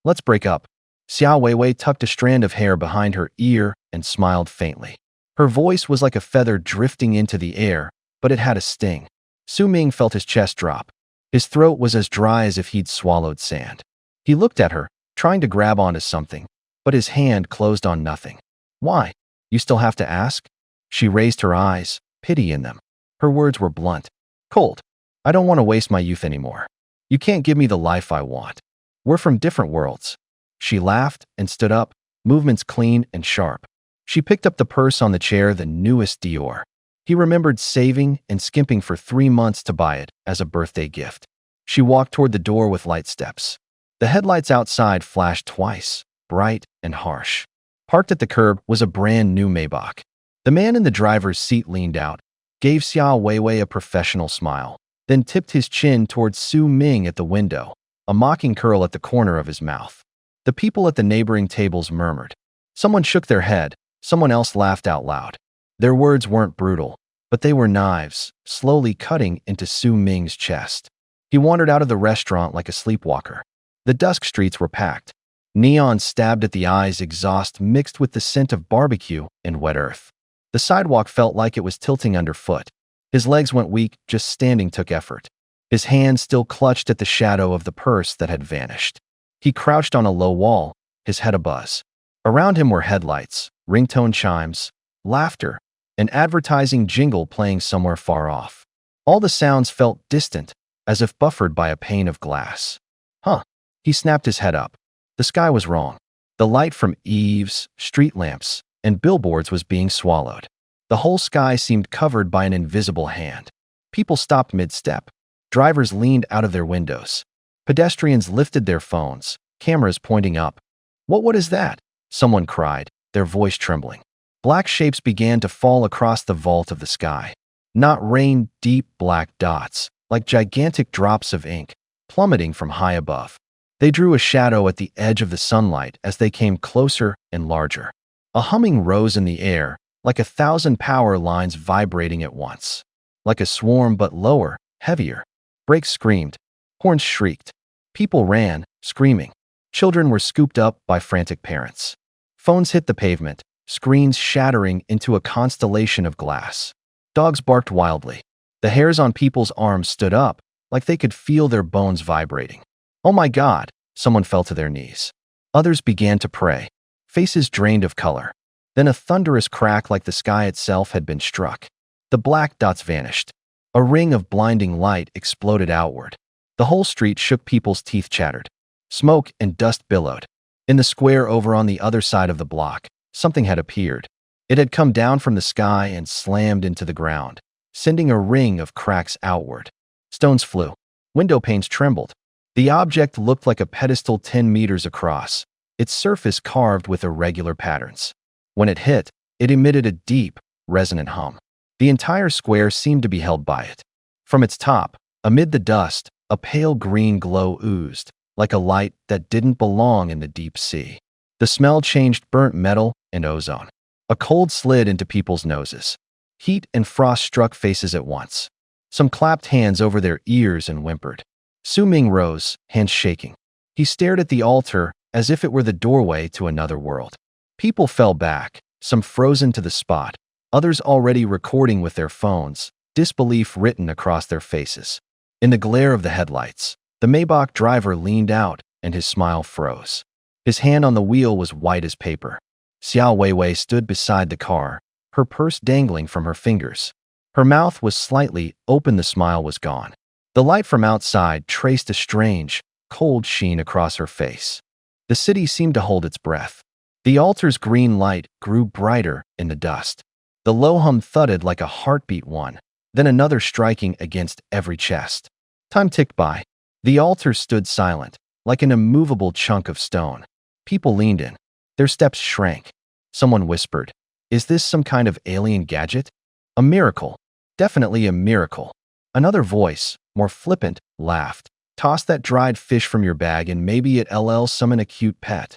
Let's break up. Xiao Weiwei tucked a strand of hair behind her ear and smiled faintly. Her voice was like a feather drifting into the air, but it had a sting. Su Ming felt his chest drop. His throat was as dry as if he'd swallowed sand. He looked at her, trying to grab onto something, but his hand closed on nothing. Why? You still have to ask? She raised her eyes, pity in them. Her words were blunt. Cold. I don't want to waste my youth anymore. You can't give me the life I want. We're from different worlds. She laughed and stood up, movements clean and sharp. She picked up the purse on the chair, the newest Dior. He remembered saving and skimping for 3 months to buy it as a birthday gift. She walked toward the door with light steps. The headlights outside flashed twice, bright and harsh. Parked at the curb was a brand new Maybach. The man in the driver's seat leaned out, gave Xiao Weiwei a professional smile, then tipped his chin towards Su Ming at the window, a mocking curl at the corner of his mouth. The people at the neighboring tables murmured. Someone shook their head, someone else laughed out loud. Their words weren't brutal, but they were knives, slowly cutting into Su Ming's chest. He wandered out of the restaurant like a sleepwalker. The dusk streets were packed. Neon stabbed at the eyes, exhaust mixed with the scent of barbecue and wet earth. The sidewalk felt like it was tilting underfoot. His legs went weak, just standing took effort. His hand still clutched at the shadow of the purse that had vanished. He crouched on a low wall, his head abuzz. Around him were headlights, ringtone chimes, laughter, an advertising jingle playing somewhere far off. All the sounds felt distant, as if buffered by a pane of glass. Huh. He snapped his head up. The sky was wrong. The light from eaves, street lamps, and billboards was being swallowed. The whole sky seemed covered by an invisible hand. People stopped mid-step. Drivers leaned out of their windows. Pedestrians lifted their phones, cameras pointing up. What is that? Someone cried, their voice trembling. Black shapes began to fall across the vault of the sky. Not rain, deep black dots, like gigantic drops of ink, plummeting from high above. They drew a shadow at the edge of the sunlight as they came closer and larger. A humming rose in the air, like 1,000 power lines vibrating at once. Like a swarm, but lower, heavier. Brakes screamed. Horns shrieked. People ran, screaming. Children were scooped up by frantic parents. Phones hit the pavement, screens shattering into a constellation of glass. Dogs barked wildly. The hairs on people's arms stood up, like they could feel their bones vibrating. Oh my God! Someone fell to their knees. Others began to pray. Faces drained of color. Then a thunderous crack like the sky itself had been struck. The black dots vanished. A ring of blinding light exploded outward. The whole street shook, people's teeth chattered. Smoke and dust billowed. In the square over on the other side of the block, something had appeared. It had come down from the sky and slammed into the ground, sending a ring of cracks outward. Stones flew. Window panes trembled. The object looked like a pedestal 10 meters across, its surface carved with irregular patterns. When it hit, it emitted a deep, resonant hum. The entire square seemed to be held by it. From its top, amid the dust, a pale green glow oozed, like a light that didn't belong in the deep sea. The smell changed burnt metal and ozone. A cold slid into people's noses. Heat and frost struck faces at once. Some clapped hands over their ears and whimpered. Su Ming rose, hands shaking. He stared at the altar as if it were the doorway to another world. People fell back, some frozen to the spot, others already recording with their phones, disbelief written across their faces. In the glare of the headlights, the Maybach driver leaned out and his smile froze. His hand on the wheel was white as paper. Xiao Weiwei stood beside the car, her purse dangling from her fingers. Her mouth was slightly open, the smile was gone. The light from outside traced a strange, cold sheen across her face. The city seemed to hold its breath. The altar's green light grew brighter in the dust. The low hum thudded like a heartbeat, one, then another striking against every chest. Time ticked by. The altar stood silent, like an immovable chunk of stone. People leaned in. Their steps shrank. Someone whispered, "Is this some kind of alien gadget?" A miracle. Definitely a miracle. Another voice, more flippant, laughed. "Toss that dried fish from your bag and maybe it'll summon a cute pet."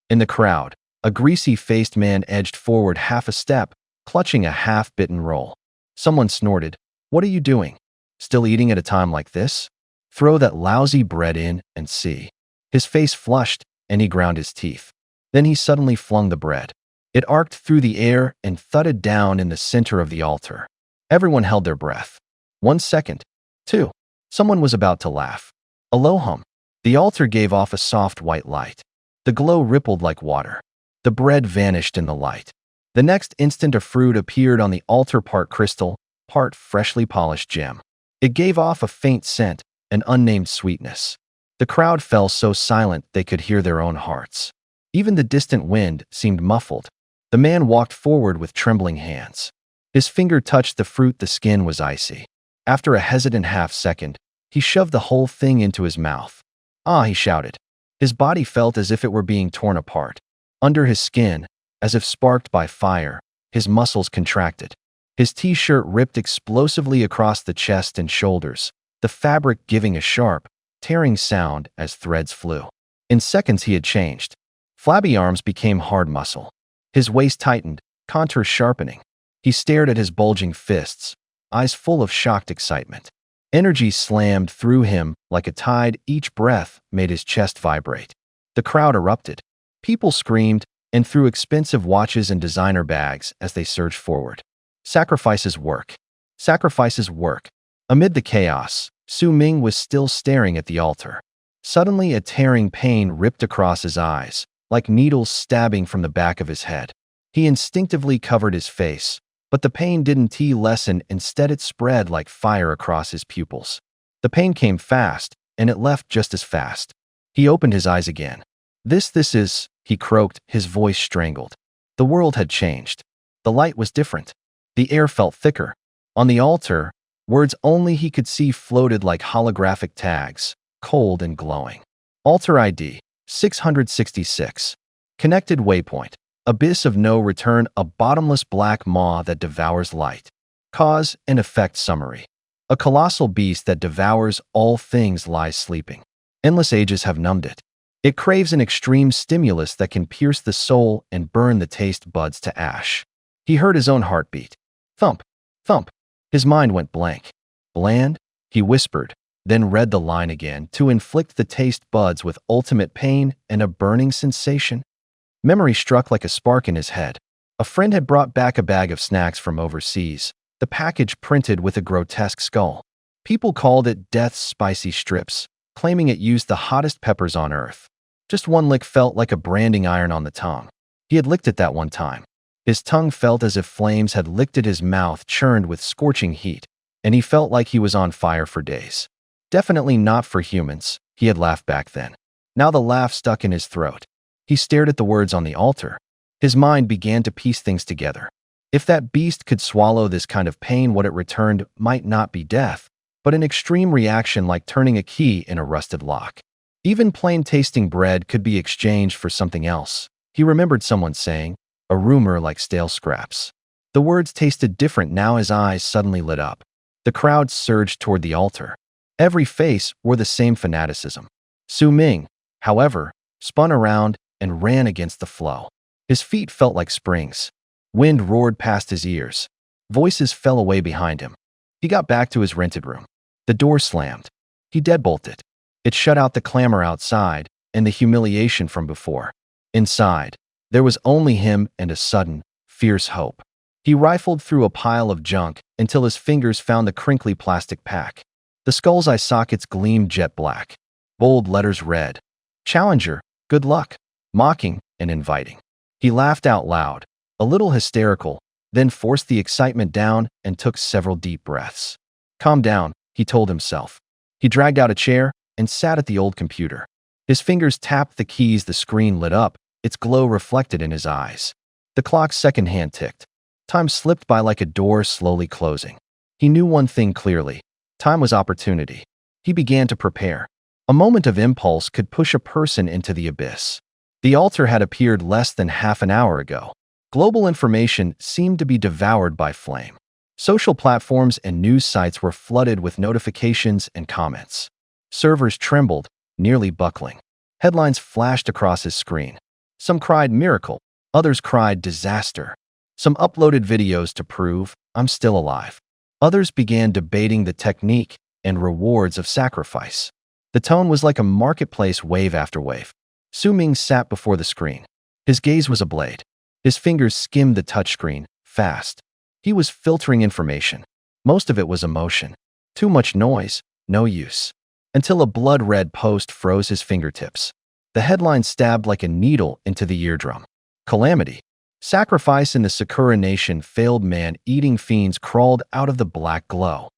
In the crowd, a greasy-faced man edged forward half a step, clutching a half-bitten roll. Someone snorted, "What are you doing? Still eating at a time like this? Throw that lousy bread in and see." His face flushed, and he ground his teeth. Then he suddenly flung the bread. It arced through the air and thudded down in the center of the altar. Everyone held their breath. 1 second. 2. Someone was about to laugh. A low hum. The altar gave off a soft white light. The glow rippled like water. The bread vanished in the light. The next instant a fruit appeared on the altar, part crystal, part freshly polished gem. It gave off a faint scent, an unnamed sweetness. The crowd fell so silent they could hear their own hearts. Even the distant wind seemed muffled. The man walked forward with trembling hands. His finger touched the fruit, the skin was icy. After a hesitant half-second, he shoved the whole thing into his mouth. "Ah," he shouted. His body felt as if it were being torn apart. Under his skin, as if sparked by fire, his muscles contracted. His t-shirt ripped explosively across the chest and shoulders, the fabric giving a sharp, tearing sound as threads flew. In seconds he had changed. Flabby arms became hard muscle. His waist tightened, contours sharpening. He stared at his bulging fists, eyes full of shocked excitement. Energy slammed through him like a tide. Each breath made his chest vibrate. The crowd erupted. People screamed and threw expensive watches and designer bags as they surged forward. Sacrifices work. Sacrifices work. Amid the chaos, Su Ming was still staring at the altar. Suddenly, a tearing pain ripped across his eyes, like needles stabbing from the back of his head. He instinctively covered his face, but the pain didn't lessen. Instead, it spread like fire across his pupils. The pain came fast, and it left just as fast. He opened his eyes again. This is, he croaked, his voice strangled. The world had changed. The light was different. The air felt thicker. On the altar, words only he could see floated like holographic tags, cold and glowing. Altar ID, 666. Connected waypoint. Abyss of no return, a bottomless black maw that devours light. Cause and effect summary. A colossal beast that devours all things lies sleeping. Endless ages have numbed it. It craves an extreme stimulus that can pierce the soul and burn the taste buds to ash. He heard his own heartbeat. Thump, thump. His mind went blank. Bland? He whispered, then read the line again, to inflict the taste buds with ultimate pain and a burning sensation. Memory struck like a spark in his head. A friend had brought back a bag of snacks from overseas, the package printed with a grotesque skull. People called it Death's Spicy Strips, claiming it used the hottest peppers on earth. Just one lick felt like a branding iron on the tongue. He had licked it that one time. His tongue felt as if flames had licked at his mouth, churned with scorching heat, and he felt like he was on fire for days. Definitely not for humans, he had laughed back then. Now the laugh stuck in his throat. He stared at the words on the altar. His mind began to piece things together. If that beast could swallow this kind of pain, what it returned might not be death, but an extreme reaction like turning a key in a rusted lock. Even plain-tasting bread could be exchanged for something else. He remembered someone saying, a rumor like stale scraps. The words tasted different now. His eyes suddenly lit up. The crowd surged toward the altar. Every face wore the same fanaticism. Su Ming, however, spun around and ran against the flow. His feet felt like springs. Wind roared past his ears. Voices fell away behind him. He got back to his rented room. The door slammed. He deadbolted. It shut out the clamor outside and the humiliation from before. Inside, there was only him and a sudden, fierce hope. He rifled through a pile of junk until his fingers found the crinkly plastic pack. The skull's eye sockets gleamed jet black. Bold letters read, "Challenger, good luck," mocking and inviting. He laughed out loud, a little hysterical, then forced the excitement down and took several deep breaths. Calm down, he told himself. He dragged out a chair and sat at the old computer. His fingers tapped the keys. The screen lit up, its glow reflected in his eyes. The clock's second hand ticked. Time slipped by like a door slowly closing. He knew one thing clearly. Time was opportunity. He began to prepare. A moment of impulse could push a person into the abyss. The altar had appeared less than half an hour ago. Global information seemed to be devoured by flame. Social platforms and news sites were flooded with notifications and comments. Servers trembled, nearly buckling. Headlines flashed across his screen. Some cried miracle, others cried disaster. Some uploaded videos to prove, "I'm still alive." Others began debating the technique and rewards of sacrifice. The tone was like a marketplace, wave after wave. Su Ming sat before the screen. His gaze was a blade. His fingers skimmed the touchscreen, fast. He was filtering information. Most of it was emotion. Too much noise, no use. Until a blood-red post froze his fingertips. The headline stabbed like a needle into the eardrum. Calamity. Sacrifice in the Sakura Nation, failed man-eating fiends crawled out of the black glow.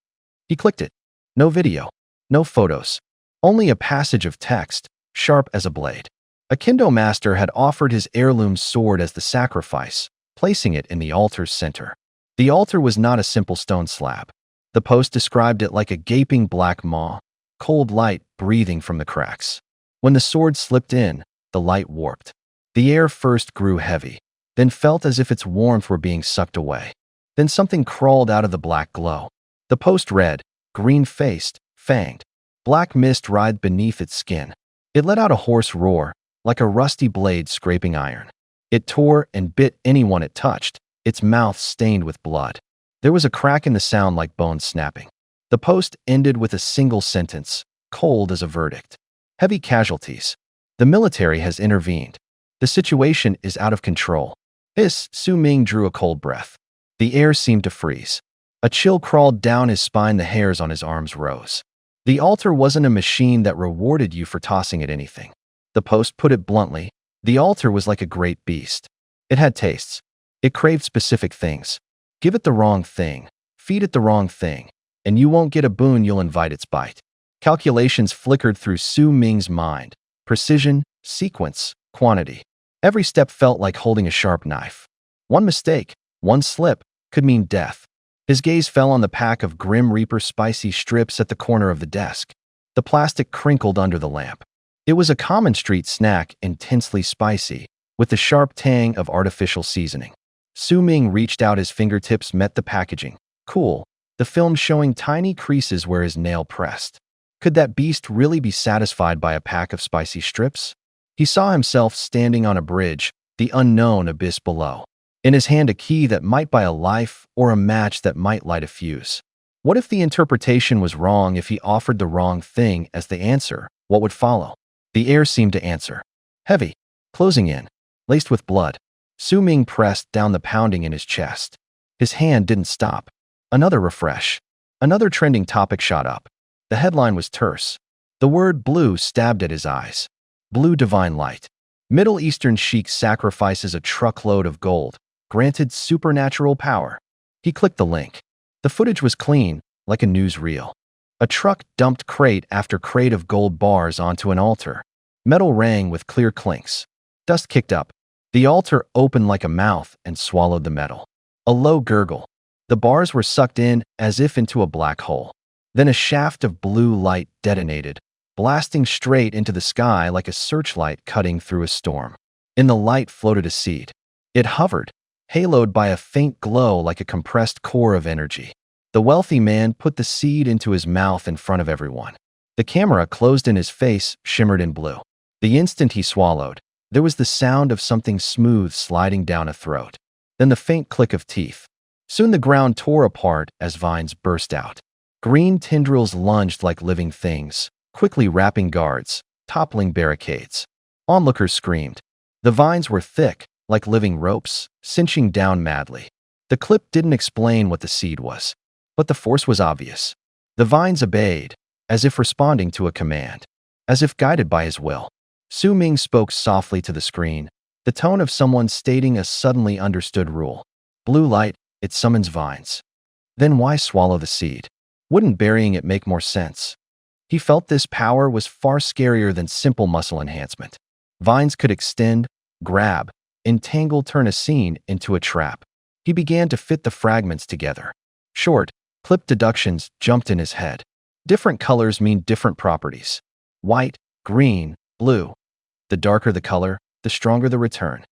He clicked it. No video. No photos. Only a passage of text, sharp as a blade. A Kendo master had offered his heirloom sword as the sacrifice, placing it in the altar's center. The altar was not a simple stone slab. The post described it like a gaping black maw, cold light breathing from the cracks. When the sword slipped in, the light warped. The air first grew heavy, then felt as if its warmth were being sucked away. Then something crawled out of the black glow. The post read, green-faced, fanged. Black mist writhed beneath its skin. It let out a hoarse roar, like a rusty blade scraping iron. It tore and bit anyone it touched, its mouth stained with blood. There was a crack in the sound like bones snapping. The post ended with a single sentence, cold as a verdict. Heavy casualties. The military has intervened. The situation is out of control. Su Ming drew a cold breath. The air seemed to freeze. A chill crawled down his spine, the hairs on his arms rose. The altar wasn't a machine that rewarded you for tossing it anything. The post put it bluntly, the altar was like a great beast. It had tastes. It craved specific things. Give it the wrong thing, feed it the wrong thing, and you won't get a boon, you'll invite its bite. Calculations flickered through Su Ming's mind. Precision, sequence, quantity. Every step felt like holding a sharp knife. One mistake, one slip, could mean death. His gaze fell on the pack of Grim Reaper spicy strips at the corner of the desk. The plastic crinkled under the lamp. It was a common street snack, intensely spicy, with the sharp tang of artificial seasoning. Su Ming reached out, his fingertips met the packaging. Cool, the film showing tiny creases where his nail pressed. Could that beast really be satisfied by a pack of spicy strips? He saw himself standing on a bridge, the unknown abyss below. In his hand a key that might buy a life or a match that might light a fuse. What if the interpretation was wrong? If he offered the wrong thing as the answer, what would follow? The air seemed to answer. Heavy, closing in, laced with blood. Su Ming pressed down the pounding in his chest. His hand didn't stop. Another refresh. Another trending topic shot up. The headline was terse. The word blue stabbed at his eyes. Blue divine light. Middle Eastern sheik sacrifices a truckload of gold, granted supernatural power. He clicked the link. The footage was clean, like a newsreel. A truck dumped crate after crate of gold bars onto an altar. Metal rang with clear clinks. Dust kicked up. The altar opened like a mouth and swallowed the metal. A low gurgle. The bars were sucked in as if into a black hole. Then a shaft of blue light detonated, blasting straight into the sky like a searchlight cutting through a storm. In the light floated a seed. It hovered, haloed by a faint glow like a compressed core of energy. The wealthy man put the seed into his mouth in front of everyone. The camera closed in his face, shimmered in blue. The instant he swallowed, there was the sound of something smooth sliding down a throat. Then the faint click of teeth. Soon the ground tore apart as vines burst out. Green tendrils lunged like living things, quickly wrapping guards, toppling barricades. Onlookers screamed. The vines were thick, like living ropes, cinching down madly. The clip didn't explain what the seed was, but the force was obvious. The vines obeyed, as if responding to a command, as if guided by his will. Su Ming spoke softly to the screen, the tone of someone stating a suddenly understood rule. Blue light, it summons vines. Then why swallow the seed? Wouldn't burying it make more sense? He felt this power was far scarier than simple muscle enhancement. Vines could extend, grab, entangle, turn a scene into a trap. He began to fit the fragments together. Short, clipped deductions jumped in his head. Different colors mean different properties. White, green, blue. The darker the color, the stronger the return.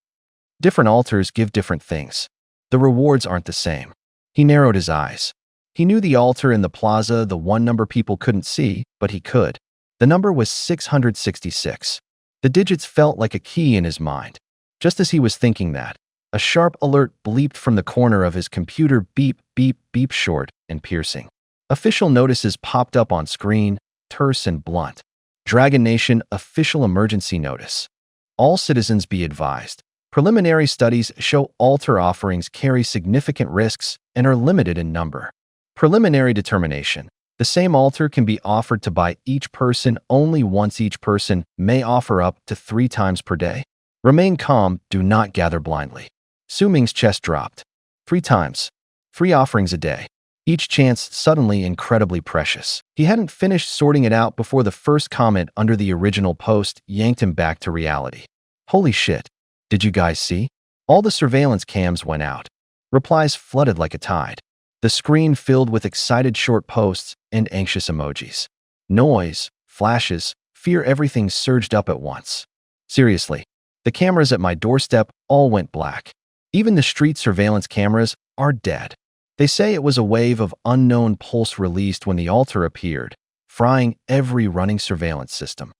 Different altars give different things. The rewards aren't the same. He narrowed his eyes. He knew the altar in the plaza, the one number people couldn't see, but he could. The number was 666. The digits felt like a key in his mind. Just as he was thinking that, a sharp alert bleeped from the corner of his computer. Beep, beep, beep, short and piercing. Official notices popped up on screen, terse and blunt. Dragon Nation official emergency notice. All citizens be advised. Preliminary studies show altar offerings carry significant risks and are limited in number. Preliminary determination. The same altar can be offered to by each person only once. Each person may offer up to 3 times per day. Remain calm, do not gather blindly. Su Ming's chest dropped. 3 times. 3 offerings a day. Each chance suddenly incredibly precious. He hadn't finished sorting it out before the first comment under the original post yanked him back to reality. Holy shit. Did you guys see? All the surveillance cams went out. Replies flooded like a tide. The screen filled with excited short posts and anxious emojis. Noise, flashes, fear, everything surged up at once. Seriously, the cameras at my doorstep all went black. Even the street surveillance cameras are dead. They say it was a wave of unknown pulse released when the altar appeared, frying every running surveillance system.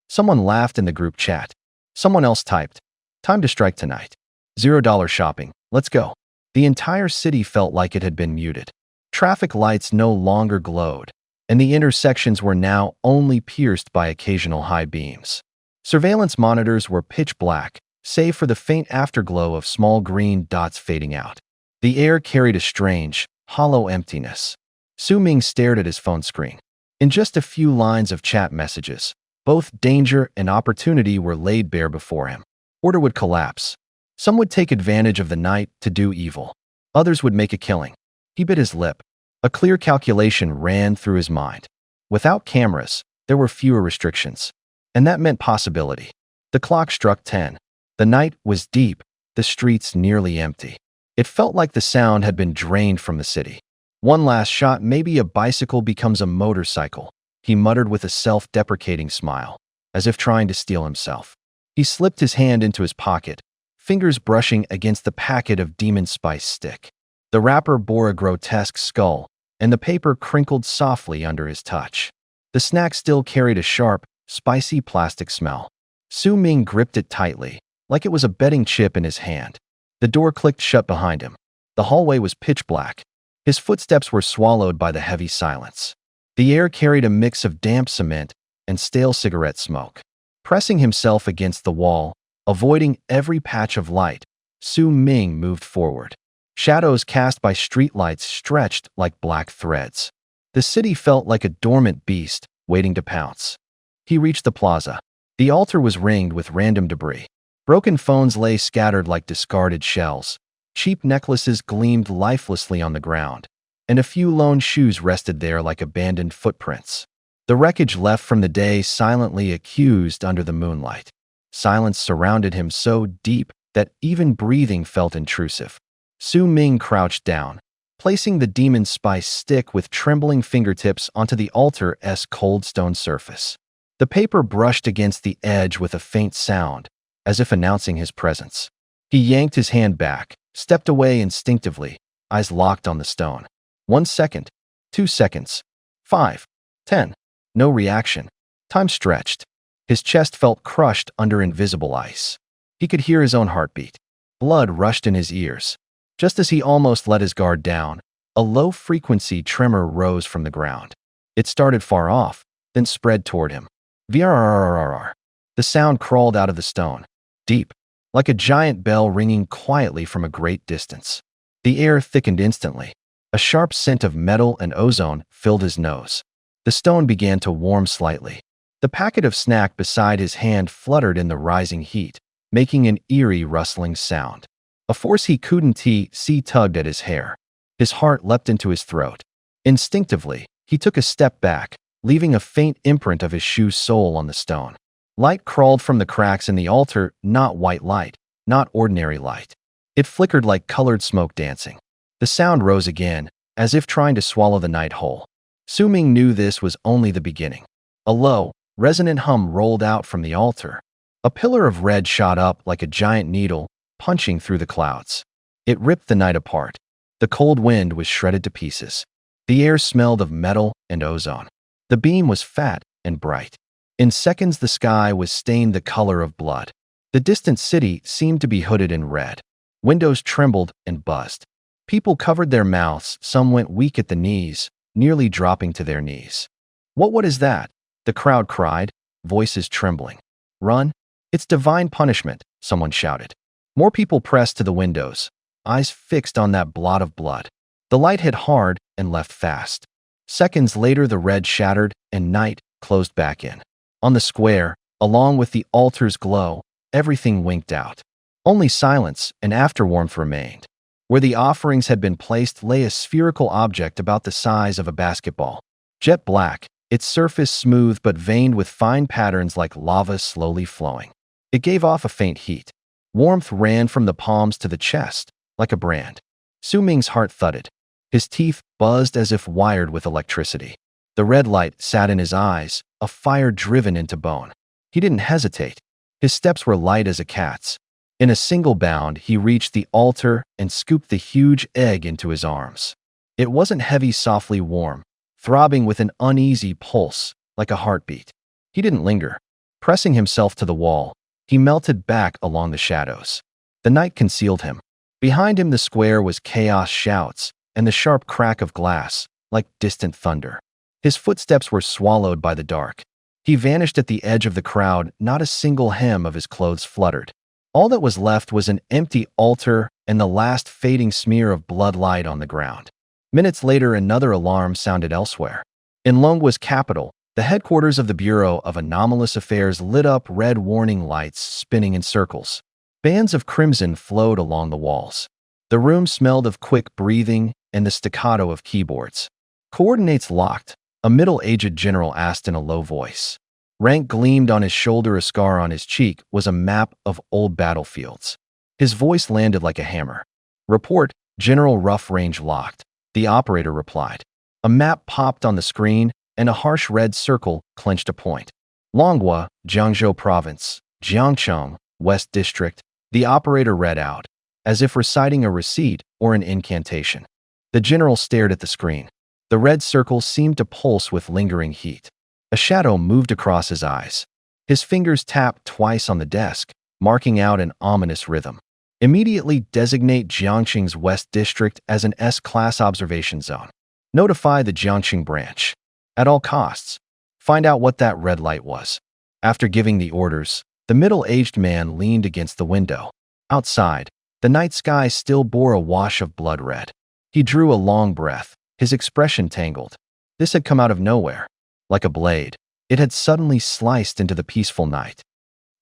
Someone laughed in the group chat. Someone else typed, "Time to strike tonight. $0 shopping, let's go." The entire city felt like it had been muted. Traffic lights no longer glowed, and the intersections were now only pierced by occasional high beams. Surveillance monitors were pitch black, save for the faint afterglow of small green dots fading out. The air carried a strange, hollow emptiness. Su Ming stared at his phone screen. In just a few lines of chat messages, both danger and opportunity were laid bare before him. Order would collapse. Some would take advantage of the night to do evil. Others would make a killing. He bit his lip. A clear calculation ran through his mind. Without cameras, there were fewer restrictions. And that meant possibility. The clock struck 10. The night was deep, the streets nearly empty. It felt like the sound had been drained from the city. One last shot, maybe a bicycle becomes a motorcycle, he muttered with a self-deprecating smile, as if trying to steel himself. He slipped his hand into his pocket, fingers brushing against the packet of Demon Spice stick. The wrapper bore a grotesque skull, and the paper crinkled softly under his touch. The snack still carried a sharp, spicy plastic smell. Su Ming gripped it tightly, like it was a betting chip in his hand. The door clicked shut behind him. The hallway was pitch black. His footsteps were swallowed by the heavy silence. The air carried a mix of damp cement and stale cigarette smoke. Pressing himself against the wall, avoiding every patch of light, Su Ming moved forward. Shadows cast by streetlights stretched like black threads. The city felt like a dormant beast waiting to pounce. He reached the plaza. The altar was ringed with random debris. Broken phones lay scattered like discarded shells. Cheap necklaces gleamed lifelessly on the ground, and a few lone shoes rested there like abandoned footprints. The wreckage left from the day silently accused under the moonlight. Silence surrounded him so deep that even breathing felt intrusive. Su Ming crouched down, placing the Demon Spice stick with trembling fingertips onto the altar's cold stone surface. The paper brushed against the edge with a faint sound, as if announcing his presence. He yanked his hand back, stepped away instinctively, eyes locked on the stone. 1 second, 2 seconds, 5, 10. No reaction. Time stretched. His chest felt crushed under invisible ice. He could hear his own heartbeat. Blood rushed in his ears. Just as he almost let his guard down, a low-frequency tremor rose from the ground. It started far off, then spread toward him. Vrrrrrrrr. The sound crawled out of the stone. Deep, like a giant bell ringing quietly from a great distance. The air thickened instantly. A sharp scent of metal and ozone filled his nose. The stone began to warm slightly. The packet of snack beside his hand fluttered in the rising heat, making an eerie rustling sound. A force he couldn't see tugged at his hair. His heart leapt into his throat. Instinctively, he took a step back, leaving a faint imprint of his shoe sole on the stone. Light crawled from the cracks in the altar, not white light, not ordinary light. It flickered like colored smoke dancing. The sound rose again, as if trying to swallow the night whole. Su Ming knew this was only the beginning. A low, resonant hum rolled out from the altar. A pillar of red shot up like a giant needle, punching through the clouds. It ripped the night apart. The cold wind was shredded to pieces. The air smelled of metal and ozone. The beam was fat and bright. In seconds, the sky was stained the color of blood. The distant city seemed to be hooded in red. Windows trembled and buzzed. People covered their mouths, some went weak at the knees, nearly dropping to their knees. What is that? The crowd cried, voices trembling. Run? "It's divine punishment," someone shouted. More people pressed to the windows, eyes fixed on that blot of blood. The light hit hard and left fast. Seconds later, the red shattered and night closed back in. On the square, along with the altar's glow, everything winked out. Only silence and afterwarmth remained. Where the offerings had been placed lay a spherical object about the size of a basketball. Jet black, its surface smooth but veined with fine patterns like lava slowly flowing. It gave off a faint heat. Warmth ran from the palms to the chest, like a brand. Su Ming's heart thudded. His teeth buzzed as if wired with electricity. The red light sat in his eyes, a fire driven into bone. He didn't hesitate. His steps were light as a cat's. In a single bound, he reached the altar and scooped the huge egg into his arms. It wasn't heavy, softly warm, throbbing with an uneasy pulse, like a heartbeat. He didn't linger. Pressing himself to the wall, he melted back along the shadows. The night concealed him. Behind him, the square was chaos, shouts, and the sharp crack of glass, like distant thunder. His footsteps were swallowed by the dark. He vanished at the edge of the crowd, not a single hem of his clothes fluttered. All that was left was an empty altar and the last fading smear of blood light on the ground. Minutes later, another alarm sounded elsewhere. In Longwa's capital, the headquarters of the Bureau of Anomalous Affairs lit up, red warning lights spinning in circles. Bands of crimson flowed along the walls. The room smelled of quick breathing and the staccato of keyboards. "Coordinates locked," a middle-aged general asked in a low voice. Rank gleamed on his shoulder. A scar on his cheek was a map of old battlefields. His voice landed like a hammer. "Report, General. Rough range locked," the operator replied. A map popped on the screen, and a harsh red circle clenched a point. "Longwa, Jiangzhou Province, Jiangcheng, West District," the operator read out, as if reciting a receipt or an incantation. The general stared at the screen. The red circle seemed to pulse with lingering heat. A shadow moved across his eyes. His fingers tapped twice on the desk, marking out an ominous rhythm. "Immediately designate Jiangxing's West District as an S-class observation zone. Notify the Jiangxing branch. At all costs, find out what that red light was." After giving the orders, the middle-aged man leaned against the window. Outside, the night sky still bore a wash of blood red. He drew a long breath, his expression tangled. This had come out of nowhere. Like a blade, it had suddenly sliced into the peaceful night.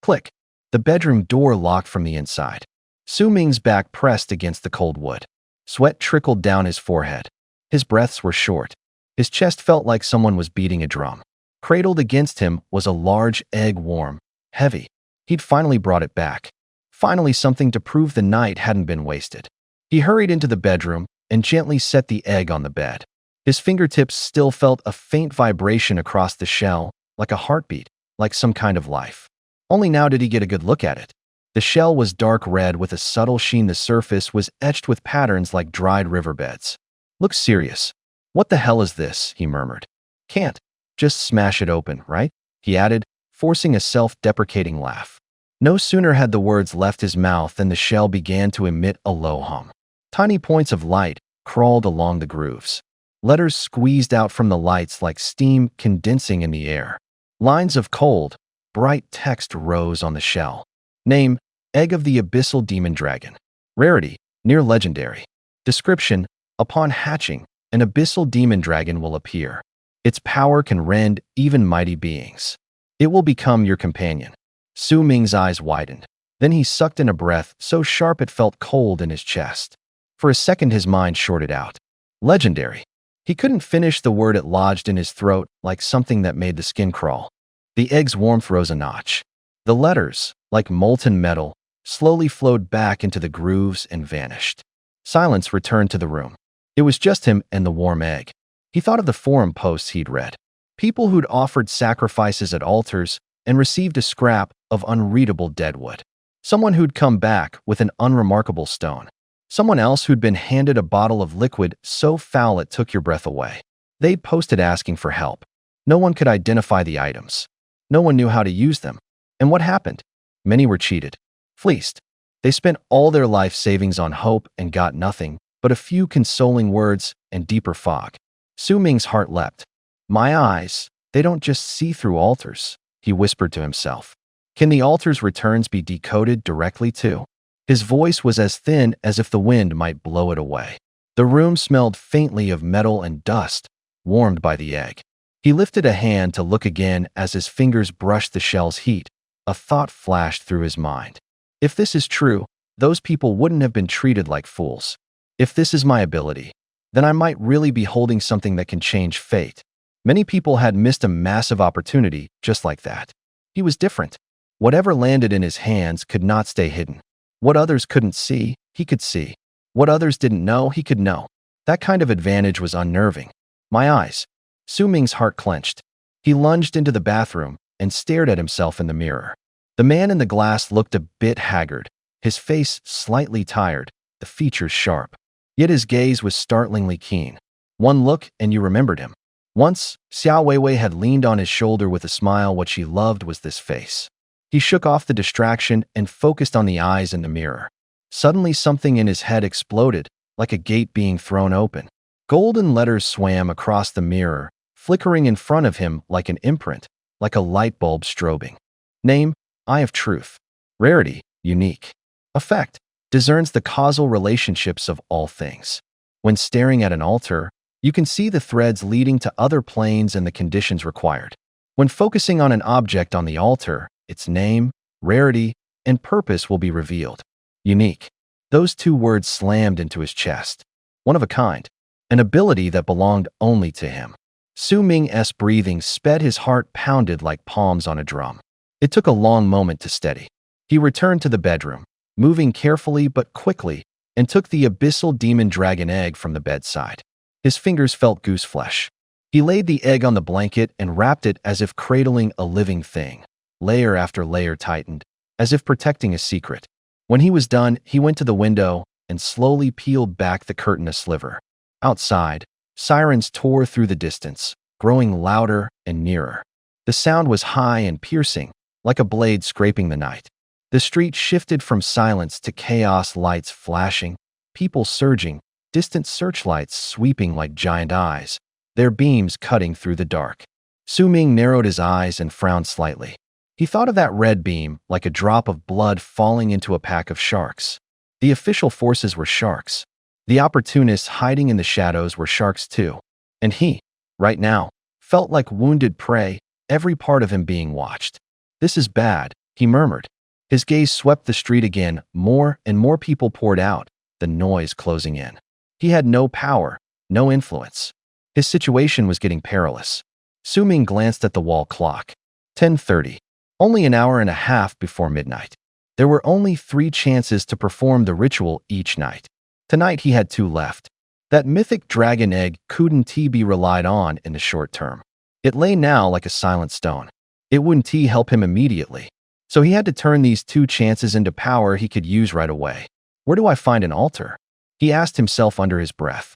Click. The bedroom door locked from the inside. Su Ming's back pressed against the cold wood. Sweat trickled down his forehead. His breaths were short. His chest felt like someone was beating a drum. Cradled against him was a large egg, warm, heavy. He'd finally brought it back. Finally, something to prove the night hadn't been wasted. He hurried into the bedroom and gently set the egg on the bed. His fingertips still felt a faint vibration across the shell, like a heartbeat, like some kind of life. Only now did he get a good look at it. The shell was dark red with a subtle sheen. The surface was etched with patterns like dried riverbeds. "Looks serious. What the hell is this?" he murmured. "Can't just smash it open, right?" he added, forcing a self-deprecating laugh. No sooner had the words left his mouth than the shell began to emit a low hum. Tiny points of light crawled along the grooves. Letters squeezed out from the lights like steam condensing in the air. Lines of cold, bright text rose on the shell. Name, Egg of the Abyssal Demon Dragon. Rarity, near legendary. Description, upon hatching, an abyssal demon dragon will appear. Its power can rend even mighty beings. It will become your companion. Su Ming's eyes widened. Then he sucked in a breath so sharp it felt cold in his chest. For a second his mind shorted out. Legendary. He couldn't finish the word. It lodged in his throat like something that made the skin crawl. The egg's warmth rose a notch. The letters, like molten metal, slowly flowed back into the grooves and vanished. Silence returned to the room. It was just him and the warm egg. He thought of the forum posts he'd read. People who'd offered sacrifices at altars and received a scrap of unreadable deadwood. Someone who'd come back with an unremarkable stone. Someone else who'd been handed a bottle of liquid so foul it took your breath away. They'd posted asking for help. No one could identify the items. No one knew how to use them. And what happened? Many were cheated, fleeced. They spent all their life savings on hope and got nothing but a few consoling words and deeper fog. Su Ming's heart leapt. "My eyes, they don't just see through altars," he whispered to himself. Can the altar's returns be decoded directly too? His voice was as thin as if the wind might blow it away. The room smelled faintly of metal and dust, warmed by the egg. He lifted a hand to look again as his fingers brushed the shell's heat. A thought flashed through his mind. If this is true, those people wouldn't have been treated like fools. If this is my ability, then I might really be holding something that can change fate. Many people had missed a massive opportunity just like that. He was different. Whatever landed in his hands could not stay hidden. What others couldn't see, he could see. What others didn't know, he could know. That kind of advantage was unnerving. My eyes. Su Ming's heart clenched. He lunged into the bathroom and stared at himself in the mirror. The man in the glass looked a bit haggard, his face slightly tired, the features sharp. Yet his gaze was startlingly keen. One look and you remembered him. Once, Xiao Weiwei had leaned on his shoulder with a smile. What she loved was this face. He shook off the distraction and focused on the eyes in the mirror. Suddenly something in his head exploded, like a gate being thrown open. Golden letters swam across the mirror, flickering in front of him like an imprint, like a light bulb strobing. Name, Eye of Truth. Rarity, unique. Effect, discerns the causal relationships of all things. When staring at an altar, you can see the threads leading to other planes and the conditions required. When focusing on an object on the altar, its name, rarity, and purpose will be revealed. Unique. Those two words slammed into his chest. One of a kind. An ability that belonged only to him. Su Ming's breathing sped, his heart pounded like palms on a drum. It took a long moment to steady. He returned to the bedroom, moving carefully but quickly, and took the abyssal demon dragon egg from the bedside. His fingers felt goose flesh. He laid the egg on the blanket and wrapped it as if cradling a living thing. Layer after layer tightened, as if protecting a secret. When he was done, he went to the window and slowly peeled back the curtain a sliver. Outside, sirens tore through the distance, growing louder and nearer. The sound was high and piercing, like a blade scraping the night. The street shifted from silence to chaos, lights flashing, people surging, distant searchlights sweeping like giant eyes, their beams cutting through the dark. Su Ming narrowed his eyes and frowned slightly. He thought of that red beam like a drop of blood falling into a pack of sharks. The official forces were sharks. The opportunists hiding in the shadows were sharks too. And he, right now, felt like wounded prey, every part of him being watched. This is bad, he murmured. His gaze swept the street again. More and more people poured out, the noise closing in. He had no power, no influence. His situation was getting perilous. Su Ming glanced at the wall clock. 10:30. Only an hour and a half before midnight. There were only 3 chances to perform the ritual each night. Tonight he had 2 left. That mythic dragon egg couldn't be relied on in the short term. It lay now like a silent stone. It wouldn't help him immediately. So he had to turn these 2 chances into power he could use right away. Where do I find an altar? He asked himself under his breath.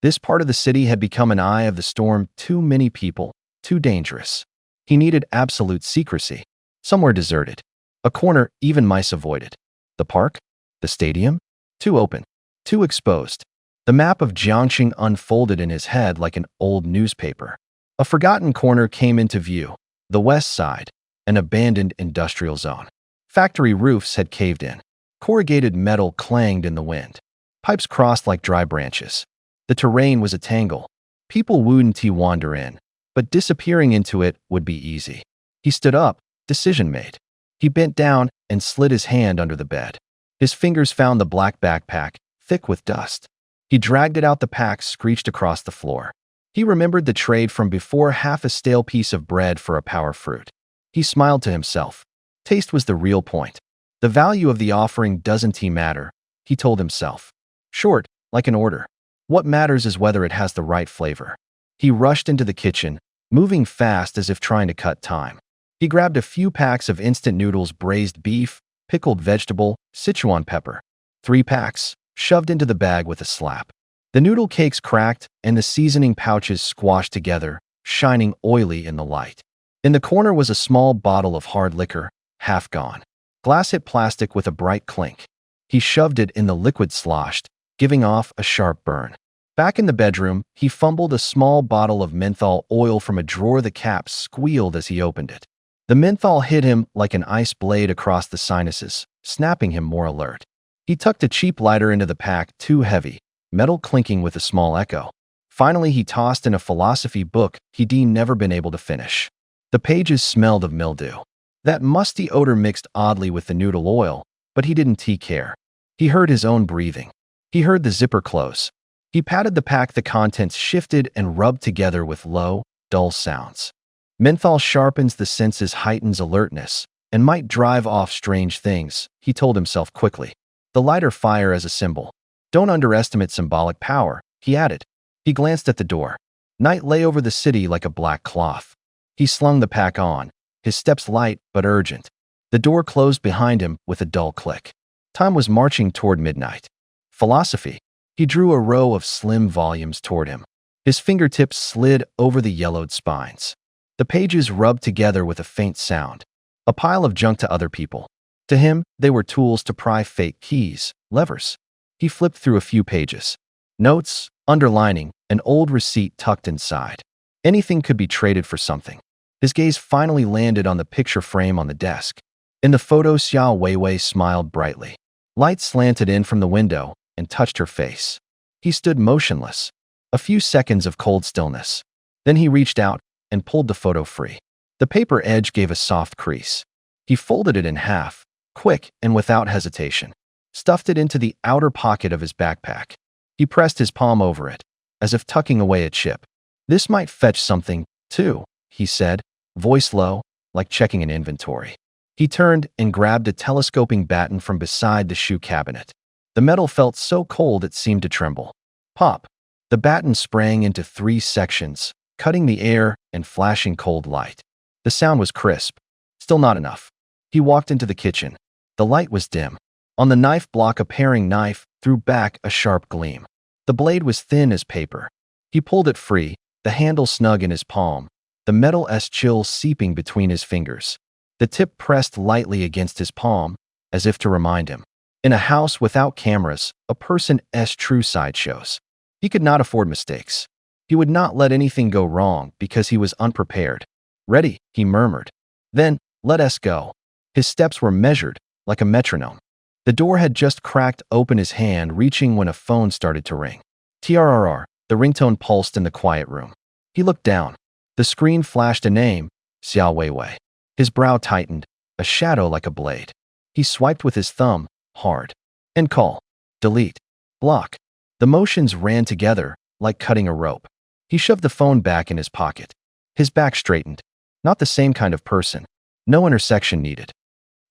This part of the city had become an eye of the storm. Too many people, too dangerous. He needed absolute secrecy. Somewhere deserted. A corner even mice avoided. The park? The stadium? Too open. Too exposed. The map of Jiangxing unfolded in his head like an old newspaper. A forgotten corner came into view. The west side. An abandoned industrial zone. Factory roofs had caved in. Corrugated metal clanged in the wind. Pipes crossed like dry branches. The terrain was a tangle. People wouldn't wander in, but disappearing into it would be easy. He stood up. Decision made. He bent down and slid his hand under the bed. His fingers found the black backpack, thick with dust. He dragged it out. The pack screeched across the floor. He remembered the trade from before, half a stale piece of bread for a power fruit. He smiled to himself. Taste was the real point. The value of the offering doesn't matter, he told himself. Short, like an order. What matters is whether it has the right flavor. He rushed into the kitchen, moving fast as if trying to cut time. He grabbed a few packs of instant noodles, braised beef, pickled vegetable, Sichuan pepper. 3 packs, shoved into the bag with a slap. The noodle cakes cracked and the seasoning pouches squashed together, shining oily in the light. In the corner was a small bottle of hard liquor, half gone. Glass hit plastic with a bright clink. He shoved it in. The liquid sloshed, giving off a sharp burn. Back in the bedroom, he fumbled a small bottle of menthol oil from a drawer. The cap squealed as he opened it. The menthol hit him like an ice blade across the sinuses, snapping him more alert. He tucked a cheap lighter into the pack, too heavy, metal clinking with a small echo. Finally, he tossed in a philosophy book he'd never been able to finish. The pages smelled of mildew. That musty odor mixed oddly with the noodle oil, but he didn't care. He heard his own breathing. He heard the zipper close. He patted the pack, the contents shifted and rubbed together with low, dull sounds. Menthol sharpens the senses, heightens alertness, and might drive off strange things, he told himself quickly. The lighter fire as a symbol. Don't underestimate symbolic power, he added. He glanced at the door. Night lay over the city like a black cloth. He slung the pack on, his steps light but urgent. The door closed behind him with a dull click. Time was marching toward midnight. Philosophy. He drew a row of slim volumes toward him. His fingertips slid over the yellowed spines. The pages rubbed together with a faint sound. A pile of junk to other people. To him, they were tools to pry fake keys, levers. He flipped through a few pages. Notes, underlining, an old receipt tucked inside. Anything could be traded for something. His gaze finally landed on the picture frame on the desk. In the photo, Xiao Weiwei smiled brightly. Light slanted in from the window and touched her face. He stood motionless. A few seconds of cold stillness. Then he reached out and pulled the photo free. The paper edge gave a soft crease. He folded it in half, quick and without hesitation, stuffed it into the outer pocket of his backpack. He pressed his palm over it, as if tucking away a chip. This might fetch something, too, he said, voice low, like checking an inventory. He turned and grabbed a telescoping baton from beside the shoe cabinet. The metal felt so cold it seemed to tremble. Pop! The baton sprang into 3 sections, cutting the air and flashing cold light. The sound was crisp. Still not enough. He walked into the kitchen. The light was dim. On the knife block, a paring knife threw back a sharp gleam. The blade was thin as paper. He pulled it free, the handle snug in his palm, the metal-s chill seeping between his fingers. The tip pressed lightly against his palm, as if to remind him. In a house without cameras, a person's true side shows. He could not afford mistakes. He would not let anything go wrong because he was unprepared. Ready, he murmured. Then, let us go. His steps were measured, like a metronome. The door had just cracked open, his hand reaching when a phone started to ring. TRRR, the ringtone pulsed in the quiet room. He looked down. The screen flashed a name, Xiao Weiwei. His brow tightened, a shadow like a blade. He swiped with his thumb, hard. End call. Delete. Block. The motions ran together, like cutting a rope. He shoved the phone back in his pocket. His back straightened. Not the same kind of person. No intersection needed.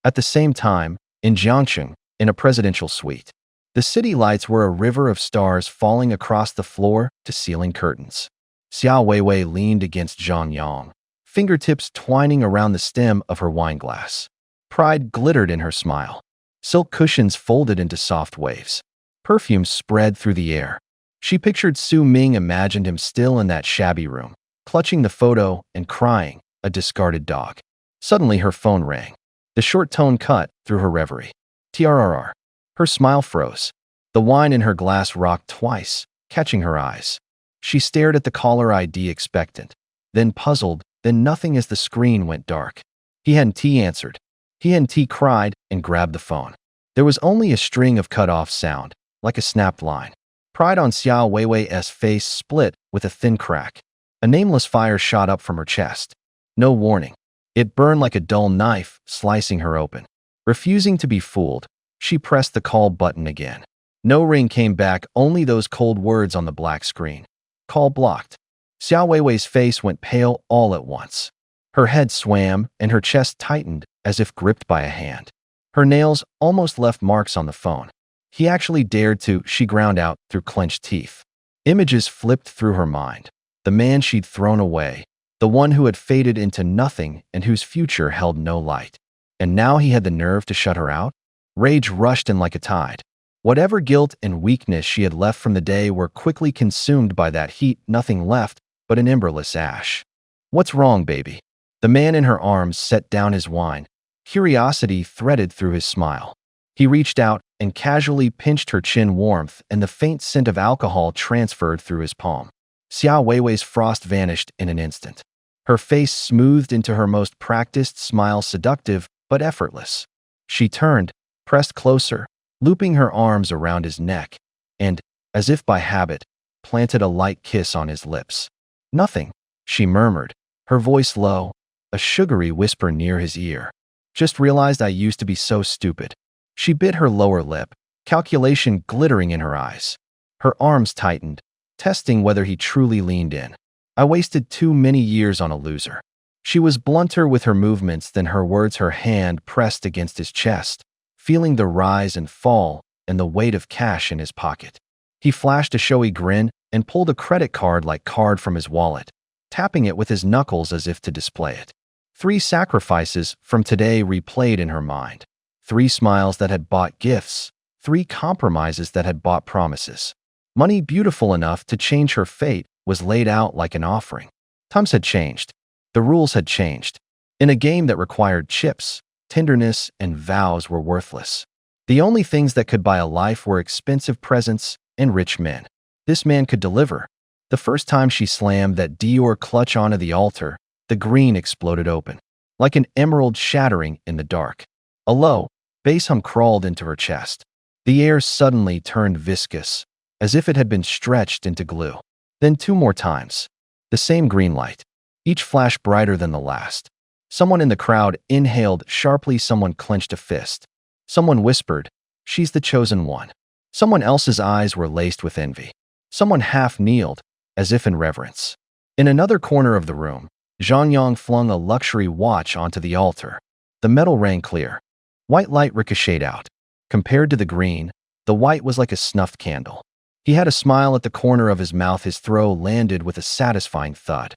At the same time, in Jiangcheng, in a presidential suite, the city lights were a river of stars falling across the floor-to-ceiling curtains. Xiao Weiwei leaned against Zhang Yang, fingertips twining around the stem of her wineglass. Pride glittered in her smile. Silk cushions folded into soft waves. Perfume spread through the air. She pictured Su Ming, imagined him still in that shabby room, clutching the photo and crying, a discarded dog. Suddenly her phone rang. The short tone cut through her reverie. TRRR. Her smile froze. The wine in her glass rocked twice, catching her eyes. She stared at the caller ID, expectant, then puzzled, then nothing as the screen went dark. He hadn't answered. He hadn't cried and grabbed the phone. There was only a string of cut-off sound, like a snapped line. Pride on Xiao Weiwei's face split with a thin crack. A nameless fire shot up from her chest. No warning. It burned like a dull knife, slicing her open. Refusing to be fooled, she pressed the call button again. No ring came back, only those cold words on the black screen. Call blocked. Xiao Weiwei's face went pale all at once. Her head swam and her chest tightened as if gripped by a hand. Her nails almost left marks on the phone. He actually dared to, she ground out through clenched teeth. Images flipped through her mind. The man she'd thrown away, the one who had faded into nothing and whose future held no light. And now he had the nerve to shut her out? Rage rushed in like a tide. Whatever guilt and weakness she had left from the day were quickly consumed by that heat, nothing left but an emberless ash. What's wrong, baby? The man in her arms set down his wine. Curiosity threaded through his smile. He reached out and casually pinched her chin, warmth and the faint scent of alcohol transferred through his palm. Xiao Weiwei's frost vanished in an instant. her face smoothed into her most practiced smile, seductive but effortless. She turned, pressed closer, looping her arms around his neck, and, as if by habit, planted a light kiss on his lips. "Nothing," she murmured, her voice low, a sugary whisper near his ear. "Just realized I used to be so stupid." She bit her lower lip, calculation glittering in her eyes. Her arms tightened, testing whether he truly leaned in. "I wasted too many years on a loser." She was blunter with her movements than her words, her hand pressed against his chest, feeling the rise and fall and the weight of cash in his pocket. He flashed a showy grin and pulled a credit card-like card from his wallet, tapping it with his knuckles as if to display it. 3 sacrifices from today replayed in her mind. 3 smiles that had bought gifts, 3 compromises that had bought promises. Money beautiful enough to change her fate was laid out like an offering. Times had changed. The rules had changed. In a game that required chips, tenderness and vows were worthless. The only things that could buy a life were expensive presents and rich men. This man could deliver. The first time she slammed that Dior clutch onto the altar, the green exploded open, like an emerald shattering in the dark. A low, bass hum crawled into her chest. The air suddenly turned viscous, as if it had been stretched into glue. Then 2 more times. The same green light, each flash brighter than the last. Someone in the crowd inhaled sharply, someone clenched a fist. Someone whispered, "She's the chosen one." Someone else's eyes were laced with envy. Someone half kneeled, as if in reverence. In another corner of the room, Zhang Yang flung a luxury watch onto the altar. The metal rang clear. White light ricocheted out. Compared to the green, the white was like a snuffed candle. He had a smile at the corner of his mouth. His throat landed with a satisfying thud.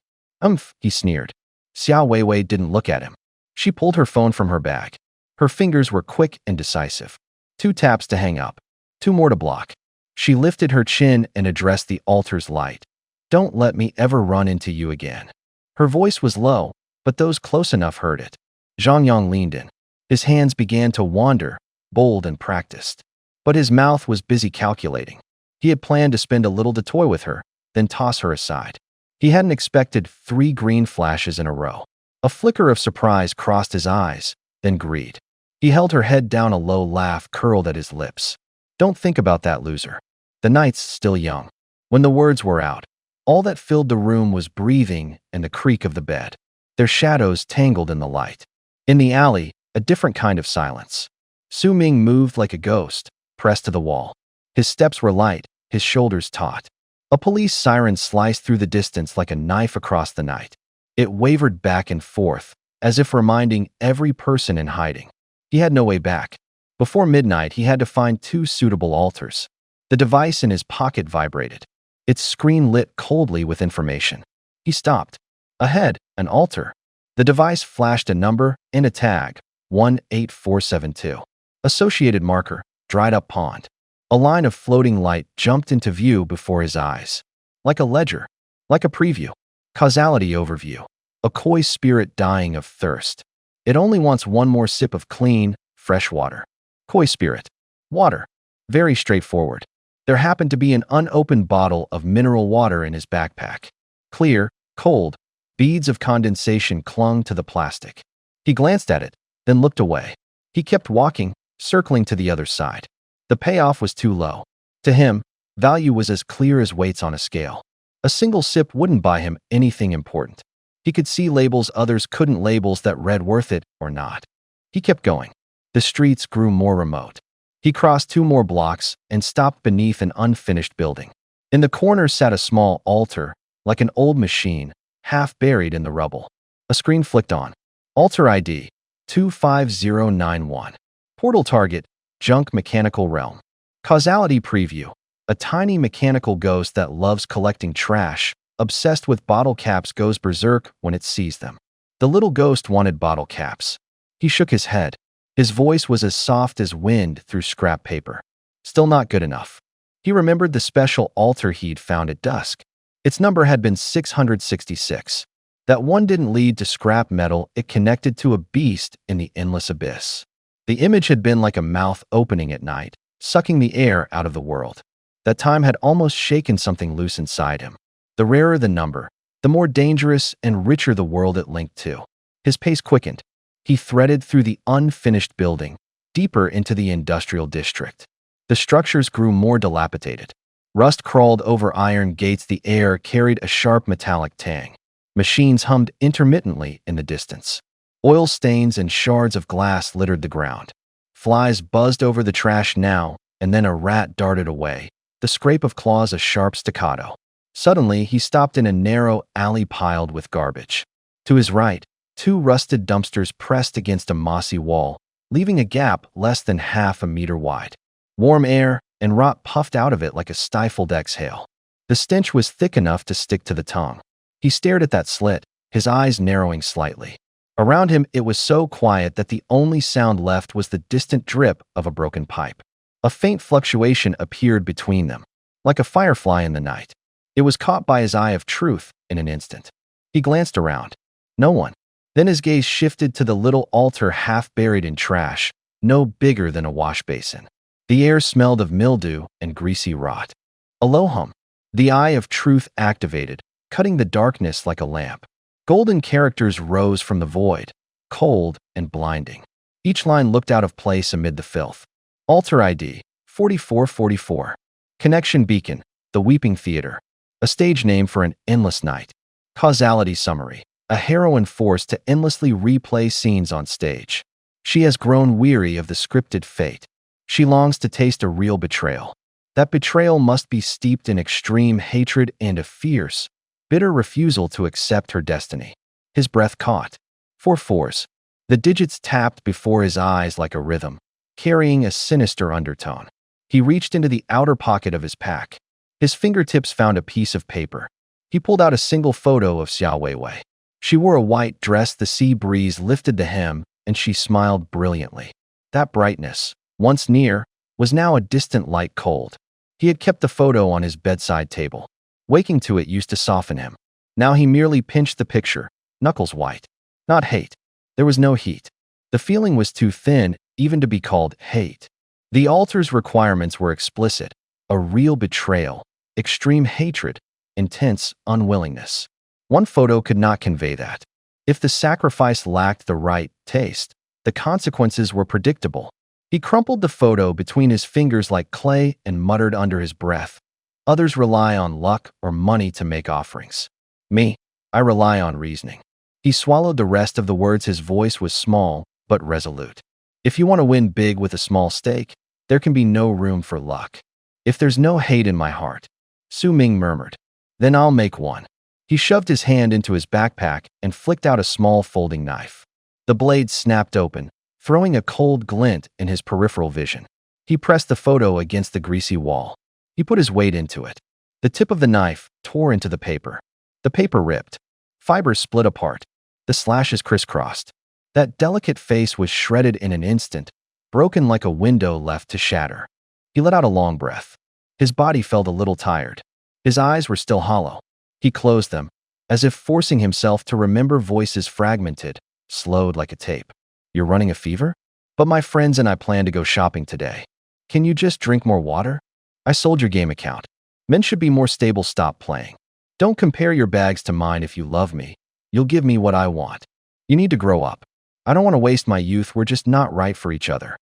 He sneered. Xiao Weiwei didn't look at him. She pulled her phone from her bag. Her fingers were quick and decisive. 2 taps to hang up. 2 more to block. She lifted her chin and addressed the altar's light. "Don't let me ever run into you again." Her voice was low, but those close enough heard it. Zhang Yang leaned in. His hands began to wander, bold and practiced. But his mouth was busy calculating. He had planned to spend a little to toy with her, then toss her aside. He hadn't expected 3 green flashes in a row. A flicker of surprise crossed his eyes, then greed. He held her head down, a low laugh curled at his lips. "Don't think about that, loser. The night's still young." When the words were out, all that filled the room was breathing and the creak of the bed. Their shadows tangled in the light. In the alley, a different kind of silence. Su Ming moved like a ghost, pressed to the wall. His steps were light, his shoulders taut. A police siren sliced through the distance like a knife across the night. It wavered back and forth, as if reminding every person in hiding. He had no way back. Before midnight, he had to find 2 suitable altars. The device in his pocket vibrated. Its screen lit coldly with information. He stopped. Ahead, an altar. The device flashed a number and a tag, 18472. Associated marker, dried up pond. A line of floating light jumped into view before his eyes. Like a ledger, like a preview. Causality overview. A koi spirit dying of thirst. It only wants 1 more sip of clean, fresh water. Koi spirit. Water. Very straightforward. There happened to be an unopened bottle of mineral water in his backpack. Clear, cold, beads of condensation clung to the plastic. He glanced at it, then looked away. He kept walking, circling to the other side. The payoff was too low. To him, value was as clear as weights on a scale. A single sip wouldn't buy him anything important. He could see labels others couldn't, labels that read worth it or not. He kept going. The streets grew more remote. He crossed 2 more blocks and stopped beneath an unfinished building. In the corner sat a small altar, like an old machine, half buried in the rubble. A screen flicked on. Altar ID, 25091. Portal target, Junk Mechanical Realm. Causality preview. A tiny mechanical ghost that loves collecting trash, obsessed with bottle caps, goes berserk when it sees them. The little ghost wanted bottle caps. He shook his head. His voice was as soft as wind through scrap paper. Still not good enough. He remembered the special altar he'd found at dusk. Its number had been 666. That one didn't lead to scrap metal, it connected to a beast in the endless abyss. The image had been like a mouth opening at night, sucking the air out of the world. That time had almost shaken something loose inside him. The rarer the number, the more dangerous and richer the world it linked to. His pace quickened. He threaded through the unfinished building, deeper into the industrial district. The structures grew more dilapidated. Rust crawled over iron gates. The air carried a sharp metallic tang. Machines hummed intermittently in the distance. Oil stains and shards of glass littered the ground. Flies buzzed over the trash now, and then a rat darted away, the scrape of claws a sharp staccato. Suddenly, he stopped in a narrow alley piled with garbage. To his right, two rusted dumpsters pressed against a mossy wall, leaving a gap less than half a meter wide. Warm air and rot puffed out of it like a stifled exhale. The stench was thick enough to stick to the tongue. He stared at that slit, his eyes narrowing slightly. Around him, it was so quiet that the only sound left was the distant drip of a broken pipe. A faint fluctuation appeared between them, like a firefly in the night. It was caught by his eye of truth in an instant. He glanced around. No one. Then his gaze shifted to the little altar half buried in trash, no bigger than a wash basin. The air smelled of mildew and greasy rot. Alohum. The eye of truth activated, cutting the darkness like a lamp. Golden characters rose from the void, cold and blinding. Each line looked out of place amid the filth. Altar ID, 4444. Connection Beacon, The Weeping Theater. A stage name for an endless night. Causality Summary. A heroine forced to endlessly replay scenes on stage. She has grown weary of the scripted fate. She longs to taste a real betrayal. That betrayal must be steeped in extreme hatred and a fierce, bitter refusal to accept her destiny. His breath caught. 4 fours. The digits tapped before his eyes like a rhythm, carrying a sinister undertone. He reached into the outer pocket of his pack. His fingertips found a piece of paper. He pulled out a single photo of Xia Weiwei. She wore a white dress. The sea breeze lifted the hem, and she smiled brilliantly. That brightness, once near, was now a distant light cold. He had kept the photo on his bedside table. Waking to it used to soften him. Now he merely pinched the picture, knuckles white. Not hate. There was no heat. The feeling was too thin even to be called hate. The altar's requirements were explicit. A real betrayal, extreme hatred, intense unwillingness. One photo could not convey that. If the sacrifice lacked the right taste, the consequences were predictable. He crumpled the photo between his fingers like clay and muttered under his breath. Others rely on luck or money to make offerings. Me, I rely on reasoning. He swallowed the rest of the words. His voice was small, but resolute. If you want to win big with a small stake, there can be no room for luck. If there's no hate in my heart, Su Ming murmured, then I'll make one. He shoved his hand into his backpack and flicked out a small folding knife. The blade snapped open, throwing a cold glint in his peripheral vision. He pressed the photo against the greasy wall. He put his weight into it. The tip of the knife tore into the paper. The paper ripped. Fibers split apart. The slashes crisscrossed. That delicate face was shredded in an instant, broken like a window left to shatter. He let out a long breath. His body felt a little tired. His eyes were still hollow. He closed them, as if forcing himself to remember. Voices fragmented, slowed like a tape. You're running a fever? But my friends and I plan to go shopping today. Can you just drink more water? I sold your game account. Men should be more stable. Stop playing. Don't compare your bags to mine. If you love me, you'll give me what I want. You need to grow up. I don't want to waste my youth. We're just not right for each other.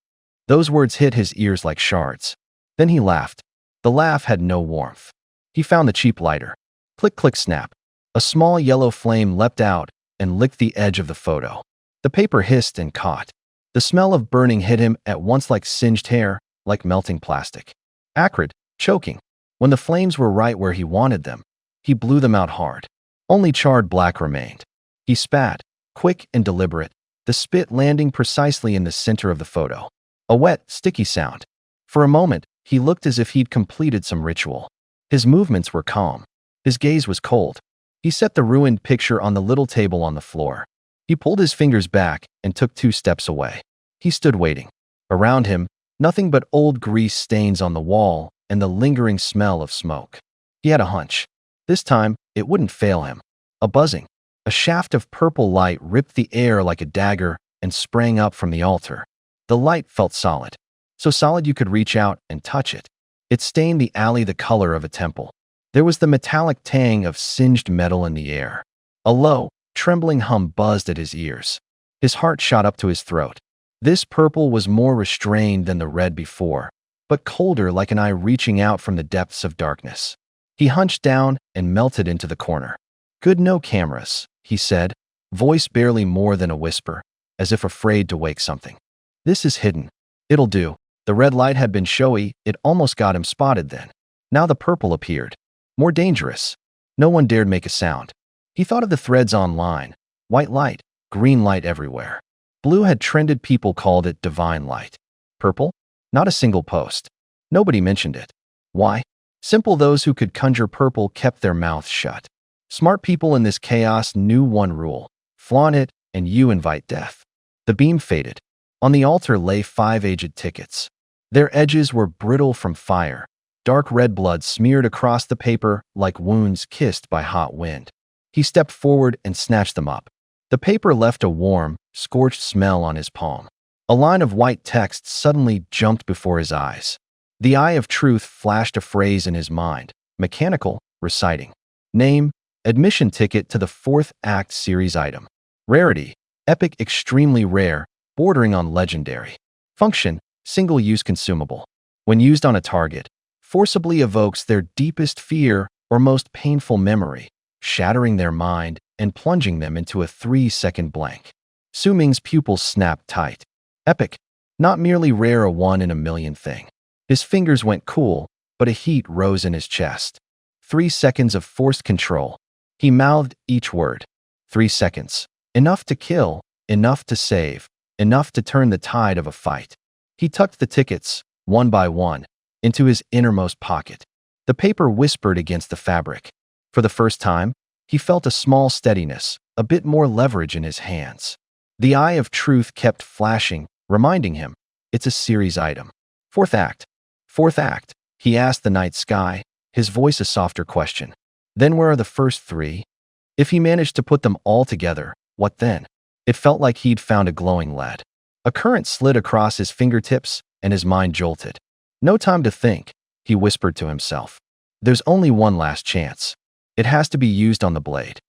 Those words hit his ears like shards. Then he laughed. The laugh had no warmth. He found the cheap lighter. Click, click, snap. A small yellow flame leapt out and licked the edge of the photo. The paper hissed and caught. The smell of burning hit him at once like singed hair, like melting plastic. Acrid, choking. When the flames were right where he wanted them, he blew them out hard. Only charred black remained. He spat, quick and deliberate, the spit landing precisely in the center of the photo. A wet, sticky sound. For a moment, he looked as if he'd completed some ritual. His movements were calm. His gaze was cold. He set the ruined picture on the little table on the floor. He pulled his fingers back and took 2 steps away. He stood waiting. Around him, nothing but old grease stains on the wall and the lingering smell of smoke. He had a hunch. This time, it wouldn't fail him. A buzzing. A shaft of purple light ripped the air like a dagger and sprang up from the altar. The light felt solid. So solid you could reach out and touch it. It stained the alley the color of a temple. There was the metallic tang of singed metal in the air. A low, trembling hum buzzed at his ears. His heart shot up to his throat. This purple was more restrained than the red before, but colder, like an eye reaching out from the depths of darkness. He hunched down and melted into the corner. "Good, no cameras," he said, voice barely more than a whisper, as if afraid to wake something. "This is hidden. It'll do." The red light had been showy, it almost got him spotted then. Now the purple appeared. More dangerous. No one dared make a sound. He thought of the threads online. White light, green light everywhere. Blue had trended, people called it divine light. Purple? Not a single post. Nobody mentioned it. Why? Simple, those who could conjure purple kept their mouths shut. Smart people in this chaos knew one rule: flaunt it, and you invite death. The beam faded. On the altar lay 5 aged tickets. Their edges were brittle from fire. Dark red blood smeared across the paper like wounds kissed by hot wind. He stepped forward and snatched them up. The paper left a warm, scorched smell on his palm. A line of white text suddenly jumped before his eyes. The eye of truth flashed a phrase in his mind, mechanical, reciting. Name, admission ticket to the 4th Act series item. Rarity, epic, extremely rare, bordering on legendary. Function, single-use consumable. When used on a target, forcibly evokes their deepest fear or most painful memory, shattering their mind and plunging them into a 3-second blank. Su Ming's pupils snapped tight. Epic, not merely rare, a 1 in a million thing. His fingers went cool, but a heat rose in his chest. 3 seconds of forced control. He mouthed each word. 3 seconds. Enough to kill, enough to save, enough to turn the tide of a fight. He tucked the tickets, one by one, into his innermost pocket. The paper whispered against the fabric. For the first time, he felt a small steadiness, a bit more leverage in his hands. The eye of truth kept flashing, reminding him, it's a series item. 4th Act. 4th Act, he asked the night sky, his voice a softer question. Then where are the first 3? If he managed to put them all together, what then? It felt like he'd found a glowing lead. A current slid across his fingertips, and his mind jolted. No time to think, he whispered to himself. There's only one last chance. It has to be used on the blade.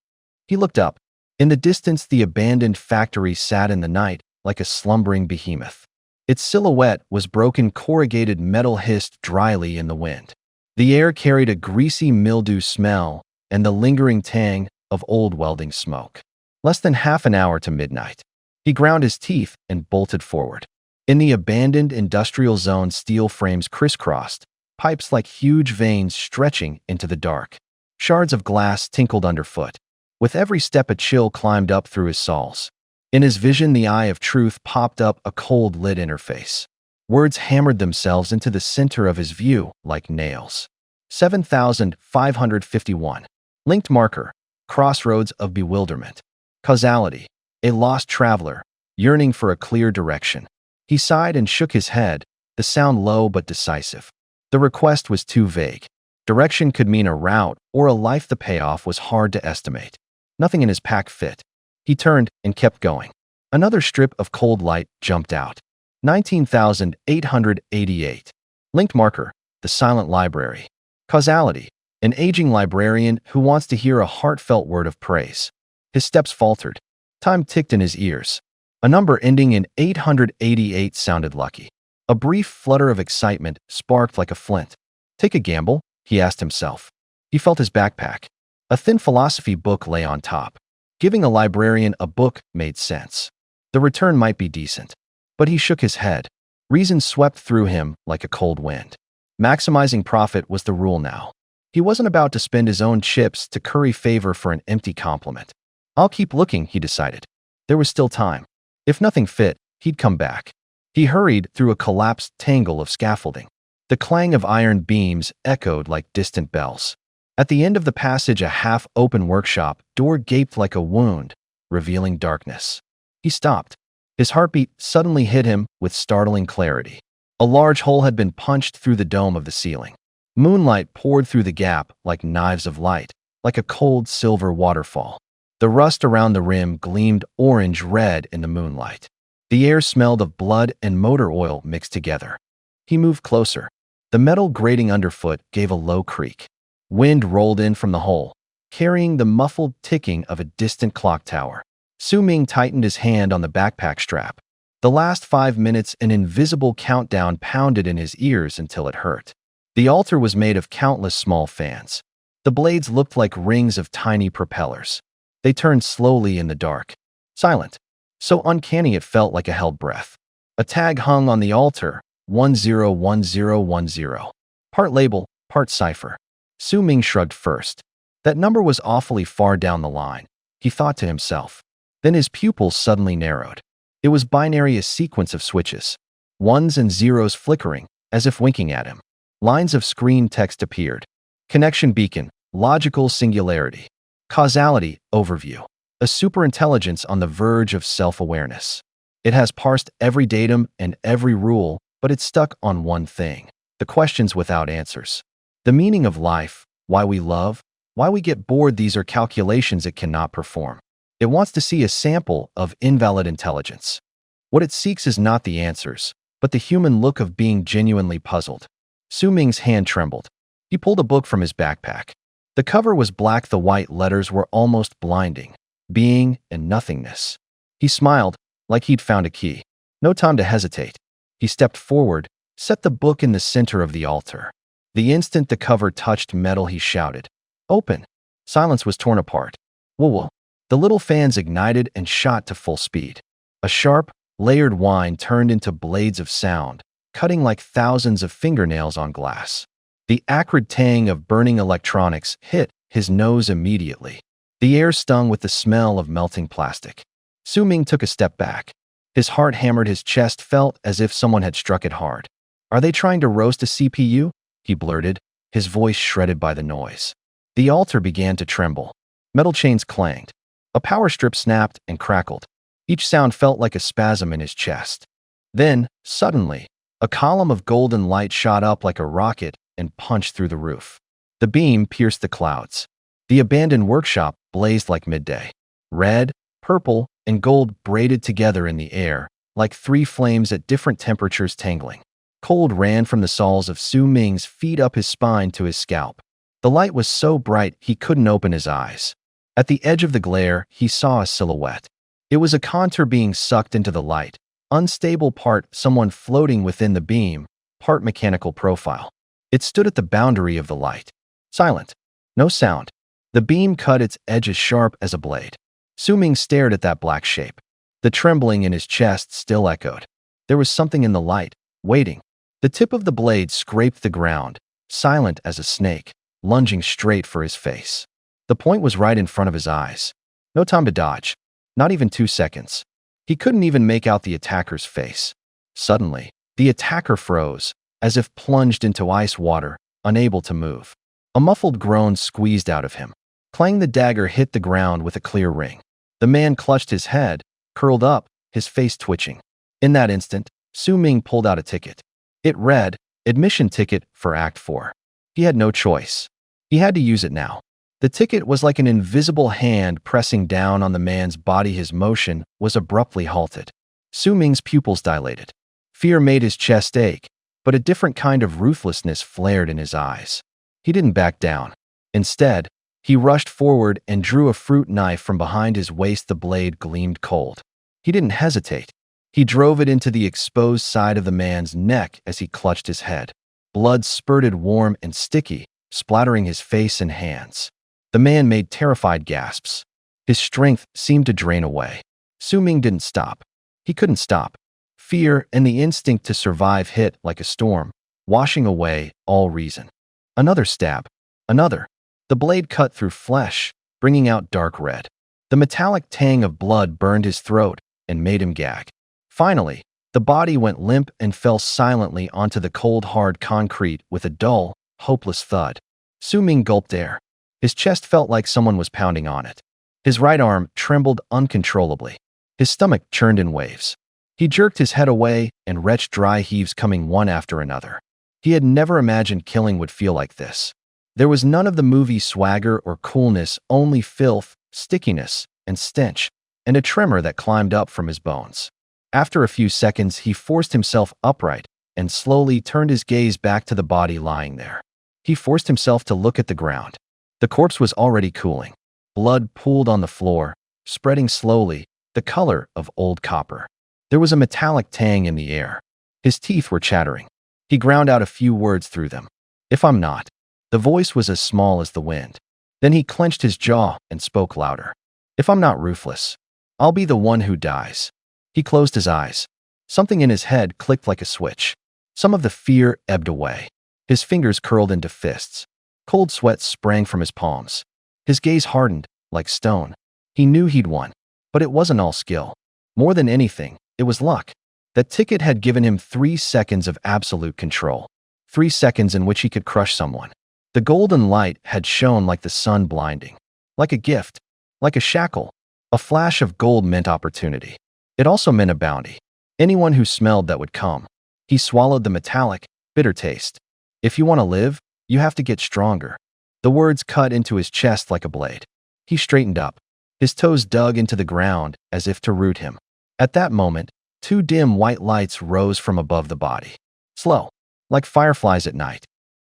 He looked up. In the distance, the abandoned factory sat in the night like a slumbering behemoth. Its silhouette was broken, corrugated metal hissed dryly in the wind. The air carried a greasy mildew smell and the lingering tang of old welding smoke. Less than half an hour to midnight. He ground his teeth and bolted forward. In the abandoned industrial zone, steel frames crisscrossed, pipes like huge veins stretching into the dark. Shards of glass tinkled underfoot. With every step, a chill climbed up through his soles. In his vision, the eye of truth popped up, a cold lit interface. Words hammered themselves into the center of his view like nails. 7551. Linked marker. Crossroads of bewilderment. Causality. A lost traveler, yearning for a clear direction. He sighed and shook his head, the sound low but decisive. The request was too vague. Direction could mean a route or a life. The payoff was hard to estimate. Nothing in his pack fit. He turned and kept going. Another strip of cold light jumped out. 19,888. Linked marker. The silent library. Causality. An aging librarian who wants to hear a heartfelt word of praise. His steps faltered. Time ticked in his ears. A number ending in 888 sounded lucky. A brief flutter of excitement sparked like a flint. Take a gamble, he asked himself. He felt his backpack. A thin philosophy book lay on top. Giving a librarian a book made sense. The return might be decent. But he shook his head. Reason swept through him like a cold wind. Maximizing profit was the rule now. He wasn't about to spend his own chips to curry favor for an empty compliment. I'll keep looking, he decided. There was still time. If nothing fit, he'd come back. He hurried through a collapsed tangle of scaffolding. The clang of iron beams echoed like distant bells. At the end of the passage, a half-open workshop door gaped like a wound, revealing darkness. He stopped. His heartbeat suddenly hit him with startling clarity. A large hole had been punched through the dome of the ceiling. Moonlight poured through the gap like knives of light, like a cold silver waterfall. The rust around the rim gleamed orange-red in the moonlight. The air smelled of blood and motor oil mixed together. He moved closer. The metal grating underfoot gave a low creak. Wind rolled in from the hole, carrying the muffled ticking of a distant clock tower. Su Ming tightened his hand on the backpack strap. The last 5 minutes, an invisible countdown pounded in his ears until it hurt. The altar was made of countless small fans. The blades looked like rings of tiny propellers. They turned slowly in the dark, silent, so uncanny it felt like a held breath. A tag hung on the altar, 101010. Part label, part cipher. Su Ming shrugged first. That number was awfully far down the line, he thought to himself. Then his pupils suddenly narrowed. It was binary, a sequence of switches, ones and zeros flickering, as if winking at him. Lines of screen text appeared. Connection beacon, logical singularity. Causality, overview. A superintelligence on the verge of self-awareness. It has parsed every datum and every rule, but it's stuck on one thing. The questions without answers. The meaning of life, why we love, why we get bored. These are calculations it cannot perform. It wants to see a sample of invalid intelligence. What it seeks is not the answers, but the human look of being genuinely puzzled. Su Ming's hand trembled. He pulled a book from his backpack. The cover was black, the white letters were almost blinding. Being and nothingness. He smiled, like he'd found a key. No time to hesitate. He stepped forward, set the book in the center of the altar. The instant the cover touched metal, he shouted, "Open!" Silence was torn apart. Whoa. The little fans ignited and shot to full speed. A sharp, layered whine turned into blades of sound, cutting like thousands of fingernails on glass. The acrid tang of burning electronics hit his nose immediately. The air stung with the smell of melting plastic. Su Ming took a step back. His heart hammered, his chest felt as if someone had struck it hard. "Are they trying to roast a CPU?" he blurted, his voice shredded by the noise. The altar began to tremble. Metal chains clanged. A power strip snapped and crackled. Each sound felt like a spasm in his chest. Then, suddenly, a column of golden light shot up like a rocket and punched through the roof. The beam pierced the clouds. The abandoned workshop blazed like midday. Red, purple, and gold braided together in the air, like 3 flames at different temperatures tangling. Cold ran from the soles of Su Ming's feet up his spine to his scalp. The light was so bright he couldn't open his eyes. At the edge of the glare, he saw a silhouette. It was a contour being sucked into the light, unstable, part someone floating within the beam, part mechanical profile. It stood at the boundary of the light. Silent. No sound. The beam cut its edges sharp as a blade. Su Ming stared at that black shape. The trembling in his chest still echoed. There was something in the light, waiting. The tip of the blade scraped the ground, silent as a snake, lunging straight for his face. The point was right in front of his eyes. No time to dodge. Not even 2 seconds. He couldn't even make out the attacker's face. Suddenly, the attacker froze, as if plunged into ice water, unable to move. A muffled groan squeezed out of him. Clang, the dagger hit the ground with a clear ring. The man clutched his head, curled up, his face twitching. In that instant, Su Ming pulled out a ticket. It read, "Admission ticket for Act 4. He had no choice. He had to use it now. The ticket was like an invisible hand pressing down on the man's body. His motion was abruptly halted. Su Ming's pupils dilated. Fear made his chest ache, but a different kind of ruthlessness flared in his eyes. He didn't back down. Instead, he rushed forward and drew a fruit knife from behind his waist. The blade gleamed cold. He didn't hesitate. He drove it into the exposed side of the man's neck as he clutched his head. Blood spurted warm and sticky, splattering his face and hands. The man made terrified gasps. His strength seemed to drain away. Su Ming didn't stop. He couldn't stop. Fear and the instinct to survive hit like a storm, washing away all reason. Another stab. Another. The blade cut through flesh, bringing out dark red. The metallic tang of blood burned his throat and made him gag. Finally, the body went limp and fell silently onto the cold, hard concrete with a dull, hopeless thud. Su Ming gulped air. His chest felt like someone was pounding on it. His right arm trembled uncontrollably. His stomach churned in waves. He jerked his head away and retched dry heaves coming one after another. He had never imagined killing would feel like this. There was none of the movie swagger or coolness, only filth, stickiness, and stench, and a tremor that climbed up from his bones. After a few seconds, he forced himself upright and slowly turned his gaze back to the body lying there. He forced himself to look at the ground. The corpse was already cooling. Blood pooled on the floor, spreading slowly, the color of old copper. There was a metallic tang in the air. His teeth were chattering. He ground out a few words through them. "If I'm not." The voice was as small as the wind. Then he clenched his jaw and spoke louder. "If I'm not ruthless, I'll be the one who dies." He closed his eyes. Something in his head clicked like a switch. Some of the fear ebbed away. His fingers curled into fists. Cold sweat sprang from his palms. His gaze hardened, like stone. He knew he'd won. But it wasn't all skill. More than anything, it was luck. That ticket had given him 3 seconds of absolute control. 3 seconds in which he could crush someone. The golden light had shone like the sun, blinding. Like a gift. Like a shackle. A flash of gold meant opportunity. It also meant a bounty. Anyone who smelled that would come. He swallowed the metallic, bitter taste. "If you want to live, you have to get stronger." The words cut into his chest like a blade. He straightened up. His toes dug into the ground as if to root him. At that moment, 2 dim white lights rose from above the body. Slow, like fireflies at night.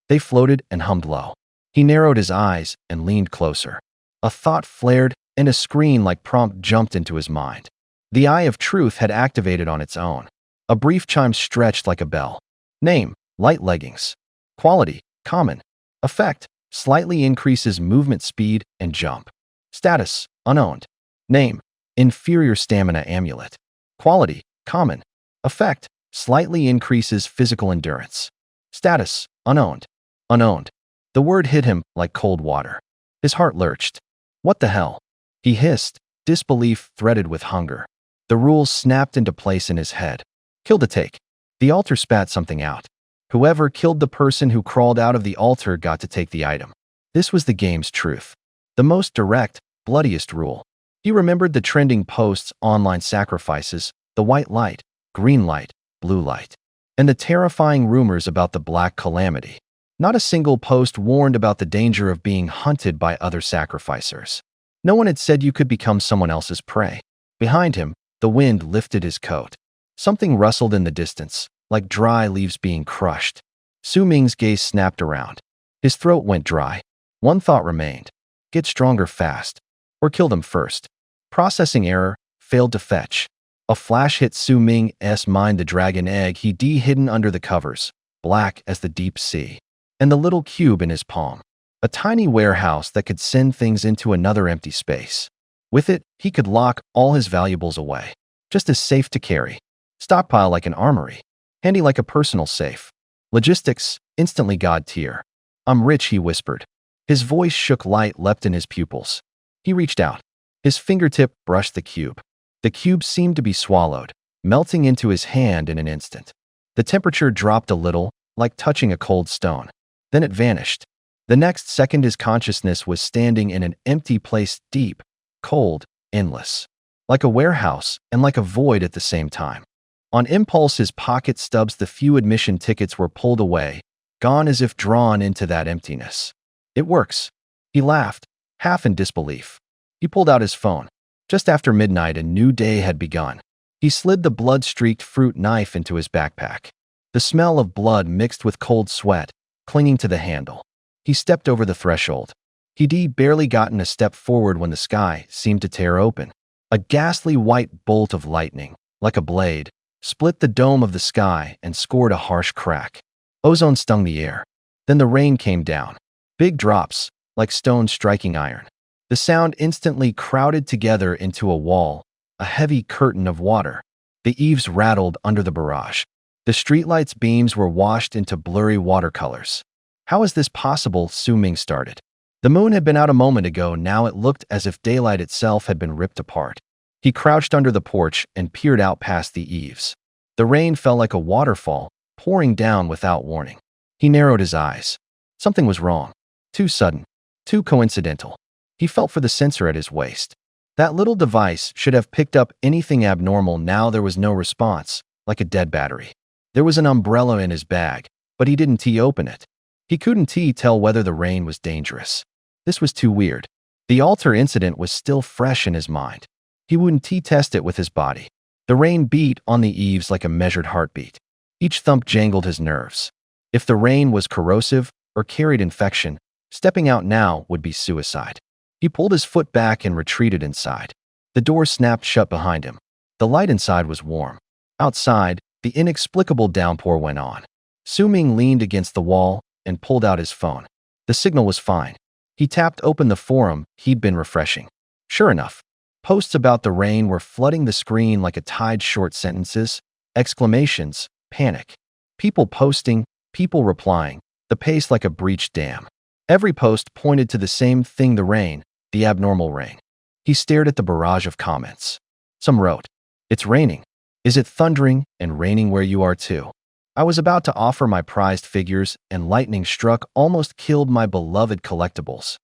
They floated and hummed low. He narrowed his eyes and leaned closer. A thought flared, and a screen like prompt jumped into his mind. The eye of truth had activated on its own. A brief chime stretched like a bell. Name, light leggings. Quality, common. Effect, slightly increases movement speed and jump. Status, unowned. Name, inferior stamina amulet. Quality, common. Effect, slightly increases physical endurance. Status, unowned. Unowned. The word hit him like cold water. His heart lurched. What the hell? He hissed, disbelief threaded with hunger. The rules snapped into place in his head. Kill to take. The altar spat something out. Whoever killed the person who crawled out of the altar got to take the item. This was the game's truth. The most direct, bloodiest rule. He remembered the trending posts, online sacrifices, the white light, green light, blue light, and the terrifying rumors about the black calamity. Not a single post warned about the danger of being hunted by other sacrificers. No one had said you could become someone else's prey. Behind him, the wind lifted his coat. Something rustled in the distance, like dry leaves being crushed. Su Ming's gaze snapped around. His throat went dry. One thought remained. Get stronger fast. Or kill them first. Processing error, failed to fetch. A flash hit Su Ming's mind, the dragon egg he'd hidden under the covers, black as the deep sea. And the little cube in his palm. A tiny warehouse that could send things into another empty space. With it, he could lock all his valuables away. Just as safe to carry. Stockpile like an armory. Handy like a personal safe. Logistics, instantly god tier. "I'm rich," he whispered. His voice shook, light leapt in his pupils. He reached out. His fingertip brushed the cube. The cube seemed to be swallowed, melting into his hand in an instant. The temperature dropped a little, like touching a cold stone. Then it vanished. The next second his consciousness was standing in an empty place, deep, cold, endless. Like a warehouse and like a void at the same time. On impulse, his pocket stubs, the few admission tickets, were pulled away, gone as if drawn into that emptiness. It works. He laughed, half in disbelief. He pulled out his phone. Just after midnight, a new day had begun. He slid the blood-streaked fruit knife into his backpack. The smell of blood mixed with cold sweat, clinging to the handle. He stepped over the threshold. He'd barely gotten a step forward when the sky seemed to tear open. A ghastly white bolt of lightning, like a blade, split the dome of the sky and scored a harsh crack. Ozone stung the air. Then the rain came down. Big drops, like stones striking iron. The sound instantly crowded together into a wall, a heavy curtain of water. The eaves rattled under the barrage. The streetlights' beams were washed into blurry watercolors. How is this possible? Su Ming started. The moon had been out a moment ago. Now it looked as if daylight itself had been ripped apart. He crouched under the porch and peered out past the eaves. The rain fell like a waterfall, pouring down without warning. He narrowed his eyes. Something was wrong. Too sudden. Too coincidental. He felt for the sensor at his waist. That little device should have picked up anything abnormal. Now there was no response, like a dead battery. There was an umbrella in his bag, but he didn't open it. He couldn't tell whether the rain was dangerous. This was too weird. The altar incident was still fresh in his mind. He wouldn't test it with his body. The rain beat on the eaves like a measured heartbeat. Each thump jangled his nerves. If the rain was corrosive, or carried infection, stepping out now would be suicide. He pulled his foot back and retreated inside. The door snapped shut behind him. The light inside was warm. Outside, the inexplicable downpour went on. Su Ming leaned against the wall and pulled out his phone. The signal was fine. He tapped open the forum he'd been refreshing. Sure enough, posts about the rain were flooding the screen like a tide. Short sentences, exclamations, panic. People posting, people replying, the pace like a breached dam. Every post pointed to the same thing: the rain, the abnormal rain. He stared at the barrage of comments. Some wrote, "It's raining. Is it thundering and raining where you are too? I was about to offer my prized figures and lightning struck, almost killed my beloved collectibles.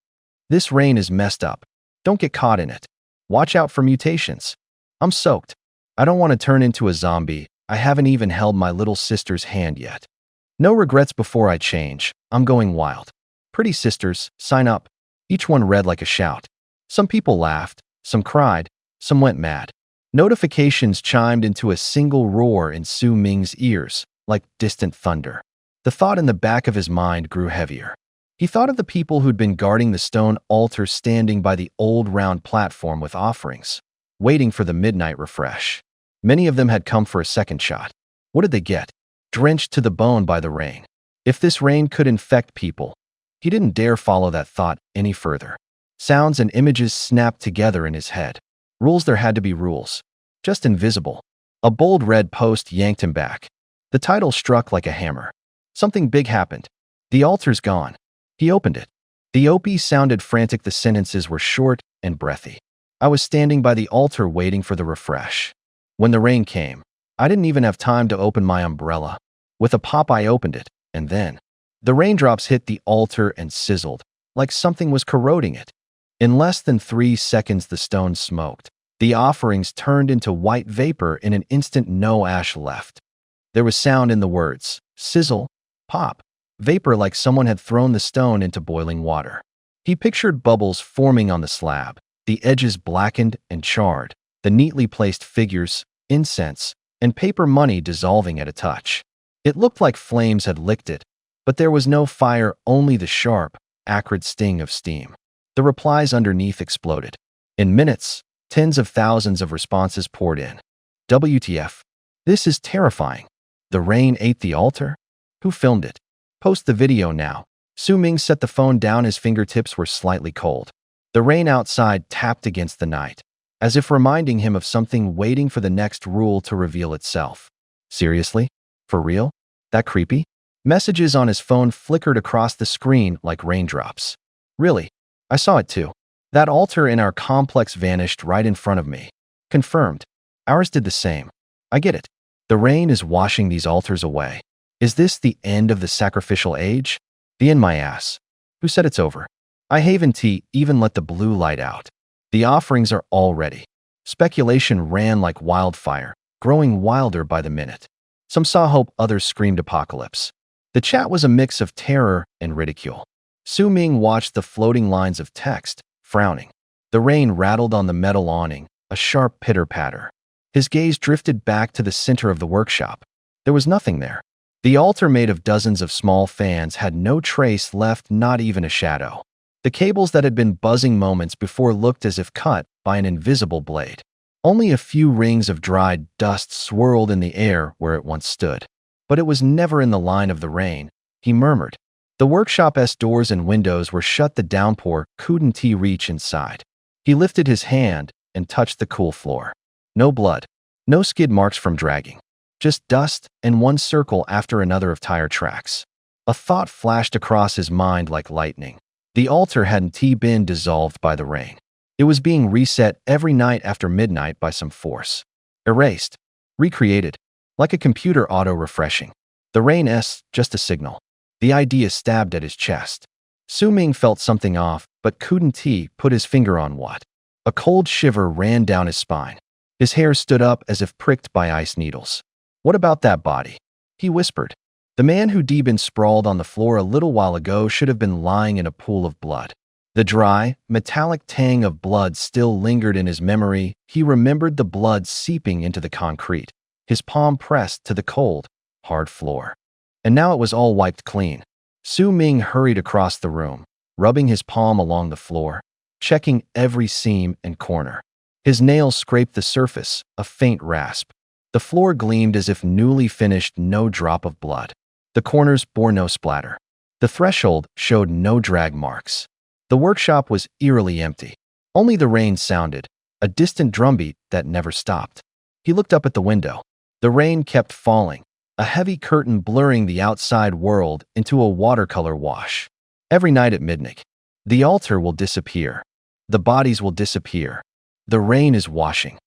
This rain is messed up. Don't get caught in it. Watch out for mutations. I'm soaked. I don't want to turn into a zombie. I haven't even held my little sister's hand yet. No regrets before I change. I'm going wild. Pretty sisters, sign up." Each one read like a shout. Some people laughed, some cried, some went mad. Notifications chimed into a single roar in Su Ming's ears, like distant thunder. The thought in the back of his mind grew heavier. He thought of the people who'd been guarding the stone altar, standing by the old round platform with offerings, waiting for the midnight refresh. Many of them had come for a second shot. What did they get? Drenched to the bone by the rain. If this rain could infect people, he didn't dare follow that thought any further. Sounds and images snapped together in his head. Rules, there had to be rules. Just invisible. A bold red post yanked him back. The title struck like a hammer. Something big happened. The altar's gone. He opened it. The OP sounded frantic. The sentences were short and breathy. "I was standing by the altar waiting for the refresh. When the rain came, I didn't even have time to open my umbrella. With a pop I opened it, and then the raindrops hit the altar and sizzled, like something was corroding it. In less than 3 seconds the stone smoked. The offerings turned into white vapor in an instant. No ash left. There was sound in the words. Sizzle, pop, vapor, like someone had thrown the stone into boiling water. He pictured bubbles forming on the slab, the edges blackened and charred, the neatly placed figures, incense, and paper money dissolving at a touch. It looked like flames had licked it, but there was no fire, only the sharp, acrid sting of steam. The replies underneath exploded. In minutes, tens of thousands of responses poured in. WTF? This is terrifying. The rain ate the altar? Who filmed it? Post the video now. Su Ming set the phone down. His fingertips were slightly cold. The rain outside tapped against the night, as if reminding him of something waiting for the next rule to reveal itself. Seriously? For real? That creepy? Messages on his phone flickered across the screen like raindrops. Really? I saw it too. That altar in our complex vanished right in front of me. Confirmed. Ours did the same. I get it. The rain is washing these altars away. Is this the end of the sacrificial age? The end, my ass. Who said it's over? I haven't even let the blue light out. The offerings are all ready. Speculation ran like wildfire, growing wilder by the minute. Some saw hope, others screamed apocalypse. The chat was a mix of terror and ridicule. Su Ming watched the floating lines of text, frowning. The rain rattled on the metal awning, a sharp pitter-patter. His gaze drifted back to the center of the workshop. There was nothing there. The altar, made of dozens of small fans, had no trace left, not even a shadow. The cables that had been buzzing moments before looked as if cut by an invisible blade. Only a few rings of dried dust swirled in the air where it once stood. But it was never in the line of the rain, he murmured. The workshop's doors and windows were shut. The downpour couldn't reach inside. He lifted his hand and touched the cool floor. No blood, no skid marks from dragging. Just dust and one circle after another of tire tracks. A thought flashed across his mind like lightning. The altar hadn't been dissolved by the rain. It was being reset every night after midnight by some force. Erased, recreated, like a computer auto-refreshing. The rain's just a signal. The idea stabbed at his chest. Su Ming felt something off, but couldn't put his finger on what. A cold shiver ran down his spine. His hair stood up as if pricked by ice needles. What about that body? He whispered. The man who'd been sprawled on the floor a little while ago should have been lying in a pool of blood. The dry, metallic tang of blood still lingered in his memory. He remembered the blood seeping into the concrete, his palm pressed to the cold, hard floor. And now it was all wiped clean. Su Ming hurried across the room, rubbing his palm along the floor, checking every seam and corner. His nails scraped the surface, a faint rasp. The floor gleamed as if newly finished, no drop of blood. The corners bore no splatter. The threshold showed no drag marks. The workshop was eerily empty. Only the rain sounded, a distant drumbeat that never stopped. He looked up at the window. The rain kept falling, a heavy curtain blurring the outside world into a watercolor wash. Every night at midnight, the altar will disappear. The bodies will disappear. The rain is washing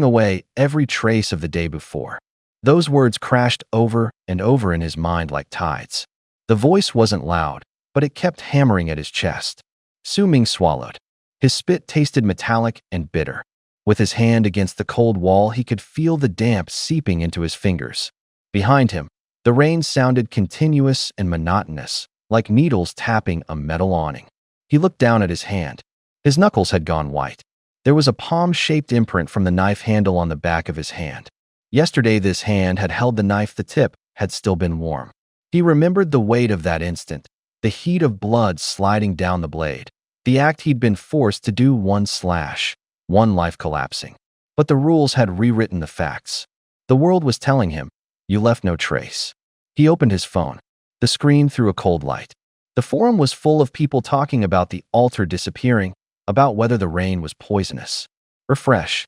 away every trace of the day before. Those words crashed over and over in his mind like tides. The voice wasn't loud, but it kept hammering at his chest. Su Ming swallowed. His spit tasted metallic and bitter. With his hand against the cold wall, he could feel the damp seeping into his fingers. Behind him, the rain sounded continuous and monotonous, like needles tapping a metal awning. He looked down at his hand. His knuckles had gone white. There was a palm-shaped imprint from the knife handle on the back of his hand. Yesterday, this hand had held the knife. The tip had still been warm. He remembered the weight of that instant, the heat of blood sliding down the blade, the act he'd been forced to do, one slash, one life collapsing. But the rules had rewritten the facts. The world was telling him, you left no trace. He opened his phone. The screen threw a cold light. The forum was full of people talking about the altar disappearing, about whether the rain was poisonous. Refresh.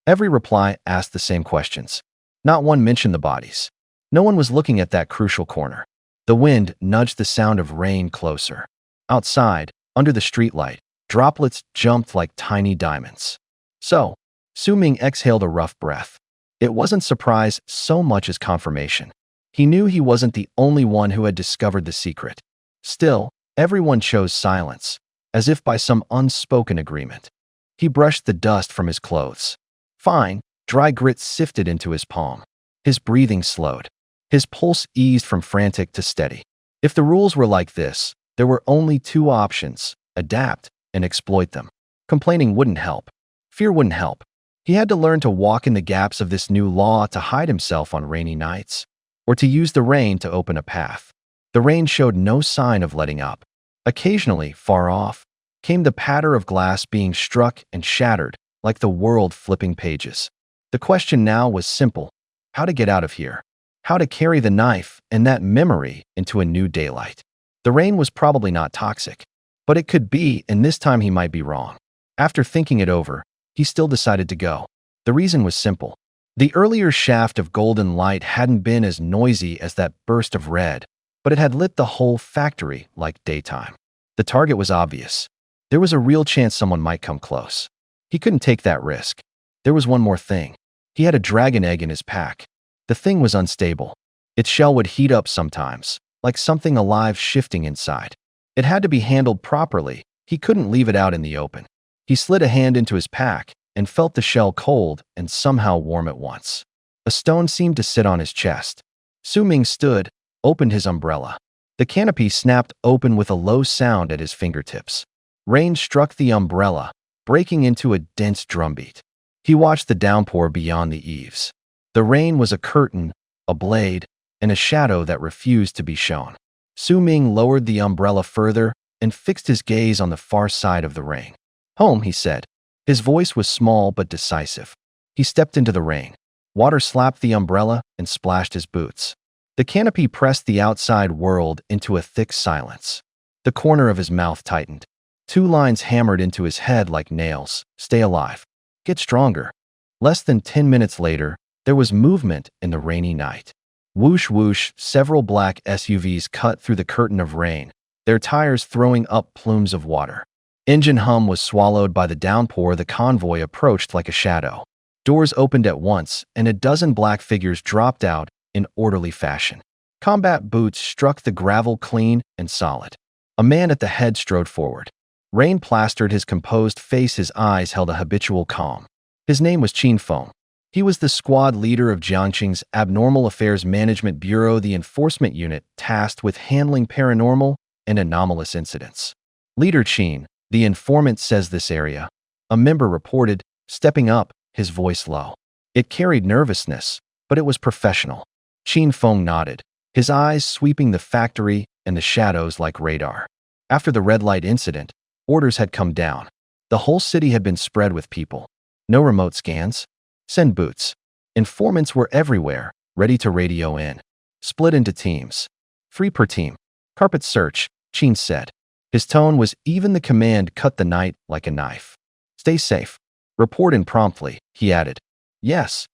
Every reply asked the same questions. Not one mentioned the bodies. No one was looking at that crucial corner. The wind nudged the sound of rain closer. Outside, under the streetlight, droplets jumped like tiny diamonds. So, Su Ming exhaled a rough breath. It wasn't surprise so much as confirmation. He knew he wasn't the only one who had discovered the secret. Still, everyone chose silence, as if by some unspoken agreement. He brushed the dust from his clothes. Fine, dry grit sifted into his palm. His breathing slowed. His pulse eased from frantic to steady. If the rules were like this, there were only two options: adapt and exploit them. Complaining wouldn't help. Fear wouldn't help. He had to learn to walk in the gaps of this new law, to hide himself on rainy nights, or to use the rain to open a path. The rain showed no sign of letting up. Occasionally, far off, came the patter of glass being struck and shattered, like the world flipping pages. The question now was simple: how to get out of here? How to carry the knife and that memory into a new daylight? The rain was probably not toxic, but it could be, and this time he might be wrong. After thinking it over, he still decided to go. The reason was simple. The earlier shaft of golden light hadn't been as noisy as that burst of red, but it had lit the whole factory like daytime. The target was obvious. There was a real chance someone might come close. He couldn't take that risk. There was one more thing. He had a dragon egg in his pack. The thing was unstable. Its shell would heat up sometimes, like something alive shifting inside. It had to be handled properly. He couldn't leave it out in the open. He slid a hand into his pack and felt the shell cold and somehow warm at once. A stone seemed to sit on his chest. Su Ming stood, opened his umbrella. The canopy snapped open with a low sound at his fingertips. Rain struck the umbrella, breaking into a dense drumbeat. He watched the downpour beyond the eaves. The rain was a curtain, a blade, and a shadow that refused to be shown. Su Ming lowered the umbrella further and fixed his gaze on the far side of the rain. Home, he said. His voice was small but decisive. He stepped into the rain. Water slapped the umbrella and splashed his boots. The canopy pressed the outside world into a thick silence. The corner of his mouth tightened. Two lines hammered into his head like nails. Stay alive. Get stronger. Less than 10 minutes later, there was movement in the rainy night. Whoosh whoosh, several black SUVs cut through the curtain of rain, their tires throwing up plumes of water. Engine hum was swallowed by the downpour. The convoy approached like a shadow. Doors opened at once, and a dozen black figures dropped out in orderly fashion. Combat boots struck the gravel clean and solid. A man at the head strode forward. Rain plastered his composed face. His eyes held a habitual calm. His name was Qin Feng. He was the squad leader of Jiangqing's Abnormal Affairs Management Bureau, the enforcement unit tasked with handling paranormal and anomalous incidents. Leader Qin, the informant, says this area, a member reported, stepping up, his voice low. It carried nervousness, but it was professional. Qin Feng nodded. his eyes sweeping the factory and the shadows like radar. After the red light incident, orders had come down. The whole city had been spread with people. No remote scans. Send boots. Informants were everywhere, ready to radio in. Split into teams. 3 per team. Carpet search, Chin said. His tone was even. The command cut the night like a knife. Stay safe. Report in promptly, he added. Yes.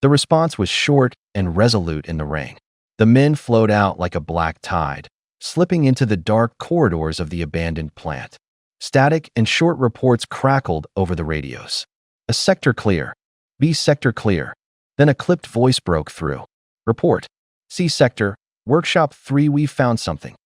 The response was short and resolute in the ring. The men flowed out like a black tide, slipping into the dark corridors of the abandoned plant. Static and short reports crackled over the radios. A sector clear. B sector clear. Then a clipped voice broke through. Report. C sector, workshop 3, we found something.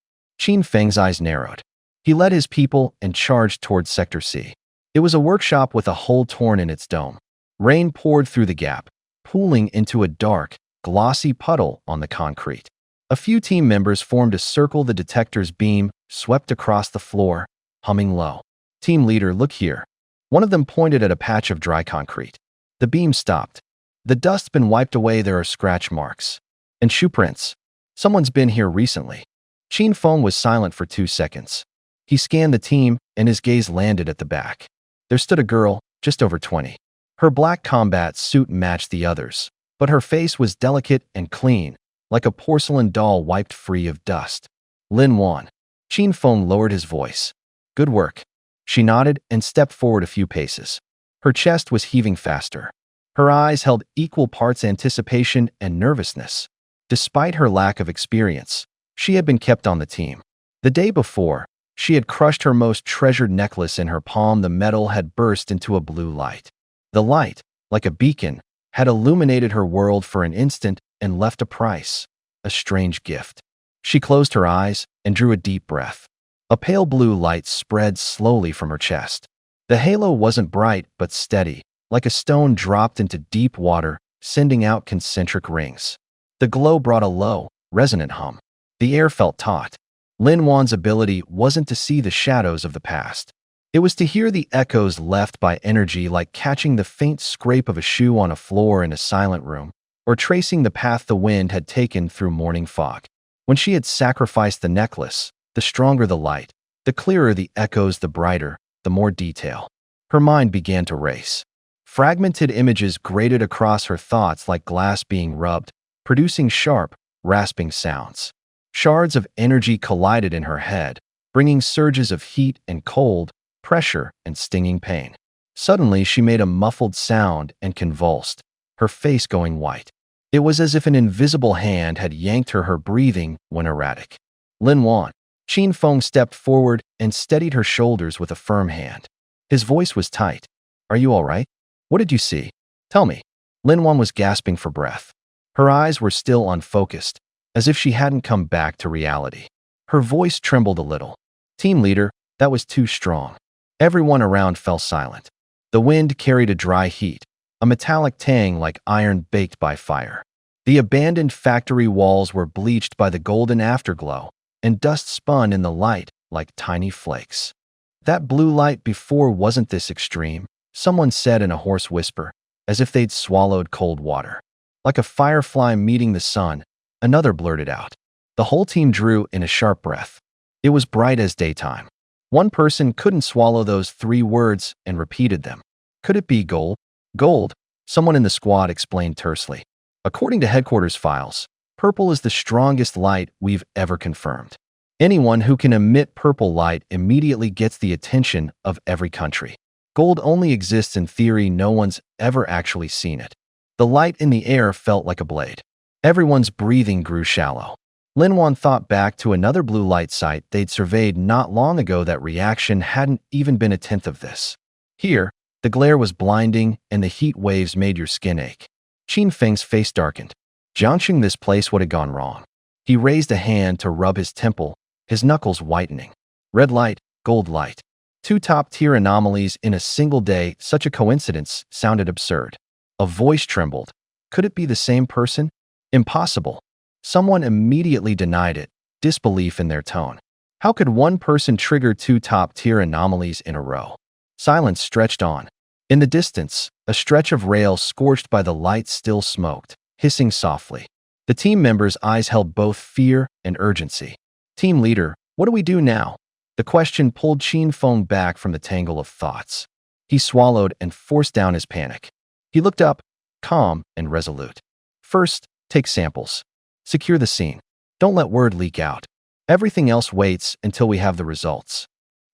Qin Feng's eyes narrowed. He led his people and charged towards sector C. It was a workshop with a hole torn in its dome. Rain poured through the gap, pooling into a dark, glossy puddle on the concrete. A few team members formed a circle. The detector's beam swept across the floor, humming low. Team leader, look here. One of them pointed at a patch of dry concrete. The beam stopped. The dust's been wiped away. There are scratch marks. And shoe prints. Someone's been here recently. Qin Feng was silent for 2 seconds. He scanned the team, and his gaze landed at the back. There stood a girl, just over 20. Her black combat suit matched the others, but her face was delicate and clean, like a porcelain doll wiped free of dust. Lin Wan. Qin Feng lowered his voice. Good work. She nodded and stepped forward a few paces. Her chest was heaving faster. Her eyes held equal parts anticipation and nervousness. Despite her lack of experience, she had been kept on the team. The day before, she had crushed her most treasured necklace in her palm. The metal had burst into a blue light. The light, like a beacon, had illuminated her world for an instant and left a price, a strange gift. She closed her eyes and drew a deep breath. A pale blue light spread slowly from her chest. The halo wasn't bright but steady, like a stone dropped into deep water, sending out concentric rings. The glow brought a low, resonant hum. The air felt taut. Lin Wan's ability wasn't to see the shadows of the past. It was to hear the echoes left by energy, like catching the faint scrape of a shoe on a floor in a silent room, or tracing the path the wind had taken through morning fog. When she had sacrificed the necklace, the stronger the light, the clearer the echoes, the brighter, the more detail. Her mind began to race. Fragmented images grated across her thoughts like glass being rubbed, producing sharp, rasping sounds. Shards of energy collided in her head, bringing surges of heat and cold, pressure and stinging pain. Suddenly, she made a muffled sound and convulsed, her face going white. It was as if an invisible hand had yanked her breathing went erratic. Lin Wan. Qin Feng stepped forward and steadied her shoulders with a firm hand. His voice was tight. Are you all right? What did you see? Tell me. Lin Wan was gasping for breath. Her eyes were still unfocused, as if she hadn't come back to reality. Her voice trembled a little. Team leader, that was too strong. Everyone around fell silent. The wind carried a dry heat, a metallic tang like iron baked by fire. The abandoned factory walls were bleached by the golden afterglow, and dust spun in the light like tiny flakes. That blue light before wasn't this extreme, someone said in a hoarse whisper, as if they'd swallowed cold water. Like a firefly meeting the sun, another blurted out. The whole team drew in a sharp breath. It was bright as daytime. One person couldn't swallow those 3 words and repeated them. Could it be gold? Gold, someone in the squad explained tersely. According to headquarters files, purple is the strongest light we've ever confirmed. Anyone who can emit purple light immediately gets the attention of every country. Gold only exists in theory, no one's ever actually seen it. The light in the air felt like a blade. Everyone's breathing grew shallow. Lin Wan thought back to another blue light site they'd surveyed not long ago. That reaction hadn't even been a tenth of this. Here, the glare was blinding and the heat waves made your skin ache. Qin Feng's face darkened. Jiangxing, this place would have gone wrong. He raised a hand to rub his temple, his knuckles whitening. Red light, gold light. 2 top-tier anomalies in a single day. Such a coincidence sounded absurd. A voice trembled. Could it be the same person? Impossible. Someone immediately denied it, disbelief in their tone. How could one person trigger 2 top-tier anomalies in a row? Silence stretched on. In the distance, a stretch of rail scorched by the light still smoked, hissing softly. The team members' eyes held both fear and urgency. Team leader, what do we do now? The question pulled Qin Feng back from the tangle of thoughts. He swallowed and forced down his panic. He looked up, calm and resolute. First, take samples. Secure the scene. Don't let word leak out. Everything else waits until we have the results.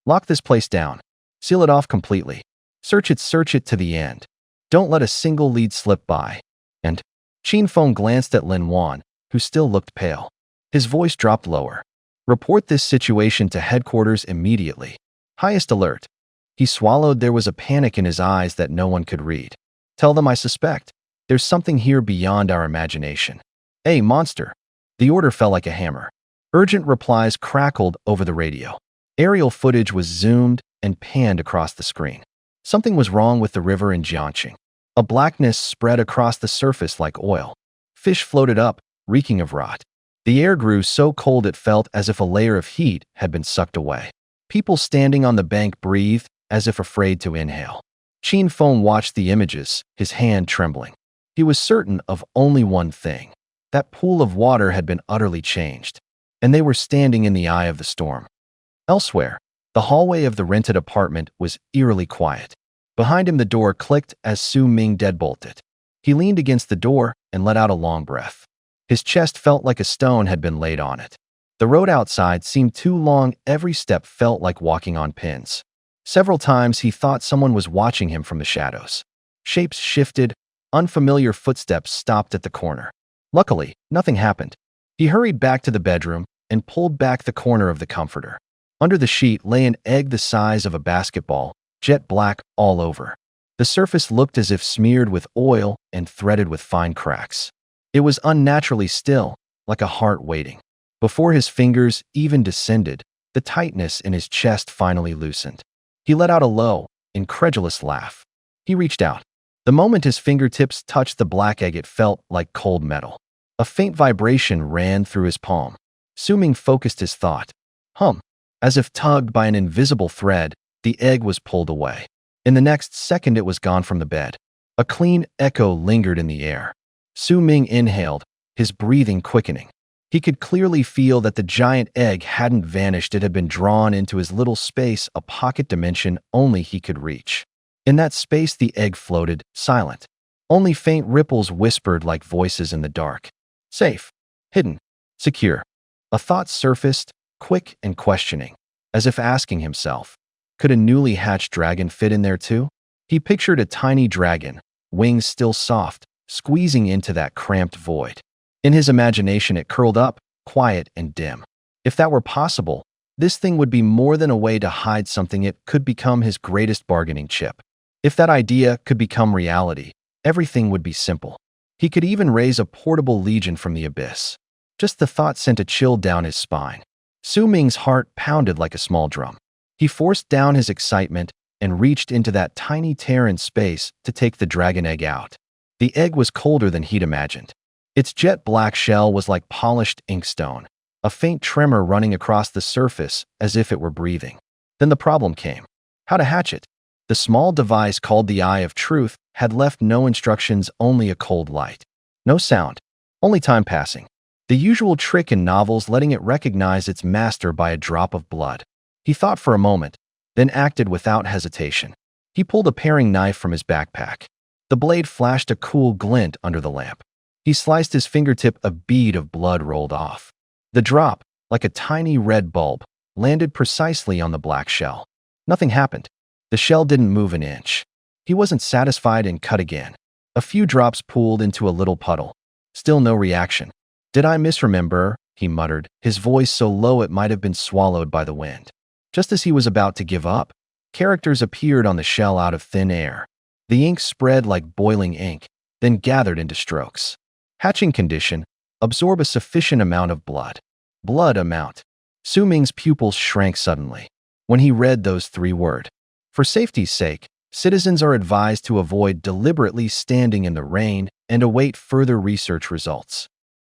Lock this place down. Seal it off completely. Search it to the end. Don't let a single lead slip by. And Qin Feng glanced at Lin Wan, who still looked pale. His voice dropped lower. Report this situation to headquarters immediately. Highest alert. He swallowed. There was a panic in his eyes that no one could read. Tell them I suspect. There's something here beyond our imagination. Hey, monster. The order fell like a hammer. Urgent replies crackled over the radio. Aerial footage was zoomed and panned across the screen. Something was wrong with the river in Jiangqing. A blackness spread across the surface like oil. Fish floated up, reeking of rot. The air grew so cold it felt as if a layer of heat had been sucked away. People standing on the bank breathed, as if afraid to inhale. Qin Feng watched the images, his hand trembling. He was certain of only one thing. That pool of water had been utterly changed, and they were standing in the eye of the storm. Elsewhere, the hallway of the rented apartment was eerily quiet. Behind him the door clicked as Su Ming deadbolted. He leaned against the door and let out a long breath. His chest felt like a stone had been laid on it. The road outside seemed too long. Every step felt like walking on pins. Several times he thought someone was watching him from the shadows. Shapes shifted, unfamiliar footsteps stopped at the corner. Luckily, nothing happened. He hurried back to the bedroom and pulled back the corner of the comforter. Under the sheet lay an egg the size of a basketball, jet black all over. The surface looked as if smeared with oil and threaded with fine cracks. It was unnaturally still, like a heart waiting. Before his fingers even descended, the tightness in his chest finally loosened. He let out a low, incredulous laugh. He reached out. The moment his fingertips touched the black egg, it felt like cold metal. A faint vibration ran through his palm. Su Ming focused his thought. As if tugged by an invisible thread, the egg was pulled away. In the next second, it was gone from the bed. A clean echo lingered in the air. Su Ming inhaled, his breathing quickening. He could clearly feel that the giant egg hadn't vanished. It had been drawn into his little space, a pocket dimension only he could reach. In that space, the egg floated, silent. Only faint ripples whispered like voices in the dark. Safe. Hidden. Secure. A thought surfaced, quick and questioning, as if asking himself, could a newly hatched dragon fit in there too? He pictured a tiny dragon, wings still soft, squeezing into that cramped void. In his imagination, it curled up, quiet and dim. If that were possible, this thing would be more than a way to hide something. It could become his greatest bargaining chip. If that idea could become reality, everything would be simple. He could even raise a portable legion from the abyss. Just the thought sent a chill down his spine. Su Ming's heart pounded like a small drum. He forced down his excitement and reached into that tiny tear in space to take the dragon egg out. The egg was colder than he'd imagined. Its jet black shell was like polished inkstone, a faint tremor running across the surface as if it were breathing. Then the problem came. How to hatch it? The small device called the Eye of Truth had left no instructions, only a cold light. No sound, only time passing. The usual trick in novels, letting it recognize its master by a drop of blood. He thought for a moment, then acted without hesitation. He pulled a paring knife from his backpack. The blade flashed a cool glint under the lamp. He sliced his fingertip. A bead of blood rolled off. The drop, like a tiny red bulb, landed precisely on the black shell. Nothing happened. The shell didn't move an inch. He wasn't satisfied and cut again. A few drops pooled into a little puddle. Still no reaction. Did I misremember? He muttered, his voice so low it might have been swallowed by the wind. Just as he was about to give up, characters appeared on the shell out of thin air. The ink spread like boiling ink, then gathered into strokes. Hatching condition: absorb a sufficient amount of blood. Blood amount. Su Ming's pupils shrank suddenly when he read those 3 words. For safety's sake, citizens are advised to avoid deliberately standing in the rain and await further research results.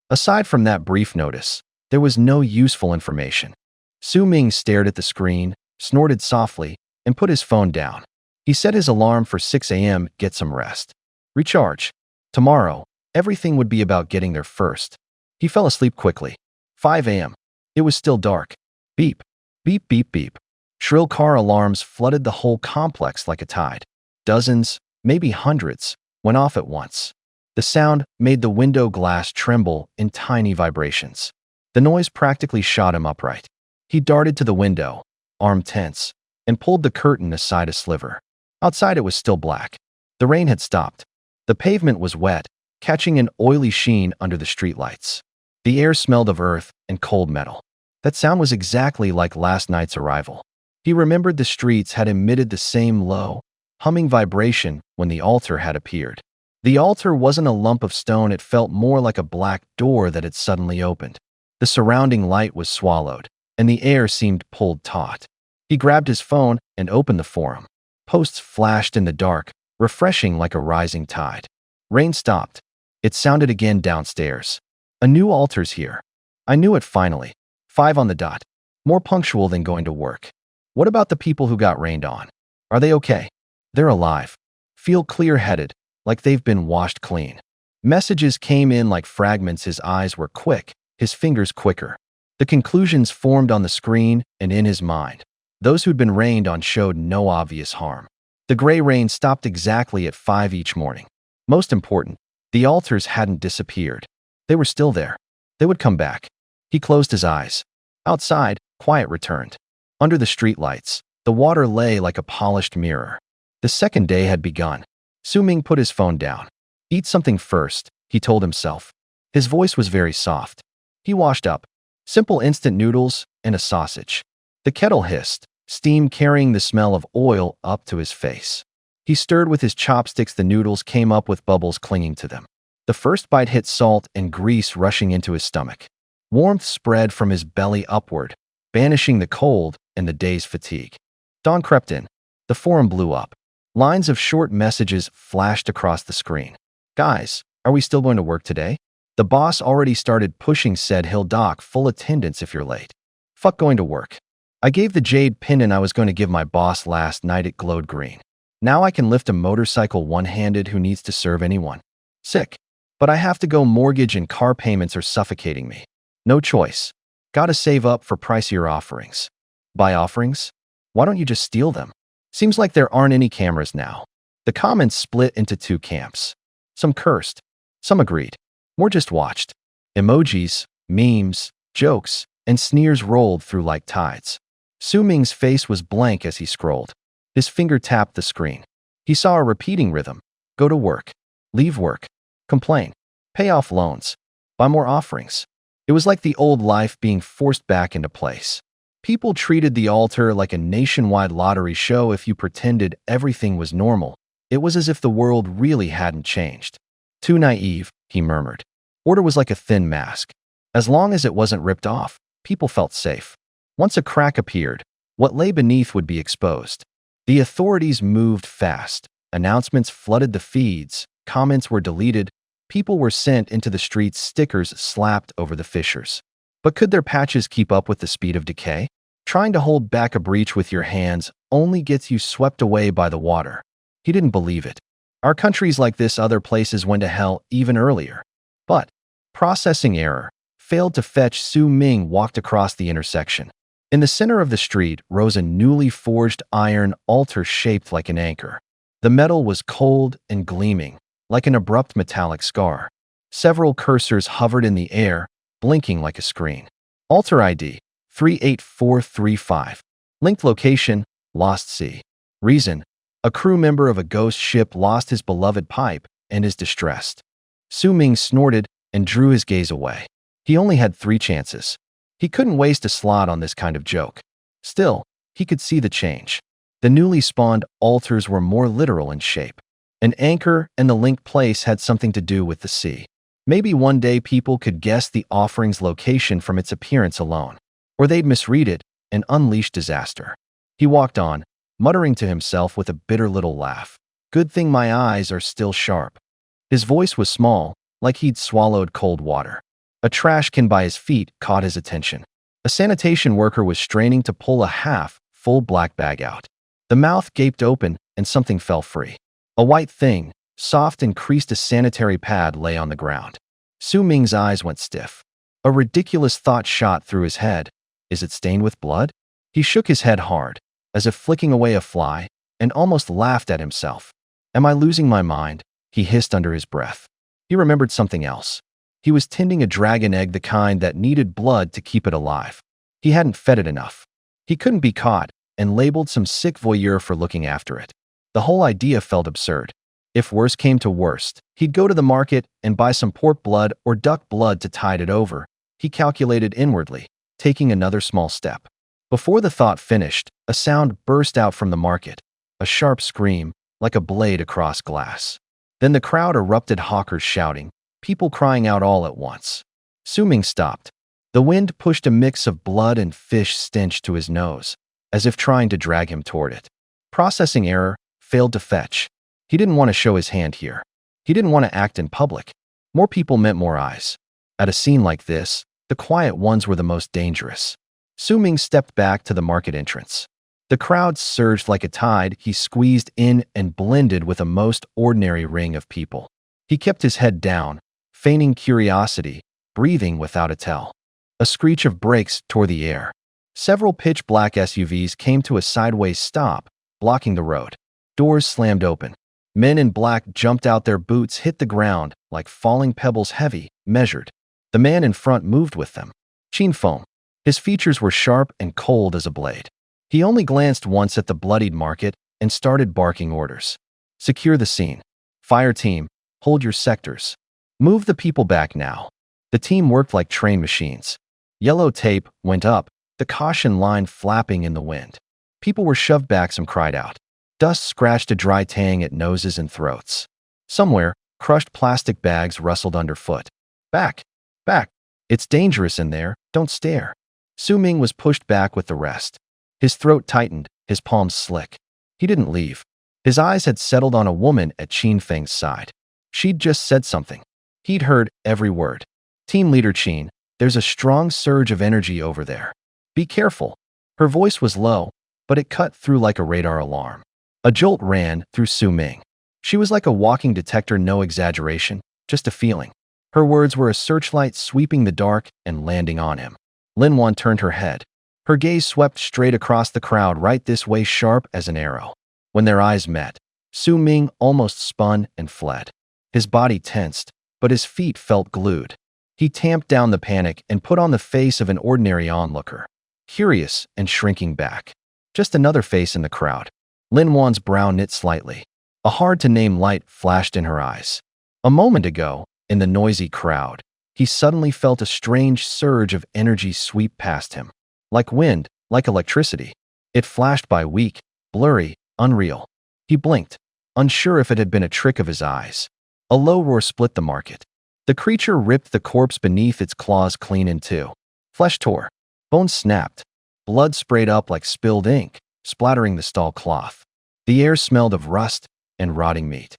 Aside from that brief notice, there was no useful information. Su Ming stared at the screen, snorted softly, and put his phone down. He set his alarm for 6 a.m. Get some rest. Recharge. Tomorrow, everything would be about getting there first. He fell asleep quickly. 5 a.m. It was still dark. Beep, beep, beep, beep. Shrill car alarms flooded the whole complex like a tide. Dozens, maybe hundreds, went off at once. The sound made the window glass tremble in tiny vibrations. The noise practically shot him upright. He darted to the window, arm tense, and pulled the curtain aside a sliver. Outside it was still black. The rain had stopped. The pavement was wet, catching an oily sheen under the streetlights. The air smelled of earth and cold metal. That sound was exactly like last night's arrival. He remembered the streets had emitted the same low, humming vibration when the altar had appeared. The altar wasn't a lump of stone, it felt more like a black door that had suddenly opened. The surrounding light was swallowed, and the air seemed pulled taut. He grabbed his phone and opened the forum. Posts flashed in the dark, refreshing like a rising tide. Rain stopped. It sounded again downstairs. A new altar's here. I knew it finally. 5 on the dot. More punctual than going to work. What about the people who got rained on? Are they okay? They're alive. Feel clear-headed, like they've been washed clean. Messages came in like fragments. His eyes were quick, his fingers quicker. The conclusions formed on the screen and in his mind. Those who'd been rained on showed no obvious harm. The gray rain stopped exactly at 5 each morning. Most important, the altars hadn't disappeared. They were still there. They would come back. He closed his eyes. Outside, quiet returned. Under the streetlights, the water lay like a polished mirror. The second day had begun. Su-Ming put his phone down. Eat something first, he told himself. His voice was very soft. He washed up. Simple instant noodles and a sausage. The kettle hissed, steam carrying the smell of oil up to his face. He stirred with his chopsticks. The noodles came up with bubbles clinging to them. The first bite hit salt and grease rushing into his stomach. Warmth spread from his belly upward, banishing the cold and the day's fatigue. Dawn crept in. The forum blew up. Lines of short messages flashed across the screen. Guys, are we still going to work today? The boss already started pushing, said he'll dock full attendance if you're late. Fuck going to work. I gave the jade pendant I was going to give my boss last night. It glowed green. Now I can lift a motorcycle one-handed. Who needs to serve anyone? Sick. But I have to go. Mortgage and car payments are suffocating me. No choice. Gotta save up for pricier offerings. Buy offerings? Why don't you just steal them? Seems like there aren't any cameras now. The comments split into 2 camps. Some cursed. Some agreed. More just watched. Emojis, memes, jokes, and sneers rolled through like tides. Su-Ming's face was blank as he scrolled. His finger tapped the screen. He saw a repeating rhythm. Go to work. Leave work. Complain. Pay off loans. Buy more offerings. It was like the old life being forced back into place. People treated the altar like a nationwide lottery show. If you pretended everything was normal, it was as if the world really hadn't changed. Too naive, he murmured. Order was like a thin mask. As long as it wasn't ripped off, people felt safe. Once a crack appeared, what lay beneath would be exposed. The authorities moved fast. Announcements flooded the feeds. Comments were deleted. People were sent into the streets, stickers slapped over the fissures. But could their patches keep up with the speed of decay? Trying to hold back a breach with your hands only gets you swept away by the water. He didn't believe it. Our countries like this, other places went to hell even earlier. But processing error failed to fetch. Su-Ming walked across the intersection. In the center of the street rose a newly forged iron altar shaped like an anchor. The metal was cold and gleaming, like an abrupt metallic scar. Several cursors hovered in the air, blinking like a screen. Altar ID, 38435. Linked location, Lost Sea. Reason, a crew member of a ghost ship lost his beloved pipe and is distressed. Su-Ming snorted and drew his gaze away. He only had 3 chances. He couldn't waste a slot on this kind of joke. Still, he could see the change. The newly spawned altars were more literal in shape. An anchor and the linked place had something to do with the sea. Maybe one day people could guess the offering's location from its appearance alone. Or they'd misread it and unleash disaster. He walked on, muttering to himself with a bitter little laugh. Good thing my eyes are still sharp. His voice was small, like he'd swallowed cold water. A trash can by his feet caught his attention. A sanitation worker was straining to pull a half-full black bag out. The mouth gaped open and something fell free. A white thing, soft and creased, a sanitary pad lay on the ground. Su-Ming's eyes went stiff. A ridiculous thought shot through his head. Is it stained with blood? He shook his head hard, as if flicking away a fly, and almost laughed at himself. Am I losing my mind? He hissed under his breath. He remembered something else. He was tending a dragon egg, the kind that needed blood to keep it alive. He hadn't fed it enough. He couldn't be caught, and labeled some sick voyeur for looking after it. The whole idea felt absurd. If worse came to worst, he'd go to the market and buy some pork blood or duck blood to tide it over, he calculated inwardly, taking another small step. Before the thought finished, a sound burst out from the market, a sharp scream, like a blade across glass. Then the crowd erupted, hawkers shouting, people crying out all at once. Suming stopped. The wind pushed a mix of blood and fish stench to his nose, as if trying to drag him toward it. Processing error, failed to fetch. He didn't want to show his hand here. He didn't want to act in public. More people meant more eyes. At a scene like this, the quiet ones were the most dangerous. Suming stepped back to the market entrance. The crowd surged like a tide. He squeezed in and blended with a most ordinary ring of people. He kept his head down, feigning curiosity, breathing without a tell. A screech of brakes tore the air. Several pitch-black SUVs came to a sideways stop, blocking the road. Doors slammed open. Men in black jumped out, their boots hit the ground like falling pebbles, heavy, measured. The man in front moved with them. Chin Fong. His features were sharp and cold as a blade. He only glanced once at the bloodied market and started barking orders. Secure the scene. Fire team, hold your sectors. Move the people back now. The team worked like train machines. Yellow tape went up, the caution line flapping in the wind. People were shoved back, some cried out. Dust scratched a dry tang at noses and throats. Somewhere, crushed plastic bags rustled underfoot. Back! Back! It's dangerous in there, don't stare. Suming was pushed back with the rest. His throat tightened, his palms slick. He didn't leave. His eyes had settled on a woman at Qin Feng's side. She'd just said something. He'd heard every word. Team leader Qin, there's a strong surge of energy over there. Be careful. Her voice was low, but it cut through like a radar alarm. A jolt ran through Suming. She was like a walking detector, no exaggeration, just a feeling. Her words were a searchlight sweeping the dark and landing on him. Lin Wan turned her head. Her gaze swept straight across the crowd, right this way, sharp as an arrow. When their eyes met, Suming almost spun and fled. His body tensed, but his feet felt glued. He tamped down the panic and put on the face of an ordinary onlooker, curious and shrinking back. Just another face in the crowd. Lin Wan's brow knit slightly. A hard-to-name light flashed in her eyes. A moment ago, in the noisy crowd, he suddenly felt a strange surge of energy sweep past him. Like wind, like electricity. It flashed by, weak, blurry, unreal. He blinked, unsure if it had been a trick of his eyes. A low roar split the market. The creature ripped the corpse beneath its claws clean in two. Flesh tore. Bones snapped. Blood sprayed up like spilled ink, splattering the stall cloth. The air smelled of rust and rotting meat.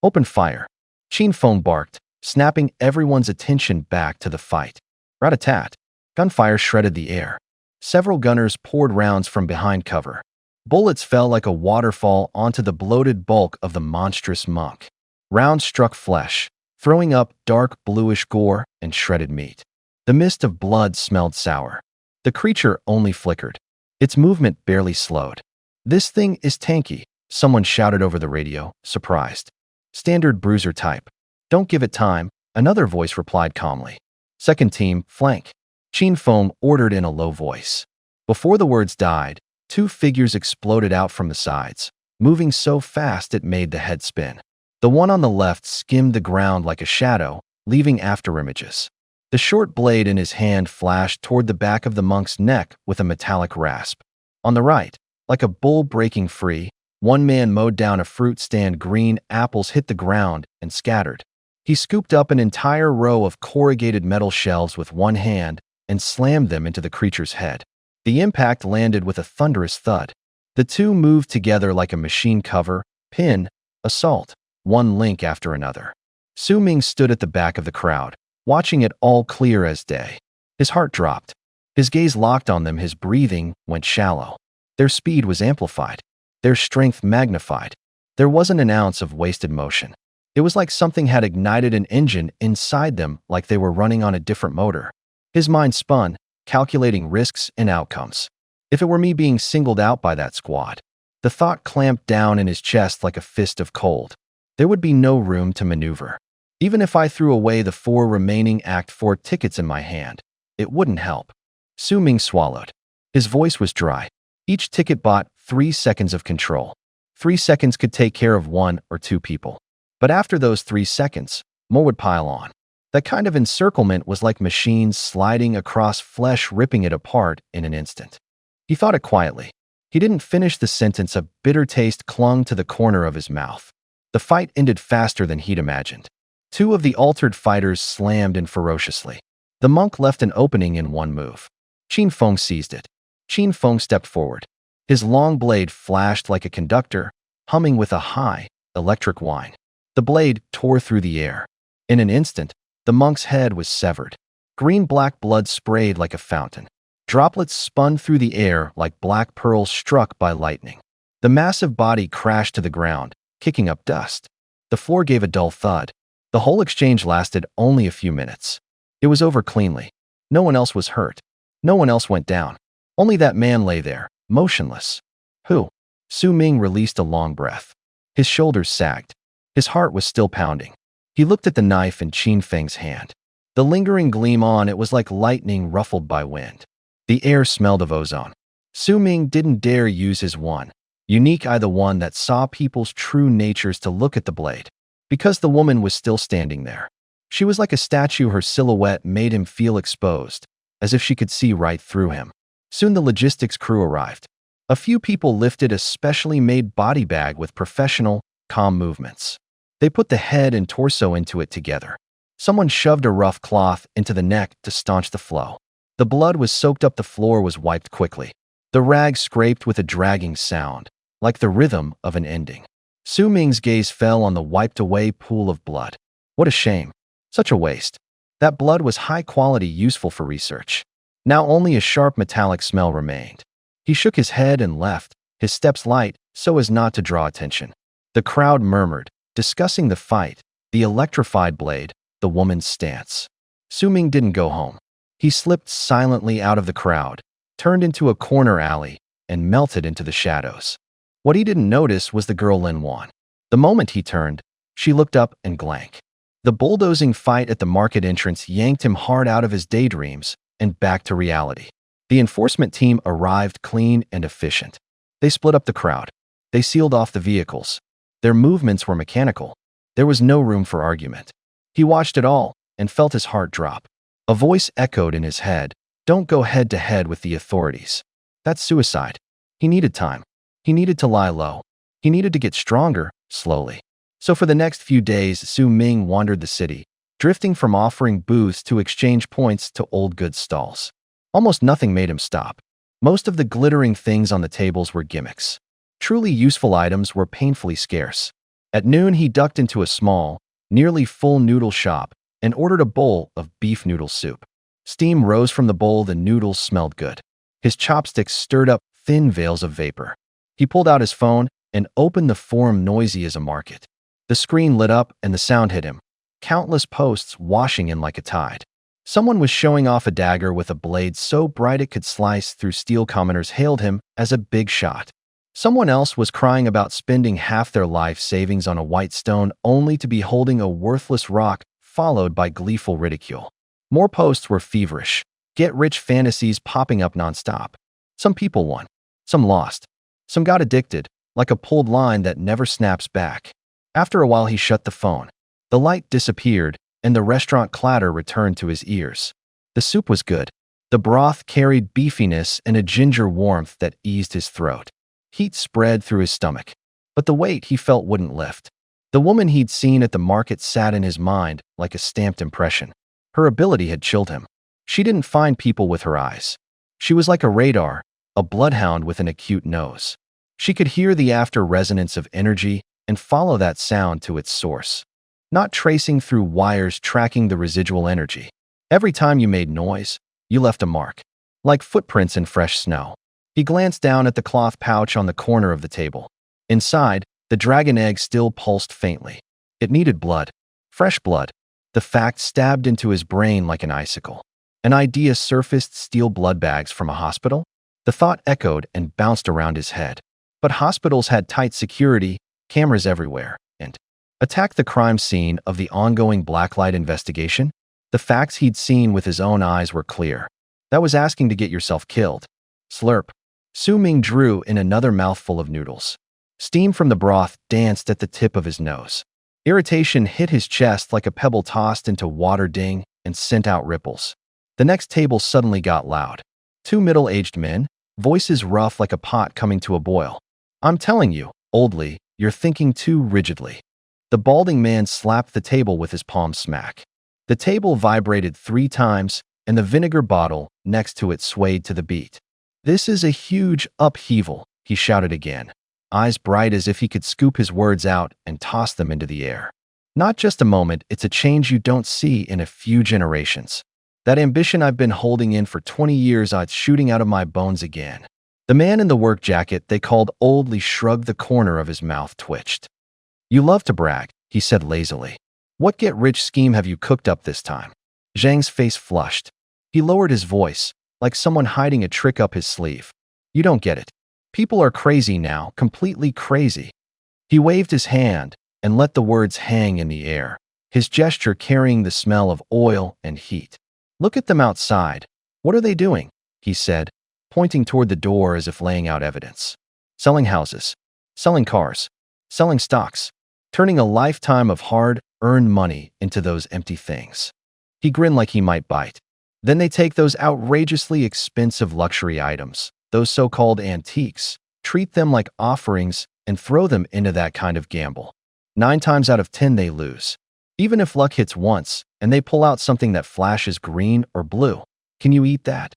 Open fire. Qin Feng barked, snapping everyone's attention back to the fight. Rat-a-tat. Gunfire shredded the air. Several gunners poured rounds from behind cover. Bullets fell like a waterfall onto the bloated bulk of the monstrous monk. Rounds struck flesh, throwing up dark bluish gore and shredded meat. The mist of blood smelled sour. The creature only flickered. Its movement barely slowed. This thing is tanky, someone shouted over the radio, surprised. Standard bruiser type. Don't give it time, another voice replied calmly. Second team, flank. Qin Feng ordered in a low voice. Before the words died, two figures exploded out from the sides, moving so fast it made the head spin. The one on the left skimmed the ground like a shadow, leaving afterimages. The short blade in his hand flashed toward the back of the monk's neck with a metallic rasp. On the right, like a bull breaking free, one man mowed down a fruit stand. Green apples hit the ground and scattered. He scooped up an entire row of corrugated metal shelves with one hand and slammed them into the creature's head. The impact landed with a thunderous thud. The two moved together like a machine cover, pin, assault, one link after another. Suming stood at the back of the crowd, watching it all clear as day. His heart dropped. His gaze locked on them. His breathing went shallow. Their speed was amplified. Their strength magnified. There wasn't an ounce of wasted motion. It was like something had ignited an engine inside them, like they were running on a different motor. His mind spun, calculating risks and outcomes. If it were me being singled out by that squad, the thought clamped down in his chest like a fist of cold. There would be no room to maneuver. Even if I threw away the 4 remaining Act 4 tickets in my hand, it wouldn't help. Su Ming swallowed. His voice was dry. Each ticket bought 3 seconds of control. 3 seconds could take care of 1 or 2 people. But after those 3 seconds, more would pile on. That kind of encirclement was like machines sliding across flesh, ripping it apart in an instant. He thought it quietly. He didn't finish the sentence. A bitter taste clung to the corner of his mouth. The fight ended faster than he'd imagined. 2 of the altered fighters slammed in ferociously. The monk left an opening in one move. Qin Feng seized it. Qin Feng stepped forward. His long blade flashed like a conductor, humming with a high, electric whine. The blade tore through the air. In an instant, the monk's head was severed. Green-black blood sprayed like a fountain. Droplets spun through the air like black pearls struck by lightning. The massive body crashed to the ground, kicking up dust. The floor gave a dull thud. The whole exchange lasted only a few minutes. It was over cleanly. No one else was hurt. No one else went down. Only that man lay there, motionless. Who? Su Ming released a long breath. His shoulders sagged. His heart was still pounding. He looked at the knife in Qin Feng's hand. The lingering gleam on it was like lightning ruffled by wind. The air smelled of ozone. Su Ming didn't dare use his one, unique eye, the one that saw people's true natures, to look at the blade. Because the woman was still standing there. She was like a statue. Her silhouette made him feel exposed, as if she could see right through him. Soon the logistics crew arrived. A few people lifted a specially made body bag with professional, calm movements. They put the head and torso into it together. Someone shoved a rough cloth into the neck to staunch the flow. The blood was soaked up. The floor was wiped quickly. The rag scraped with a dragging sound, like the rhythm of an ending. Su Ming's gaze fell on the wiped-away pool of blood. What a shame. Such a waste. That blood was high quality, useful for research. Now only a sharp metallic smell remained. He shook his head and left, his steps light so as not to draw attention. The crowd murmured, discussing the fight, the electrified blade, the woman's stance. Su Ming didn't go home. He slipped silently out of the crowd, turned into a corner alley, and melted into the shadows. What he didn't notice was the girl Lin Wan. The moment he turned, she looked up and glanced. The bulldozing fight at the market entrance yanked him hard out of his daydreams and back to reality. The enforcement team arrived clean and efficient. They split up the crowd. They sealed off the vehicles. Their movements were mechanical. There was no room for argument. He watched it all and felt his heart drop. A voice echoed in his head, "Don't go head-to-head with the authorities. That's suicide." He needed time. He needed to lie low. He needed to get stronger, slowly. So for the next few days, Su Ming wandered the city, drifting from offering booths to exchange points to old goods stalls. Almost nothing made him stop. Most of the glittering things on the tables were gimmicks. Truly useful items were painfully scarce. At noon, he ducked into a small, nearly full noodle shop and ordered a bowl of beef noodle soup. Steam rose from the bowl. The noodles smelled good. His chopsticks stirred up thin veils of vapor. He pulled out his phone and opened the forum, noisy as a market. The screen lit up and the sound hit him. Countless posts washing in like a tide. Someone was showing off a dagger with a blade so bright it could slice through steel. Commenters hailed him as a big shot. Someone else was crying about spending half their life savings on a white stone only to be holding a worthless rock, followed by gleeful ridicule. More posts were feverish, get-rich fantasies popping up nonstop. Some people won. Some lost. Some got addicted, like a pulled line that never snaps back. After a while, he shut the phone. The light disappeared, and the restaurant clatter returned to his ears. The soup was good. The broth carried beefiness and a ginger warmth that eased his throat. Heat spread through his stomach. But the weight he felt wouldn't lift. The woman he'd seen at the market sat in his mind like a stamped impression. Her ability had chilled him. She didn't find people with her eyes. She was like a radar, a bloodhound with an acute nose. She could hear the after resonance of energy and follow that sound to its source. Not tracing through wires, tracking the residual energy. Every time you made noise, you left a mark, like footprints in fresh snow. He glanced down at the cloth pouch on the corner of the table. Inside, the dragon egg still pulsed faintly. It needed blood. Fresh blood. The fact stabbed into his brain like an icicle. An idea surfaced: steal blood bags from a hospital? The thought echoed and bounced around his head. But hospitals had tight security, cameras everywhere, and attack the crime scene of the ongoing blacklight investigation? The facts he'd seen with his own eyes were clear. That was asking to get yourself killed. Slurp. Su Ming drew in another mouthful of noodles. Steam from the broth danced at the tip of his nose. Irritation hit his chest like a pebble tossed into water, ding, and sent out ripples. The next table suddenly got loud. Two middle-aged men, voices rough like a pot coming to a boil. I'm telling you, Oldly, you're thinking too rigidly. The balding man slapped the table with his palm smack. The table vibrated 3 times, and the vinegar bottle next to it swayed to the beat. This is a huge upheaval, he shouted again, eyes bright as if he could scoop his words out and toss them into the air. Not just a moment, it's a change you don't see in a few generations. That ambition I've been holding in for 20 years, it's shooting out of my bones again. The man in the work jacket they called Oldly shrugged. The corner of his mouth twitched. You love to brag, he said lazily. What get-rich scheme have you cooked up this time? Zhang's face flushed. He lowered his voice, like someone hiding a trick up his sleeve. You don't get it. People are crazy now, completely crazy. He waved his hand and let the words hang in the air, his gesture carrying the smell of oil and heat. Look at them outside. What are they doing? He said, pointing toward the door as if laying out evidence. Selling houses, selling cars, selling stocks, turning a lifetime of hard-earned money into those empty things. He grinned like he might bite. Then they take those outrageously expensive luxury items, those so-called antiques, treat them like offerings, and throw them into that kind of gamble. 9 times out of 10 they lose. Even if luck hits once, and they pull out something that flashes green or blue. Can you eat that?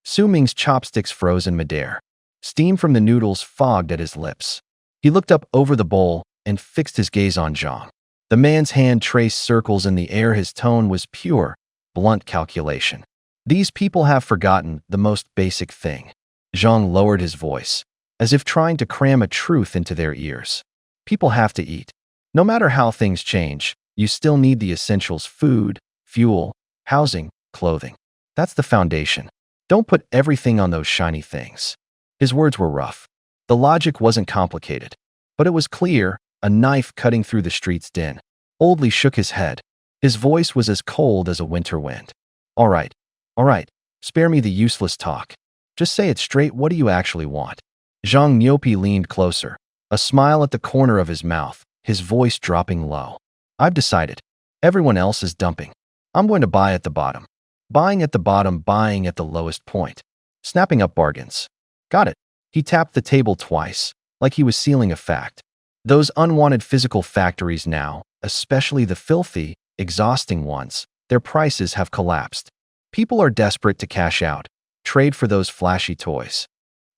Su Ming's chopsticks froze in midair. Steam from the noodles fogged at his lips. He looked up over the bowl and fixed his gaze on Zhang. The man's hand traced circles in the air. His tone was pure, blunt calculation. These people have forgotten the most basic thing. Zhang lowered his voice, as if trying to cram a truth into their ears. People have to eat. No matter how things change, you still need the essentials: food, fuel, housing, clothing. That's the foundation. Don't put everything on those shiny things. His words were rough. The logic wasn't complicated, but it was clear, a knife cutting through the street's din. Oldly shook his head. His voice was as cold as a winter wind. All right, spare me the useless talk. Just say it straight. What do you actually want? Zhang Nyopi leaned closer, a smile at the corner of his mouth, his voice dropping low. I've decided. Everyone else is dumping. I'm going to buy at the bottom. Buying at the bottom, buying at the lowest point. Snapping up bargains. Got it. He tapped the table twice, like he was sealing a fact. Those unwanted physical factories now, especially the filthy, exhausting ones, their prices have collapsed. People are desperate to cash out, trade for those flashy toys.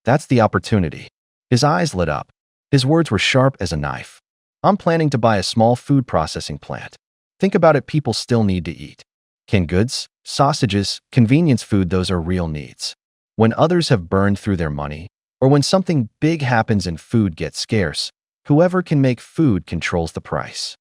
That's the opportunity. His eyes lit up. His words were sharp as a knife. I'm planning to buy a small food processing plant. Think about it, people still need to eat. Canned goods, sausages, convenience food, those are real needs. When others have burned through their money, or when something big happens and food gets scarce, whoever can make food controls the price.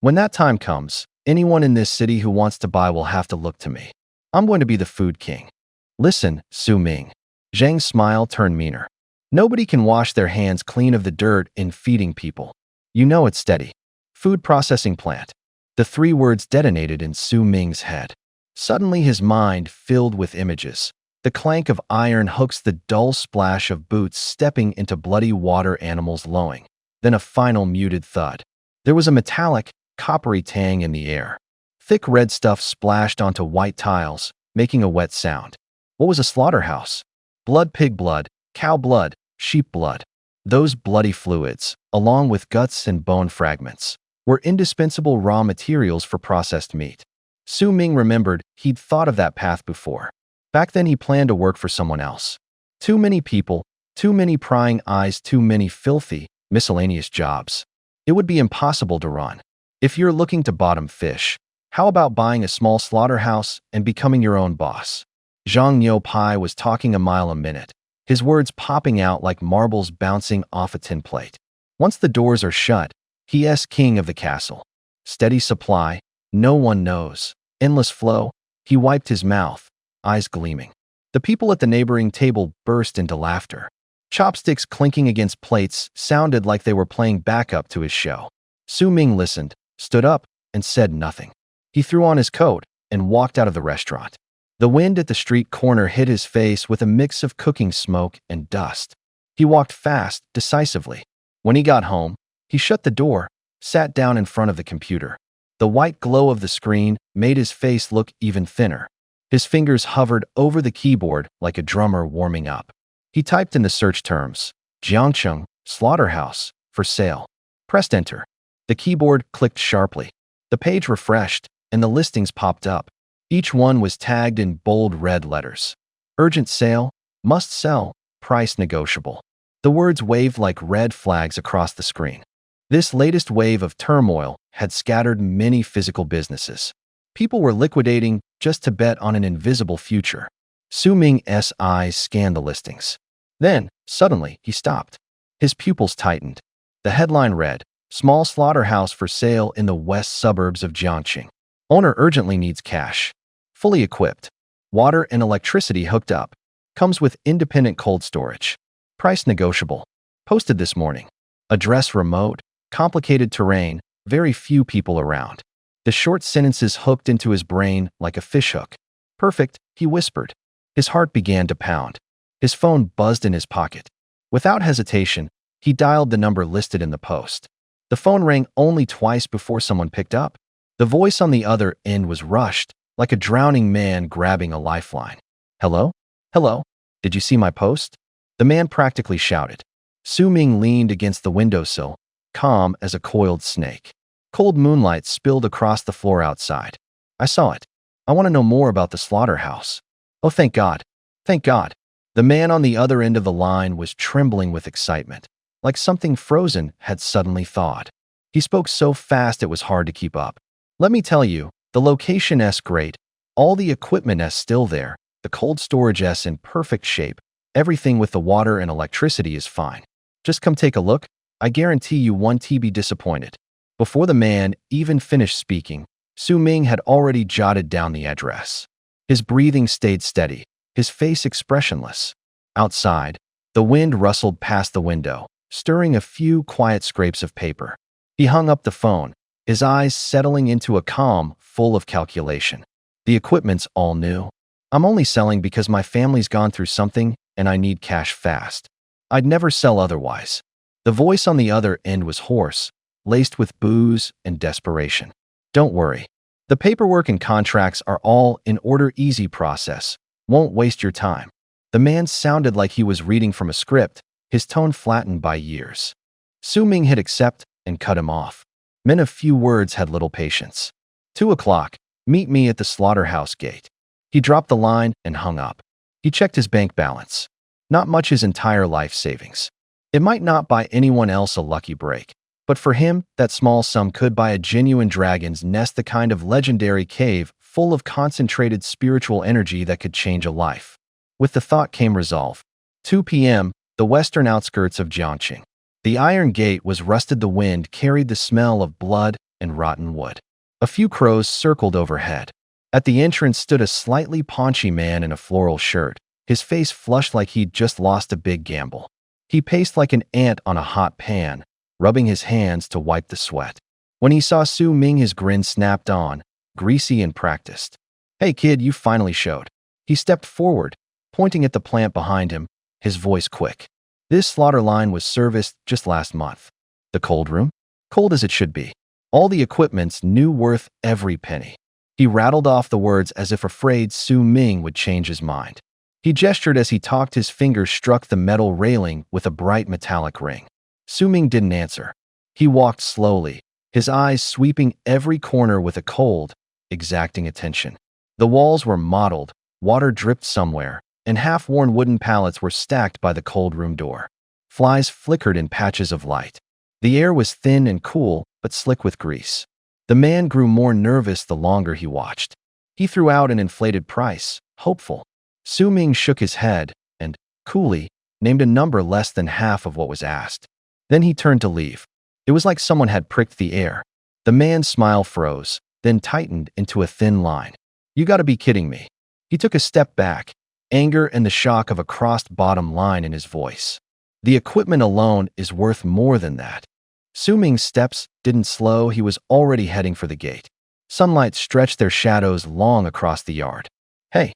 When that time comes, anyone in this city who wants to buy will have to look to me. I'm going to be the food king. Listen, Su Ming. Zhang's smile turned meaner. Nobody can wash their hands clean of the dirt in feeding people. You know it's steady. Food processing plant. The 3 words detonated in Su Ming's head. Suddenly his mind filled with images. The clank of iron hooks, the dull splash of boots stepping into bloody water, animals lowing. Then a final muted thud. There was a metallic, coppery tang in the air. Thick red stuff splashed onto white tiles, making a wet sound. What was a slaughterhouse? Blood, pig blood, cow blood, sheep blood. Those bloody fluids, along with guts and bone fragments, were indispensable raw materials for processed meat. Su Ming remembered he'd thought of that path before. Back then he planned to work for someone else. Too many people, too many prying eyes, too many filthy, miscellaneous jobs. It would be impossible to run. If you're looking to bottom fish, how about buying a small slaughterhouse and becoming your own boss? Zhang Nyopai was talking a mile a minute, his words popping out like marbles bouncing off a tin plate. Once the doors are shut, he is king of the castle. Steady supply, no one knows. Endless flow. He wiped his mouth, eyes gleaming. The people at the neighboring table burst into laughter. Chopsticks clinking against plates sounded like they were playing backup to his show. Su Ming listened, stood up, and said nothing. He threw on his coat and walked out of the restaurant. The wind at the street corner hit his face with a mix of cooking smoke and dust. He walked fast, decisively. When he got home, he shut the door, sat down in front of the computer. The white glow of the screen made his face look even thinner. His fingers hovered over the keyboard like a drummer warming up. He typed in the search terms, Jiangcheng, slaughterhouse, for sale. Pressed enter. The keyboard clicked sharply. The page refreshed, and the listings popped up. Each one was tagged in bold red letters. Urgent sale, must sell, price negotiable. The words waved like red flags across the screen. This latest wave of turmoil had scattered many physical businesses. People were liquidating just to bet on an invisible future. Su Ming's eyes scanned the listings. Then, suddenly, he stopped. His pupils tightened. The headline read, Small slaughterhouse for sale in the west suburbs of Jiangxing. Owner urgently needs cash. Fully equipped. Water and electricity hooked up. Comes with independent cold storage. Price negotiable. Posted this morning. Address remote. Complicated terrain. Very few people around. The short sentences hooked into his brain like a fishhook. Perfect, he whispered. His heart began to pound. His phone buzzed in his pocket. Without hesitation, he dialed the number listed in the post. The phone rang only twice before someone picked up. The voice on the other end was rushed, like a drowning man grabbing a lifeline. Hello? Hello? Did you see my post? The man practically shouted. Su Ming leaned against the windowsill, calm as a coiled snake. Cold moonlight spilled across the floor outside. I saw it. I want to know more about the slaughterhouse. Oh, thank God. Thank God. The man on the other end of the line was trembling with excitement, like something frozen had suddenly thawed. He spoke so fast it was hard to keep up. Let me tell you, the location-'s great, all the equipment-'s still there, the cold storage-'s in perfect shape, everything with the water and electricity is fine. Just come take a look, I guarantee you won't be disappointed. Before the man even finished speaking, Su Ming had already jotted down the address. His breathing stayed steady, his face expressionless. Outside, the wind rustled past the window, stirring a few quiet scrapes of paper. He hung up the phone, his eyes settling into a calm full of calculation. The equipment's all new. I'm only selling because my family's gone through something and I need cash fast. I'd never sell otherwise. The voice on the other end was hoarse, laced with booze and desperation. Don't worry. The paperwork and contracts are all in order, easy process. Won't waste your time. The man sounded like he was reading from a script, his tone flattened by years. Su Ming hit accept and cut him off. Men of few words had little patience. 2 o'clock, meet me at the slaughterhouse gate. He dropped the line and hung up. He checked his bank balance. Not much his entire life savings. It might not buy anyone else a lucky break, but for him, that small sum could buy a genuine dragon's nest, the kind of legendary cave full of concentrated spiritual energy that could change a life. With the thought came resolve. 2 p.m., the western outskirts of Jiangxing. The iron gate was rusted, the wind carried the smell of blood and rotten wood. A few crows circled overhead. At the entrance stood a slightly paunchy man in a floral shirt, his face flushed like he'd just lost a big gamble. He paced like an ant on a hot pan, rubbing his hands to wipe the sweat. When he saw Su Ming, his grin snapped on, greasy and practiced. Hey kid, you finally showed. He stepped forward, pointing at the plant behind him, his voice quick. This slaughter line was serviced just last month. The cold room? Cold as it should be. All the equipment's new, worth every penny. He rattled off the words as if afraid Su Ming would change his mind. He gestured as he talked, his fingers struck the metal railing with a bright metallic ring. Su Ming didn't answer. He walked slowly, his eyes sweeping every corner with a cold, exacting attention. The walls were mottled, water dripped somewhere, and half-worn wooden pallets were stacked by the cold room door. Flies flickered in patches of light. The air was thin and cool, but slick with grease. The man grew more nervous the longer he watched. He threw out an inflated price, hopeful. Su Ming shook his head and, coolly, named a number less than half of what was asked. Then he turned to leave. It was like someone had pricked the air. The man's smile froze, then tightened into a thin line. You gotta be kidding me. He took a step back, anger and the shock of a crossed bottom line in his voice. The equipment alone is worth more than that. Su Ming's steps didn't slow, he was already heading for the gate. Sunlight stretched their shadows long across the yard. Hey,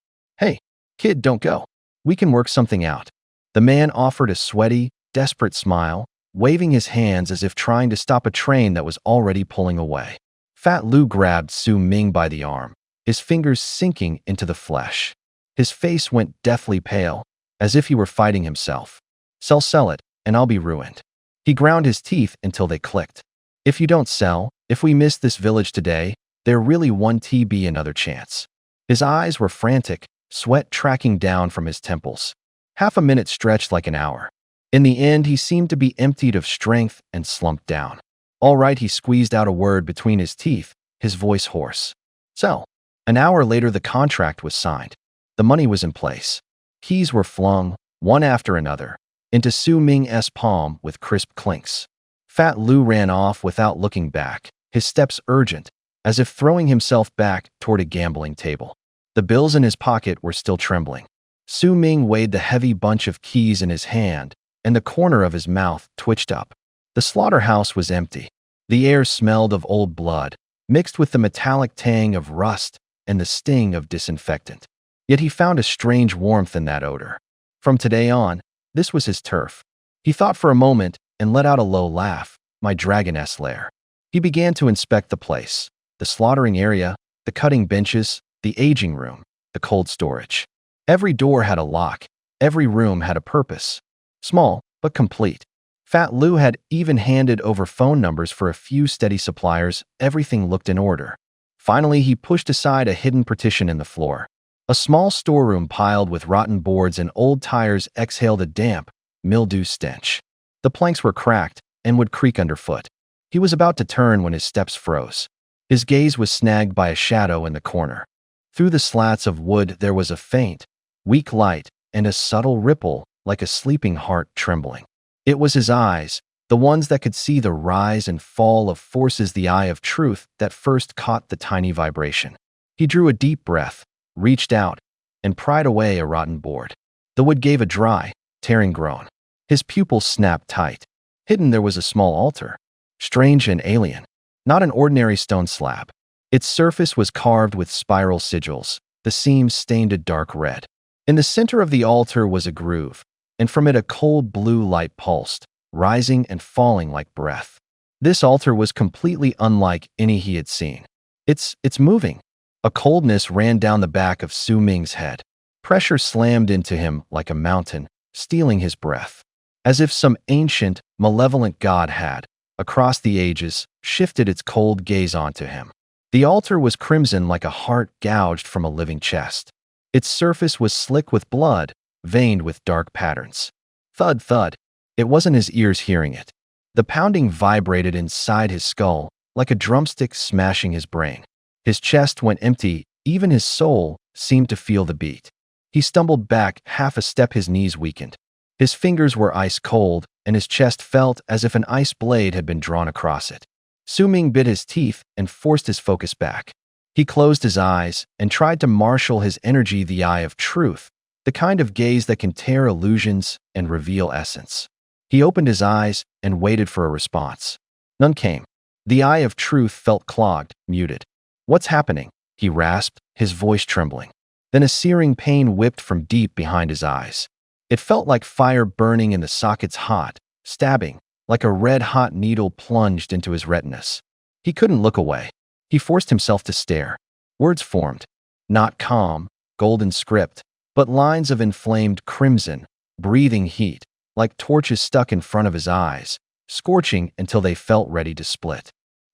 kid, don't go. We can work something out. The man offered a sweaty, desperate smile, waving his hands as if trying to stop a train that was already pulling away. Fat Lu grabbed Su Ming by the arm, his fingers sinking into the flesh. His face went deathly pale, as if he were fighting himself. Sell it, and I'll be ruined. He ground his teeth until they clicked. If you don't sell, if we miss this village today, there really won't be another chance. His eyes were frantic, sweat tracking down from his temples. Half a minute stretched like an hour. In the end, he seemed to be emptied of strength and slumped down. All right, he squeezed out a word between his teeth, his voice hoarse. Sell. An hour later, the contract was signed. The money was in place. Keys were flung, one after another, into Su Ming's palm with crisp clinks. Fat Lu ran off without looking back, his steps urgent, as if throwing himself back toward a gambling table. The bills in his pocket were still trembling. Su Ming weighed the heavy bunch of keys in his hand, and the corner of his mouth twitched up. The slaughterhouse was empty. The air smelled of old blood, mixed with the metallic tang of rust and the sting of disinfectant. Yet he found a strange warmth in that odor. From today on, this was his turf. He thought for a moment and let out a low laugh, my dragoness lair. He began to inspect the place. The slaughtering area, the cutting benches, the aging room, the cold storage. Every door had a lock. Every room had a purpose. Small, but complete. Fat Lu had even handed over phone numbers for a few steady suppliers. Everything looked in order. Finally, he pushed aside a hidden partition in the floor. A small storeroom piled with rotten boards and old tires exhaled a damp, mildew stench. The planks were cracked and would creak underfoot. He was about to turn when his steps froze. His gaze was snagged by a shadow in the corner. Through the slats of wood there was a faint, weak light and a subtle ripple like a sleeping heart trembling. It was his eyes, the ones that could see the rise and fall of forces, the eye of truth that first caught the tiny vibration. He drew a deep breath, reached out, and pried away a rotten board. The wood gave a dry, tearing groan. His pupils snapped tight. Hidden there was a small altar. Strange and alien. Not an ordinary stone slab. Its surface was carved with spiral sigils, the seams stained a dark red. In the center of the altar was a groove, and from it a cold blue light pulsed, rising and falling like breath. This altar was completely unlike any he had seen. It's moving. A coldness ran down the back of Su Ming's head. Pressure slammed into him like a mountain, stealing his breath. As if some ancient, malevolent god had, across the ages, shifted its cold gaze onto him. The altar was crimson like a heart gouged from a living chest. Its surface was slick with blood, veined with dark patterns. Thud, thud. It wasn't his ears hearing it. The pounding vibrated inside his skull, like a drumstick smashing his brain. His chest went empty, even his soul seemed to feel the beat. He stumbled back half a step, his knees weakened. His fingers were ice cold, and his chest felt as if an ice blade had been drawn across it. Su Ming bit his teeth and forced his focus back. He closed his eyes and tried to marshal his energy, the eye of truth, the kind of gaze that can tear illusions and reveal essence. He opened his eyes and waited for a response. None came. The eye of truth felt clogged, muted. "What's happening?" he rasped, his voice trembling. Then a searing pain whipped from deep behind his eyes. It felt like fire burning in the sockets, hot, stabbing, like a red-hot needle plunged into his retinas. He couldn't look away. He forced himself to stare. Words formed. Not calm, golden script, but lines of inflamed crimson, breathing heat, like torches stuck in front of his eyes, scorching until they felt ready to split.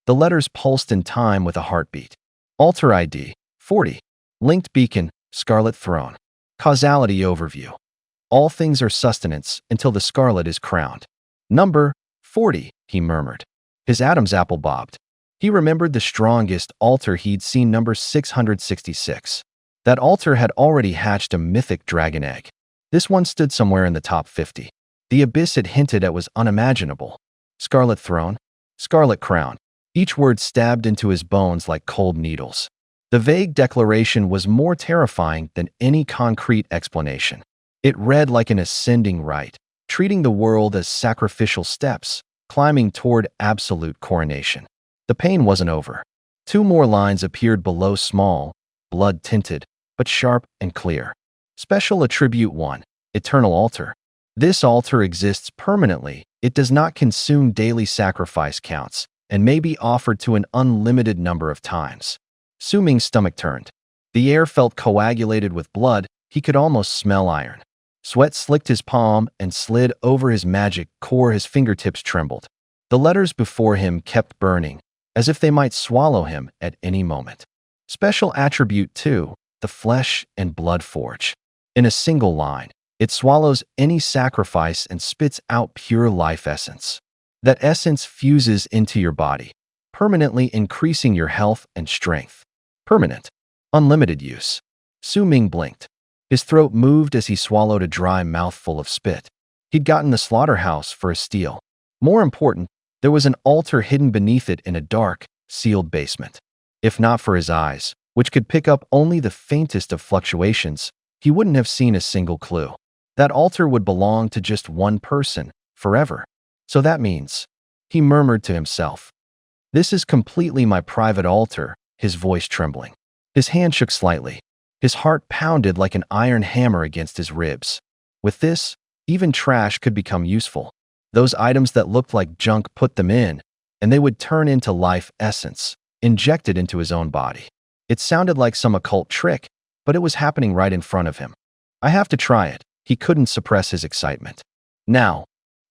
The letters pulsed in time with a heartbeat. Altar ID, 40. Linked beacon, Scarlet Throne. Causality overview. All things are sustenance until the scarlet is crowned. Number 40, he murmured. His Adam's apple bobbed. He remembered the strongest altar he'd seen, number 666. That altar had already hatched a mythic dragon egg. This one stood somewhere in the top 50. The abyss it hinted at was unimaginable. Scarlet Throne, Scarlet Crown. Each word stabbed into his bones like cold needles. The vague declaration was more terrifying than any concrete explanation. It read like an ascending rite, treating the world as sacrificial steps, climbing toward absolute coronation. The pain wasn't over. Two more lines appeared below, small, blood-tinted, but sharp and clear. Special Attribute 1. Eternal Altar. This altar exists permanently. It does not consume daily sacrifice counts and may be offered to an unlimited number of times. Su Ming's stomach turned. The air felt coagulated with blood. He could almost smell iron. Sweat slicked his palm and slid over his magic core. His fingertips trembled. The letters before him kept burning, as if they might swallow him at any moment. Special Attribute 2. The Flesh and Blood Forge. In a single line, it swallows any sacrifice and spits out pure life essence. That essence fuses into your body, permanently increasing your health and strength. Permanent. Unlimited use. Su Ming blinked. His throat moved as he swallowed a dry mouthful of spit. He'd gotten the slaughterhouse for a steal. More important, there was an altar hidden beneath it in a dark, sealed basement. If not for his eyes, which could pick up only the faintest of fluctuations, he wouldn't have seen a single clue. That altar would belong to just one person, forever. So that means, he murmured to himself, "This is completely my private altar," his voice trembling. His hand shook slightly. His heart pounded like an iron hammer against his ribs. With this, even trash could become useful. Those items that looked like junk, put them in, and they would turn into life essence, injected into his own body. It sounded like some occult trick, but it was happening right in front of him. I have to try it. He couldn't suppress his excitement. Now,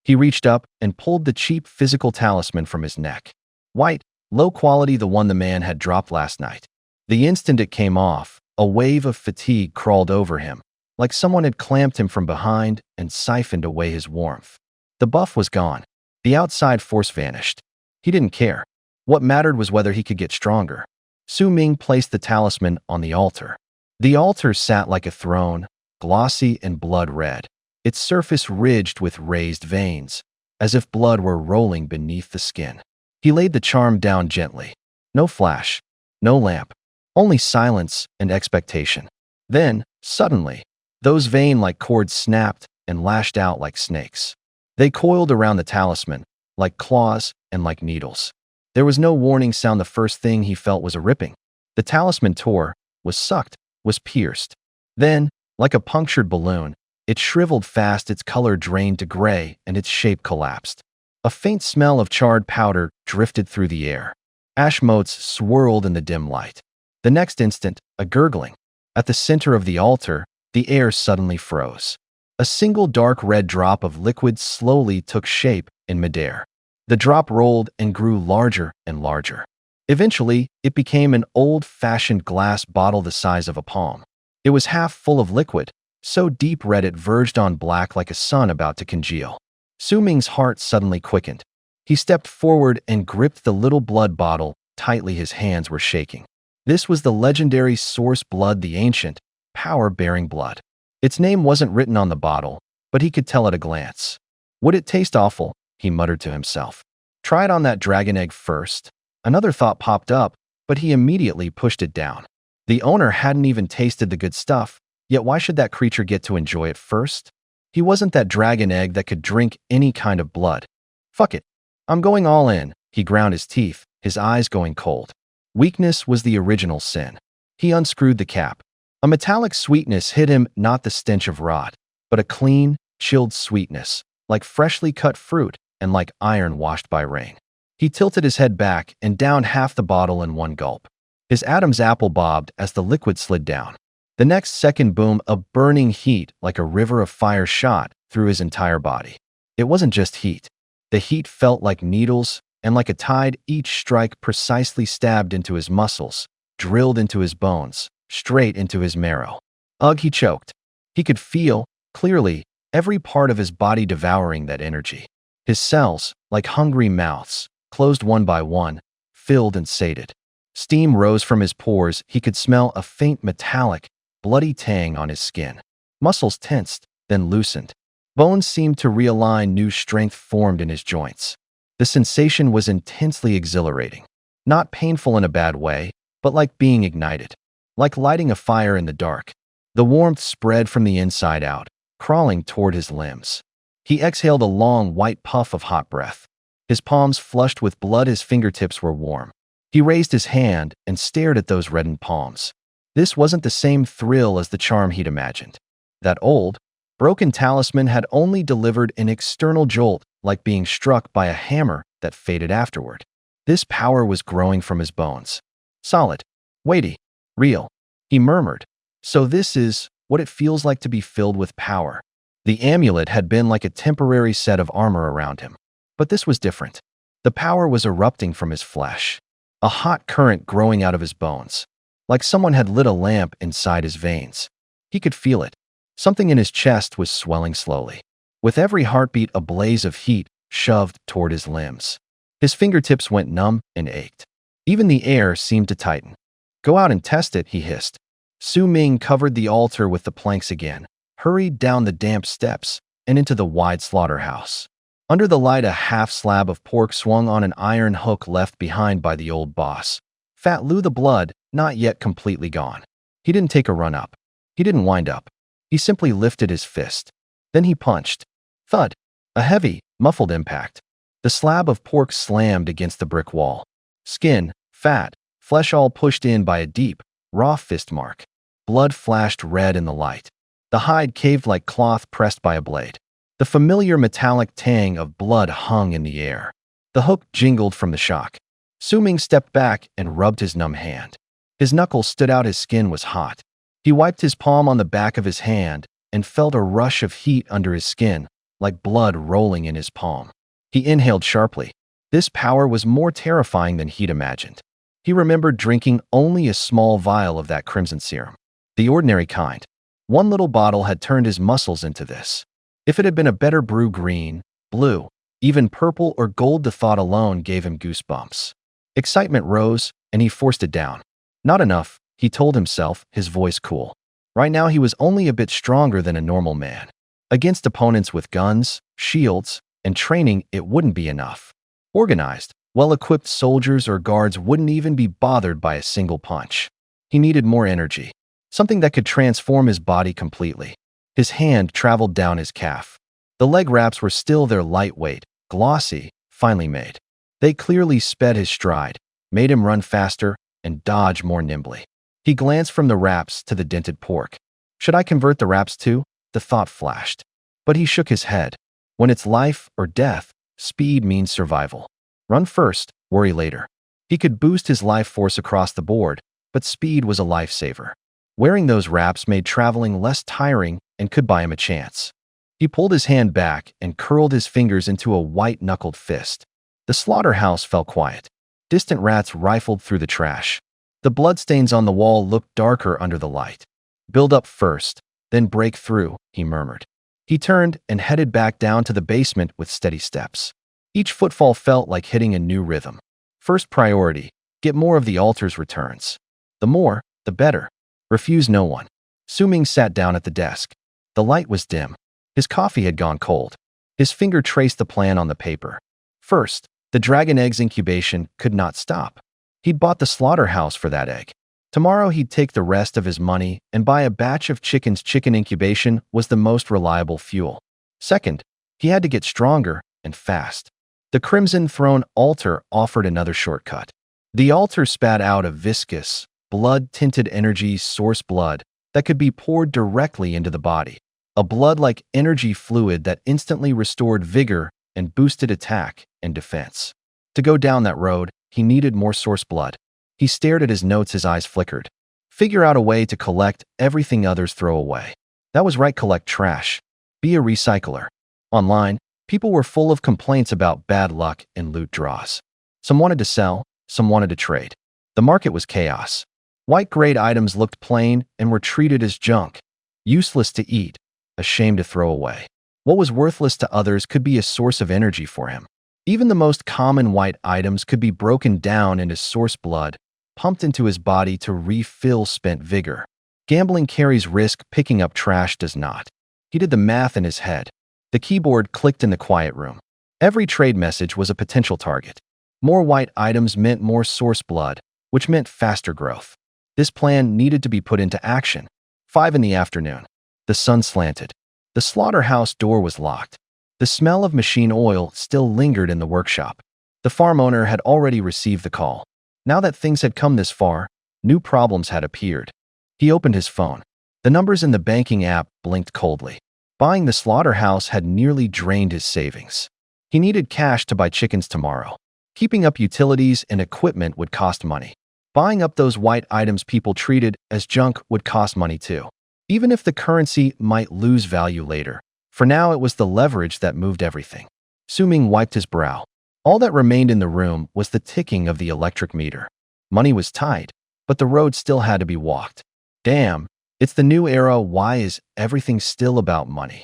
he reached up and pulled the cheap physical talisman from his neck. White, low quality, the one the man had dropped last night. The instant it came off, a wave of fatigue crawled over him, like someone had clamped him from behind and siphoned away his warmth. The buff was gone. The outside force vanished. He didn't care. What mattered was whether he could get stronger. Su Ming placed the talisman on the altar. The altar sat like a throne, glossy and blood red, its surface ridged with raised veins, as if blood were rolling beneath the skin. He laid the charm down gently. No flash, no lamp, only silence and expectation. Then, suddenly, those vein-like cords snapped and lashed out like snakes. They coiled around the talisman, like claws and like needles. There was no warning sound. The first thing he felt was a ripping. The talisman tore, was sucked, was pierced. Then, like a punctured balloon, it shriveled fast, its color drained to gray, and its shape collapsed. A faint smell of charred powder drifted through the air. Ash motes swirled in the dim light. The next instant, a gurgling. At the center of the altar, the air suddenly froze. A single dark red drop of liquid slowly took shape in midair. The drop rolled and grew larger and larger. Eventually, it became an old-fashioned glass bottle the size of a palm. It was half full of liquid, so deep red it verged on black like a sun about to congeal. Su Ming's heart suddenly quickened. He stepped forward and gripped the little blood bottle tightly. His hands were shaking. This was the legendary source blood, the ancient, power-bearing blood. Its name wasn't written on the bottle, but he could tell at a glance. Would it taste awful? He muttered to himself. Try it on that dragon egg first. Another thought popped up, but he immediately pushed it down. The owner hadn't even tasted the good stuff, yet why should that creature get to enjoy it first? He wasn't that dragon egg that could drink any kind of blood. Fuck it. I'm going all in. He ground his teeth, his eyes going cold. Weakness was the original sin. He unscrewed the cap. A metallic sweetness hit him, not the stench of rot, but a clean, chilled sweetness, like freshly cut fruit and like iron washed by rain. He tilted his head back and downed half the bottle in one gulp. His Adam's apple bobbed as the liquid slid down. The next second, boom, a burning heat like a river of fire shot through his entire body. It wasn't just heat. The heat felt like needles, and like a tide, each strike precisely stabbed into his muscles, drilled into his bones, straight into his marrow. Ugh, he choked. He could feel, clearly, every part of his body devouring that energy. His cells, like hungry mouths, closed one by one, filled and sated. Steam rose from his pores. He could smell a faint metallic, bloody tang on his skin. Muscles tensed, then loosened. Bones seemed to realign. New strength formed in his joints. The sensation was intensely exhilarating. Not painful in a bad way, but like being ignited, like lighting a fire in the dark. The warmth spread from the inside out, crawling toward his limbs. He exhaled a long, white puff of hot breath. His palms flushed with blood, his fingertips were warm. He raised his hand and stared at those reddened palms. This wasn't the same thrill as the charm he'd imagined. That old, broken talisman had only delivered an external jolt, like being struck by a hammer that faded afterward. This power was growing from his bones. Solid, weighty, real, he murmured. So this is what it feels like to be filled with power. The amulet had been like a temporary set of armor around him. But this was different. The power was erupting from his flesh, a hot current growing out of his bones, like someone had lit a lamp inside his veins. He could feel it. Something in his chest was swelling slowly. With every heartbeat, a blaze of heat shoved toward his limbs. His fingertips went numb and ached. Even the air seemed to tighten. Go out and test it, he hissed. Su Ming covered the altar with the planks again, hurried down the damp steps, and into the wide slaughterhouse. Under the light, a half slab of pork swung on an iron hook left behind by the old boss. Fat Lou, the blood, not yet completely gone. He didn't take a run up. He didn't wind up. He simply lifted his fist. Then he punched. Thud. A heavy, muffled impact. The slab of pork slammed against the brick wall. Skin, fat, flesh all pushed in by a deep, raw fist mark. Blood flashed red in the light. The hide caved like cloth pressed by a blade. The familiar metallic tang of blood hung in the air. The hook jingled from the shock. Su Ming stepped back and rubbed his numb hand. His knuckles stood out, his skin was hot. He wiped his palm on the back of his hand and felt a rush of heat under his skin, like blood rolling in his palm. He inhaled sharply. This power was more terrifying than he'd imagined. He remembered drinking only a small vial of that crimson serum. The ordinary kind. One little bottle had turned his muscles into this. If it had been a better brew, green, blue, even purple or gold, the thought alone gave him goosebumps. Excitement rose, and he forced it down. Not enough, he told himself, his voice cool. Right now he was only a bit stronger than a normal man. Against opponents with guns, shields, and training, it wouldn't be enough. Organized, well-equipped soldiers or guards wouldn't even be bothered by a single punch. He needed more energy, something that could transform his body completely. His hand traveled down his calf. The leg wraps were still there, lightweight, glossy, finely made. They clearly sped his stride, made him run faster and dodge more nimbly. He glanced from the wraps to the dented pork. Should I convert the wraps too? The thought flashed. But he shook his head. When it's life or death, speed means survival. Run first, worry later. He could boost his life force across the board, but speed was a lifesaver. Wearing those wraps made traveling less tiring and could buy him a chance. He pulled his hand back and curled his fingers into a white-knuckled fist. The slaughterhouse fell quiet. Distant rats rifled through the trash. The bloodstains on the wall looked darker under the light. Build up first, then break through, he murmured. He turned and headed back down to the basement with steady steps. Each footfall felt like hitting a new rhythm. First priority, get more of the altar's returns. The more, the better. Refuse no one. Su Ming sat down at the desk. The light was dim. His coffee had gone cold. His finger traced the plan on the paper. First, the dragon egg's incubation could not stop. He'd bought the slaughterhouse for that egg. Tomorrow he'd take the rest of his money and buy a batch of chickens. Chicken incubation was the most reliable fuel. Second, he had to get stronger and fast. The Crimson Throne altar offered another shortcut. The altar spat out a viscous, blood-tinted energy source, blood that could be poured directly into the body. A blood-like energy fluid that instantly restored vigor and boosted attack and defense. To go down that road, he needed more source blood. He stared at his notes, his eyes flickered. Figure out a way to collect everything others throw away. That was right, collect trash. Be a recycler. Online, people were full of complaints about bad luck and loot draws. Some wanted to sell, some wanted to trade. The market was chaos. White-grade items looked plain and were treated as junk, useless to eat, a shame to throw away. What was worthless to others could be a source of energy for him. Even the most common white items could be broken down into source blood, pumped into his body to refill spent vigor. Gambling carries risk, picking up trash does not. He did the math in his head. The keyboard clicked in the quiet room. Every trade message was a potential target. More white items meant more source blood. which meant faster growth. This plan needed to be put into action. 5 in the afternoon. The sun slanted. The slaughterhouse door was locked. The smell of machine oil still lingered in the workshop. The farm owner had already received the call. Now that things had come this far, new problems had appeared. He opened his phone. The numbers in the banking app blinked coldly. Buying the slaughterhouse had nearly drained his savings. He needed cash to buy chickens tomorrow. Keeping up utilities and equipment would cost money. Buying up those white items people treated as junk would cost money too. Even if the currency might lose value later, for now it was the leverage that moved everything. Su-Ming wiped his brow. All that remained in the room was the ticking of the electric meter. Money was tight, but the road still had to be walked. Damn, it's the new era. Why is everything still about money?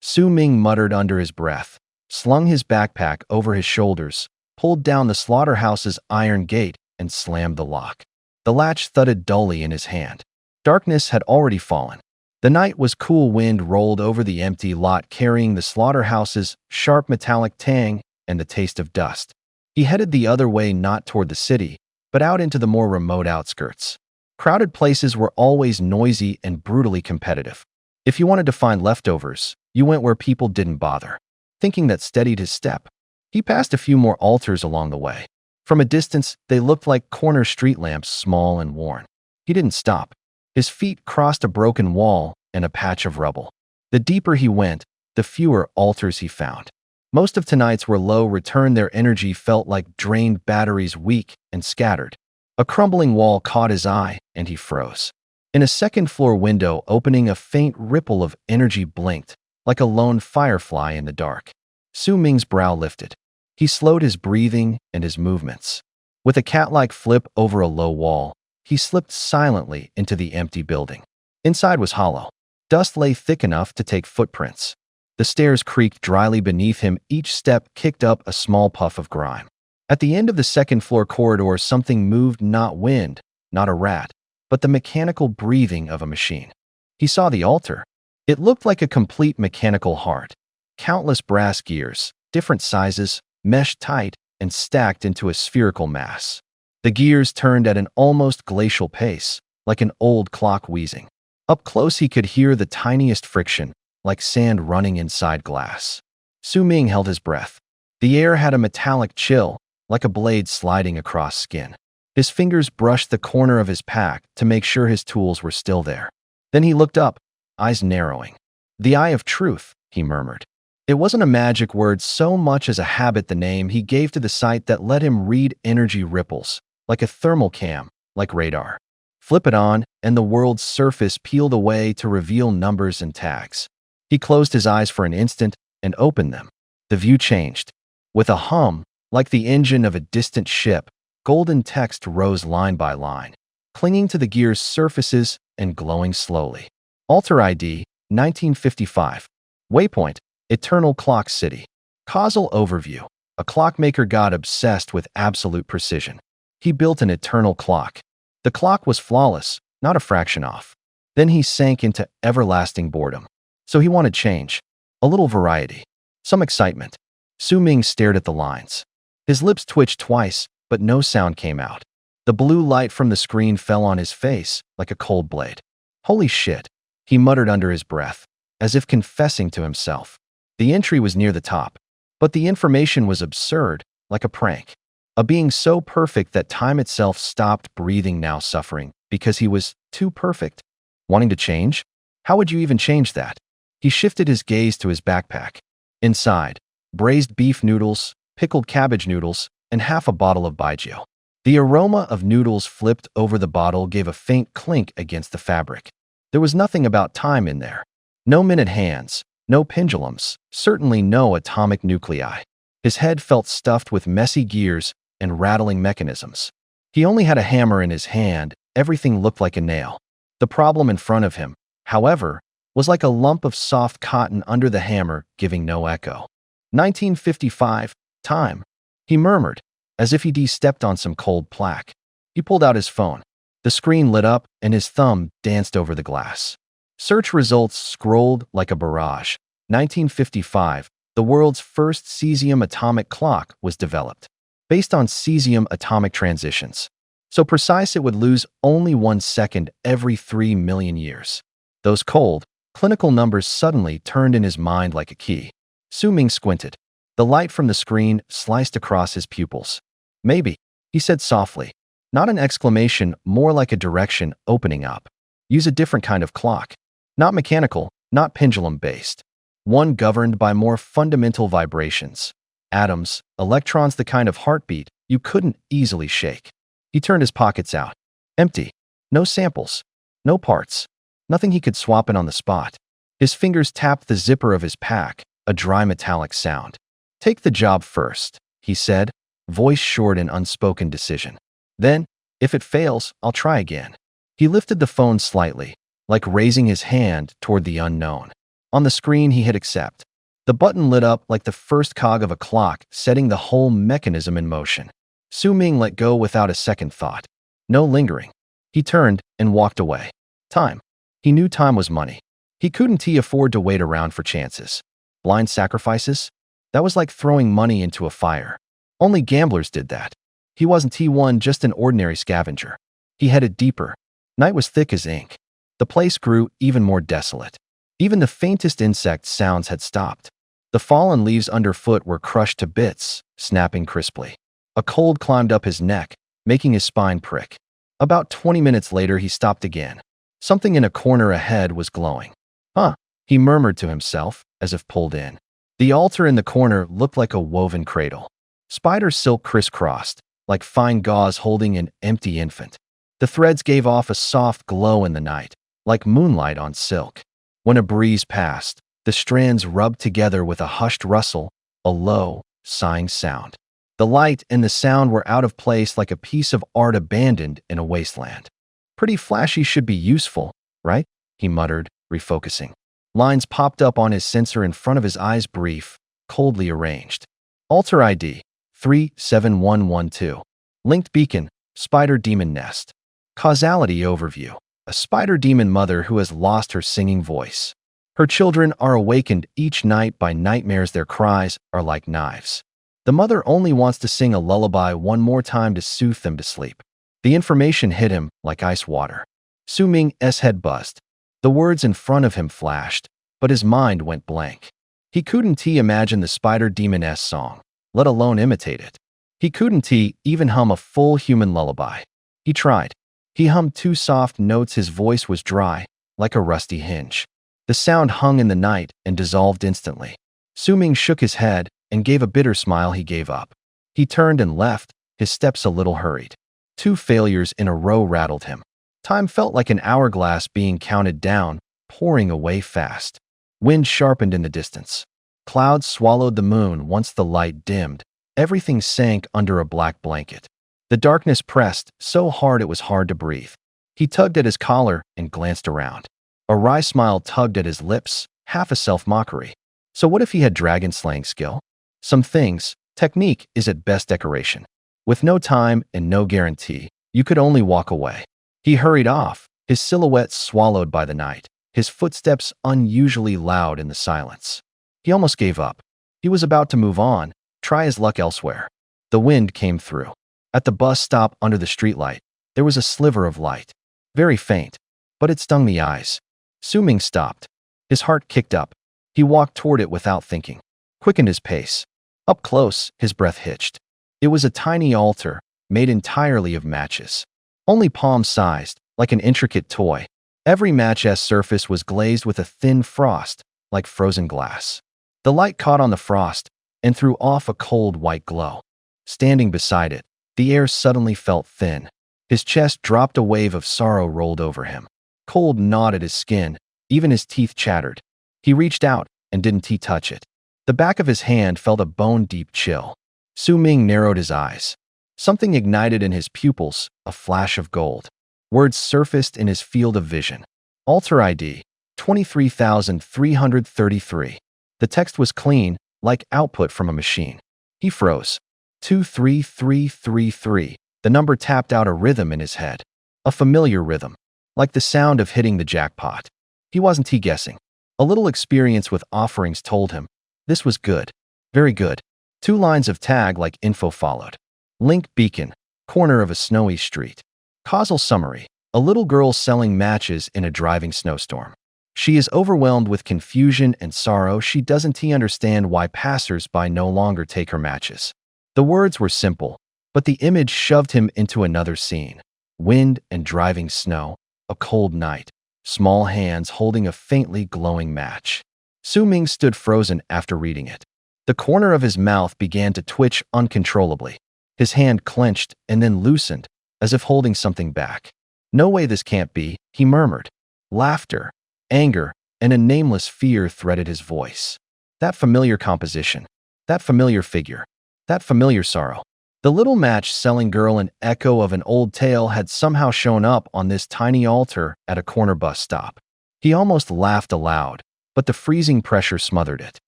Su-Ming muttered under his breath, slung his backpack over his shoulders, pulled down the slaughterhouse's iron gate, and slammed the lock. The latch thudded dully in his hand. Darkness had already fallen. The night was cool. Wind rolled over the empty lot carrying the slaughterhouse's sharp metallic tang and the taste of dust. He headed the other way, not toward the city, but out into the more remote outskirts. Crowded places were always noisy and brutally competitive. If you wanted to find leftovers, you went where people didn't bother. Thinking that steadied his step. He passed a few more altars along the way. From a distance, they looked like corner street lamps, small and worn. He didn't stop. His feet crossed a broken wall and a patch of rubble. The deeper he went, the fewer altars he found. Most of tonight's were low return. Their energy felt like drained batteries, weak and scattered. A crumbling wall caught his eye, and he froze. In a second-floor window opening, a faint ripple of energy blinked, like a lone firefly in the dark. Su-Ming's brow lifted. He slowed his breathing and his movements. With a cat-like flip over a low wall, he slipped silently into the empty building. Inside was hollow. Dust lay thick enough to take footprints. The stairs creaked dryly beneath him. Each step kicked up a small puff of grime. At the end of the second-floor corridor, something moved, not wind, not a rat, but the mechanical breathing of a machine. He saw the altar. It looked like a complete mechanical heart. Countless brass gears, different sizes, meshed tight and stacked into a spherical mass. The gears turned at an almost glacial pace, like an old clock wheezing. Up close he could hear the tiniest friction, like sand running inside glass. Su-Ming held his breath. The air had a metallic chill, like a blade sliding across skin. His fingers brushed the corner of his pack to make sure his tools were still there. Then he looked up, eyes narrowing. The eye of truth, he murmured. It wasn't a magic word so much as a habit, the name he gave to the sight that let him read energy ripples, like a thermal cam, like radar. Flip it on, and the world's surface peeled away to reveal numbers and tags. He closed his eyes for an instant and opened them. The view changed. With a hum, like the engine of a distant ship, golden text rose line by line, clinging to the gear's surfaces and glowing slowly. Altar ID, 1955. Waypoint, Eternal Clock City. Causal overview. A clockmaker got obsessed with absolute precision. He built an eternal clock. The clock was flawless, not a fraction off. Then he sank into everlasting boredom. So he wanted change. A little variety. Some excitement. Su-Ming stared at the lines. His lips twitched twice, but no sound came out. The blue light from the screen fell on his face like a cold blade. Holy shit, he muttered under his breath, as if confessing to himself. The entry was near the top, but the information was absurd, like a prank. A being so perfect that time itself stopped breathing, now suffering because he was too perfect. Wanting to change? How would you even change that? He shifted his gaze to his backpack. Inside, braised beef noodles, pickled cabbage noodles, and half a bottle of baijiu. The aroma of noodles flipped over the bottle gave a faint clink against the fabric. There was nothing about time in there. No minute hands, no pendulums, certainly no atomic nuclei. His head felt stuffed with messy gears and rattling mechanisms. He only had a hammer in his hand. Everything looked like a nail. The problem in front of him, however, was like a lump of soft cotton under the hammer, giving no echo. 1955, time, he murmured, as if he stepped on some cold plaque. He pulled out his phone. The screen lit up, and his thumb danced over the glass. Search results scrolled like a barrage. 1955, the world's first cesium atomic clock was developed. Based on cesium atomic transitions. So precise it would lose only 1 second every 3 million years. Those cold, clinical numbers suddenly turned in his mind like a key. Su Ming squinted. The light from the screen sliced across his pupils. Maybe, he said softly. Not an exclamation, more like a direction opening up. Use a different kind of clock. Not mechanical, not pendulum-based. One governed by more fundamental vibrations. Atoms, electrons, the kind of heartbeat you couldn't easily shake. He turned his pockets out. Empty. No samples. No parts. Nothing he could swap in on the spot. His fingers tapped the zipper of his pack, a dry metallic sound. Take the job first, he said, voice short in unspoken decision. Then, if it fails, I'll try again. He lifted the phone slightly, like raising his hand toward the unknown. On the screen, he hit accept. The button lit up like the first cog of a clock, setting the whole mechanism in motion. Su Ming let go without a second thought. No lingering. He turned and walked away. Time. He knew time was money. He couldn't afford to wait around for chances. Blind sacrifices? That was like throwing money into a fire. Only gamblers did that. He wasn't T1, just an ordinary scavenger. He headed deeper. Night was thick as ink. The place grew even more desolate. Even the faintest insect sounds had stopped. The fallen leaves underfoot were crushed to bits, snapping crisply. A cold climbed up his neck, making his spine prick. About 20 minutes later, he stopped again. Something in a corner ahead was glowing. Huh, he murmured to himself, as if pulled in. The altar in the corner looked like a woven cradle. Spider silk crisscrossed, like fine gauze holding an empty infant. The threads gave off a soft glow in the night, like moonlight on silk. When a breeze passed, the strands rubbed together with a hushed rustle, a low, sighing sound. The light and the sound were out of place, like a piece of art abandoned in a wasteland. Pretty flashy should be useful, right? He muttered, refocusing. Lines popped up on his sensor in front of his eyes, brief, coldly arranged. Altar ID, 37112. Linked beacon, spider demon nest. Causality overview. A spider demon mother who has lost her singing voice. Her children are awakened each night by nightmares. Their cries are like knives. The mother only wants to sing a lullaby one more time to soothe them to sleep. The information hit him like ice water. Su Ming's head buzzed. The words in front of him flashed, but his mind went blank. He couldn't imagine the spider demoness song, let alone imitate it. He couldn't even hum a full human lullaby. He tried. He hummed 2 soft notes. His voice was dry, like a rusty hinge. The sound hung in the night and dissolved instantly. Su Ming shook his head and gave a bitter smile. He gave up. He turned and left, his steps a little hurried. 2 failures in a row rattled him. Time felt like an hourglass being counted down, pouring away fast. Wind sharpened in the distance. Clouds swallowed the moon. Once the light dimmed, everything sank under a black blanket. The darkness pressed so hard it was hard to breathe. He tugged at his collar and glanced around. A wry smile tugged at his lips, half a self-mockery. So what if he had dragon-slaying skill? Some things, technique is at best decoration. With no time and no guarantee, you could only walk away. He hurried off, his silhouette swallowed by the night, his footsteps unusually loud in the silence. He almost gave up. He was about to move on, try his luck elsewhere. The wind came through. At the bus stop under the streetlight, there was a sliver of light. Very faint, but it stung the eyes. Su Ming stopped. His heart kicked up. He walked toward it without thinking, quickened his pace. Up close, his breath hitched. It was a tiny altar, made entirely of matches. Only palm-sized, like an intricate toy. Every match's surface was glazed with a thin frost, like frozen glass. The light caught on the frost and threw off a cold white glow. Standing beside it, the air suddenly felt thin. His chest dropped. A wave of sorrow rolled over him. Cold gnawed at his skin, even his teeth chattered. He reached out and didn't touch it. The back of his hand felt a bone-deep chill. Su Ming narrowed his eyes. Something ignited in his pupils, a flash of gold. Words surfaced in his field of vision. Altar ID, 23,333. The text was clean, like output from a machine. He froze. 23333. The number tapped out a rhythm in his head. A familiar rhythm, like the sound of hitting the jackpot. He wasn't guessing. A little experience with offerings told him. This was good. Very good. 2 lines of tag like info followed. Link beacon. Corner of a snowy street. Causal summary. A little girl selling matches in a driving snowstorm. She is overwhelmed with confusion and sorrow. She doesn't understand why passers-by no longer take her matches. The words were simple, but the image shoved him into another scene. Wind and driving snow, a cold night, small hands holding a faintly glowing match. Su Ming stood frozen after reading it. The corner of his mouth began to twitch uncontrollably. His hand clenched and then loosened, as if holding something back. "No way, this can't be," he murmured. Laughter, anger, and a nameless fear threaded his voice. That familiar composition, that familiar figure, that familiar sorrow. The little match-selling girl, an echo of an old tale, had somehow shown up on this tiny altar at a corner bus stop. He almost laughed aloud, but the freezing pressure smothered it.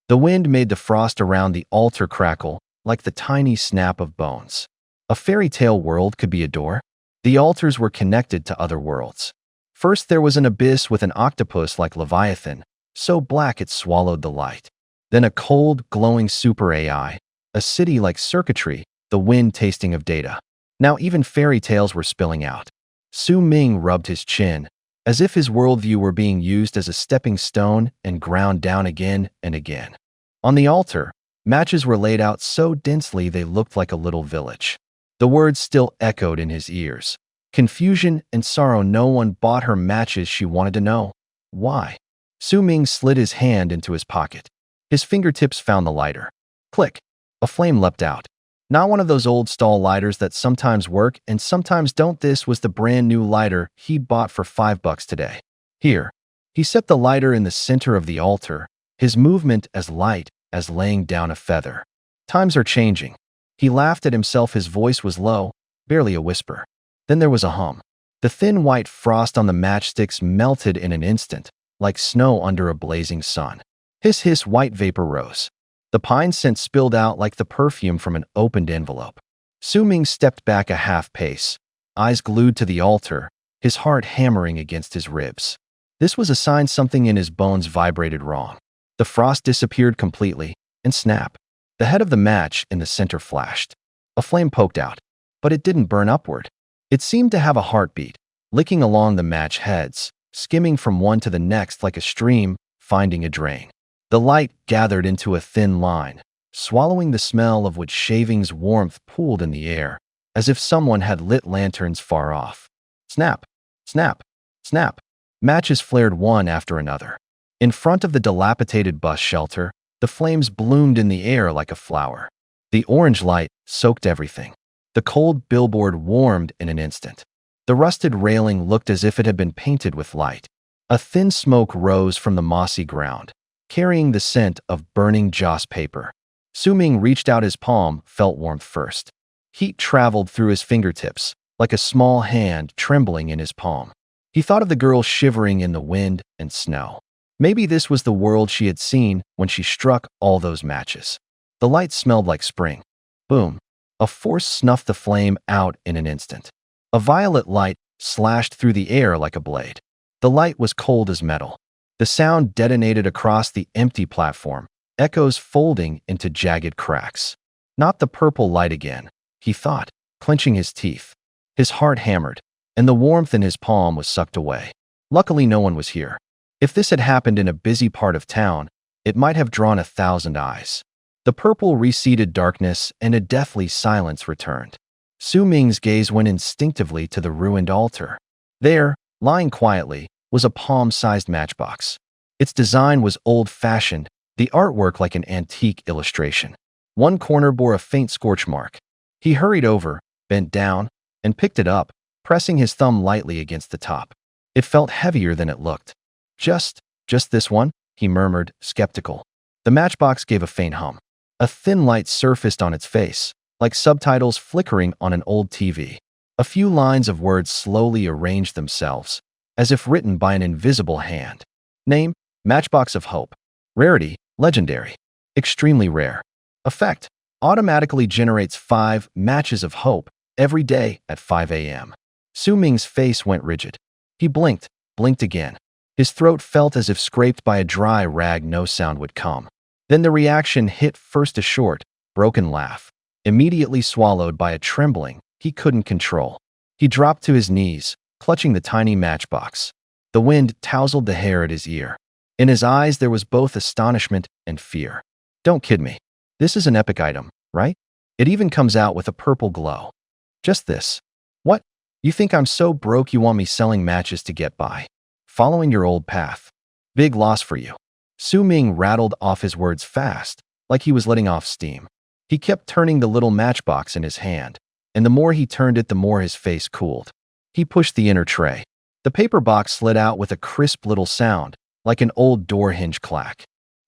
The wind made the frost around the altar crackle like the tiny snap of bones. A fairy tale world could be a door. The altars were connected to other worlds. First, there was an abyss with an octopus like Leviathan, so black it swallowed the light. Then a cold, glowing super AI, a city like circuitry, the wind tasting of data. Now even fairy tales were spilling out. Su Ming rubbed his chin, as if his worldview were being used as a stepping stone and ground down again and again. On the altar, matches were laid out so densely they looked like a little village. The words still echoed in his ears. Confusion and sorrow. No one bought her matches. She wanted to know why. Su Ming slid his hand into his pocket. His fingertips found the lighter. Click. A flame leapt out. Not one of those old stall lighters that sometimes work and sometimes don't. This was the brand new lighter he'd bought for $5 today. Here. He set the lighter in the center of the altar, his movement as light as laying down a feather. Times are changing. He laughed at himself. His voice was low, barely a whisper. Then there was a hum. The thin white frost on the matchsticks melted in an instant, like snow under a blazing sun. Hiss, hiss, white vapor rose. The pine scent spilled out like the perfume from an opened envelope. Su Ming stepped back a half pace, eyes glued to the altar, his heart hammering against his ribs. This was a sign something in his bones vibrated wrong. The frost disappeared completely, and snap. The head of the match in the center flashed. A flame poked out, but it didn't burn upward. It seemed to have a heartbeat, licking along the match heads, skimming from one to the next like a stream finding a drain. The light gathered into a thin line, swallowing the smell of which shavings' warmth pooled in the air, as if someone had lit lanterns far off. Snap, snap, snap. Matches flared one after another. In front of the dilapidated bus shelter, the flames bloomed in the air like a flower. The orange light soaked everything. The cold billboard warmed in an instant. The rusted railing looked as if it had been painted with light. A thin smoke rose from the mossy ground, carrying the scent of burning joss paper. Su Ming reached out his palm, felt warmth first. Heat traveled through his fingertips, like a small hand trembling in his palm. He thought of the girl shivering in the wind and snow. Maybe this was the world she had seen when she struck all those matches. The light smelled like spring. Boom. A force snuffed the flame out in an instant. A violet light slashed through the air like a blade. The light was cold as metal. The sound detonated across the empty platform, echoes folding into jagged cracks. Not the purple light again, he thought, clenching his teeth. His heart hammered, and the warmth in his palm was sucked away. Luckily, no one was here. If this had happened in a busy part of town, it might have drawn 1,000 eyes. The purple receded darkness, and a deathly silence returned. Su Ming's gaze went instinctively to the ruined altar. There, lying quietly, was a palm-sized matchbox. Its design was old-fashioned, the artwork like an antique illustration. One corner bore a faint scorch mark. He hurried over, bent down, and picked it up, pressing his thumb lightly against the top. It felt heavier than it looked. Just this one?" he murmured, skeptical. The matchbox gave a faint hum. A thin light surfaced on its face, like subtitles flickering on an old TV. A few lines of words slowly arranged themselves, as if written by an invisible hand. Name, Matchbox of Hope. Rarity, legendary. Extremely rare. Effect, automatically generates 5 matches of hope every day at 5 a.m. Su Ming's face went rigid. He blinked again. His throat felt as if scraped by a dry rag. No sound would come. Then the reaction hit, first a short, broken laugh, immediately swallowed by a trembling, he couldn't control. He dropped to his knees, clutching the tiny matchbox. The wind tousled the hair at his ear. In his eyes there was both astonishment and fear. Don't kid me. This is an epic item, right? It even comes out with a purple glow. Just this. What? You think I'm so broke you want me selling matches to get by? Following your old path. Big loss for you. Su Ming rattled off his words fast, like he was letting off steam. He kept turning the little matchbox in his hand, and the more he turned it, the more his face cooled. He pushed the inner tray. The paper box slid out with a crisp little sound, like an old door hinge clack.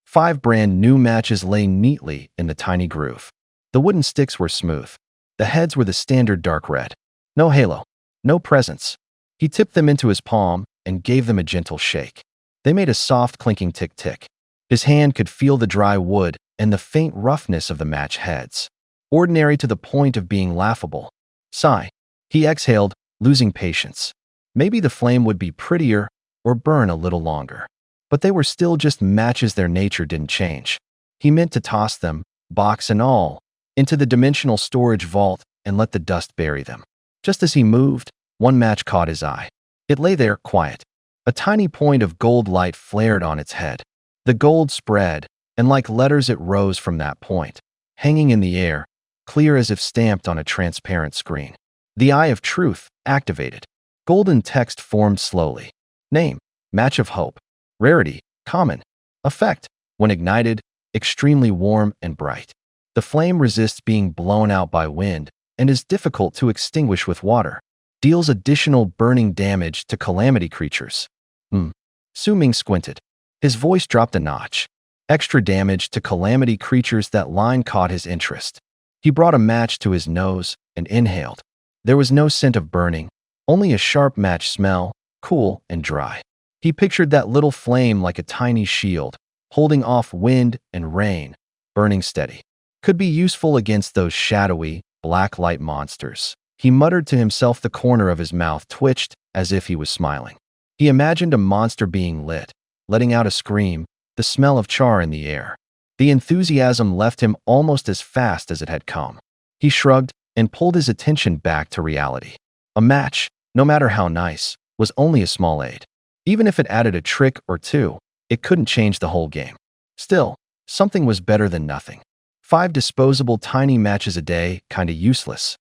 5 brand new matches lay neatly in the tiny groove. The wooden sticks were smooth. The heads were the standard dark red. No halo. No presents. He tipped them into his palm and gave them a gentle shake. They made a soft clinking tick-tick. His hand could feel the dry wood and the faint roughness of the match heads. Ordinary to the point of being laughable. Sigh. He exhaled, losing patience. Maybe the flame would be prettier or burn a little longer. But they were still just matches, their nature didn't change. He meant to toss them, box and all, into the dimensional storage vault and let the dust bury them. Just as he moved, one match caught his eye. It lay there, quiet. A tiny point of gold light flared on its head. The gold spread, and like letters it rose from that point, hanging in the air, clear as if stamped on a transparent screen. The Eye of Truth activated. Golden text formed slowly. Name, Match of Hope. Rarity, common. Effect, when ignited, extremely warm and bright. The flame resists being blown out by wind and is difficult to extinguish with water. Deals additional burning damage to calamity creatures. Su Ming squinted. His voice dropped a notch. Extra damage to calamity creatures. That line caught his interest. He brought a match to his nose and inhaled. There was no scent of burning, only a sharp match smell, cool and dry. He pictured that little flame like a tiny shield, holding off wind and rain, burning steady. Could be useful against those shadowy, black light monsters. He muttered to himself. The corner of his mouth twitched as if he was smiling. He imagined a monster being lit, letting out a scream, the smell of char in the air. The enthusiasm left him almost as fast as it had come. He shrugged and pulled his attention back to reality. A match, no matter how nice, was only a small aid. Even if it added a trick or two, it couldn't change the whole game. Still, something was better than nothing. 5 disposable tiny matches a day, kinda useless.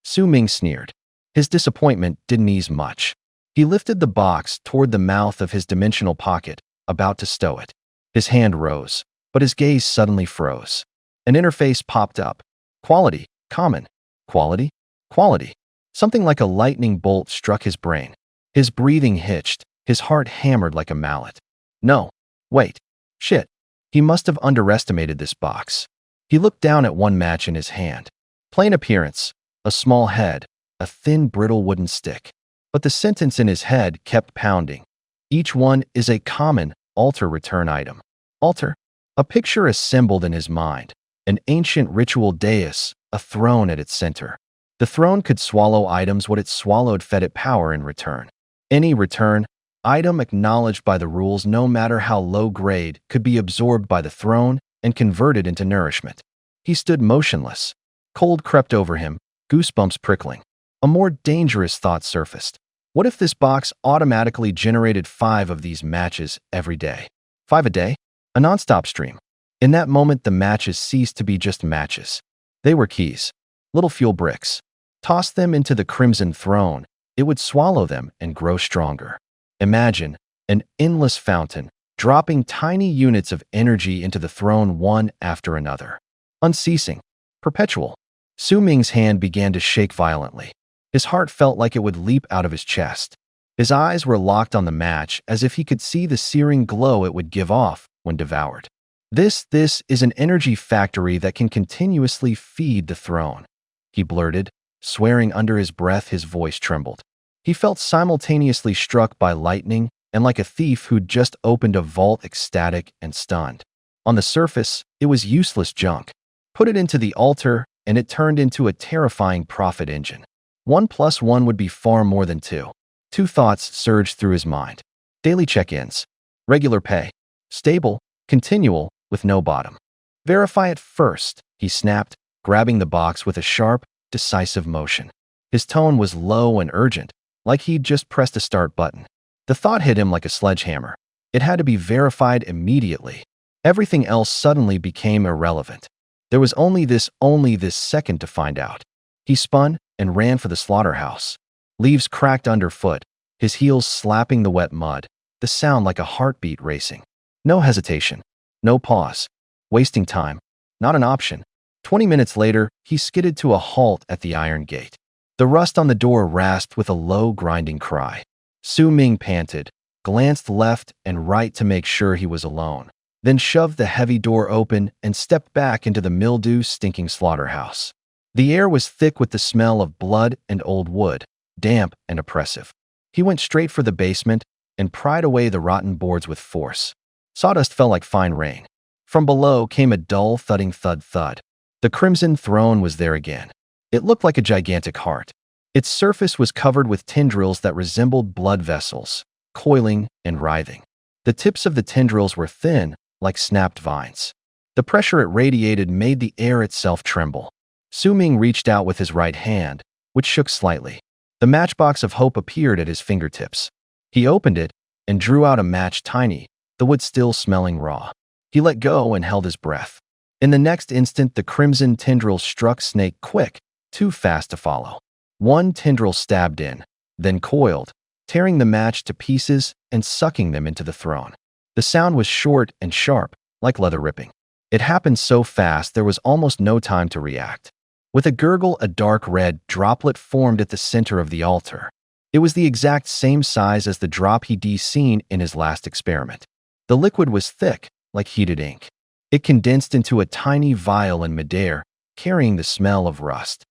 Su Ming sneered. His disappointment didn't ease much. He lifted the box toward the mouth of his dimensional pocket, about to stow it. His hand rose, but his gaze suddenly froze. An interface popped up. Quality, common. Quality, quality. Something like a lightning bolt struck his brain. His breathing hitched, his heart hammered like a mallet. No, wait. Shit. He must have underestimated this box. He looked down at one match in his hand. Plain appearance, a small head, a thin, brittle wooden stick. But the sentence in his head kept pounding. Each one is a common altar return item. Altar? A picture assembled in his mind. An ancient ritual dais, a throne at its center. The throne could swallow items. What it swallowed fed it power in return. Any return item acknowledged by the rules, no matter how low grade, could be absorbed by the throne and converted into nourishment. He stood motionless. Cold crept over him, goosebumps prickling. A more dangerous thought surfaced. What if this box automatically generated 5 of these matches every day? 5 a day? A nonstop stream. In that moment, the matches ceased to be just matches. They were keys. Little fuel bricks. Toss them into the crimson throne. It would swallow them and grow stronger. Imagine an endless fountain, dropping tiny units of energy into the throne one after another. Unceasing. Perpetual. Su Ming's hand began to shake violently. His heart felt like it would leap out of his chest. His eyes were locked on the match as if he could see the searing glow it would give off when devoured. This is an energy factory that can continuously feed the throne, he blurted, swearing under his breath. His voice trembled. He felt simultaneously struck by lightning and like a thief who'd just opened a vault, ecstatic and stunned. On the surface, it was useless junk. Put it into the altar, and it turned into a terrifying profit engine. 1 + 1 would be far more than 2. 2 thoughts surged through his mind. Daily check-ins. Regular pay. Stable, continual, with no bottom. Verify it first, he snapped, grabbing the box with a sharp, decisive motion. His tone was low and urgent, like he'd just pressed a start button. The thought hit him like a sledgehammer. It had to be verified immediately. Everything else suddenly became irrelevant. There was only this second to find out. He spun and ran for the slaughterhouse. Leaves cracked underfoot, his heels slapping the wet mud, the sound like a heartbeat racing. No hesitation. No pause. Wasting time. Not an option. 20 minutes later, he skidded to a halt at the iron gate. The rust on the door rasped with a low, grinding cry. Su Ming panted, glanced left and right to make sure he was alone, then shoved the heavy door open and stepped back into the mildew-stinking slaughterhouse. The air was thick with the smell of blood and old wood, damp and oppressive. He went straight for the basement and pried away the rotten boards with force. Sawdust fell like fine rain. From below came a dull, thudding thud-thud. The crimson throne was there again. It looked like a gigantic heart. Its surface was covered with tendrils that resembled blood vessels, coiling and writhing. The tips of the tendrils were thin, like snapped vines. The pressure it radiated made the air itself tremble. Su Ming reached out with his right hand, which shook slightly. The matchbox of hope appeared at his fingertips. He opened it and drew out a match tiny, the wood still smelling raw. He let go and held his breath. In the next instant, the crimson tendrils struck Snake quick, too fast to follow. One tendril stabbed in, then coiled, tearing the match to pieces and sucking them into the throne. The sound was short and sharp, like leather ripping. It happened so fast there was almost no time to react. With a gurgle, a dark red droplet formed at the center of the altar. It was the exact same size as the drop he'd seen in his last experiment. The liquid was thick, like heated ink. It condensed into a tiny vial in midair, carrying the smell of rust.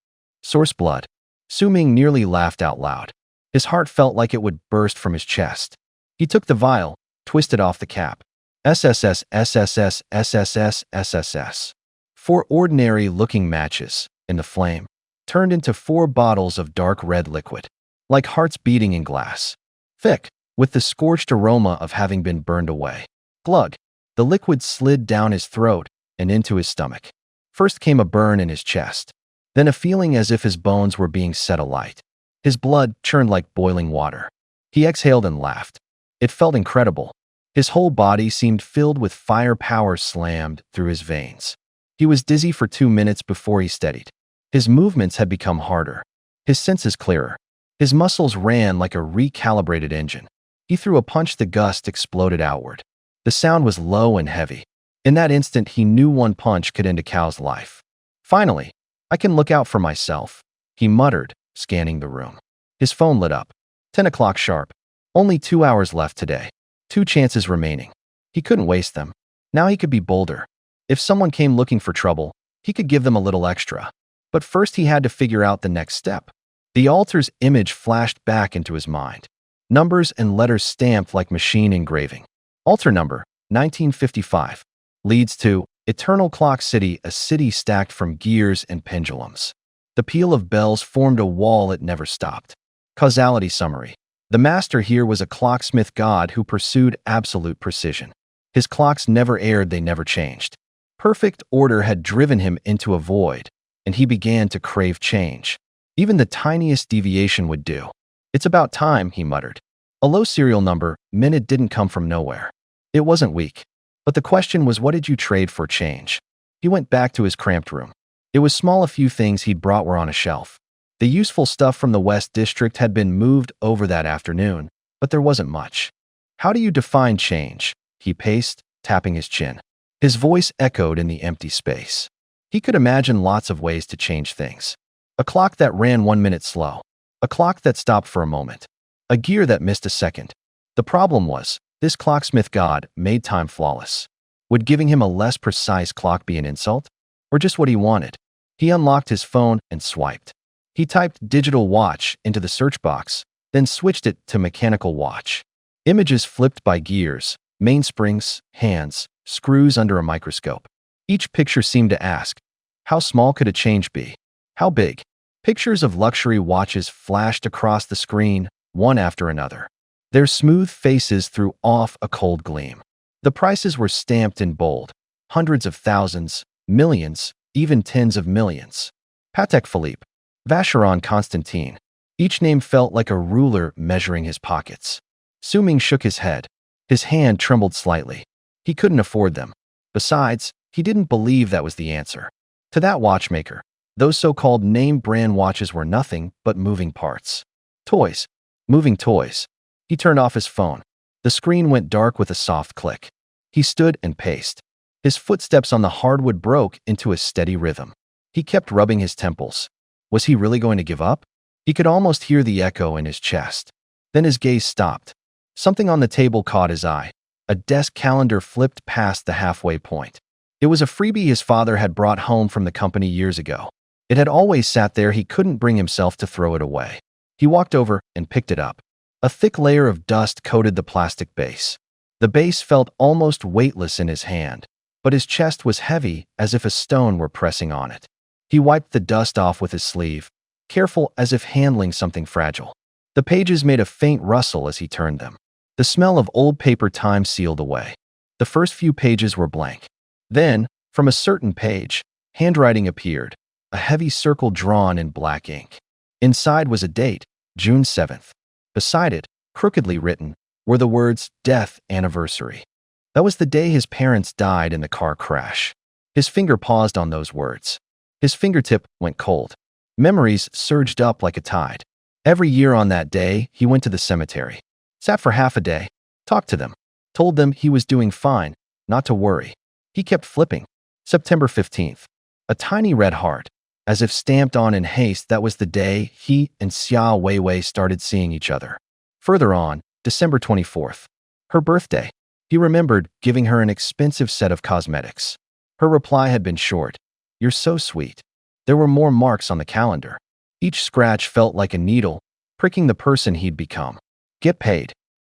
Source blood. Su Ming nearly laughed out loud. His heart felt like it would burst from his chest. He took the vial, twisted off the cap. SSS, SSS, SSS, SSS. 4 ordinary-looking matches, in the flame, turned into 4 bottles of dark red liquid, like hearts beating in glass. Thick, with the scorched aroma of having been burned away. Glug. The liquid slid down his throat and into his stomach. First came a burn in his chest, then a feeling as if his bones were being set alight. His blood churned like boiling water. He exhaled and laughed. It felt incredible. His whole body seemed filled with firepower slammed through his veins. He was dizzy for 2 minutes before he steadied. His movements had become harder, his senses clearer. His muscles ran like a recalibrated engine. He threw a punch, the gust exploded outward. The sound was low and heavy. In that instant, he knew one punch could end a cow's life. Finally, I can look out for myself, he muttered, scanning the room. His phone lit up. 10 o'clock sharp. Only 2 hours left today. 2 chances remaining. He couldn't waste them. Now he could be bolder. If someone came looking for trouble, he could give them a little extra. But first he had to figure out the next step. The altar's image flashed back into his mind. Numbers and letters stamped like machine engraving. Altar number, 1955. Leads to Eternal Clock City, a city stacked from gears and pendulums. The peal of bells formed a wall it never stopped. Causality summary. The master here was a clocksmith god who pursued absolute precision. His clocks never erred, they never changed. Perfect order had driven him into a void, and he began to crave change. Even the tiniest deviation would do. It's about time, he muttered. A low serial number meant it didn't come from nowhere. It wasn't weak. But the question was, what did you trade for change? He went back to his cramped room. It was small. A few things he'd brought were on a shelf. The useful stuff from the West District had been moved over that afternoon, but there wasn't much. How do you define change? He paced, tapping his chin. His voice echoed in the empty space. He could imagine lots of ways to change things. A clock that ran 1 minute slow. A clock that stopped for a moment. A gear that missed a second. The problem was, this clocksmith god made time flawless. Would giving him a less precise clock be an insult? Or just what he wanted? He unlocked his phone and swiped. He typed digital watch into the search box, then switched it to mechanical watch. Images flipped by gears, mainsprings, hands, screws under a microscope. Each picture seemed to ask, how small could a change be? How big? Pictures of luxury watches flashed across the screen, one after another. Their smooth faces threw off a cold gleam. The prices were stamped in bold. Hundreds of thousands, millions, even tens of millions. Patek Philippe. Vacheron Constantine. Each name felt like a ruler measuring his pockets. Su Ming shook his head. His hand trembled slightly. He couldn't afford them. Besides, he didn't believe that was the answer. To that watchmaker, those so-called name-brand watches were nothing but moving parts. Toys. Moving toys. He turned off his phone. The screen went dark with a soft click. He stood and paced. His footsteps on the hardwood broke into a steady rhythm. He kept rubbing his temples. Was he really going to give up? He could almost hear the echo in his chest. Then his gaze stopped. Something on the table caught his eye. A desk calendar flipped past the halfway point. It was a freebie his father had brought home from the company years ago. It had always sat there. He couldn't bring himself to throw it away. He walked over and picked it up. A thick layer of dust coated the plastic base. The base felt almost weightless in his hand, but his chest was heavy as if a stone were pressing on it. He wiped the dust off with his sleeve, careful as if handling something fragile. The pages made a faint rustle as he turned them. The smell of old paper time sealed away. The first few pages were blank. Then, from a certain page, handwriting appeared, a heavy circle drawn in black ink. Inside was a date, June 7th. Beside it, crookedly written, were the words, "Death Anniversary." That was the day his parents died in the car crash. His finger paused on those words. His fingertip went cold. Memories surged up like a tide. Every year on that day, he went to the cemetery, sat for half a day, talked to them, told them he was doing fine, not to worry. He kept flipping. September 15th. A tiny red heart, as if stamped on in haste. That was the day he and Xia Weiwei started seeing each other. Further on, December 24th. Her birthday. He remembered giving her an expensive set of cosmetics. Her reply had been short. "You're so sweet." There were more marks on the calendar. Each scratch felt like a needle, pricking the person he'd become. Get paid.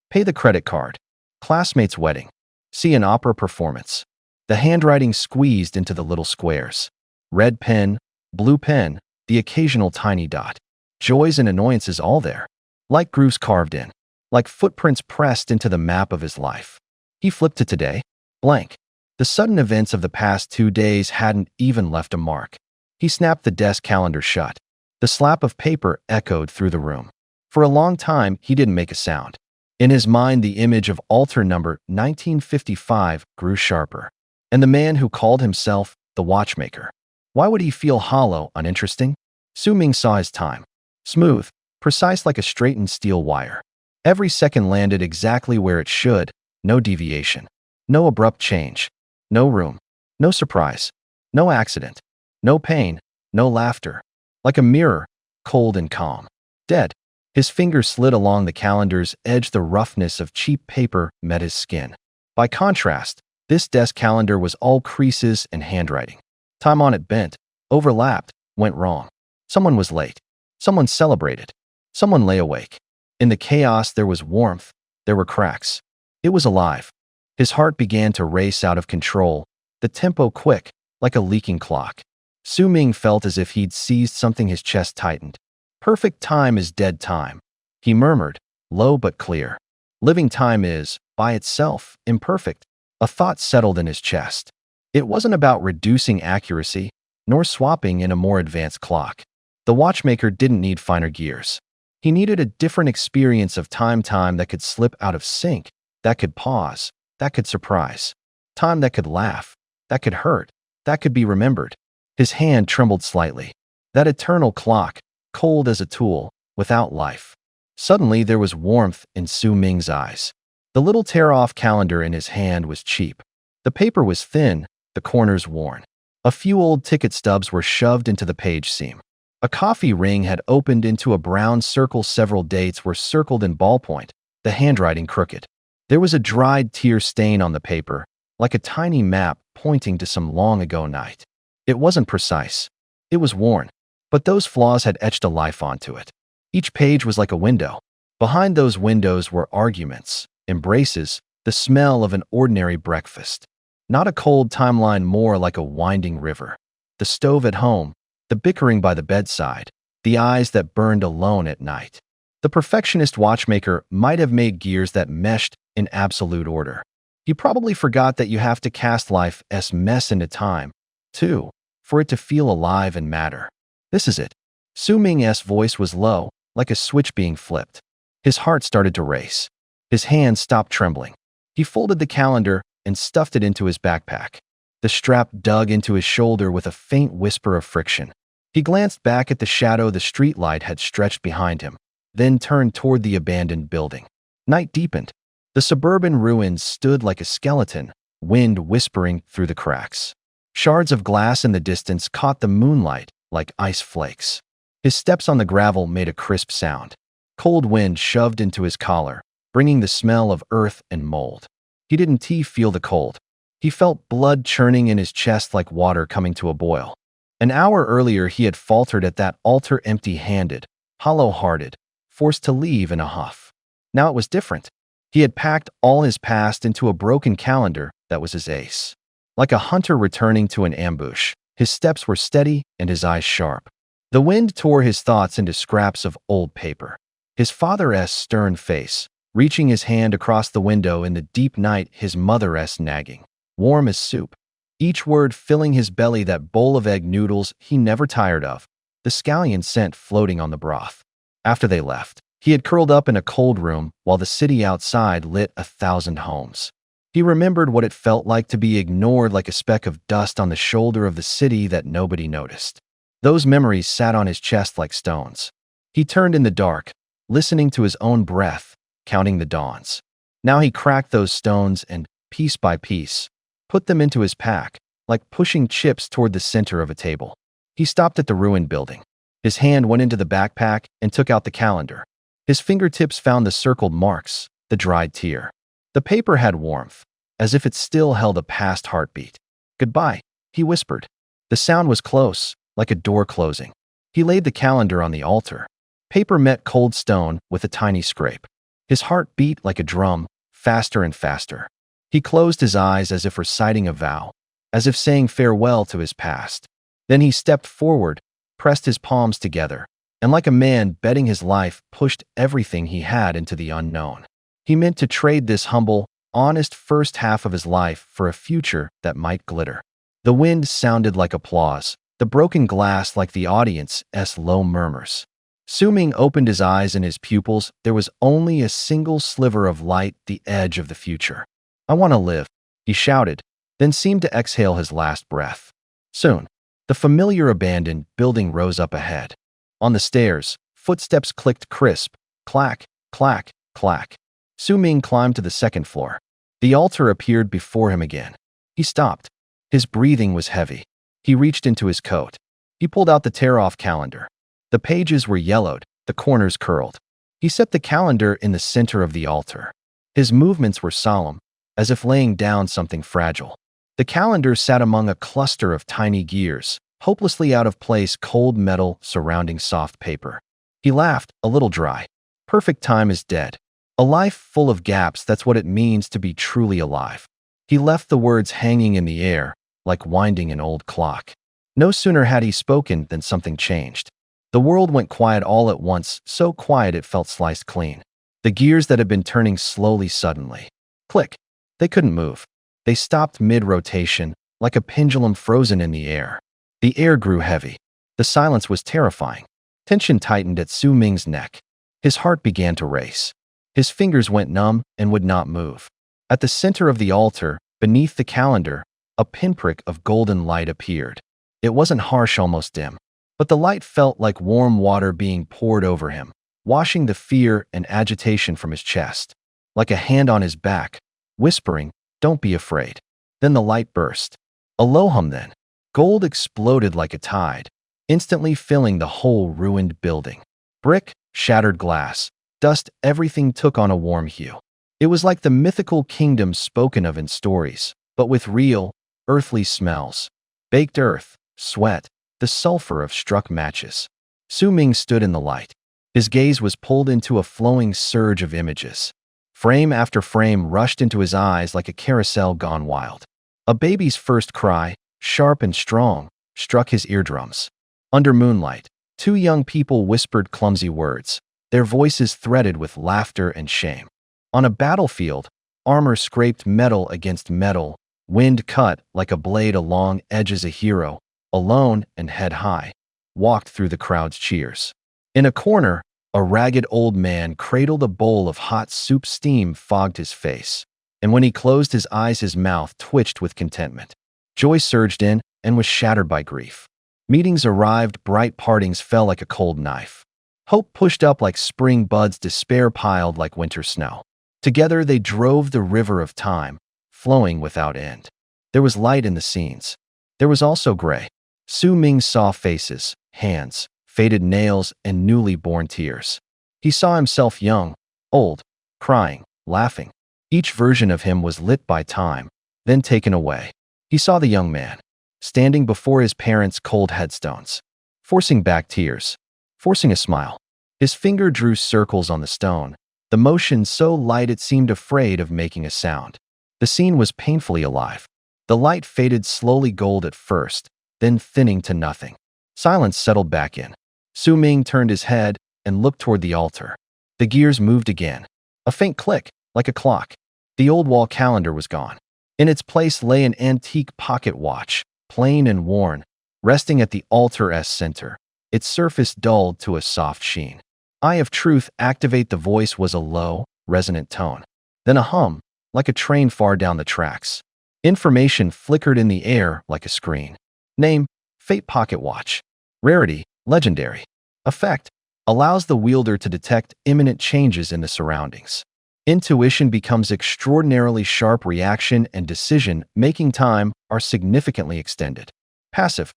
Pay the credit card. Classmate's wedding. See an opera performance. The handwriting squeezed into the little squares. Red pen, blue pen, the occasional tiny dot. Joys and annoyances all there. Like grooves carved in. Like footprints pressed into the map of his life. He flipped to today. Blank. The sudden events of the past 2 days hadn't even left a mark. He snapped the desk calendar shut. The slap of paper echoed through the room. For a long time, he didn't make a sound. In his mind, the image of altar number 1955 grew sharper. And the man who called himself the watchmaker. Why would he feel hollow, uninteresting? Su Ming saw his time. Smooth, precise like a straightened steel wire. Every second landed exactly where it should, no deviation. No abrupt change. No room. No surprise. No accident. No pain. No laughter. Like a mirror, cold and calm. Dead. His fingers slid along the calendar's edge. The roughness of cheap paper met his skin. By contrast, this desk calendar was all creases and handwriting. Time on it bent, overlapped, went wrong. Someone was late. Someone celebrated. Someone lay awake. In the chaos, there was warmth. There were cracks. It was alive. His heart began to race out of control, the tempo quick, like a leaking clock. Su Ming felt as if he'd seized something. His chest tightened. Perfect time is dead time. He murmured, low but clear. Living time is, by itself, imperfect. A thought settled in his chest. It wasn't about reducing accuracy, nor swapping in a more advanced clock. The watchmaker didn't need finer gears. He needed a different experience of time that could slip out of sync, that could pause, that could surprise. Time that could laugh, that could hurt, that could be remembered. His hand trembled slightly. That eternal clock, cold as a tool, without life. Suddenly there was warmth in Su Ming's eyes. The little tear-off calendar in his hand was cheap. The paper was thin, the corners worn. A few old ticket stubs were shoved into the page seam. A coffee ring had opened into a brown circle. Several dates were circled in ballpoint, the handwriting crooked. There was a dried tear stain on the paper, like a tiny map pointing to some long-ago night. It wasn't precise. It was worn. But those flaws had etched a life onto it. Each page was like a window. Behind those windows were arguments, embraces, the smell of an ordinary breakfast. Not a cold timeline, more like a winding river. The stove at home, the bickering by the bedside, the eyes that burned alone at night. The perfectionist watchmaker might have made gears that meshed in absolute order. He probably forgot that you have to cast life's mess into time, too, for it to feel alive and matter. This is it. Su Ming's voice was low, like a switch being flipped. His heart started to race. His hands stopped trembling. He folded the calendar and stuffed it into his backpack. The strap dug into his shoulder with a faint whisper of friction. He glanced back at the shadow the streetlight had stretched behind him, then turned toward the abandoned building. Night deepened. The suburban ruins stood like a skeleton, wind whispering through the cracks. Shards of glass in the distance caught the moonlight like ice flakes. His steps on the gravel made a crisp sound. Cold wind shoved into his collar, bringing the smell of earth and mold. He didn't feel the cold. He felt blood churning in his chest like water coming to a boil. An hour earlier he had faltered at that altar empty-handed, hollow-hearted, forced to leave in a huff. Now it was different. He had packed all his past into a broken calendar that was his ace. Like a hunter returning to an ambush, his steps were steady and his eyes sharp. The wind tore his thoughts into scraps of old paper. His father's stern face, reaching his hand across the window in the deep night, his mother's nagging, warm as soup. Each word filling his belly, that bowl of egg noodles he never tired of, the scallion scent floating on the broth. After they left, he had curled up in a cold room while the city outside lit 1,000 homes. He remembered what it felt like to be ignored, like a speck of dust on the shoulder of the city that nobody noticed. Those memories sat on his chest like stones. He turned in the dark, listening to his own breath, counting the dawns. Now he cracked those stones and, piece by piece, put them into his pack, like pushing chips toward the center of a table. He stopped at the ruined building. His hand went into the backpack and took out the calendar. His fingertips found the circled marks, the dried tear. The paper had warmth, as if it still held a past heartbeat. "Goodbye," he whispered. The sound was close, like a door closing. He laid the calendar on the altar. Paper met cold stone with a tiny scrape. His heart beat like a drum, faster and faster. He closed his eyes as if reciting a vow, as if saying farewell to his past. Then he stepped forward, pressed his palms together, and like a man betting his life, pushed everything he had into the unknown. He meant to trade this humble, honest first half of his life for a future that might glitter. The wind sounded like applause, the broken glass like the audience's low murmurs. Su Ming opened his eyes and his pupils. There was only a single sliver of light, the edge of the future. "I want to live," he shouted, then seemed to exhale his last breath. Soon, the familiar abandoned building rose up ahead. On the stairs, footsteps clicked crisp, clack, clack, clack. Su Ming climbed to the second floor. The altar appeared before him again. He stopped. His breathing was heavy. He reached into his coat. He pulled out the tear-off calendar. The pages were yellowed, the corners curled. He set the calendar in the center of the altar. His movements were solemn, as if laying down something fragile. The calendar sat among a cluster of tiny gears, hopelessly out of place, cold metal surrounding soft paper. He laughed, a little dry. Perfect time is dead. A life full of gaps, that's what it means to be truly alive. He left the words hanging in the air, like winding an old clock. No sooner had he spoken than something changed. The world went quiet all at once, so quiet it felt sliced clean. The gears that had been turning slowly suddenly. Click. They couldn't move. They stopped mid-rotation, like a pendulum frozen in the air. The air grew heavy. The silence was terrifying. Tension tightened at Su Ming's neck. His heart began to race. His fingers went numb and would not move. At the center of the altar, beneath the calendar, a pinprick of golden light appeared. It wasn't harsh, almost dim, but the light felt like warm water being poured over him, washing the fear and agitation from his chest. Like a hand on his back, whispering, "Don't be afraid." Then the light burst. A low hum then. Gold exploded like a tide, instantly filling the whole ruined building. Brick, shattered glass, dust, everything took on a warm hue. It was like the mythical kingdom spoken of in stories, but with real, earthly smells. Baked earth, sweat, the sulfur of struck matches. Su Ming stood in the light. His gaze was pulled into a flowing surge of images. Frame after frame rushed into his eyes like a carousel gone wild. A baby's first cry, sharp and strong, struck his eardrums. Under moonlight, two young people whispered clumsy words, their voices threaded with laughter and shame. On a battlefield, armor scraped metal against metal, wind cut like a blade along edges, a hero, alone and head high. walked through the crowd's cheers. In a corner, a ragged old man cradled a bowl of hot soup. Steam fogged his face, and when he closed his eyes, his mouth twitched with contentment. Joy surged in and was shattered by grief. Meetings arrived, bright partings fell like a cold knife. Hope pushed up like spring buds, despair piled like winter snow. Together they drove the river of time, flowing without end. There was light in the scenes. There was also gray. Su Ming saw faces, hands, faded nails, and newly born tears. He saw himself young, old, crying, laughing. Each version of him was lit by time, then taken away. He saw the young man, standing before his parents' cold headstones, forcing back tears, forcing a smile. His finger drew circles on the stone, the motion so light it seemed afraid of making a sound. The scene was painfully alive. The light faded slowly, gold at first, then thinning to nothing. Silence settled back in. Su Ming turned his head and looked toward the altar. The gears moved again. A faint click, like a clock. The old wall calendar was gone. In its place lay an antique pocket watch, plain and worn, resting at the altar's center, its surface dulled to a soft sheen. Eye of Truth, activate. The voice was a low, resonant tone. Then a hum, like a train far down the tracks. Information flickered in the air like a screen. Name, Fate Pocket Watch. Rarity, legendary. Effect, allows the wielder to detect imminent changes in the surroundings. Intuition becomes extraordinarily sharp. Reaction and decision-making time are significantly extended. Passive.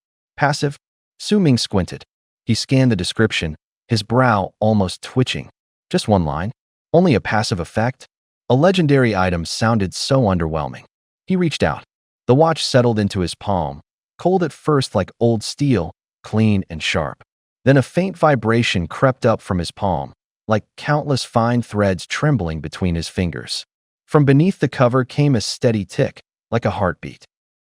Su Ming squinted. He scanned the description, his brow almost twitching. Just one line? Only a passive effect? A legendary item sounded so underwhelming. He reached out. The watch settled into his palm, cold at first like old steel, clean and sharp. Then a faint vibration crept up from his palm, like countless fine threads trembling between his fingers. From beneath the cover came a steady tick, like a heartbeat.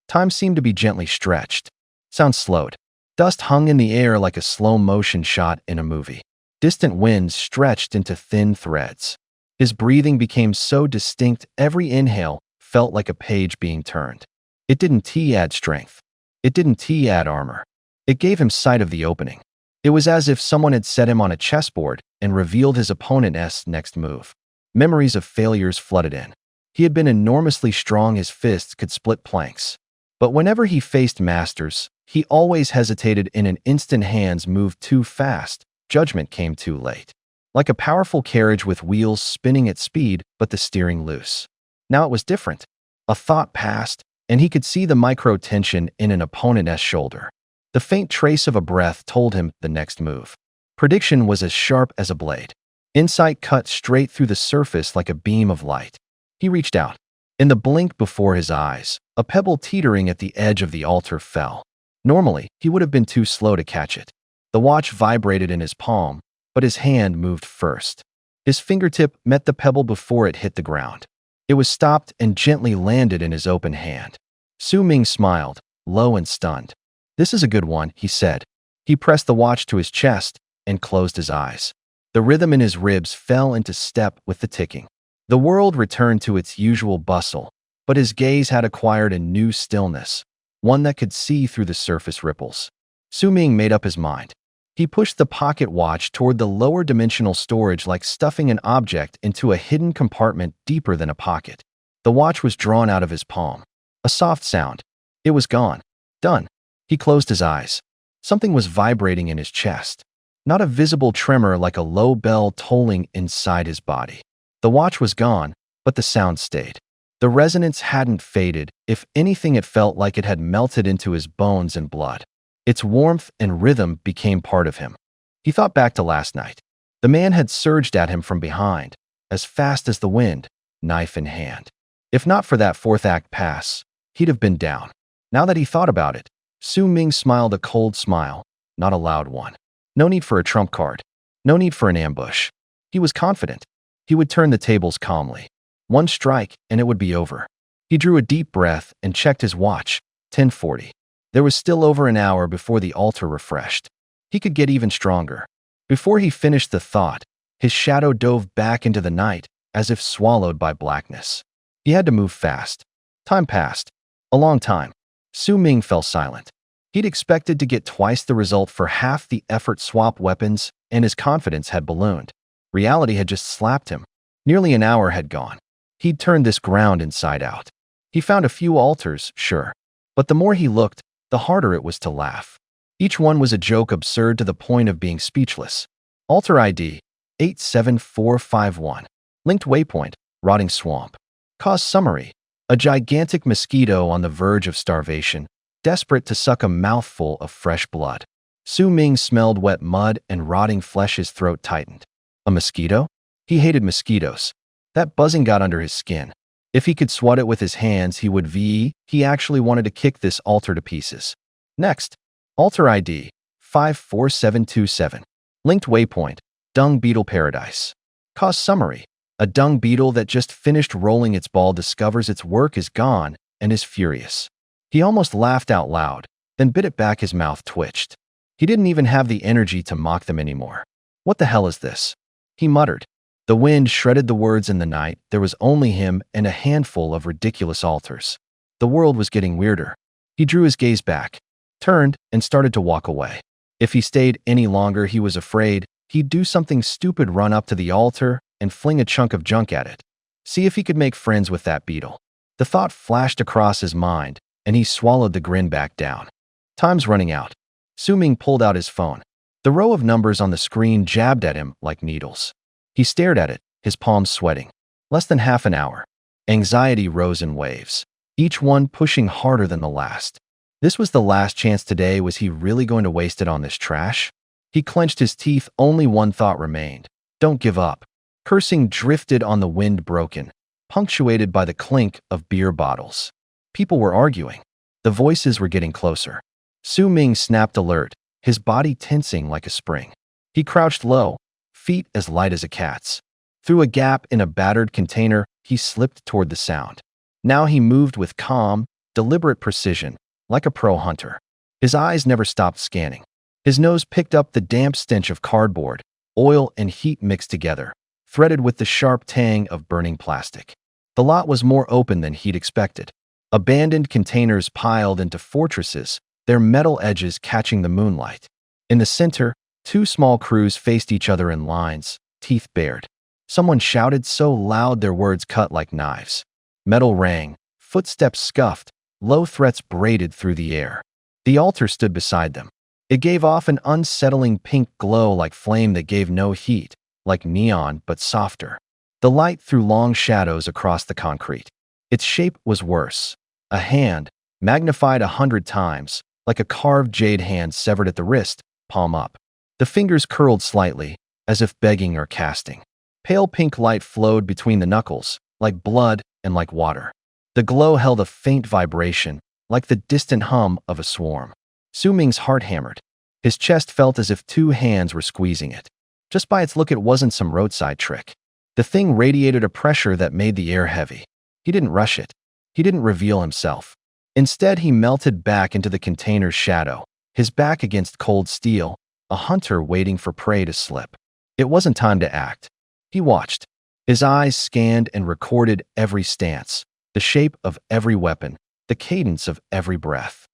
Time seemed to be gently stretched. Sound slowed. Dust hung in the air like a slow-motion shot in a movie. Distant winds stretched into thin threads. His breathing became so distinct, every inhale felt like a page being turned. It didn't add strength. It didn't add armor. It gave him sight of the opening. It was as if someone had set him on a chessboard and revealed his opponent's next move. Memories of failures flooded in. He had been enormously strong, his fists could split planks. But whenever he faced masters, he always hesitated in an instant. Hands moved too fast, judgment came too late. Like a powerful carriage with wheels spinning at speed, but the steering loose. Now it was different. A thought passed, and he could see the micro-tension in an opponent's shoulder. The faint trace of a breath told him the next move. Prediction was as sharp as a blade. Insight cut straight through the surface like a beam of light. He reached out. In the blink before his eyes, a pebble teetering at the edge of the altar fell. Normally, he would have been too slow to catch it. The watch vibrated in his palm, but his hand moved first. His fingertip met the pebble before it hit the ground. It was stopped and gently landed in his open hand. Su Ming smiled, low and stunned. "This is a good one," he said. He pressed the watch to his chest and closed his eyes. The rhythm in his ribs fell into step with the ticking. The world returned to its usual bustle, but his gaze had acquired a new stillness, one that could see through the surface ripples. Su Ming made up his mind. He pushed the pocket watch toward the lower dimensional storage like stuffing an object into a hidden compartment deeper than a pocket. The watch was drawn out of his palm. A soft sound. It was gone. Done. He closed his eyes. Something was vibrating in his chest. Not a visible tremor, like a low bell tolling inside his body. The watch was gone, but the sound stayed. The resonance hadn't faded. If anything, it felt like it had melted into his bones and blood. Its warmth and rhythm became part of him. He thought back to last night. The man had surged at him from behind, as fast as the wind, knife in hand. If not for that fourth act pass, he'd have been down. Now that he thought about it, Su Ming smiled, a cold smile, not a loud one. No need for a trump card. No need for an ambush. He was confident. He would turn the tables calmly. One strike, and it would be over. He drew a deep breath and checked his watch. 10:40. There was still over an hour before the altar refreshed. He could get even stronger. Before he finished the thought, his shadow dove back into the night, as if swallowed by blackness. He had to move fast. Time passed. A long time. Su Ming fell silent. He'd expected to get twice the result for half the effort swap weapons, and his confidence had ballooned. Reality had just slapped him. Nearly an hour had gone. He'd turned this ground inside out. He found a few altars, sure, but the more he looked, the harder it was to laugh. Each one was a joke absurd to the point of being speechless. Altar ID 87451. Linked waypoint, rotting swamp. Cause summary: a gigantic mosquito on the verge of starvation, desperate to suck a mouthful of fresh blood. Su Ming smelled wet mud and rotting flesh. His throat tightened. A mosquito? He hated mosquitoes. That buzzing got under his skin. If he could swat it with his hands, he would. He actually wanted to kick this altar to pieces. Next, altar ID 54727. Linked waypoint, dung beetle paradise. Cause summary: a dung beetle that just finished rolling its ball discovers its work is gone and is furious. He almost laughed out loud, then bit it back. His mouth twitched. He didn't even have the energy to mock them anymore. What the hell is this? He muttered. The wind shredded the words in the night. There was only him and a handful of ridiculous altars. The world was getting weirder. He drew his gaze back, turned, and started to walk away. If he stayed any longer, he was afraid he'd do something stupid, run up to the altar and fling a chunk of junk at it. See if he could make friends with that beetle. The thought flashed across his mind, and he swallowed the grin back down. Time's running out. Su Ming pulled out his phone. The row of numbers on the screen jabbed at him like needles. He stared at it, his palms sweating. Less than half an hour. Anxiety rose in waves, each one pushing harder than the last. This was the last chance today. Was he really going to waste it on this trash? He clenched his teeth. Only one thought remained. Don't give up. Cursing drifted on the wind, broken, punctuated by the clink of beer bottles. People were arguing. The voices were getting closer. Su Ming snapped alert, his body tensing like a spring. He crouched low, feet as light as a cat's. Through a gap in a battered container, he slipped toward the sound. Now he moved with calm, deliberate precision, like a pro hunter. His eyes never stopped scanning. His nose picked up the damp stench of cardboard, oil and heat mixed together, threaded with the sharp tang of burning plastic. The lot was more open than he'd expected. Abandoned containers piled into fortresses, their metal edges catching the moonlight. In the center, two small crews faced each other in lines, teeth bared. Someone shouted so loud their words cut like knives. Metal rang, footsteps scuffed, low threats braided through the air. The altar stood beside them. It gave off an unsettling pink glow, like flame that gave no heat, like neon but softer. The light threw long shadows across the concrete. Its shape was worse. A hand, magnified 100 times, like a carved jade hand severed at the wrist, palm up. The fingers curled slightly, as if begging or casting. Pale pink light flowed between the knuckles, like blood and like water. The glow held a faint vibration, like the distant hum of a swarm. Su Ming's heart hammered. His chest felt as if two hands were squeezing it. Just by its look, it wasn't some roadside trick. The thing radiated a pressure that made the air heavy. He didn't rush it. He didn't reveal himself. Instead, he melted back into the container's shadow, his back against cold steel, a hunter waiting for prey to slip. It wasn't time to act. He watched. His eyes scanned and recorded every stance, the shape of every weapon, the cadence of every breath.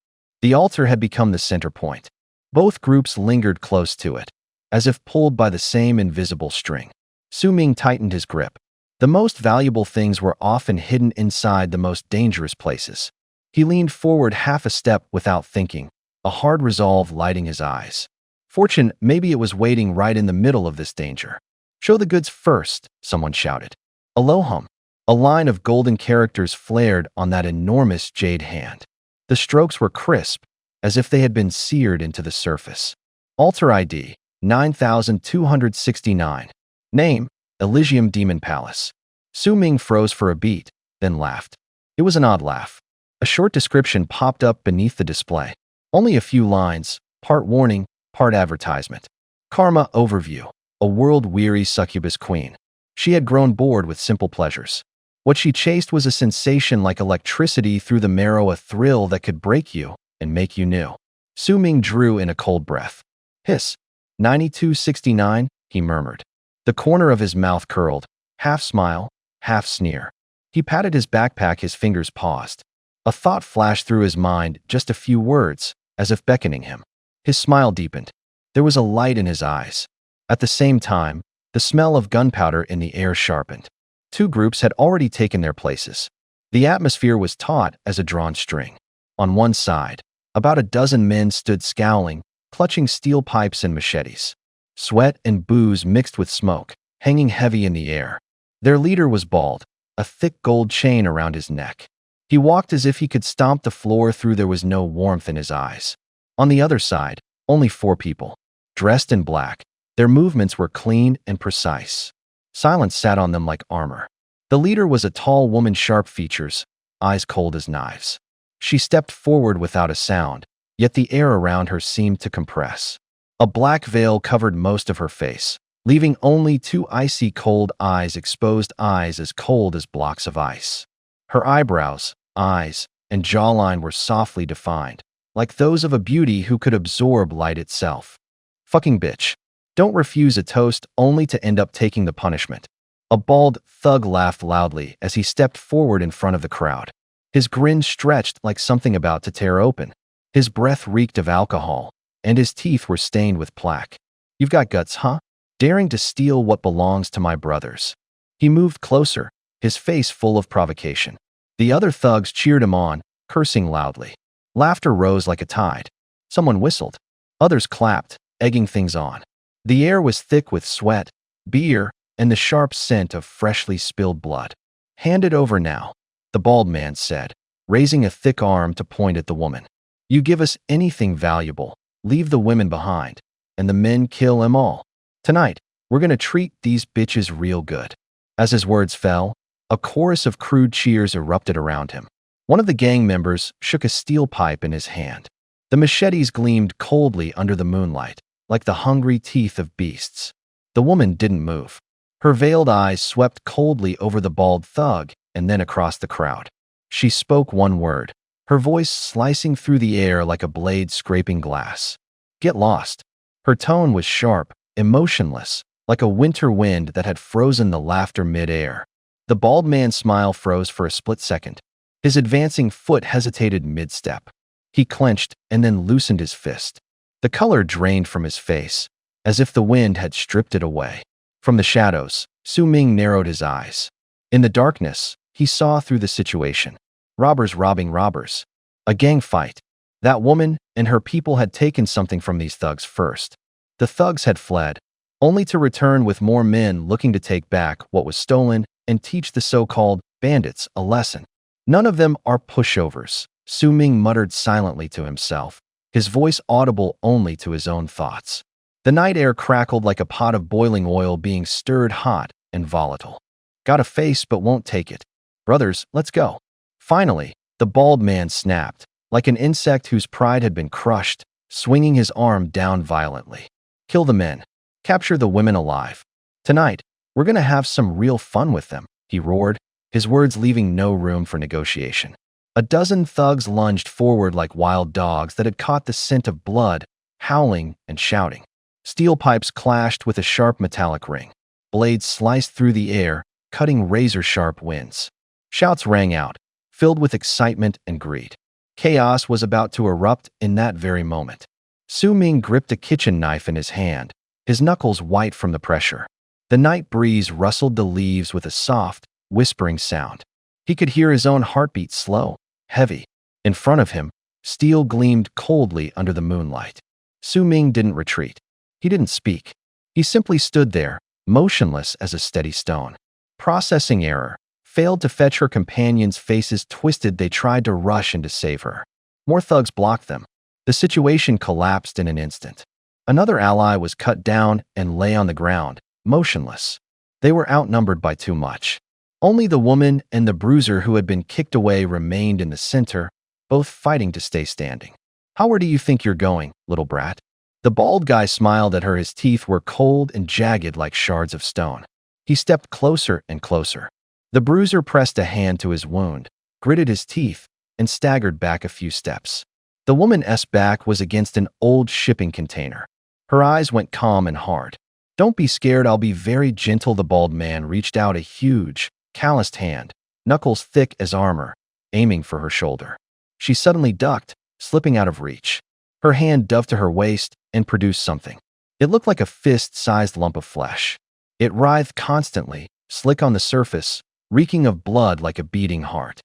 The altar had become the center point. Both groups lingered close to it, as if pulled by the same invisible string. Su Ming tightened his grip. The most valuable things were often hidden inside the most dangerous places. He leaned forward half a step without thinking, a hard resolve lighting his eyes. Fortune, maybe it was waiting right in the middle of this danger. Show the goods first, someone shouted. Alohum. A line of golden characters flared on that enormous jade hand. The strokes were crisp, as if they had been seared into the surface. Altar ID 9269. Name, Elysium Demon Palace. Su Ming froze for a beat, then laughed. It was an odd laugh. A short description popped up beneath the display. Only a few lines, part warning, part advertisement. Karma overview. A world-weary succubus queen. She had grown bored with simple pleasures. What she chased was a sensation like electricity through the marrow, a thrill that could break you and make you new. Su Ming drew in a cold breath. Hiss. 9269, he murmured. The corner of his mouth curled, half smile, half sneer. He patted his backpack, his fingers paused. A thought flashed through his mind, just a few words, as if beckoning him. His smile deepened. There was a light in his eyes. At the same time, the smell of gunpowder in the air sharpened. Two groups had already taken their places. The atmosphere was taut as a drawn string. On one side, about a dozen men stood scowling, clutching steel pipes and machetes. Sweat and booze mixed with smoke, hanging heavy in the air. Their leader was bald, a thick gold chain around his neck. He walked as if he could stomp the floor through. There was no warmth in his eyes. On the other side, only 4 people, dressed in black. Their movements were clean and precise. Silence sat on them like armor. The leader was a tall woman, sharp features, eyes cold as knives. She stepped forward without a sound, yet the air around her seemed to compress. A black veil covered most of her face, leaving only 2 icy cold eyes, exposed eyes as cold as blocks of ice. Her eyebrows, eyes, and jawline were softly defined, like those of a beauty who could absorb light itself. Fucking bitch. Don't refuse a toast only to end up taking the punishment. A bald thug laughed loudly as he stepped forward in front of the crowd. His grin stretched like something about to tear open. His breath reeked of alcohol, and his teeth were stained with plaque. You've got guts, huh? Daring to steal what belongs to my brothers. He moved closer, his face full of provocation. The other thugs cheered him on, cursing loudly. Laughter rose like a tide. Someone whistled. Others clapped, egging things on. The air was thick with sweat, beer, and the sharp scent of freshly spilled blood. Hand it over now, the bald man said, raising a thick arm to point at the woman. You give us anything valuable, leave the women behind, and the men kill them all. Tonight, we're gonna treat these bitches real good. As his words fell, a chorus of crude cheers erupted around him. One of the gang members shook a steel pipe in his hand. The machetes gleamed coldly under the moonlight, like the hungry teeth of beasts. The woman didn't move. Her veiled eyes swept coldly over the bald thug and then across the crowd. She spoke one word, her voice slicing through the air like a blade scraping glass. Get lost. Her tone was sharp, emotionless, like a winter wind that had frozen the laughter mid-air. The bald man's smile froze for a split second. His advancing foot hesitated mid-step. He clenched and then loosened his fist. The color drained from his face, as if the wind had stripped it away. From the shadows, Su Ming narrowed his eyes. In the darkness, he saw through the situation. Robbers robbing robbers. A gang fight. That woman and her people had taken something from these thugs first. The thugs had fled, only to return with more men looking to take back what was stolen and teach the so-called bandits a lesson. None of them are pushovers, Su Ming muttered silently to himself, his voice audible only to his own thoughts. The night air crackled like a pot of boiling oil being stirred hot and volatile. Got a face but won't take it. Brothers, let's go. Finally, the bald man snapped, like an insect whose pride had been crushed, swinging his arm down violently. Kill the men. Capture the women alive. Tonight, we're gonna have some real fun with them, he roared, his words leaving no room for negotiation. A dozen thugs lunged forward like wild dogs that had caught the scent of blood, howling and shouting. Steel pipes clashed with a sharp metallic ring. Blades sliced through the air, cutting razor-sharp winds. Shouts rang out, filled with excitement and greed. Chaos was about to erupt in that very moment. Su Ming gripped a kitchen knife in his hand, his knuckles white from the pressure. The night breeze rustled the leaves with a soft, whispering sound. He could hear his own heartbeat slow, heavy. In front of him, steel gleamed coldly under the moonlight. Su Ming didn't retreat. He didn't speak. He simply stood there, motionless as a steady stone. Processing error. Failed to fetch her companions' faces twisted. They tried to rush in to save her. More thugs blocked them. The situation collapsed in an instant. Another ally was cut down and lay on the ground, motionless. They were outnumbered by too much. Only the woman and the bruiser who had been kicked away remained in the center, both fighting to stay standing. Where do you think you're going, little brat? The bald guy smiled at her. His teeth were cold and jagged like shards of stone. He stepped closer and closer. The bruiser pressed a hand to his wound, gritted his teeth, and staggered back a few steps. The woman's back was against an old shipping container. Her eyes went calm and hard. Don't be scared, I'll be very gentle. The bald man reached out a huge, calloused hand, knuckles thick as armor, aiming for her shoulder. She suddenly ducked, slipping out of reach. Her hand dove to her waist and produced something. It looked like a fist-sized lump of flesh. It writhed constantly, slick on the surface, reeking of blood like a beating heart.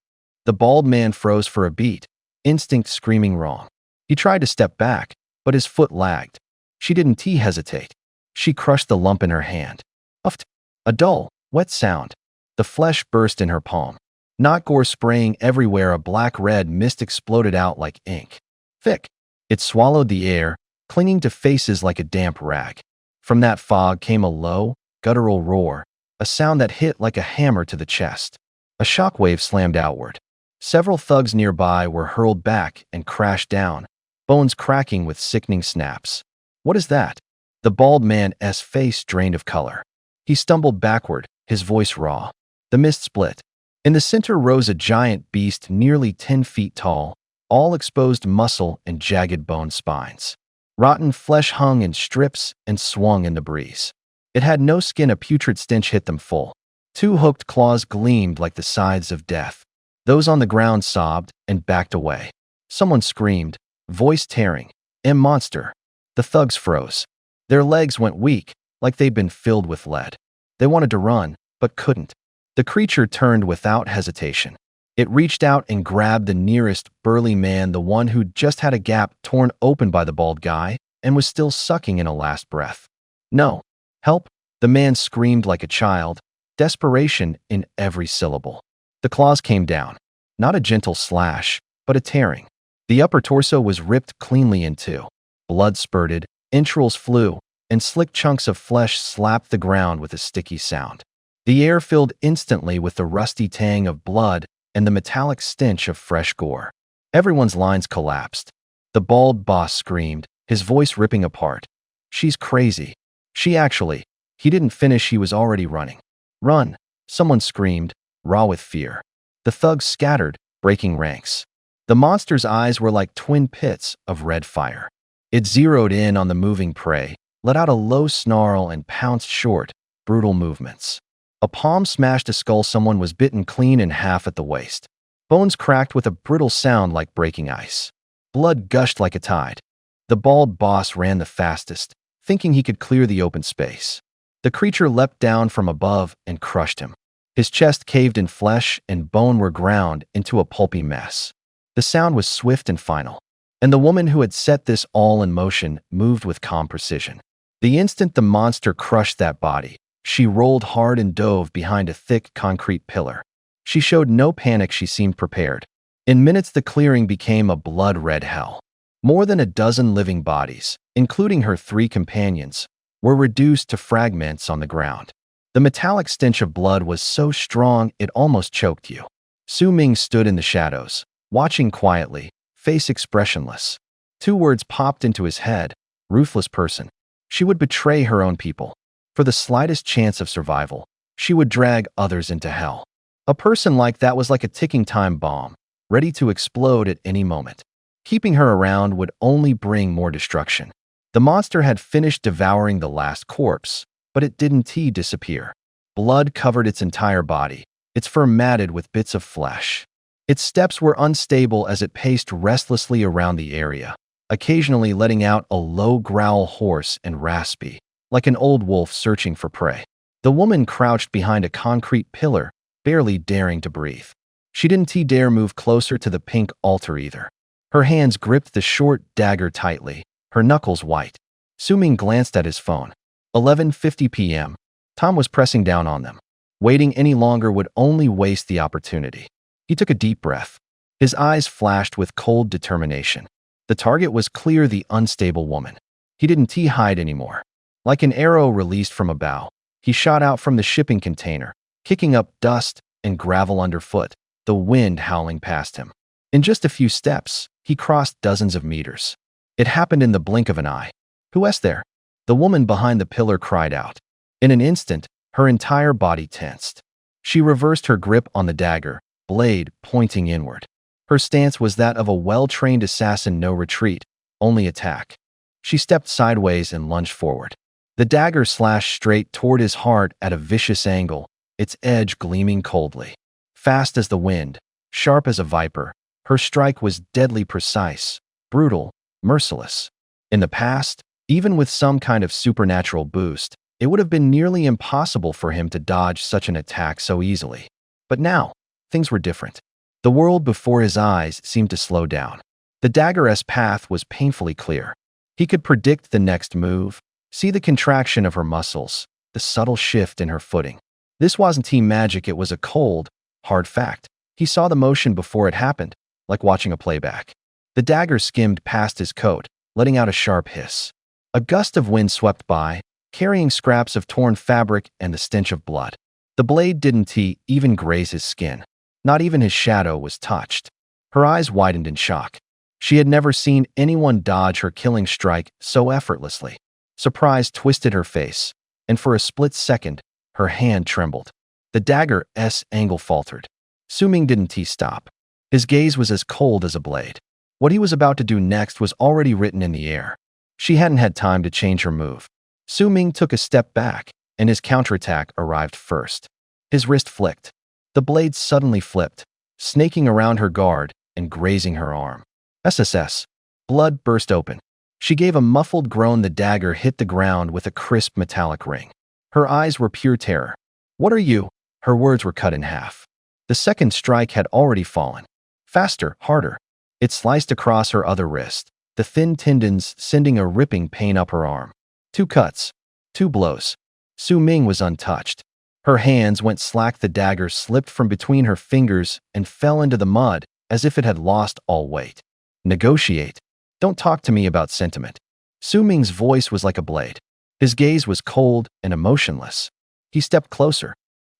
The bald man froze for a beat, instinct screaming wrong. He tried to step back, but his foot lagged. She didn't hesitate. She crushed the lump in her hand. Uffed. A dull, wet sound. The flesh burst in her palm. Not gore spraying everywhere, a black-red mist exploded out like ink. Thick. It swallowed the air, clinging to faces like a damp rag. From that fog came a low, guttural roar, a sound that hit like a hammer to the chest. A shockwave slammed outward. Several thugs nearby were hurled back and crashed down, bones cracking with sickening snaps. What is that? The bald man's face drained of color. He stumbled backward, his voice raw. The mist split. In the center rose a giant beast nearly 10 feet tall, all exposed muscle and jagged bone spines. Rotten flesh hung in strips and swung in the breeze. It had no skin, a putrid stench hit them full. Two hooked claws gleamed like the scythes of death. Those on the ground sobbed and backed away. Someone screamed, voice tearing, monster!" The thugs froze. Their legs went weak, like they'd been filled with lead. They wanted to run, but couldn't. The creature turned without hesitation. It reached out and grabbed the nearest burly man, the one who'd just had a gap torn open by the bald guy and was still sucking in a last breath. "No. Help!" The man screamed like a child, desperation in every syllable. The claws came down. Not a gentle slash, but a tearing. The upper torso was ripped cleanly in two. Blood spurted, entrails flew, and slick chunks of flesh slapped the ground with a sticky sound. The air filled instantly with the rusty tang of blood and the metallic stench of fresh gore. Everyone's lines collapsed. The bald boss screamed, his voice ripping apart. "She's crazy. He didn't finish, he was already running. Run!" Someone screamed, raw with fear. The thugs scattered, breaking ranks. The monster's eyes were like twin pits of red fire. It zeroed in on the moving prey, let out a low snarl and pounced short, brutal movements. A palm smashed a skull, someone was bitten clean in half at the waist. Bones cracked with a brittle sound like breaking ice. Blood gushed like a tide. The bald boss ran the fastest, thinking he could clear the open space. The creature leapt down from above and crushed him. His chest caved in, flesh and bone were ground into a pulpy mess. The sound was swift and final, and the woman who had set this all in motion moved with calm precision. The instant the monster crushed that body, she rolled hard and dove behind a thick concrete pillar. She showed no panic, she seemed prepared. In minutes the clearing became a blood-red hell. More than a dozen living bodies, including her 3 companions, were reduced to fragments on the ground. The metallic stench of blood was so strong it almost choked you. Su Ming stood in the shadows, watching quietly, face expressionless. 2 words popped into his head: ruthless person. She would betray her own people. For the slightest chance of survival, she would drag others into hell. A person like that was like a ticking time bomb, ready to explode at any moment. Keeping her around would only bring more destruction. The monster had finished devouring the last corpse, but it didn't disappear. Blood covered its entire body, its fur matted with bits of flesh. Its steps were unstable as it paced restlessly around the area, occasionally letting out a low growl, hoarse and raspy, like an old wolf searching for prey. The woman crouched behind a concrete pillar, barely daring to breathe. She didn't dare move closer to the pink altar either. Her hands gripped the short dagger tightly, her knuckles white. Su Ming glanced at his phone. 11:50 p.m. Tom was pressing down on them. Waiting any longer would only waste the opportunity. He took a deep breath. His eyes flashed with cold determination. The target was clear, the unstable woman. He didn't hide anymore. Like an arrow released from a bow, he shot out from the shipping container, kicking up dust and gravel underfoot, the wind howling past him. In just a few steps, he crossed dozens of meters. It happened in the blink of an eye. "Who's there?" The woman behind the pillar cried out. In an instant, her entire body tensed. She reversed her grip on the dagger, blade pointing inward. Her stance was that of a well-trained assassin: no retreat, only attack. She stepped sideways and lunged forward. The dagger slashed straight toward his heart at a vicious angle, its edge gleaming coldly. Fast as the wind, sharp as a viper, her strike was deadly precise, brutal, merciless. In the past, even with some kind of supernatural boost, it would have been nearly impossible for him to dodge such an attack so easily. But now, things were different. The world before his eyes seemed to slow down. The dagger's path was painfully clear. He could predict the next move, see the contraction of her muscles, the subtle shift in her footing. This wasn't team magic, it was a cold, hard fact. He saw the motion before it happened, like watching a playback. The dagger skimmed past his coat, letting out a sharp hiss. A gust of wind swept by, carrying scraps of torn fabric and the stench of blood. The blade didn't even graze his skin. Not even his shadow was touched. Her eyes widened in shock. She had never seen anyone dodge her killing strike so effortlessly. Surprise twisted her face, and for a split second, her hand trembled. The dagger's angle faltered. Su Ming didn't stop. His gaze was as cold as a blade. What he was about to do next was already written in the air. She hadn't had time to change her move. Su Ming took a step back, and his counterattack arrived first. His wrist flicked. The blade suddenly flipped, snaking around her guard and grazing her arm. SSS. Blood burst open. She gave a muffled groan. The dagger hit the ground with a crisp metallic ring. Her eyes were pure terror. What are you? Her words were cut in half. The second strike had already fallen. Faster, harder. It sliced across her other wrist, the thin tendons sending a ripping pain up her arm. 2 cuts. 2 blows. Su Ming was untouched. Her hands went slack. The dagger slipped from between her fingers and fell into the mud as if it had lost all weight. Negotiate. Don't talk to me about sentiment. Su Ming's voice was like a blade. His gaze was cold and emotionless. He stepped closer.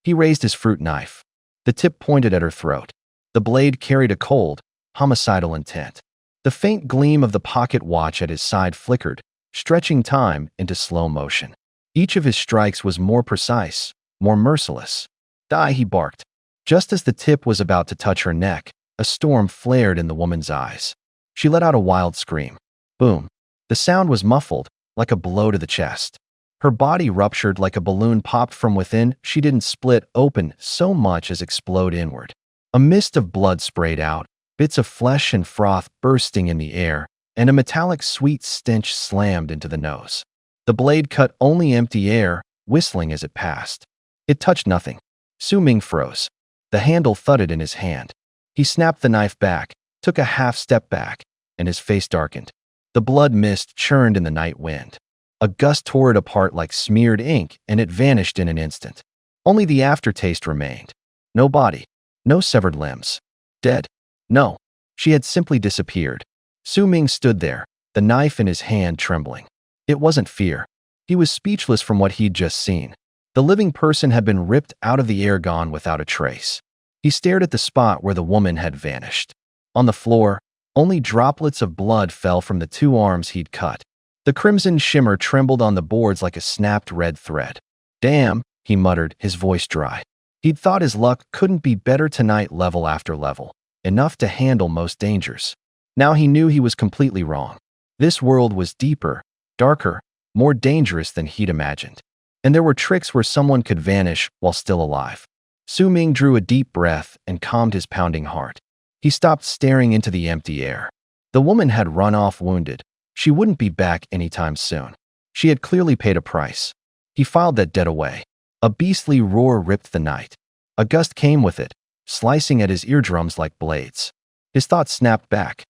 He raised his fruit knife. The tip pointed at her throat. The blade carried a cold, homicidal intent. The faint gleam of the pocket watch at his side flickered, stretching time into slow motion. Each of his strikes was more precise, more merciless. Die, he barked. Just as the tip was about to touch her neck, a storm flared in the woman's eyes. She let out a wild scream. Boom. The sound was muffled, like a blow to the chest. Her body ruptured like a balloon popped from within. She didn't split open so much as explode inward. A mist of blood sprayed out, bits of flesh and froth bursting in the air, and a metallic sweet stench slammed into the nose. The blade cut only empty air, whistling as it passed. It touched nothing. Su Ming froze. The handle thudded in his hand. He snapped the knife back, took a half step back, and his face darkened. The blood mist churned in the night wind. A gust tore it apart like smeared ink, and it vanished in an instant. Only the aftertaste remained. No body. No severed limbs. Dead. No. She had simply disappeared. Su Ming stood there, the knife in his hand trembling. It wasn't fear. He was speechless from what he'd just seen. The living person had been ripped out of the air, gone without a trace. He stared at the spot where the woman had vanished. On the floor, only droplets of blood fell from the 2 arms he'd cut. The crimson shimmer trembled on the boards like a snapped red thread. Damn, he muttered, his voice dry. He'd thought his luck couldn't be better tonight, level after level, enough to handle most dangers. Now he knew he was completely wrong. This world was deeper, darker, more dangerous than he'd imagined. And there were tricks where someone could vanish while still alive. Su Ming drew a deep breath and calmed his pounding heart. He stopped staring into the empty air. The woman had run off wounded. She wouldn't be back anytime soon. She had clearly paid a price. He filed that debt away. A beastly roar ripped the night. A gust came with it, slicing at his eardrums like blades. His thoughts snapped back.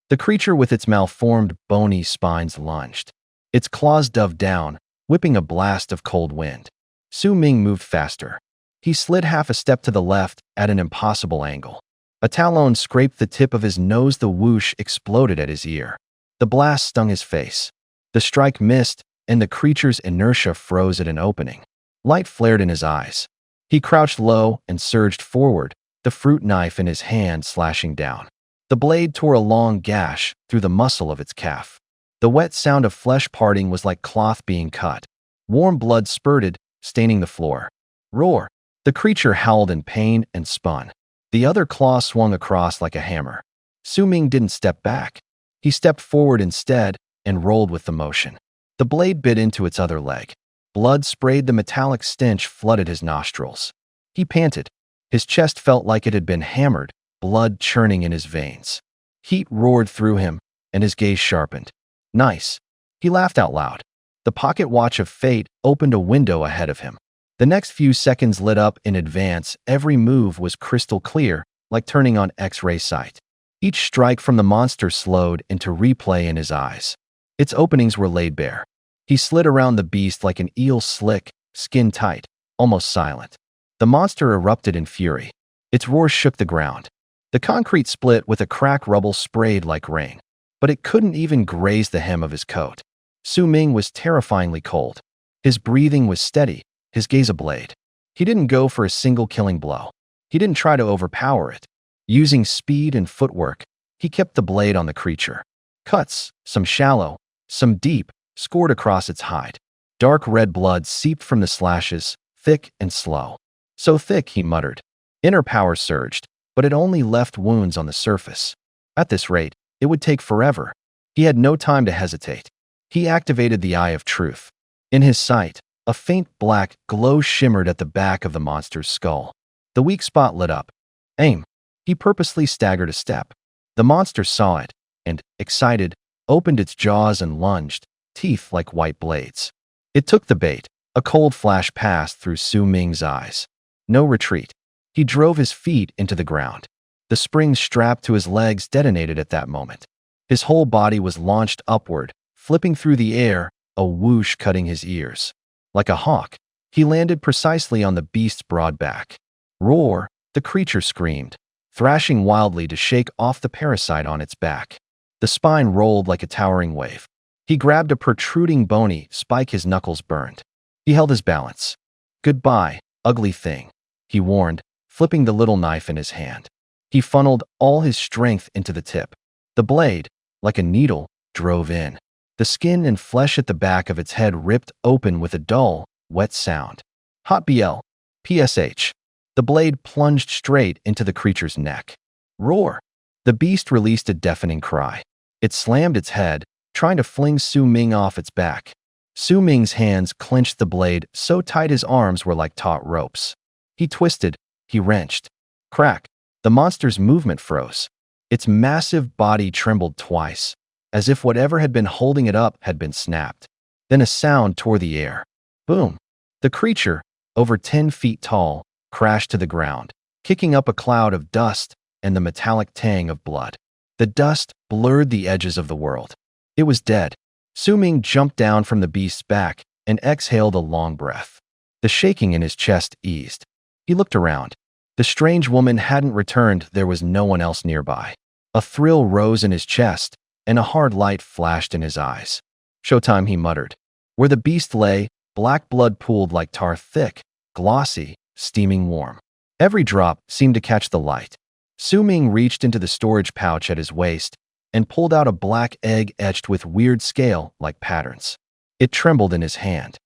The creature with its malformed, bony spines lunged. Its claws dove down, whipping a blast of cold wind. Su Ming moved faster. He slid half a step to the left at an impossible angle. A talon scraped the tip of his nose. The whoosh exploded at his ear. The blast stung his face. The strike missed, and the creature's inertia froze at an opening. Light flared in his eyes. He crouched low and surged forward, the fruit knife in his hand slashing down. The blade tore a long gash through the muscle of its calf. The wet sound of flesh parting was like cloth being cut. Warm blood spurted, staining the floor. Roar! The creature howled in pain and spun. The other claw swung across like a hammer. Su Ming didn't step back. He stepped forward instead and rolled with the motion. The blade bit into its other leg. Blood sprayed. The metallic stench flooded his nostrils. He panted. His chest felt like it had been hammered, blood churning in his veins. Heat roared through him, and his gaze sharpened. Nice. He laughed out loud. The pocket watch of fate opened a window ahead of him. The next few seconds lit up in advance. Every move was crystal clear, like turning on X-ray sight. Each strike from the monster slowed into replay in his eyes. Its openings were laid bare. He slid around the beast like an eel, slick, skin tight, almost silent. The monster erupted in fury. Its roar shook the ground. The concrete split with a crack, rubble sprayed like rain. But it couldn't even graze the hem of his coat. Su Ming was terrifyingly cold. His breathing was steady, his gaze a blade. He didn't go for a single killing blow. He didn't try to overpower it. Using speed and footwork, he kept the blade on the creature. Cuts, some shallow, some deep, scored across its hide. Dark red blood seeped from the slashes, thick and slow. So thick, he muttered. Inner power surged, but it only left wounds on the surface. At this rate, it would take forever. He had no time to hesitate. He activated the Eye of Truth. In his sight, a faint black glow shimmered at the back of the monster's skull. The weak spot lit up. Aim. He purposely staggered a step. The monster saw it, and, excited, opened its jaws and lunged, teeth like white blades. It took the bait. A cold flash passed through Su Ming's eyes. No retreat. He drove his feet into the ground. The springs strapped to his legs detonated at that moment. His whole body was launched upward, flipping through the air, a whoosh cutting his ears. Like a hawk, he landed precisely on the beast's broad back. Roar, the creature screamed, thrashing wildly to shake off the parasite on its back. The spine rolled like a towering wave. He grabbed a protruding bony spike, his knuckles burned. He held his balance. Goodbye, ugly thing, he warned, flipping the little knife in his hand. He funneled all his strength into the tip. The blade, like a needle, drove in. The skin and flesh at the back of its head ripped open with a dull, wet sound. Hot BL. PSH. The blade plunged straight into the creature's neck. Roar! The beast released a deafening cry. It slammed its head, trying to fling Su Ming off its back. Su Ming's hands clenched the blade so tight his arms were like taut ropes. He twisted, he wrenched. Crack! The monster's movement froze. Its massive body trembled twice, as if whatever had been holding it up had been snapped. Then a sound tore the air. Boom! The creature, over 10 feet tall, crashed to the ground, kicking up a cloud of dust and the metallic tang of blood. The dust blurred the edges of the world. It was dead. Su Ming jumped down from the beast's back and exhaled a long breath. The shaking in his chest eased. He looked around. The strange woman hadn't returned. There was no one else nearby. A thrill rose in his chest, and a hard light flashed in his eyes. Showtime, he muttered. Where the beast lay, black blood pooled like tar, thick, glossy, steaming warm. Every drop seemed to catch the light. Su Ming reached into the storage pouch at his waist and pulled out a black egg etched with weird scale-like patterns. It trembled in his hand.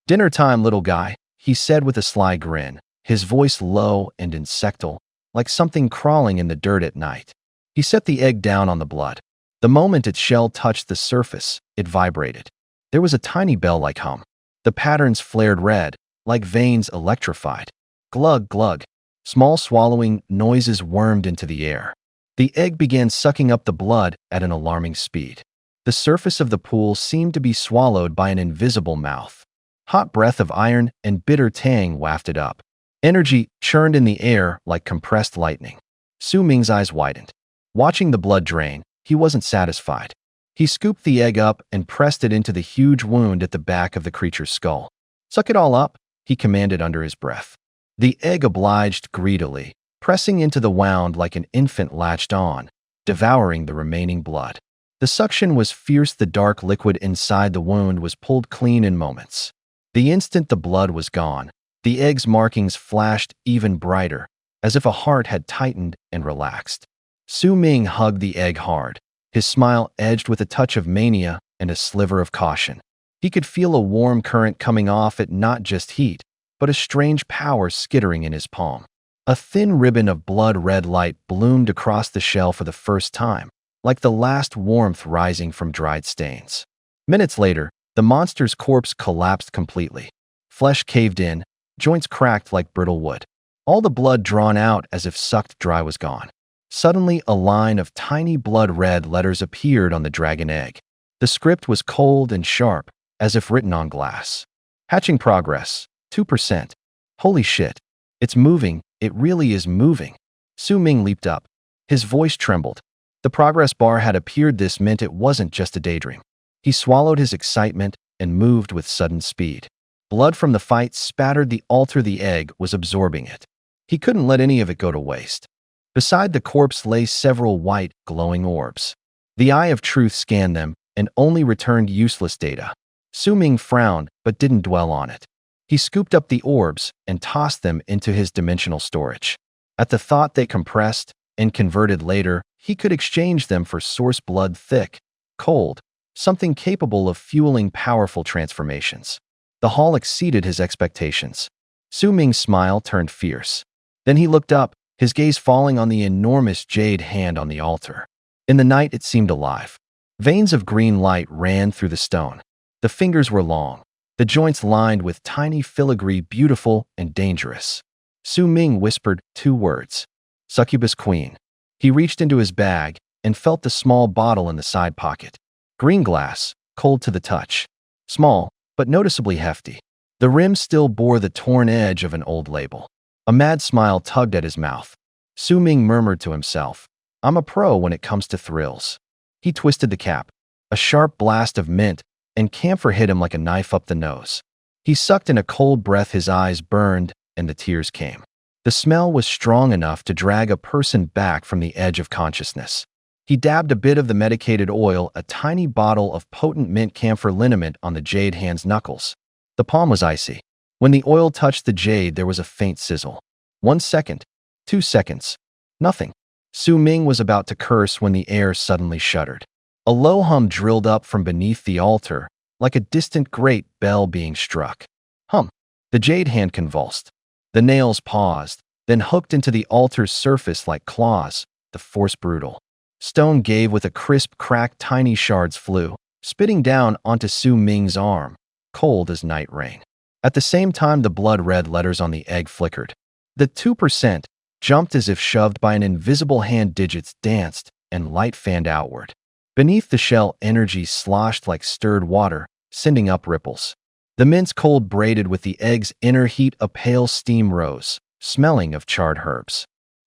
Dinner time, little guy, he said with a sly grin, his voice low and insectal, like something crawling in the dirt at night. He set the egg down on the blood. The moment its shell touched the surface, it vibrated. There was a tiny bell-like hum. The patterns flared red, like veins electrified. Glug, glug. Small swallowing noises wormed into the air. The egg began sucking up the blood at an alarming speed. The surface of the pool seemed to be swallowed by an invisible mouth. Hot breath of iron and bitter tang wafted up. Energy churned in the air like compressed lightning. Su Ming's eyes widened. Watching the blood drain, he wasn't satisfied. He scooped the egg up and pressed it into the huge wound at the back of the creature's skull. Suck it all up, he commanded under his breath. The egg obliged greedily, pressing into the wound like an infant latched on, devouring the remaining blood. The suction was fierce. The dark liquid inside the wound was pulled clean in moments. The instant the blood was gone, the egg's markings flashed even brighter, as if a heart had tightened and relaxed. Su Ming hugged the egg hard, his smile edged with a touch of mania and a sliver of caution. He could feel a warm current coming off it, not just heat, but a strange power skittering in his palm. A thin ribbon of blood-red light bloomed across the shell for the first time, like the last warmth rising from dried stains. Minutes later, the monster's corpse collapsed completely. Flesh caved in, joints cracked like brittle wood. All the blood drawn out as if sucked dry was gone. Suddenly, a line of tiny blood-red letters appeared on the dragon egg. The script was cold and sharp, as if written on glass. Hatching progress, 2%. Holy shit. It's moving, it really is moving. Su Ming leaped up. His voice trembled. The progress bar had appeared. This meant it wasn't just a daydream. He swallowed his excitement and moved with sudden speed. Blood from the fight spattered the altar. The egg was absorbing it. He couldn't let any of it go to waste. Beside the corpse lay several white, glowing orbs. The Eye of Truth scanned them and only returned useless data. Su Ming frowned but didn't dwell on it. He scooped up the orbs and tossed them into his dimensional storage. At the thought they compressed and converted later, he could exchange them for source blood, thick, cold, something capable of fueling powerful transformations. The haul exceeded his expectations. Su Ming's smile turned fierce. Then he looked up, his gaze falling on the enormous jade hand on the altar. In the night, it seemed alive. Veins of green light ran through the stone. The fingers were long, the joints lined with tiny filigree, beautiful and dangerous. Su Ming whispered 2 words. Succubus Queen. He reached into his bag and felt the small bottle in the side pocket. Green glass, cold to the touch. Small, but noticeably hefty. The rim still bore the torn edge of an old label. A mad smile tugged at his mouth. Su Ming murmured to himself, I'm a pro when it comes to thrills. He twisted the cap. A sharp blast of mint and camphor hit him like a knife up the nose. He sucked in a cold breath. His eyes burned and the tears came. The smell was strong enough to drag a person back from the edge of consciousness. He dabbed a bit of the medicated oil, a tiny bottle of potent mint camphor liniment, on the jade hand's knuckles. The palm was icy. When the oil touched the jade, there was a faint sizzle. 1 second. 2 seconds. Nothing. Su Ming was about to curse when the air suddenly shuddered. A low hum drilled up from beneath the altar, like a distant great bell being struck. Hum. The jade hand convulsed. The nails paused, then hooked into the altar's surface like claws, the force brutal. Stone gave with a crisp crack. Tiny shards flew, spitting down onto Su Ming's arm, cold as night rain. At the same time, the blood-red letters on the egg flickered. The 2% jumped as if shoved by an invisible hand. Digits danced, and light fanned outward. Beneath the shell, energy sloshed like stirred water, sending up ripples. The mint's cold braided with the egg's inner heat. A pale steam rose, smelling of charred herbs.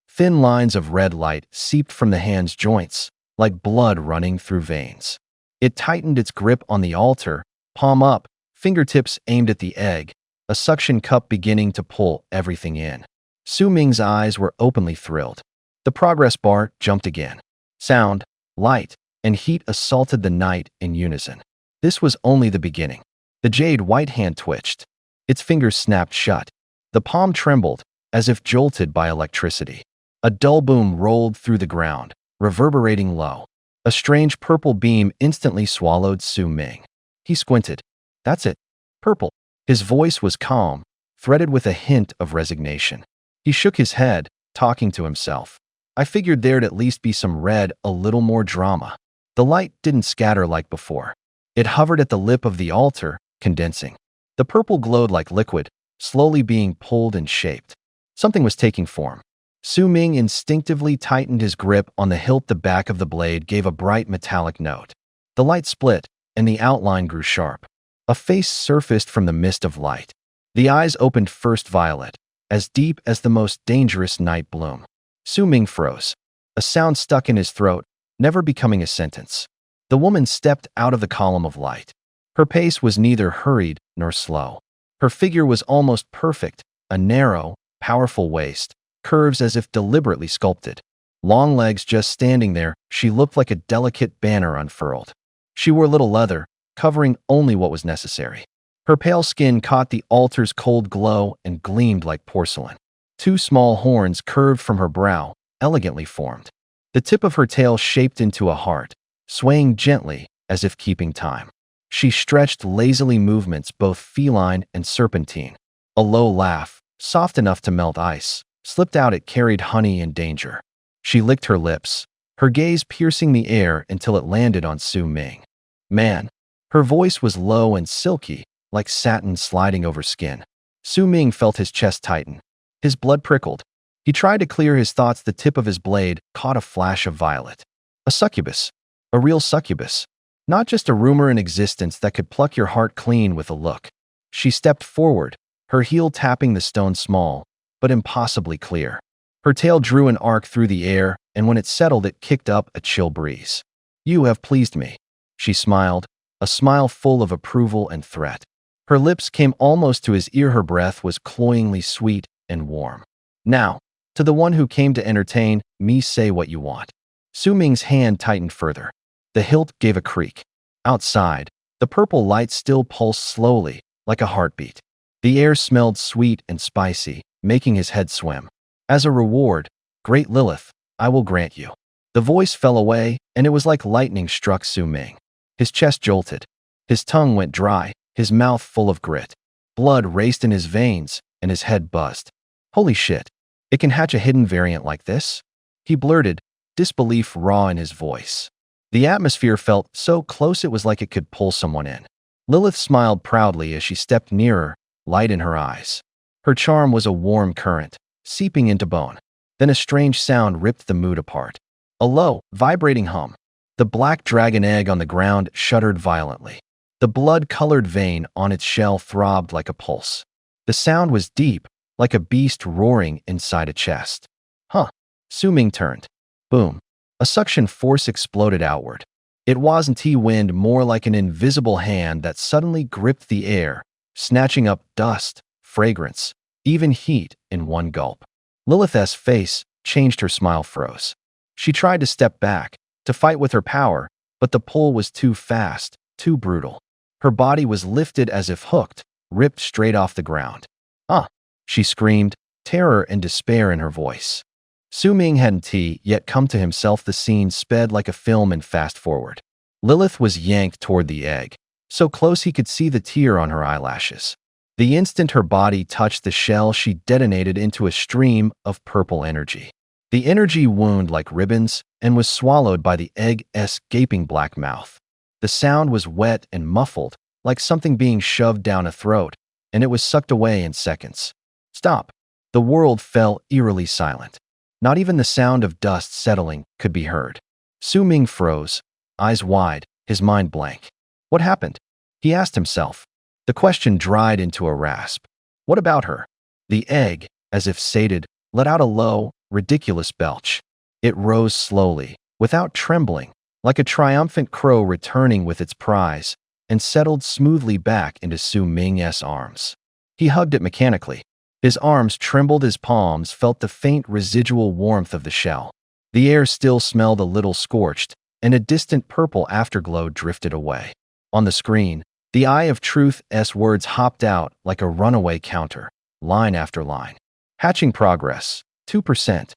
Thin lines of red light seeped from the hand's joints, like blood running through veins. It tightened its grip on the altar, palm up, fingertips aimed at the egg, a suction cup beginning to pull everything in. Su Ming's eyes were openly thrilled. The progress bar jumped again. Sound, light, and heat assaulted the night in unison. This was only the beginning. The jade white hand twitched. Its fingers snapped shut. The palm trembled, as if jolted by electricity. A dull boom rolled through the ground, reverberating low. A strange purple beam instantly swallowed Su Ming. He squinted. That's it. Purple. His voice was calm, threaded with a hint of resignation. He shook his head, talking to himself. I figured there'd at least be some red, a little more drama. The light didn't scatter like before. It hovered at the lip of the altar, condensing. The purple glowed like liquid, slowly being pulled and shaped. Something was taking form. Su Ming instinctively tightened his grip on the hilt. The back of the blade gave a bright metallic note. The light split, and the outline grew sharp. A face surfaced from the mist of light. The eyes opened first violet, as deep as the most dangerous night bloom. Su Ming froze. A sound stuck in his throat, never becoming a sentence. The woman stepped out of the column of light. Her pace was neither hurried nor slow. Her figure was almost perfect, a narrow, powerful waist, curves as if deliberately sculpted. Long legs just standing there, she looked like a delicate banner unfurled. She wore little leather, covering only what was necessary. Her pale skin caught the altar's cold glow and gleamed like porcelain. 2 small horns curved from her brow, elegantly formed. The tip of her tail shaped into a heart, swaying gently as if keeping time. She stretched lazily, movements both feline and serpentine. A low laugh, soft enough to melt ice, slipped out. It carried honey and danger. She licked her lips, her gaze piercing the air until it landed on Su Ming. Man. Her voice was low and silky, like satin sliding over skin. Su Ming felt his chest tighten. His blood prickled. He tried to clear his thoughts. The tip of his blade caught a flash of violet. A succubus. A real succubus. Not just a rumor in existence that could pluck your heart clean with a look. She stepped forward, her heel tapping the stone, small, but impossibly clear. Her tail drew an arc through the air, and when it settled, it kicked up a chill breeze. "You have pleased me," she smiled, a smile full of approval and threat. Her lips came almost to his ear. Her breath was cloyingly sweet and warm. "Now, to the one who came to entertain me, say what you want." Su Ming's hand tightened further. The hilt gave a creak. Outside, the purple light still pulsed slowly, like a heartbeat. The air smelled sweet and spicy, making his head swim. "As a reward, great Lilith, I will grant you." The voice fell away, and it was like lightning struck Su Ming. His chest jolted. His tongue went dry, his mouth full of grit. Blood raced in his veins, and his head buzzed. "Holy shit, it can hatch a hidden variant like this?" He blurted, disbelief raw in his voice. The atmosphere felt so close it was like it could pull someone in. Lilith smiled proudly as she stepped nearer, light in her eyes. Her charm was a warm current, seeping into bone. Then a strange sound ripped the mood apart. A low, vibrating hum. The black dragon egg on the ground shuddered violently. The blood-colored vein on its shell throbbed like a pulse. The sound was deep, like a beast roaring inside a chest. "Huh." Su Ming turned. Boom. A suction force exploded outward. It wasn't wind, more like an invisible hand that suddenly gripped the air, snatching up dust, fragrance, even heat in one gulp. Lilith's face changed. Her smile froze. She tried to step back, to fight with her power, but the pull was too fast, too brutal. Her body was lifted as if hooked, ripped straight off the ground. "Ah!" she screamed, terror and despair in her voice. Su Ming hadn't yet come to himself. The scene sped like a film and fast forward. Lilith was yanked toward the egg, so close he could see the tear on her eyelashes. The instant her body touched the shell, she detonated into a stream of purple energy. The energy wound like ribbons and was swallowed by the egg's gaping black mouth. The sound was wet and muffled, like something being shoved down a throat, and it was sucked away in seconds. Stop. The world fell eerily silent. Not even the sound of dust settling could be heard. Su Ming froze, eyes wide, his mind blank. What happened? He asked himself. The question dried into a rasp. What about her? The egg, as if sated, let out a low, ridiculous belch. It rose slowly, without trembling, like a triumphant crow returning with its prize, and settled smoothly back into Su Ming's arms. He hugged it mechanically. His arms trembled, his palms felt the faint residual warmth of the shell. The air still smelled a little scorched, and a distant purple afterglow drifted away. On the screen, the Eye of Truth's words hopped out like a runaway counter, line after line. Hatching progress, 2%,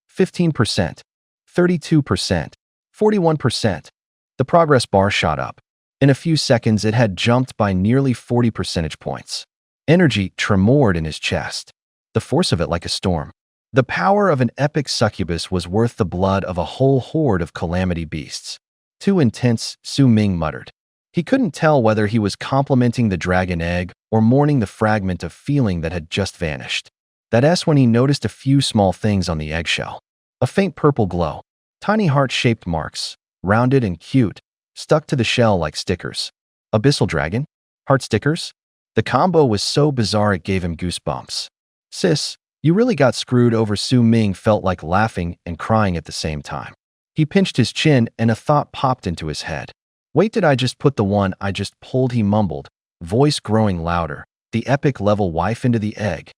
15%, 32%, 41%. The progress bar shot up. In a few seconds, it had jumped by nearly 40 percentage points. Energy tremored in his chest, the force of it like a storm. The power of an epic succubus was worth the blood of a whole horde of calamity beasts. Too intense, Su Ming muttered. He couldn't tell whether he was complimenting the dragon egg or mourning the fragment of feeling that had just vanished. That's when he noticed a few small things on the eggshell. A faint purple glow. Tiny heart-shaped marks, rounded and cute, stuck to the shell like stickers. Abyssal dragon? Heart stickers? The combo was so bizarre it gave him goosebumps. "Sis, you really got screwed over." Su Ming felt like laughing and crying at the same time. He pinched his chin and a thought popped into his head. "Wait, did I just put the one I just pulled?" he mumbled, voice growing louder, the epic level wife into the egg.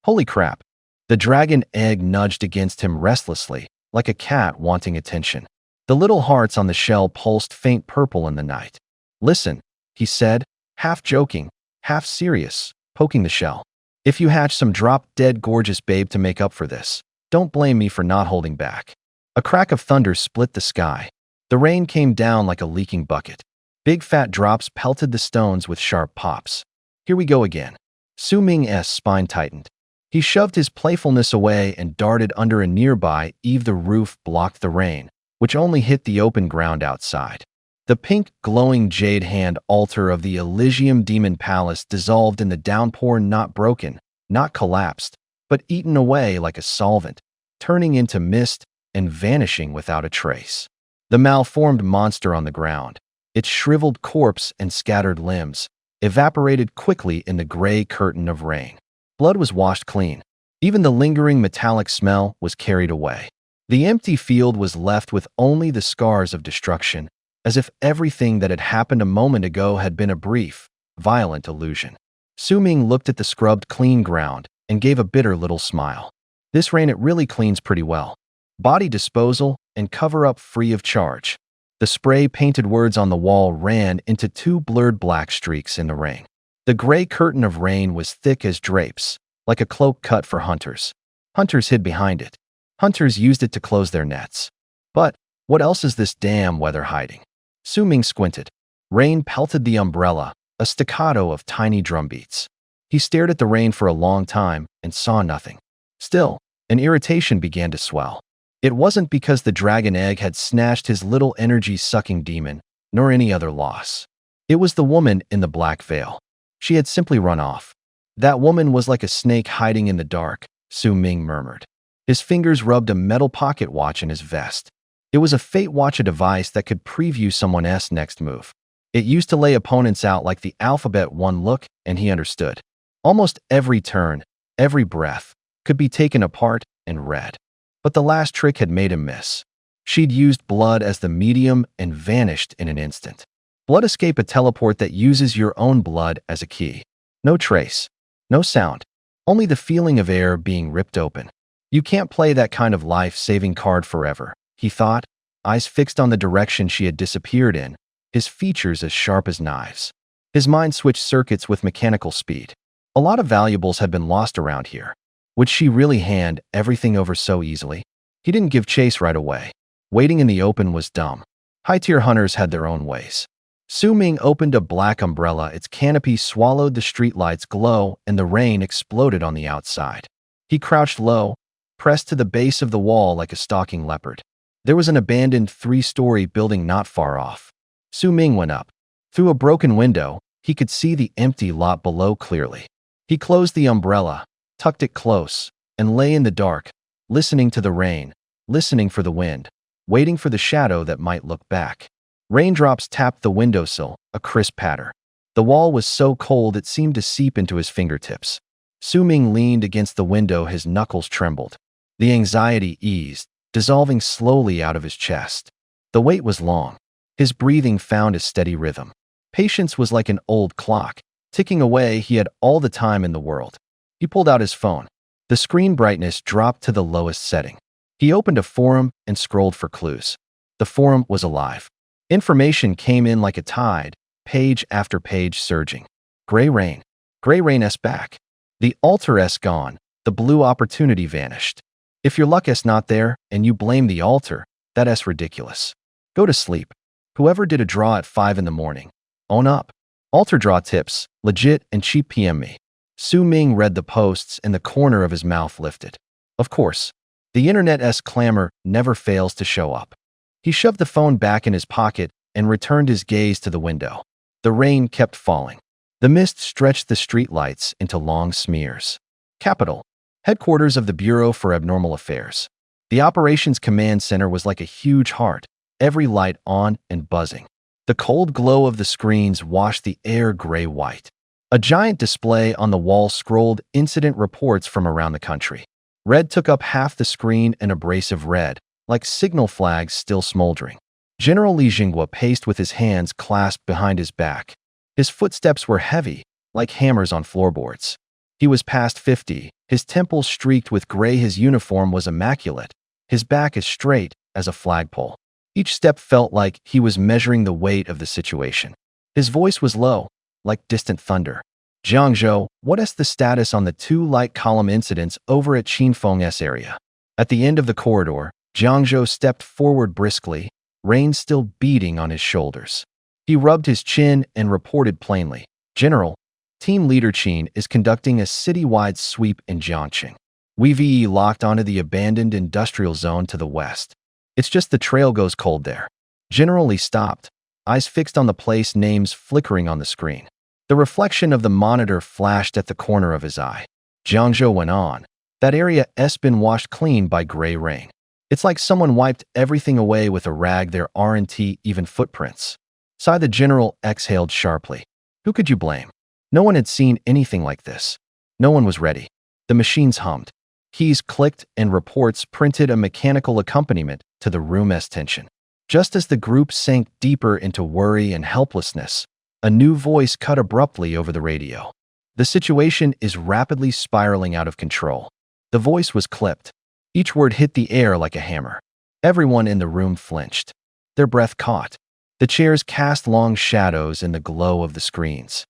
Holy crap. The dragon egg nudged against him restlessly, like a cat wanting attention. The little hearts on the shell pulsed faint purple in the night. "Listen," he said, half joking, half serious, poking the shell. "If you hatch some drop-dead gorgeous babe to make up for this, don't blame me for not holding back." A crack of thunder split the sky. The rain came down like a leaking bucket. Big fat drops pelted the stones with sharp pops. Here we go again. Su Ming's spine tightened. He shoved his playfulness away and darted under a nearby eave. The roof blocked the rain, which only hit the open ground outside. The pink, glowing jade hand altar of the Elysium Demon Palace dissolved in the downpour, not broken, not collapsed, but eaten away like a solvent, turning into mist and vanishing without a trace. The malformed monster on the ground, its shriveled corpse and scattered limbs, evaporated quickly in the gray curtain of rain. Blood was washed clean. Even the lingering metallic smell was carried away. The empty field was left with only the scars of destruction, as if everything that had happened a moment ago had been a brief, violent illusion. Su Ming looked at the scrubbed clean ground and gave a bitter little smile. This rain, it really cleans pretty well. Body disposal and cover-up free of charge. The spray-painted words on the wall ran into two blurred black streaks in the rain. The gray curtain of rain was thick as drapes, like a cloak cut for hunters. Hunters hid behind it. Hunters used it to close their nets. But what else is this damn weather hiding? Su Ming squinted. Rain pelted the umbrella, a staccato of tiny drumbeats. He stared at the rain for a long time and saw nothing. Still, an irritation began to swell. It wasn't because the dragon egg had snatched his little energy-sucking demon, nor any other loss. It was the woman in the black veil. She had simply run off. That woman was like a snake hiding in the dark, Su Ming murmured. His fingers rubbed a metal pocket watch in his vest. It was a Fate Watch, a device that could preview someone's next move. It used to lay opponents out like the alphabet one look, and he understood. Almost every turn, every breath, could be taken apart and read. But the last trick had made him miss. She'd used blood as the medium and vanished in an instant. Blood escape, a teleport that uses your own blood as a key. No trace, no sound, only the feeling of air being ripped open. You can't play that kind of life-saving card forever, he thought, eyes fixed on the direction she had disappeared in, his features as sharp as knives. His mind switched circuits with mechanical speed. A lot of valuables had been lost around here. Would she really hand everything over so easily? He didn't give chase right away. Waiting in the open was dumb. High-tier hunters had their own ways. Su Ming opened a black umbrella. Its canopy swallowed the streetlight's glow, and the rain exploded on the outside. He crouched low, pressed to the base of the wall like a stalking leopard. There was an abandoned 3-story building not far off. Su Ming went up. Through a broken window, he could see the empty lot below clearly. He closed the umbrella, tucked it close, and lay in the dark, listening to the rain, listening for the wind, waiting for the shadow that might look back. Raindrops tapped the windowsill, a crisp patter. The wall was so cold it seemed to seep into his fingertips. Su Ming leaned against the window, his knuckles trembled. The anxiety eased, dissolving slowly out of his chest. The wait was long. His breathing found a steady rhythm. Patience was like an old clock, ticking away. He had all the time in the world. He pulled out his phone. The screen brightness dropped to the lowest setting. He opened a forum and scrolled for clues. The forum was alive. Information came in like a tide, page after page surging. Gray rain. Gray rain back. The altar gone. The blue opportunity vanished. If your luck not there and you blame the altar, that's ridiculous. Go to sleep. Whoever did a draw at 5 in the morning. Own up. Altar draw tips, legit and cheap, PM me. Su Ming read the posts and the corner of his mouth lifted. Of course, the internet's clamor never fails to show up. He shoved the phone back in his pocket and returned his gaze to the window. The rain kept falling. The mist stretched the streetlights into long smears. Capital, headquarters of the Bureau for Abnormal Affairs. The Operations Command Center was like a huge heart, every light on and buzzing. The cold glow of the screens washed the air gray-white. A giant display on the wall scrolled incident reports from around the country. Red took up half the screen, an abrasive red, like signal flags still smoldering. General Li Jinghua paced with his hands clasped behind his back. His footsteps were heavy, like hammers on floorboards. He was past 50, his temples streaked with gray, his uniform was immaculate, his back as straight as a flagpole. Each step felt like he was measuring the weight of the situation. His voice was low, like distant thunder. Jiangzhou, what's the status on the 2 light column incidents over at Qinfeng's area? At the end of the corridor, Jiangzhou stepped forward briskly, rain still beating on his shoulders. He rubbed his chin and reported plainly, General, Team Leader Qin is conducting a citywide sweep in Jiangqing. We've locked onto the abandoned industrial zone to the west. It's just the trail goes cold there. General Li stopped, eyes fixed on the place names flickering on the screen. The reflection of the monitor flashed at the corner of his eye. Jiangzhou went on. That area's been washed clean by gray rain. It's like someone wiped everything away with a rag. There aren't even footprints. Sigh. The general exhaled sharply. Who could you blame? No one had seen anything like this. No one was ready. The machines hummed. Keys clicked and reports printed a mechanical accompaniment to the room's tension. Just as the group sank deeper into worry and helplessness, a new voice cut abruptly over the radio. The situation is rapidly spiraling out of control. The voice was clipped. Each word hit the air like a hammer. Everyone in the room flinched. Their breath caught. The chairs cast long shadows in the glow of the screens.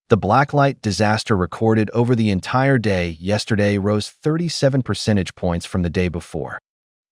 The blacklight disaster recorded over the entire day yesterday rose 37 percentage points from the day before.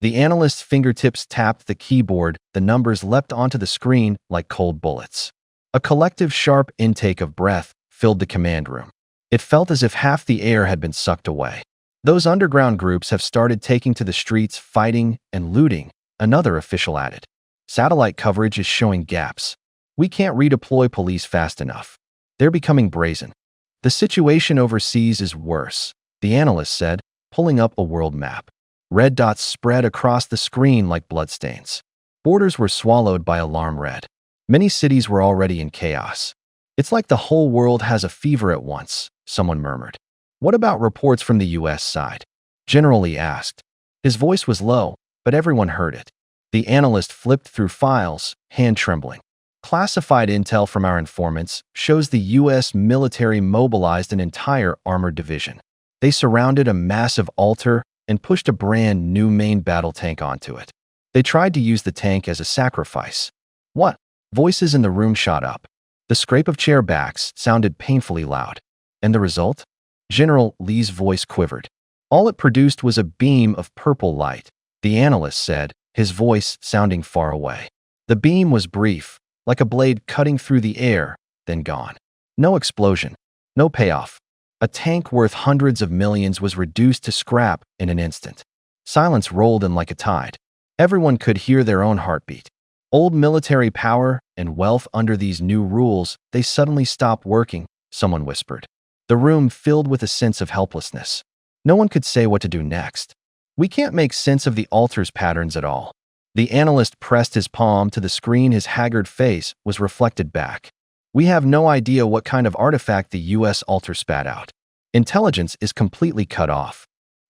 The analyst's fingertips tapped the keyboard. The numbers leapt onto the screen like cold bullets. A collective sharp intake of breath filled the command room. It felt as if half the air had been sucked away. Those underground groups have started taking to the streets, fighting and looting, another official added. Satellite coverage is showing gaps. We can't redeploy police fast enough. They're becoming brazen. The situation overseas is worse, the analyst said, pulling up a world map. Red dots spread across the screen like bloodstains. Borders were swallowed by alarm red. Many cities were already in chaos. It's like the whole world has a fever at once, someone murmured. What about reports from the U.S. side? General Lee asked. His voice was low, but everyone heard it. The analyst flipped through files, hand trembling. Classified intel from our informants shows the U.S. military mobilized an entire armored division. They surrounded a massive altar and pushed a brand new main battle tank onto it. They tried to use the tank as a sacrifice. What? Voices in the room shot up. The scrape of chair backs sounded painfully loud. And the result? General Lee's voice quivered. All it produced was a beam of purple light, the analyst said, his voice sounding far away. The beam was brief, like a blade cutting through the air, then gone. No explosion. No payoff. A tank worth hundreds of millions was reduced to scrap in an instant. Silence rolled in like a tide. Everyone could hear their own heartbeat. Old military power and wealth under these new rules, they suddenly stopped working, someone whispered. The room filled with a sense of helplessness. No one could say what to do next. We can't make sense of the altar's patterns at all. The analyst pressed his palm to the screen. His haggard face was reflected back. We have no idea what kind of artifact the U.S. altar spat out. Intelligence is completely cut off.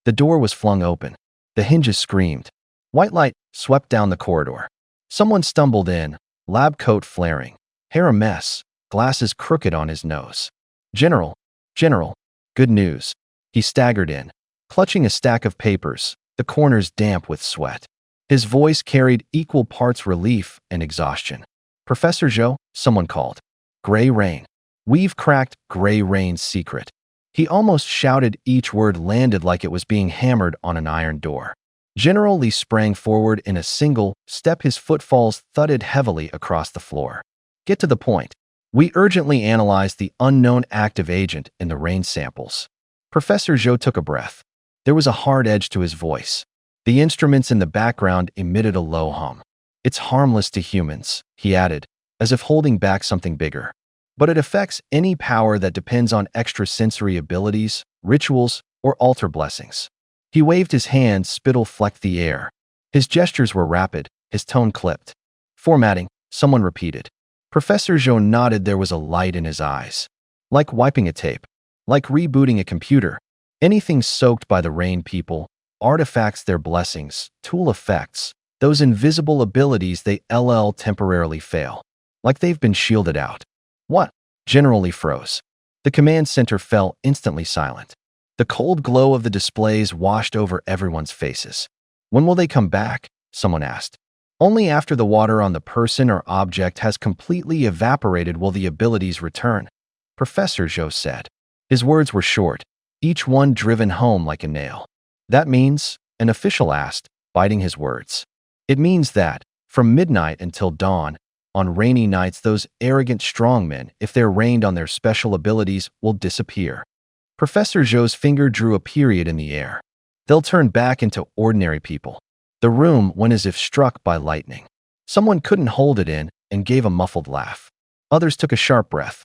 The door was flung open. The hinges screamed. White light swept down the corridor. Someone stumbled in, lab coat flaring, hair a mess, glasses crooked on his nose. General, good news. He staggered in, clutching a stack of papers, the corners damp with sweat. His voice carried equal parts relief and exhaustion. Professor Zhou, someone called. Gray rain. We've cracked Gray Rain's secret. He almost shouted. Each word landed like it was being hammered on an iron door. General Lee sprang forward in a single step. His footfalls thudded heavily across the floor. Get to the point. We urgently analyzed the unknown active agent in the rain samples. Professor Zhou took a breath. There was a hard edge to his voice. The instruments in the background emitted a low hum. It's harmless to humans, he added, as if holding back something bigger. But it affects any power that depends on extrasensory abilities, rituals, or altar blessings. He waved his hand. Spittle flecked the air. His gestures were rapid, his tone clipped. Formatting, someone repeated. Professor Zhou nodded. There was a light in his eyes. Like wiping a tape. Like rebooting a computer. Anything soaked by the rain, people, artifacts, their blessings, tool effects, those invisible abilities, they temporarily fail. Like they've been shielded out. What? General Lee froze. The command center fell instantly silent. The cold glow of the displays washed over everyone's faces. When will they come back? Someone asked. Only after the water on the person or object has completely evaporated will the abilities return, Professor Zhou said. His words were short, each one driven home like a nail. That means, an official asked, biting his words. It means that, from midnight until dawn, on rainy nights, those arrogant strongmen, if they're rained on their special abilities, will disappear. Professor Zhou's finger drew a period in the air. They'll turn back into ordinary people. The room went as if struck by lightning. Someone couldn't hold it in and gave a muffled laugh. Others took a sharp breath.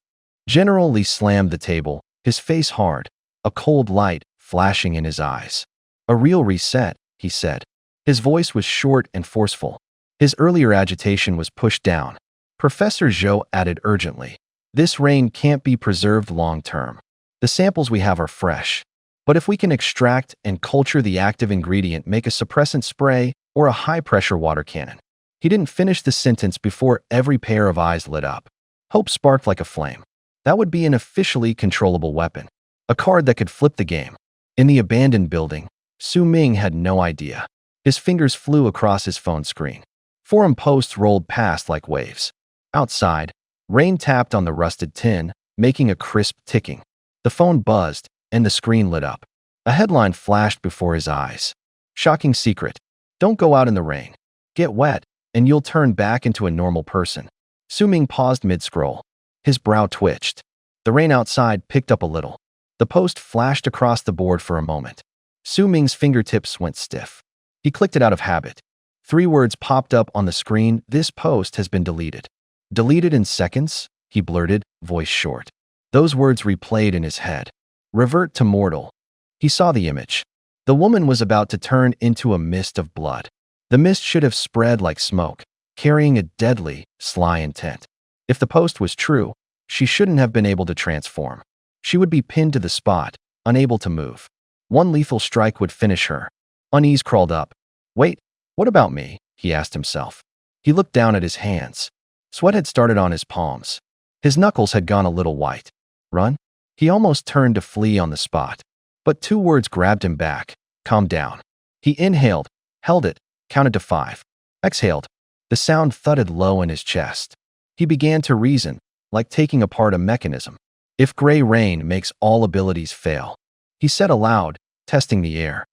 General Lee slammed the table, his face hard, a cold light flashing in his eyes. A real reset, he said. His voice was short and forceful. His earlier agitation was pushed down. Professor Zhou added urgently, "This rain can't be preserved long-term. The samples we have are fresh. But if we can extract and culture the active ingredient, make a suppressant spray or a high-pressure water cannon." He didn't finish the sentence before every pair of eyes lit up. Hope sparked like a flame. That would be an officially controllable weapon. A card that could flip the game. In the abandoned building, Su Ming had no idea. His fingers flew across his phone screen. Forum posts rolled past like waves. Outside, rain tapped on the rusted tin, making a crisp ticking. The phone buzzed, and the screen lit up. A headline flashed before his eyes. "Shocking secret. Don't go out in the rain. Get wet, and you'll turn back into a normal person." Su Ming paused mid-scroll. His brow twitched. The rain outside picked up a little. The post flashed across the board for a moment. Su Ming's fingertips went stiff. He clicked it out of habit. 3 words popped up on the screen: "This post has been deleted." "Deleted in seconds?" he blurted, voice short. Those words replayed in his head. "Revert to mortal." He saw the image. The woman was about to turn into a mist of blood. The mist should have spread like smoke, carrying a deadly, sly intent. If the post was true, she shouldn't have been able to transform. She would be pinned to the spot, unable to move. One lethal strike would finish her. Unease crawled up. "Wait, what about me?" he asked himself. He looked down at his hands. Sweat had started on his palms. His knuckles had gone a little white. "Run?" He almost turned to flee on the spot. But 2 words grabbed him back. "Calm down." He inhaled, held it, counted to 5. Exhaled. The sound thudded low in his chest. He began to reason, like taking apart a mechanism. "If gray rain makes all abilities fail," he said aloud, testing the air,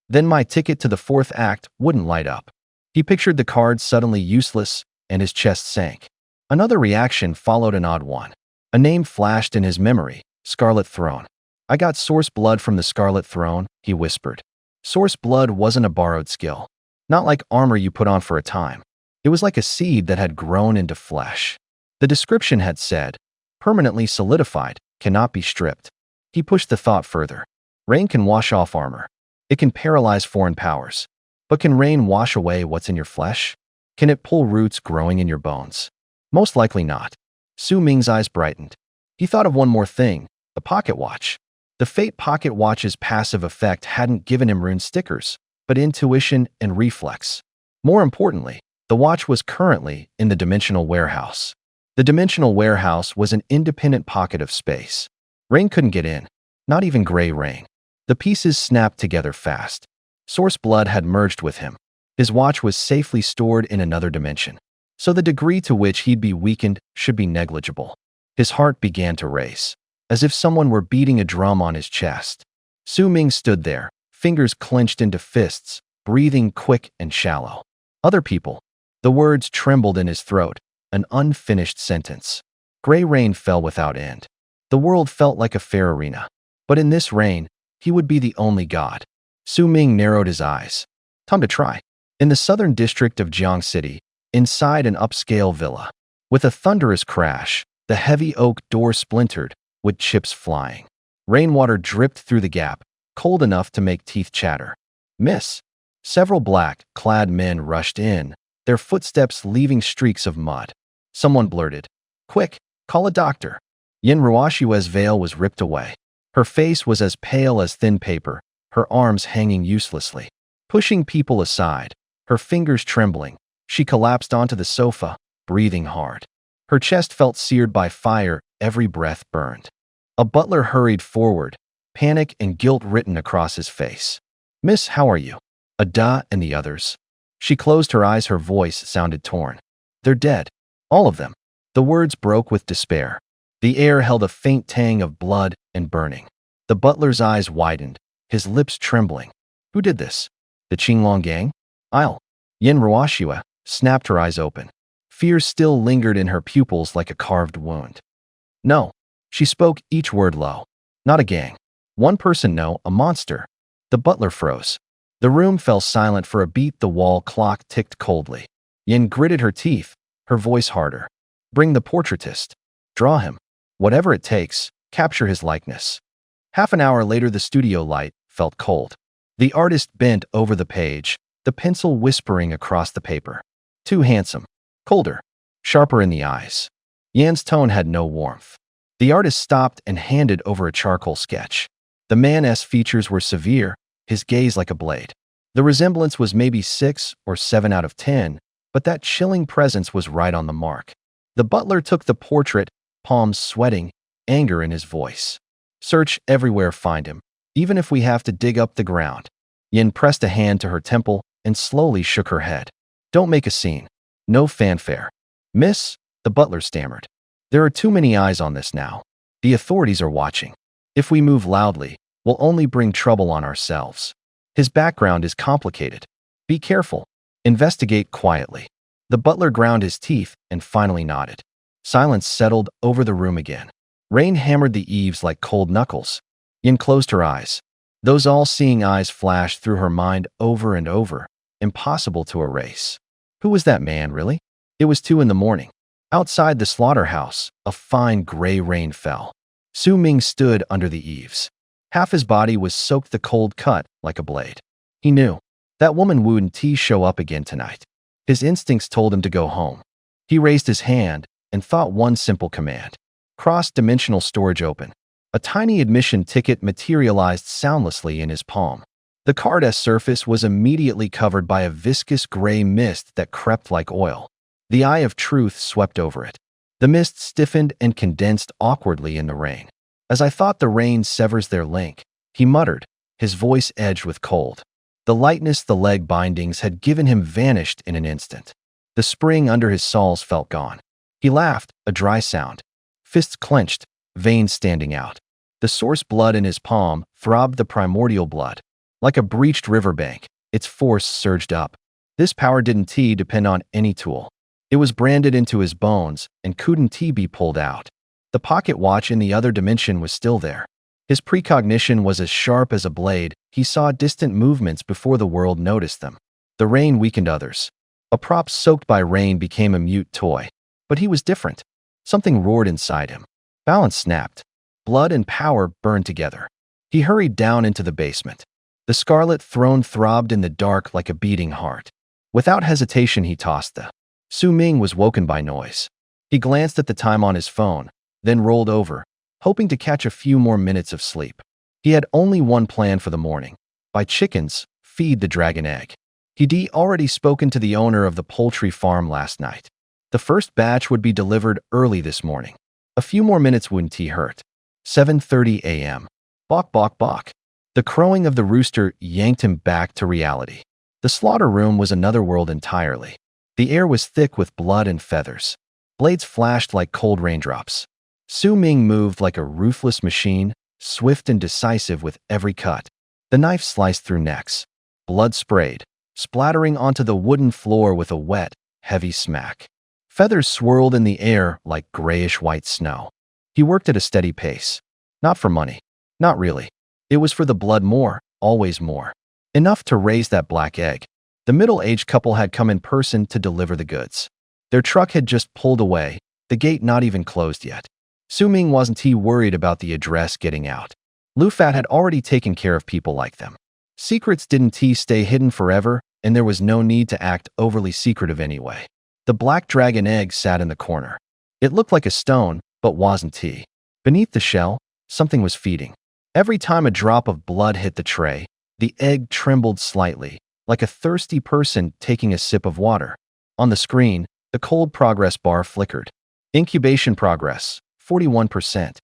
"then my ticket to the 4th act wouldn't light up." He pictured the card suddenly useless, and his chest sank. Another reaction followed, an odd one. A name flashed in his memory: Scarlet Throne. "I got source blood from the Scarlet Throne," he whispered. Source blood wasn't a borrowed skill. Not like armor you put on for a time. It was like a seed that had grown into flesh. The description had said, "Permanently solidified, cannot be stripped." He pushed the thought further. Rain can wash off armor. It can paralyze foreign powers. But can rain wash away what's in your flesh? Can it pull roots growing in your bones? Most likely not. Su Ming's eyes brightened. He thought of one more thing: the pocket watch. The Fate pocket watch's passive effect hadn't given him rune stickers, but intuition and reflex. More importantly, the watch was currently in the dimensional warehouse. The dimensional warehouse was an independent pocket of space. Rain couldn't get in, not even gray rain. The pieces snapped together fast. Source blood had merged with him. His watch was safely stored in another dimension, so the degree to which he'd be weakened should be negligible. His heart began to race, as if someone were beating a drum on his chest. Su Ming stood there, fingers clenched into fists, breathing quick and shallow. "Other people." The words trembled in his throat, an unfinished sentence. Gray rain fell without end. The world felt like a fair arena. But in this rain, he would be the only god. Su Ming narrowed his eyes. Time to try. In the southern district of Jiang City, inside an upscale villa. With a thunderous crash, the heavy oak door splintered, with chips flying. Rainwater dripped through the gap, cold enough to make teeth chatter. "Miss." Several black-clad men rushed in, their footsteps leaving streaks of mud. Someone blurted, "Quick, call a doctor." Yin Ruoshue's veil was ripped away. Her face was as pale as thin paper, her arms hanging uselessly. Pushing people aside, her fingers trembling, she collapsed onto the sofa, breathing hard. Her chest felt seared by fire, every breath burned. A butler hurried forward, panic and guilt written across his face. "Miss, how are you?" "Ada and the others." She closed her eyes, her voice sounded torn. "They're dead. All of them." The words broke with despair. The air held a faint tang of blood and burning. The butler's eyes widened, his lips trembling. "Who did this? The Qinglong gang?" "I'll." Yin Ruoshua snapped her eyes open. Fear still lingered in her pupils like a carved wound. "No." She spoke each word low. "Not a gang. One person, no, a monster." The butler froze. The room fell silent for a beat. The wall clock ticked coldly. Yin gritted her teeth, her voice harder. "Bring the portraitist. Draw him. Whatever it takes, capture his likeness." Half an hour later, the studio light felt cold. The artist bent over the page, the pencil whispering across the paper. Too handsome. Colder. Sharper in the eyes. Yan's tone had no warmth. The artist stopped and handed over a charcoal sketch. The man's features were severe, his gaze like a blade. The resemblance was maybe 6 or 7 out of 10, but that chilling presence was right on the mark. The butler took the portrait, palms sweating, anger in his voice. Search everywhere, find him, even if we have to dig up the ground. Yin pressed a hand to her temple and slowly shook her head. Don't make a scene. No fanfare. Miss, the butler stammered. There are too many eyes on this now. The authorities are watching. If we move loudly, we'll only bring trouble on ourselves. His background is complicated. Be careful. Investigate quietly. The butler ground his teeth and finally nodded. Silence settled over the room again. Rain hammered the eaves like cold knuckles. Yin closed her eyes. Those all-seeing eyes flashed through her mind over and over, impossible to erase. Who was that man, really? It was 2 in the morning. Outside the slaughterhouse, a fine gray rain fell. Su Ming stood under the eaves. Half his body was soaked the cold cut like a blade. He knew. That woman wouldn't show up again tonight. His instincts told him to go home. He raised his hand and thought one simple command. Cross-dimensional storage open. A tiny admission ticket materialized soundlessly in his palm. The card's surface was immediately covered by a viscous gray mist that crept like oil. The eye of truth swept over it. The mist stiffened and condensed awkwardly in the rain. As I thought the rain severs their link, he muttered, his voice edged with cold. The lightness the leg bindings had given him vanished in an instant. The spring under his soles felt gone. He laughed, a dry sound. Fists clenched, veins standing out. The source blood in his palm throbbed the primordial blood. Like a breached riverbank, its force surged up. This power didn't depend on any tool. It was branded into his bones and couldn't be pulled out. The pocket watch in the other dimension was still there. His precognition was as sharp as a blade. He saw distant movements before the world noticed them. The rain weakened others. A prop soaked by rain became a mute toy. But he was different. Something roared inside him. Balance snapped. Blood and power burned together. He hurried down into the basement. The scarlet throne throbbed in the dark like a beating heart. Without hesitation, he tossed the. Su Ming was woken by noise. He glanced at the time on his phone, then rolled over, hoping to catch a few more minutes of sleep. He had only one plan for the morning. Buy chickens, feed the dragon egg. He'd already spoken to the owner of the poultry farm last night. The first batch would be delivered early this morning. A few more minutes wouldn't hurt. 7:30 a.m. Bawk, bawk, bawk. The crowing of the rooster yanked him back to reality. The slaughter room was another world entirely. The air was thick with blood and feathers. Blades flashed like cold raindrops. Su Ming moved like a ruthless machine, swift and decisive with every cut. The knife sliced through necks. Blood sprayed, splattering onto the wooden floor with a wet, heavy smack. Feathers swirled in the air like grayish-white snow. He worked at a steady pace. Not for money. Not really. It was for the blood more, always more. Enough to raise that black egg. The middle-aged couple had come in person to deliver the goods. Their truck had just pulled away, the gate not even closed yet. Su Ming wasn't worried about the address getting out. Lu Fat had already taken care of people like them. Secrets didn't stay hidden forever, and there was no need to act overly secretive anyway. The black dragon egg sat in the corner. It looked like a stone, but wasn't. Beneath the shell, something was feeding. Every time a drop of blood hit the tray, the egg trembled slightly, like a thirsty person taking a sip of water. On the screen, the cold progress bar flickered. Incubation progress, 41%,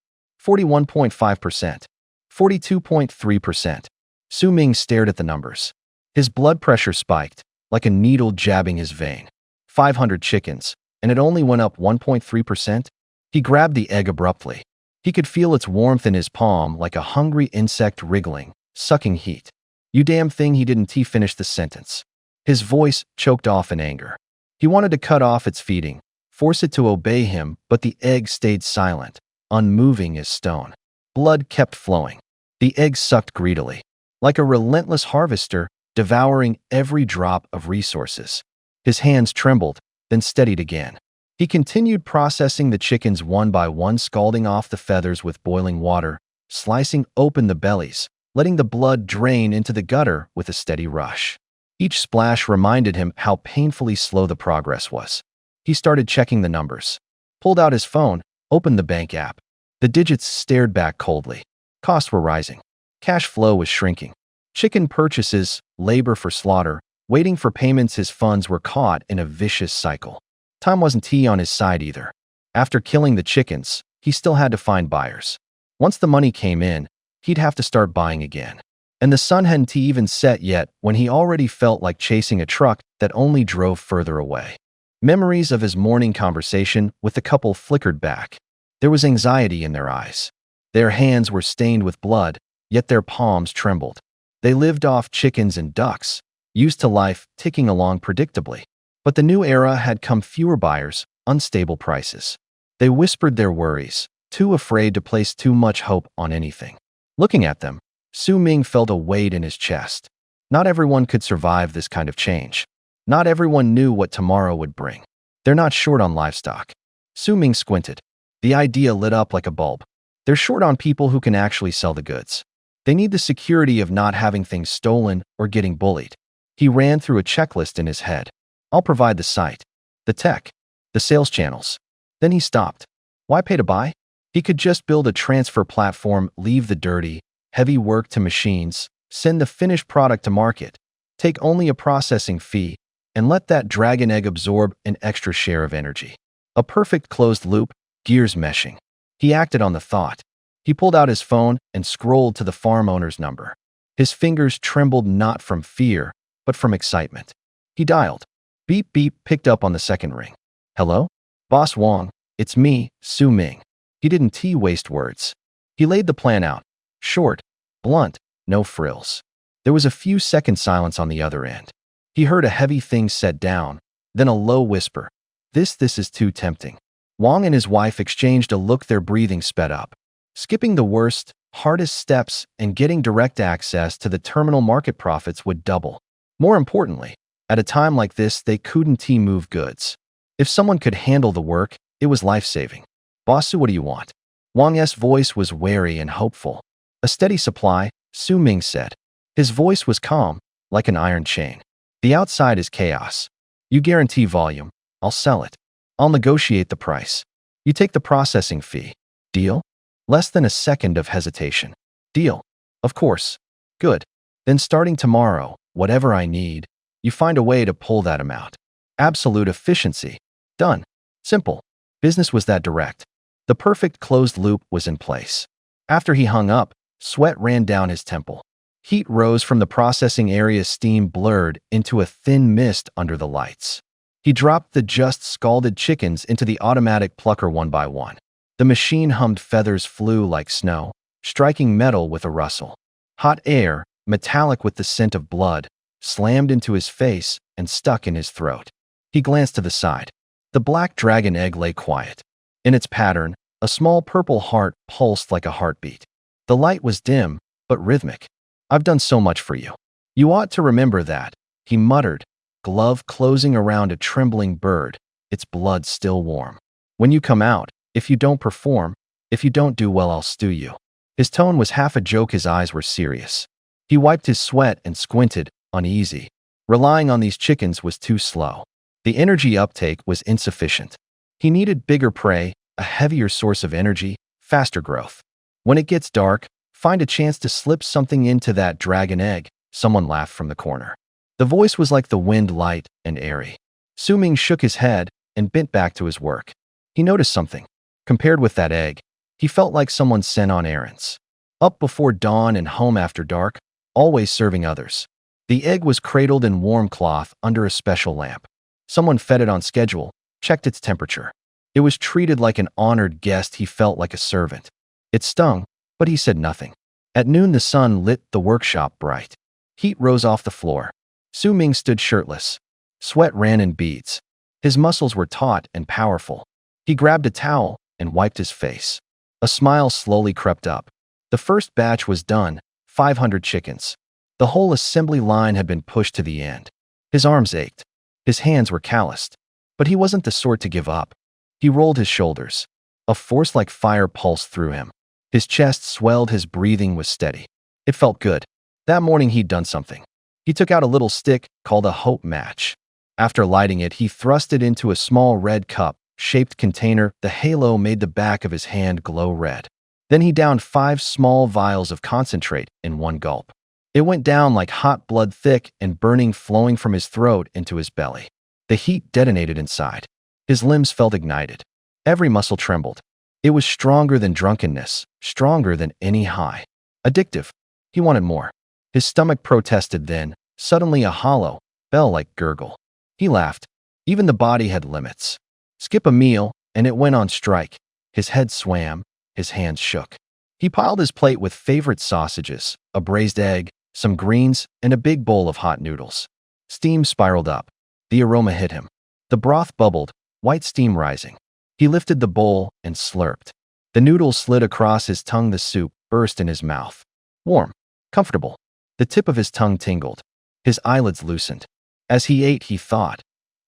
41.5%, 42.3%. Su Ming stared at the numbers. His blood pressure spiked, like a needle jabbing his vein. 500 chickens, and it only went up 1.3%. He grabbed the egg abruptly. He could feel its warmth in his palm like a hungry insect wriggling, sucking heat. You damn thing, he didn't finish the sentence. His voice choked off in anger. He wanted to cut off its feeding, force it to obey him, but the egg stayed silent, unmoving as stone. Blood kept flowing. The egg sucked greedily, like a relentless harvester, devouring every drop of resources. His hands trembled, then steadied again. He continued processing the chickens one by one, scalding off the feathers with boiling water, slicing open the bellies, letting the blood drain into the gutter with a steady rush. Each splash reminded him how painfully slow the progress was. He started checking the numbers, pulled out his phone, opened the bank app. The digits stared back coldly. Costs were rising. Cash flow was shrinking. Chicken purchases, labor for slaughter, waiting for payments. His funds were caught in a vicious cycle. Time wasn't on his side either. After killing the chickens, he still had to find buyers. Once the money came in, he'd have to start buying again. And the sun hadn't even set yet when he already felt like chasing a truck that only drove further away. Memories of his morning conversation with the couple flickered back. There was anxiety in their eyes. Their hands were stained with blood, yet their palms trembled. They lived off chickens and ducks, used to life ticking along predictably. But the new era had come: fewer buyers, unstable prices. They whispered their worries, too afraid to place too much hope on anything. Looking at them, Su Ming felt a weight in his chest. Not everyone could survive this kind of change. Not everyone knew what tomorrow would bring. They're not short on livestock. Su Ming squinted. The idea lit up like a bulb. They're short on people who can actually sell the goods. They need the security of not having things stolen or getting bullied. He ran through a checklist in his head. I'll provide the site, the tech, the sales channels. Then he stopped. Why pay to buy? He could just build a transfer platform, leave the dirty, heavy work to machines, send the finished product to market, take only a processing fee, and let that dragon egg absorb an extra share of energy. A perfect closed loop, gears meshing. He acted on the thought. He pulled out his phone and scrolled to the farm owner's number. His fingers trembled not from fear, but from excitement. He dialed. Beep beep picked up on the second ring. Hello? Boss Wong, it's me, Su Ming. He didn't waste words. He laid the plan out. Short, blunt, no frills. There was a few seconds silence on the other end. He heard a heavy thing set down, then a low whisper. This is too tempting. Wong and his wife exchanged a look. Their breathing sped up. Skipping the worst, hardest steps and getting direct access to the terminal market profits would double. More importantly, at a time like this, they couldn't move goods. If someone could handle the work, it was life-saving. Boss, what do you want? Wang's voice was wary and hopeful. A steady supply, Su Ming said. His voice was calm, like an iron chain. The outside is chaos. You guarantee volume. I'll sell it. I'll negotiate the price. You take the processing fee. Deal? Less than a second of hesitation. Deal. Of course. Good. Then starting tomorrow, whatever I need, you find a way to pull that amount. Absolute efficiency. Done. Simple. Business was that direct. The perfect closed loop was in place. After he hung up, sweat ran down his temple. Heat rose from the processing area. Steam blurred into a thin mist under the lights. He dropped the just scalded chickens into the automatic plucker one by one. The machine hummed. Feathers flew like snow, striking metal with a rustle. Hot air, metallic with the scent of blood, slammed into his face and stuck in his throat. He glanced to the side. The black dragon egg lay quiet. In its pattern, a small purple heart pulsed like a heartbeat. The light was dim, but rhythmic. I've done so much for you. You ought to remember that, he muttered, glove closing around a trembling bird, its blood still warm. When you come out, if you don't perform, if you don't do well, I'll stew you. His tone was half a joke. His eyes were serious. He wiped his sweat and squinted, uneasy. Relying on these chickens was too slow. The energy uptake was insufficient. He needed bigger prey, a heavier source of energy, faster growth. When it gets dark, find a chance to slip something into that dragon egg, someone laughed from the corner. The voice was like the wind, light and airy. Su Ming shook his head and bent back to his work. He noticed something. Compared with that egg, he felt like someone sent on errands. Up before dawn and home after dark, always serving others. The egg was cradled in warm cloth under a special lamp. Someone fed it on schedule, checked its temperature. It was treated like an honored guest. He felt like a servant. It stung, but he said nothing. At noon, the sun lit the workshop bright. Heat rose off the floor. Su Ming stood shirtless. Sweat ran in beads. His muscles were taut and powerful. He grabbed a towel and wiped his face. A smile slowly crept up. The first batch was done, 500 chickens. The whole assembly line had been pushed to the end. His arms ached. His hands were calloused. But he wasn't the sort to give up. He rolled his shoulders. A force like fire pulsed through him. His chest swelled. His breathing was steady. It felt good. That morning he'd done something. He took out a little stick called a hope match. After lighting it, he thrust it into a small red cup-shaped container. The halo made the back of his hand glow red. Then he downed 5 small vials of concentrate in one gulp. It went down like hot blood, thick and burning, flowing from his throat into his belly. The heat detonated inside. His limbs felt ignited. Every muscle trembled. It was stronger than drunkenness, stronger than any high. Addictive. He wanted more. His stomach protested then, suddenly a hollow, bell-like gurgle. He laughed. Even the body had limits. Skip a meal, and it went on strike. His head swam. His hands shook. He piled his plate with favorite sausages, a braised egg, some greens, and a big bowl of hot noodles. Steam spiraled up. The aroma hit him. The broth bubbled, white steam rising. He lifted the bowl and slurped. The noodles slid across his tongue. The soup burst in his mouth. Warm. Comfortable. The tip of his tongue tingled. His eyelids loosened. As he ate, he thought.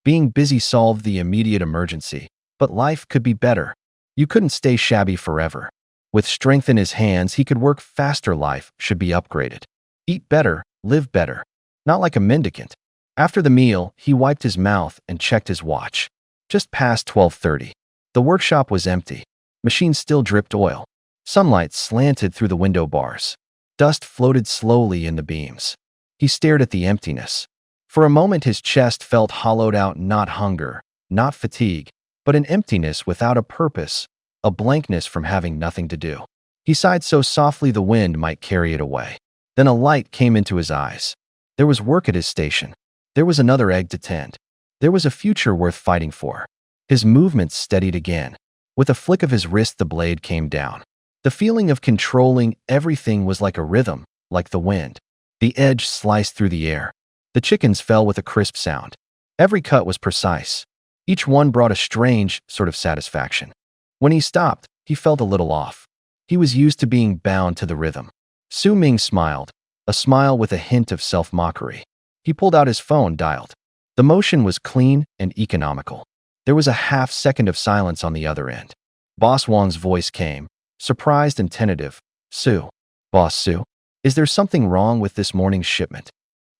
Being busy solved the immediate emergency, but life could be better. You couldn't stay shabby forever. With strength in his hands, he could work faster. Life should be upgraded. Eat better, live better. Not like a mendicant. After the meal, he wiped his mouth and checked his watch. Just past 12:30. The workshop was empty. Machines still dripped oil. Sunlight slanted through the window bars. Dust floated slowly in the beams. He stared at the emptiness. For a moment his chest felt hollowed out, not hunger, not fatigue, but an emptiness without a purpose, a blankness from having nothing to do. He sighed so softly the wind might carry it away. Then a light came into his eyes. There was work at his station. There was another egg to tend. There was a future worth fighting for. His movements steadied again. With a flick of his wrist, the blade came down. The feeling of controlling everything was like a rhythm, like the wind. The edge sliced through the air. The chickens fell with a crisp sound. Every cut was precise. Each one brought a strange sort of satisfaction. When he stopped, he felt a little off. He was used to being bound to the rhythm. Su Ming smiled, a smile with a hint of self-mockery. He pulled out his phone, dialed. The motion was clean and economical. There was a half-second of silence on the other end. Boss Wang's voice came, surprised and tentative. Su. Boss Su. Is there something wrong with this morning's shipment?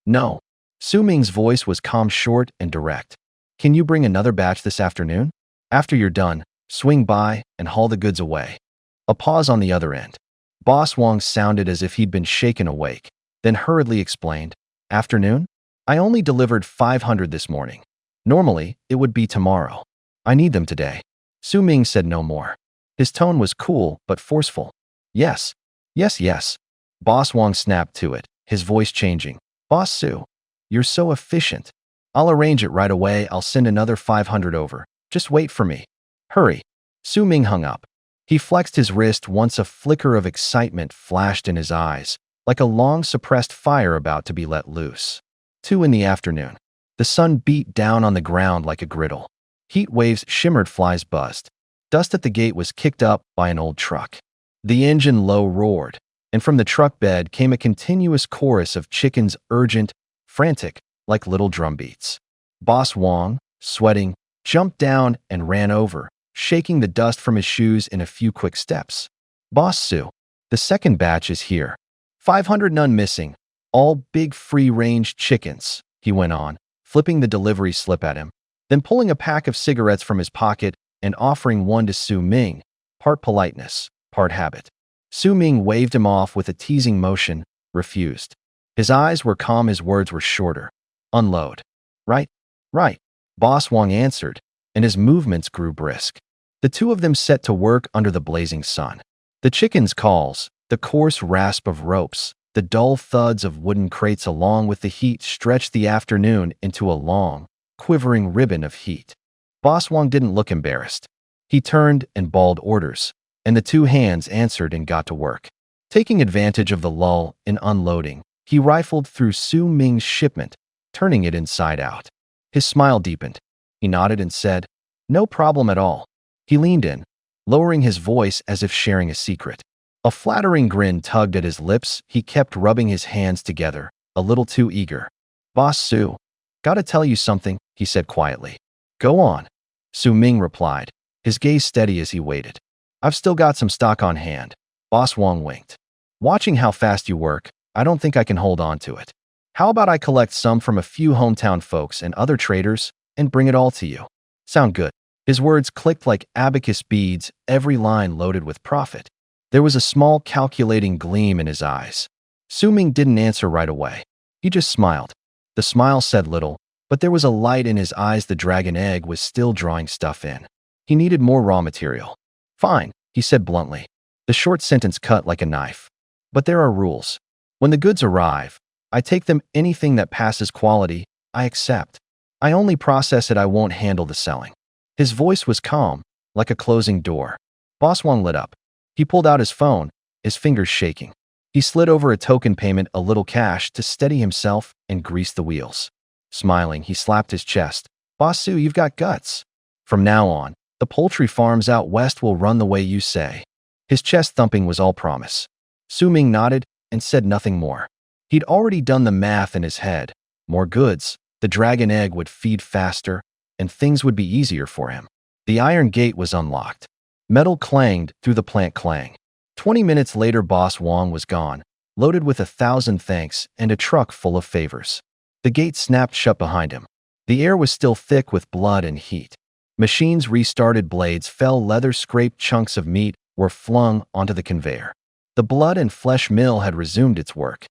No. Su Ming's voice was calm, short, and direct. Can you bring another batch this afternoon? After you're done, swing by and haul the goods away. A pause on the other end. Boss Wang sounded as if he'd been shaken awake, then hurriedly explained. Afternoon? I only delivered 500 this morning. Normally, it would be tomorrow. I need them today. Su Ming said no more. His tone was cool but forceful. Yes. Yes, yes. Boss Wang snapped to it, his voice changing. Boss Su, you're so efficient. I'll arrange it right away. I'll send another 500 over. Just wait for me. Hurry. Su Ming hung up. He flexed his wrist once. A flicker of excitement flashed in his eyes, like a long-suppressed fire about to be let loose. 2 in the afternoon. The sun beat down on the ground like a griddle. Heat waves shimmered, flies buzzed. Dust at the gate was kicked up by an old truck. The engine low roared, and from the truck bed came a continuous chorus of chickens, urgent, frantic, like little drumbeats. Boss Wang, sweating, jumped down and ran over, shaking the dust from his shoes in a few quick steps. Boss Su, the second batch is here. 500, none missing. All big free-range chickens, he went on, flipping the delivery slip at him, then pulling a pack of cigarettes from his pocket and offering one to Su Ming, part politeness, part habit. Su Ming waved him off with a teasing motion, refused. His eyes were calm, his words were shorter. Unload. Right, right, Boss Wang answered, and his movements grew brisk. The two of them set to work under the blazing sun. The chickens' calls, the coarse rasp of ropes, the dull thuds of wooden crates along with the heat stretched the afternoon into a long, quivering ribbon of heat. Boss Wang didn't look embarrassed. He turned and bawled orders, and the two hands answered and got to work. Taking advantage of the lull in unloading, he rifled through Su Ming's shipment, turning it inside out. His smile deepened. He nodded and said, "No problem at all." He leaned in, lowering his voice as if sharing a secret. A flattering grin tugged at his lips. He kept rubbing his hands together, a little too eager. "Boss Su, gotta tell you something," he said quietly. "Go on," Su Ming replied, his gaze steady as he waited. "I've still got some stock on hand." Boss Wang winked. Watching how fast you work, I don't think I can hold on to it. How about I collect some from a few hometown folks and other traders and bring it all to you? Sound good? His words clicked like abacus beads, every line loaded with profit. There was a small calculating gleam in his eyes. Su-Ming didn't answer right away. He just smiled. The smile said little, but there was a light in his eyes. The dragon egg was still drawing stuff in. He needed more raw material. Fine, he said bluntly. The short sentence cut like a knife. But there are rules. When the goods arrive, I take them. Anything that passes quality, I accept. I only process it. I won't handle the selling. His voice was calm, like a closing door. Boss Wang lit up. He pulled out his phone, his fingers shaking. He slid over a token payment, a little cash, to steady himself and grease the wheels. Smiling, he slapped his chest. Boss Su, you've got guts. From now on, the poultry farms out west will run the way you say. His chest thumping was all promise. Su-Ming nodded and said nothing more. He'd already done the math in his head. More goods, the dragon egg would feed faster, and things would be easier for him. The iron gate was unlocked. Metal clanged through the plant clang. 20 minutes later, Boss Wang was gone, loaded with 1,000 thanks and a truck full of favors. The gate snapped shut behind him. The air was still thick with blood and heat. Machines restarted, blades fell, leather scraped, chunks of meat were flung onto the conveyor. The blood and flesh mill had resumed its work.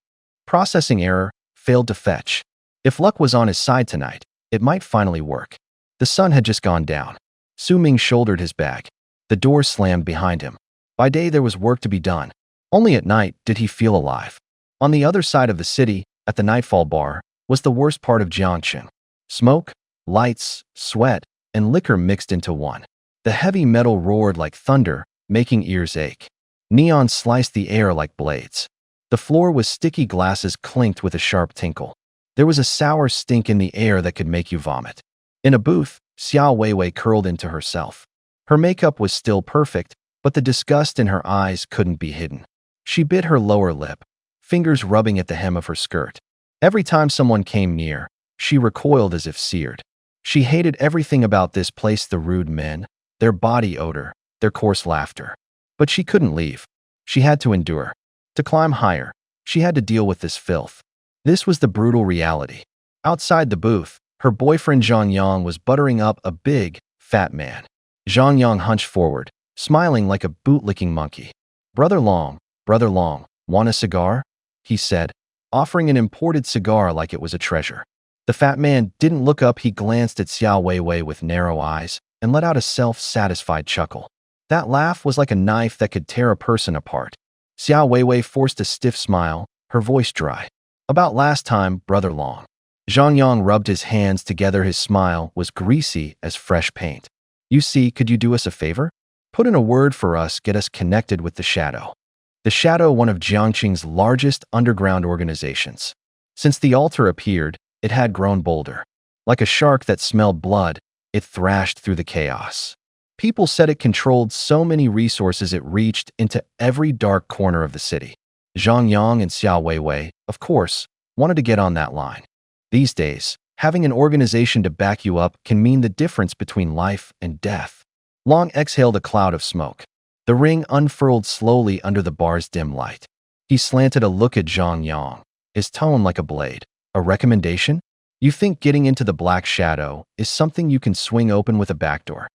Processing error, failed to fetch. If luck was on his side tonight, it might finally work. The sun had just gone down. Su-Ming shouldered his bag. The door slammed behind him. By day there was work to be done. Only at night did he feel alive. On the other side of the city, at the Nightfall Bar, was the worst part of Jiangqing. Smoke, lights, sweat, and liquor mixed into one. The heavy metal roared like thunder, making ears ache. Neon sliced the air like blades. The floor was sticky, glasses clinked with a sharp tinkle. There was a sour stink in the air that could make you vomit. In a booth, Xiao Weiwei curled into herself. Her makeup was still perfect, but the disgust in her eyes couldn't be hidden. She bit her lower lip, fingers rubbing at the hem of her skirt. Every time someone came near, she recoiled as if seared. She hated everything about this place: the rude men, their body odor, their coarse laughter. But she couldn't leave. She had to endure. To climb higher, she had to deal with this filth. This was the brutal reality. Outside the booth, her boyfriend Zhang Yang was buttering up a big, fat man. Zhang Yang hunched forward, smiling like a bootlicking monkey. Brother Long, want a cigar?" he said, offering an imported cigar like it was a treasure. The fat man didn't look up. He glanced at Xiao Weiwei with narrow eyes and let out a self-satisfied chuckle. That laugh was like a knife that could tear a person apart. Xiao Weiwei forced a stiff smile, her voice dry. "About last time, Brother Long." Zhang Yang rubbed his hands together. His smile was greasy as fresh paint. "You see, could you do us a favor? Put in a word for us, get us connected with the Shadow." The Shadow, one of Jiangqing's largest underground organizations. Since the altar appeared, it had grown bolder. Like a shark that smelled blood, it thrashed through the chaos. People said it controlled so many resources it reached into every dark corner of the city. Zhang Yang and Xiao Weiwei, of course, wanted to get on that line. These days, having an organization to back you up can mean the difference between life and death. Long exhaled a cloud of smoke. The ring unfurled slowly under the bar's dim light. He slanted a look at Zhang Yang, his tone like a blade. "A recommendation? You think getting into the Black Shadow is something you can swing open with a backdoor?"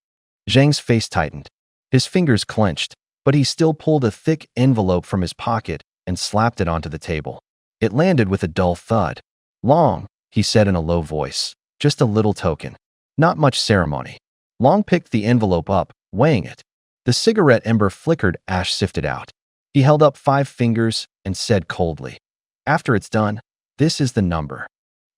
Zhang's face tightened. His fingers clenched, but he still pulled a thick envelope from his pocket and slapped it onto the table. It landed with a dull thud. "Long," he said in a low voice, "just a little token. Not much ceremony." Long picked the envelope up, weighing it. The cigarette ember flickered, ash sifted out. He held up 5 fingers and said coldly, "After it's done, this is the number."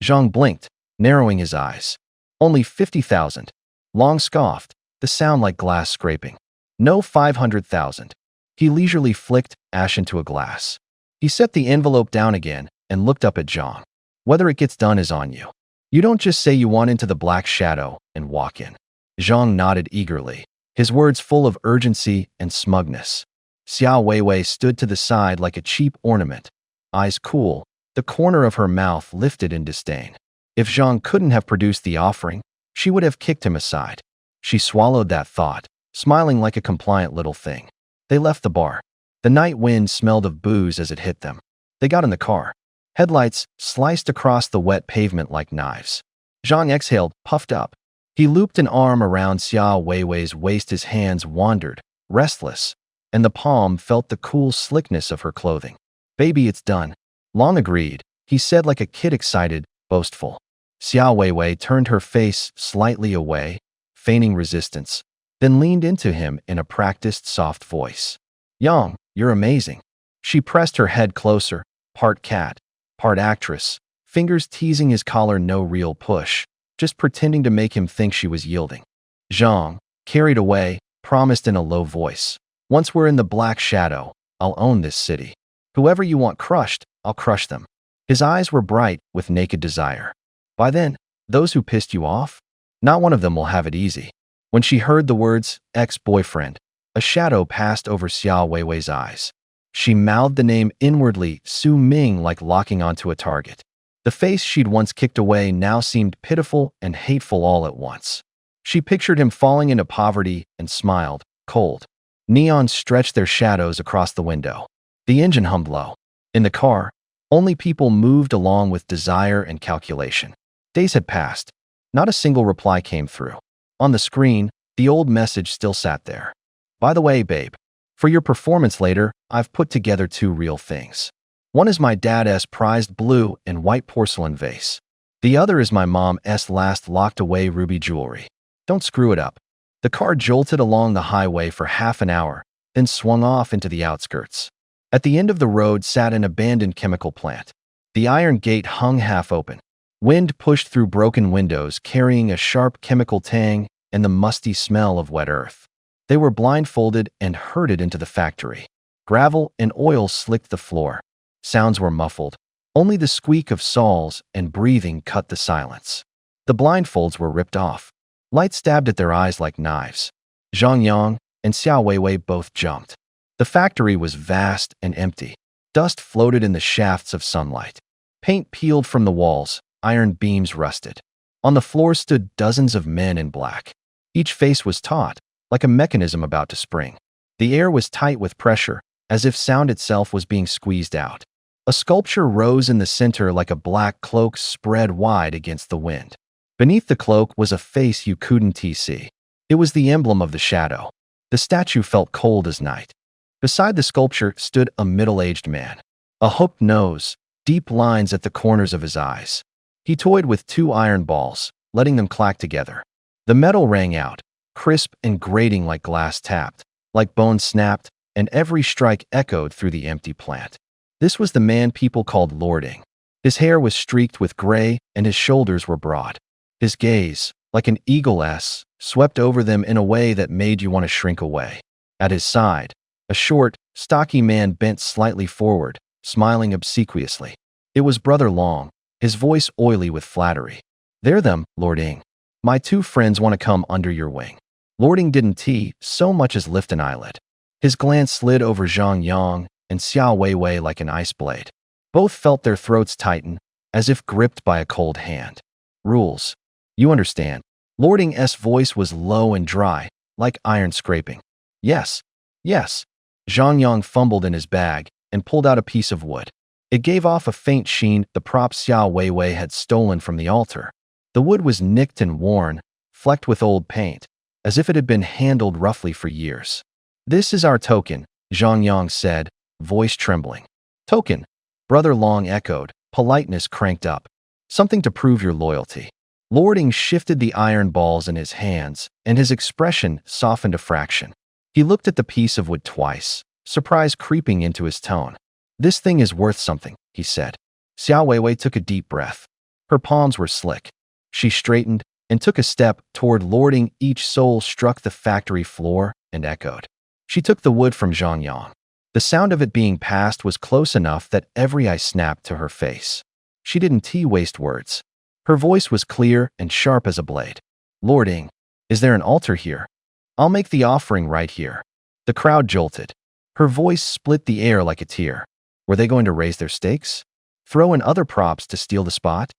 Zhang blinked, narrowing his eyes. "Only 50,000. Long scoffed, the sound like glass scraping. "No, 500,000. He leisurely flicked ash into a glass. He set the envelope down again and looked up at Zhang. "Whether it gets done is on you. You don't just say you want into the Black Shadow and walk in." Zhang nodded eagerly, his words full of urgency and smugness. Xiao Weiwei stood to the side like a cheap ornament. Eyes cool, the corner of her mouth lifted in disdain. If Zhang couldn't have produced the offering, she would have kicked him aside. She swallowed that thought, smiling like a compliant little thing. They left the bar. The night wind smelled of booze as it hit them. They got in the car. Headlights sliced across the wet pavement like knives. Zhang exhaled, puffed up. He looped an arm around Xia Weiwei's waist. His hands wandered, restless, and the palm felt the cool slickness of her clothing. "Baby, it's done." Long agreed, he said like a kid, excited, boastful. Xia Weiwei turned her face slightly away, feigning resistance, then leaned into him in a practiced, soft voice. "Yang, you're amazing." She pressed her head closer, part cat, part actress, fingers teasing his collar. No real push, just pretending to make him think she was yielding. Zhang, carried away, promised in a low voice, "Once we're in the Black Shadow, I'll own this city. Whoever you want crushed, I'll crush them." His eyes were bright with naked desire. "By then, those who pissed you off, not one of them will have it easy." When she heard the words, ex-boyfriend, a shadow passed over Xia Weiwei's eyes. She mouthed the name inwardly, Su Ming, like locking onto a target. The face she'd once kicked away now seemed pitiful and hateful all at once. She pictured him falling into poverty and smiled, cold. Neons stretched their shadows across the window. The engine hummed low. In the car, only people moved along with desire and calculation. Days had passed. Not a single reply came through. On the screen, the old message still sat there. "By the way, babe, for your performance later, I've put together 2 real things. One is my dad's prized blue and white porcelain vase. The other is my mom's last locked away ruby jewelry. Don't screw it up." The car jolted along the highway for half an hour, then swung off into the outskirts. At the end of the road sat an abandoned chemical plant. The iron gate hung half open. Wind pushed through broken windows, carrying a sharp chemical tang and the musty smell of wet earth. They were blindfolded and herded into the factory. Gravel and oil slicked the floor. Sounds were muffled. Only the squeak of saws and breathing cut the silence. The blindfolds were ripped off. Light stabbed at their eyes like knives. Zhang Yang and Xia Weiwei both jumped. The factory was vast and empty. Dust floated in the shafts of sunlight. Paint peeled from the walls, iron beams rusted. On the floor stood dozens of men in black. Each face was taut, like a mechanism about to spring. The air was tight with pressure, as if sound itself was being squeezed out. A sculpture rose in the center like a black cloak spread wide against the wind. Beneath the cloak was a face you couldn't see. It was the emblem of the shadow. The statue felt cold as night. Beside the sculpture stood a middle-aged man. A hooked nose, deep lines at the corners of his eyes. He toyed with 2 iron balls, letting them clack together. The metal rang out, crisp and grating like glass tapped, like bone snapped, and every strike echoed through the empty plant. This was the man people called Lording. His hair was streaked with gray and his shoulders were broad. His gaze, like an eagle's, swept over them in a way that made you want to shrink away. At his side, a short, stocky man bent slightly forward, smiling obsequiously. It was Brother Long, his voice oily with flattery. "They're them, Lording. My 2 friends want to come under your wing." Lording didn't so much as lift an eyelid. His glance slid over Zhang Yang and Xia Weiwei like an ice blade. Both felt their throats tighten, as if gripped by a cold hand. "Rules. You understand." Lording's voice was low and dry, like iron scraping. "Yes, yes." Zhang Yang fumbled in his bag and pulled out a piece of wood. It gave off a faint sheen, the prop Xia Weiwei had stolen from the altar. The wood was nicked and worn, flecked with old paint, as if it had been handled roughly for years. "This is our token," Zhang Yang said, voice trembling. "Token?" Brother Long echoed, politeness cranked up. "Something to prove your loyalty." Lording shifted the iron balls in his hands, and his expression softened a fraction. He looked at the piece of wood twice, surprise creeping into his tone. "This thing is worth something," he said. Xia Weiwei took a deep breath. Her palms were slick. She straightened and took a step toward Lording. Each sole struck the factory floor and echoed. She took the wood from Zhang Yang. The sound of it being passed was close enough that every eye snapped to her face. She didn't waste words. Her voice was clear and sharp as a blade. "Lording, is there an altar here? I'll make the offering right here." The crowd jolted. Her voice split the air like a tear. Were they going to raise their stakes? Throw in other props to steal the spot?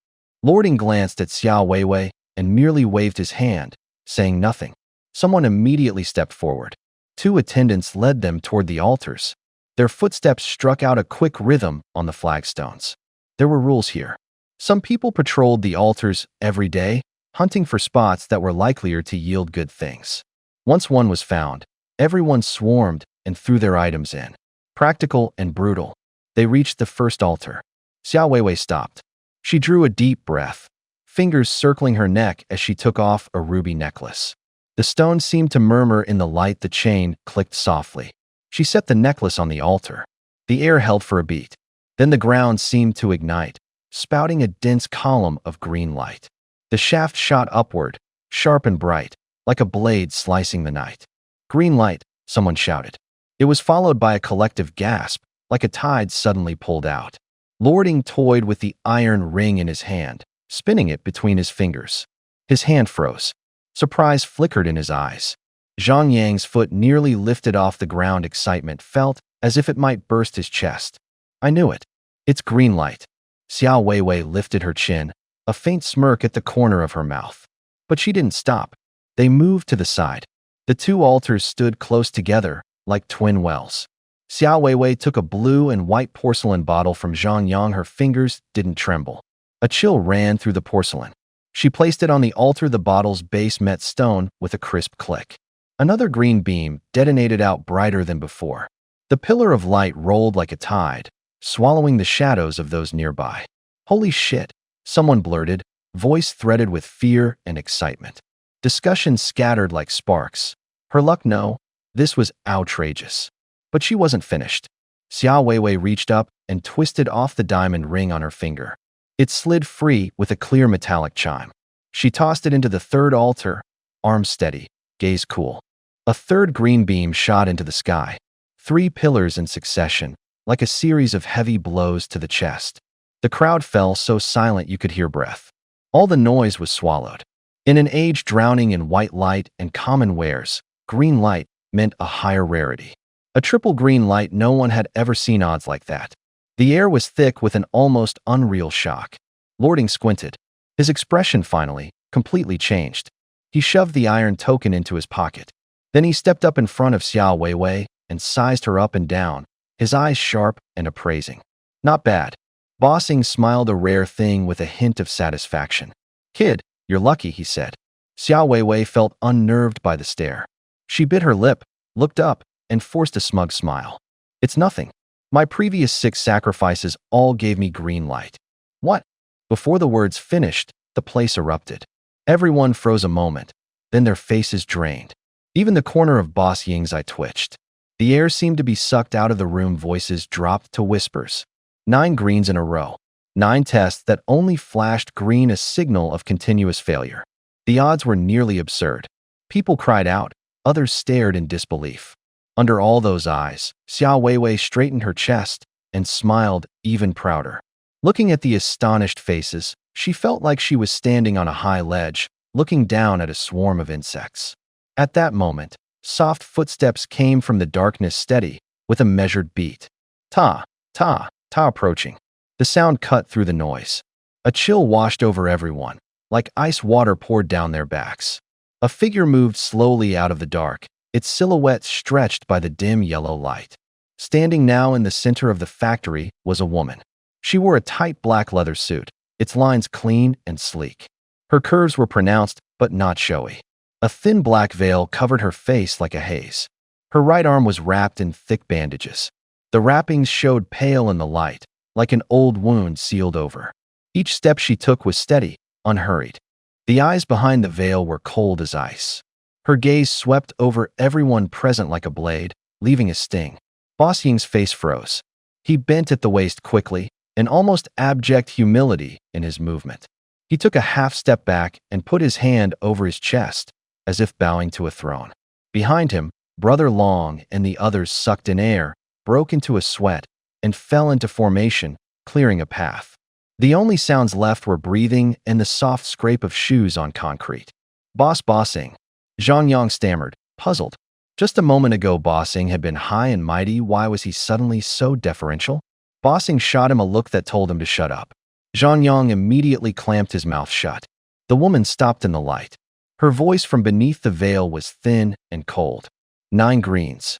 Lording glanced at Xia Weiwei and merely waved his hand, saying nothing. Someone immediately stepped forward. 2 attendants led them toward the altars. Their footsteps struck out a quick rhythm on the flagstones. There were rules here. Some people patrolled the altars every day, hunting for spots that were likelier to yield good things. Once one was found, everyone swarmed and threw their items in. Practical and brutal. They reached the first altar. Xiao Weiwei stopped. She drew a deep breath, fingers circling her neck as she took off a ruby necklace. The stone seemed to murmur in the light. The chain clicked softly. She set the necklace on the altar. The air held for a beat. Then the ground seemed to ignite, spouting a dense column of green light. The shaft shot upward, sharp and bright, like a blade slicing the night. "Green light," someone shouted. It was followed by a collective gasp, like a tide suddenly pulled out. Lording toyed with the iron ring in his hand, spinning it between his fingers. His hand froze. Surprise flickered in his eyes. Zhang Yang's foot nearly lifted off the ground. Excitement felt as if it might burst his chest. "I knew it. It's green light." Xiao Weiwei lifted her chin, a faint smirk at the corner of her mouth. But she didn't stop. They moved to the side. The two altars stood close together, like twin wells. Xiao Weiwei took a blue and white porcelain bottle from Zhang Yang. Her fingers didn't tremble. A chill ran through the porcelain. She placed it on the altar. The bottle's base met stone with a crisp click. Another green beam detonated out brighter than before. The pillar of light rolled like a tide, swallowing the shadows of those nearby. "Holy shit," someone blurted, voice threaded with fear and excitement. Discussion scattered like sparks. Her luck? No. This was outrageous. But she wasn't finished. Xiao Weiwei reached up and twisted off the diamond ring on her finger. It slid free with a clear metallic chime. She tossed it into the third altar, arms steady, gaze cool. A third green beam shot into the sky. 3 pillars in succession, like a series of heavy blows to the chest. The crowd fell so silent you could hear breath. All the noise was swallowed. In an age drowning in white light and common wares, green light meant a higher rarity. A triple green light. No one had ever seen odds like that. The air was thick with an almost unreal shock. Lording squinted. His expression finally, completely changed. He shoved the iron token into his pocket. Then he stepped up in front of Xiao Weiwei and sized her up and down, his eyes sharp and appraising. "Not bad." Bossing smiled, a rare thing with a hint of satisfaction. "Kid, you're lucky," he said. Xiao Weiwei felt unnerved by the stare. She bit her lip, looked up, and forced a smug smile. "It's nothing. My previous 6 sacrifices all gave me green light." "What?" Before the words finished, the place erupted. Everyone froze a moment, then their faces drained. Even the corner of Boss Ying's eye twitched. The air seemed to be sucked out of the room. Voices dropped to whispers. 9 greens in a row. 9 tests that only flashed green, a signal of continuous failure. The odds were nearly absurd. People cried out. Others stared in disbelief. Under all those eyes, Xiao Weiwei straightened her chest and smiled even prouder. Looking at the astonished faces, she felt like she was standing on a high ledge, looking down at a swarm of insects. At that moment, soft footsteps came from the darkness, steady, with a measured beat. Ta, ta, ta approaching. The sound cut through the noise. A chill washed over everyone, like ice water poured down their backs. A figure moved slowly out of the dark, its silhouette stretched by the dim yellow light. Standing now in the center of the factory was a woman. She wore a tight black leather suit, its lines clean and sleek. Her curves were pronounced, but not showy. A thin black veil covered her face like a haze. Her right arm was wrapped in thick bandages. The wrappings showed pale in the light, like an old wound sealed over. Each step she took was steady, unhurried. The eyes behind the veil were cold as ice. Her gaze swept over everyone present like a blade, leaving a sting. Boss Ying's face froze. He bent at the waist quickly, an almost abject humility in his movement. He took a half step back and put his hand over his chest, as if bowing to a throne. Behind him, Brother Long and the others sucked in air, broke into a sweat, and fell into formation, clearing a path. The only sounds left were breathing and the soft scrape of shoes on concrete. Bossing. Zhang Yang stammered, puzzled. Just a moment ago Bossing had been high and mighty. Why was he suddenly so deferential? Bossing shot him a look that told him to shut up. Zhang Yang immediately clamped his mouth shut. The woman stopped in the light. Her voice from beneath the veil was thin and cold. 9 greens.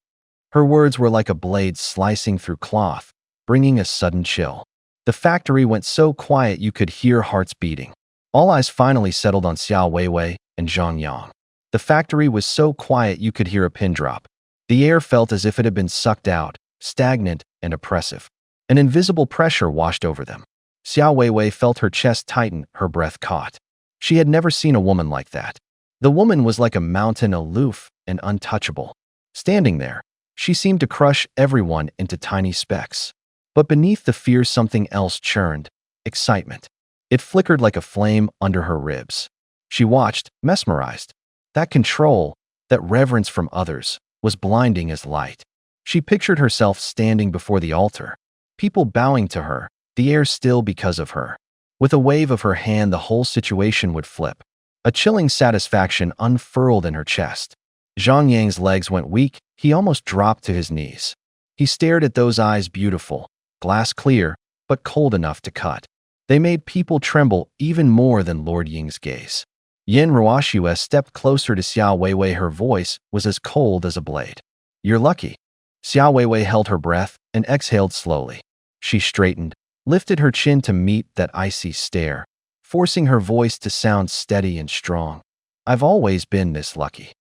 Her words were like a blade slicing through cloth, bringing a sudden chill. The factory went so quiet you could hear hearts beating. All eyes finally settled on Xiao Weiwei and Zhang Yang. The factory was so quiet you could hear a pin drop. The air felt as if it had been sucked out, stagnant and oppressive. An invisible pressure washed over them. Xiao Weiwei felt her chest tighten, her breath caught. She had never seen a woman like that. The woman was like a mountain, aloof and untouchable. Standing there, she seemed to crush everyone into tiny specks. But beneath the fear something else churned, excitement. It flickered like a flame under her ribs. She watched, mesmerized. That control, that reverence from others, was blinding as light. She pictured herself standing before the altar, people bowing to her, the air still because of her. With a wave of her hand, the whole situation would flip. A chilling satisfaction unfurled in her chest. Zhang Yang's legs went weak, he almost dropped to his knees. He stared at those eyes, beautiful, glass clear, but cold enough to cut. They made people tremble even more than Lord Ying's gaze. Yin Ruoxue stepped closer to Xiao Weiwei. Her voice was as cold as a blade. "You're lucky." Xiao Weiwei held her breath and exhaled slowly. She straightened, lifted her chin to meet that icy stare, forcing her voice to sound steady and strong. "I've always been this lucky."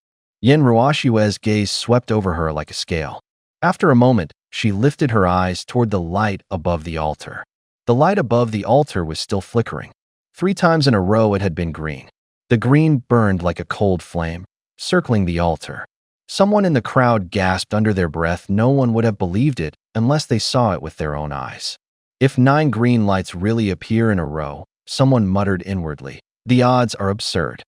Yin Ruoxue's gaze swept over her like a scale. After a moment, she lifted her eyes toward the light above the altar. The light above the altar was still flickering. 3 times in a row it had been green. The green burned like a cold flame, circling the altar. Someone in the crowd gasped under their breath. No one would have believed it unless they saw it with their own eyes. "If 9 green lights really appear in a row," someone muttered inwardly, "the odds are absurd."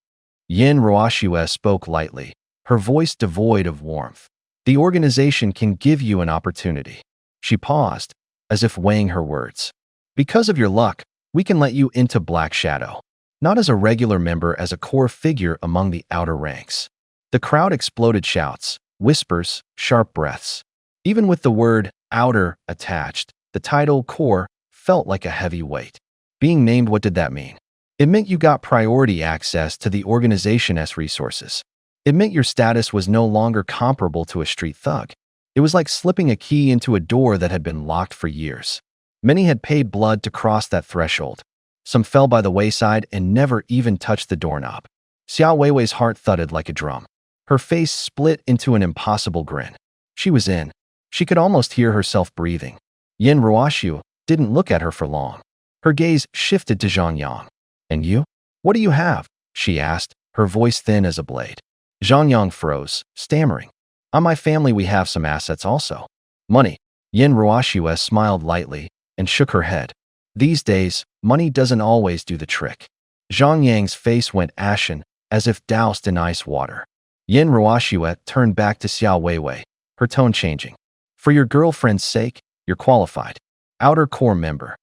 Yin Ruoxue spoke lightly, her voice devoid of warmth. "The organization can give you an opportunity." She paused, as if weighing her words. "Because of your luck, we can let you into Black Shadow. Not as a regular member, as a core figure among the outer ranks." The crowd exploded shouts, whispers, sharp breaths. Even with the word outer attached, the title core felt like a heavy weight. Being named, what did that mean? It meant you got priority access to the organization's resources. It meant your status was no longer comparable to a street thug. It was like slipping a key into a door that had been locked for years. Many had paid blood to cross that threshold. Some fell by the wayside and never even touched the doorknob. Xiao Weiwei's heart thudded like a drum. Her face split into an impossible grin. She was in. She could almost hear herself breathing. Yin Ruoxue didn't look at her for long. Her gaze shifted to Zhang Yang. "And you? What do you have?" she asked, her voice thin as a blade. Zhang Yang froze, stammering. "On my family we have some assets also." "Money." Yin Ruoxue smiled lightly and shook her head. "These days, money doesn't always do the trick." Zhang Yang's face went ashen, as if doused in ice water. Yin Ruoxue turned back to Xiao Weiwei, her tone changing. "For your girlfriend's sake, you're qualified. Outer core member."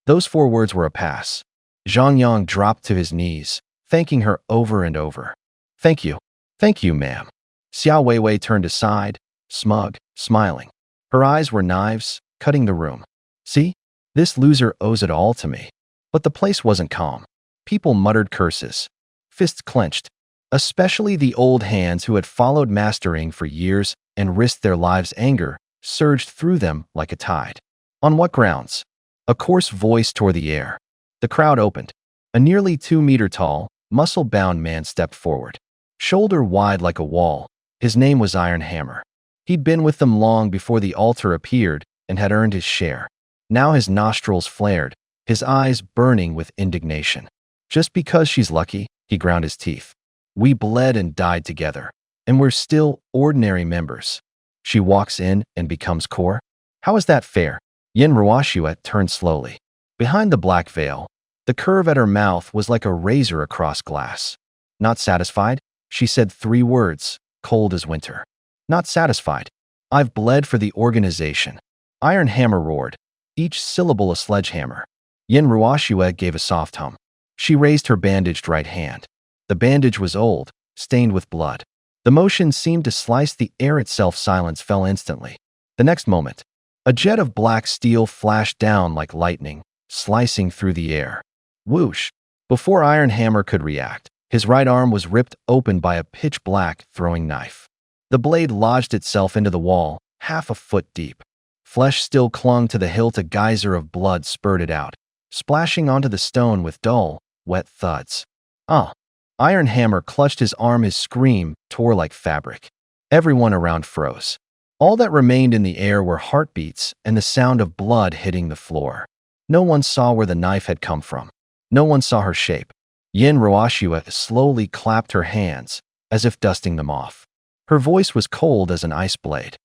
Those 4 words were a pass. Zhang Yang dropped to his knees, thanking her over and over. "Thank you. Thank you, ma'am." Xiao Weiwei turned aside, smug, smiling. Her eyes were knives, cutting the room. "See? This loser owes it all to me." But the place wasn't calm. People muttered curses. Fists clenched. Especially the old hands who had followed mastering for years and risked their lives. Anger surged through them like a tide. "On what grounds?" A coarse voice tore the air. The crowd opened. A nearly 2-meter-tall, muscle-bound man stepped forward. Shoulder wide like a wall, his name was Iron Hammer. He'd been with them long before the altar appeared and had earned his share. Now his nostrils flared, his eyes burning with indignation. "Just because she's lucky," he ground his teeth. "We bled and died together, and we're still ordinary members. She walks in and becomes core? How is that fair?" Yin Ruoxue turned slowly. Behind the black veil, the curve at her mouth was like a razor across glass. "Not satisfied?" She said 3 words, cold as winter. "Not satisfied. I've bled for the organization." Iron Hammer roared, each syllable a sledgehammer. Yin Ruoxue gave a soft hum. She raised her bandaged right hand. The bandage was old, stained with blood. The motion seemed to slice the air itself. Silence fell instantly. The next moment, a jet of black steel flashed down like lightning, slicing through the air. Whoosh! Before Iron Hammer could react, his right arm was ripped open by a pitch-black throwing knife. The blade lodged itself into the wall, half a foot deep. Flesh still clung to the hilt. A geyser of blood spurted out, splashing onto the stone with dull, wet thuds. Ah! Iron Hammer clutched his arm. His scream tore like fabric. Everyone around froze. All that remained in the air were heartbeats and the sound of blood hitting the floor. No one saw where the knife had come from. No one saw her shape. Yin Roashua slowly clapped her hands, as if dusting them off. Her voice was cold as an ice blade.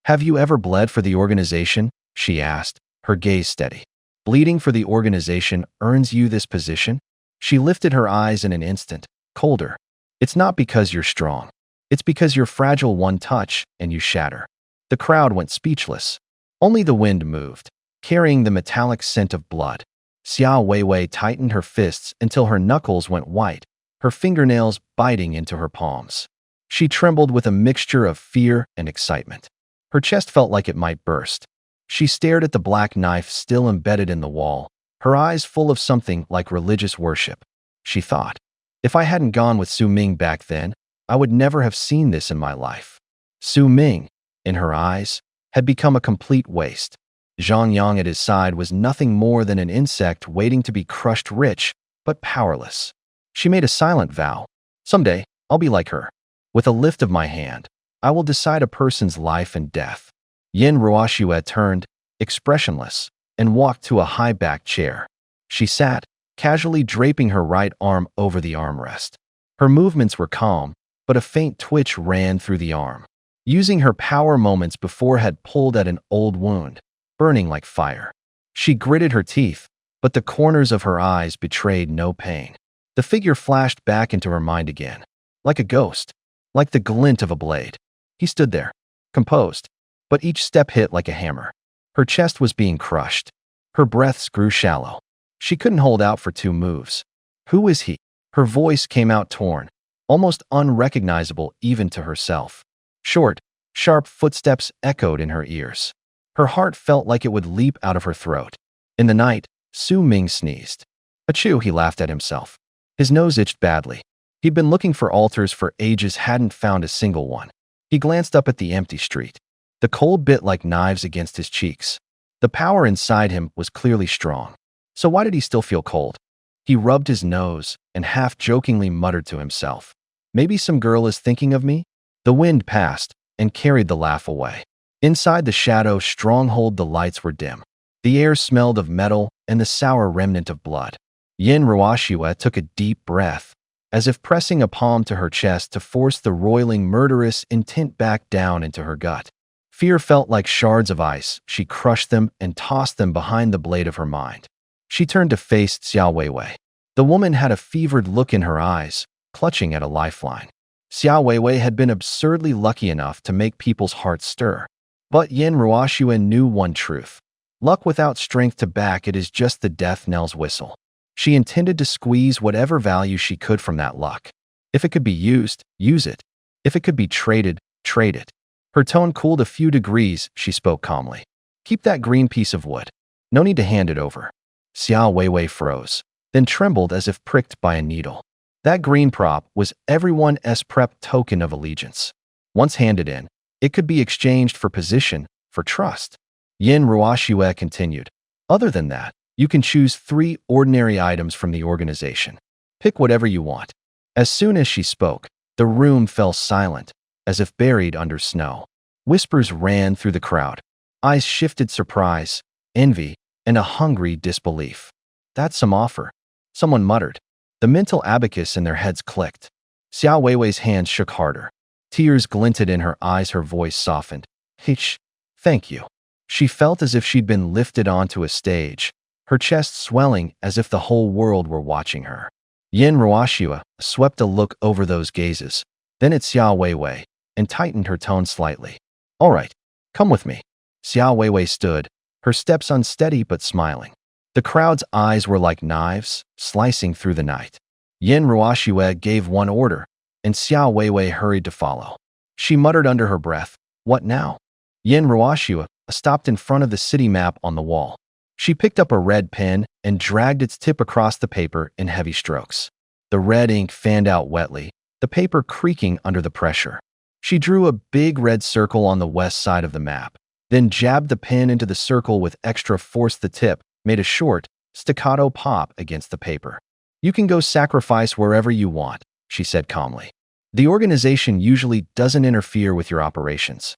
"Have you ever bled for the organization?" she asked, her gaze steady. "Bleeding for the organization earns you this position?" She lifted her eyes in an instant, colder. "It's not because you're strong. It's because you're fragile. One touch, and you shatter." The crowd went speechless. Only the wind moved, carrying the metallic scent of blood. Xia Weiwei tightened her fists until her knuckles went white, her fingernails biting into her palms. She trembled with a mixture of fear and excitement. Her chest felt like it might burst. She stared at the black knife still embedded in the wall, her eyes full of something like religious worship. She thought, if I hadn't gone with Su Ming back then, I would never have seen this in my life. Su Ming, in her eyes, had become a complete waste. Zhang Yang at his side was nothing more than an insect waiting to be crushed, rich, but powerless. She made a silent vow. Someday, I'll be like her. With a lift of my hand, I will decide a person's life and death. Yin Ruoxue turned, expressionless, and walked to a high-backed chair. She sat, casually draping her right arm over the armrest. Her movements were calm, but a faint twitch ran through the arm. Using her power moments before had pulled at an old wound, burning like fire. She gritted her teeth, but the corners of her eyes betrayed no pain. The figure flashed back into her mind again, like a ghost, like the glint of a blade. He stood there, composed, but each step hit like a hammer. Her chest was being crushed. Her breaths grew shallow. She couldn't hold out for two moves. Who is he? Her voice came out torn, almost unrecognizable even to herself. Short, sharp footsteps echoed in her ears. Her heart felt like it would leap out of her throat. In the night, Su Ming sneezed. Achoo, he laughed at himself. His nose itched badly. He'd been looking for altars for ages, hadn't found a single one. He glanced up at the empty street. The cold bit like knives against his cheeks. The power inside him was clearly strong. So why did he still feel cold? He rubbed his nose and half-jokingly muttered to himself. Maybe some girl is thinking of me? The wind passed and carried the laugh away. Inside the shadow stronghold, the lights were dim. The air smelled of metal and the sour remnant of blood. Yin Ruoxue took a deep breath, as if pressing a palm to her chest to force the roiling, murderous intent back down into her gut. Fear felt like shards of ice. She crushed them and tossed them behind the blade of her mind. She turned to face Xia Weiwei. The woman had a fevered look in her eyes, clutching at a lifeline. Xia Weiwei had been absurdly lucky enough to make people's hearts stir. But Yin Ruoxue knew one truth. Luck without strength to back it is just the death knell's whistle. She intended to squeeze whatever value she could from that luck. If it could be used, use it. If it could be traded, trade it. Her tone cooled a few degrees. She spoke calmly. Keep that green piece of wood. No need to hand it over. Xia Weiwei froze, then trembled as if pricked by a needle. That green prop was everyone's prep token of allegiance. Once handed in, it could be exchanged for position, for trust. Yin Ruoxue continued. Other than that, you can choose 3 ordinary items from the organization. Pick whatever you want. As soon as she spoke, the room fell silent, as if buried under snow. Whispers ran through the crowd. Eyes shifted surprise, envy, and a hungry disbelief. That's some offer, someone muttered. The mental abacus in their heads clicked. Xia Weiwei's hands shook harder. Tears glinted in her eyes, her voice softened. Thank you. She felt as if she'd been lifted onto a stage, her chest swelling as if the whole world were watching her. Yin Ruoxue swept a look over those gazes, then at Xia Weiwei, and tightened her tone slightly. All right, come with me. Xia Weiwei stood, her steps unsteady but smiling. The crowd's eyes were like knives, slicing through the night. Yin Ruoxue gave one order, and Xia Weiwei hurried to follow. She muttered under her breath, "What now?" Yin Ruoxue stopped in front of the city map on the wall. She picked up a red pen and dragged its tip across the paper in heavy strokes. The red ink fanned out wetly, the paper creaking under the pressure. She drew a big red circle on the west side of the map, then jabbed the pen into the circle with extra force. The tip made a short, staccato pop against the paper. "You can go sacrifice wherever you want," she said calmly. "The organization usually doesn't interfere with your operations.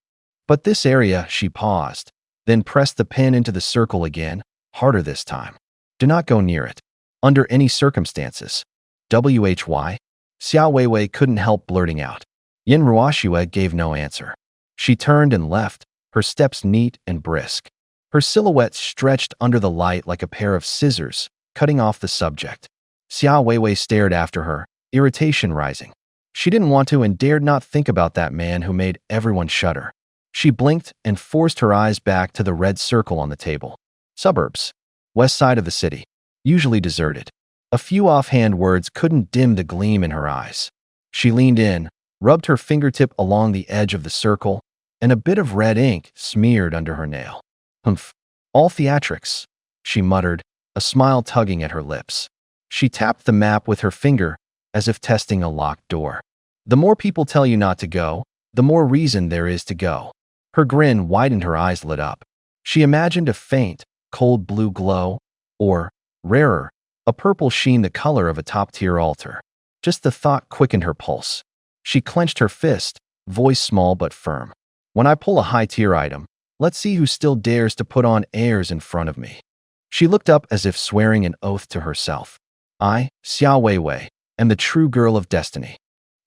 But this area," she paused, then pressed the pen into the circle again, harder this time. "Do not go near it. Under any circumstances." "Why?" Xiao Weiwei couldn't help blurting out. Yin Ruoxue gave no answer. She turned and left, her steps neat and brisk. Her silhouette stretched under the light like a pair of scissors, cutting off the subject. Xiao Weiwei stared after her, irritation rising. She didn't want to and dared not think about that man who made everyone shudder. She blinked and forced her eyes back to the red circle on the table. Suburbs. West side of the city. Usually deserted. A few offhand words couldn't dim the gleam in her eyes. She leaned in, rubbed her fingertip along the edge of the circle, and a bit of red ink smeared under her nail. "Humph. All theatrics," she muttered, a smile tugging at her lips. She tapped the map with her finger, as if testing a locked door. "The more people tell you not to go, the more reason there is to go." Her grin widened, her eyes lit up. She imagined a faint, cold blue glow, or, rarer, a purple sheen the color of a top-tier altar. Just the thought quickened her pulse. She clenched her fist, voice small but firm. "When I pull a high-tier item, let's see who still dares to put on airs in front of me." She looked up as if swearing an oath to herself. "I, Xiao Weiwei, am the true girl of destiny."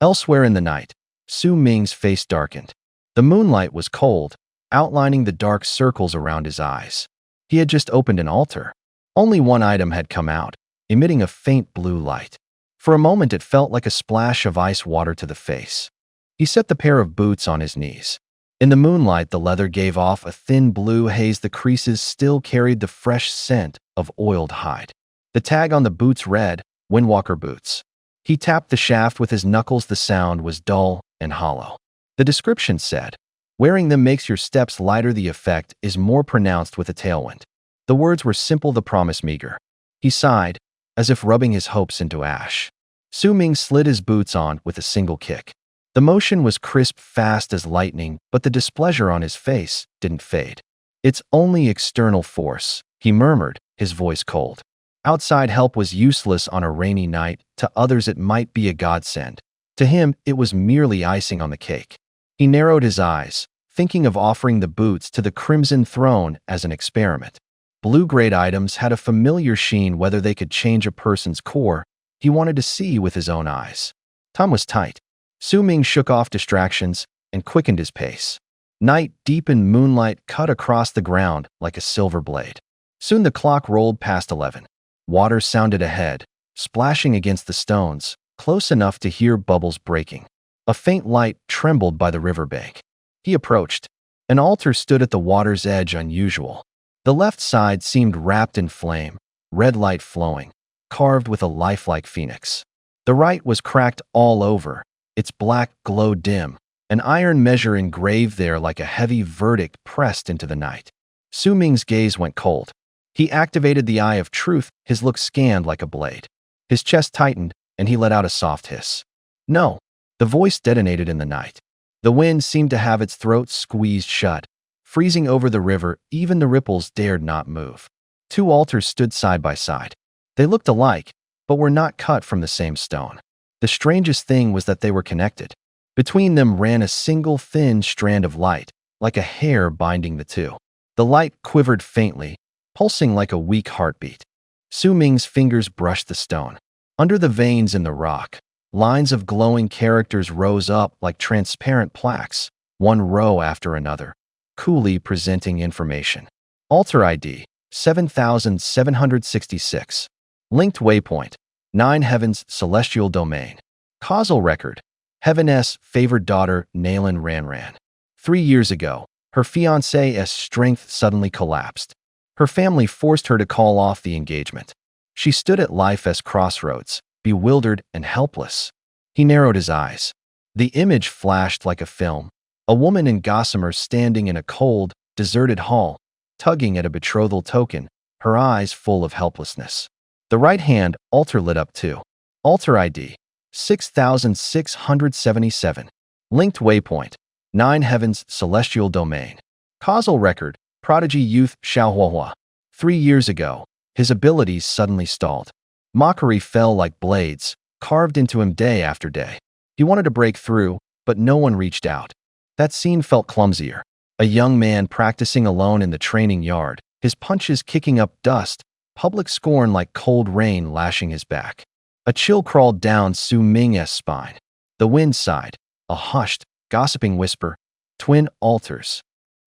Elsewhere in the night, Su Ming's face darkened. The moonlight was cold, outlining the dark circles around his eyes. He had just opened an altar. Only one item had come out, emitting a faint blue light. For a moment it felt like a splash of ice water to the face. He set the pair of boots on his knees. In the moonlight, the leather gave off a thin blue haze. The creases still carried the fresh scent of oiled hide. The tag on the boots read, "Windwalker Boots." He tapped the shaft with his knuckles. The sound was dull and hollow. The description said, "Wearing them makes your steps lighter. The effect is more pronounced with a tailwind." The words were simple, the promise meager. He sighed, as if rubbing his hopes into ash. Su Ming slid his boots on with a single kick. The motion was crisp, fast as lightning, but the displeasure on his face didn't fade. "It's only external force," he murmured, his voice cold. Outside help was useless on a rainy night. To others it might be a godsend. To him, it was merely icing on the cake. He narrowed his eyes, thinking of offering the boots to the Crimson Throne as an experiment. Blue-grade items had a familiar sheen. Whether they could change a person's core, he wanted to see with his own eyes. Time was tight. Su Ming shook off distractions and quickened his pace. Night deepened, moonlight cut across the ground like a silver blade. Soon the clock rolled past 11. Water sounded ahead, splashing against the stones, close enough to hear bubbles breaking. A faint light trembled by the riverbank. He approached. An altar stood at the water's edge, unusual. The left side seemed wrapped in flame, red light flowing, carved with a lifelike phoenix. The right was cracked all over, its black glow dim, an iron measure engraved there like a heavy verdict pressed into the night. Su Ming's gaze went cold. He activated the Eye of Truth, his look scanned like a blade. His chest tightened, and he let out a soft hiss. "No." The voice detonated in the night. The wind seemed to have its throat squeezed shut, freezing over the river. Even the ripples dared not move. Two altars stood side by side. They looked alike, but were not cut from the same stone. The strangest thing was that they were connected. Between them ran a single thin strand of light, like a hair binding the two. The light quivered faintly, pulsing like a weak heartbeat. Su Ming's fingers brushed the stone. Under the veins in the rock, lines of glowing characters rose up like transparent plaques, one row after another, coolly presenting information. Altar ID, 7766. Linked waypoint, 9 heavens, celestial domain. Causal record, Heaven's favored daughter, Nalan Ranran. 3 years ago, her fiancé's strength suddenly collapsed. Her family forced her to call off the engagement. She stood at life's crossroads, bewildered and helpless. He narrowed his eyes. The image flashed like a film. A woman in gossamer standing in a cold, deserted hall, tugging at a betrothal token, her eyes full of helplessness. The right hand altar lit up too. Altar ID, 6677. Linked waypoint. 9 heavens, celestial domain. Causal record. Prodigy youth Xiaohuahua. 3 years ago, his abilities suddenly stalled. Mockery fell like blades, carved into him day after day. He wanted to break through, but no one reached out. That scene felt clumsier. A young man practicing alone in the training yard, his punches kicking up dust, public scorn like cold rain lashing his back. A chill crawled down Su Ming's spine. The wind sighed, a hushed, gossiping whisper, "Twin altars."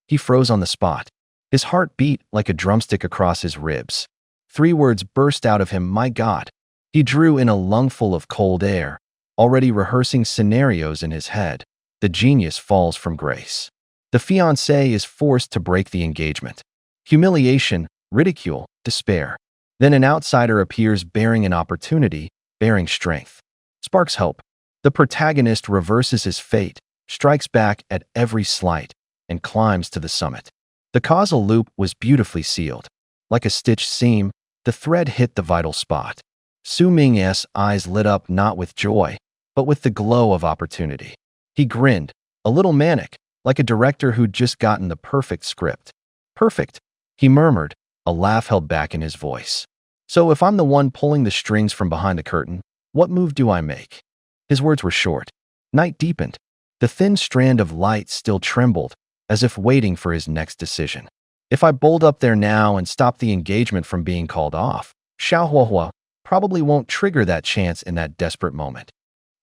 He froze on the spot. His heart beat like a drumstick across his ribs. 3 words burst out of him, "My God." He drew in a lungful of cold air, already rehearsing scenarios in his head. The genius falls from grace. The fiancé is forced to break the engagement. Humiliation, ridicule, despair. Then an outsider appears bearing an opportunity, bearing strength. Sparks hope. The protagonist reverses his fate, strikes back at every slight, and climbs to the summit. The causal loop was beautifully sealed. Like a stitched seam, the thread hit the vital spot. Su Ming's eyes lit up not with joy, but with the glow of opportunity. He grinned, a little manic, like a director who'd just gotten the perfect script. "Perfect," he murmured, a laugh held back in his voice. "So if I'm the one pulling the strings from behind the curtain, what move do I make?" His words were short. Night deepened. The thin strand of light still trembled, as if waiting for his next decision. If I bolt up there now and stop the engagement from being called off, Xiaohuahua probably won't trigger that chance in that desperate moment.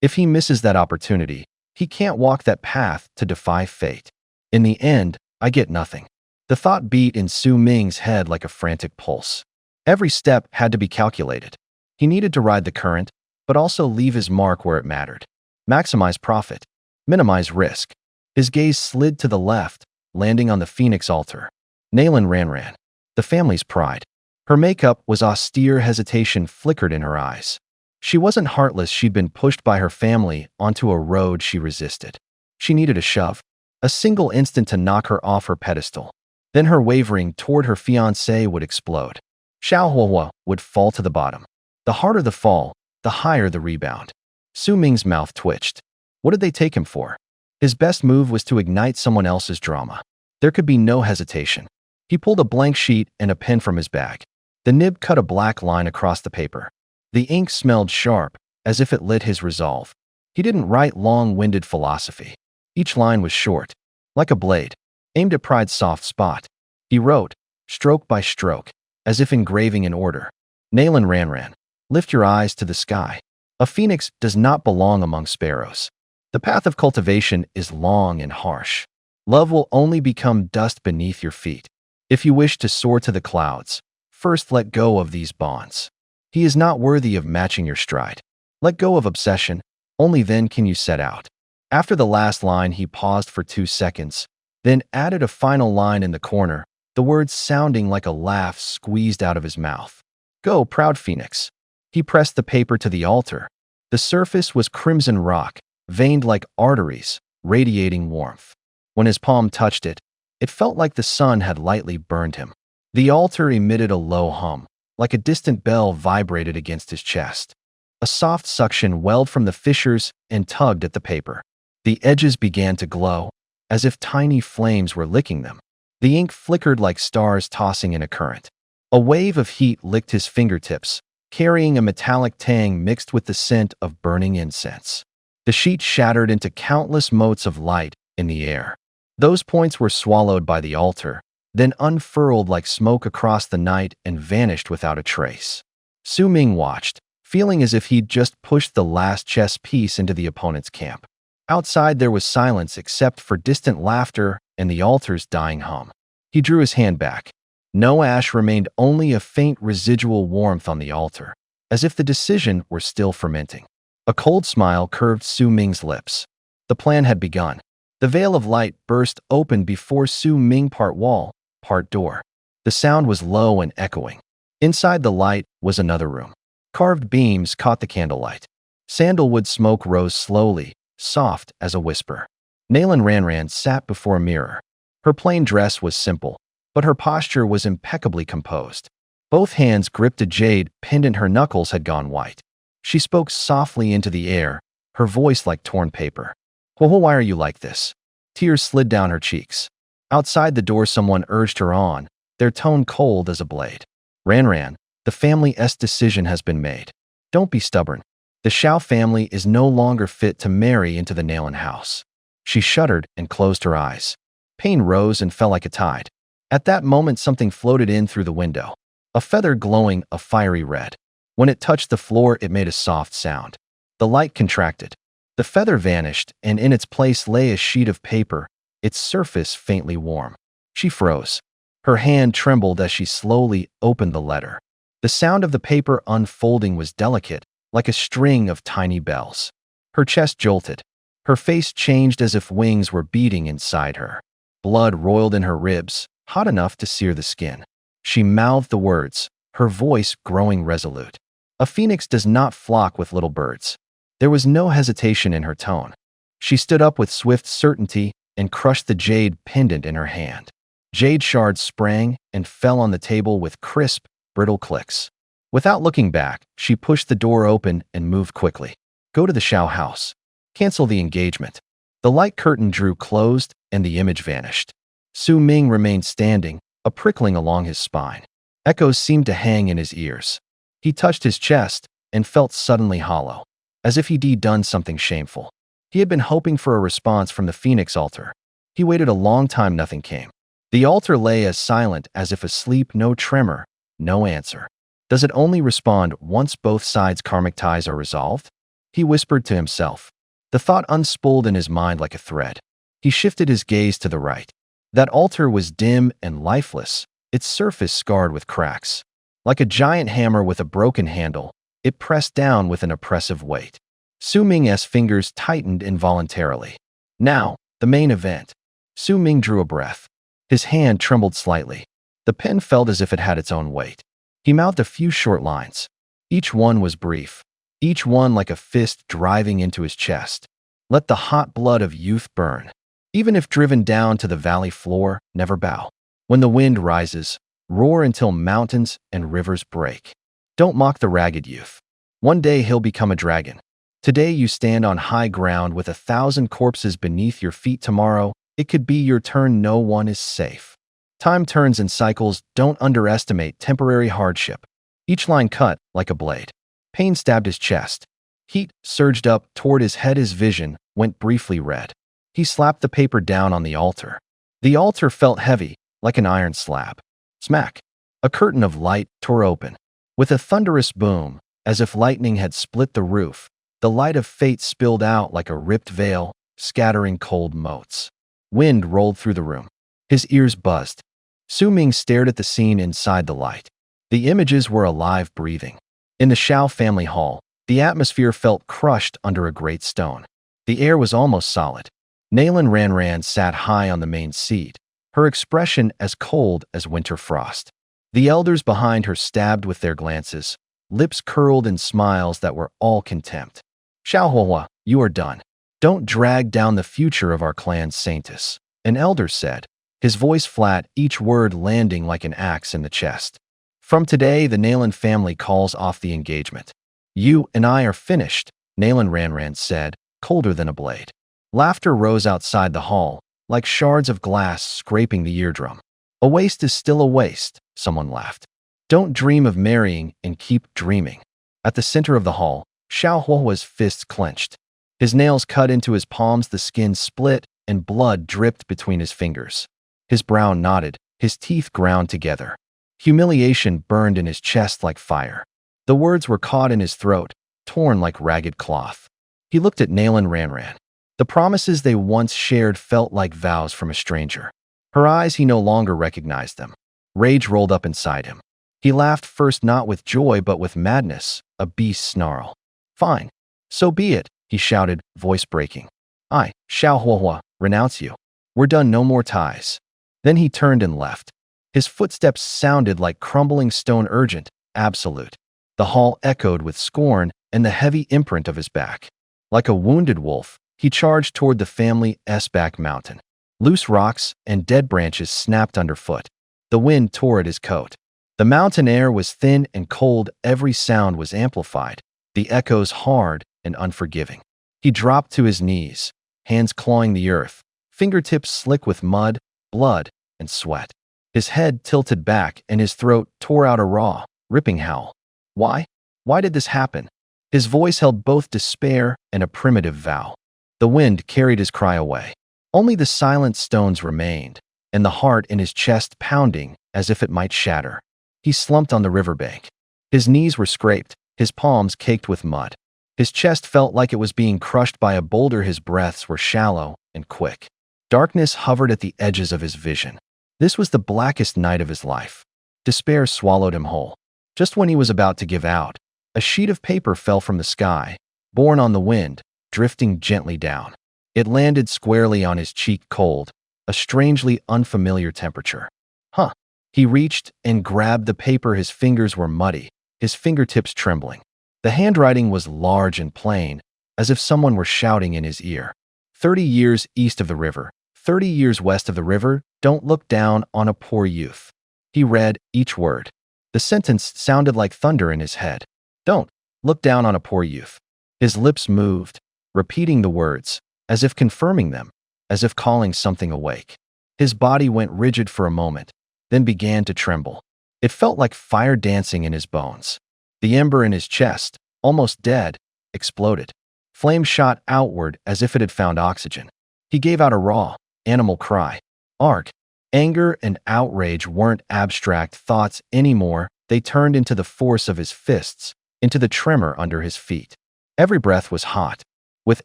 If he misses that opportunity, he can't walk that path to defy fate. In the end, I get nothing. The thought beat in Su Ming's head like a frantic pulse. Every step had to be calculated. He needed to ride the current, but also leave his mark where it mattered. Maximize profit. Minimize risk. His gaze slid to the left, landing on the Phoenix altar. Nalan ran. The family's pride. Her makeup was austere. Hesitation flickered in her eyes. She wasn't heartless. She'd been pushed by her family onto a road she resisted. She needed a shove, a single instant to knock her off her pedestal. Then her wavering toward her fiancé would explode. Xiaohuahua would fall to the bottom. The harder the fall, the higher the rebound. Su Ming's mouth twitched. What did they take him for? His best move was to ignite someone else's drama. There could be no hesitation. He pulled a blank sheet and a pen from his bag. The nib cut a black line across the paper. The ink smelled sharp, as if it lit his resolve. He didn't write long-winded philosophy. Each line was short, like a blade, aimed at pride's soft spot. He wrote, stroke by stroke, as if engraving an order. Nalan ran. Lift your eyes to the sky. A phoenix does not belong among sparrows. The path of cultivation is long and harsh. Love will only become dust beneath your feet. If you wish to soar to the clouds, first let go of these bonds. He is not worthy of matching your stride. Let go of obsession, only then can you set out. After the last line, he paused for 2 seconds, then added a final line in the corner, the words sounding like a laugh squeezed out of his mouth. Go, proud phoenix. He pressed the paper to the altar. The surface was crimson rock, veined like arteries, radiating warmth. When his palm touched it, it felt like the sun had lightly burned him. The altar emitted a low hum, like a distant bell vibrated against his chest. A soft suction welled from the fissures and tugged at the paper. The edges began to glow, as if tiny flames were licking them. The ink flickered like stars tossing in a current. A wave of heat licked his fingertips, carrying a metallic tang mixed with the scent of burning incense. The sheet shattered into countless motes of light in the air. Those points were swallowed by the altar, then unfurled like smoke across the night and vanished without a trace. Su Ming watched, feeling as if he'd just pushed the last chess piece into the opponent's camp. Outside there was silence except for distant laughter and the altar's dying hum. He drew his hand back. No ash remained, only a faint residual warmth on the altar, as if the decision were still fermenting. A cold smile curved Su Ming's lips. The plan had begun. The veil of light burst open before Su Ming, part wall, part door. The sound was low and echoing. Inside the light was another room. Carved beams caught the candlelight. Sandalwood smoke rose slowly, soft as a whisper. Nalan ran sat before a mirror. Her plain dress was simple, but her posture was impeccably composed. Both hands gripped a jade pendant. Her knuckles had gone white. She spoke softly into the air, her voice like torn paper. Well, why are you like this? Tears slid down her cheeks. Outside the door, someone urged her on, their tone cold as a blade. Ran, the family's decision has been made. Don't be stubborn. The Xiao family is no longer fit to marry into the Nailin house. She shuddered and closed her eyes. Pain rose and fell like a tide. At that moment, something floated in through the window. A feather glowing a fiery red. When it touched the floor, it made a soft sound. The light contracted. The feather vanished, and in its place lay a sheet of paper, its surface faintly warm. She froze. Her hand trembled as she slowly opened the letter. The sound of the paper unfolding was delicate, like a string of tiny bells. Her chest jolted. Her face changed as if wings were beating inside her. Blood roiled in her ribs, hot enough to sear the skin. She mouthed the words, her voice growing resolute. A phoenix does not flock with little birds. There was no hesitation in her tone. She stood up with swift certainty and crushed the jade pendant in her hand. Jade shards sprang and fell on the table with crisp, brittle clicks. Without looking back, she pushed the door open and moved quickly. Go to the Xiao house. Cancel the engagement. The light curtain drew closed and the image vanished. Su Ming remained standing, a prickling along his spine. Echoes seemed to hang in his ears. He touched his chest and felt suddenly hollow, as if he'd done something shameful. He had been hoping for a response from the Phoenix altar. He waited a long time, nothing came. The altar lay as silent as if asleep, no tremor, no answer. Does it only respond once both sides' karmic ties are resolved? He whispered to himself. The thought unspooled in his mind like a thread. He shifted his gaze to the right. That altar was dim and lifeless, its surface scarred with cracks. Like a giant hammer with a broken handle, it pressed down with an oppressive weight. Su Ming's fingers tightened involuntarily. Now, the main event. Su Ming drew a breath. His hand trembled slightly. The pen felt as if it had its own weight. He mouthed a few short lines. Each one was brief. Each one like a fist driving into his chest. Let the hot blood of youth burn. Even if driven down to the valley floor, never bow. When the wind rises, roar until mountains and rivers break. Don't mock the ragged youth. One day he'll become a dragon. Today you stand on high ground with 1,000 corpses beneath your feet. Tomorrow, it could be your turn. No one is safe. Time turns in cycles. Don't underestimate temporary hardship. Each line cut like a blade. Pain stabbed his chest. Heat surged up toward his head. His vision went briefly red. He slapped the paper down on the altar. The altar felt heavy, like an iron slab. Smack! A curtain of light tore open. With a thunderous boom, as if lightning had split the roof, the light of fate spilled out like a ripped veil, scattering cold motes. Wind rolled through the room. His ears buzzed. Su Ming stared at the scene inside the light. The images were alive, breathing. In the Xiao family hall, the atmosphere felt crushed under a great stone. The air was almost solid. Nailin Ran sat high on the main seat, her expression as cold as winter frost. The elders behind her stabbed with their glances, lips curled in smiles that were all contempt. Xiaohua, you are done. Don't drag down the future of our clan's saintess, an elder said, his voice flat, each word landing like an axe in the chest. From today, the Nailin family calls off the engagement. You and I are finished, Nailin Ran said, colder than a blade. Laughter rose outside the hall, like shards of glass scraping the eardrum. A waste is still a waste, someone laughed. Don't dream of marrying and keep dreaming. At the center of the hall, Xiaohua's fists clenched. His nails cut into his palms, the skin split, and blood dripped between his fingers. His brow knotted, his teeth ground together. Humiliation burned in his chest like fire. The words were caught in his throat, torn like ragged cloth. He looked at Nailin Ran. The promises they once shared felt like vows from a stranger. Her eyes, he no longer recognized them. Rage rolled up inside him. He laughed, first not with joy but with madness, a beast snarl. Fine. So be it, he shouted, voice breaking. I, Xiaohua, renounce you. We're done, no more ties. Then he turned and left. His footsteps sounded like crumbling stone, urgent, absolute. The hall echoed with scorn and the heavy imprint of his back. Like a wounded wolf, he charged toward the family's back mountain. Loose rocks and dead branches snapped underfoot. The wind tore at his coat. The mountain air was thin and cold, every sound was amplified, the echoes hard and unforgiving. He dropped to his knees. hands clawing the earth, fingertips slick with mud, blood, and sweat. His head tilted back and his throat tore out a raw, ripping howl. Why? Why did this happen? His voice held both despair and a primitive vow. The wind carried his cry away. Only the silent stones remained, and the heart in his chest pounding as if it might shatter. He slumped on the riverbank. His knees were scraped, his palms caked with mud. His chest felt like it was being crushed by a boulder. His breaths were shallow and quick. Darkness hovered at the edges of his vision. This was the blackest night of his life. Despair swallowed him whole. Just when he was about to give out, a sheet of paper fell from the sky, borne on the wind, drifting gently down. It landed squarely on his cheek, cold, a strangely unfamiliar temperature. Huh. He reached and grabbed the paper. His fingers were muddy, his fingertips trembling. The handwriting was large and plain, as if someone were shouting in his ear. 30 years east of the river, 30 years west of the river, don't look down on a poor youth. He read each word. The sentence sounded like thunder in his head. Don't look down on a poor youth. His lips moved, repeating the words, as if confirming them, as if calling something awake. His body went rigid for a moment, then began to tremble. It felt like fire dancing in his bones. The ember in his chest, almost dead, exploded. Flame shot outward as if it had found oxygen. He gave out a raw, animal cry. Arg. Anger and outrage weren't abstract thoughts anymore. They turned into the force of his fists, into the tremor under his feet. Every breath was hot. With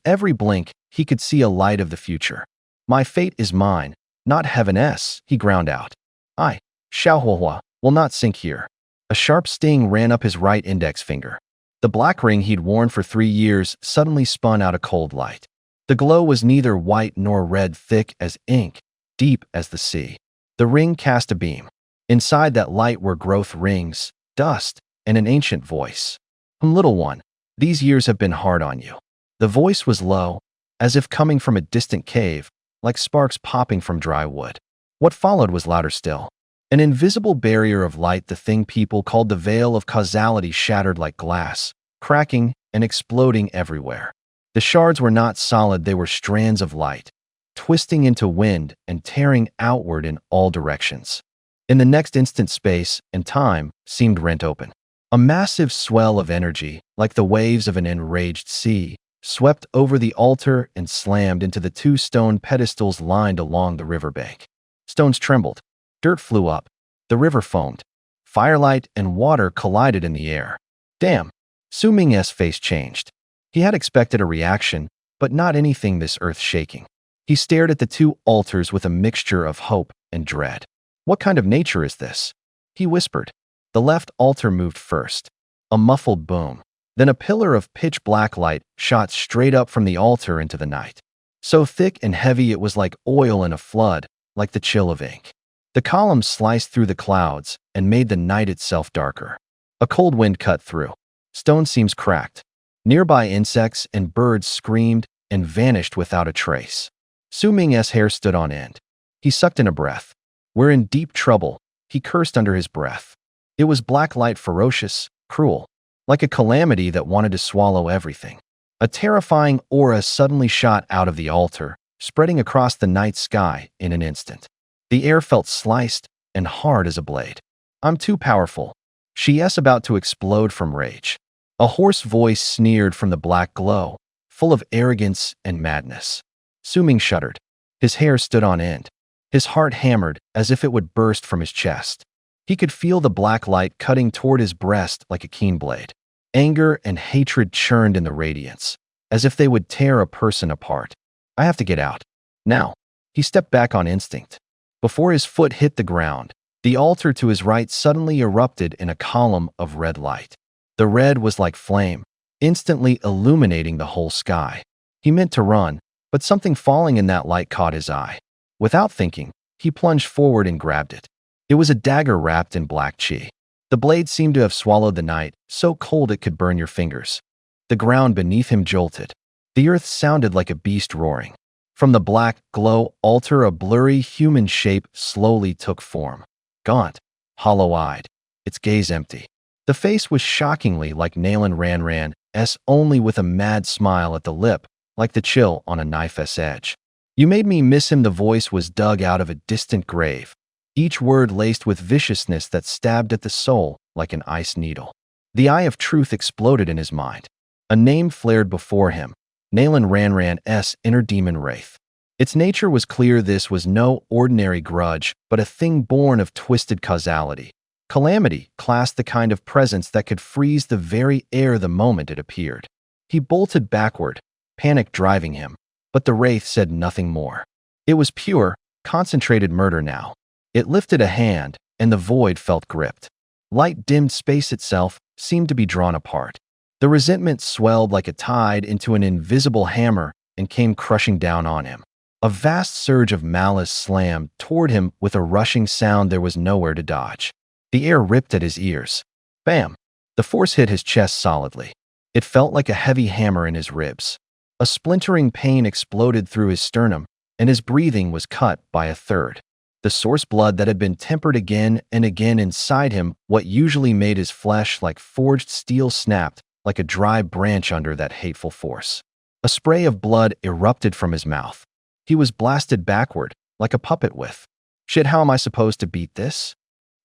every blink, he could see a light of the future. My fate is mine, not heaven's, he ground out. I, Xiaohuahua, will not sink here. A sharp sting ran up his right index finger. The black ring he'd worn for 3 years suddenly spun out a cold light. The glow was neither white nor red, thick as ink, deep as the sea. The ring cast a beam. Inside that light were growth rings, dust, and an ancient voice. Little one, these years have been hard on you. The voice was low, as if coming from a distant cave, like sparks popping from dry wood. What followed was louder still. An invisible barrier of light, the thing people called the veil of causality, shattered like glass, cracking and exploding everywhere. The shards were not solid, they were strands of light, twisting into wind and tearing outward in all directions. In the next instant, space and time seemed rent open. A massive swell of energy, like the waves of an enraged sea, swept over the altar and slammed into the 2 stone pedestals lined along the riverbank. Stones trembled. Dirt flew up. The river foamed. Firelight and water collided in the air. Damn! Su Ming's face changed. He had expected a reaction, but not anything this earth-shaking. He stared at the 2 altars with a mixture of hope and dread. What kind of nature is this? He whispered. The left altar moved first. A muffled boom. Then a pillar of pitch-black light shot straight up from the altar into the night. So thick and heavy it was like oil in a flood, like the chill of ink. The columns sliced through the clouds and made the night itself darker. A cold wind cut through. Stone seams cracked. Nearby insects and birds screamed and vanished without a trace. Su Ming's hair stood on end. He sucked in a breath. We're in deep trouble, he cursed under his breath. It was black light, ferocious, cruel, like a calamity that wanted to swallow everything. A terrifying aura suddenly shot out of the altar, spreading across the night sky in an instant. The air felt sliced and hard as a blade. I'm too powerful. She's about to explode from rage. A hoarse voice sneered from the black glow, full of arrogance and madness. Su Ming shuddered. His hair stood on end. His heart hammered as if it would burst from his chest. He could feel the black light cutting toward his breast like a keen blade. Anger and hatred churned in the radiance, as if they would tear a person apart. I have to get out. Now. He stepped back on instinct. Before his foot hit the ground, the altar to his right suddenly erupted in a column of red light. The red was like flame, instantly illuminating the whole sky. He meant to run, but something falling in that light caught his eye. Without thinking, he plunged forward and grabbed it. It was a dagger wrapped in black chi. The blade seemed to have swallowed the night, so cold it could burn your fingers. The ground beneath him jolted. The earth sounded like a beast roaring. From the black glow altar, a blurry human shape slowly took form. Gaunt, hollow-eyed, its gaze empty. The face was shockingly like Nalan Ranran's, only with a mad smile at the lip, like the chill on a knife's edge. You made me miss him. The voice was dug out of a distant grave, each word laced with viciousness that stabbed at the soul like an ice needle. The eye of truth exploded in his mind. A name flared before him, Nalan Ranran's inner demon wraith. Its nature was clear. This was no ordinary grudge, but a thing born of twisted causality. Calamity classed the kind of presence that could freeze the very air the moment it appeared. He bolted backward, panic driving him, but the wraith said nothing more. It was pure, concentrated murder now. It lifted a hand, and the void felt gripped. Light dimmed. Space itself seemed to be drawn apart. The resentment swelled like a tide into an invisible hammer and came crushing down on him. A vast surge of malice slammed toward him with a rushing sound. There was nowhere to dodge. The air ripped at his ears. Bam! The force hit his chest solidly. It felt like a heavy hammer in his ribs. A splintering pain exploded through his sternum, and his breathing was cut by a third. The source blood that had been tempered again and again inside him, what usually made his flesh like forged steel, snapped like a dry branch under that hateful force. A spray of blood erupted from his mouth. He was blasted backward, like a puppet with. Shit, how am I supposed to beat this?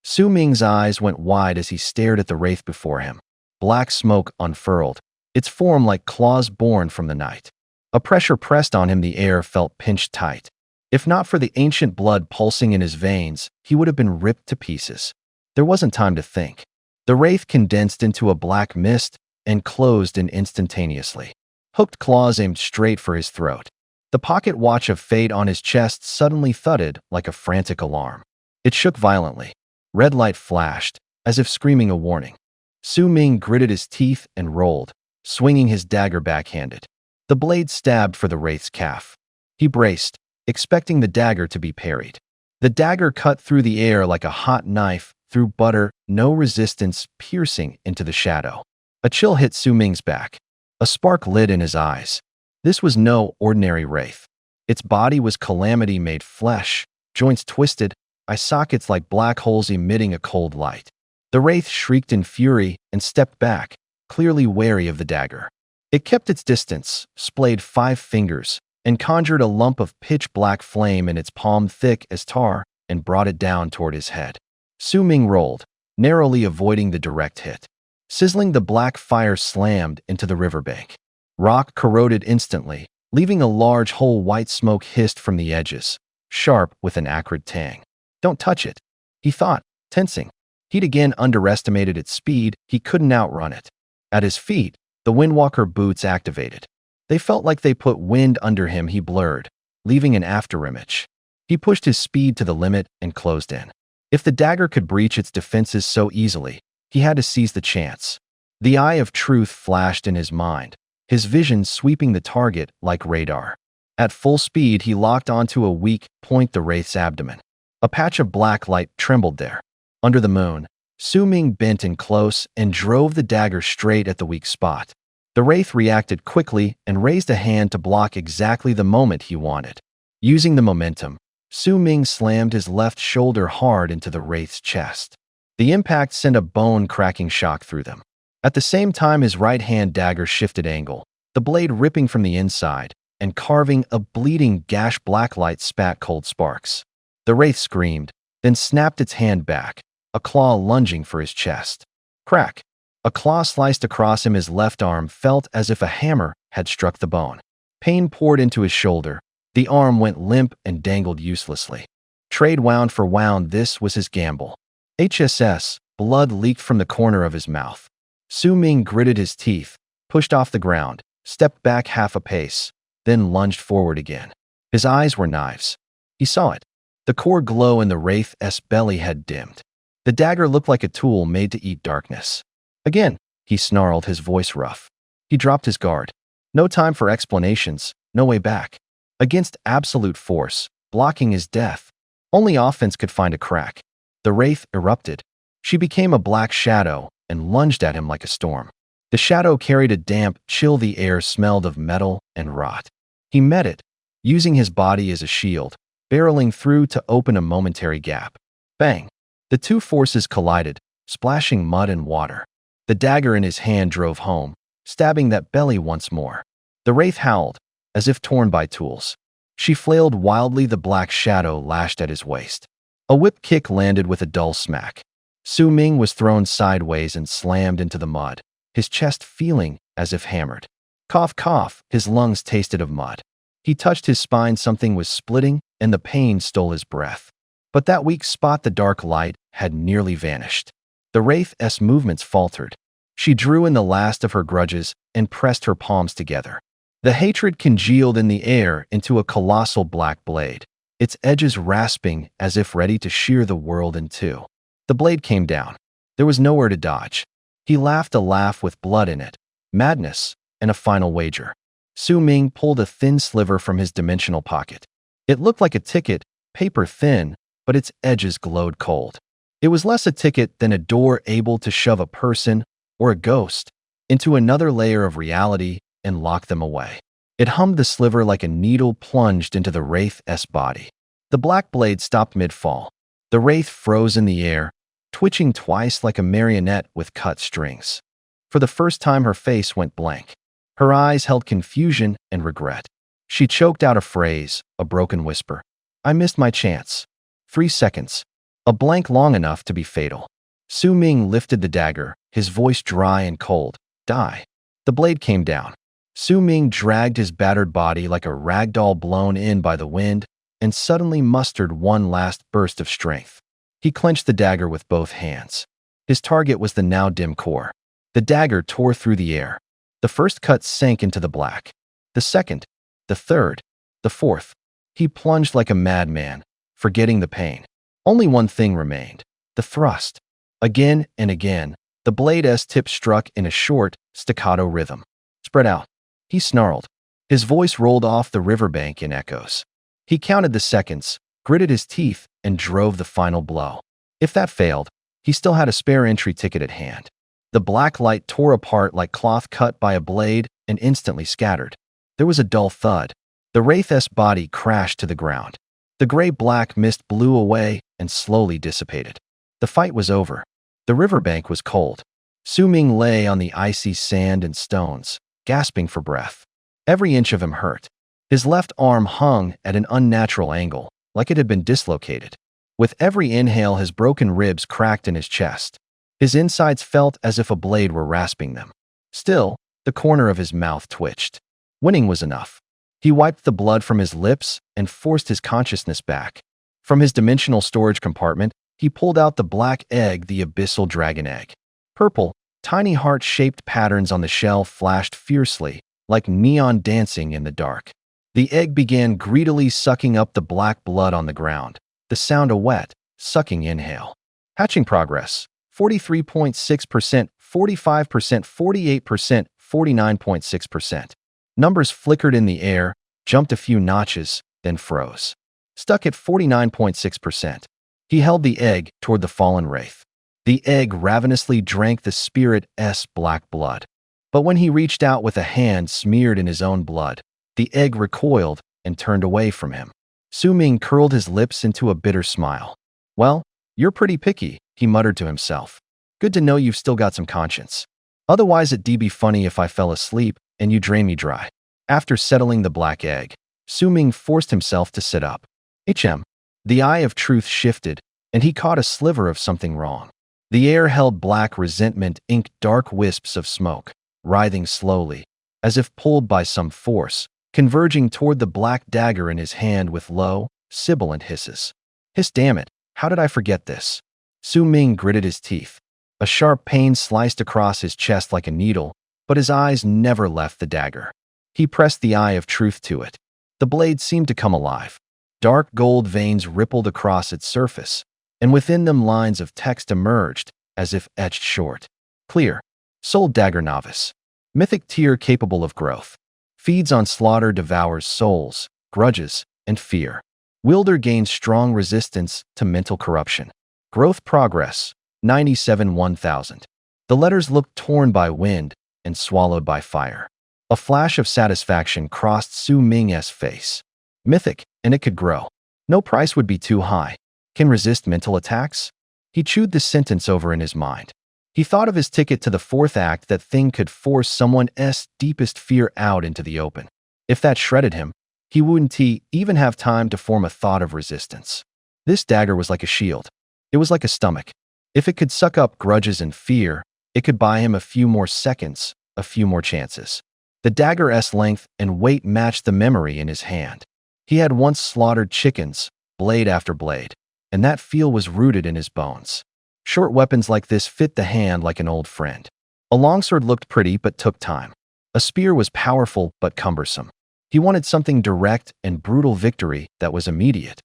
Su Ming's eyes went wide as he stared at the wraith before him. Black smoke unfurled, its form like claws born from the night. A pressure pressed on him. The air felt pinched tight. If not for the ancient blood pulsing in his veins, he would have been ripped to pieces. There wasn't time to think. The wraith condensed into a black mist and closed in instantaneously. Hooked claws aimed straight for his throat. The pocket watch of fate on his chest suddenly thudded like a frantic alarm. It shook violently. Red light flashed, as if screaming a warning. Su Ming gritted his teeth and rolled, swinging his dagger backhanded. The blade stabbed for the wraith's calf. He braced, expecting the dagger to be parried. The dagger cut through the air like a hot knife, through butter, no resistance, piercing into the shadow. A chill hit Su Ming's back. A spark lit in his eyes. This was no ordinary wraith. Its body was calamity made flesh, joints twisted, eye sockets like black holes emitting a cold light. The wraith shrieked in fury and stepped back, clearly wary of the dagger. It kept its distance, splayed 5 fingers, and conjured a lump of pitch-black flame in its palm thick as tar and brought it down toward his head. Su Ming rolled, narrowly avoiding the direct hit. Sizzling, the black fire slammed into the riverbank. Rock corroded instantly, leaving a large hole. White smoke hissed from the edges, sharp with an acrid tang. Don't touch it, he thought, tensing. He'd again underestimated its speed. He couldn't outrun it. At his feet, the Windwalker boots activated. They felt like they put wind under him. He blurred, leaving an afterimage. He pushed his speed to the limit and closed in. If the dagger could breach its defenses so easily, he had to seize the chance. The eye of truth flashed in his mind, his vision sweeping the target like radar. At full speed, he locked onto a weak point, the wraith's abdomen. A patch of black light trembled there. Under the moon, Su Ming bent in close and drove the dagger straight at the weak spot. The wraith reacted quickly and raised a hand to block exactly the moment he wanted. Using the momentum, Su Ming slammed his left shoulder hard into the wraith's chest. The impact sent a bone-cracking shock through them. At the same time, his right-hand dagger shifted angle, the blade ripping from the inside and carving a bleeding gash. Black light spat cold sparks. The wraith screamed, then snapped its hand back, a claw lunging for his chest. Crack! A claw sliced across him. His left arm felt as if a hammer had struck the bone. Pain poured into his shoulder. The arm went limp and dangled uselessly. Trade wound for wound. This was his gamble. HSS, blood leaked from the corner of his mouth. Su Ming gritted his teeth, pushed off the ground, stepped back half a pace, then lunged forward again. His eyes were knives. He saw it. The core glow in the wraith's belly had dimmed. The dagger looked like a tool made to eat darkness. Again, he snarled, his voice rough. He dropped his guard. No time for explanations, no way back. Against absolute force, blocking his death. Only offense could find a crack. The wraith erupted. She became a black shadow and lunged at him like a storm. The shadow carried a damp chill. The air smelled of metal and rot. He met it, using his body as a shield, barreling through to open a momentary gap. Bang! The two forces collided, splashing mud and water. The dagger in his hand drove home, stabbing that belly once more. The wraith howled, as if torn by tools. She flailed wildly, the black shadow lashed at his waist. A whip kick landed with a dull smack. Su Ming was thrown sideways and slammed into the mud, his chest feeling as if hammered. Cough, cough, his lungs tasted of mud. He touched his spine, something was splitting, and the pain stole his breath. But that weak spot, the dark light, had nearly vanished. The Wraith's movements faltered. She drew in the last of her grudges and pressed her palms together. The hatred congealed in the air into a colossal black blade, its edges rasping as if ready to shear the world in two. The blade came down. There was nowhere to dodge. He laughed a laugh with blood in it, madness, and a final wager. Su Ming pulled a thin sliver from his dimensional pocket. It looked like a ticket, paper thin, but its edges glowed cold. It was less a ticket than a door able to shove a person, or a ghost, into another layer of reality and lock them away. It hummed, the sliver like a needle plunged into the Wraith's body. The black blade stopped mid-fall. The Wraith froze in the air, twitching twice like a marionette with cut strings. For the first time, her face went blank. Her eyes held confusion and regret. She choked out a phrase, a broken whisper. I missed my chance. 3 seconds. A blank long enough to be fatal. Su Ming lifted the dagger, his voice dry and cold. Die. The blade came down. Su Ming dragged his battered body like a ragdoll blown in by the wind and suddenly mustered one last burst of strength. He clenched the dagger with both hands. His target was the now dim core. The dagger tore through the air. The first cut sank into the black. The second, the third, the fourth. He plunged like a madman, forgetting the pain. Only one thing remained, the thrust. Again and again, the blade's tip struck in a short, staccato rhythm. Spread out. He snarled. His voice rolled off the riverbank in echoes. He counted the seconds, gritted his teeth, and drove the final blow. If that failed, he still had a spare entry ticket at hand. The black light tore apart like cloth cut by a blade and instantly scattered. There was a dull thud. The Wraith's body crashed to the ground. The gray-black mist blew away and slowly dissipated. The fight was over. The riverbank was cold. Su Ming lay on the icy sand and stones, gasping for breath. Every inch of him hurt. His left arm hung at an unnatural angle, like it had been dislocated. With every inhale, his broken ribs cracked in his chest. His insides felt as if a blade were rasping them. Still, the corner of his mouth twitched. Winning was enough. He wiped the blood from his lips and forced his consciousness back. From his dimensional storage compartment, he pulled out the black egg, the abyssal dragon egg. Purple, tiny heart-shaped patterns on the shell flashed fiercely, like neon dancing in the dark. The egg began greedily sucking up the black blood on the ground, the sound a wet, sucking inhale. Hatching progress, 43.6%, 45%, 48%, 49.6%. Numbers flickered in the air, jumped a few notches, then froze. Stuck at 49.6%. He held the egg toward the fallen wraith. The egg ravenously drank the spirit's black blood. But when he reached out with a hand smeared in his own blood, the egg recoiled and turned away from him. Su Ming curled his lips into a bitter smile. Well, you're pretty picky, he muttered to himself. Good to know you've still got some conscience. Otherwise it'd be funny if I fell asleep and you drain me dry. After settling the black egg, Su Ming forced himself to sit up. The eye of truth shifted, and he caught a sliver of something wrong. The air held black resentment, inked dark wisps of smoke, writhing slowly, as if pulled by some force, converging toward the black dagger in his hand with low, sibilant hisses. Hiss, damn it, how did I forget this? Su Ming gritted his teeth. A sharp pain sliced across his chest like a needle, but his eyes never left the dagger. He pressed the eye of truth to it. The blade seemed to come alive. Dark gold veins rippled across its surface, and within them lines of text emerged, as if etched short. Clear. Soul dagger novice. Mythic tier capable of growth. Feeds on slaughter, devours souls, grudges, and fear. Wielder gains strong resistance to mental corruption. Growth progress, 97-1000. The letters looked torn by wind and swallowed by fire. A flash of satisfaction crossed Su Ming's face. Mythic, and it could grow. No price would be too high. Can resist mental attacks? He chewed the sentence over in his mind. He thought of his ticket to the fourth act. That thing could force someone's deepest fear out into the open. If that shredded him, he wouldn't even have time to form a thought of resistance. This dagger was like a shield. It was like a stomach. If it could suck up grudges and fear, it could buy him a few more seconds, a few more chances. The dagger's length and weight matched the memory in his hand. He had once slaughtered chickens, blade after blade, and that feel was rooted in his bones. Short weapons like this fit the hand like an old friend. A longsword looked pretty but took time. A spear was powerful but cumbersome. He wanted something direct and brutal victory that was immediate.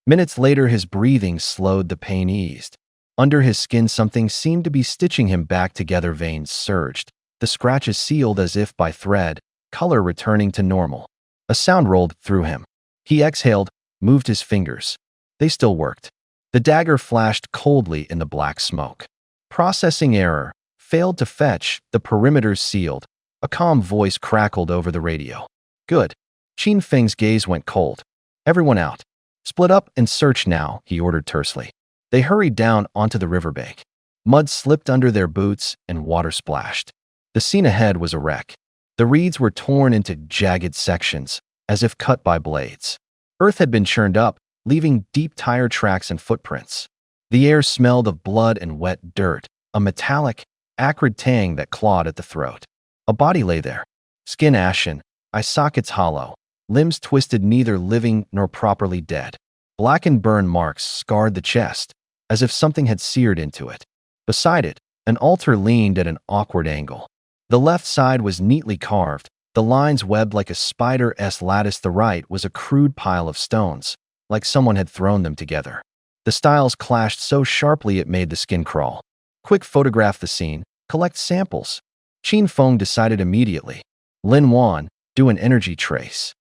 Minutes later, his breathing slowed, the pain eased. Under his skin, something seemed to be stitching him back together. Veins surged. The scratches sealed as if by thread, color returning to normal. A sound rolled through him. He exhaled, moved his fingers. They still worked. The dagger flashed coldly in the black smoke. Processing error. Failed to fetch. The perimeters sealed. A calm voice crackled over the radio. Good. Qin Feng's gaze went cold. Everyone out. Split up and search now, he ordered tersely. They hurried down onto the riverbank. Mud slipped under their boots and water splashed. The scene ahead was a wreck. The reeds were torn into jagged sections, as if cut by blades. Earth had been churned up, leaving deep tire tracks and footprints. The air smelled of blood and wet dirt, a metallic, acrid tang that clawed at the throat. A body lay there, skin ashen, eye sockets hollow, limbs twisted, neither living nor properly dead. Blackened burn marks scarred the chest, as if something had seared into it. Beside it, an altar leaned at an awkward angle. The left side was neatly carved, the lines webbed like a spider's lattice. The right was a crude pile of stones, like someone had thrown them together. The styles clashed so sharply it made the skin crawl. Quick, photograph the scene, collect samples. Qin Feng decided immediately. Lin Wan, do an energy trace.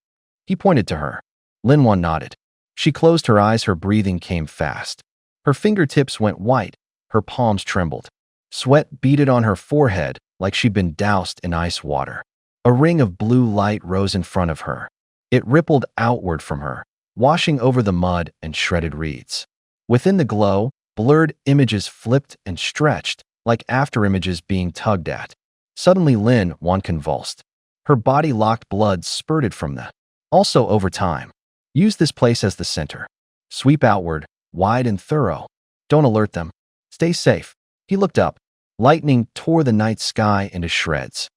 He pointed to her. Lin Wan nodded. She closed her eyes, her breathing came fast. Her fingertips went white, her palms trembled. Sweat beaded on her forehead like she'd been doused in ice water. A ring of blue light rose in front of her. It rippled outward from her, washing over the mud and shredded reeds. Within the glow, blurred images flipped and stretched, like afterimages being tugged at. Suddenly Lin Wan convulsed. Her body locked, blood spurted from the. Also over time. Use this place as the center. Sweep outward, wide and thorough. Don't alert them. Stay safe. He looked up. Lightning tore the night sky into shreds.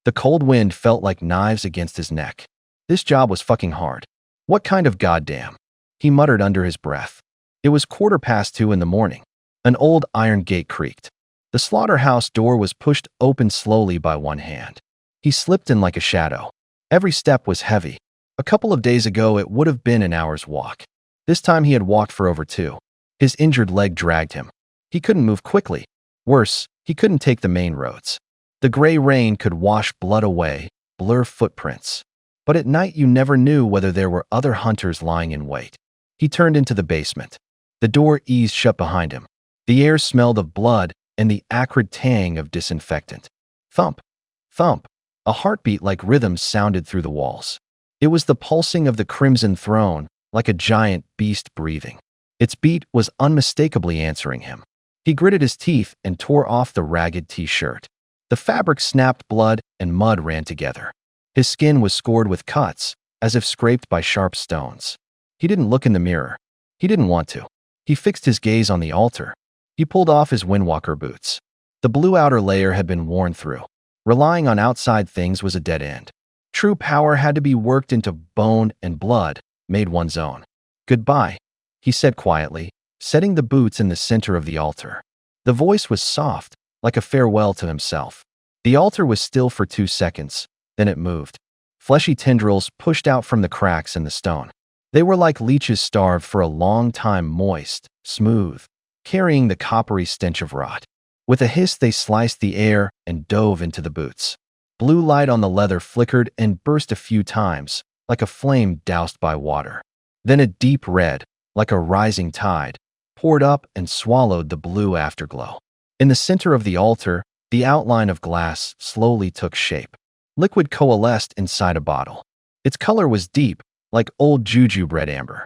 The cold wind felt like knives against his neck. This job was fucking hard. What kind of goddamn? He muttered under his breath. It was 2:15 in the morning. An old iron gate creaked. The slaughterhouse door was pushed open slowly by one hand. He slipped in like a shadow. Every step was heavy. A couple of days ago it would have been an hour's walk. This time he had walked for over 2. His injured leg dragged him. He couldn't move quickly. Worse, he couldn't take the main roads. The gray rain could wash blood away, blur footprints. But at night you never knew whether there were other hunters lying in wait. He turned into the basement. The door eased shut behind him. The air smelled of blood and the acrid tang of disinfectant. Thump, thump. A heartbeat like rhythms sounded through the walls. It was the pulsing of the Crimson Throne, like a giant beast breathing. Its beat was unmistakably answering him. He gritted his teeth and tore off the ragged t-shirt. The fabric snapped, blood and mud ran together. His skin was scored with cuts, as if scraped by sharp stones. He didn't look in the mirror. He didn't want to. He fixed his gaze on the altar. He pulled off his windwalker boots. The blue outer layer had been worn through. Relying on outside things was a dead end. True power had to be worked into bone and blood, made one's own. Goodbye, he said quietly, setting the boots in the center of the altar. The voice was soft, like a farewell to himself. The altar was still for 2 seconds, then it moved. Fleshy tendrils pushed out from the cracks in the stone. They were like leeches starved for a long time, moist, smooth, carrying the coppery stench of rot. With a hiss they sliced the air and dove into the boots. Blue light on the leather flickered and burst a few times, like a flame doused by water. Then a deep red, like a rising tide, poured up and swallowed the blue afterglow. In the center of the altar, the outline of glass slowly took shape. Liquid coalesced inside a bottle. Its color was deep, like old jujube red amber.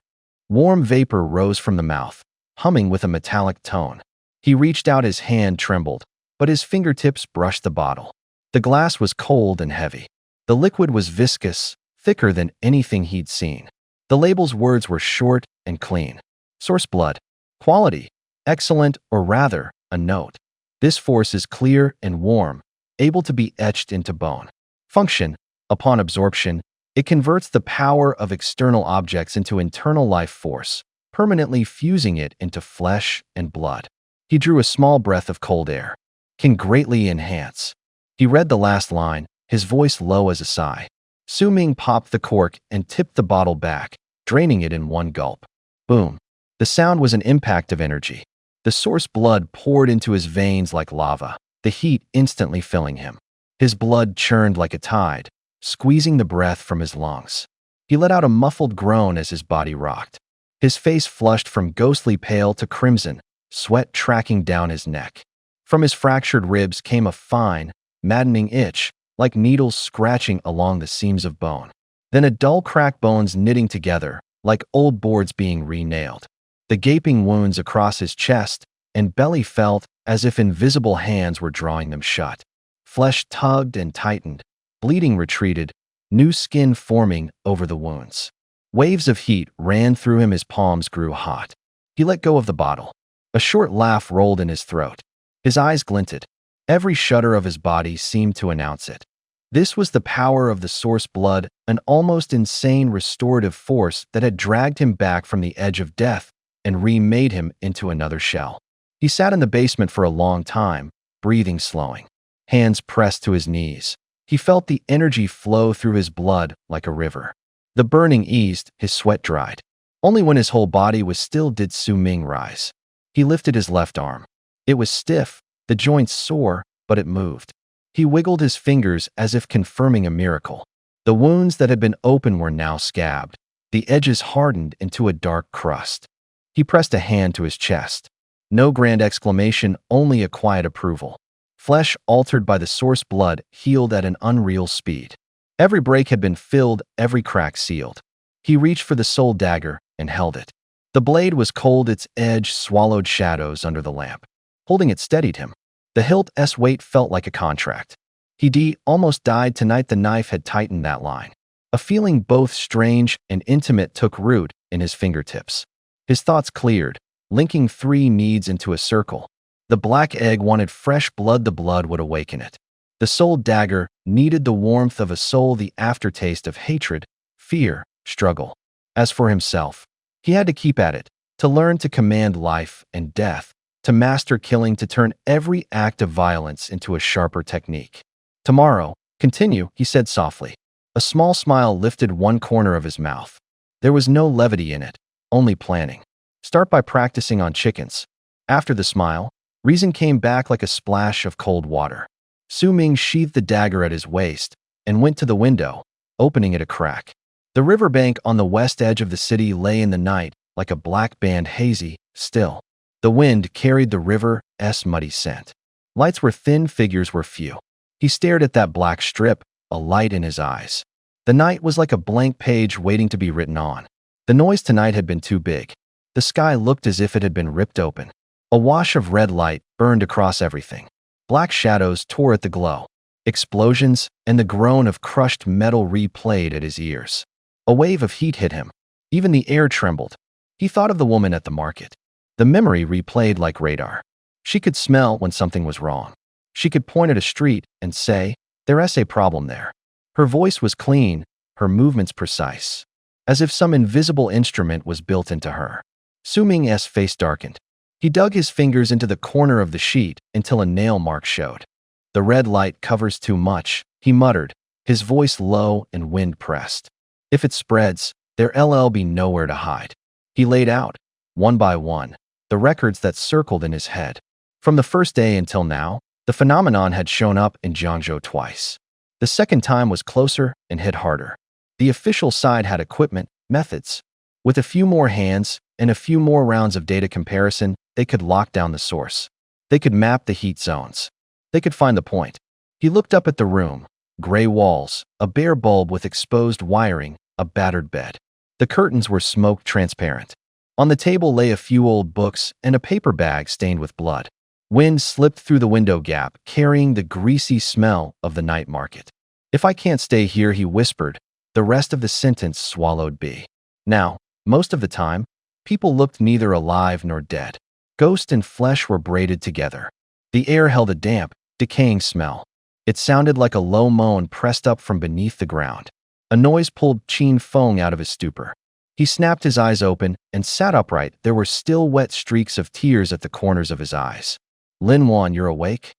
Warm vapor rose from the mouth, humming with a metallic tone. He reached out, his hand trembled, but his fingertips brushed the bottle. The glass was cold and heavy. The liquid was viscous, thicker than anything he'd seen. The label's words were short and clean. Source blood. Quality. Excellent, or rather, a note. This force is clear and warm, able to be etched into bone. Function. Upon absorption, it converts the power of external objects into internal life force, permanently fusing it into flesh and blood. He drew a small breath of cold air. Can greatly enhance. He read the last line, his voice low as a sigh. Su Ming popped the cork and tipped the bottle back, draining it in one gulp. Boom. The sound was an impact of energy. The source blood poured into his veins like lava, the heat instantly filling him. His blood churned like a tide, squeezing the breath from his lungs. He let out a muffled groan as his body rocked. His face flushed from ghostly pale to crimson, sweat tracking down his neck. From his fractured ribs came a fine, maddening itch, like needles scratching along the seams of bone. Then a dull crack, bones knitting together, like old boards being re-nailed. The gaping wounds across his chest and belly felt as if invisible hands were drawing them shut. Flesh tugged and tightened, bleeding retreated, new skin forming over the wounds. Waves of heat ran through him, his palms grew hot. He let go of the bottle. A short laugh rolled in his throat. His eyes glinted. Every shudder of his body seemed to announce it. This was the power of the source blood, an almost insane restorative force that had dragged him back from the edge of death and remade him into another shell. He sat in the basement for a long time, breathing slowing, hands pressed to his knees. He felt the energy flow through his blood like a river. The burning eased, his sweat dried. Only when his whole body was still did Su Ming rise. He lifted his left arm. It was stiff, the joints sore, but it moved. He wiggled his fingers as if confirming a miracle. The wounds that had been open were now scabbed, the edges hardened into a dark crust. He pressed a hand to his chest. No grand exclamation, only a quiet approval. Flesh altered by the source blood healed at an unreal speed. Every break had been filled, every crack sealed. He reached for the soul dagger and held it. The blade was cold, its edge swallowed shadows under the lamp. Holding it steadied him. The hilt's weight felt like a contract. He almost died tonight. The knife had tightened that line. A feeling both strange and intimate took root in his fingertips. His thoughts cleared, linking three needs into a circle. The black egg wanted fresh blood, the blood would awaken it. The soul dagger needed the warmth of a soul, the aftertaste of hatred, fear, struggle. As for himself, he had to keep at it, to learn to command life and death, to master killing, to turn every act of violence into a sharper technique. Tomorrow, continue, he said softly. A small smile lifted one corner of his mouth. There was no levity in it, only planning. Start by practicing on chickens. After the smile, reason came back like a splash of cold water. Su Ming sheathed the dagger at his waist and went to the window, opening it a crack. The riverbank on the west edge of the city lay in the night like a black band, hazy, still. The wind carried the river's muddy scent. Lights were thin, figures were few. He stared at that black strip, a light in his eyes. The night was like a blank page waiting to be written on. The noise tonight had been too big. The sky looked as if it had been ripped open. A wash of red light burned across everything. Black shadows tore at the glow. Explosions and the groan of crushed metal replayed at his ears. A wave of heat hit him. Even the air trembled. He thought of the woman at the market. The memory replayed like radar. She could smell when something was wrong. She could point at a street and say, "There's a problem there." Her voice was clean, her movements precise, as if some invisible instrument was built into her. Su Ming's face darkened. He dug his fingers into the corner of the sheet until a nail mark showed. "The red light covers too much," he muttered, his voice low and wind-pressed. "If it spreads, there'll be nowhere to hide." He laid out, one by one, the records that circled in his head. From the first day until now, the phenomenon had shown up in Jiangzhou twice. The second time was closer and hit harder. The official side had equipment, methods. With a few more hands and a few more rounds of data comparison, they could lock down the source. They could map the heat zones. They could find the point. He looked up at the room. Gray walls, a bare bulb with exposed wiring, a battered bed. The curtains were smoke transparent. On the table lay a few old books and a paper bag stained with blood. Wind slipped through the window gap, carrying the greasy smell of the night market. "If I can't stay here," he whispered, The rest of the sentence swallowed B. Now, most of the time, people looked neither alive nor dead. Ghost and flesh were braided together. The air held a damp, decaying smell. It sounded like a low moan pressed up from beneath the ground. A noise pulled Qin Feng out of his stupor. He snapped his eyes open and sat upright. There were still wet streaks of tears at the corners of his eyes. Lin Wan, you're awake?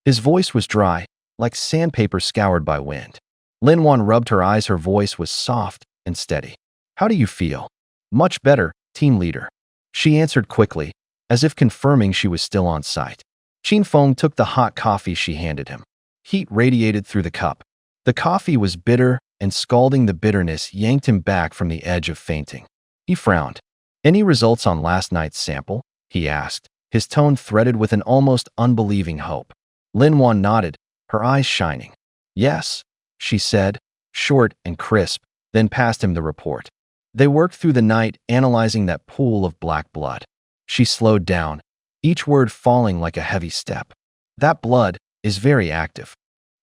His voice was dry, like sandpaper scoured by wind. Lin Wan rubbed her eyes. Her voice was soft and steady. How do you feel? Much better, team leader. She answered quickly, as if confirming she was still on site. Qin Feng took the hot coffee she handed him. Heat radiated through the cup. The coffee was bitter, and scalding the bitterness yanked him back from the edge of fainting. He frowned. Any results on last night's sample? He asked, his tone threaded with an almost unbelieving hope. Lin Wan nodded, her eyes shining. Yes, she said, short and crisp, then passed him the report. They worked through the night analyzing that pool of black blood. She slowed down, each word falling like a heavy step. That blood is very active.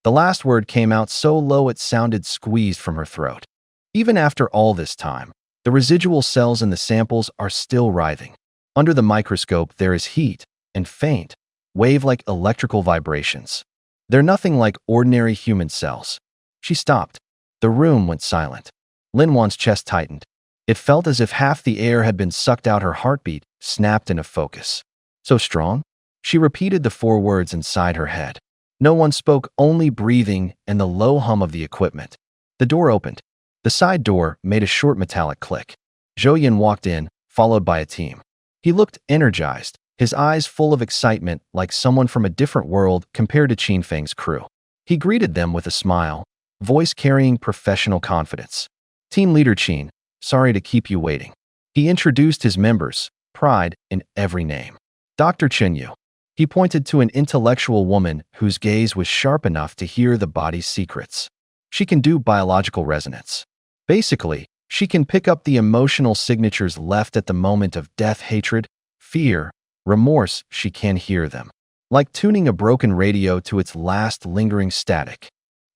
The last word came out so low it sounded squeezed from her throat. Even after all this time, the residual cells in the samples are still writhing. Under the microscope, there is heat and faint, wave-like electrical vibrations. They're nothing like ordinary human cells. She stopped. The room went silent. Lin Wan's chest tightened. It felt as if half the air had been sucked out. Her heartbeat snapped into focus. So strong? She repeated the 4 words inside her head. No one spoke, only breathing and the low hum of the equipment. The door opened. The side door made a short metallic click. Zhou Yan walked in, followed by a team. He looked energized, his eyes full of excitement like someone from a different world compared to Qin Feng's crew. He greeted them with a smile, voice carrying professional confidence. Team leader Qin, sorry to keep you waiting. He introduced his members, pride in every name. Dr. Chenyu. He pointed to an intellectual woman whose gaze was sharp enough to hear the body's secrets. She can do biological resonance. Basically, she can pick up the emotional signatures left at the moment of death, hatred, fear, remorse. She can hear them, like tuning a broken radio to its last lingering static.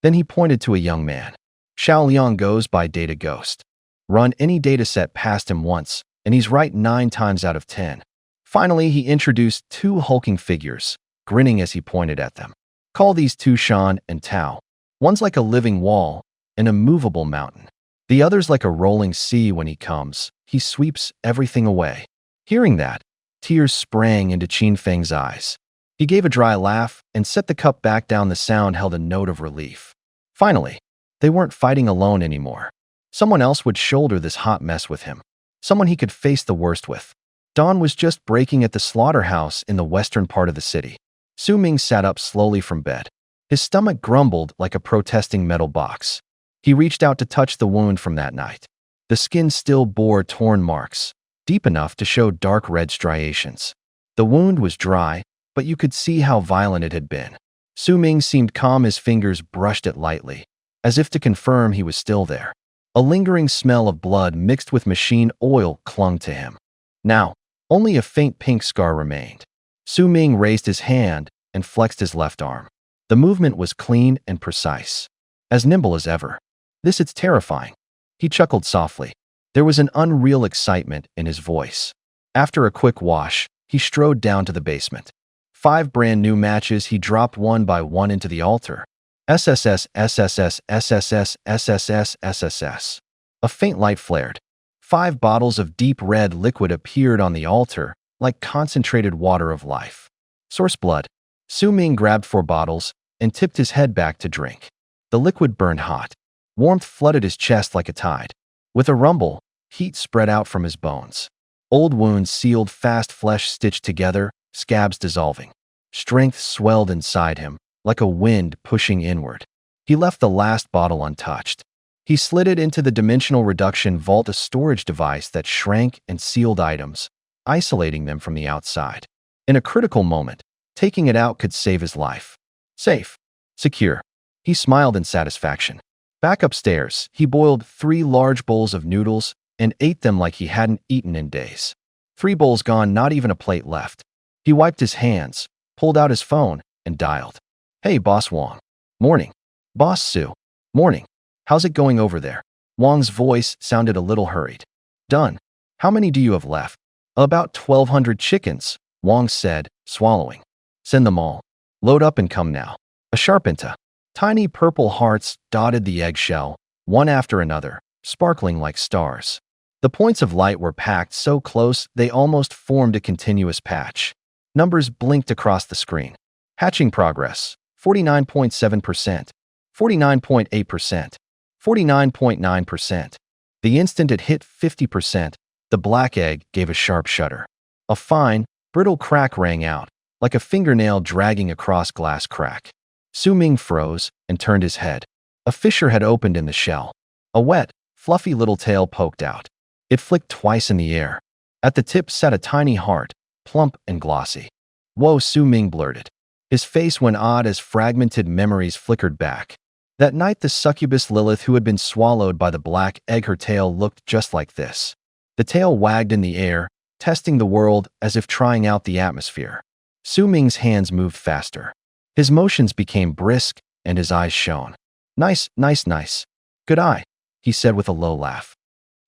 Then he pointed to a young man. Xiao Liang goes by Data Ghost. Run any dataset past him once, and he's right 9 times out of 10. Finally, he introduced 2 hulking figures, grinning as he pointed at them. Call these 2 Shan and Tao. One's like a living wall, an immovable mountain. The other's like a rolling sea. When he comes, he sweeps everything away. Hearing that, tears sprang into Qin Feng's eyes. He gave a dry laugh and set the cup back down. The sound held a note of relief. Finally, they weren't fighting alone anymore. Someone else would shoulder this hot mess with him. Someone he could face the worst with. Dawn was just breaking at the slaughterhouse in the western part of the city. Su Ming sat up slowly from bed. His stomach grumbled like a protesting metal box. He reached out to touch the wound from that night. The skin still bore torn marks, deep enough to show dark red striations. The wound was dry, but you could see how violent it had been. Su Ming seemed calm. His fingers brushed it lightly, as if to confirm he was still there. A lingering smell of blood mixed with machine oil clung to him. Now, only a faint pink scar remained. Su Ming raised his hand and flexed his left arm. The movement was clean and precise, as nimble as ever. It's terrifying. He chuckled softly. There was an unreal excitement in his voice. After a quick wash, he strode down to the basement. 5 brand new matches. He dropped one by one into the altar. SSS, SSS, SSS, SSS, SSS. A faint light flared. 5 bottles of deep red liquid appeared on the altar, like concentrated water of life. Source blood. Su Ming grabbed 4 bottles and tipped his head back to drink. The liquid burned hot. Warmth flooded his chest like a tide. With a rumble, heat spread out from his bones. Old wounds sealed fast, flesh stitched together, scabs dissolving. Strength swelled inside him, like a wind pushing inward. He left the last bottle untouched. He slid it into the dimensional reduction vault, a storage device that shrank and sealed items, isolating them from the outside. In a critical moment, taking it out could save his life. Safe. Secure. He smiled in satisfaction. Back upstairs, he boiled 3 large bowls of noodles and ate them like he hadn't eaten in days. 3 bowls gone, not even a plate left. He wiped his hands, pulled out his phone, and dialed. Hey, Boss Wang. Morning. Boss Su. Morning. How's it going over there? Wang's voice sounded a little hurried. Done. How many do you have left? About 1,200 chickens, Wang said, swallowing. Send them all. Load up and come now. A sharpenta. Tiny purple hearts dotted the eggshell, one after another, sparkling like stars. The points of light were packed so close they almost formed a continuous patch. Numbers blinked across the screen. Hatching progress, 49.7%, 49.8%, 49.9%. The instant it hit 50%, the black egg gave a sharp shudder. A fine, brittle crack rang out, like a fingernail dragging across glass crack. Su Ming froze and turned his head. A fissure had opened in the shell. A wet, fluffy little tail poked out. It flicked twice in the air. At the tip sat a tiny heart, plump and glossy. Whoa, Su Ming blurted. His face went odd as fragmented memories flickered back. That night the succubus Lilith who had been swallowed by the black egg, her tail looked just like this. The tail wagged in the air, testing the world as if trying out the atmosphere. Su Ming's hands moved faster. His motions became brisk and his eyes shone. Nice, nice, nice. Good eye, he said with a low laugh.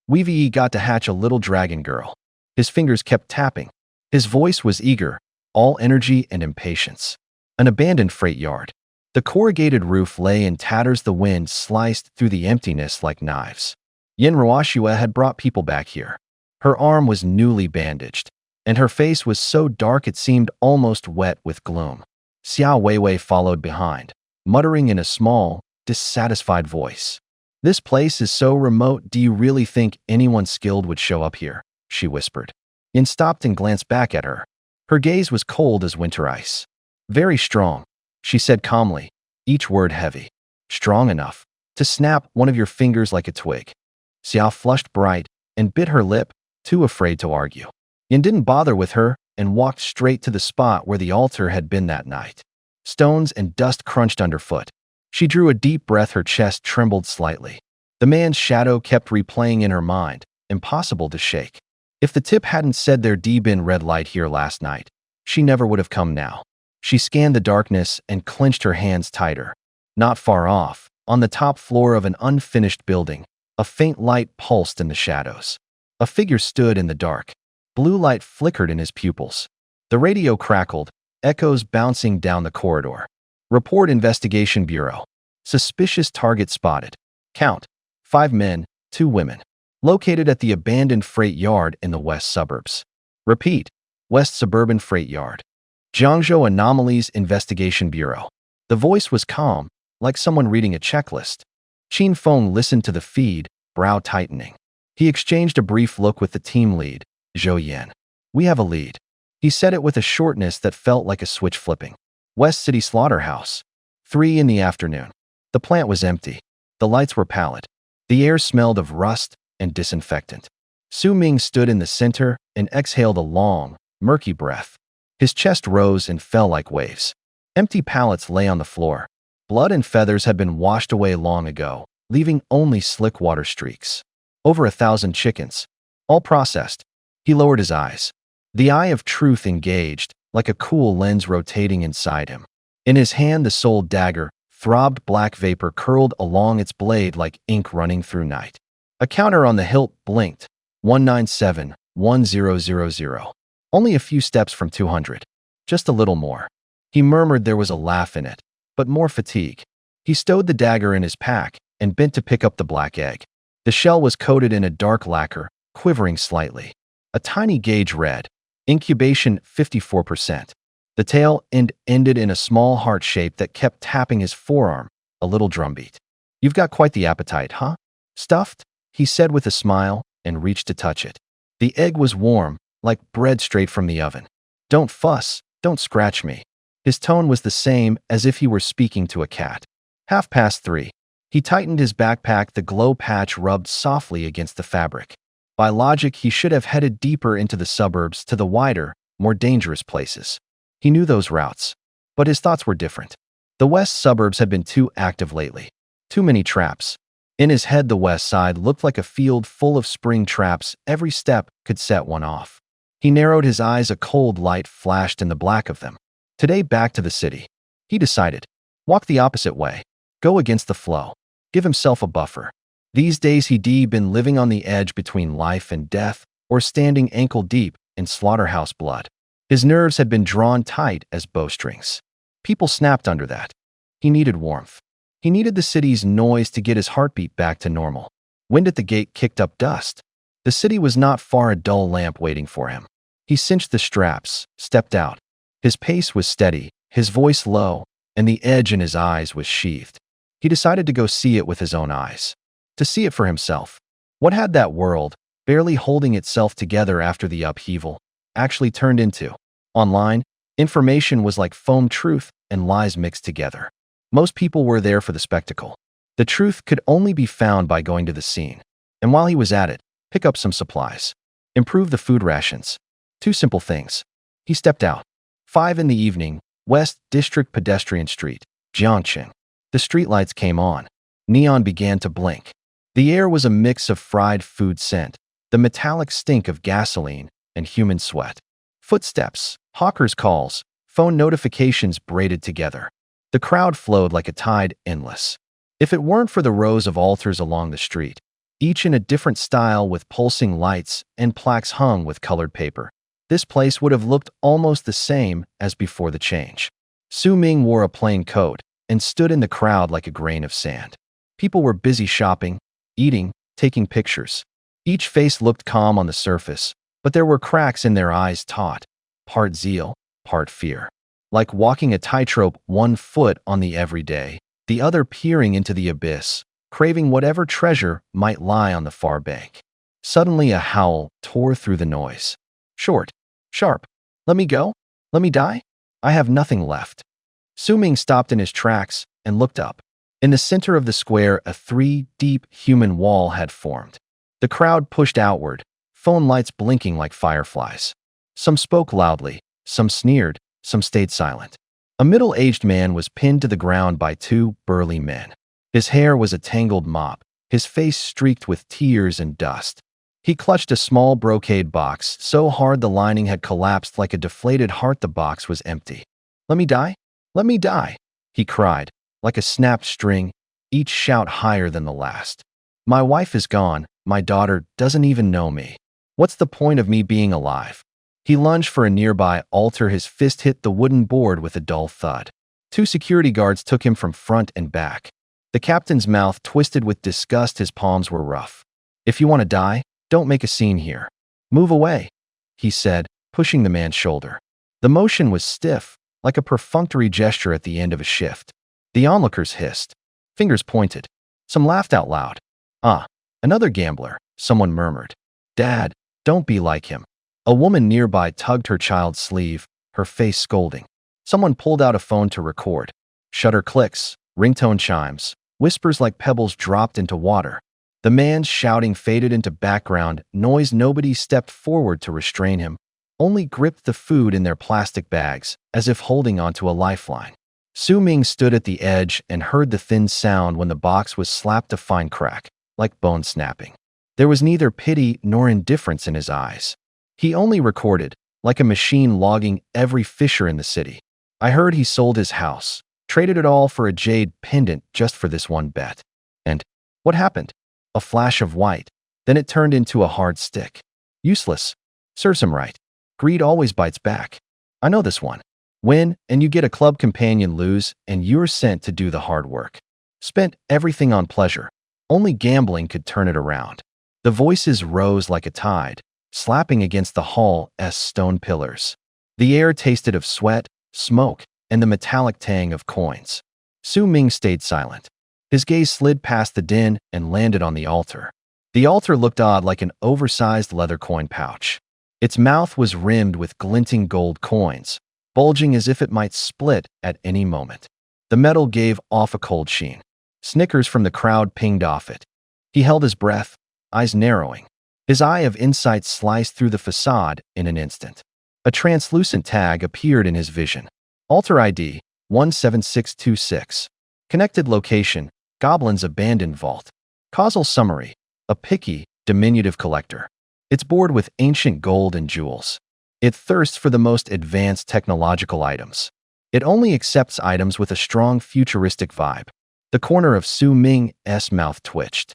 Weevee got to hatch a little dragon girl. His fingers kept tapping. His voice was eager, all energy and impatience. An abandoned freight yard. The corrugated roof lay in tatters, the wind sliced through the emptiness like knives. Yin Ruoxue had brought people back here. Her arm was newly bandaged, and her face was so dark it seemed almost wet with gloom. Xiao Weiwei followed behind, muttering in a small, dissatisfied voice. This place is so remote, do you really think anyone skilled would show up here? She whispered. Yin stopped and glanced back at her. Her gaze was cold as winter ice. Very strong, she said calmly, each word heavy. Strong enough to snap one of your fingers like a twig. Xiao flushed bright and bit her lip, too afraid to argue. Yin didn't bother with her and walked straight to the spot where the altar had been that night. Stones and dust crunched underfoot. She drew a deep breath, her chest trembled slightly. The man's shadow kept replaying in her mind, impossible to shake. If the tip hadn't said there'd been red light here last night, she never would have come now. She scanned the darkness and clenched her hands tighter. Not far off, on the top floor of an unfinished building, a faint light pulsed in the shadows. A figure stood in the dark. Blue light flickered in his pupils. The radio crackled, echoes bouncing down the corridor. Report Investigation Bureau. Suspicious target spotted. Count. 5 men, 2 women. Located at the abandoned freight yard in the west suburbs. Repeat. West Suburban Freight Yard. Jiangzhou Anomalies Investigation Bureau. The voice was calm, like someone reading a checklist. Qin Feng listened to the feed, brow tightening. He exchanged a brief look with the team lead, Zhou Yan. We have a lead. He said it with a shortness that felt like a switch flipping. West City Slaughterhouse. 3 in the afternoon. The plant was empty. The lights were pallid. The air smelled of rust and disinfectant. Su Ming stood in the center and exhaled a long, murky breath. His chest rose and fell like waves. Empty pallets lay on the floor. Blood and feathers had been washed away long ago, leaving only slick water streaks. Over 1,000 chickens. All processed. He lowered his eyes. The eye of truth engaged, like a cool lens rotating inside him. In his hand the soul dagger throbbed, black vapor curled along its blade like ink running through night. A counter on the hilt blinked. 197, 1000. Only a few steps from 200. Just a little more. He murmured there was a laugh in it, but more fatigue. He stowed the dagger in his pack and bent to pick up the black egg. The shell was coated in a dark lacquer, quivering slightly. A tiny gauge read, incubation 54%. The tail ended in a small heart shape that kept tapping his forearm, a little drumbeat. You've got quite the appetite, huh? Stuffed? He said with a smile and reached to touch it. The egg was warm, like bread straight from the oven. Don't fuss, don't scratch me. His tone was the same as if he were speaking to a cat. 3:30. He tightened his backpack, the glow patch rubbed softly against the fabric. By logic, he should have headed deeper into the suburbs to the wider, more dangerous places. He knew those routes. But his thoughts were different. The west suburbs had been too active lately. Too many traps. In his head, the west side looked like a field full of spring traps. Every step could set one off. He narrowed his eyes, a cold light flashed in the black of them. Today, back to the city. He decided. Walk the opposite way. Go against the flow. Give himself a buffer. These days he'd been living on the edge between life and death, or standing ankle-deep in slaughterhouse blood. His nerves had been drawn tight as bowstrings. People snapped under that. He needed warmth. He needed the city's noise to get his heartbeat back to normal. Wind at the gate kicked up dust. The city was not far, a dull lamp waiting for him. He cinched the straps, stepped out. His pace was steady, his voice low, and the edge in his eyes was sheathed. He decided to go see it with his own eyes. To see it for himself. What had that world, barely holding itself together after the upheaval, actually turned into? Online, information was like foam, truth and lies mixed together. Most people were there for the spectacle. The truth could only be found by going to the scene. And while he was at it, pick up some supplies. Improve the food rations. 2 simple things. He stepped out. 5 in the evening, West District Pedestrian Street, Jiangqing. The streetlights came on. Neon began to blink. The air was a mix of fried food scent, the metallic stink of gasoline, and human sweat. Footsteps, hawkers' calls, phone notifications braided together. The crowd flowed like a tide, endless. If it weren't for the rows of altars along the street, each in a different style with pulsing lights and plaques hung with colored paper, this place would have looked almost the same as before the change. Su Ming wore a plain coat and stood in the crowd like a grain of sand. People were busy shopping, eating, taking pictures. Each face looked calm on the surface, but there were cracks in their eyes, taut, part zeal, part fear. Like walking a tightrope, one foot on the everyday, the other peering into the abyss, craving whatever treasure might lie on the far bank. Suddenly a howl tore through the noise. Short, sharp. Let me go? Let me die? I have nothing left. Su Ming stopped in his tracks and looked up. In the center of the square, a 3-deep human wall had formed. The crowd pushed outward, phone lights blinking like fireflies. Some spoke loudly, some sneered, some stayed silent. A middle-aged man was pinned to the ground by 2 burly men. His hair was a tangled mop, his face streaked with tears and dust. He clutched a small brocade box so hard the lining had collapsed like a deflated heart. The box was empty. Let me die? Let me die, he cried, like a snapped string, each shout higher than the last. My wife is gone, my daughter doesn't even know me. What's the point of me being alive? He lunged for a nearby altar, his fist hit the wooden board with a dull thud. 2 security guards took him from front and back. The captain's mouth twisted with disgust, his palms were rough. If you want to die, don't make a scene here. Move away, he said, pushing the man's shoulder. The motion was stiff, like a perfunctory gesture at the end of a shift. The onlookers hissed. Fingers pointed. Some laughed out loud. Ah, another gambler, someone murmured. Dad, don't be like him. A woman nearby tugged her child's sleeve, her face scolding. Someone pulled out a phone to record. Shutter clicks, ringtone chimes, whispers like pebbles dropped into water. The man's shouting faded into background noise. Nobody stepped forward to restrain him, only gripped the food in their plastic bags, as if holding onto a lifeline. Su Ming stood at the edge and heard the thin sound when the box was slapped, a fine crack, like bone snapping. There was neither pity nor indifference in his eyes. He only recorded, like a machine logging every fissure in the city. I heard he sold his house, traded it all for a jade pendant just for this one bet. And what happened? A flash of white. Then it turned into a hard stick. Useless. Serves him right. Greed always bites back. I know this one. Win, and you get a club companion. Lose, and you're sent to do the hard work. Spent everything on pleasure. Only gambling could turn it around. The voices rose like a tide, slapping against the hall's stone pillars. The air tasted of sweat, smoke, and the metallic tang of coins. Su Ming stayed silent. His gaze slid past the din and landed on the altar. The altar looked odd, like an oversized leather coin pouch. Its mouth was rimmed with glinting gold coins, bulging as if it might split at any moment. The metal gave off a cold sheen. Snickers from the crowd pinged off it. He held his breath, eyes narrowing. His eye of insight sliced through the facade in an instant. A translucent tag appeared in his vision. Altar ID 17626. Connected location, Goblin's abandoned vault. Causal summary, a picky, diminutive collector. It's bored with ancient gold and jewels. It thirsts for the most advanced technological items. It only accepts items with a strong futuristic vibe. The corner of Su Ming's mouth twitched.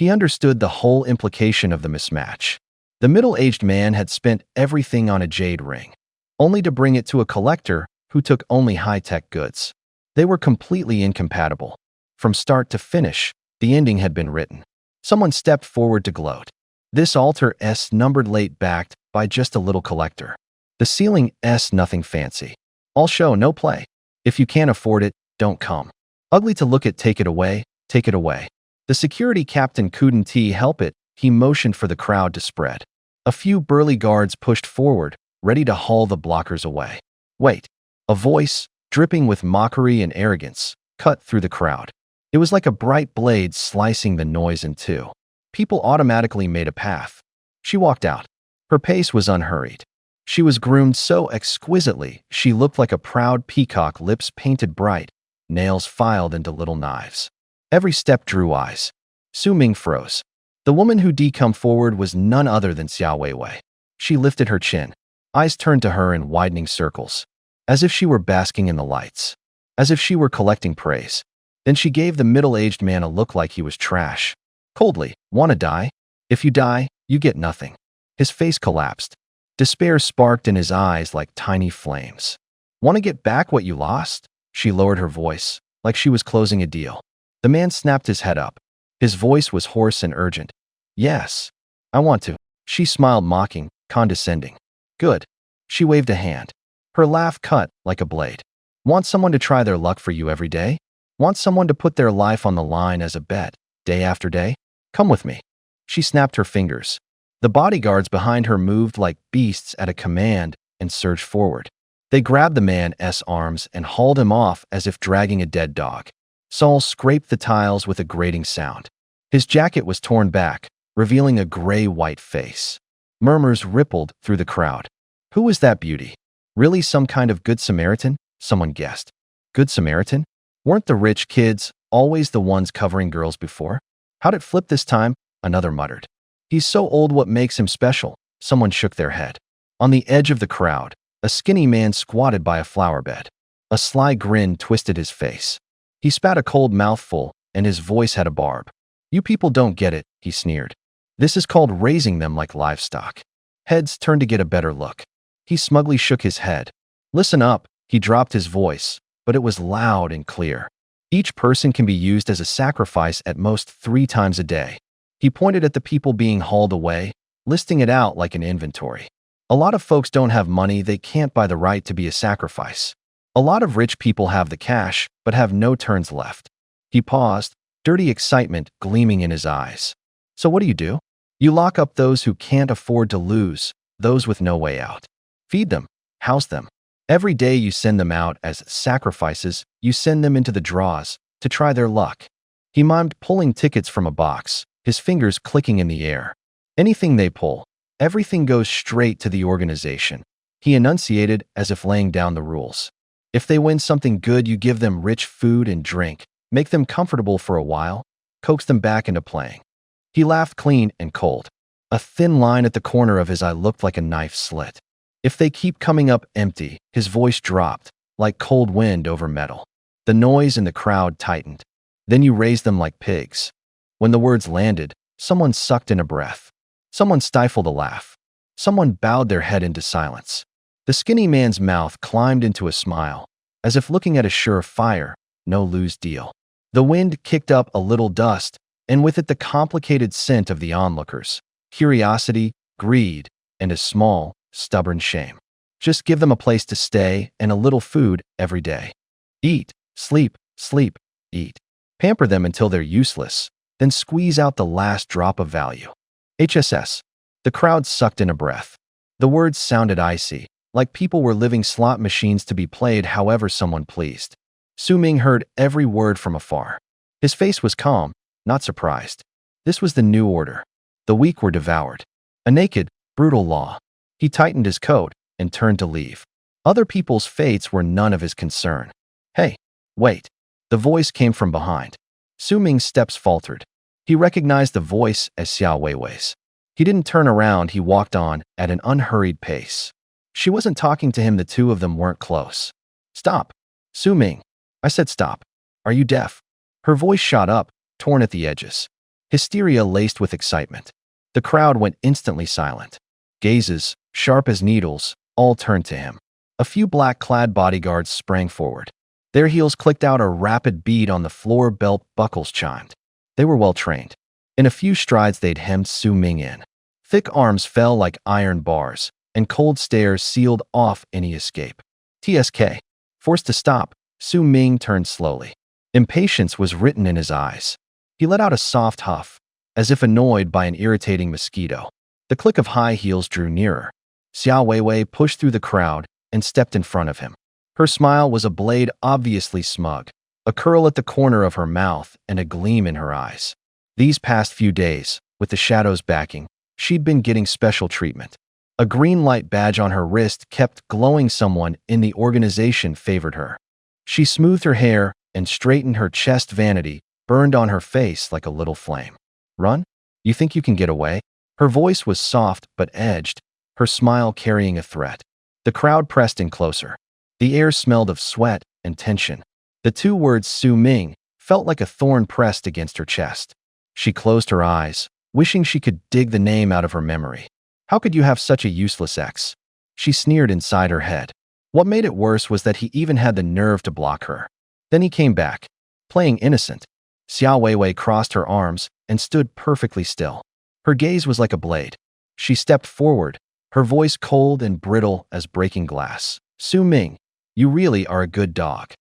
He understood the whole implication of the mismatch. The middle-aged man had spent everything on a jade ring, only to bring it to a collector who took only high-tech goods. They were completely incompatible. From start to finish, the ending had been written. Someone stepped forward to gloat. This altar S numbered late backed by just a little collector. The ceiling S nothing fancy. All show, no play. If you can't afford it, don't come. Ugly to look at, take it away, take it away. The security captain couldn't help it. He motioned for the crowd to spread. A few burly guards pushed forward, ready to haul the blockers away. Wait. A voice, dripping with mockery and arrogance, cut through the crowd. It was like a bright blade slicing the noise in two. People automatically made a path. She walked out. Her pace was unhurried. She was groomed so exquisitely, she looked like a proud peacock, lips painted bright, nails filed into little knives. Every step drew eyes. Su Ming froze. The woman who come forward was none other than Xiao Weiwei. She lifted her chin. Eyes turned to her in widening circles, as if she were basking in the lights, as if she were collecting praise. Then she gave the middle-aged man a look like he was trash. Coldly, "Wanna die? If you die, you get nothing." His face collapsed. Despair sparked in his eyes like tiny flames. "Want to get back what you lost?" She lowered her voice, like she was closing a deal. The man snapped his head up. His voice was hoarse and urgent. "Yes, I want to." She smiled, mocking, condescending. "Good." She waved a hand. Her laugh cut like a blade. "Want someone to try their luck for you every day? Want someone to put their life on the line as a bet, day after day? Come with me." She snapped her fingers. The bodyguards behind her moved like beasts at a command and surged forward. They grabbed the man's arms and hauled him off as if dragging a dead dog. Saul scraped the tiles with a grating sound. His jacket was torn back, revealing a gray-white face. Murmurs rippled through the crowd. Who was that beauty? Really some kind of Good Samaritan? Someone guessed. Good Samaritan? Weren't the rich kids always the ones covering girls before? How'd it flip this time? Another muttered. He's so old, what makes him special? Someone shook their head. On the edge of the crowd, a skinny man squatted by a flower bed. A sly grin twisted his face. He spat a cold mouthful, and his voice had a barb. "You people don't get it," he sneered. "This is called raising them like livestock." Heads turned to get a better look. He smugly shook his head. "Listen up," he dropped his voice, but it was loud and clear. "Each person can be used as a sacrifice at most 3 times a day." He pointed at the people being hauled away, listing it out like an inventory. A lot of folks don't have money, they can't buy the right to be a sacrifice. A lot of rich people have the cash, but have no turns left. He paused, dirty excitement gleaming in his eyes. "So what do? You lock up those who can't afford to lose, those with no way out. Feed them, house them. Every day you send them out as sacrifices, you send them into the draws to try their luck." He mimed pulling tickets from a box, his fingers clicking in the air. "Anything they pull, everything goes straight to the organization," he enunciated as if laying down the rules. "If they win something good, you give them rich food and drink, make them comfortable for a while, coax them back into playing." He laughed clean and cold. A thin line at the corner of his eye looked like a knife slit. "If they keep coming up empty," his voice dropped, like cold wind over metal. The noise in the crowd tightened. "Then you raise them like pigs." When the words landed, someone sucked in a breath. Someone stifled a laugh. Someone bowed their head into silence. The skinny man's mouth climbed into a smile, as if looking at a sure-fire, no-lose deal. The wind kicked up a little dust, and with it the complicated scent of the onlookers, curiosity, greed, and a small, stubborn shame. Just give them a place to stay and a little food every day. Eat, sleep, sleep, eat. Pamper them until they're useless, then squeeze out the last drop of value. HSS. The crowd sucked in a breath. The words sounded icy, like people were living slot machines to be played however someone pleased. Su Ming heard every word from afar. His face was calm, not surprised. This was the new order. The weak were devoured. A naked, brutal law. He tightened his coat and turned to leave. Other people's fates were none of his concern. "Hey, wait." The voice came from behind. Su Ming's steps faltered. He recognized the voice as Xiao Weiwei's. He didn't turn around, he walked on at an unhurried pace. She wasn't talking to him, the two of them weren't close. "Stop. Su Ming." "I said stop. Are you deaf?" Her voice shot up, torn at the edges. hysteria laced with excitement. The crowd went instantly silent. Gazes, sharp as needles, all turned to him. A few black-clad bodyguards sprang forward. Their heels clicked out a rapid beat on the floor, belt buckles chimed. They were well-trained. In a few strides they'd hemmed Su Ming in. Thick arms fell like iron bars, and cold stares sealed off any escape. TSK. Forced to stop, Su Ming turned slowly. Impatience was written in his eyes. He let out a soft huff, as if annoyed by an irritating mosquito. The click of high heels drew nearer. Xiao Weiwei pushed through the crowd and stepped in front of him. Her smile was a blade obviously smug, a curl at the corner of her mouth and a gleam in her eyes. These past few days, with the shadows backing, she'd been getting special treatment. A green light badge on her wrist kept glowing. Someone in the organization favored her. She smoothed her hair and straightened her chest. Vanity burned on her face like a little flame. Run? You think you can get away? Her voice was soft but edged, her smile carrying a threat. The crowd pressed in closer. The air smelled of sweat and tension. The two words Su Ming felt like a thorn pressed against her chest. She closed her eyes, wishing she could dig the name out of her memory. How could you have such a useless ex? She sneered inside her head. What made it worse was that he even had the nerve to block her. Then he came back, playing innocent. Xiao Weiwei crossed her arms and stood perfectly still. Her gaze was like a blade. She stepped forward, her voice cold and brittle as breaking glass. Su Ming, you really are a good dog.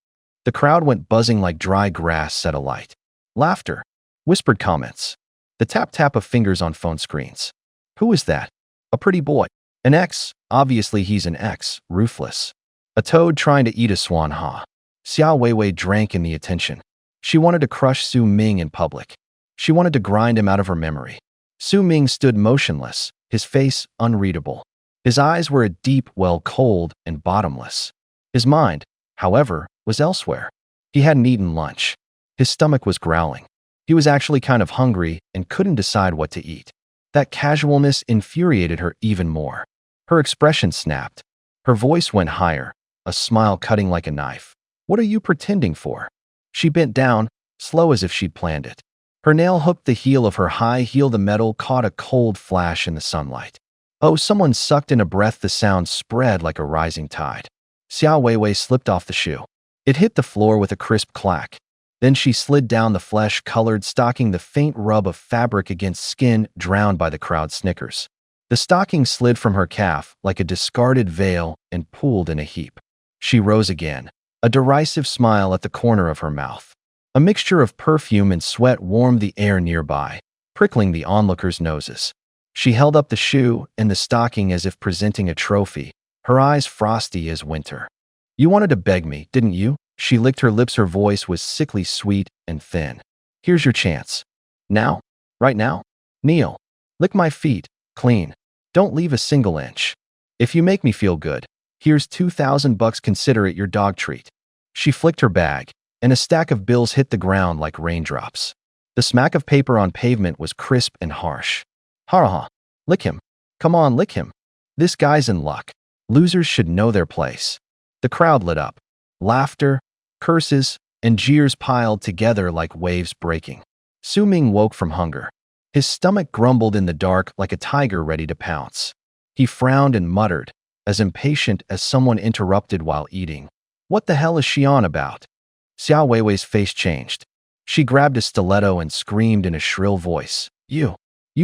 The crowd went buzzing like dry grass set alight. Laughter, whispered comments, the tap-tap of fingers on phone screens. Who is that? A pretty boy. An ex? Obviously he's an ex, ruthless. A toad trying to eat a swan, huh? Xiao Weiwei drank in the attention. She wanted to crush Su Ming in public. She wanted to grind him out of her memory. Su Ming stood motionless, his face unreadable. His eyes were a deep well, cold and bottomless. His mind, however, was elsewhere. He hadn't eaten lunch. His stomach was growling. He was actually kind of hungry and couldn't decide what to eat. That casualness infuriated her even more. Her expression snapped. Her voice went higher, a smile cutting like a knife. What are you pretending for? She bent down, slow as if she'd planned it. Her nail hooked the heel of her high heel. The metal caught a cold flash in the sunlight. Oh, someone sucked in a breath. The sound spread like a rising tide. Xiao Weiwei slipped off the shoe. It hit the floor with a crisp clack. Then she slid down the flesh-colored stocking, the faint rub of fabric against skin drowned by the crowd's snickers. The stocking slid from her calf like a discarded veil and pooled in a heap. She rose again, a derisive smile at the corner of her mouth. A mixture of perfume and sweat warmed the air nearby, prickling the onlookers' noses. She held up the shoe and the stocking as if presenting a trophy, her eyes frosty as winter. You wanted to beg me, didn't you? She licked her lips. Her voice was sickly sweet and thin. Here's your chance. Now? Right now? Kneel. Lick my feet. Clean. Don't leave a single inch. If you make me feel good, here's $2,000. Consider it your dog treat. She flicked her bag, and a stack of bills hit the ground like raindrops. The smack of paper on pavement was crisp and harsh. Ha. Lick him. Come on, lick him. This guy's in luck. Losers should know their place. The crowd lit up. Laughter, curses, and jeers piled together like waves breaking. Su Ming woke from hunger. His stomach grumbled in the dark like a tiger ready to pounce. He frowned and muttered, as impatient as someone interrupted while eating. What the hell is she on about? Xiao Weiwei's face changed. She grabbed a stiletto and screamed in a shrill voice. You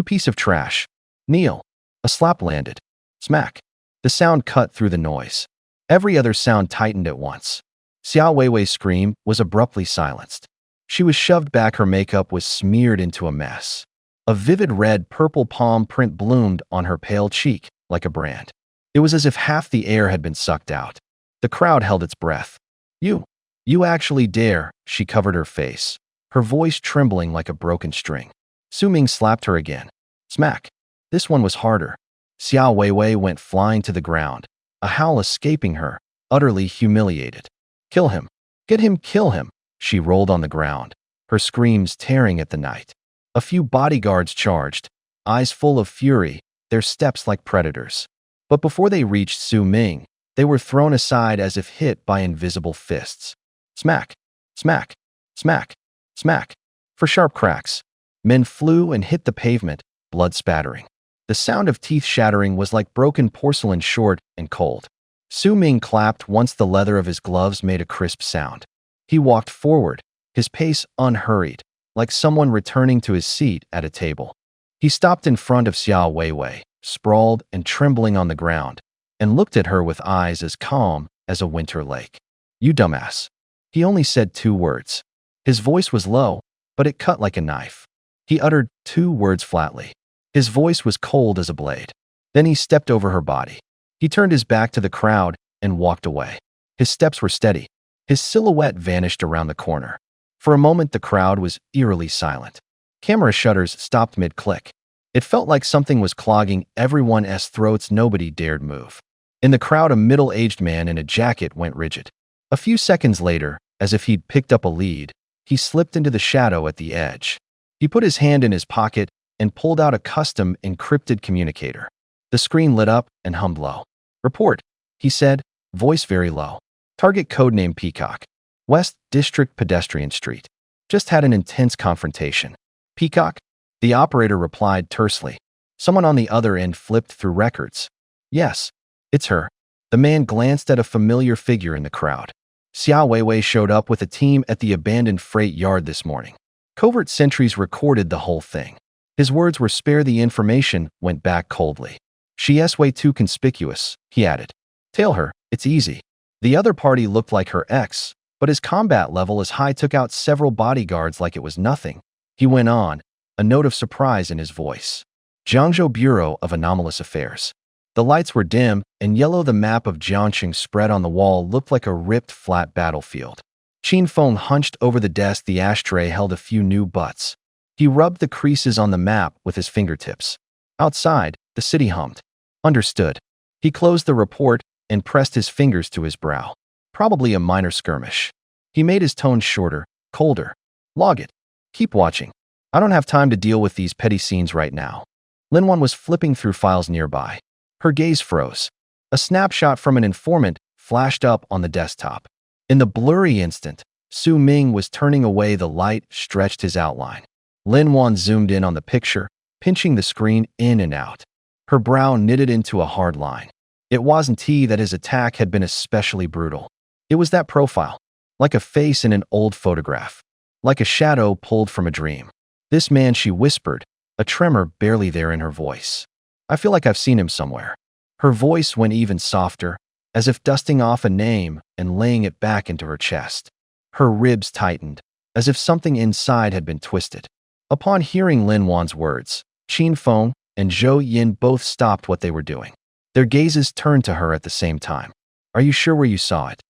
piece of trash. Kneel. A slap landed. Smack. The sound cut through the noise. Every other sound tightened at once. Xiao Weiwei's scream was abruptly silenced. She was shoved back. Her makeup was smeared into a mess. A vivid red-purple palm print bloomed on her pale cheek like a brand. It was as if half the air had been sucked out. The crowd held its breath. You actually dare, she covered her face, her voice trembling like a broken string. Su Ming slapped her again. Smack. This one was harder. Xiao Weiwei went flying to the ground, a howl escaping her, utterly humiliated. Kill him. Get him, kill him. She rolled on the ground, her screams tearing at the night. A few bodyguards charged, eyes full of fury, their steps like predators. But before they reached Su Ming, they were thrown aside as if hit by invisible fists. Smack, smack, smack, smack. For sharp cracks. Men flew and hit the pavement, blood spattering. The sound of teeth shattering was like broken porcelain, short and cold. Su Ming clapped once the leather of his gloves made a crisp sound. He walked forward, his pace unhurried, like someone returning to his seat at a table. He stopped in front of Xiao Weiwei, sprawled and trembling on the ground, and looked at her with eyes as calm as a winter lake. "You dumbass." He only said 2 words. His voice was low, but it cut like a knife. He uttered 2 words flatly. His voice was cold as a blade. Then he stepped over her body. He turned his back to the crowd and walked away. His steps were steady. His silhouette vanished around the corner. For a moment, the crowd was eerily silent. Camera shutters stopped mid-click. It felt like something was clogging everyone's throats. Nobody dared move. In the crowd, a middle-aged man in a jacket went rigid. A few seconds later, as if he'd picked up a lead, he slipped into the shadow at the edge. He put his hand in his pocket and pulled out a custom encrypted communicator. The screen lit up and hummed low. "Report," he said, voice very low. "Target codename Peacock. West District Pedestrian Street. Just had an intense confrontation." "Peacock?" The operator replied tersely. Someone on the other end flipped through records. "Yes, it's her." The man glanced at a familiar figure in the crowd. Xiao Weiwei showed up with a team at the abandoned freight yard this morning. Covert sentries recorded the whole thing. His words were "spare the information," went back coldly. "She's way too conspicuous," he added. "Tail her, it's easy." The other party looked like her ex, but his combat level is high, took out several bodyguards like it was nothing. He went on, a note of surprise in his voice. "Jiangzhou Bureau of Anomalous Affairs." The lights were dim and yellow. The map of Jiangxing spread on the wall looked like a ripped, flat battlefield. Qin Feng hunched over the desk. The ashtray held a few new butts. He rubbed the creases on the map with his fingertips. Outside, the city hummed. "Understood." He closed the report and pressed his fingers to his brow. "Probably a minor skirmish." He made his tone shorter, colder. "Log it. Keep watching. I don't have time to deal with these petty scenes right now." Linwan was flipping through files nearby. Her gaze froze. A snapshot from an informant flashed up on the desktop. In the blurry instant, Su Ming was turning away. The light stretched his outline. Linwan zoomed in on the picture, pinching the screen in and out. Her brow knitted into a hard line. It wasn't that his attack had been especially brutal. It was that profile, like a face in an old photograph, like a shadow pulled from a dream. "This man," she whispered, a tremor barely there in her voice. "I feel like I've seen him somewhere." Her voice went even softer, as if dusting off a name and laying it back into her chest. Her ribs tightened, as if something inside had been twisted. Upon hearing Lin Wan's words, Qin Feng and Zhou Yin both stopped what they were doing. Their gazes turned to her at the same time. "Are you sure where you saw it?"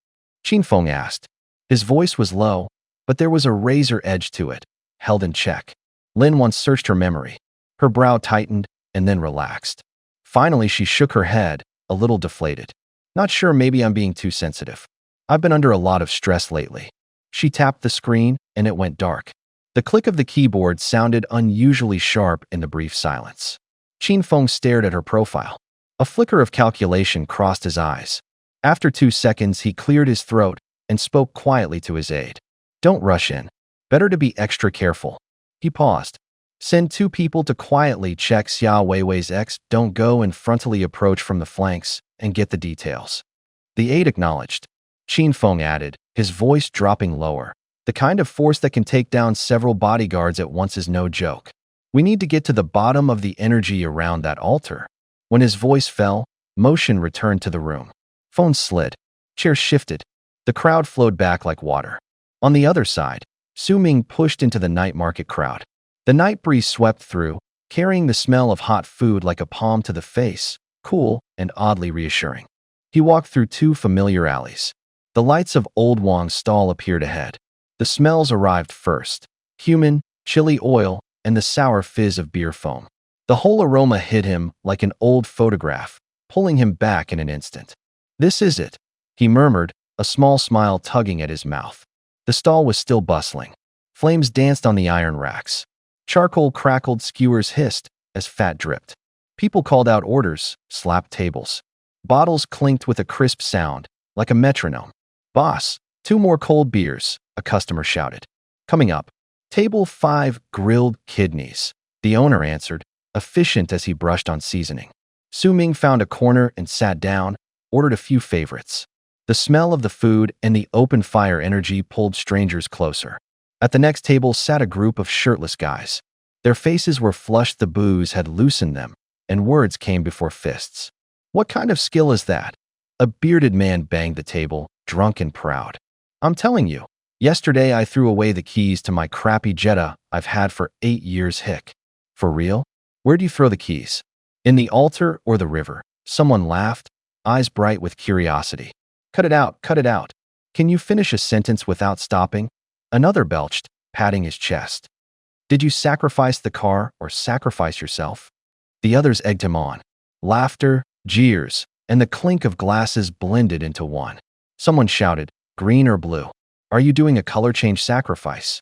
Qin Feng asked. His voice was low, but there was a razor edge to it, held in check. Lin Wan searched her memory. Her brow tightened and then relaxed. Finally, she shook her head, a little deflated. "Not sure, maybe I'm being too sensitive. I've been under a lot of stress lately." She tapped the screen and it went dark. The click of the keyboard sounded unusually sharp in the brief silence. Qin Feng stared at her profile. A flicker of calculation crossed his eyes. After 2 seconds, he cleared his throat and spoke quietly to his aide. "Don't rush in. Better to be extra careful." He paused. "Send 2 people to quietly check Xiao Weiwei's ex. Don't go and frontally approach from the flanks and get the details." The aide acknowledged. Qin Feng added, his voice dropping lower. "The kind of force that can take down several bodyguards at once is no joke. We need to get to the bottom of the energy around that altar." When his voice fell, motion returned to the room. Phones slid. Chairs shifted. The crowd flowed back like water. On the other side, Su Ming pushed into the night market crowd. The night breeze swept through, carrying the smell of hot food like a palm to the face, cool and oddly reassuring. He walked through 2 familiar alleys. The lights of Old Wang's stall appeared ahead. The smells arrived first: cumin, chili oil, and the sour fizz of beer foam. The whole aroma hit him like an old photograph, pulling him back in an instant. "This is it," he murmured, a small smile tugging at his mouth. The stall was still bustling. Flames danced on the iron racks. Charcoal crackled, skewers hissed as fat dripped. People called out orders, slapped tables. Bottles clinked with a crisp sound, like a metronome. "Boss, 2 more cold beers," a customer shouted. "Coming up." Table 5, grilled kidneys. The owner answered, efficient as he brushed on seasoning. Su Ming found a corner and sat down, ordered a few favorites. The smell of the food and the open fire energy pulled strangers closer. At the next table sat a group of shirtless guys. Their faces were flushed, the booze had loosened them, and words came before fists. What kind of skill is that? A bearded man banged the table, drunk and proud. I'm telling you, yesterday I threw away the keys to my crappy Jetta I've had for 8 years. Hick. For real? Where do you throw the keys? In the altar or the river? Someone laughed, eyes bright with curiosity. Cut it out, cut it out. Can you finish a sentence without stopping? Another belched, patting his chest. Did you sacrifice the car or sacrifice yourself? The others egged him on. Laughter, jeers, and the clink of glasses blended into one. Someone shouted, green or blue? Are you doing a color change sacrifice?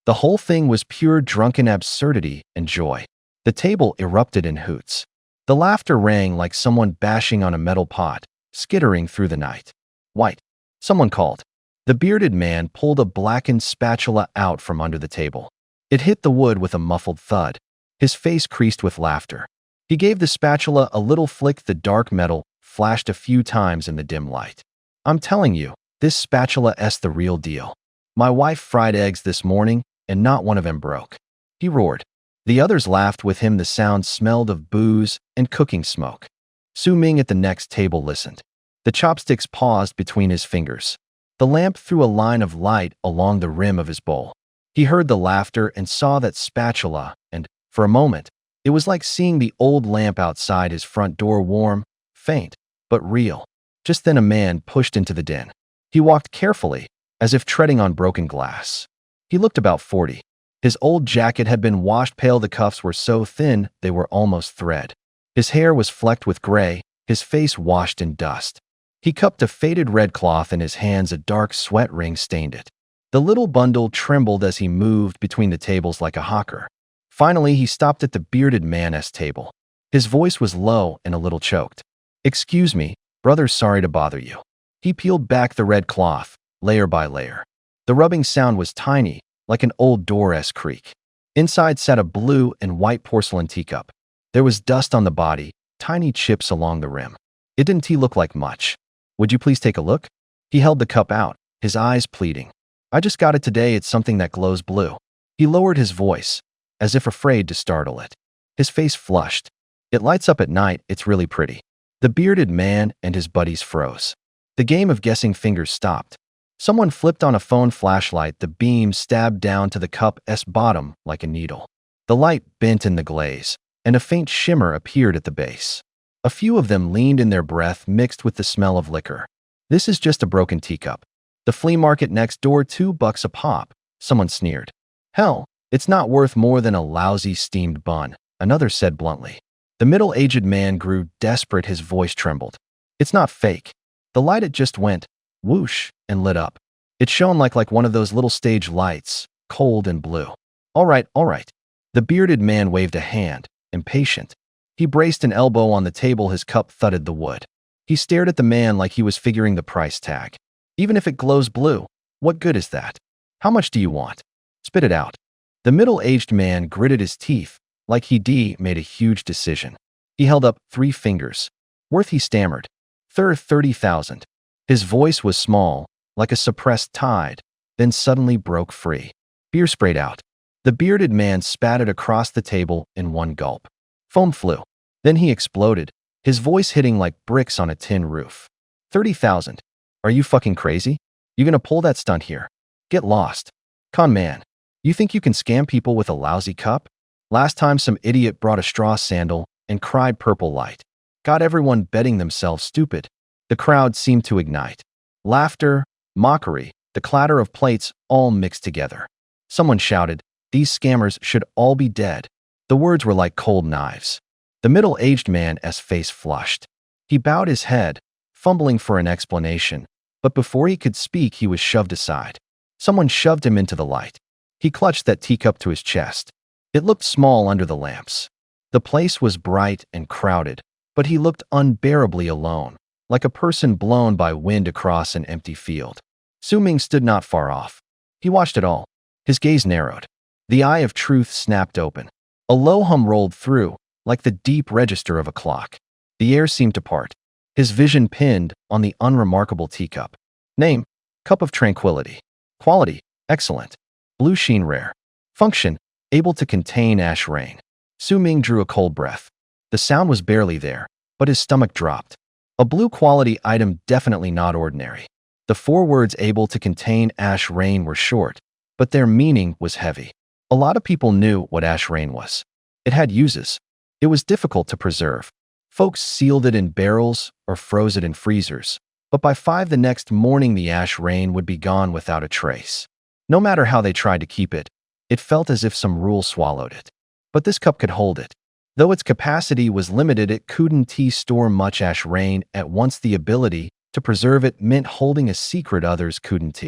The whole thing was pure drunken absurdity and joy. The table erupted in hoots. The laughter rang like someone bashing on a metal pot, skittering through the night. White. Someone called. The bearded man pulled a blackened spatula out from under the table. It hit the wood with a muffled thud. His face creased with laughter. He gave the spatula a little flick. The dark metal flashed a few times in the dim light. I'm telling you, this spatula's the real deal. My wife fried eggs this morning, and not one of them broke. He roared. The others laughed with him. The sound smelled of booze and cooking smoke. Su Ming at the next table listened. The chopsticks paused between his fingers. The lamp threw a line of light along the rim of his bowl. He heard the laughter and saw that spatula, and, for a moment, it was like seeing the old lamp outside his front door, warm, faint, but real. Just then a man pushed into the den. He walked carefully, as if treading on broken glass. He looked about 40. His old jacket had been washed pale. The cuffs were so thin they were almost thread. His hair was flecked with gray, his face washed in dust. He cupped a faded red cloth in his hands. A dark sweat ring stained it. The little bundle trembled as he moved between the tables like a hawker. Finally, he stopped at the bearded man's table. His voice was low and a little choked. Excuse me, brother, sorry to bother you. He peeled back the red cloth, layer by layer. The rubbing sound was tiny, like an old door's creak. Inside sat a blue and white porcelain teacup. There was dust on the body, tiny chips along the rim. It didn't look like much. Would you please take a look? He held the cup out, his eyes pleading. I just got it today. It's something that glows blue. He lowered his voice, as if afraid to startle it. His face flushed. It lights up at night. It's really pretty. The bearded man and his buddies froze. The game of guessing fingers stopped. Someone flipped on a phone flashlight. The beam stabbed down to the cup's bottom like a needle. The light bent in the glaze, and a faint shimmer appeared at the base. A few of them leaned in, their breath mixed with the smell of liquor. This is just a broken teacup. The flea market next door, $2 a pop. Someone sneered. Hell, it's not worth more than a lousy steamed bun, another said bluntly. The middle-aged man grew desperate. His voice trembled. It's not fake. The light, it just went whoosh and lit up. It shone like one of those little stage lights, cold and blue. All right, all right. The bearded man waved a hand, impatient. He braced an elbow on the table. His cup thudded the wood. He stared at the man like he was figuring the price tag. Even if it glows blue, what good is that? How much do you want? Spit it out. The middle-aged man gritted his teeth, like he'd made a huge decision. He held up 3 fingers. Worth, he stammered. 30,000. His voice was small, like a suppressed tide, then suddenly broke free. Beer sprayed out. The bearded man spat it across the table in one gulp. Foam flew. Then he exploded, his voice hitting like bricks on a tin roof. 30,000. Are you fucking crazy? You gonna pull that stunt here? Get lost. Con man. You think you can scam people with a lousy cup? Last time some idiot brought a straw sandal and cried purple light. Got everyone betting themselves stupid. The crowd seemed to ignite. Laughter, mockery, the clatter of plates all mixed together. Someone shouted, these scammers should all be dead. The words were like cold knives. The middle-aged man's face flushed. He bowed his head, fumbling for an explanation, but before he could speak he was shoved aside. Someone shoved him into the light. He clutched that teacup to his chest. It looked small under the lamps. The place was bright and crowded, but he looked unbearably alone, like a person blown by wind across an empty field. Su Ming stood not far off. He watched it all. His gaze narrowed. The eye of truth snapped open. A low hum rolled through, like the deep register of a clock. The air seemed to part. His vision pinned on the unremarkable teacup. Name: Cup of Tranquility. Quality: excellent. Blue sheen rare. Function: able to contain ash rain. Su Ming drew a cold breath. The sound was barely there, but his stomach dropped. A blue quality item, definitely not ordinary. The 4 words able to contain ash rain were short, but their meaning was heavy. A lot of people knew what ash rain was. It had uses. It was difficult to preserve. Folks sealed it in barrels or froze it in freezers, but by 5 the next morning the ash rain would be gone without a trace. No matter how they tried to keep it, it felt as if some rule swallowed it. But this cup could hold it. Though its capacity was limited, it couldn't store much ash rain at once. The ability to preserve it meant holding a secret others couldn't.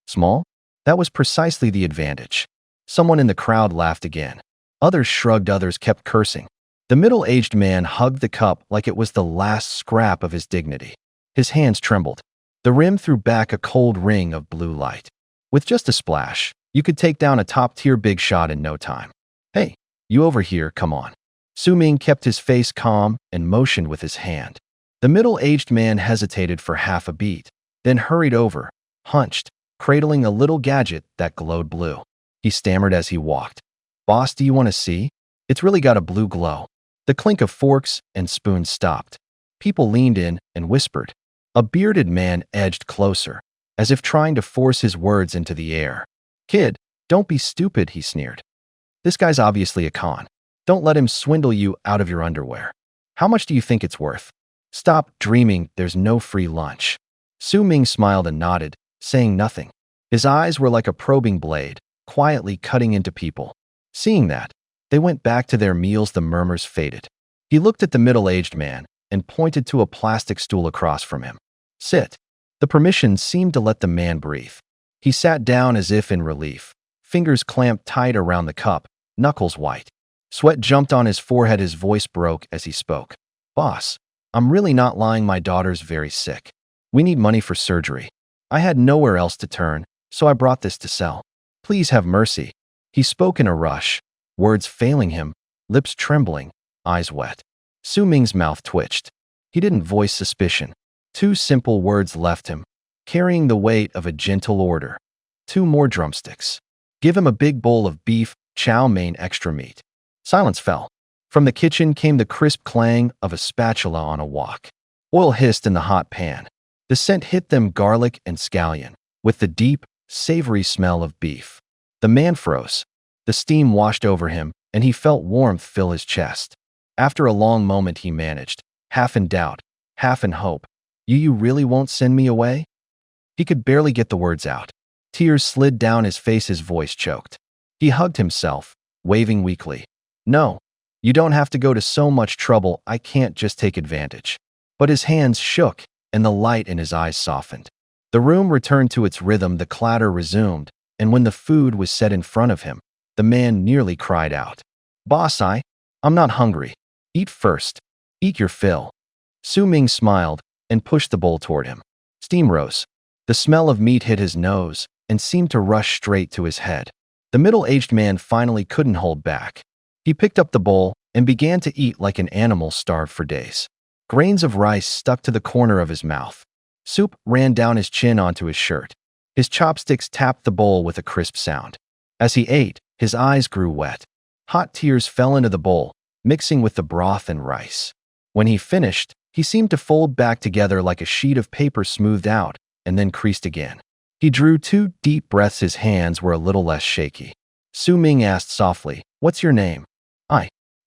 Small? That was precisely the advantage. Someone in the crowd laughed again. Others shrugged, others kept cursing. The middle-aged man hugged the cup like it was the last scrap of his dignity. His hands trembled. The rim threw back a cold ring of blue light. With just a splash, you could take down a top-tier big shot in no time. Hey, you over here, come on. Su Ming kept his face calm and motioned with his hand. The middle-aged man hesitated for half a beat, then hurried over, hunched, cradling a little gadget that glowed blue. He stammered as he walked. Boss, do you want to see? It's really got a blue glow. The clink of forks and spoons stopped. People leaned in and whispered. A bearded man edged closer, as if trying to force his words into the air. Kid, don't be stupid, he sneered. This guy's obviously a con. Don't let him swindle you out of your underwear. How much do you think it's worth? Stop dreaming, there's no free lunch. Su Ming smiled and nodded, saying nothing. His eyes were like a probing blade, quietly cutting into people. Seeing that, they went back to their meals. The murmurs faded. He looked at the middle-aged man and pointed to a plastic stool across from him. Sit. The permission seemed to let the man breathe. He sat down as if in relief, fingers clamped tight around the cup, knuckles white. Sweat jumped on his forehead. His voice broke as he spoke. Boss, I'm really not lying. My daughter's very sick. We need money for surgery. I had nowhere else to turn, so I brought this to sell. Please have mercy. He spoke in a rush, words failing him, lips trembling, eyes wet. Su Ming's mouth twitched. He didn't voice suspicion. 2 simple words left him, carrying the weight of a gentle order. 2 more drumsticks. Give him a big bowl of beef, chow mein, extra meat. Silence fell. From the kitchen came the crisp clang of a spatula on a wok. Oil hissed in the hot pan. The scent hit them, garlic and scallion, with the deep, savory smell of beef. The man froze. The steam washed over him, and he felt warmth fill his chest. After a long moment he managed, half in doubt, half in hope. You really won't send me away? He could barely get the words out. Tears slid down his face, his voice choked. He hugged himself, waving weakly. No, you don't have to go to so much trouble. I can't just take advantage. But his hands shook, and the light in his eyes softened. The room returned to its rhythm, the clatter resumed, and when the food was set in front of him, the man nearly cried out. Boss, I'm not hungry. Eat first. Eat your fill. Su Ming smiled and pushed the bowl toward him. Steam rose. The smell of meat hit his nose and seemed to rush straight to his head. The middle-aged man finally couldn't hold back. He picked up the bowl and began to eat like an animal starved for days. Grains of rice stuck to the corner of his mouth. Soup ran down his chin onto his shirt. His chopsticks tapped the bowl with a crisp sound. As he ate, his eyes grew wet. Hot tears fell into the bowl, mixing with the broth and rice. When he finished, he seemed to fold back together like a sheet of paper smoothed out and then creased again. He drew 2 deep breaths. His hands were a little less shaky. Su Ming asked softly, What's your name?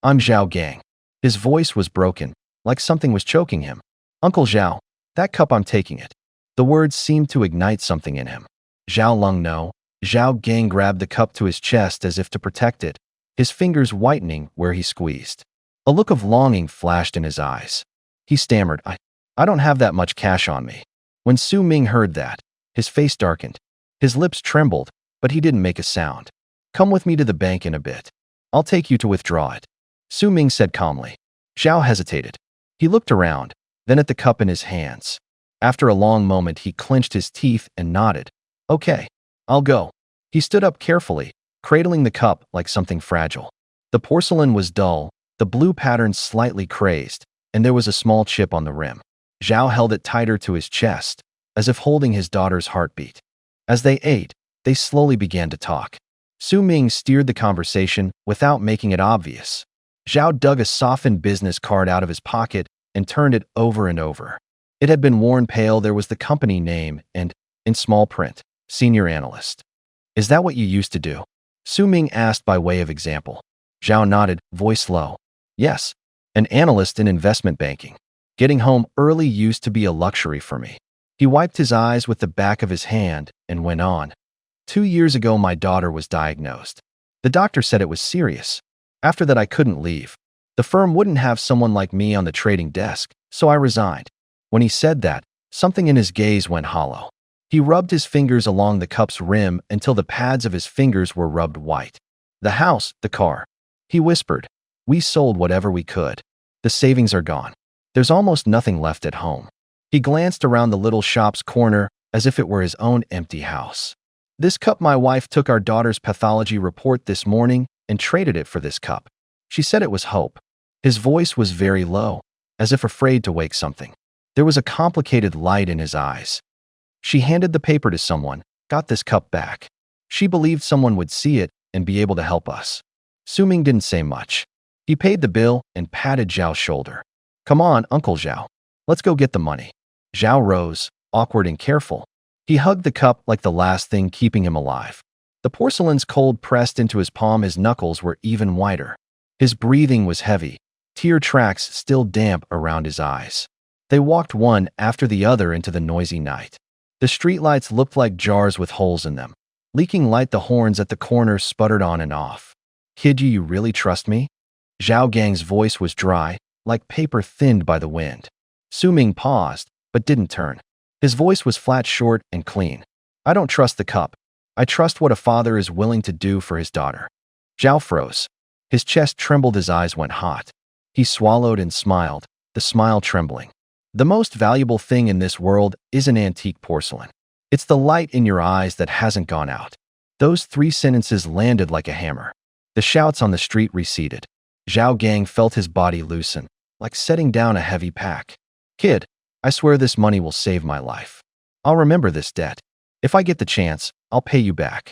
I'm Zhao Gang. His voice was broken, like something was choking him. Uncle Zhao, that cup, I'm taking it. The words seemed to ignite something in him. Zhao Lung no. Zhao Gang grabbed the cup to his chest as if to protect it, his fingers whitening where he squeezed. A look of longing flashed in his eyes. He stammered, I don't have that much cash on me. When Su Ming heard that, his face darkened. His lips trembled, but he didn't make a sound. Come with me to the bank in a bit. I'll take you to withdraw it. Su Ming said calmly. Zhao hesitated. He looked around, then at the cup in his hands. After a long moment, he clenched his teeth and nodded. Okay, I'll go. He stood up carefully, cradling the cup like something fragile. The porcelain was dull, the blue pattern slightly crazed, and there was a small chip on the rim. Zhao held it tighter to his chest, as if holding his daughter's heartbeat. As they ate, they slowly began to talk. Su Ming steered the conversation without making it obvious. Zhao dug a softened business card out of his pocket and turned it over and over. It had been worn pale. There was the company name and, in small print, Senior Analyst. "Is that what you used to do?" Su Ming asked by way of example. Zhao nodded, voice low. "Yes, an analyst in investment banking. Getting home early used to be a luxury for me." He wiped his eyes with the back of his hand and went on. 2 years ago, my daughter was diagnosed. The doctor said it was serious. After that, I couldn't leave. The firm wouldn't have someone like me on the trading desk, so I resigned." When he said that, something in his gaze went hollow. He rubbed his fingers along the cup's rim until the pads of his fingers were rubbed white. "The house, the car," he whispered. "We sold whatever we could. The savings are gone. There's almost nothing left at home." He glanced around the little shop's corner as if it were his own empty house. "This cup, my wife took our daughter's pathology report this morning and traded it for this cup. She said it was hope." His voice was very low, as if afraid to wake something. There was a complicated light in his eyes. "She handed the paper to someone, got this cup back. She believed someone would see it and be able to help us." Su Ming didn't say much. He paid the bill and patted Zhao's shoulder. "Come on, Uncle Zhao. Let's go get the money." Zhao rose, awkward and careful. He hugged the cup like the last thing keeping him alive. The porcelain's cold pressed into his palm. His knuckles were even whiter. His breathing was heavy, tear tracks still damp around his eyes. They walked one after the other into the noisy night. The streetlights looked like jars with holes in them. Leaking light, the horns at the corner sputtered on and off. "Kid, you really trust me?" Zhao Gang's voice was dry, like paper thinned by the wind. Su Ming paused, but didn't turn. His voice was flat, short, and clean. "I don't trust the cup. I trust what a father is willing to do for his daughter." Zhao froze. His chest trembled, his eyes went hot. He swallowed and smiled, the smile trembling. "The most valuable thing in this world isn't antique porcelain. It's the light in your eyes that hasn't gone out." Those 3 sentences landed like a hammer. The shouts on the street receded. Zhao Gang felt his body loosen, like setting down a heavy pack. "Kid, I swear this money will save my life. I'll remember this debt. If I get the chance, I'll pay you back."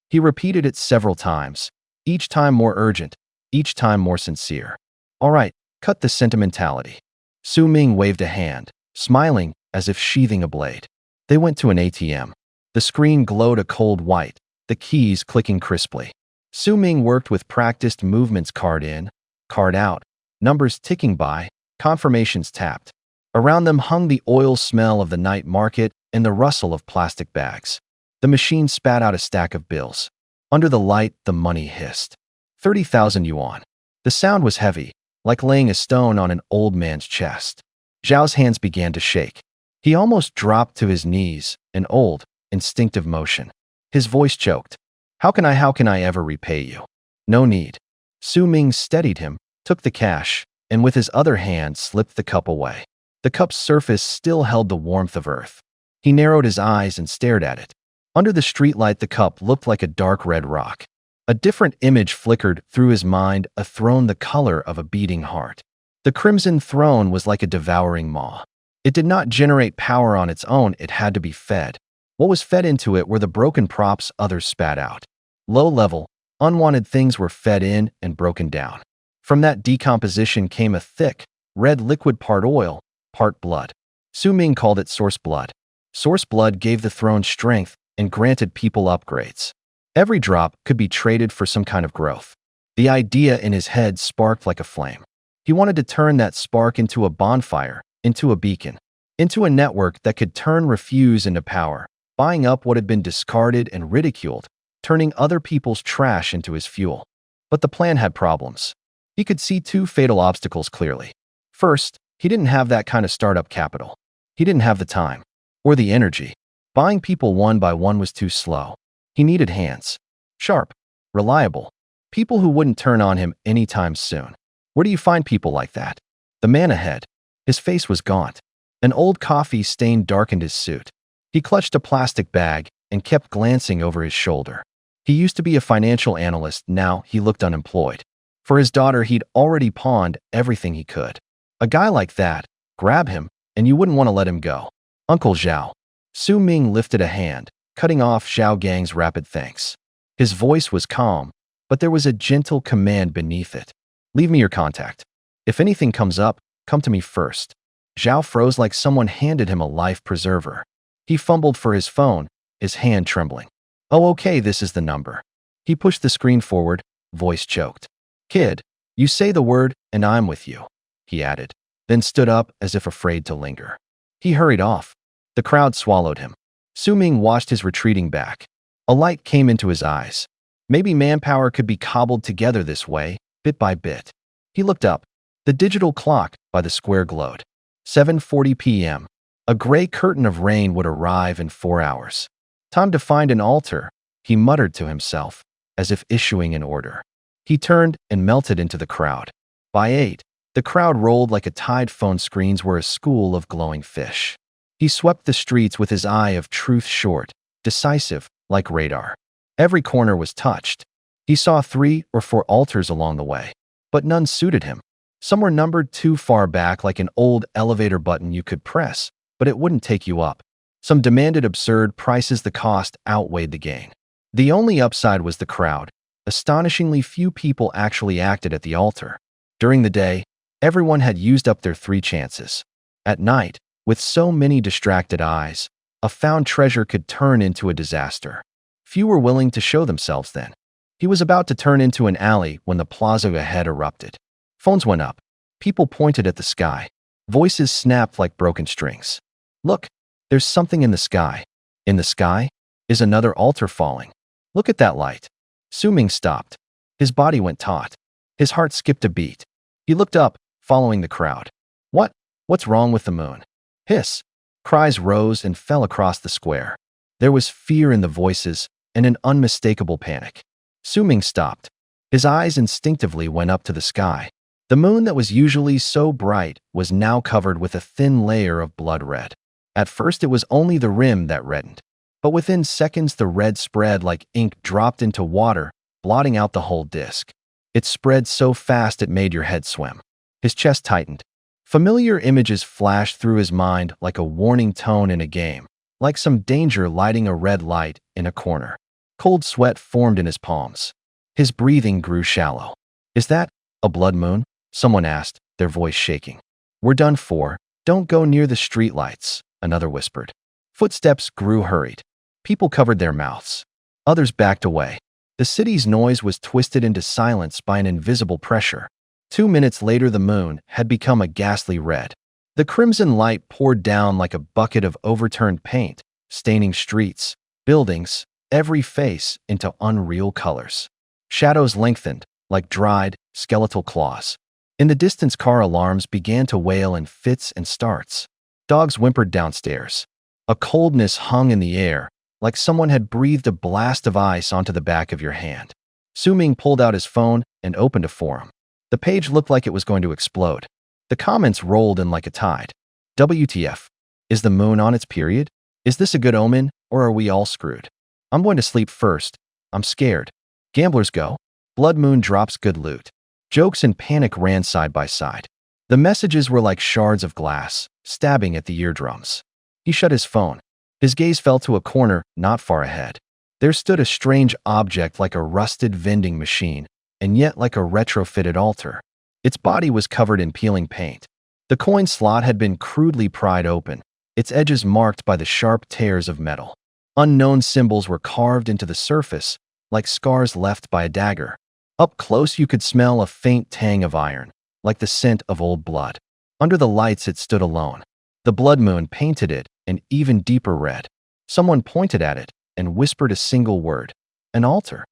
He repeated it several times, each time more urgent, each time more sincere. "All right, cut the sentimentality." Su Ming waved a hand, smiling as if sheathing a blade. They went to an ATM. The screen glowed a cold white, the keys clicking crisply. Su Ming worked with practiced movements, card in, card out, numbers ticking by, confirmations tapped. Around them hung the oil smell of the night market and the rustle of plastic bags. The machine spat out a stack of bills. Under the light, the money hissed. 30,000 yuan. The sound was heavy, like laying a stone on an old man's chest. Zhao's hands began to shake. He almost dropped to his knees, an old, instinctive motion. His voice choked. How can I ever repay you?" "No need." Su Ming steadied him, took the cash, and with his other hand slipped the cup away. The cup's surface still held the warmth of earth. He narrowed his eyes and stared at it. Under the streetlight, the cup looked like a dark red rock. A different image flickered through his mind, a throne the color of a beating heart. The crimson throne was like a devouring maw. It did not generate power on its own, it had to be fed. What was fed into it were the broken props others spat out. Low-level, unwanted things were fed in and broken down. From that decomposition came a thick, red liquid, part oil, part blood. Su Ming called it source blood. Source blood gave the throne strength and granted people upgrades. Every drop could be traded for some kind of growth. The idea in his head sparked like a flame. He wanted to turn that spark into a bonfire, into a beacon, into a network that could turn refuse into power, buying up what had been discarded and ridiculed, turning other people's trash into his fuel. But the plan had problems. He could see 2 fatal obstacles clearly. First, he didn't have that kind of startup capital. He didn't have the time or the energy. Buying people one by one was too slow. He needed hands. Sharp, reliable, people who wouldn't turn on him anytime soon. Where do you find people like that? The man ahead. His face was gaunt. An old coffee stain darkened his suit. He clutched a plastic bag and kept glancing over his shoulder. He used to be a financial analyst, now he looked unemployed. For his daughter, he'd already pawned everything he could. A guy like that, grab him, and you wouldn't want to let him go. Uncle Zhao. Su Ming lifted a hand, cutting off Zhao Gang's rapid thanks. His voice was calm, but there was a gentle command beneath it. Leave me your contact. If anything comes up, come to me first. Zhao froze like someone handed him a life preserver. He fumbled for his phone, his hand trembling. Oh, okay, this is the number. He pushed the screen forward, voice choked. Kid, you say the word, and I'm with you, he added, then stood up as if afraid to linger. He hurried off. The crowd swallowed him. Su Ming watched his retreating back. A light came into his eyes. Maybe manpower could be cobbled together this way, bit by bit. He looked up. The digital clock by the square glowed. 7:40 p.m. A gray curtain of rain would arrive in 4 hours. Time to find an altar, he muttered to himself, as if issuing an order. He turned and melted into the crowd. By 8, the crowd rolled like a tide. Phone screens were a school of glowing fish. He swept the streets with his eye of truth short, decisive, like radar. Every corner was touched. He saw 3 or 4 altars along the way, but none suited him. Some were numbered too far back, like an old elevator button you could press, but it wouldn't take you up. Some demanded absurd prices. The cost outweighed the gain. The only upside was the crowd. Astonishingly few people actually acted at the altar. During the day, everyone had used up their 3 chances. At night, with so many distracted eyes, a found treasure could turn into a disaster. Few were willing to show themselves then. He was about to turn into an alley when the plaza ahead erupted. Phones went up. People pointed at the sky. Voices snapped like broken strings. Look, there's something in the sky. In the sky is another altar falling. Look at that light. Su Ming stopped. His body went taut. His heart skipped a beat. He looked up, following the crowd. What's wrong with the moon? Hiss. Cries rose and fell across the square. There was fear in the voices and an unmistakable panic. Su Ming stopped. His eyes instinctively went up to the sky. The moon that was usually so bright was now covered with a thin layer of blood red. At first, it was only the rim that reddened. But within seconds, the red spread like ink dropped into water, blotting out the whole disk. It spread so fast it made your head swim. His chest tightened. Familiar images flashed through his mind like a warning tone in a game, like some danger lighting a red light in a corner. Cold sweat formed in his palms. His breathing grew shallow. Is that a blood moon? Someone asked, their voice shaking. We're done for. Don't go near the streetlights, another whispered. Footsteps grew hurried. People covered their mouths. Others backed away. The city's noise was twisted into silence by an invisible pressure. 2 minutes later, the moon had become a ghastly red. The crimson light poured down like a bucket of overturned paint, staining streets, buildings, every face into unreal colors. Shadows lengthened, like dried, skeletal claws. In the distance, car alarms began to wail in fits and starts. Dogs whimpered downstairs. A coldness hung in the air, like someone had breathed a blast of ice onto the back of your hand. Su Ming pulled out his phone and opened a forum. The page looked like it was going to explode. The comments rolled in like a tide. WTF? Is the moon on its period? Is this a good omen, or are we all screwed? I'm going to sleep first. I'm scared. Gamblers go. Blood moon drops good loot. Jokes and panic ran side by side. The messages were like shards of glass, stabbing at the eardrums. He shut his phone. His gaze fell to a corner not far ahead. There stood a strange object like a rusted vending machine, and yet like a retrofitted altar. Its body was covered in peeling paint. The coin slot had been crudely pried open, its edges marked by the sharp tears of metal. Unknown symbols were carved into the surface, like scars left by a dagger. Up close, you could smell a faint tang of iron, like the scent of old blood. Under the lights, it stood alone. The blood moon painted it an even deeper red. Someone pointed at it and whispered a single word. An altar.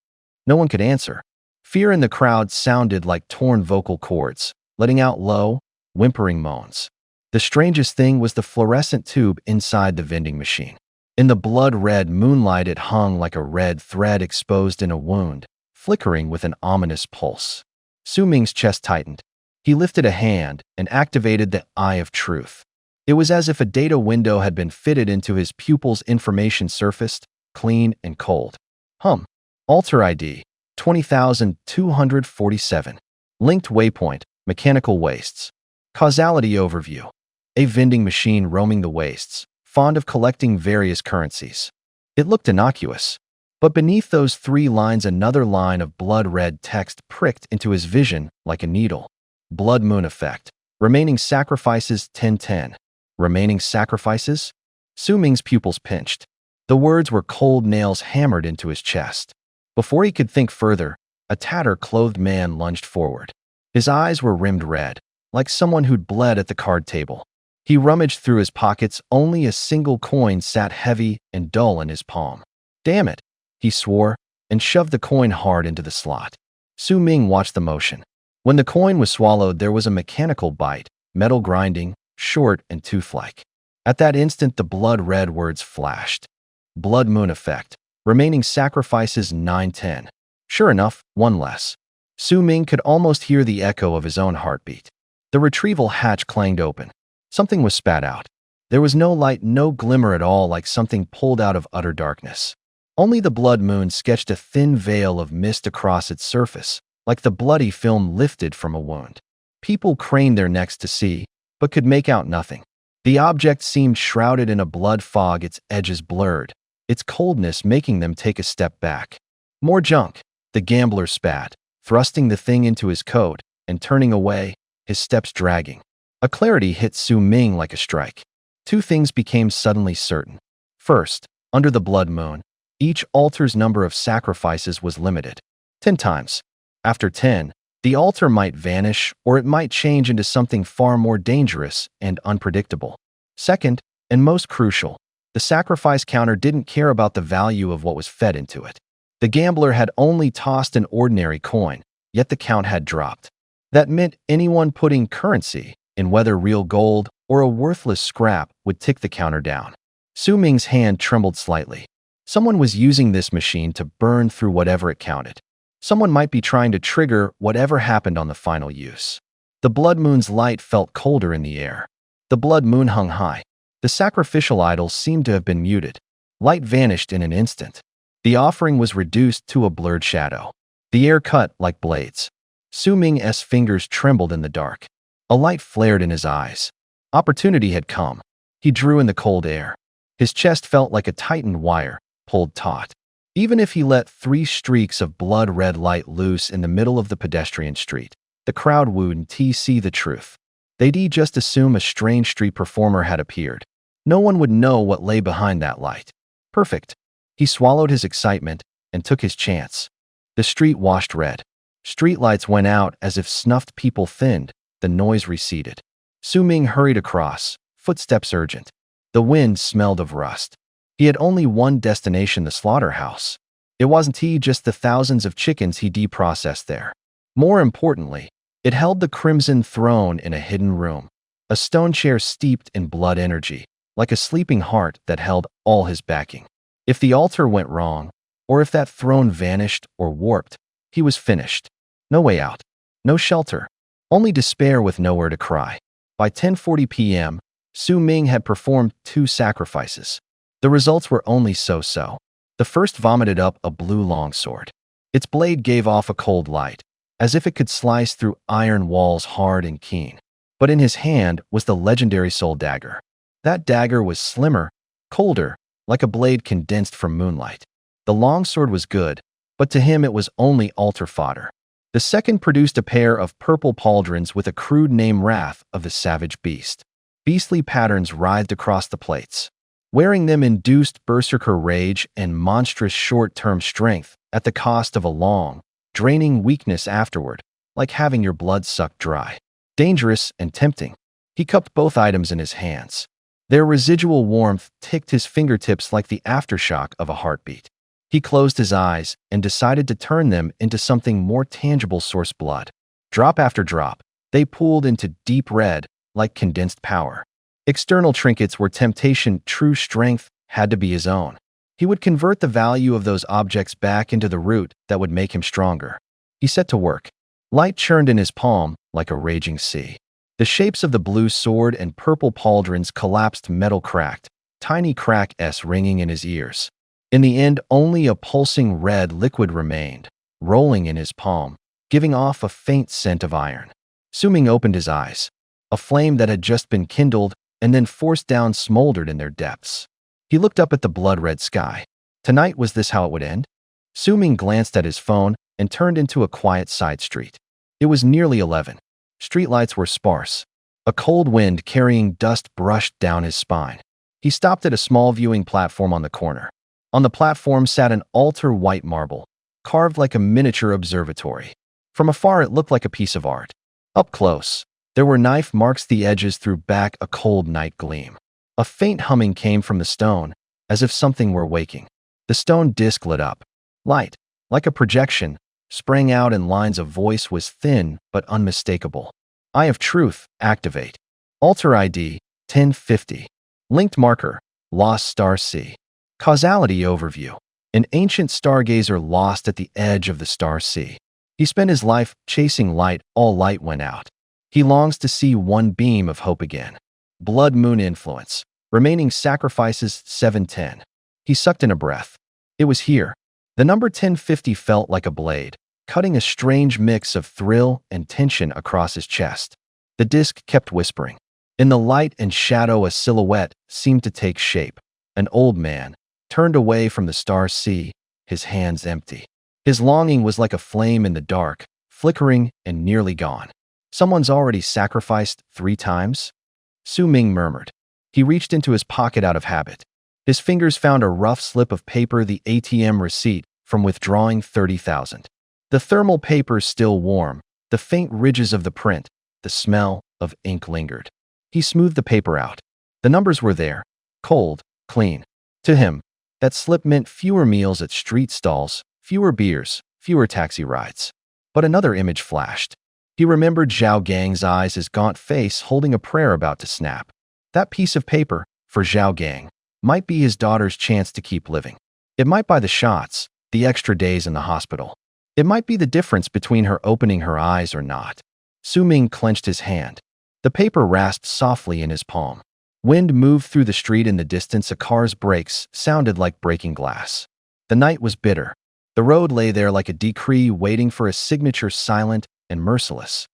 No one could answer. Fear in the crowd sounded like torn vocal cords, letting out low, whimpering moans. The strangest thing was the fluorescent tube inside the vending machine. In the blood-red moonlight, it hung like a red thread exposed in a wound, flickering with an ominous pulse. Su Ming's chest tightened. He lifted a hand and activated the Eye of Truth. It was as if a data window had been fitted into his pupil's. Information surfaced, clean and cold. Altar ID 20,247. Linked waypoint, mechanical wastes. Causality overview. A vending machine roaming the wastes, fond of collecting various currencies. It looked innocuous. But beneath those 3 lines another line of blood-red text pricked into his vision like a needle. Blood moon effect. Remaining sacrifices 1010. Remaining sacrifices? Su Ming's pupils pinched. The words were cold nails hammered into his chest. Before he could think further, a tatter-clothed man lunged forward. His eyes were rimmed red, like someone who'd bled at the card table. He rummaged through his pockets. Only a single coin sat heavy and dull in his palm. Damn it, he swore, and shoved the coin hard into the slot. Su Ming watched the motion. When the coin was swallowed, there was a mechanical bite, metal grinding, short and tooth-like. At that instant, the blood-red words flashed. Blood moon effect. Remaining sacrifices 910. Sure enough, 1 less. Su Ming could almost hear the echo of his own heartbeat. The retrieval hatch clanged open. Something was spat out. There was no light, no glimmer at all, like something pulled out of utter darkness. Only the blood moon sketched a thin veil of mist across its surface, like the bloody film lifted from a wound. People craned their necks to see, but could make out nothing. The object seemed shrouded in a blood fog, its edges blurred, its coldness making them take a step back. More junk, the gambler spat, thrusting the thing into his coat and turning away, his steps dragging. A clarity hit Su Ming like a strike. 2 things became suddenly certain. First, under the blood moon, each altar's number of sacrifices was limited. 10 times. After 10, the altar might vanish, or it might change into something far more dangerous and unpredictable. Second, and most crucial, the sacrifice counter didn't care about the value of what was fed into it. The gambler had only tossed an ordinary coin, yet the count had dropped. That meant anyone putting currency, in whether real gold or a worthless scrap, would tick the counter down. Su Ming's hand trembled slightly. Someone was using this machine to burn through whatever it counted. Someone might be trying to trigger whatever happened on the final use. The blood moon's light felt colder in the air. The blood moon hung high. The sacrificial idols seemed to have been muted. Light vanished in an instant. The offering was reduced to a blurred shadow. The air cut like blades. Su Ming's fingers trembled in the dark. A light flared in his eyes. Opportunity had come. He drew in the cold air. His chest felt like a tightened wire, pulled taut. Even if he let 3 streaks of blood-red light loose in the middle of the pedestrian street, the crowd wouldn't see the truth. They'd just assume a strange street performer had appeared. No one would know what lay behind that light. Perfect. He swallowed his excitement and took his chance. The street washed red. Streetlights went out as if snuffed. People thinned. The noise receded. Su Ming hurried across, footsteps urgent. The wind smelled of rust. He had only one destination, the slaughterhouse. It wasn't just the thousands of chickens he deprocessed there. More importantly, it held the Crimson Throne in a hidden room, a stone chair steeped in blood energy, like a sleeping heart that held all his backing. If the altar went wrong, or if that throne vanished or warped, he was finished. No way out. No shelter. Only despair with nowhere to cry. By 10:40 p.m., Su Ming had performed 2 sacrifices. The results were only so-so. The first vomited up a blue longsword. Its blade gave off a cold light, as if it could slice through iron walls hard and keen. But in his hand was the legendary soul dagger. That dagger was slimmer, colder, like a blade condensed from moonlight. The longsword was good, but to him it was only altar fodder. The second produced a pair of purple pauldrons with a crude name, Wrath of the Savage Beast. Beastly patterns writhed across the plates. Wearing them induced berserker rage and monstrous short-term strength at the cost of a long, draining weakness afterward, like having your blood sucked dry. Dangerous and tempting. He cupped both items in his hands. Their residual warmth ticked his fingertips like the aftershock of a heartbeat. He closed his eyes and decided to turn them into something more tangible, source blood. Drop after drop, they pooled into deep red, like condensed power. External trinkets were temptation, true strength had to be his own. He would convert the value of those objects back into the root that would make him stronger. He set to work. Light churned in his palm like a raging sea. The shapes of the blue sword and purple pauldrons collapsed, metal cracked, tiny crack-s ringing in his ears. In the end, only a pulsing red liquid remained, rolling in his palm, giving off a faint scent of iron. Suming opened his eyes. A flame that had just been kindled and then forced down smoldered in their depths. He looked up at the blood-red sky. Tonight, was this how it would end? Suming glanced at his phone and turned into a quiet side street. It was nearly 11. Streetlights were sparse. A cold wind carrying dust brushed down his spine. He stopped at a small viewing platform on the corner. On the platform sat an altar white marble, carved like a miniature observatory. From afar, it looked like a piece of art. Up close, there were knife marks the edges threw back a cold night gleam. A faint humming came from the stone, as if something were waking. The stone disc lit up. Light, like a projection, sprang out and lines of voice was thin but unmistakable. Eye of Truth, activate. Altar ID, 1050. Linked marker, Lost Star C. Causality overview. An ancient stargazer lost at the edge of the star sea. He spent his life chasing light, all light went out. He longs to see one beam of hope again. Blood moon influence. Remaining sacrifices 710. He sucked in a breath. It was here. The number 1050 felt like a blade, cutting a strange mix of thrill and tension across his chest. The disc kept whispering. In the light and shadow, a silhouette seemed to take shape. An old man, turned away from the star sea, his hands empty. His longing was like a flame in the dark, flickering and nearly gone. Someone's already sacrificed 3 times? Su Ming murmured. He reached into his pocket out of habit. His fingers found a rough slip of paper, the ATM receipt from withdrawing 30,000. The thermal paper still warm, the faint ridges of the print, the smell of ink lingered. He smoothed the paper out. The numbers were there, cold, clean. To him, that slip meant fewer meals at street stalls, fewer beers, fewer taxi rides. But another image flashed. He remembered Zhao Gang's eyes, his gaunt face holding a prayer about to snap. That piece of paper, for Zhao Gang, might be his daughter's chance to keep living. It might buy the shots, the extra days in the hospital. It might be the difference between her opening her eyes or not. Su Ming clenched his hand. The paper rasped softly in his palm. Wind moved through the street in the distance. A car's brakes sounded like breaking glass. The night was bitter. The road lay there like a decree waiting for a signature, silent and merciless.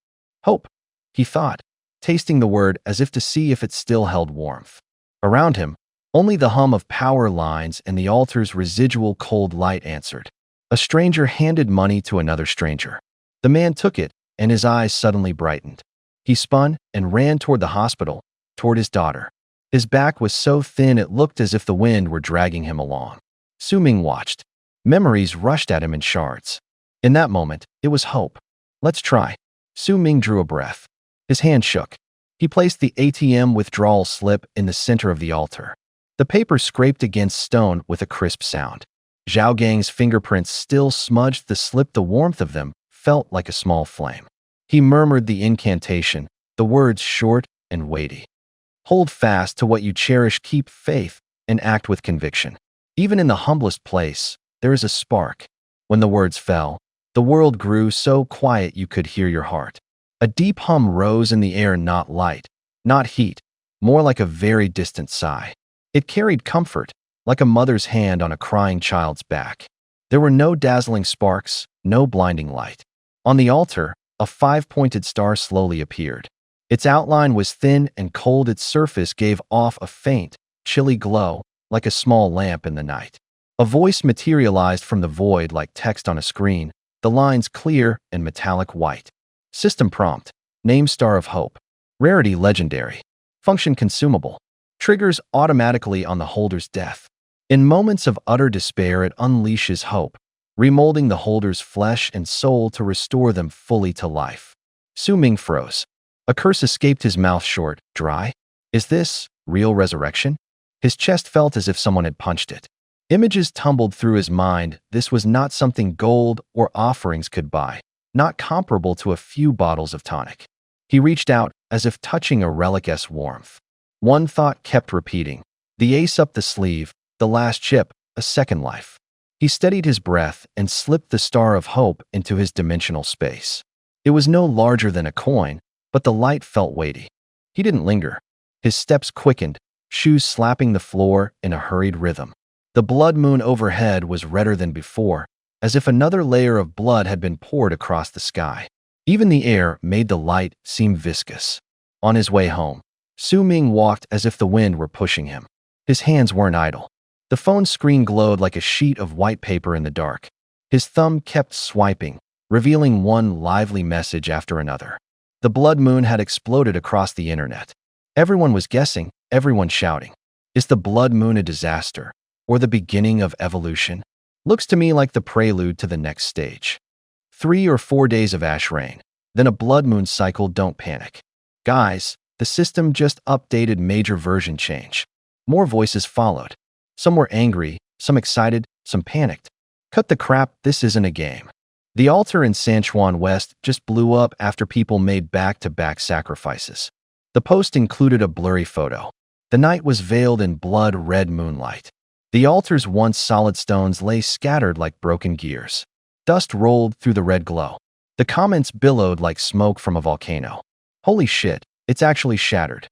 Hope, he thought, tasting the word as if to see if it still held warmth. Around him, only the hum of power lines and the altar's residual cold light answered. A stranger handed money to another stranger. The man took it, and his eyes suddenly brightened. He spun and ran toward the hospital, toward his daughter. His back was so thin it looked as if the wind were dragging him along. Su Ming watched. Memories rushed at him in shards. In that moment, it was hope. Let's try. Su Ming drew a breath. His hand shook. He placed the ATM withdrawal slip in the center of the altar. The paper scraped against stone with a crisp sound. Zhao Gang's fingerprints still smudged the slip. The warmth of them felt like a small flame. He murmured the incantation, the words short and weighty. Hold fast to what you cherish, keep faith, and act with conviction. Even in the humblest place, there is a spark. When the words fell, the world grew so quiet you could hear your heart. A deep hum rose in the air, not light, not heat, more like a very distant sigh. It carried comfort, like a mother's hand on a crying child's back. There were no dazzling sparks, no blinding light. On the altar, a 5-pointed star slowly appeared. Its outline was thin and cold. Its surface gave off a faint, chilly glow, like a small lamp in the night. A voice materialized from the void like text on a screen, the lines clear and metallic white. System prompt. Name Star of Hope. Rarity legendary. Function consumable. Triggers automatically on the holder's death. In moments of utter despair, it unleashes hope, remolding the holder's flesh and soul to restore them fully to life. Su Ming froze. A curse escaped his mouth short, dry. Is this real resurrection? His chest felt as if someone had punched it. Images tumbled through his mind. This was not something gold or offerings could buy, not comparable to a few bottles of tonic. He reached out, as if touching a relic-esque warmth. One thought kept repeating. The ace up the sleeve, the last chip, a second life. He steadied his breath and slipped the star of hope into his dimensional space. It was no larger than a coin, but the light felt weighty. He didn't linger. His steps quickened, shoes slapping the floor in a hurried rhythm. The blood moon overhead was redder than before, as if another layer of blood had been poured across the sky. Even the air made the light seem viscous. On his way home, Su Ming walked as if the wind were pushing him. His hands weren't idle. The phone screen glowed like a sheet of white paper in the dark. His thumb kept swiping, revealing one lively message after another. The blood moon had exploded across the internet. Everyone was guessing, everyone shouting. Is the blood moon a disaster, or the beginning of evolution? Looks to me like the prelude to the next stage. 3 or 4 days of ash rain, then a blood moon cycle. Don't panic. Guys, the system just updated, major version change. More voices followed. Some were angry, some excited, some panicked. Cut the crap, this isn't a game. The altar in San Juan West just blew up after people made back-to-back sacrifices. The post included a blurry photo. The night was veiled in blood-red moonlight. The altar's once solid stones lay scattered like broken gears. Dust rolled through the red glow. The comments billowed like smoke from a volcano. Holy shit, it's actually shattered.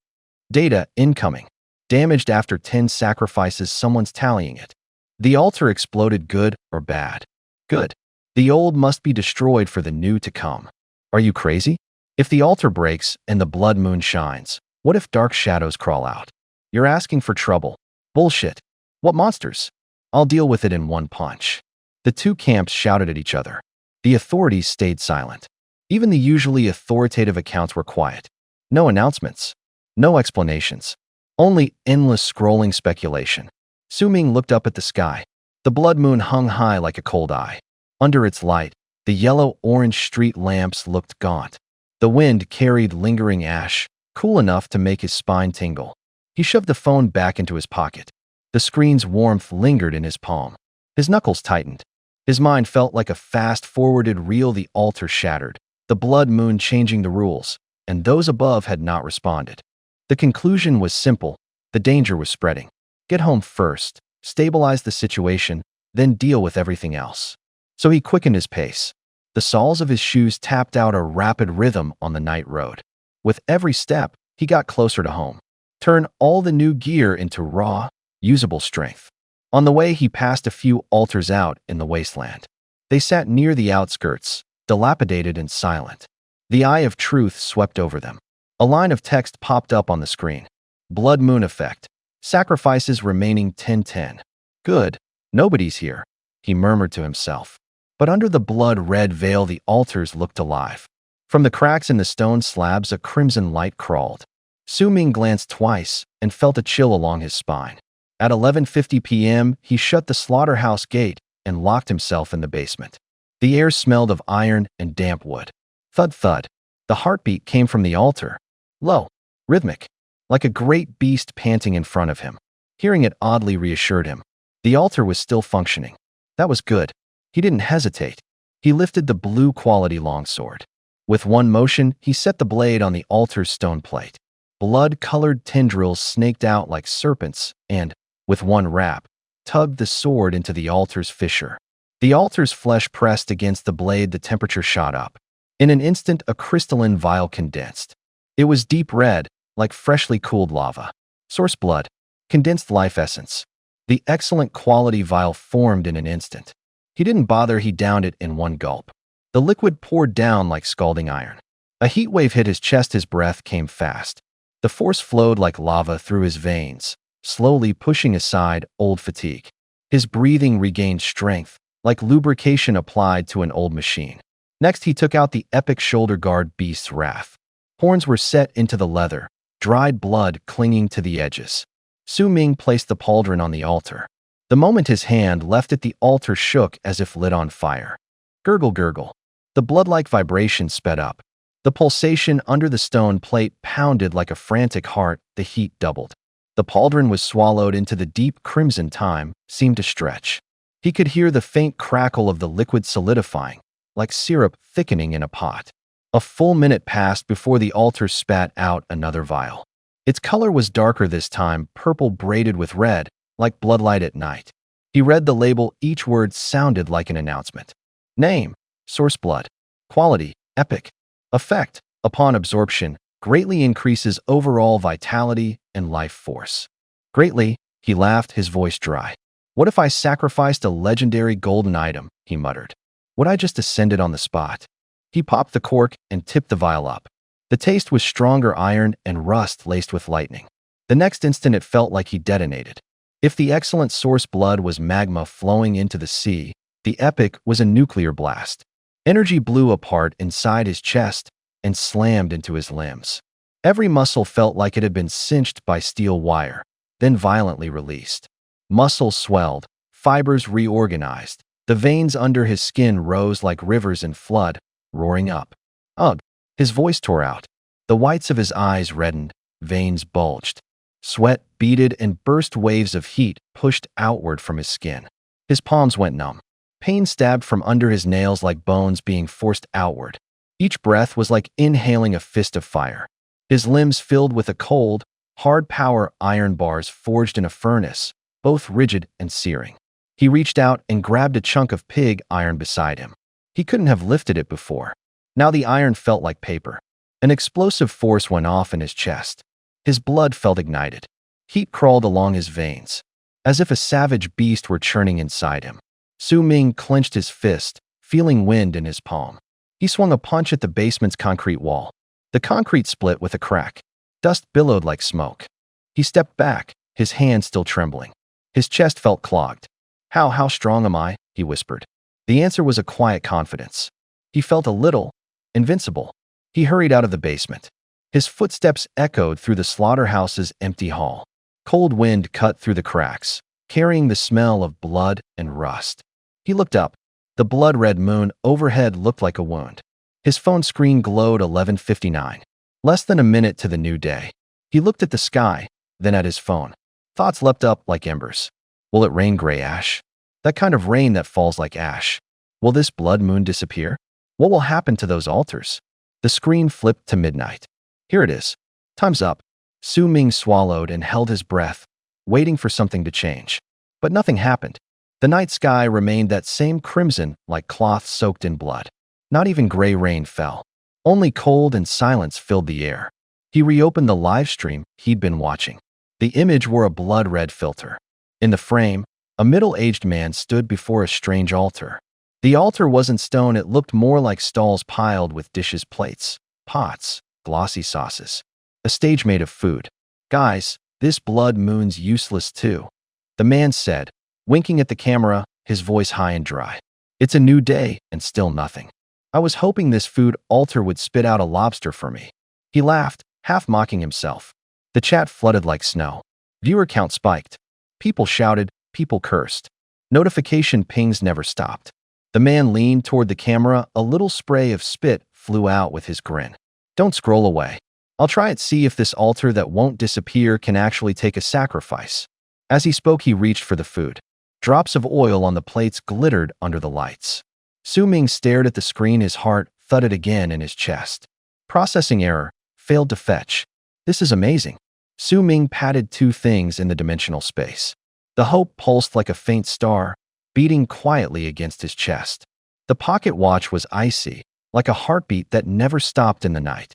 Data incoming. Damaged after 10 sacrifices, someone's tallying it. The altar exploded. Good or bad? Good. The old must be destroyed for the new to come. Are you crazy? If the altar breaks and the blood moon shines, what if dark shadows crawl out? You're asking for trouble. Bullshit. What monsters? I'll deal with it in one punch. The two camps shouted at each other. The authorities stayed silent. Even the usually authoritative accounts were quiet. No announcements. No explanations. Only endless scrolling speculation. Su Ming looked up at the sky. The blood moon hung high like a cold eye. Under its light, the yellow-orange street lamps looked gaunt. The wind carried lingering ash, cool enough to make his spine tingle. He shoved the phone back into his pocket. The screen's warmth lingered in his palm. His knuckles tightened. His mind felt like a fast-forwarded reel. The altar shattered, the blood moon changing the rules, and those above had not responded. The conclusion was simple. The danger was spreading. Get home first, stabilize the situation, then deal with everything else. So he quickened his pace. The soles of his shoes tapped out a rapid rhythm on the night road. With every step, he got closer to home. Turn all the new gear into raw, usable strength. On the way, he passed a few altars out in the wasteland. They sat near the outskirts, dilapidated and silent. The eye of truth swept over them. A line of text popped up on the screen. Blood moon effect. Sacrifices remaining 10-10. Good. Nobody's here, he murmured to himself. But under the blood-red veil, the altars looked alive. From the cracks in the stone slabs, a crimson light crawled. Su Ming glanced twice and felt a chill along his spine. At 11:50 p.m., he shut the slaughterhouse gate and locked himself in the basement. The air smelled of iron and damp wood. Thud thud. The heartbeat came from the altar. Low, rhythmic, like a great beast panting in front of him. Hearing it oddly reassured him. The altar was still functioning. That was good. He didn't hesitate. He lifted the blue-quality longsword. With one motion, he set the blade on the altar's stone plate. Blood-colored tendrils snaked out like serpents and, with one rap, tugged the sword into the altar's fissure. The altar's flesh pressed against the blade. The temperature shot up. In an instant, a crystalline vial condensed. It was deep red, like freshly cooled lava. Source blood. Condensed life essence. The excellent quality vial formed in an instant. He didn't bother. He downed it in one gulp. The liquid poured down like scalding iron. A heat wave hit his chest. His breath came fast. The force flowed like lava through his veins, slowly pushing aside old fatigue. His breathing regained strength, like lubrication applied to an old machine. Next, he took out the epic shoulder guard beast's wrath. Horns were set into the leather, dried blood clinging to the edges. Su Ming placed the pauldron on the altar. The moment his hand left it, the altar shook as if lit on fire. Gurgle, gurgle. The blood-like vibration sped up. The pulsation under the stone plate pounded like a frantic heart. The heat doubled. The pauldron was swallowed into the deep crimson. Time seemed to stretch. He could hear the faint crackle of the liquid solidifying, like syrup thickening in a pot. A full minute passed before the altar spat out another vial. Its color was darker this time, purple braided with red, like bloodlight at night. He read the label. Each word sounded like an announcement. Name, source blood. Quality, epic. Effect, upon absorption, greatly increases overall vitality and life force. Greatly, he laughed, his voice dry. What if I sacrificed a legendary golden item? He muttered. Would I just ascend it on the spot? He popped the cork and tipped the vial up. The taste was stronger iron and rust laced with lightning. The next instant it felt like he detonated. If the excellent source blood was magma flowing into the sea, the epic was a nuclear blast. Energy blew apart inside his chest and slammed into his limbs. Every muscle felt like it had been cinched by steel wire, then violently released. Muscles swelled, fibers reorganized. The veins under his skin rose like rivers in flood, roaring up. Ugh! His voice tore out. The whites of his eyes reddened, veins bulged. Sweat beaded and burst waves of heat pushed outward from his skin. His palms went numb. Pain stabbed from under his nails like bones being forced outward. Each breath was like inhaling a fist of fire. His limbs filled with a cold, hard power iron bars forged in a furnace, both rigid and searing. He reached out and grabbed a chunk of pig iron beside him. He couldn't have lifted it before. Now the iron felt like paper. An explosive force went off in his chest. His blood felt ignited. Heat crawled along his veins, as if a savage beast were churning inside him. Su Ming clenched his fist, feeling wind in his palm. He swung a punch at the basement's concrete wall. The concrete split with a crack. Dust billowed like smoke. He stepped back, his hand still trembling. His chest felt clogged. How strong am I? He whispered. The answer was a quiet confidence. He felt a little invincible. He hurried out of the basement. His footsteps echoed through the slaughterhouse's empty hall. Cold wind cut through the cracks, carrying the smell of blood and rust. He looked up. The blood-red moon overhead looked like a wound. His phone screen glowed 11:59. Less than a minute to the new day. He looked at the sky, then at his phone. Thoughts leapt up like embers. Will it rain gray ash? That kind of rain that falls like ash. Will this blood moon disappear? What will happen to those altars? The screen flipped to midnight. Here it is. Time's up. Su Ming swallowed and held his breath, waiting for something to change. But nothing happened. The night sky remained that same crimson, like cloth soaked in blood. Not even gray rain fell. Only cold and silence filled the air. He reopened the live stream he'd been watching. The image wore a blood-red filter. In the frame, a middle-aged man stood before a strange altar. The altar wasn't stone, it looked more like stalls piled with dishes, plates, pots, glossy sauces. A stage made of food. Guys, this blood moon's useless too, the man said, winking at the camera, his voice high and dry. It's a new day, and still nothing. I was hoping this food altar would spit out a lobster for me. He laughed, half mocking himself. The chat flooded like snow. Viewer count spiked. People shouted, people cursed. Notification pings never stopped. The man leaned toward the camera, a little spray of spit flew out with his grin. Don't scroll away. I'll try it, see if this altar that won't disappear can actually take a sacrifice. As he spoke, he reached for the food. Drops of oil on the plates glittered under the lights. Su Ming stared at the screen, his heart thudded again in his chest. Processing error, failed to fetch. This is amazing. Su Ming patted two things in the dimensional space. The hope pulsed like a faint star, beating quietly against his chest. The pocket watch was icy, like a heartbeat that never stopped in the night.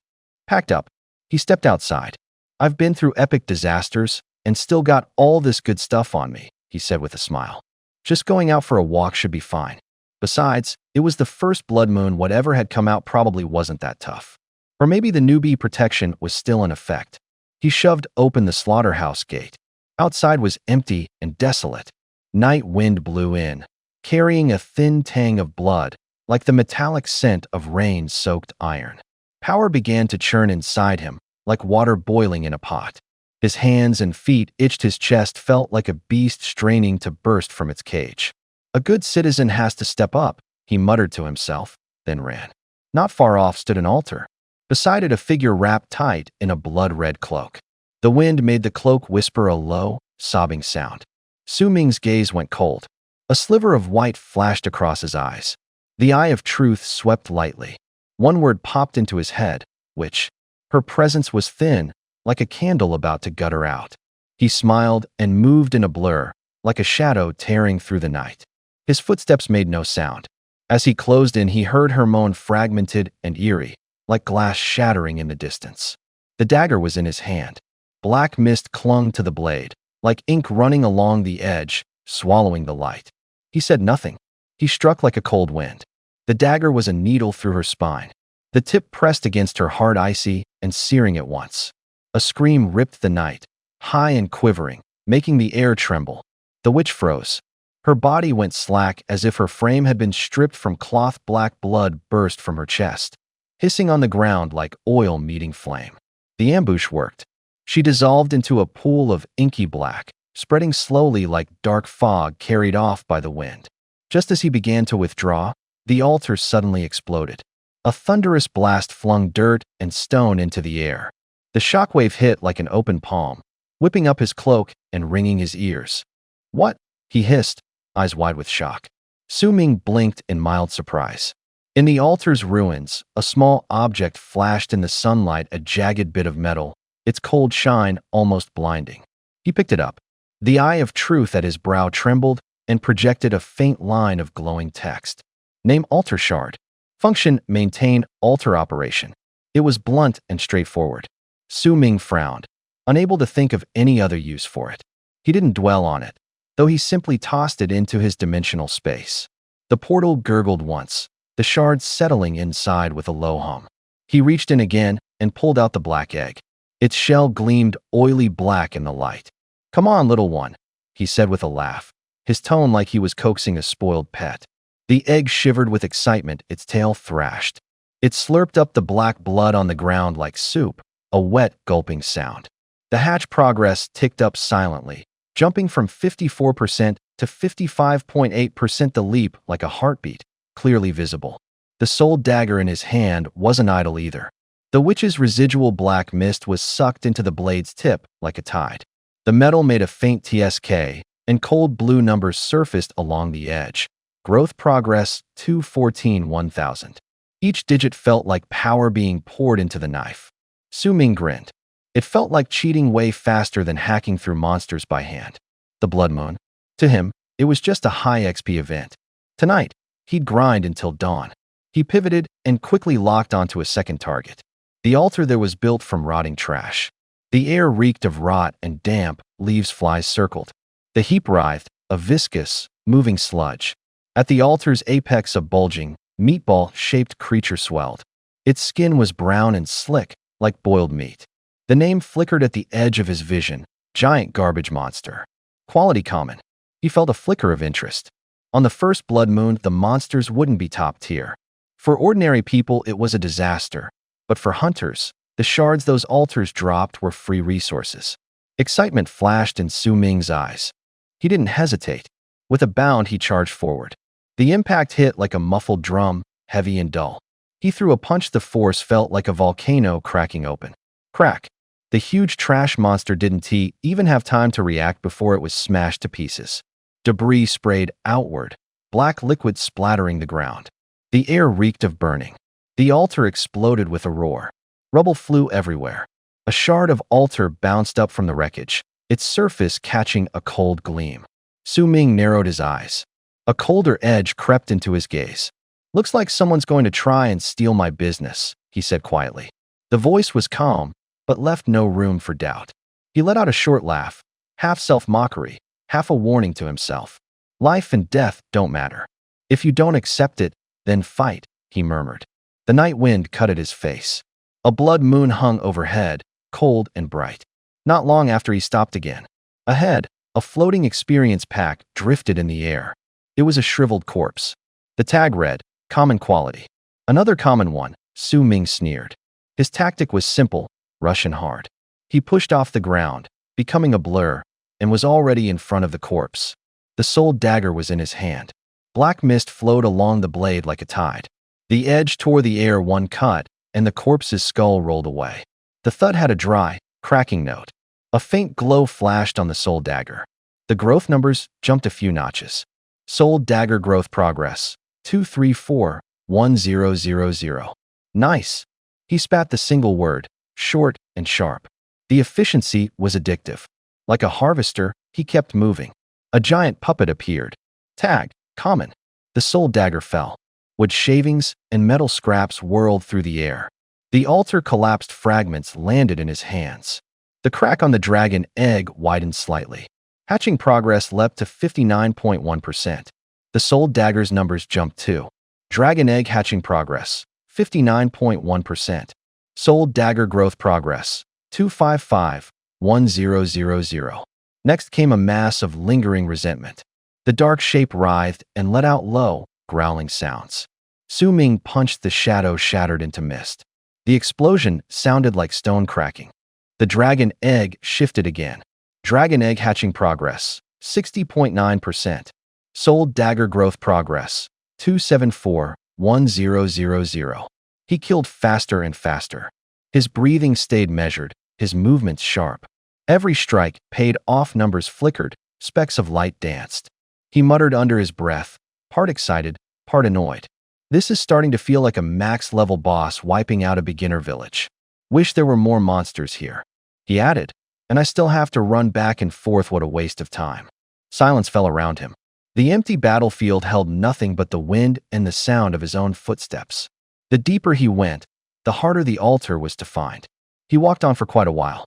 Packed up, he stepped outside. I've been through epic disasters and still got all this good stuff on me, he said with a smile. Just going out for a walk should be fine. Besides, it was the first blood moon, whatever had come out probably wasn't that tough. Or maybe the newbie protection was still in effect. He shoved open the slaughterhouse gate. Outside was empty and desolate. Night wind blew in, carrying a thin tang of blood, like the metallic scent of rain-soaked iron. Power began to churn inside him, like water boiling in a pot. His hands and feet itched, his chest felt like a beast straining to burst from its cage. A good citizen has to step up, he muttered to himself, then ran. Not far off stood an altar. Beside it a figure wrapped tight in a blood-red cloak. The wind made the cloak whisper a low, sobbing sound. Su Ming's gaze went cold. A sliver of white flashed across his eyes. The eye of truth swept lightly. One word popped into his head, which, her presence was thin, like a candle about to gutter out. He smiled and moved in a blur, like a shadow tearing through the night. His footsteps made no sound. As he closed in, he heard her moan, fragmented and eerie, like glass shattering in the distance. The dagger was in his hand. Black mist clung to the blade, like ink running along the edge, swallowing the light. He said nothing. He struck like a cold wind. The dagger was a needle through her spine. The tip pressed against her heart, icy and searing at once. A scream ripped the night, high and quivering, making the air tremble. The witch froze. Her body went slack as if her frame had been stripped from cloth. Black blood burst from her chest, hissing on the ground like oil meeting flame. The ambush worked. She dissolved into a pool of inky black, spreading slowly like dark fog carried off by the wind. Just as he began to withdraw, the altar suddenly exploded. A thunderous blast flung dirt and stone into the air. The shockwave hit like an open palm, whipping up his cloak and ringing his ears. "What?" he hissed, eyes wide with shock. Su Ming blinked in mild surprise. In the altar's ruins, a small object flashed in the sunlight, a jagged bit of metal, its cold shine almost blinding. He picked it up. The eye of truth at his brow trembled and projected a faint line of glowing text. Name: altar shard. Function: maintain altar operation. It was blunt and straightforward. Su Ming frowned, unable to think of any other use for it. He didn't dwell on it, though he simply tossed it into his dimensional space. The portal gurgled once, the shard settling inside with a low hum. He reached in again and pulled out the black egg. Its shell gleamed oily black in the light. "Come on, little one," he said with a laugh, his tone like he was coaxing a spoiled pet. The egg shivered with excitement, its tail thrashed. It slurped up the black blood on the ground like soup, a wet, gulping sound. The hatch progress ticked up silently, jumping from 54% to 55.8%, the leap like a heartbeat, clearly visible. The soul dagger in his hand wasn't idle either. The witch's residual black mist was sucked into the blade's tip like a tide. The metal made a faint TSK, and cold blue numbers surfaced along the edge. Growth progress 214-1000. Each digit felt like power being poured into the knife. Su Ming grinned. It felt like cheating way faster than hacking through monsters by hand. The blood moon. To him, it was just a high XP event. Tonight, he'd grind until dawn. He pivoted and quickly locked onto a second target. The altar there was built from rotting trash. The air reeked of rot and damp, leaves flies circled. The heap writhed, a viscous, moving sludge. At the altar's apex, a bulging, meatball-shaped creature swelled. Its skin was brown and slick, like boiled meat. The name flickered at the edge of his vision: giant garbage monster. Quality common. He felt a flicker of interest. On the first blood moon, the monsters wouldn't be top tier. For ordinary people, it was a disaster. But for hunters, the shards those altars dropped were free resources. Excitement flashed in Su Ming's eyes. He didn't hesitate. With a bound, he charged forward. The impact hit like a muffled drum, heavy and dull. He threw a punch. The force felt like a volcano cracking open. Crack. The huge trash monster didn't even have time to react before it was smashed to pieces. Debris sprayed outward, black liquid splattering the ground. The air reeked of burning. The altar exploded with a roar. Rubble flew everywhere. A shard of altar bounced up from the wreckage, its surface catching a cold gleam. Su Ming narrowed his eyes. A colder edge crept into his gaze. "Looks like someone's going to try and steal my business," he said quietly. The voice was calm, but left no room for doubt. He let out a short laugh, half self-mockery, half a warning to himself. "Life and death don't matter. If you don't accept it, then fight," he murmured. The night wind cut at his face. A blood moon hung overhead, cold and bright. Not long after, he stopped again. Ahead, a floating experience pack drifted in the air. It was a shriveled corpse. The tag read, "Common quality." Another common one, Su Ming sneered. His tactic was simple: rush and hard. He pushed off the ground, becoming a blur, and was already in front of the corpse. The soul dagger was in his hand. Black mist flowed along the blade like a tide. The edge tore the air one cut, and the corpse's skull rolled away. The thud had a dry, cracking note. A faint glow flashed on the soul dagger. The growth numbers jumped a few notches. Soul dagger growth progress 234-1000. Nice. He spat the single word, short and sharp. The efficiency was addictive. Like a harvester, he kept moving. A giant puppet appeared. Tag, common. The soul dagger fell. Wood shavings and metal scraps whirled through the air. The altar collapsed, fragments landed in his hands. The crack on the dragon egg widened slightly. Hatching progress leapt to 59.1%. The soul dagger's numbers jumped too. Dragon egg hatching progress, 59.1%. Soul dagger growth progress, 255.1000. Next came a mass of lingering resentment. The dark shape writhed and let out low, growling sounds. Su Ming punched the shadow shattered into mist. The explosion sounded like stone cracking. The dragon egg shifted again. Dragon egg hatching progress, 60.9%. Soul dagger growth progress, 274.1000. He killed faster and faster. His breathing stayed measured, his movements sharp. Every strike paid off, numbers flickered, specks of light danced. He muttered under his breath, part excited, part annoyed. This is starting to feel like a max-level boss wiping out a beginner village. Wish there were more monsters here. He added, and I still have to run back and forth, what a waste of time. Silence fell around him. The empty battlefield held nothing but the wind and the sound of his own footsteps. The deeper he went, the harder the altar was to find. He walked on for quite a while.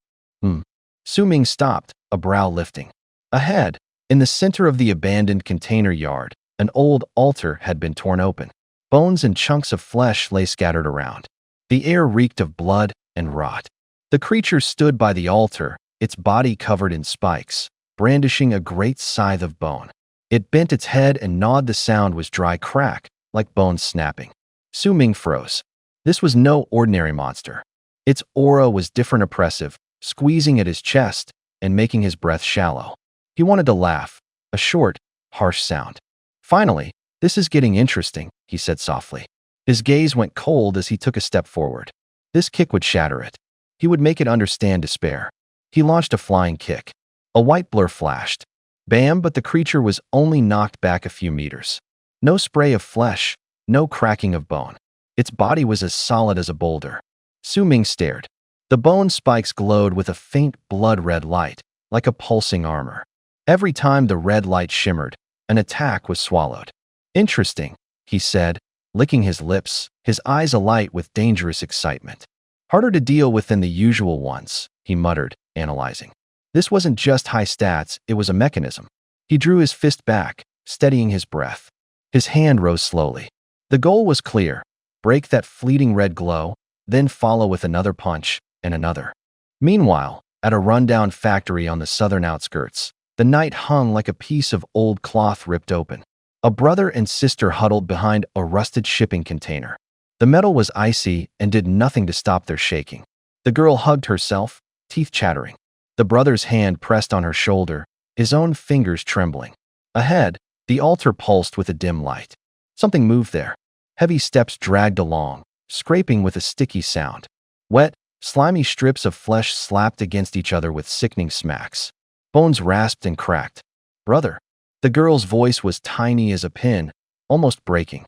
Su Ming stopped, a brow lifting. Ahead, in the center of the abandoned container yard, an old altar had been torn open. Bones and chunks of flesh lay scattered around. The air reeked of blood and rot. The creature stood by the altar, its body covered in spikes, brandishing a great scythe of bone. It bent its head and gnawed. The sound was dry crack, like bones snapping. Su Ming froze. This was no ordinary monster. Its aura was different, oppressive, squeezing at his chest and making his breath shallow. He wanted to laugh, a short, harsh sound. Finally, this is getting interesting, he said softly. His gaze went cold as he took a step forward. This kick would shatter it. He would make it understand despair. He launched a flying kick. A white blur flashed. Bam! But the creature was only knocked back a few meters. No spray of flesh, no cracking of bone. Its body was as solid as a boulder. Su Ming stared. The bone spikes glowed with a faint blood-red light, like a pulsing armor. Every time the red light shimmered, an attack was swallowed. Interesting, he said, licking his lips, his eyes alight with dangerous excitement. Harder to deal with than the usual ones, he muttered, analyzing. This wasn't just high stats, it was a mechanism. He drew his fist back, steadying his breath. His hand rose slowly. The goal was clear. Break that fleeting red glow, then follow with another punch, and another. Meanwhile, at a rundown factory on the southern outskirts, the night hung like a piece of old cloth ripped open. A brother and sister huddled behind a rusted shipping container. The metal was icy and did nothing to stop their shaking. The girl hugged herself, teeth chattering. The brother's hand pressed on her shoulder, his own fingers trembling. Ahead, the altar pulsed with a dim light. Something moved there. Heavy steps dragged along, scraping with a sticky sound. Wet, slimy strips of flesh slapped against each other with sickening smacks. Bones rasped and cracked. Brother. The girl's voice was tiny as a pin, almost breaking.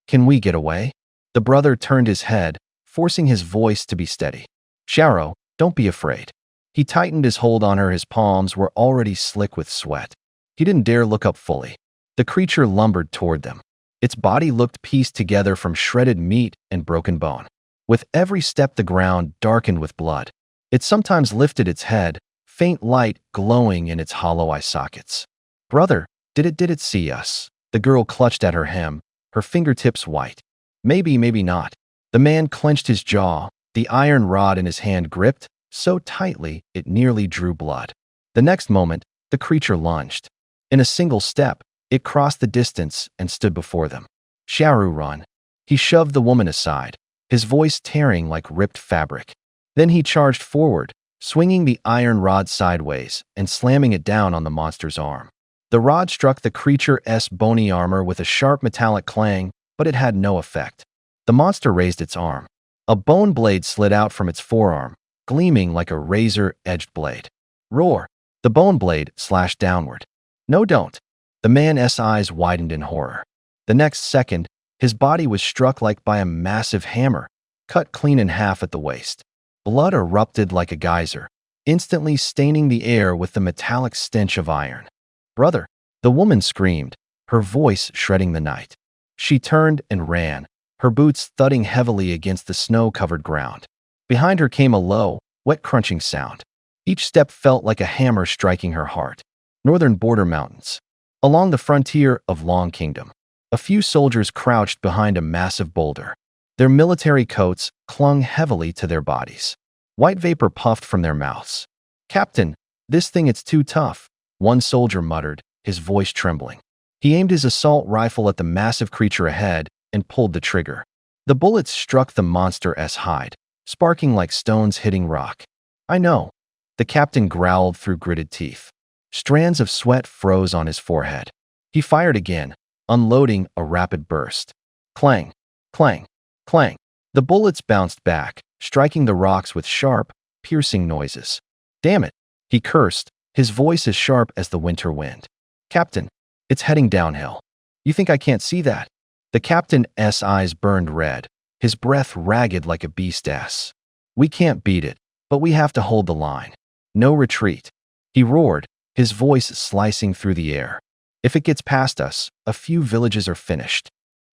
Can we get away? The brother turned his head, forcing his voice to be steady. Sharo, don't be afraid. He tightened his hold on her. His palms were already slick with sweat. He didn't dare look up fully. The creature lumbered toward them. Its body looked pieced together from shredded meat and broken bone. With every step, the ground darkened with blood. It sometimes lifted its head, faint light glowing in its hollow eye sockets. Brother, did it see us? The girl clutched at her hem, her fingertips white. Maybe, maybe not. The man clenched his jaw, the iron rod in his hand gripped so tightly it nearly drew blood. The next moment, the creature lunged. In a single step, it crossed the distance and stood before them. Sharu, run. He shoved the woman aside, his voice tearing like ripped fabric. Then he charged forward, swinging the iron rod sideways and slamming it down on the monster's arm. The rod struck the creature's bony armor with a sharp metallic clang, but it had no effect. The monster raised its arm. A bone blade slid out from its forearm, gleaming like a razor-edged blade. Roar! The bone blade slashed downward. No, don't. The man's eyes widened in horror. The next second, his body was struck like by a massive hammer, cut clean in half at the waist. Blood erupted like a geyser, instantly staining the air with the metallic stench of iron. Brother! The woman screamed, her voice shredding the night. She turned and ran, her boots thudding heavily against the snow-covered ground. Behind her came a low, wet crunching sound. Each step felt like a hammer striking her heart. northern border mountains. Along the frontier of Long Kingdom, a few soldiers crouched behind a massive boulder. Their military coats clung heavily to their bodies. White vapor puffed from their mouths. "Captain, this thing it's too tough," one soldier muttered, his voice trembling. He aimed his assault rifle at the massive creature ahead and pulled the trigger. The bullets struck the monster's hide, sparking like stones hitting rock. "I know," the captain growled through gritted teeth. Strands of sweat froze on his forehead. He fired again, unloading a rapid burst. Clang, clang, clang. The bullets bounced back, striking the rocks with sharp, piercing noises. "Damn it," he cursed, his voice as sharp as the winter wind. "Captain, it's heading downhill. You think I can't see that?" The captain's eyes burned red, his breath ragged like a beast's. "We can't beat it, but we have to hold the line. No retreat," he roared, his voice slicing through the air. "If it gets past us, a few villages are finished.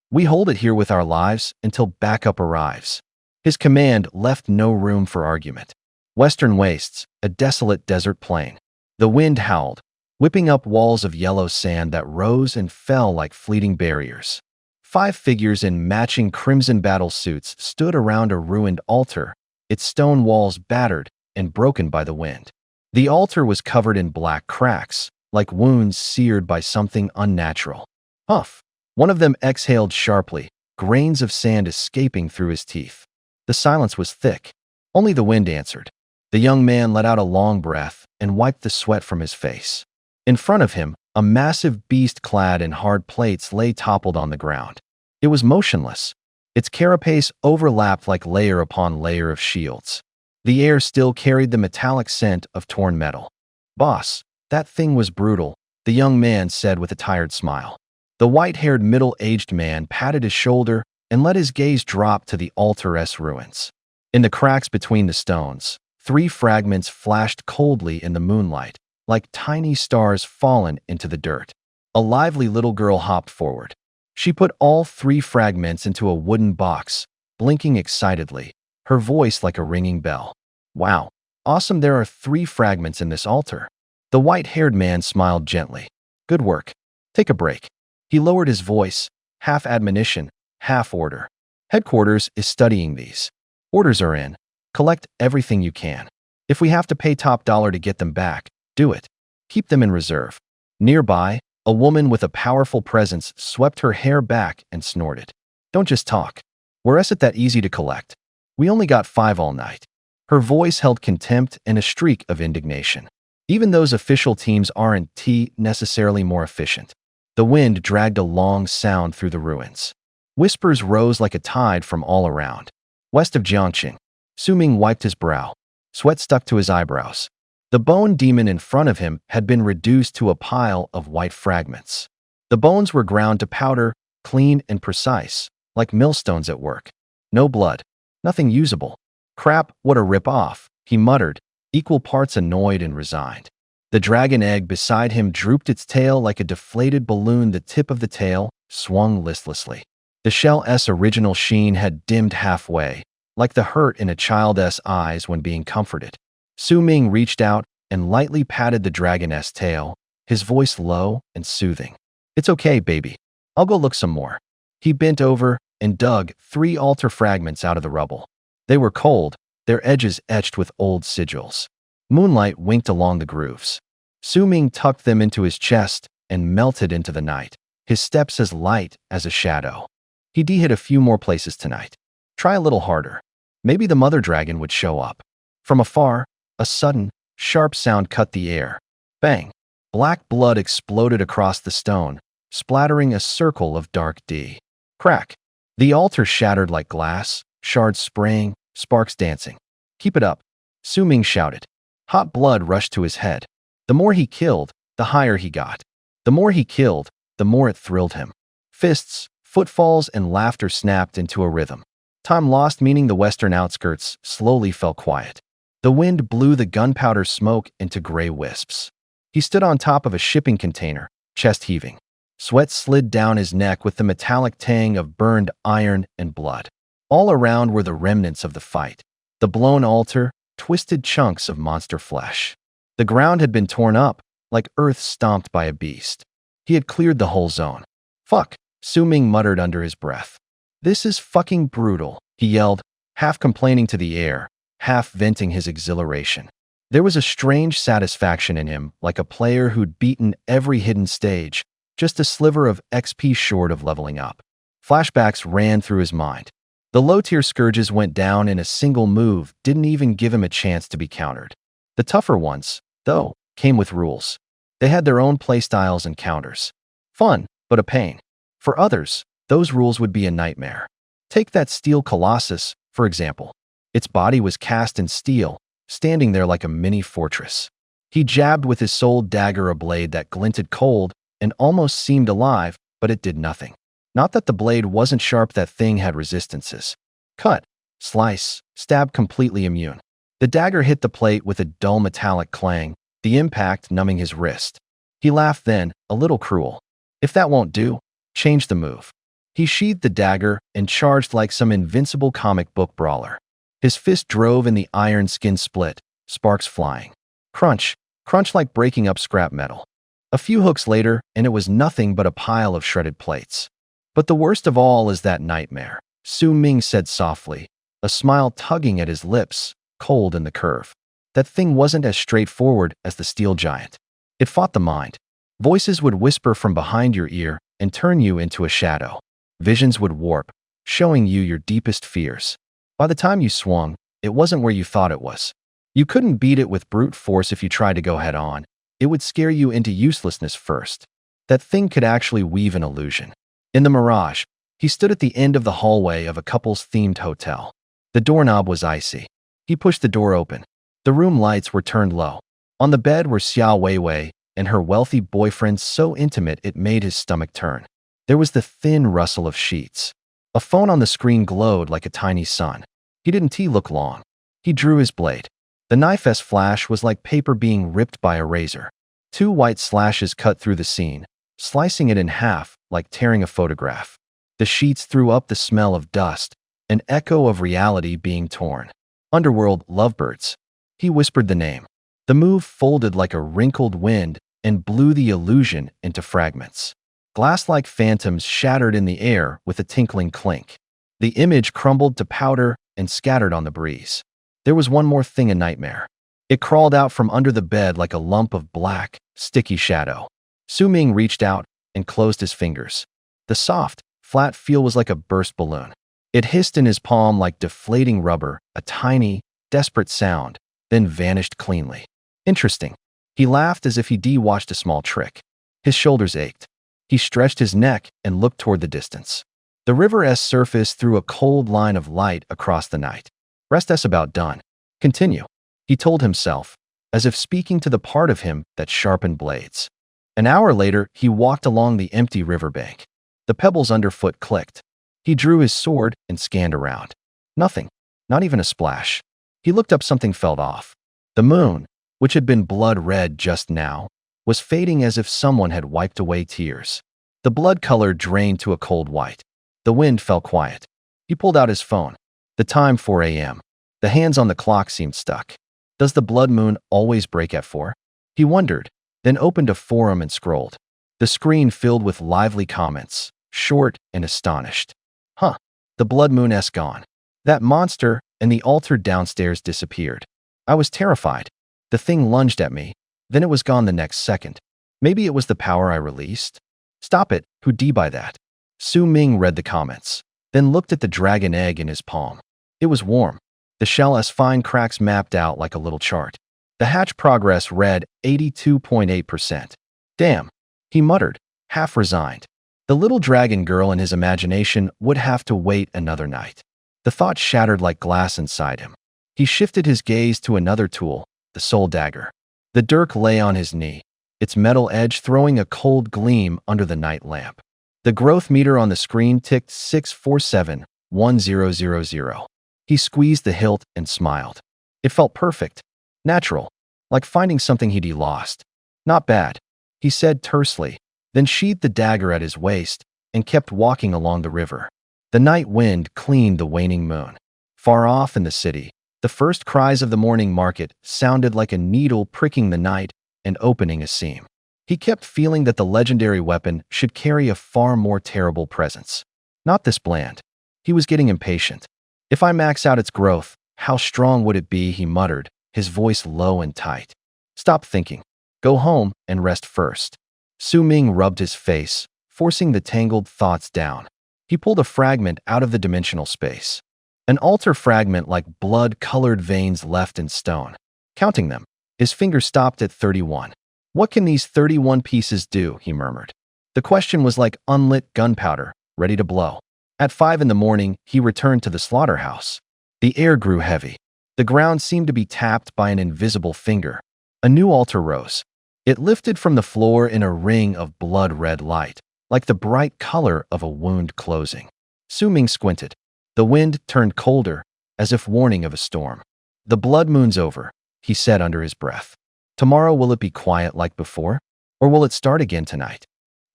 We hold it here with our lives until backup arrives." His command left no room for argument. Western wastes, a desolate desert plain. The wind howled, whipping up walls of yellow sand that rose and fell like fleeting barriers. 5 figures in matching crimson battle suits stood around a ruined altar, its stone walls battered and broken by the wind. The altar was covered in black cracks, like wounds seared by something unnatural. Huff! One of them exhaled sharply, grains of sand escaping through his teeth. The silence was thick. Only the wind answered. The young man let out a long breath and wiped the sweat from his face. In front of him, a massive beast clad in hard plates lay toppled on the ground. It was motionless. Its carapace overlapped like layer upon layer of shields. The air still carried the metallic scent of torn metal. "Boss, that thing was brutal," the young man said with a tired smile. The white-haired middle-aged man patted his shoulder and let his gaze drop to the altar's ruins. In the cracks between the stones, 3 fragments flashed coldly in the moonlight, like tiny stars fallen into the dirt. A lively little girl hopped forward. She put all 3 fragments into a wooden box, blinking excitedly, her voice like a ringing bell. "Wow, awesome, there are 3 fragments in this altar." The white-haired man smiled gently. "Good work. Take a break." He lowered his voice, half admonition, half order. "Headquarters is studying these. Orders are in. Collect everything you can. If we have to pay top dollar to get them back, do it. Keep them in reserve." Nearby, a woman with a powerful presence swept her hair back and snorted. "Don't just talk. Where's it that easy to collect? We only got 5 all night." Her voice held contempt and a streak of indignation. Even those official teams aren't necessarily more efficient. The wind dragged a long sound through the ruins. Whispers rose like a tide from all around. West of Jiangqing, Suming wiped his brow. Sweat stuck to his eyebrows. The bone demon in front of him had been reduced to a pile of white fragments. The bones were ground to powder, clean and precise, like millstones at work. No blood. Nothing usable. "Crap, what a rip-off," he muttered, equal parts annoyed and resigned. The dragon egg beside him drooped its tail like a deflated balloon. The tip of the tail swung listlessly. The shell's original sheen had dimmed halfway, like the hurt in a child's eyes when being comforted. Su Ming reached out and lightly patted the dragon's tail, his voice low and soothing. "It's okay, baby. I'll go look some more." He bent over and dug 3 altar fragments out of the rubble. They were cold, their edges etched with old sigils. Moonlight winked along the grooves. Su Ming tucked them into his chest and melted into the night, his steps as light as a shadow. He'd hit a few more places tonight. Try a little harder. Maybe the mother dragon would show up. From afar, a sudden, sharp sound cut the air. Bang! Black blood exploded across the stone, splattering a circle of dark D. Crack! The altar shattered like glass, shards spraying, sparks dancing. "Keep it up," Su Ming shouted. Hot blood rushed to his head. The more he killed, the higher he got. The more he killed, the more it thrilled him. Fists, footfalls, and laughter snapped into a rhythm. Time lost, meaning the western outskirts, slowly fell quiet. The wind blew the gunpowder smoke into gray wisps. He stood on top of a shipping container, chest heaving. Sweat slid down his neck with the metallic tang of burned iron and blood. All around were the remnants of the fight. The blown altar, twisted chunks of monster flesh. The ground had been torn up, like earth stomped by a beast. He had cleared the whole zone. Fuck, Su Ming muttered under his breath. This is fucking brutal, he yelled, half complaining to the air, half venting his exhilaration. There was a strange satisfaction in him, like a player who'd beaten every hidden stage, just a sliver of XP short of leveling up. Flashbacks ran through his mind. The low-tier scourges went down in a single move, didn't even give him a chance to be countered. The tougher ones, though, came with rules. They had their own playstyles and counters. Fun, but a pain. For others, those rules would be a nightmare. Take that steel colossus, for example. Its body was cast in steel, standing there like a mini fortress. He jabbed with his soul dagger a blade that glinted cold and almost seemed alive, but it did nothing. Not that the blade wasn't sharp, that thing had resistances. Cut, slice, stab, completely immune. The dagger hit the plate with a dull metallic clang, the impact numbing his wrist. He laughed then, a little cruel. If that won't do, change the move. He sheathed the dagger and charged like some invincible comic book brawler. His fist drove and the iron skin split, sparks flying. Crunch, crunch like breaking up scrap metal. A few hooks later, and it was nothing but a pile of shredded plates. But the worst of all is that nightmare, Su Ming said softly, a smile tugging at his lips, cold in the curve. That thing wasn't as straightforward as the steel giant. It fought the mind. Voices would whisper from behind your ear and turn you into a shadow. Visions would warp, showing you your deepest fears. By the time you swung, it wasn't where you thought it was. You couldn't beat it with brute force if you tried to go head on. It would scare you into uselessness first. That thing could actually weave an illusion. In the mirage, he stood at the end of the hallway of a couple's-themed hotel. The doorknob was icy. He pushed the door open. The room lights were turned low. On the bed were Xia Weiwei and her wealthy boyfriend, so intimate it made his stomach turn. There was the thin rustle of sheets. A phone on the screen glowed like a tiny sun. He didn't look long. He drew his blade. The knife's flash was like paper being ripped by a razor. 2 white slashes cut through the scene, slicing it in half like tearing a photograph. The sheets threw up the smell of dust, an echo of reality being torn. Underworld lovebirds. He whispered the name. The move folded like a wrinkled wind and blew the illusion into fragments. Glass-like phantoms shattered in the air with a tinkling clink. The image crumbled to powder and scattered on the breeze. There was one more thing, a nightmare. It crawled out from under the bed like a lump of black, sticky shadow. Su Ming reached out and closed his fingers. The soft, flat feel was like a burst balloon. It hissed in his palm like deflating rubber, a tiny, desperate sound, then vanished cleanly. Interesting. He laughed as if he de-watched a small trick. His shoulders ached. He stretched his neck and looked toward the distance. The river's surface threw a cold line of light across the night. Rest's about done. Continue, he told himself, as if speaking to the part of him that sharpened blades. An hour later, he walked along the empty riverbank. The pebbles underfoot clicked. He drew his sword and scanned around. Nothing, not even a splash. He looked up, something felt off. The moon, which had been blood red just now, was fading as if someone had wiped away tears. The blood color drained to a cold white. The wind fell quiet. He pulled out his phone. The time, 4 a.m. The hands on the clock seemed stuck. Does the blood moon always break at 4? He wondered, then opened a forum and scrolled. The screen filled with lively comments, short and astonished. Huh, the blood moon's gone. That monster and the altar downstairs disappeared. I was terrified. The thing lunged at me, then it was gone the next second. Maybe it was the power I released? Stop it, who'd buy that? Su Ming read the comments, then looked at the dragon egg in his palm. It was warm. The shell's fine cracks mapped out like a little chart. The hatch progress read 82.8%. Damn, he muttered, half resigned. The little dragon girl in his imagination would have to wait another night. The thought shattered like glass inside him. He shifted his gaze to another tool, the soul dagger. The dirk lay on his knee, its metal edge throwing a cold gleam under the night lamp. The growth meter on the screen ticked 6471000. He squeezed the hilt and smiled. It felt perfect, natural, like finding something he'd lost. Not bad, he said tersely, then sheathed the dagger at his waist and kept walking along the river. The night wind cleaned the waning moon. Far off in the city, the first cries of the morning market sounded like a needle pricking the night and opening a seam. He kept feeling that the legendary weapon should carry a far more terrible presence. Not this bland. He was getting impatient. If I max out its growth, how strong would it be, he muttered, his voice low and tight. Stop thinking. Go home and rest first. Su Ming rubbed his face, forcing the tangled thoughts down. He pulled a fragment out of the dimensional space. An altar fragment like blood-colored veins left in stone. Counting them, his finger stopped at 31. What can these 31 pieces do, he murmured. The question was like unlit gunpowder, ready to blow. At 5 in the morning, he returned to the slaughterhouse. The air grew heavy. The ground seemed to be tapped by an invisible finger. A new altar rose. It lifted from the floor in a ring of blood-red light, like the bright color of a wound closing. Su Ming squinted. The wind turned colder, as if warning of a storm. The blood moon's over, he said under his breath. Tomorrow will it be quiet like before? Or will it start again tonight?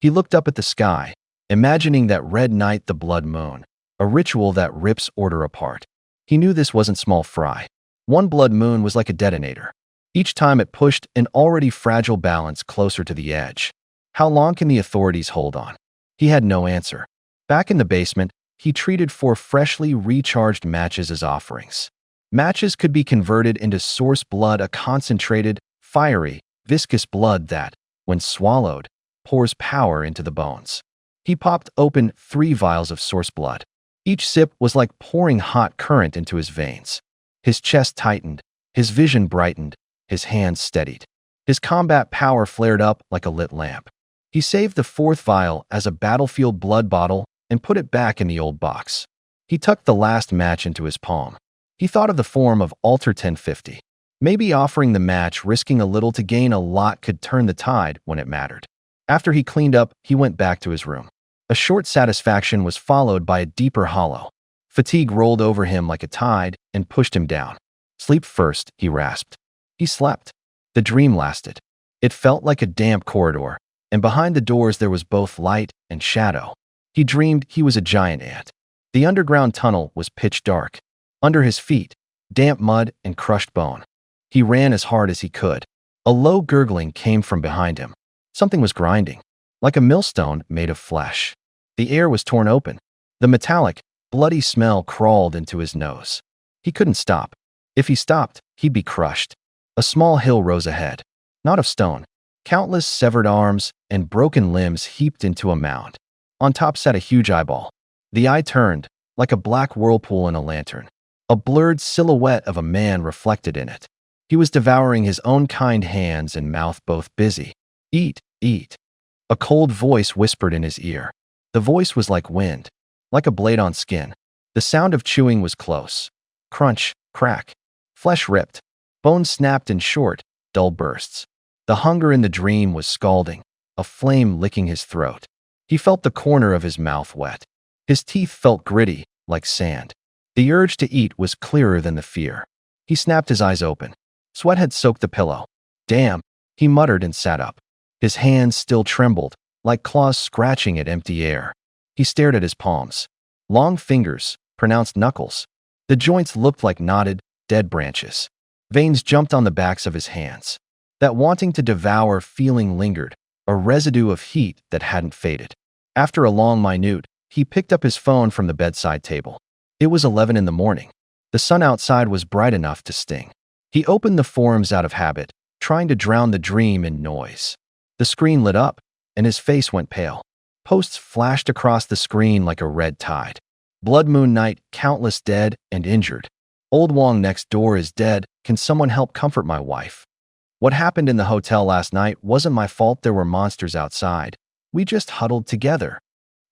He looked up at the sky, imagining that red night, the blood moon, a ritual that rips order apart. He knew this wasn't small fry. One blood moon was like a detonator. Each time it pushed an already fragile balance closer to the edge. How long can the authorities hold on? He had no answer. Back in the basement, he treated 4 freshly recharged matches as offerings. Matches could be converted into source blood, a concentrated, fiery, viscous blood that, when swallowed, pours power into the bones. He popped open 3 vials of source blood. Each sip was like pouring hot current into his veins. His chest tightened, his vision brightened, his hands steadied. His combat power flared up like a lit lamp. He saved the 4th vial as a battlefield blood bottle and put it back in the old box. He tucked the last match into his palm. He thought of the form of Altar 1050. Maybe offering the match, risking a little to gain a lot, could turn the tide when it mattered. After he cleaned up, he went back to his room. A short satisfaction was followed by a deeper hollow. Fatigue rolled over him like a tide and pushed him down. Sleep first, he rasped. He slept. The dream lasted. It felt like a damp corridor, and behind the doors there was both light and shadow. He dreamed he was a giant ant. The underground tunnel was pitch dark. Under his feet, damp mud and crushed bone. He ran as hard as he could. A low gurgling came from behind him. Something was grinding, like a millstone made of flesh. The air was torn open. The metallic, bloody smell crawled into his nose. He couldn't stop. If he stopped, he'd be crushed. A small hill rose ahead, not of stone. Countless severed arms and broken limbs heaped into a mound. On top sat a huge eyeball. The eye turned, like a black whirlpool in a lantern. A blurred silhouette of a man reflected in it. He was devouring his own kind, hands and mouth both busy. Eat, eat. A cold voice whispered in his ear. The voice was like wind, like a blade on skin. The sound of chewing was close. Crunch, crack. Flesh ripped. Bones snapped in short, dull bursts. The hunger in the dream was scalding, a flame licking his throat. He felt the corner of his mouth wet. His teeth felt gritty, like sand. The urge to eat was clearer than the fear. He snapped his eyes open. Sweat had soaked the pillow. Damn, he muttered and sat up. His hands still trembled, like claws scratching at empty air. He stared at his palms. Long fingers, pronounced knuckles. The joints looked like knotted, dead branches. Veins jumped on the backs of his hands. That wanting to devour feeling lingered, a residue of heat that hadn't faded. After a long minute, he picked up his phone from the bedside table. It was 11 in the morning. The sun outside was bright enough to sting. He opened the forums out of habit, trying to drown the dream in noise. The screen lit up, and his face went pale. Posts flashed across the screen like a red tide. Blood Moon Night, countless dead and injured. Old Wong next door is dead. Can someone help comfort my wife? What happened in the hotel last night wasn't my fault. There were monsters outside. We just huddled together.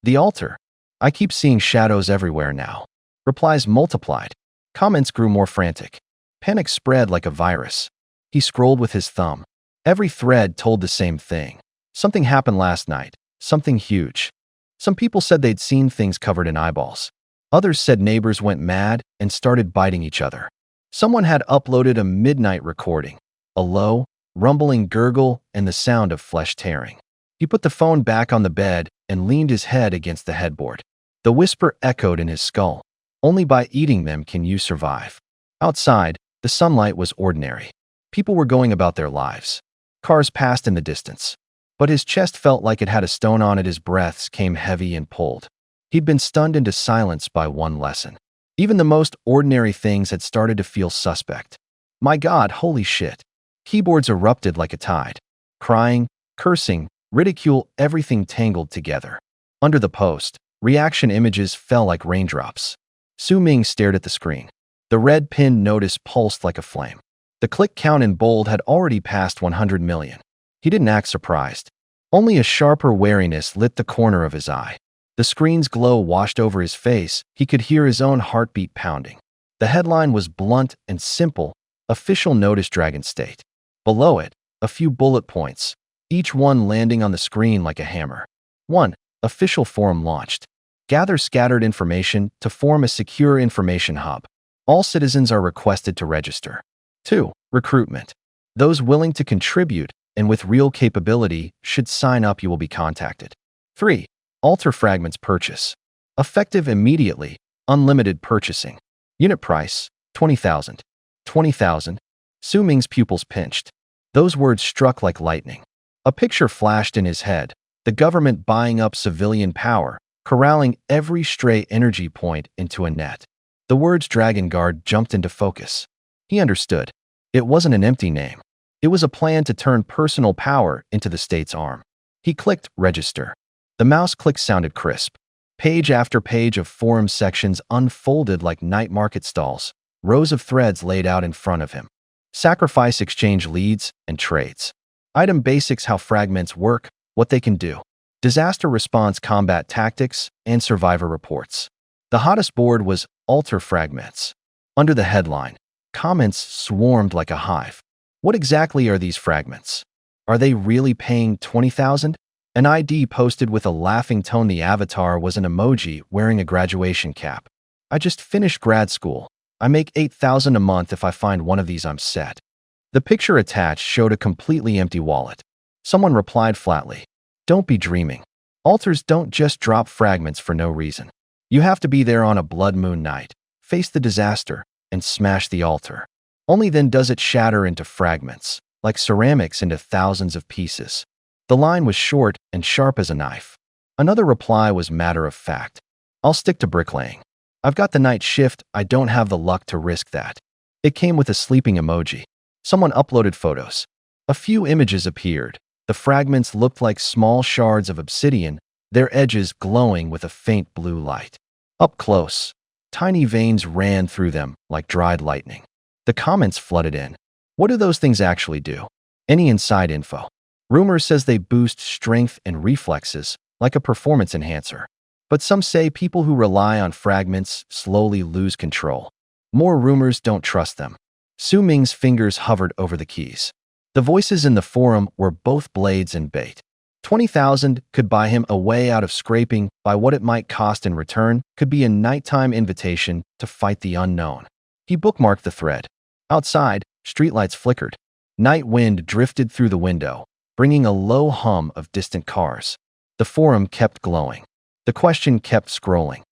The altar. I keep seeing shadows everywhere now. Replies multiplied. Comments grew more frantic. Panic spread like a virus. He scrolled with his thumb. Every thread told the same thing. Something happened last night. Something huge. Some people said they'd seen things covered in eyeballs. Others said neighbors went mad and started biting each other. Someone had uploaded a midnight recording. A low, rumbling gurgle and the sound of flesh tearing. He put the phone back on the bed and leaned his head against the headboard. The whisper echoed in his skull. Only by eating them can you survive. Outside, the sunlight was ordinary. People were going about their lives. Cars passed in the distance, but his chest felt like it had a stone on it. His breaths came heavy and pulled. He'd been stunned into silence by one lesson. Even the most ordinary things had started to feel suspect. My God, holy shit. Keyboards erupted like a tide. Crying, cursing, ridicule, everything tangled together. Under the post, reaction images fell like raindrops. Su Ming stared at the screen. The red pinned notice pulsed like a flame. The click count in bold had already passed 100 million. He didn't act surprised. Only a sharper wariness lit the corner of his eye. The screen's glow washed over his face. He could hear his own heartbeat pounding. The headline was blunt and simple: Official Notice Dragon State. Below it, a few bullet points, each one landing on the screen like a hammer. 1. Official forum launched. Gather scattered information to form a secure information hub. All citizens are requested to register. 2. Recruitment. Those willing to contribute and with real capability should sign up. You will be contacted. 3. Alter fragments purchase. Effective immediately. Unlimited purchasing. Unit price, 20,000. 20,000. Su Ming's pupils pinched. Those words struck like lightning. A picture flashed in his head. The government buying up civilian power, corralling every stray energy point into a net. The words Dragon Guard jumped into focus. He understood. It wasn't an empty name. It was a plan to turn personal power into the state's arm. He clicked register. The mouse click sounded crisp. Page after page of forum sections unfolded like night market stalls, rows of threads laid out in front of him. Sacrifice exchange leads and trades. Item basics: how fragments work, what they can do. Disaster response combat tactics, and survivor reports. The hottest board was alter fragments. Under the headline, comments swarmed like a hive. What exactly are these fragments? Are they really paying 20,000? An ID posted with a laughing tone. The avatar was an emoji wearing a graduation cap. I just finished grad school. I make 8,000 a month. If I find one of these, I'm set. The picture attached showed a completely empty wallet. Someone replied flatly, "Don't be dreaming. Altars don't just drop fragments for no reason. You have to be there on a blood moon night, face the disaster, and smash the altar. Only then does it shatter into fragments, like ceramics into thousands of pieces." The line was short and sharp as a knife. Another reply was matter of fact. "I'll stick to bricklaying. I've got the night shift. I don't have the luck to risk that." It came with a sleeping emoji. Someone uploaded photos. A few images appeared. The fragments looked like small shards of obsidian, their edges glowing with a faint blue light. Up close, tiny veins ran through them like dried lightning. The comments flooded in. What do those things actually do? Any inside info? Rumor says they boost strength and reflexes, like a performance enhancer. But some say people who rely on fragments slowly lose control. More rumors, don't trust them. Su Ming's fingers hovered over the keys. The voices in the forum were both blades and bait. 20,000 could buy him a way out of scraping. By what it might cost in return could be a nighttime invitation to fight the unknown. He bookmarked the thread. Outside, streetlights flickered. Night wind drifted through the window, bringing a low hum of distant cars. The forum kept glowing. The question kept scrolling.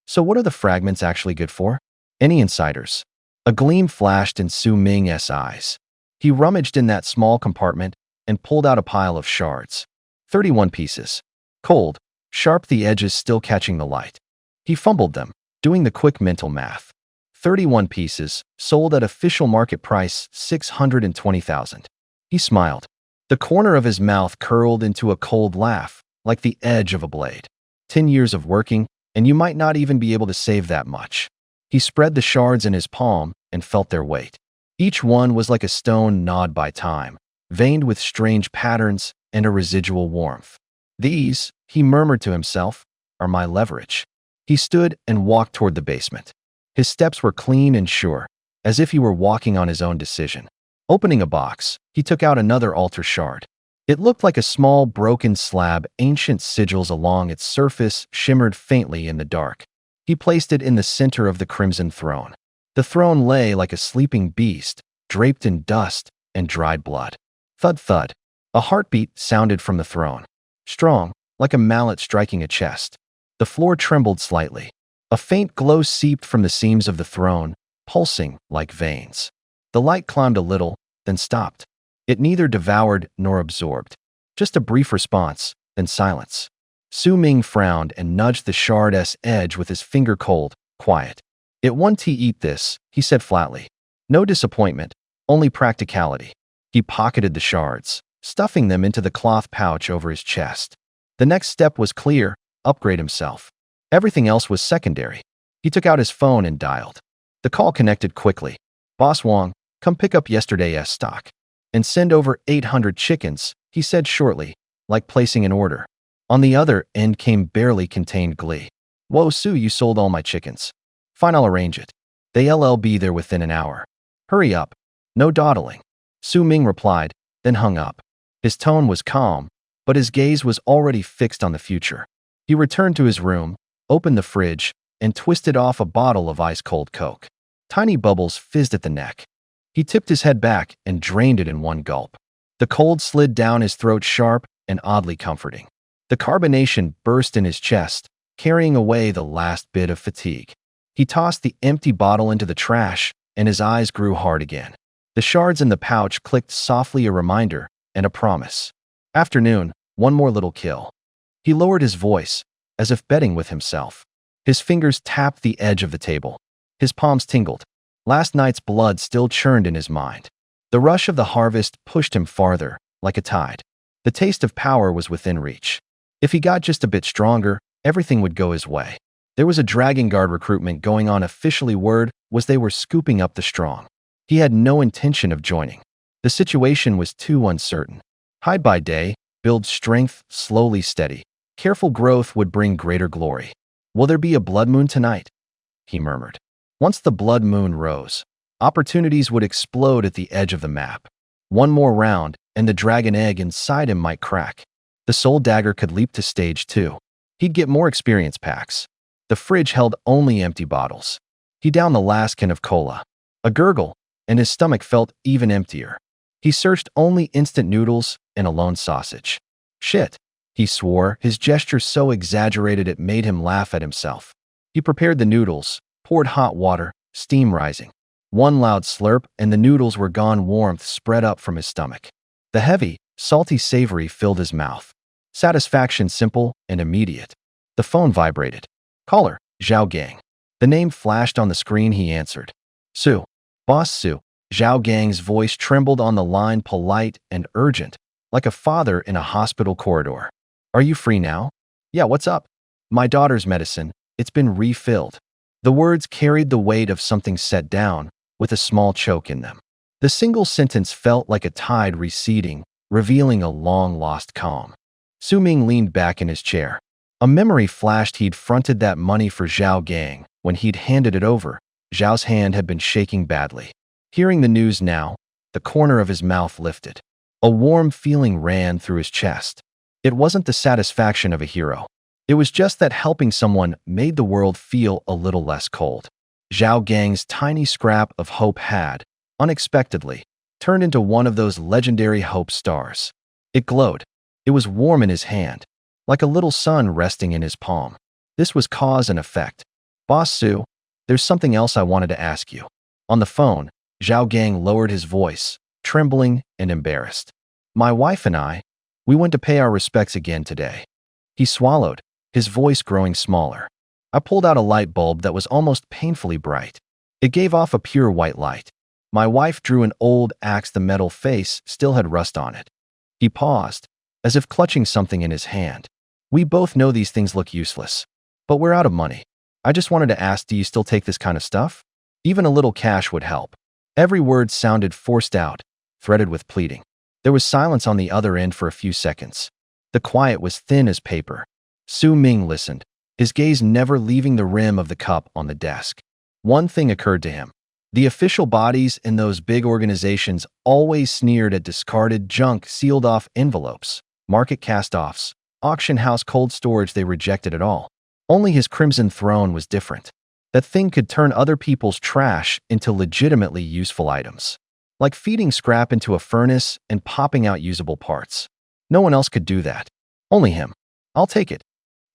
So what are the fragments actually good for? Any insiders? A gleam flashed in Su Ming's eyes. He rummaged in that small compartment and pulled out a pile of shards. 31 pieces. Cold, sharp, the edges still catching the light. He fumbled them, doing the quick mental math. 31 pieces, sold at official market price 620,000. He smiled. The corner of his mouth curled into a cold laugh, like the edge of a blade. 10 years of working, and you might not even be able to save that much. He spread the shards in his palm and felt their weight. Each one was like a stone gnawed by time, veined with strange patterns and a residual warmth. These, he murmured to himself, are my leverage. He stood and walked toward the basement. His steps were clean and sure, as if he were walking on his own decision. Opening a box, he took out another altar shard. It looked like a small broken slab. Ancient sigils along its surface shimmered faintly in the dark. He placed it in the center of the crimson throne. The throne lay like a sleeping beast, draped in dust and dried blood. Thud thud. A heartbeat sounded from the throne. Strong, like a mallet striking a chest. The floor trembled slightly. A faint glow seeped from the seams of the throne, pulsing like veins. The light climbed a little, then stopped. It neither devoured nor absorbed. Just a brief response, then silence. Su Ming frowned and nudged the shard's edge with his finger cold, quiet. "It won't to eat this," he said flatly. No disappointment, only practicality. He pocketed the shards, stuffing them into the cloth pouch over his chest. The next step was clear: upgrade himself. Everything else was secondary. He took out his phone and dialed. The call connected quickly. "Boss Wong, come pick up yesterday's stock. And send over 800 chickens," he said shortly, like placing an order. On the other end came barely contained glee. "Whoa, Su, you sold all my chickens. Fine, I'll arrange it. They'll be there within an hour. Hurry up. No dawdling." Su Ming replied, then hung up. His tone was calm, but his gaze was already fixed on the future. He returned to his room, opened the fridge, and twisted off a bottle of ice-cold Coke. Tiny bubbles fizzed at the neck. He tipped his head back and drained it in one gulp. The cold slid down his throat, sharp and oddly comforting. The carbonation burst in his chest, carrying away the last bit of fatigue. He tossed the empty bottle into the trash, and his eyes grew hard again. The shards in the pouch clicked softly, a reminder and a promise. Afternoon, one more little kill. He lowered his voice, as if betting with himself. His fingers tapped the edge of the table. His palms tingled. Last night's blood still churned in his mind. The rush of the harvest pushed him farther, like a tide. The taste of power was within reach. If he got just a bit stronger, everything would go his way. There was a Dragon Guard recruitment going on. Officially, word was they were scooping up the strong. He had no intention of joining. The situation was too uncertain. Hide by day, build strength, slowly steady. Careful growth would bring greater glory. "Will there be a blood moon tonight?" he murmured. Once the blood moon rose, opportunities would explode at the edge of the map. One more round, and the dragon egg inside him might crack. The soul dagger could leap to stage 2. He'd get more experience packs. The fridge held only empty bottles. He downed the last can of cola. A gurgle, and his stomach felt even emptier. He searched only instant noodles and a lone sausage. "Shit," he swore, his gesture so exaggerated it made him laugh at himself. He prepared the noodles, poured hot water, steam rising. One loud slurp, and the noodles were gone. Warmth spread up from his stomach. The heavy, salty savory filled his mouth. Satisfaction simple and immediate. The phone vibrated. "Caller, Zhao Gang." The name flashed on the screen. He answered. "Su. Boss Su." Zhao Gang's voice trembled on the line, polite and urgent, like a father in a hospital corridor. "Are you free now?" "Yeah, what's up?" "My daughter's medicine. It's been refilled." The words carried the weight of something set down, with a small choke in them. The single sentence felt like a tide receding, revealing a long-lost calm. Su Ming leaned back in his chair. A memory flashed. He'd fronted that money for Zhao Gang. When he'd handed it over, Zhao's hand had been shaking badly. Hearing the news now, the corner of his mouth lifted. A warm feeling ran through his chest. It wasn't the satisfaction of a hero. It was just that helping someone made the world feel a little less cold. Zhao Gang's tiny scrap of hope had, unexpectedly, turned into one of those legendary hope stars. It glowed. It was warm in his hand, like a little sun resting in his palm. This was cause and effect. "Boss Su, there's something else I wanted to ask you." On the phone, Zhao Gang lowered his voice, trembling and embarrassed. "My wife and we went to pay our respects again today." He swallowed, his voice growing smaller. "I pulled out a light bulb that was almost painfully bright. It gave off a pure white light. My wife drew an old axe. The metal face still had rust on it." He paused, as if clutching something in his hand. "We both know these things look useless, but we're out of money. I just wanted to ask, do you still take this kind of stuff? Even a little cash would help." Every word sounded forced out, threaded with pleading. There was silence on the other end for a few seconds. The quiet was thin as paper. Su Ming listened, his gaze never leaving the rim of the cup on the desk. One thing occurred to him. The official bodies in those big organizations always sneered at discarded junk, sealed off envelopes, market cast-offs, auction house cold storage. They rejected it all. Only his Crimson Throne was different. That thing could turn other people's trash into legitimately useful items. Like feeding scrap into a furnace and popping out usable parts. No one else could do that. Only him. "I'll take it."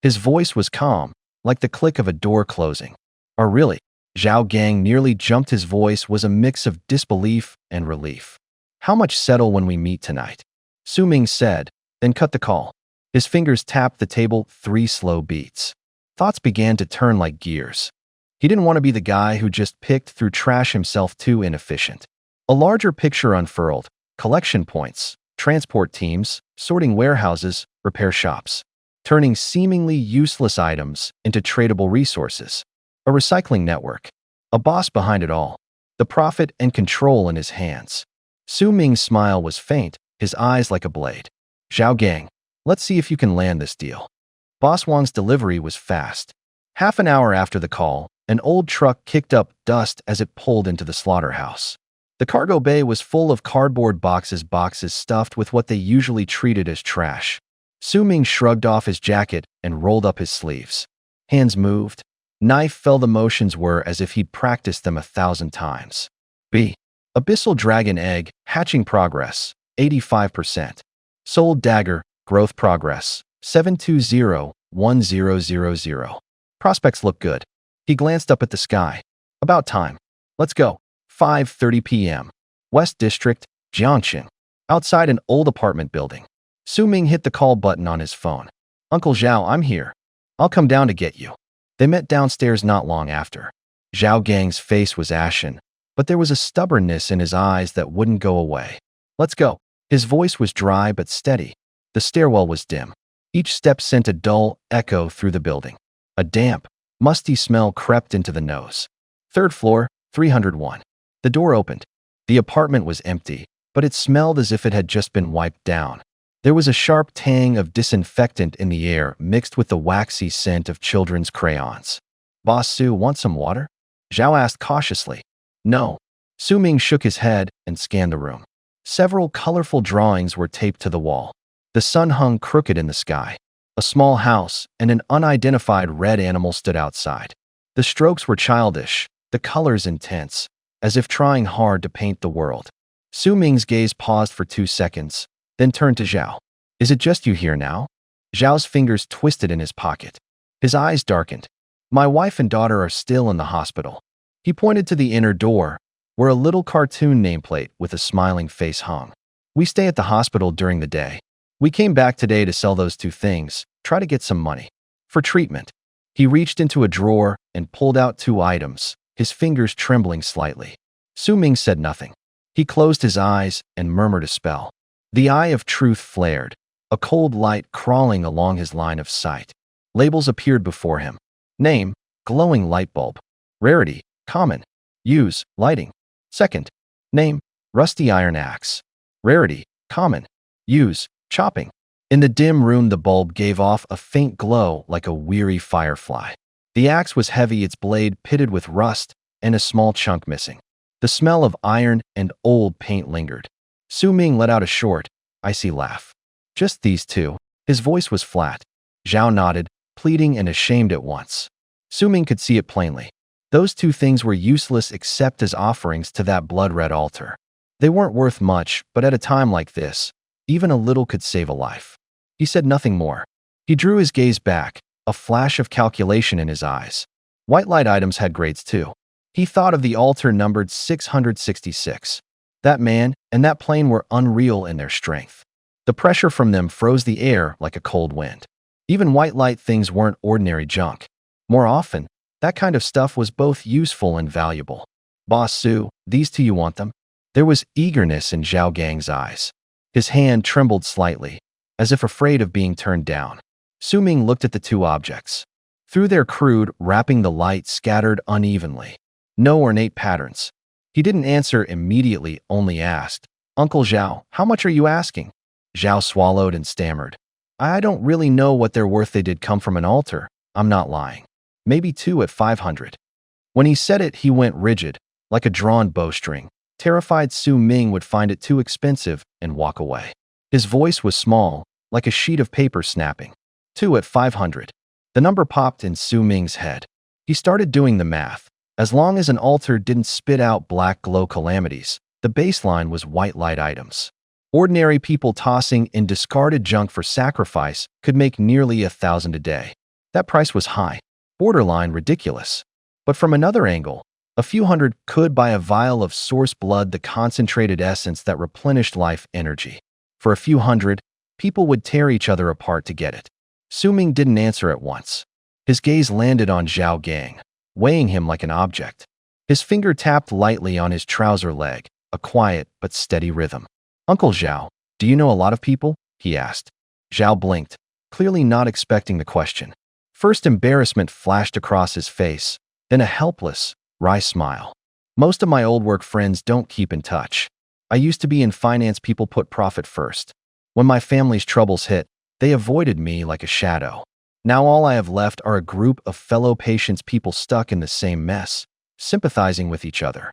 His voice was calm, like the click of a door closing. "Or really?" Zhao Gang nearly jumped. His voice was a mix of disbelief and relief. How much settle when we meet tonight? Su Ming said, then cut the call. His fingers tapped the table 3 slow beats. Thoughts began to turn like gears. He didn't want to be the guy who just picked through trash himself, too inefficient. A larger picture unfurled: collection points, transport teams, sorting warehouses, repair shops, turning seemingly useless items into tradable resources. A recycling network. A boss behind it all. The profit and control in his hands. Su Ming's smile was faint, his eyes like a blade. Zhao Gang, let's see if you can land this deal. Boss Wang's delivery was fast. Half an hour after the call, an old truck kicked up dust as it pulled into the slaughterhouse. The cargo bay was full of cardboard boxes stuffed with what they usually treated as trash. Su Ming shrugged off his jacket and rolled up his sleeves. Hands moved. Knife fell. The motions were as if he'd practiced them 1,000 times. B. Abyssal Dragon Egg, hatching progress, 85%. Soul Dagger, growth progress, 720-1000. Prospects look good. He glanced up at the sky. About time. Let's go. 5:30 p.m. West District, Jiangxing. Outside an old apartment building. Su Ming hit the call button on his phone. Uncle Zhao, I'm here. I'll come down to get you. They met downstairs not long after. Zhao Gang's face was ashen, but there was a stubbornness in his eyes that wouldn't go away. Let's go. His voice was dry but steady. The stairwell was dim. Each step sent a dull echo through the building. A damp, musty smell crept into the nose. 3rd floor, 301. The door opened. The apartment was empty, but it smelled as if it had just been wiped down. There was a sharp tang of disinfectant in the air mixed with the waxy scent of children's crayons. Boss Su, want some water? Zhao asked cautiously. No. Su Ming shook his head and scanned the room. Several colorful drawings were taped to the wall. The sun hung crooked in the sky. A small house and an unidentified red animal stood outside. The strokes were childish, the colors intense, as if trying hard to paint the world. Su Ming's gaze paused for 2 seconds, then turned to Zhao. Is it just you here now? Zhao's fingers twisted in his pocket. His eyes darkened. My wife and daughter are still in the hospital. He pointed to the inner door, where a little cartoon nameplate with a smiling face hung. We stay at the hospital during the day. We came back today to sell those 2 things, try to get some money. For treatment. He reached into a drawer and pulled out 2 items, his fingers trembling slightly. Su Ming said nothing. He closed his eyes and murmured a spell. The eye of truth flared, a cold light crawling along his line of sight. Labels appeared before him. Name, glowing light bulb. Rarity, common. Use, lighting. Second. Name, rusty iron axe. Rarity, common. Use, chopping. In the dim room, the bulb gave off a faint glow like a weary firefly. The axe was heavy, its blade pitted with rust and a small chunk missing. The smell of iron and old paint lingered. Su Ming let out a short, icy laugh. Just these 2. His voice was flat. Zhao nodded, pleading and ashamed at once. Su Ming could see it plainly. Those 2 things were useless except as offerings to that blood-red altar. They weren't worth much, but at a time like this, even a little could save a life. He said nothing more. He drew his gaze back, a flash of calculation in his eyes. White light items had grades too. He thought of the altar numbered 666. That man and that plane were unreal in their strength. The pressure from them froze the air like a cold wind. Even white light things weren't ordinary junk. More often, that kind of stuff was both useful and valuable. Boss Su, these 2, you want them? There was eagerness in Zhao Gang's eyes. His hand trembled slightly, as if afraid of being turned down. Su Ming looked at the 2 objects. Through their crude, wrapping the light scattered unevenly. No ornate patterns. He didn't answer immediately, only asked, Uncle Zhao, how much are you asking? Zhao swallowed and stammered. I don't really know what they're worth. They did come from an altar. I'm not lying. Maybe 2 at 500. When he said it, he went rigid, like a drawn bowstring, terrified Su Ming would find it too expensive and walk away. His voice was small, like a sheet of paper snapping. 2 at 500. The number popped in Su Ming's head. He started doing the math. As long as an altar didn't spit out black glow calamities, the baseline was white light items. Ordinary people tossing in discarded junk for sacrifice could make nearly 1,000 a day. That price was high, borderline ridiculous. But from another angle, A few hundred could buy a vial of source blood, the concentrated essence that replenished life energy. For a few hundred, people would tear each other apart to get it. Su Ming didn't answer at once. His gaze landed on Zhao Gang, weighing him like an object. His finger tapped lightly on his trouser leg, a quiet but steady rhythm. "Uncle Zhao, do you know a lot of people?" he asked. Zhao blinked, clearly not expecting the question. First, embarrassment flashed across his face, then a helpless, wry smile. "Most of my old work friends don't keep in touch. I used to be in finance. People put profit first. When my family's troubles hit, they avoided me like a shadow. Now all I have left are a group of fellow patients, people stuck in the same mess, sympathizing with each other."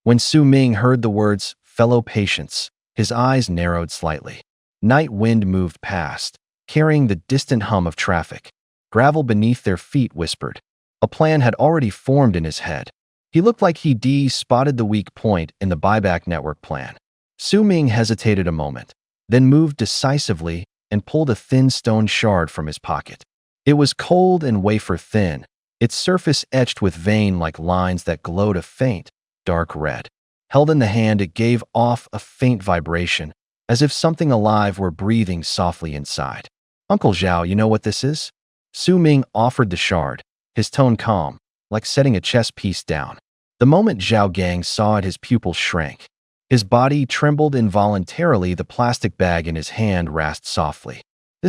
When Su Ming heard the words fellow patients, his eyes narrowed slightly. Night wind moved past, carrying the distant hum of traffic. Gravel beneath their feet whispered. A plan had already formed in his head. He looked like he'd spotted the weak point in the buyback network plan. Su Ming hesitated a moment, then moved decisively and pulled a thin stone shard from his pocket. It was cold and wafer-thin, its surface etched with vein-like lines that glowed a faint, dark red. Held in the hand, it gave off a faint vibration, as if something alive were breathing softly inside. "Uncle Zhao, you know what this is?" Su Ming offered the shard, his tone calm, like setting a chess piece down. The moment Zhao Gang saw it, his pupils shrank. His body trembled involuntarily, the plastic bag in his hand rasped softly.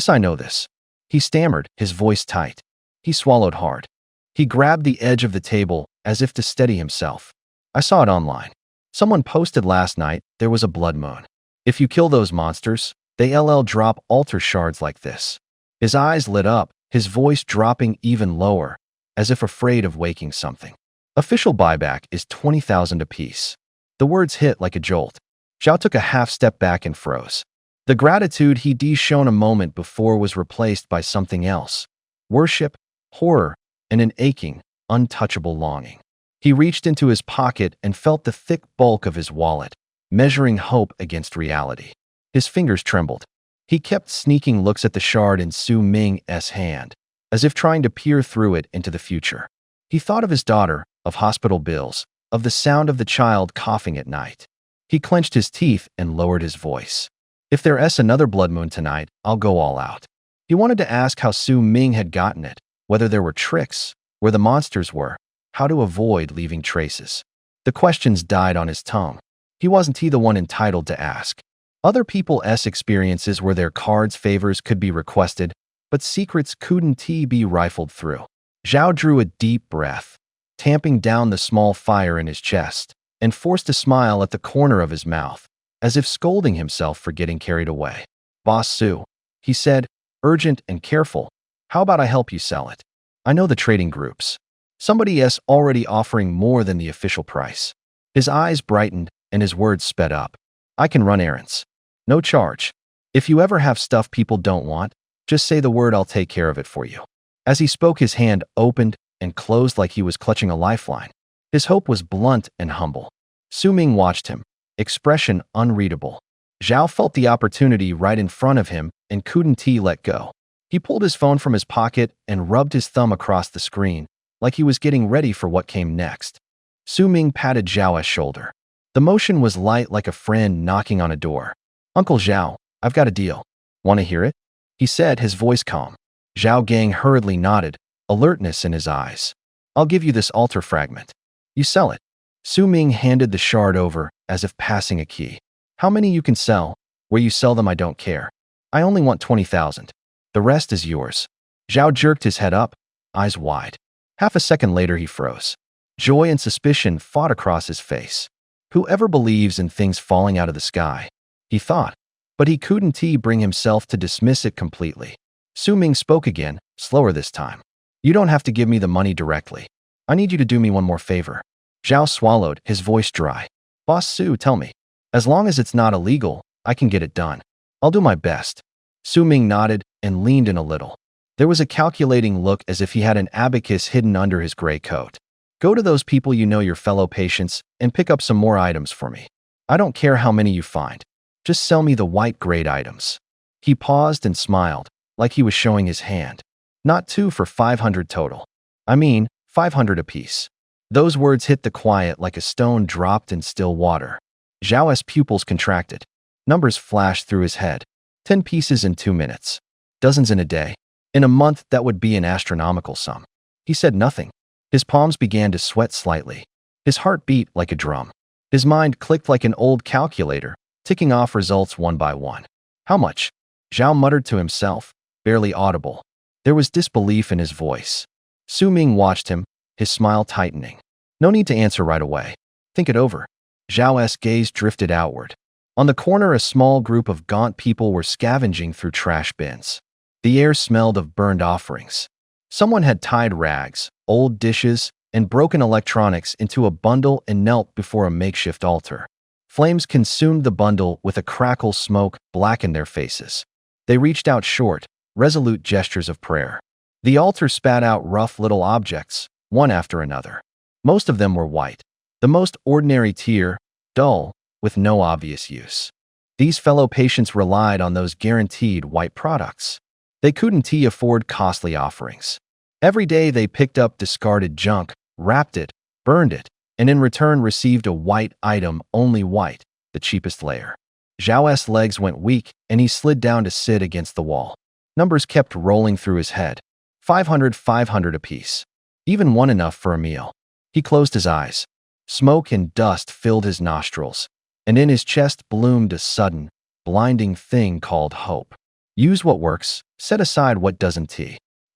I know this." He stammered, his voice tight. He swallowed hard. He grabbed the edge of the table, as if to steady himself. "I saw it online. Someone posted last night there was a blood moon. If you kill those monsters, they'll drop altar shards like this." His eyes lit up, his voice dropping even lower, as if afraid of waking something. "Official buyback is 20,000 apiece." The words hit like a jolt. Zhao took a half step back and froze. The gratitude he'd shown a moment before was replaced by something else. Worship, horror, and an aching, untouchable longing. He reached into his pocket and felt the thick bulk of his wallet, measuring hope against reality. His fingers trembled. He kept sneaking looks at the shard in Su Ming's hand, as if trying to peer through it into the future. He thought of his daughter, of hospital bills, of the sound of the child coughing at night. He clenched his teeth and lowered his voice. "If there's another blood moon tonight, I'll go all out." He wanted to ask how Su Ming had gotten it, whether there were tricks, where the monsters were, how to avoid leaving traces. The questions died on his tongue. He wasn't the one entitled to ask. Other people's experiences where their cards' favors could be requested, but secrets couldn't be rifled through. Zhao drew a deep breath, tamping down the small fire in his chest, and forced a smile at the corner of his mouth, as if scolding himself for getting carried away. "Boss Su," he said, urgent and careful, "how about I help you sell it? I know the trading groups. Somebody's already offering more than the official price." His eyes brightened and his words sped up. "I can run errands. No charge. If you ever have stuff people don't want, just say the word, I'll take care of it for you." As he spoke, his hand opened and closed like he was clutching a lifeline. His hope was blunt and humble. Su Ming watched him, expression unreadable. Zhao felt the opportunity right in front of him and couldn't let go. He pulled his phone from his pocket and rubbed his thumb across the screen, like he was getting ready for what came next. Su Ming patted Zhao's shoulder. The motion was light, like a friend knocking on a door. "Uncle Zhao, I've got a deal. Want to hear it?" he said, his voice calm. Zhao Gang hurriedly nodded, alertness in his eyes. "I'll give you this altar fragment. You sell it." Su Ming handed the shard over, as if passing a key. "How many you can sell? Where you sell them, I don't care. I only want 20,000. The rest is yours." Zhao jerked his head up, eyes wide. Half a second later, he froze. Joy and suspicion fought across his face. Whoever believes in things falling out of the sky, he thought, but he couldn't bring himself to dismiss it completely. Su Ming spoke again, slower this time. "You don't have to give me the money directly. I need you to do me one more favor." Zhao swallowed, his voice dry. "Boss Su, tell me. As long as it's not illegal, I can get it done. I'll do my best." Su Ming nodded and leaned in a little. There was a calculating look, as if he had an abacus hidden under his gray coat. "Go to those people you know, your fellow patients, and pick up some more items for me. I don't care how many you find. Just sell me the white-grade items." He paused and smiled, like he was showing his hand. "Not two for 500 total. I mean, 500 apiece." Those words hit the quiet like a stone dropped in still water. Zhao's pupils contracted. Numbers flashed through his head. 10 pieces in 2 minutes. Dozens in a day. In a month, that would be an astronomical sum. He said nothing. His palms began to sweat slightly. His heart beat like a drum. His mind clicked like an old calculator, ticking off results one by one. How much? Zhao muttered to himself, barely audible. There was disbelief in his voice. Su Ming watched him, his smile tightening. No need to answer right away. Think it over. Zhao's gaze drifted outward. On the corner, a small group of gaunt people were scavenging through trash bins. The air smelled of burned offerings. Someone had tied rags, old dishes, and broken electronics into a bundle and knelt before a makeshift altar. Flames consumed the bundle with a crackle smoke blackened their faces. They reached out short, resolute gestures of prayer. The altar spat out rough little objects, one after another. Most of them were white. The most ordinary tier, dull, with no obvious use. These fellow patients relied on those guaranteed white products. They couldn't afford costly offerings. Every day they picked up discarded junk, wrapped it, burned it, and in return received a white item, only white, the cheapest layer. Zhao's legs went weak, and he slid down to sit against the wall. Numbers kept rolling through his head. 500, 500 apiece. Even one enough for a meal. He closed his eyes. Smoke and dust filled his nostrils, and in his chest bloomed a sudden, blinding thing called hope. Use what works, set aside what doesn't.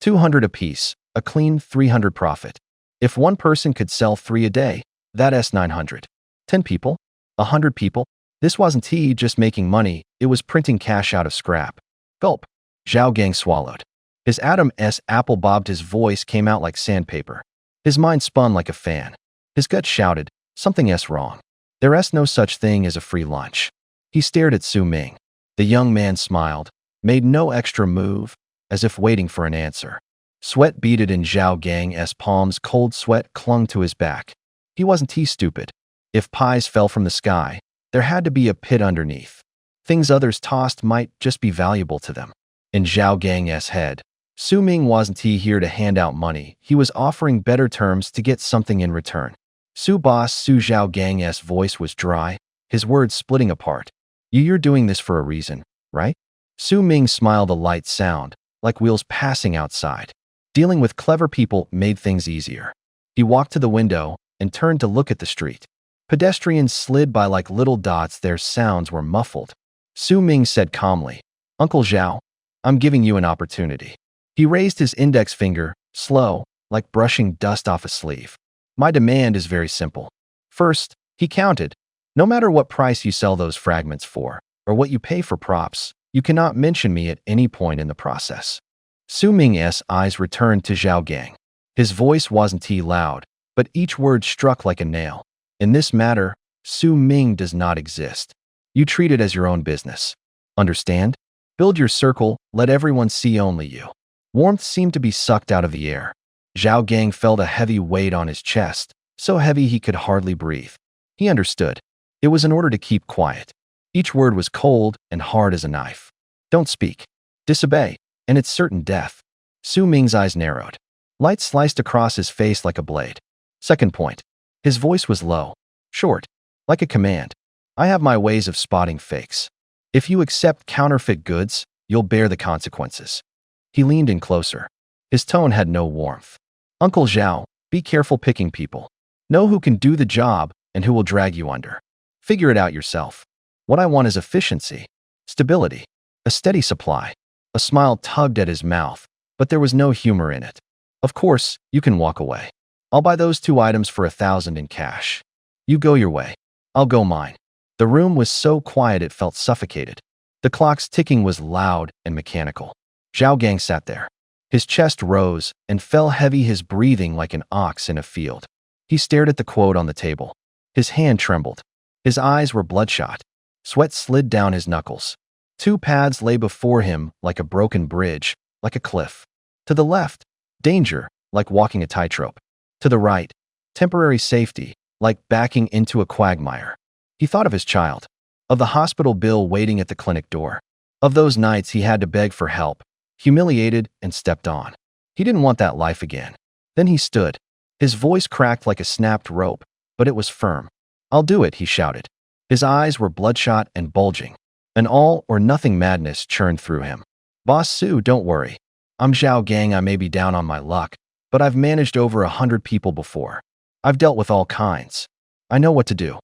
200 apiece, a clean 300 profit. If one person could sell 3 a day, that's 900. 10 people? 100 people? This wasn't just making money, it was printing cash out of scrap. Gulp. Zhao Gang swallowed. His Adam's apple bobbed, his voice came out like sandpaper. His mind spun like a fan. His gut shouted, something's wrong. There's no such thing as a free lunch. He stared at Su Ming. The young man smiled, made no extra move, as if waiting for an answer. Sweat beaded in Zhao Gang's palms, cold sweat clung to his back. He wasn't stupid. If pies fell from the sky, there had to be a pit underneath. Things others tossed might just be valuable to them. In Zhao Gang's head, Su Ming wasn't here to hand out money, he was offering better terms to get something in return. Su Zhao Gang's voice was dry, his words splitting apart. You're doing this for a reason, right? Su Ming smiled, a light sound, like wheels passing outside. Dealing with clever people made things easier. He walked to the window and turned to look at the street. Pedestrians slid by like little dots, their sounds were muffled. Su Ming said calmly, Uncle Zhao, I'm giving you an opportunity. He raised his index finger, slow, like brushing dust off a sleeve. My demand is very simple. First, he counted. No matter what price you sell those fragments for, or what you pay for props, you cannot mention me at any point in the process. Su Ming's eyes returned to Zhao Gang. His voice wasn't loud, but each word struck like a nail. In this matter, Su Ming does not exist. You treat it as your own business. Understand? Build your circle, let everyone see only you. Warmth seemed to be sucked out of the air. Zhao Gang felt a heavy weight on his chest, so heavy he could hardly breathe. He understood. It was in order to keep quiet. Each word was cold and hard as a knife. Don't speak. Disobey, and it's certain death. Su Ming's eyes narrowed. Light sliced across his face like a blade. Second point. His voice was low, short, like a command. I have my ways of spotting fakes. If you accept counterfeit goods, you'll bear the consequences. He leaned in closer. His tone had no warmth. Uncle Zhao, be careful picking people. Know who can do the job and who will drag you under. Figure it out yourself. What I want is efficiency, stability, a steady supply. A smile tugged at his mouth, but there was no humor in it. Of course, you can walk away. I'll buy those 2 items for 1,000 in cash. You go your way. I'll go mine. The room was so quiet it felt suffocated. The clock's ticking was loud and mechanical. Zhao Gang sat there. His chest rose and fell heavy, his breathing like an ox in a field. He stared at the quote on the table. His hand trembled. His eyes were bloodshot. Sweat slid down his knuckles. 2 paths lay before him like a broken bridge, like a cliff. To the left, danger, like walking a tightrope. To the right, temporary safety, like backing into a quagmire. He thought of his child, of the hospital bill waiting at the clinic door, of those nights he had to beg for help, humiliated and stepped on. He didn't want that life again. Then he stood. His voice cracked like a snapped rope, but it was firm. "I'll do it," he shouted. His eyes were bloodshot and bulging. An all-or-nothing madness churned through him. "Boss Sue, don't worry. I'm Zhao Gang. I may be down on my luck, but I've managed over 100 people before. I've dealt with all kinds. I know what to do.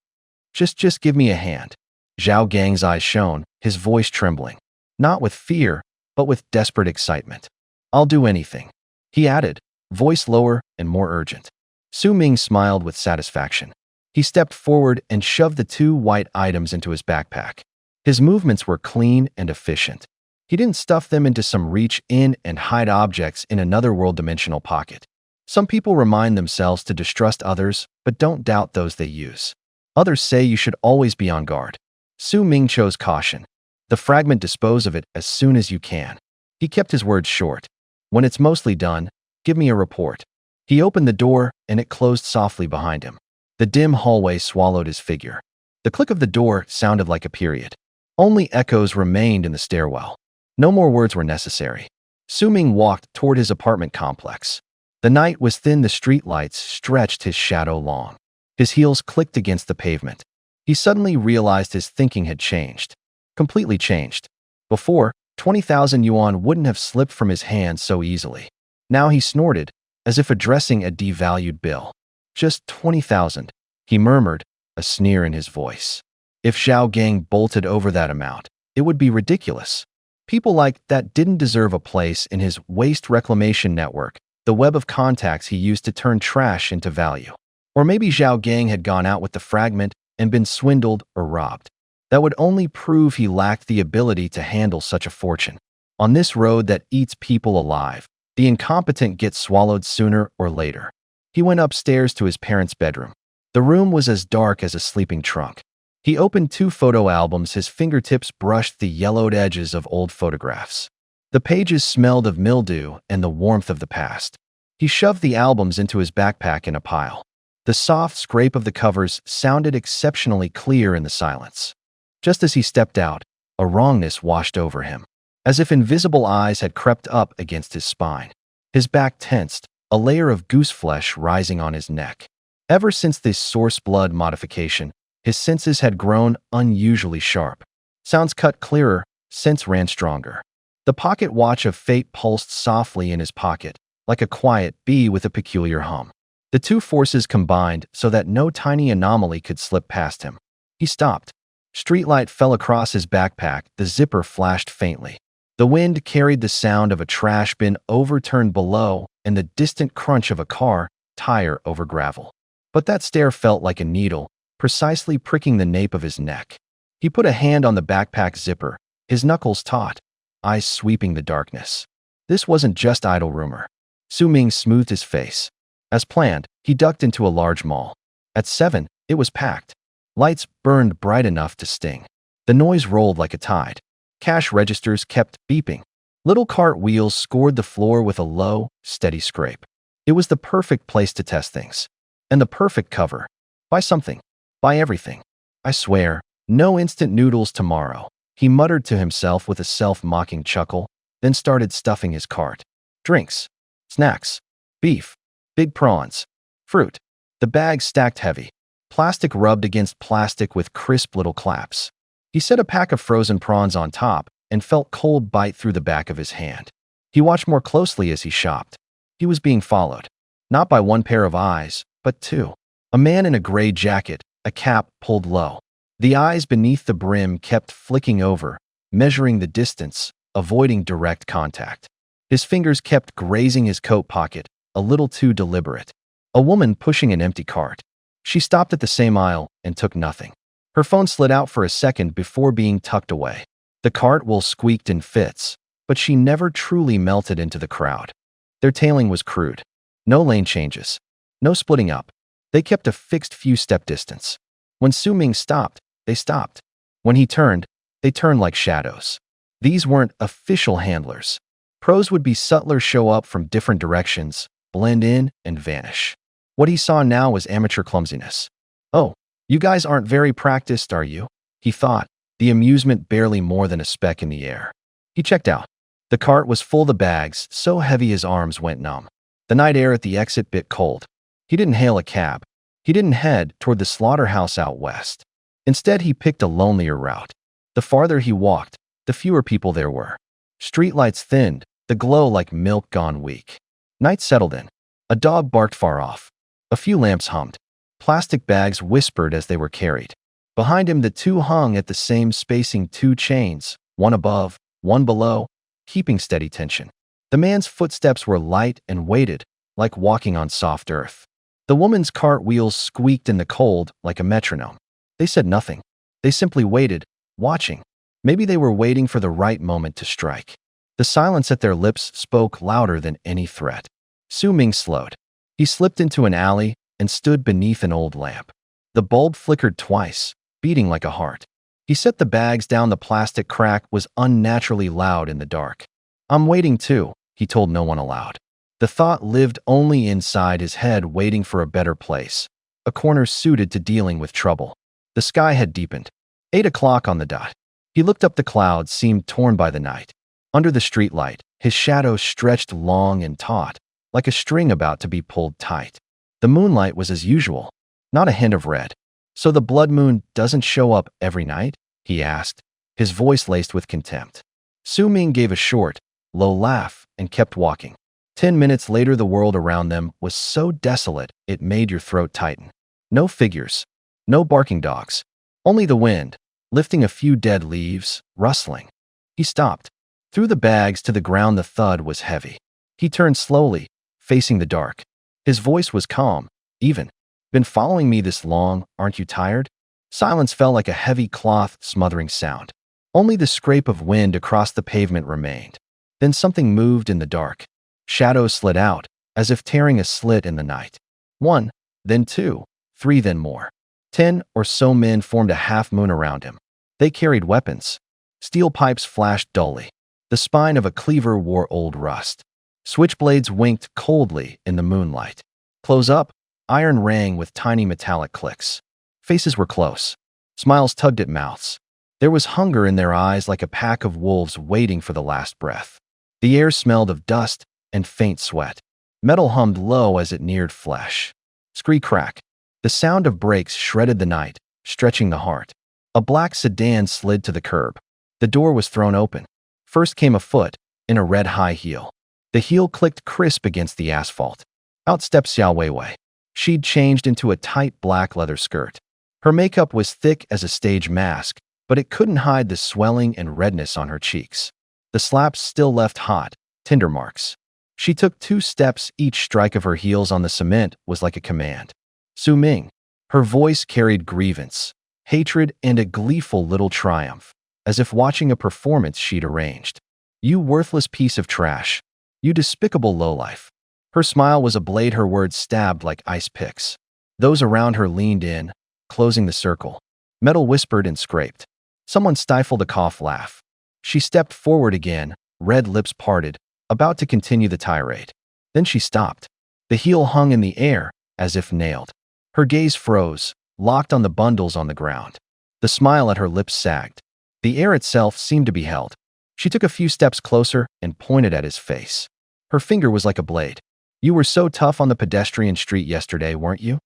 Just give me a hand." Zhao Gang's eyes shone, his voice trembling. Not with fear, but with desperate excitement. "I'll do anything," he added, voice lower and more urgent. Su Ming smiled with satisfaction. He stepped forward and shoved the 2 white items into his backpack. His movements were clean and efficient. He didn't stuff them into some reach-in-and-hide objects in another world-dimensional pocket. Some people remind themselves to distrust others, but don't doubt those they use. Others say you should always be on guard. Su Ming chose caution. "The fragment, dispose of it as soon as you can." He kept his words short. "When it's mostly done, give me a report." He opened the door, and it closed softly behind him. The dim hallway swallowed his figure. The click of the door sounded like a period. Only echoes remained in the stairwell. No more words were necessary. Su Ming walked toward his apartment complex. The night was thin, the streetlights stretched his shadow long. His heels clicked against the pavement. He suddenly realized his thinking had changed. Completely changed. Before, 20,000 yuan wouldn't have slipped from his hands so easily. Now he snorted, as if addressing a devalued bill. "Just 20,000, he murmured, a sneer in his voice. If Zhao Gang bolted over that amount, it would be ridiculous. People like that didn't deserve a place in his waste reclamation network, the web of contacts he used to turn trash into value. Or maybe Zhao Gang had gone out with the fragment and been swindled or robbed. That would only prove he lacked the ability to handle such a fortune. On this road that eats people alive, the incompetent gets swallowed sooner or later. He went upstairs to his parents' bedroom. The room was as dark as a sleeping trunk. He opened 2 photo albums. His fingertips brushed the yellowed edges of old photographs. The pages smelled of mildew and the warmth of the past. He shoved the albums into his backpack in a pile. The soft scrape of the covers sounded exceptionally clear in the silence. Just as he stepped out, a wrongness washed over him, as if invisible eyes had crept up against his spine. His back tensed, a layer of goose flesh rising on his neck. Ever since this source blood modification, his senses had grown unusually sharp. Sounds cut clearer, scents ran stronger. The pocket watch of fate pulsed softly in his pocket, like a quiet bee with a peculiar hum. The 2 forces combined so that no tiny anomaly could slip past him. He stopped. Streetlight fell across his backpack, the zipper flashed faintly. The wind carried the sound of a trash bin overturned below and the distant crunch of a car tire over gravel. But that stare felt like a needle, precisely pricking the nape of his neck. He put a hand on the backpack zipper, his knuckles taut, eyes sweeping the darkness. This wasn't just idle rumor. Su Ming smoothed his face. As planned, he ducked into a large mall. At 7, it was packed. Lights burned bright enough to sting. The noise rolled like a tide. Cash registers kept beeping. Little cart wheels scored the floor with a low, steady scrape. It was the perfect place to test things. And the perfect cover. Buy something. Buy everything. "I swear, no instant noodles tomorrow," he muttered to himself with a self-mocking chuckle, then started stuffing his cart. Drinks. Snacks. Beef. Big prawns. Fruit. The bag stacked heavy. Plastic rubbed against plastic with crisp little claps. He set a pack of frozen prawns on top and felt cold bite through the back of his hand. He watched more closely as he shopped. He was being followed. Not by 1 pair of eyes, but 2. A man in a gray jacket, a cap pulled low. The eyes beneath the brim kept flicking over, measuring the distance, avoiding direct contact. His fingers kept grazing his coat pocket, a little too deliberate. A woman pushing an empty cart. She stopped at the same aisle and took nothing. Her phone slid out for a second before being tucked away. The cart wheel squeaked in fits, but she never truly melted into the crowd. Their tailing was crude. No lane changes. No splitting up. They kept a fixed few-step distance. When Su Ming stopped, they stopped. When he turned, they turned like shadows. These weren't official handlers. Pros would be subtler, show up from different directions, blend in, and vanish. What he saw now was amateur clumsiness. "Oh, you guys aren't very practiced, are you?" he thought, the amusement barely more than a speck in the air. He checked out. The cart was full of bags, so heavy his arms went numb. The night air at the exit bit cold. He didn't hail a cab. He didn't head toward the slaughterhouse out west. Instead, he picked a lonelier route. The farther he walked, the fewer people there were. Streetlights thinned, the glow like milk gone weak. Night settled in. A dog barked far off. A few lamps hummed. Plastic bags whispered as they were carried. Behind him, the two hung at the same spacing, two chains, one above, one below, keeping steady tension. The man's footsteps were light and weighted, like walking on soft earth. The woman's cart wheels squeaked in the cold like a metronome. They said nothing. They simply waited, watching. Maybe they were waiting for the right moment to strike. The silence at their lips spoke louder than any threat. Su Ming slowed. He slipped into an alley and stood beneath an old lamp. The bulb flickered twice, beating like a heart. He set the bags down. The plastic crack was unnaturally loud in the dark. "I'm waiting too," he told no one aloud. The thought lived only inside his head, waiting for a better place, a corner suited to dealing with trouble. The sky had deepened. 8 o'clock on the dot. He looked up. The clouds seemed torn by the night. Under the streetlight, his shadow stretched long and taut, like a string about to be pulled tight. The moonlight was as usual, not a hint of red. "So the blood moon doesn't show up every night?" he asked, his voice laced with contempt. Su Ming gave a short, low laugh and kept walking. 10 minutes later, the world around them was so desolate it made your throat tighten. No figures, no barking dogs, only the wind, lifting a few dead leaves, rustling. He stopped. Threw the bags to the ground. The thud was heavy. He turned slowly, facing the dark. His voice was calm, even. "Been following me this long, aren't you tired?" Silence fell like a heavy cloth smothering sound. Only the scrape of wind across the pavement remained. Then something moved in the dark. Shadows slid out, as if tearing a slit in the night. 1, then 2, 3, then more. 10 or so men formed a half-moon around him. They carried weapons. Steel pipes flashed dully. The spine of a cleaver wore old rust. Switchblades winked coldly in the moonlight. Close up, iron rang with tiny metallic clicks. Faces were close. Smiles tugged at mouths. There was hunger in their eyes, like a pack of wolves waiting for the last breath. The air smelled of dust and faint sweat. Metal hummed low as it neared flesh. Scree crack. The sound of brakes shredded the night, stretching the heart. A black sedan slid to the curb. The door was thrown open. First came a foot, in a red high heel. The heel clicked crisp against the asphalt. Out stepped Xiao Weiwei. She'd changed into a tight black leather skirt. Her makeup was thick as a stage mask, but it couldn't hide the swelling and redness on her cheeks. The slaps still left hot, tender marks. She took 2 steps. Each strike of her heels on the cement was like a command. "Su Ming." Her voice carried grievance, hatred, and a gleeful little triumph, as if watching a performance she'd arranged. "You worthless piece of trash. You despicable lowlife." Her smile was a blade, her words stabbed like ice picks. Those around her leaned in, closing the circle. Metal whispered and scraped. Someone stifled a cough laugh. She stepped forward again, red lips parted, about to continue the tirade. Then she stopped. The heel hung in the air, as if nailed. Her gaze froze, locked on the bundles on the ground. The smile at her lips sagged. The air itself seemed to be held. She took a few steps closer and pointed at his face. Her finger was like a blade. "You were so tough on the pedestrian street yesterday, weren't you?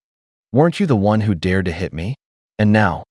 Weren't you the one who dared to hit me? And now,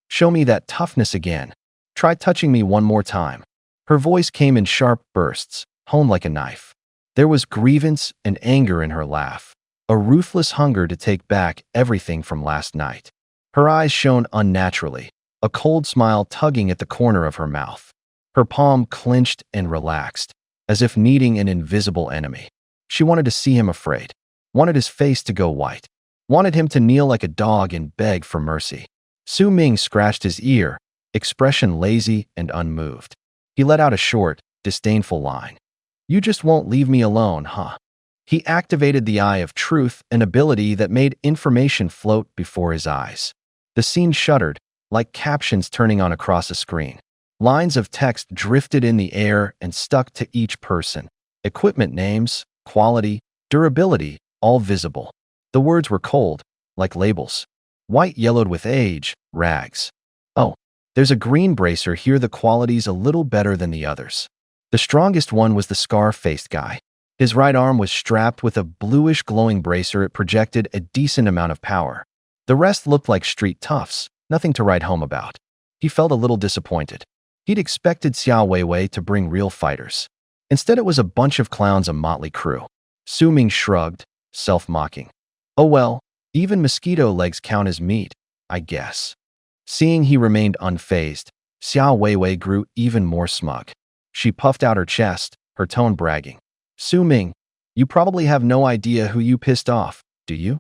show me that toughness again. Try touching me one more time." Her voice came in sharp bursts, honed like a knife. There was grievance and anger in her laugh, a ruthless hunger to take back everything from last night. Her eyes shone unnaturally, a cold smile tugging at the corner of her mouth. Her palm clenched and relaxed, as if needing an invisible enemy. She wanted to see him afraid, wanted his face to go white, wanted him to kneel like a dog and beg for mercy. Su Ming scratched his ear, expression lazy and unmoved. He let out a short, disdainful line. "You just won't leave me alone, huh?" He activated the eye of truth, an ability that made information float before his eyes. The scene shuddered, like captions turning on across a screen. Lines of text drifted in the air and stuck to each person. Equipment names, quality, durability, all visible. The words were cold, like labels. White yellowed with age, rags. "Oh, there's a green bracer here. The quality's a little better than the others." The strongest one was the scar-faced guy. His right arm was strapped with a bluish glowing bracer. It projected a decent amount of power. The rest looked like street toughs, nothing to write home about. He felt a little disappointed. He'd expected Xiao Weiwei to bring real fighters. Instead, it was a bunch of clowns, a motley crew. Su Ming shrugged, self-mocking. Oh well, even mosquito legs count as meat, I guess. Seeing he remained unfazed, Xiao Weiwei grew even more smug. She puffed out her chest, her tone bragging. Su Ming, you probably have no idea who you pissed off, do you?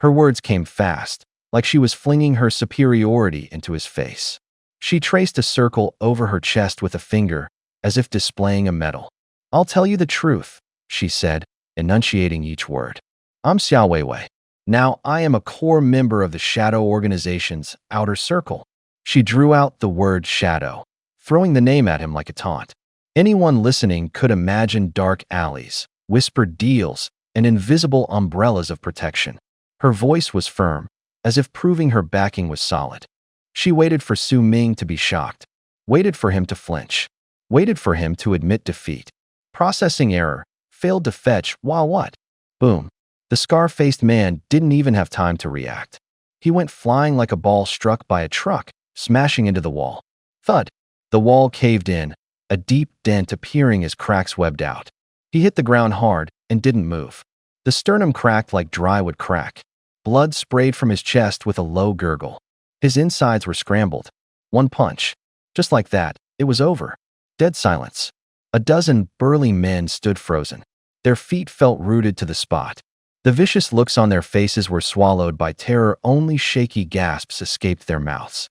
Her words came fast, like she was flinging her superiority into his face. She traced a circle over her chest with a finger, as if displaying a medal. I'll tell you the truth, she said, enunciating each word. I'm Xiao Weiwei. Now I am a core member of the Shadow Organization's outer circle. She drew out the word shadow, throwing the name at him like a taunt. Anyone listening could imagine dark alleys, whispered deals, and invisible umbrellas of protection. Her voice was firm, as if proving her backing was solid. She waited for Su Ming to be shocked, waited for him to flinch, waited for him to admit defeat. Processing error, failed to fetch, while what? Boom. The scar-faced man didn't even have time to react. He went flying like a ball struck by a truck, smashing into the wall. Thud. The wall caved in, a deep dent appearing as cracks webbed out. He hit the ground hard and didn't move. The sternum cracked like dry wood crack. Blood sprayed from his chest with a low gurgle. His insides were scrambled. One punch. Just like that, it was over. Dead silence. A dozen burly men stood frozen. Their feet felt rooted to the spot. The vicious looks on their faces were swallowed by terror. Only shaky gasps escaped their mouths.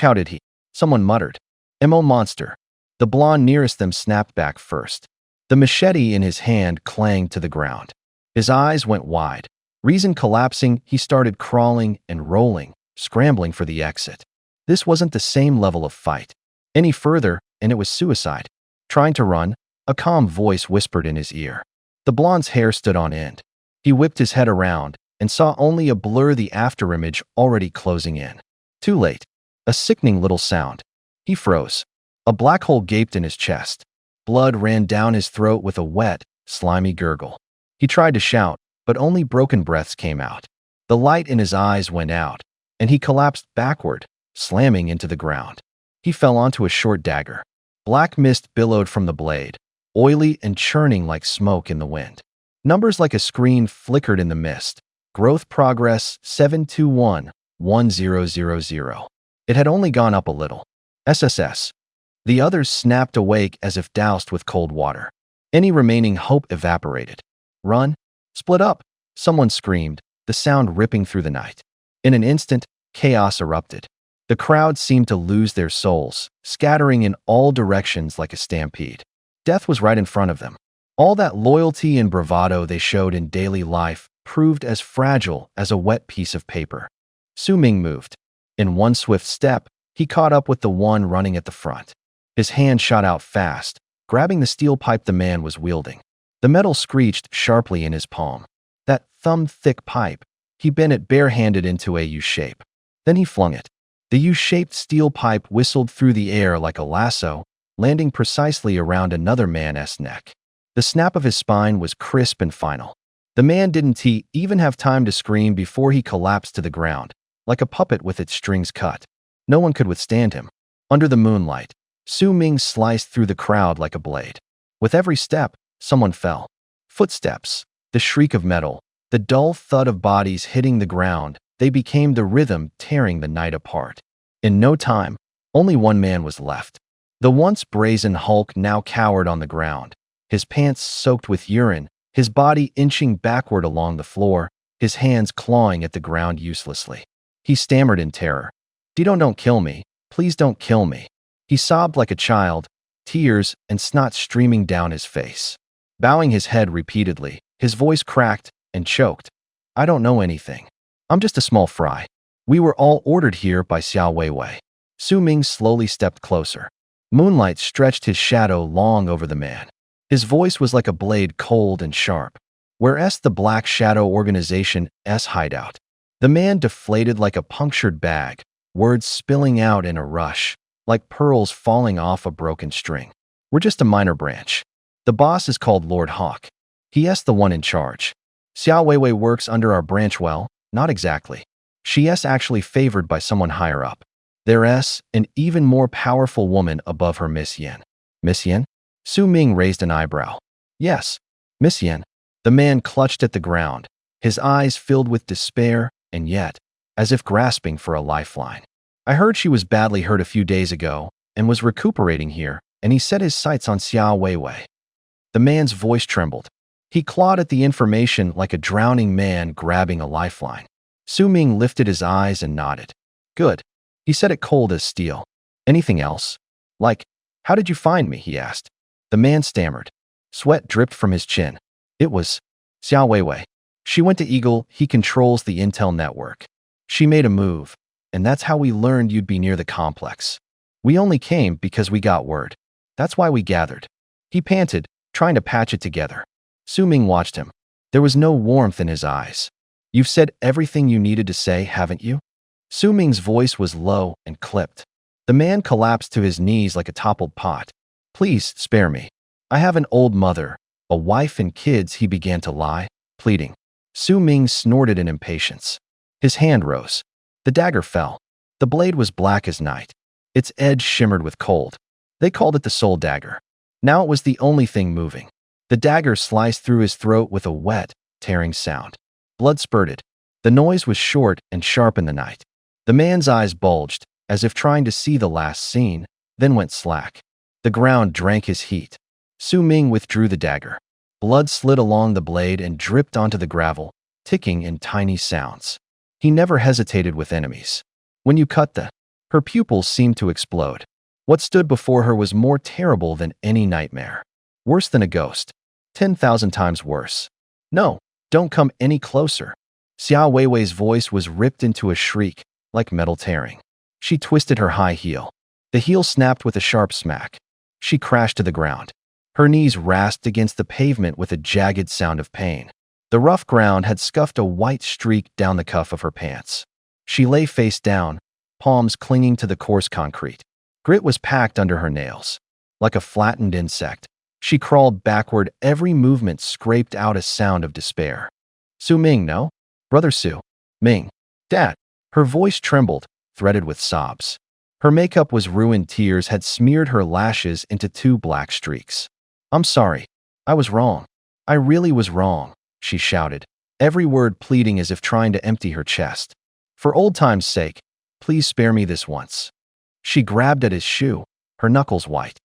How did he? Someone muttered. Mo monster. The blonde nearest them snapped back first. The machete in his hand clanged to the ground. His eyes went wide. Reason collapsing, he started crawling and rolling, scrambling for the exit. This wasn't the same level of fight. Any further, and it was suicide. Trying to run, a calm voice whispered in his ear. The blonde's hair stood on end. He whipped his head around and saw only a blur, the afterimage already closing in. Too late. A sickening little sound. He froze. A black hole gaped in his chest. Blood ran down his throat with a wet, slimy gurgle. He tried to shout, but only broken breaths came out. The light in his eyes went out, and he collapsed backward, slamming into the ground. He fell onto a short dagger. Black mist billowed from the blade, oily and churning like smoke in the wind. Numbers like a screen flickered in the mist. Growth progress 721-1000. It had only gone up a little. SSS. The others snapped awake as if doused with cold water. Any remaining hope evaporated. Run. Split up. Someone screamed, the sound ripping through the night. In an instant, chaos erupted. The crowd seemed to lose their souls, scattering in all directions like a stampede. Death was right in front of them. All that loyalty and bravado they showed in daily life proved as fragile as a wet piece of paper. Su Ming moved. In one swift step, he caught up with the one running at the front. His hand shot out fast, grabbing the steel pipe the man was wielding. The metal screeched sharply in his palm. That thumb-thick pipe, he bent it barehanded into a U-shape. Then he flung it. The U-shaped steel pipe whistled through the air like a lasso, landing precisely around another man's neck. The snap of his spine was crisp and final. The man didn't even have time to scream before he collapsed to the ground, like a puppet with its strings cut. No one could withstand him. Under the moonlight, Su Ming sliced through the crowd like a blade. With every step, someone fell. Footsteps, the shriek of metal, the dull thud of bodies hitting the ground, they became the rhythm tearing the night apart. In no time, only one man was left. The once brazen Hulk now cowered on the ground, his pants soaked with urine, his body inching backward along the floor, his hands clawing at the ground uselessly. He stammered in terror. Don't kill me. Please don't kill me." He sobbed like a child, tears and snot streaming down his face. Bowing his head repeatedly, his voice cracked and choked. "I don't know anything. I'm just a small fry. We were all ordered here by Xiao Weiwei." Su Ming slowly stepped closer. Moonlight stretched his shadow long over the man. His voice was like a blade, cold and sharp. "Where's the Black Shadow Organization's hideout?" The man deflated like a punctured bag, words spilling out in a rush, like pearls falling off a broken string. "We're just a minor branch. The boss is called Lord Hawk. He the one in charge. Xiao Weiwei works under our branch. Well, not exactly. She's actually favored by someone higher up. There's an even more powerful woman above her, Miss Yin. Miss Yin? Su Ming raised an eyebrow. Yes, Miss Yin. The man clutched at the ground, his eyes filled with despair and yet, as if grasping for a lifeline. I heard she was badly hurt a few days ago and was recuperating here, and he set his sights on Xiao Weiwei. The man's voice trembled. He clawed at the information like a drowning man grabbing a lifeline. Su Ming lifted his eyes and nodded. Good. He said it cold as steel. Anything else? Like, how did you find me? He asked. The man stammered. Sweat dripped from his chin. It was Xiao Weiwei. She went to Eagle. He controls the intel network. She made a move, and that's how we learned you'd be near the complex. We only came because we got word. That's why we gathered. He panted, trying to patch it together. Su Ming watched him. There was no warmth in his eyes. You've said everything you needed to say, haven't you? Su Ming's voice was low and clipped. The man collapsed to his knees like a toppled pot. Please spare me. I have an old mother, a wife and kids. He began to lie, pleading. Su Ming snorted in impatience. His hand rose. The dagger fell. The blade was black as night. Its edge shimmered with cold. They called it the soul dagger. Now it was the only thing moving. The dagger sliced through his throat with a wet, tearing sound. Blood spurted. The noise was short and sharp in the night. The man's eyes bulged, as if trying to see the last scene, then went slack. The ground drank his heat. Su Ming withdrew the dagger. Blood slid along the blade and dripped onto the gravel, ticking in tiny sounds. He never hesitated with enemies. When you cut her pupils seemed to explode. What stood before her was more terrible than any nightmare. Worse than a ghost. 10,000 times worse. No, don't come any closer. Xiao Weiwei's voice was ripped into a shriek, like metal tearing. She twisted her high heel. The heel snapped with a sharp smack. She crashed to the ground. Her knees rasped against the pavement with a jagged sound of pain. The rough ground had scuffed a white streak down the cuff of her pants. She lay face down, palms clinging to the coarse concrete. Grit was packed under her nails. Like a flattened insect, she crawled backward, every movement scraped out a sound of despair. Su Ming, no? Brother Su. Ming. Dad. Her voice trembled, threaded with sobs. Her makeup was ruined. Tears had smeared her lashes into 2 black streaks. I'm sorry. I was wrong. I really was wrong, she shouted, every word pleading as if trying to empty her chest. For old time's sake, please spare me this once. She grabbed at his shoe, her knuckles white.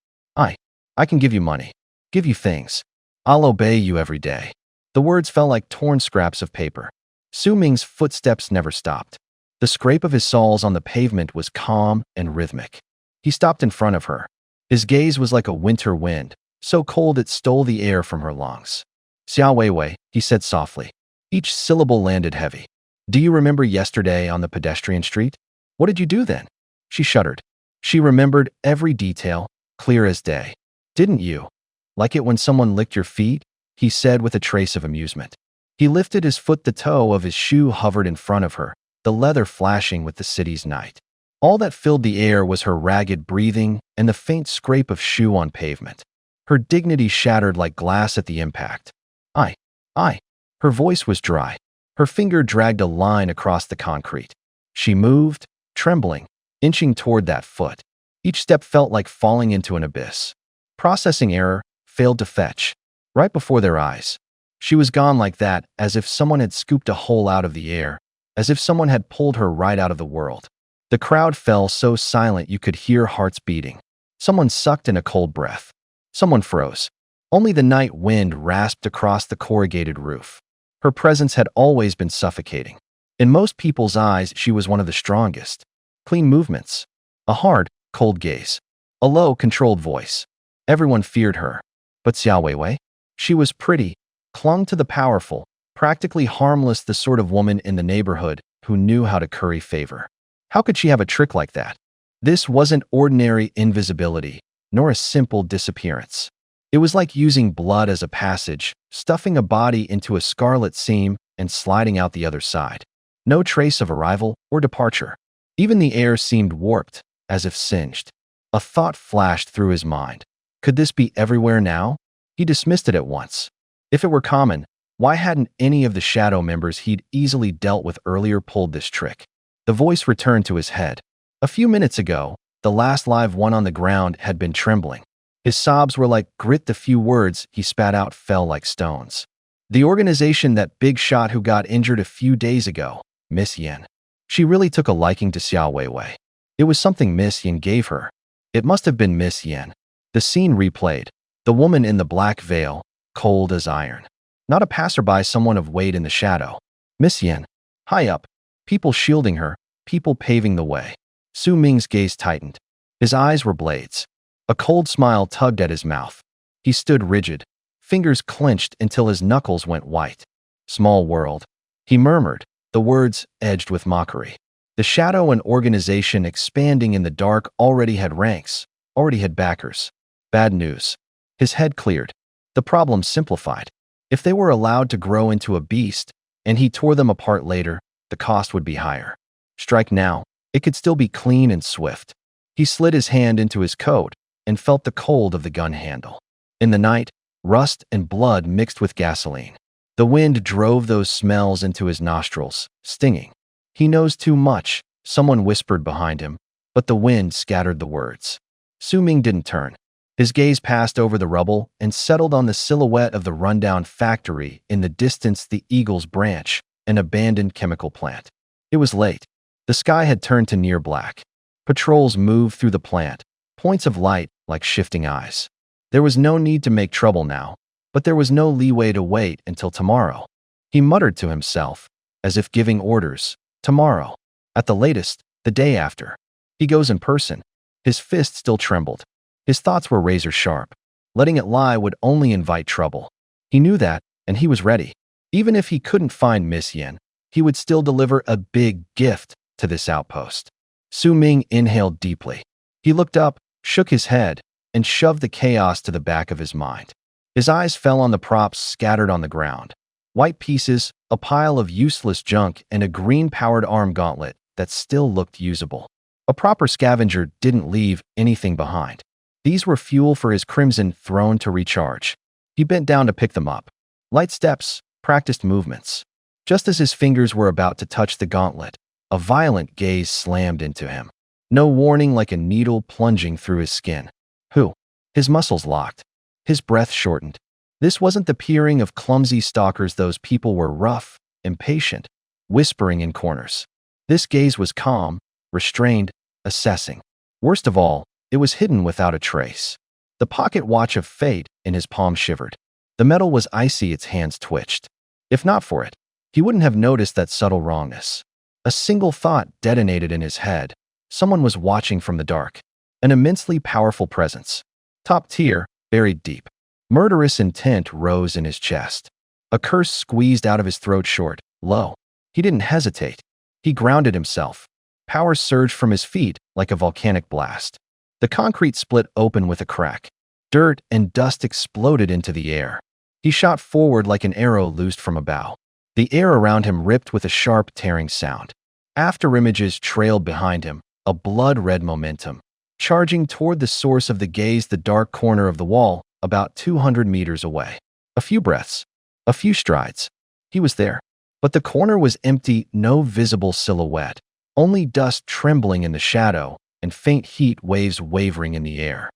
I can give you money. Give you things. I'll obey you every day. The words fell like torn scraps of paper. Su Ming's footsteps never stopped. The scrape of his soles on the pavement was calm and rhythmic. He stopped in front of her. His gaze was like a winter wind, so cold it stole the air from her lungs. Xiao Weiwei, he said softly. Each syllable landed heavy. Do you remember yesterday on the pedestrian street? What did you do then? She shuddered. She remembered every detail, clear as day. Didn't you? Like it when someone licked your feet? He said with a trace of amusement. He lifted his foot. The toe of his shoe hovered in front of her, the leather flashing with the city's night. All that filled the air was her ragged breathing and the faint scrape of shoe on pavement. Her dignity shattered like glass at the impact. I. Her voice was dry. Her finger dragged a line across the concrete. She moved, trembling, inching toward that foot. Each step felt like falling into an abyss. Processing error, failed to fetch. Right before their eyes. She was gone like that, as if someone had scooped a hole out of the air, as if someone had pulled her right out of the world. The crowd fell so silent you could hear hearts beating. Someone sucked in a cold breath. Someone froze. Only the night wind rasped across the corrugated roof. Her presence had always been suffocating. In most people's eyes, she was one of the strongest. Clean movements. A hard, cold gaze. A low, controlled voice. Everyone feared her. But Xiao Weiwei? She was pretty, clung to the powerful, practically harmless, the sort of woman in the neighborhood who knew how to curry favor. How could she have a trick like that? This wasn't ordinary invisibility, nor a simple disappearance. It was like using blood as a passage, stuffing a body into a scarlet seam and sliding out the other side. No trace of arrival or departure. Even the air seemed warped, as if singed. A thought flashed through his mind. Could this be everywhere now? He dismissed it at once. If it were common, why hadn't any of the shadow members he'd easily dealt with earlier pulled this trick? The voice returned to his head. A few minutes ago, the last live one on the ground had been trembling. His sobs were like grit. The few words he spat out fell like stones. The organization that big shot who got injured a few days ago, Miss Yen. She really took a liking to Xiao Weiwei. It was something Miss Yen gave her. It must have been Miss Yen. The scene replayed. The woman in the black veil, cold as iron. Not a passerby, someone of weight in the shadow. Miss Yen. High up. People shielding her, people paving the way. Su Ming's gaze tightened. His eyes were blades. A cold smile tugged at his mouth. He stood rigid, fingers clenched until his knuckles went white. Small world. He murmured, the words edged with mockery. The shadow and organization expanding in the dark already had ranks, already had backers. Bad news. His head cleared. The problem simplified. If they were allowed to grow into a beast, and he tore them apart later, the cost would be higher. Strike now. It could still be clean and swift. He slid his hand into his coat and felt the cold of the gun handle. In the night, rust and blood mixed with gasoline. The wind drove those smells into his nostrils, stinging. He knows too much, someone whispered behind him, but the wind scattered the words. Su Ming didn't turn. His gaze passed over the rubble and settled on the silhouette of the rundown factory in the distance, the Eagle's Branch, an abandoned chemical plant. It was late. The sky had turned to near black. Patrols moved through the plant, points of light like shifting eyes. There was no need to make trouble now, but there was no leeway to wait until tomorrow. He muttered to himself, as if giving orders, tomorrow. At the latest, the day after. He goes in person. His fist still trembled. His thoughts were razor sharp. Letting it lie would only invite trouble. He knew that, and he was ready. Even if he couldn't find Miss Yen, he would still deliver a big gift to this outpost. Su Ming inhaled deeply. He looked up, shook his head, and shoved the chaos to the back of his mind. His eyes fell on the props scattered on the ground. White pieces, a pile of useless junk, and a green-powered arm gauntlet that still looked usable. A proper scavenger didn't leave anything behind. These were fuel for his Crimson Throne to recharge. He bent down to pick them up. Light steps, practiced movements. Just as his fingers were about to touch the gauntlet, a violent gaze slammed into him. No warning, like a needle plunging through his skin. Who? His muscles locked. His breath shortened. This wasn't the peering of clumsy stalkers. Those people were rough, impatient, whispering in corners. This gaze was calm, restrained, assessing. Worst of all, it was hidden without a trace. The pocket watch of fate in his palm shivered. The metal was icy, its hands twitched. If not for it, he wouldn't have noticed that subtle wrongness. A single thought detonated in his head. Someone was watching from the dark. An immensely powerful presence. Top tier, buried deep. Murderous intent rose in his chest. A curse squeezed out of his throat short, low. He didn't hesitate. He grounded himself. Power surged from his feet like a volcanic blast. The concrete split open with a crack. Dirt and dust exploded into the air. He shot forward like an arrow loosed from a bow. The air around him ripped with a sharp, tearing sound. Afterimages trailed behind him, a blood-red momentum. Charging toward the source of the gaze, the dark corner of the wall, about 200 meters away. A few breaths. A few strides. He was there. But the corner was empty, no visible silhouette. Only dust trembling in the shadow, and faint heat waves wavering in the air.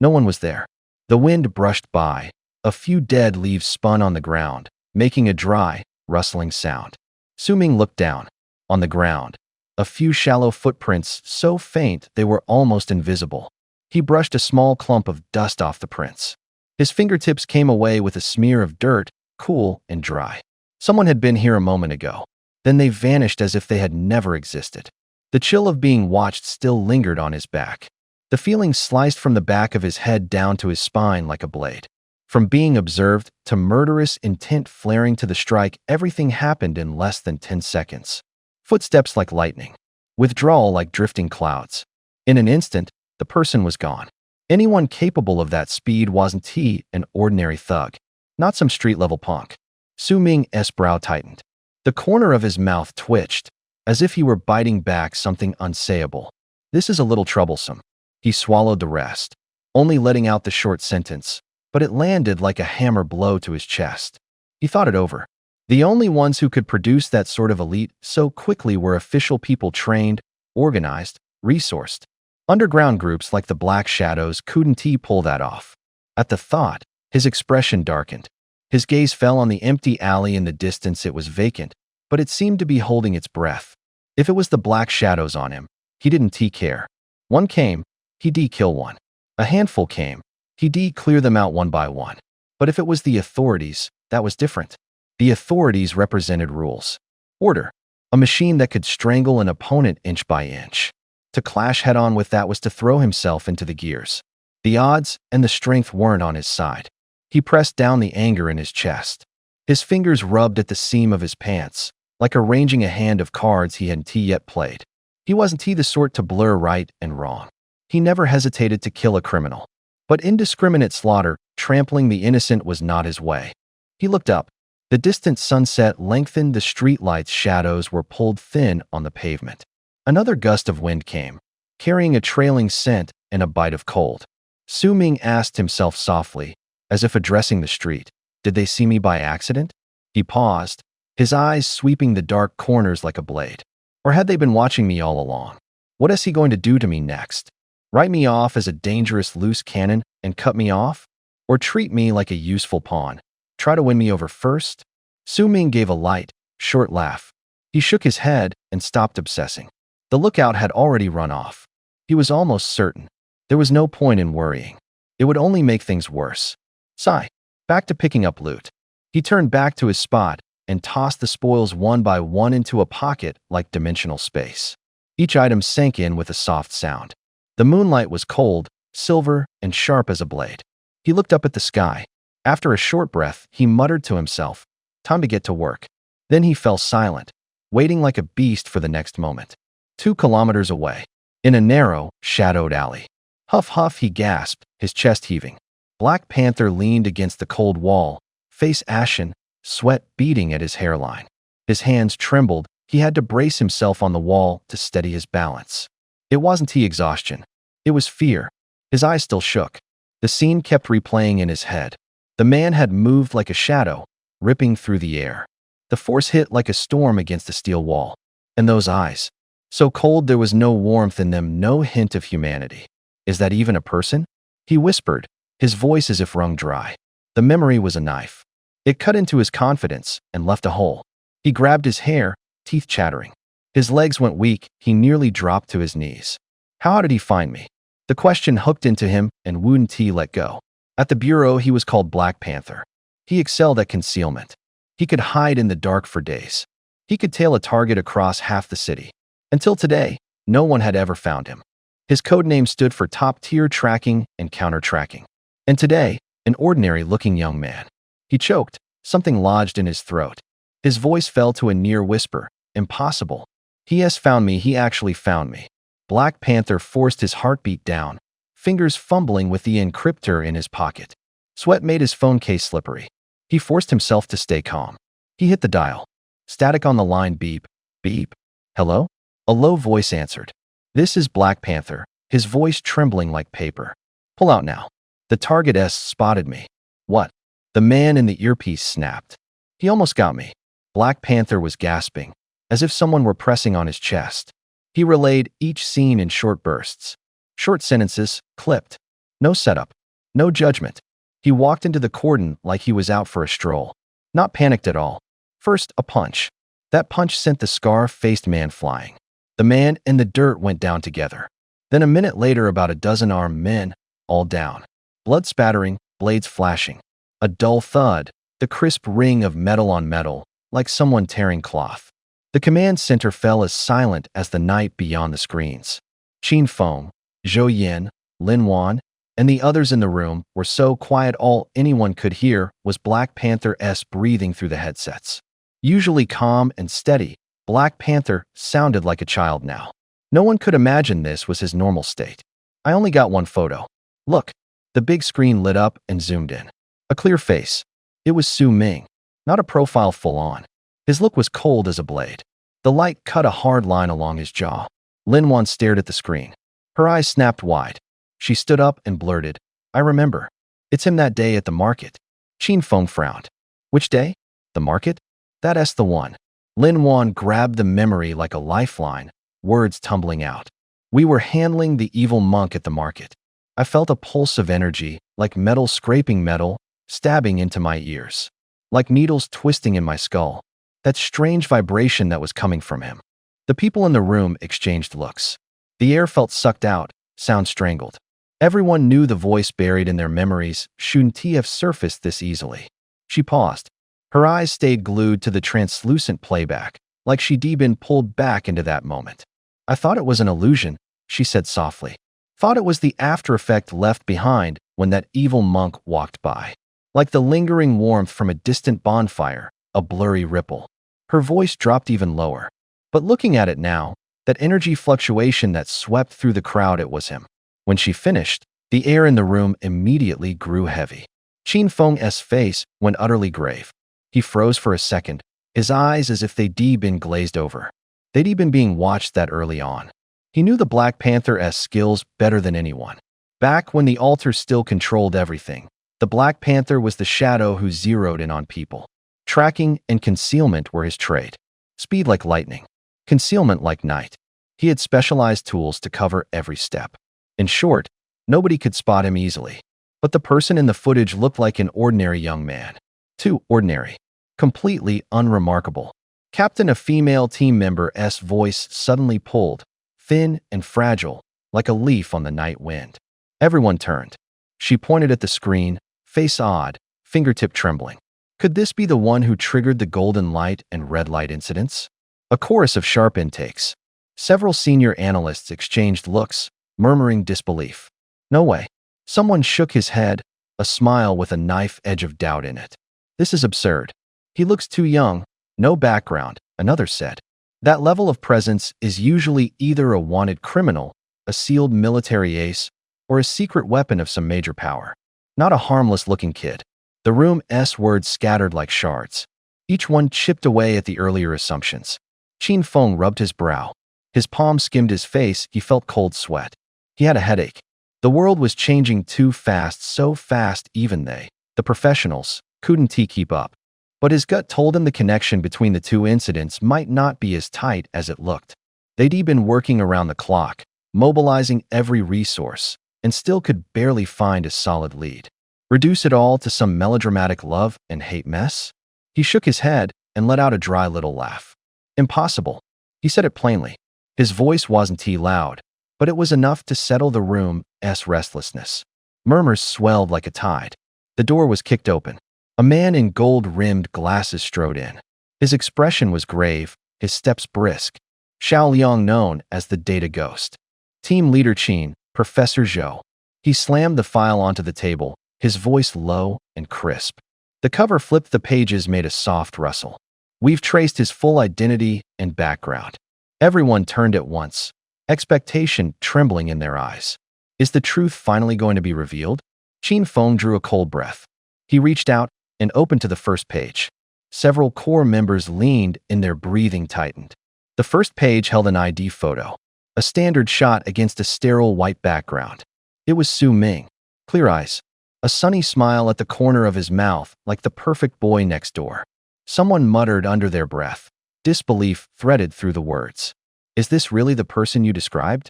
No one was there. The wind brushed by. A few dead leaves spun on the ground, making a dry, rustling sound. Su Ming looked down. On the ground, a few shallow footprints, so faint they were almost invisible. He brushed a small clump of dust off the prints. His fingertips came away with a smear of dirt, cool and dry. Someone had been here a moment ago. Then they vanished as if they had never existed. The chill of being watched still lingered on his back. The feeling sliced from the back of his head down to his spine like a blade. From being observed to murderous intent flaring to the strike, everything happened in less than 10 seconds. Footsteps like lightning. Withdrawal like drifting clouds. In an instant, the person was gone. Anyone capable of that speed wasn't he, an ordinary thug. Not some street-level punk. Su Ming's brow tightened. The corner of his mouth twitched, as if he were biting back something unsayable. This is a little troublesome. He swallowed the rest, only letting out the short sentence, but it landed like a hammer blow to his chest. He thought it over. The only ones who could produce that sort of elite so quickly were official people trained, organized, resourced. Underground groups like the Black Shadows couldn't pull that off. At the thought, his expression darkened. His gaze fell on the empty alley in the distance. It was vacant, but it seemed to be holding its breath. If it was the Black Shadows on him, he didn't care. One came, he'd kill one. A handful came, he'd clear them out one by one. But if it was the authorities, that was different. The authorities represented rules. Order. A machine that could strangle an opponent inch by inch. To clash head-on with that was to throw himself into the gears. The odds and the strength weren't on his side. He pressed down the anger in his chest. His fingers rubbed at the seam of his pants, like arranging a hand of cards he hadn't yet played. He wasn't the sort to blur right and wrong. He never hesitated to kill a criminal. But indiscriminate slaughter, trampling the innocent, was not his way. He looked up. The distant sunset lengthened, the streetlights' shadows were pulled thin on the pavement. Another gust of wind came, carrying a trailing scent and a bite of cold. Su Ming asked himself softly, as if addressing the street, "Did they see me by accident?" He paused, his eyes sweeping the dark corners like a blade. Or had they been watching me all along? What is he going to do to me next? Write me off as a dangerous loose cannon and cut me off? Or treat me like a useful pawn? Try to win me over first? Su Ming gave a light, short laugh. He shook his head and stopped obsessing. The lookout had already run off. He was almost certain. There was no point in worrying. It would only make things worse. Sigh. Back to picking up loot. He turned back to his spot and tossed the spoils one by one into a pocket like dimensional space. Each item sank in with a soft sound. The moonlight was cold, silver, and sharp as a blade. He looked up at the sky. After a short breath, he muttered to himself, "Time to get to work." Then he fell silent, waiting like a beast for the next moment. 2 kilometers away, in a narrow, shadowed alley. Huff, huff, he gasped, his chest heaving. Black Panther leaned against the cold wall, face ashen, sweat beading at his hairline. His hands trembled. He had to brace himself on the wall to steady his balance. It wasn't exhaustion. It was fear. His eyes still shook. The scene kept replaying in his head. The man had moved like a shadow, ripping through the air. The force hit like a storm against a steel wall. And those eyes, so cold there was no warmth in them, no hint of humanity. "Is that even a person?" he whispered, his voice as if wrung dry. The memory was a knife. It cut into his confidence and left a hole. He grabbed his hair, teeth chattering. His legs went weak, he nearly dropped to his knees. How did he find me? The question hooked into him and wouldn't let go. At the bureau, he was called Black Panther. He excelled at concealment. He could hide in the dark for days. He could tail a target across half the city. Until today, no one had ever found him. His codename stood for top-tier tracking and counter-tracking. And today, an ordinary-looking young man. He choked, something lodged in his throat. His voice fell to a near whisper. Impossible. He has found me, he actually found me. Black Panther forced his heartbeat down, fingers fumbling with the encryptor in his pocket. Sweat made his phone case slippery. He forced himself to stay calm. He hit the dial. Static on the line. Beep, beep. Hello? A low voice answered. "This is Black Panther," his voice trembling like paper. "Pull out now. The target S spotted me." "What?" The man in the earpiece snapped. "He almost got me." Black Panther was gasping, as if someone were pressing on his chest. He relayed each scene in short bursts. Short sentences, clipped. No setup. No judgment. He walked into the cordon like he was out for a stroll. Not panicked at all. First, a punch. That punch sent the scar-faced man flying. The man and the dirt went down together. Then a minute later, about a dozen armed men, all down. Blood spattering, blades flashing. A dull thud, the crisp ring of metal on metal, like someone tearing cloth. The command center fell as silent as the night beyond the screens. Qin Feng, Zhou Yin, Lin Wan, and the others in the room were so quiet all anyone could hear was Black Panther's breathing through the headsets. Usually calm and steady, Black Panther sounded like a child now. No one could imagine this was his normal state. "I only got one photo. Look." The big screen lit up and zoomed in. A clear face. It was Su Ming, not a profile full on. His look was cold as a blade. The light cut a hard line along his jaw. Lin Wan stared at the screen. Her eyes snapped wide. She stood up and blurted, "I remember. It's him that day at the market." Qin Feng frowned. "Which day?" The market? That's the one. Lin Wan grabbed the memory like a lifeline, words tumbling out. We were handling the evil monk at the market. I felt a pulse of energy, like metal scraping metal, stabbing into my ears. Like needles twisting in my skull. That strange vibration that was coming from him. The people in the room exchanged looks. The air felt sucked out, sound strangled. Everyone knew the voice buried in their memories shouldn't have surfaced this easily. She paused. Her eyes stayed glued to the translucent playback, like she'd been pulled back into that moment. I thought it was an illusion, she said softly. Thought it was the after effect left behind when that evil monk walked by. Like the lingering warmth from a distant bonfire, a blurry ripple. Her voice dropped even lower. But looking at it now, that energy fluctuation that swept through the crowd, it was him. When she finished, the air in the room immediately grew heavy. Qin Feng's face went utterly grave. He froze for a second, his eyes as if they'd been glazed over. They'd been being watched that early on. He knew the Black Panther's skills better than anyone. Back when the altar still controlled everything, the Black Panther was the shadow who zeroed in on people. Tracking and concealment were his trade. Speed like lightning. Concealment like night. He had specialized tools to cover every step. In short, nobody could spot him easily. But the person in the footage looked like an ordinary young man. Too ordinary. Completely unremarkable. Captain, a female team member's voice suddenly pulled, thin and fragile, like a leaf on the night wind. Everyone turned. She pointed at the screen, face odd, fingertip trembling. Could this be the one who triggered the golden light and red light incidents? A chorus of sharp intakes. Several senior analysts exchanged looks, murmuring disbelief. No way. Someone shook his head, a smile with a knife edge of doubt in it. This is absurd. He looks too young, no background, another said. That level of presence is usually either a wanted criminal, a sealed military ace, or a secret weapon of some major power. Not a harmless-looking kid. The room's words scattered like shards. Each one chipped away at the earlier assumptions. Qin Feng rubbed his brow. His palm skimmed his face, he felt cold sweat. He had a headache. The world was changing too fast, so fast even they, the professionals, couldn't keep up. But his gut told him the connection between the two incidents might not be as tight as it looked. They'd been working around the clock, mobilizing every resource, and still could barely find a solid lead. Reduce it all to some melodramatic love and hate mess? He shook his head and let out a dry little laugh. Impossible. He said it plainly. His voice wasn't too loud, but it was enough to settle the room's restlessness. Murmurs swelled like a tide. The door was kicked open. A man in gold-rimmed glasses strode in. His expression was grave, his steps brisk. Xiao Liang, known as the Data Ghost. Team Leader Qin, Professor Zhou. He slammed the file onto the table, his voice low and crisp. The cover flipped, the pages made a soft rustle. We've traced his full identity and background. Everyone turned at once, expectation trembling in their eyes. Is the truth finally going to be revealed? Qin Feng drew a cold breath. He reached out and opened to the first page. Several core members leaned and their breathing tightened. The first page held an ID photo, a standard shot against a sterile white background. It was Su Ming. Clear eyes, a sunny smile at the corner of his mouth like the perfect boy next door. Someone muttered under their breath. Disbelief threaded through the words. Is this really the person you described?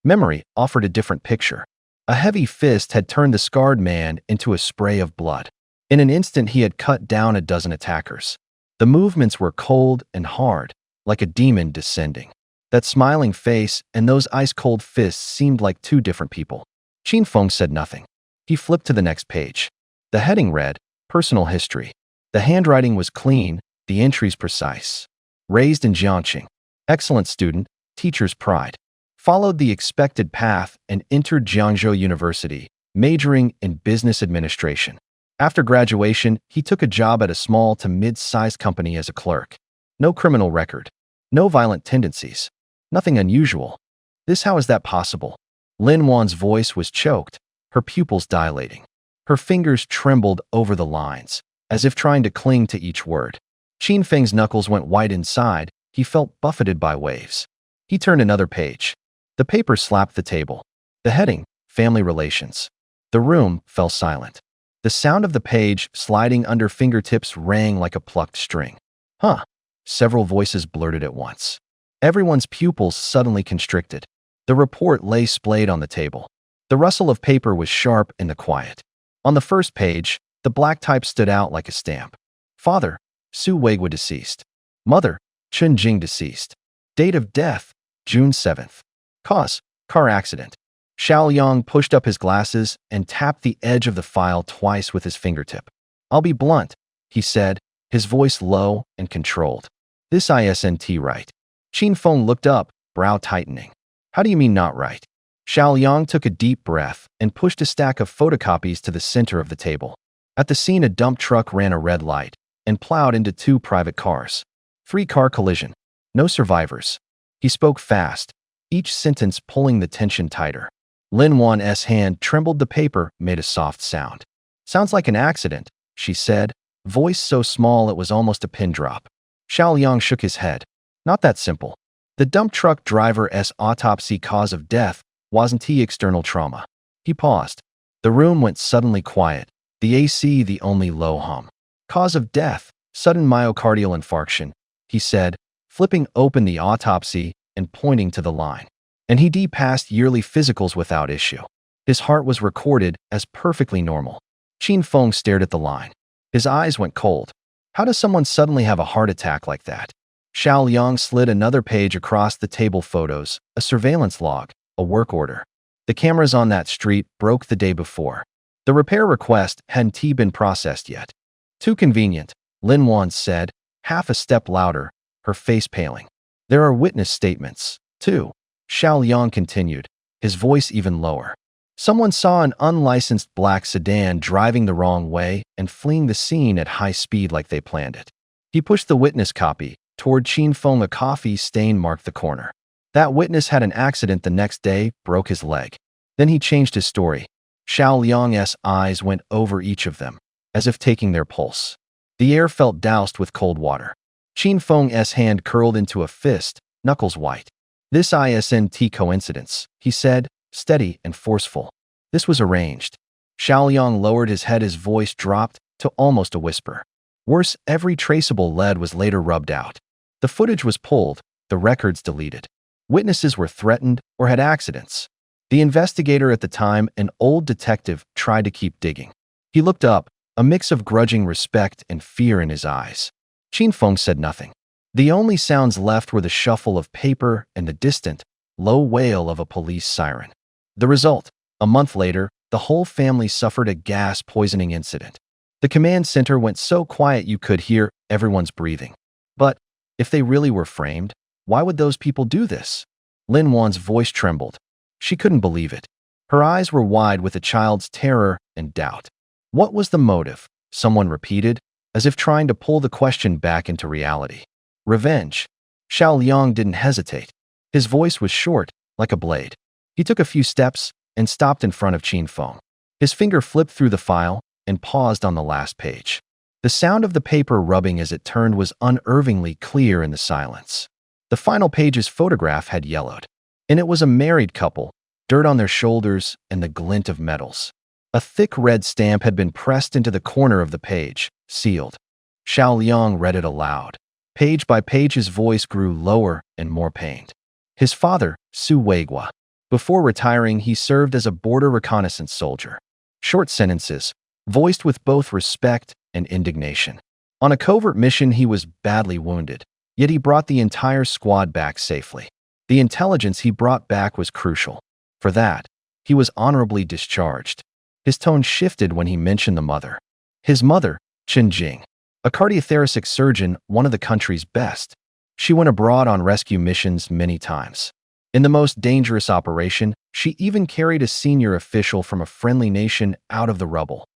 Memory offered a different picture. A heavy fist had turned the scarred man into a spray of blood. In an instant, he had cut down a dozen attackers. The movements were cold and hard, like a demon descending. That smiling face and those ice-cold fists seemed like two different people. Qin Feng said nothing. He flipped to the next page. The heading read, Personal History. The handwriting was clean, the entries precise. Raised in Jiangqing. Excellent student, teacher's pride. Followed the expected path and entered Jiangzhou University, majoring in business administration. After graduation, he took a job at a small to mid-sized company as a clerk. No criminal record. No violent tendencies. Nothing unusual. How is that possible? Lin Wan's voice was choked, her pupils dilating. Her fingers trembled over the lines, as if trying to cling to each word. Qin Feng's knuckles went white inside, he felt buffeted by waves. He turned another page. The paper slapped the table. The heading, Family Relations. The room fell silent. The sound of the page sliding under fingertips rang like a plucked string. Huh? Several voices blurted at once. Everyone's pupils suddenly constricted. The report lay splayed on the table. The rustle of paper was sharp in the quiet. On the first page, the black type stood out like a stamp. Father, Su Weigwa deceased. Mother, Chen Jing deceased. Date of death, June 7th. Cause, car accident. Xiao Yang pushed up his glasses and tapped the edge of the file twice with his fingertip. I'll be blunt, he said, his voice low and controlled. This isn't right. Qin Feng looked up, brow tightening. How do you mean not right? Xiao Yang took a deep breath and pushed a stack of photocopies to the center of the table. At the scene, a dump truck ran a red light and plowed into 2 private cars. 3-car collision. No survivors. He spoke fast, each sentence pulling the tension tighter. Lin Wan's hand trembled. The paper made a soft sound. Sounds like an accident, she said, voice so small it was almost a pin drop. Xiao Yang shook his head. Not that simple. The dump truck driver's autopsy cause of death wasn't external trauma. He paused. The room went suddenly quiet, the AC the only low hum. Cause of death, sudden myocardial infarction, he said, flipping open the autopsy and pointing to the line. And he passed yearly physicals without issue. His heart was recorded as perfectly normal. Qin Feng stared at the line. His eyes went cold. How does someone suddenly have a heart attack like that? Xiao Yang slid another page across the table. Photos, a surveillance log, a work order. The cameras on that street broke the day before. The repair request hadn't been processed yet. Too convenient, Lin Wan said, half a step louder, her face paling. There are witness statements, too. Xiao Yang continued, his voice even lower. Someone saw an unlicensed black sedan driving the wrong way and fleeing the scene at high speed like they planned it. He pushed the witness copy toward Qin Feng. A coffee stain marked the corner. That witness had an accident the next day, broke his leg. Then he changed his story. Xiao Yang's eyes went over each of them, as if taking their pulse. The air felt doused with cold water. Qin Feng's hand curled into a fist, knuckles white. This isn't coincidence, he said, steady and forceful. This was arranged. Xiao Yang lowered his head. His voice dropped to almost a whisper. Worse, every traceable lead was later rubbed out. The footage was pulled, the records deleted. Witnesses were threatened or had accidents. The investigator at the time, an old detective, tried to keep digging. He looked up, a mix of grudging respect and fear in his eyes. Qin Feng said nothing. The only sounds left were the shuffle of paper and the distant, low wail of a police siren. The result, a month later, the whole family suffered a gas poisoning incident. The command center went so quiet you could hear everyone's breathing. But if they really were framed, why would those people do this? Lin Wan's voice trembled. She couldn't believe it. Her eyes were wide with a child's terror and doubt. What was the motive? Someone repeated, as if trying to pull the question back into reality. Revenge. Xiao Yang didn't hesitate. His voice was short, like a blade. He took a few steps and stopped in front of Qin Feng. His finger flipped through the file and paused on the last page. The sound of the paper rubbing as it turned was unervingly clear in the silence. The final page's photograph had yellowed, and it was a married couple, dirt on their shoulders and the glint of metals. A thick red stamp had been pressed into the corner of the page, sealed. Xiao Yang read it aloud. Page by page his voice grew lower and more pained. His father, Su Weigwa. Before retiring, he served as a border reconnaissance soldier. Short sentences, voiced with both respect and indignation. On a covert mission, he was badly wounded, yet he brought the entire squad back safely. The intelligence he brought back was crucial. For that, he was honorably discharged. His tone shifted when he mentioned the mother. His mother, Chen Jing, a cardiothoracic surgeon, one of the country's best. She went abroad on rescue missions many times. In the most dangerous operation, she even carried a senior official from a friendly nation out of the rubble.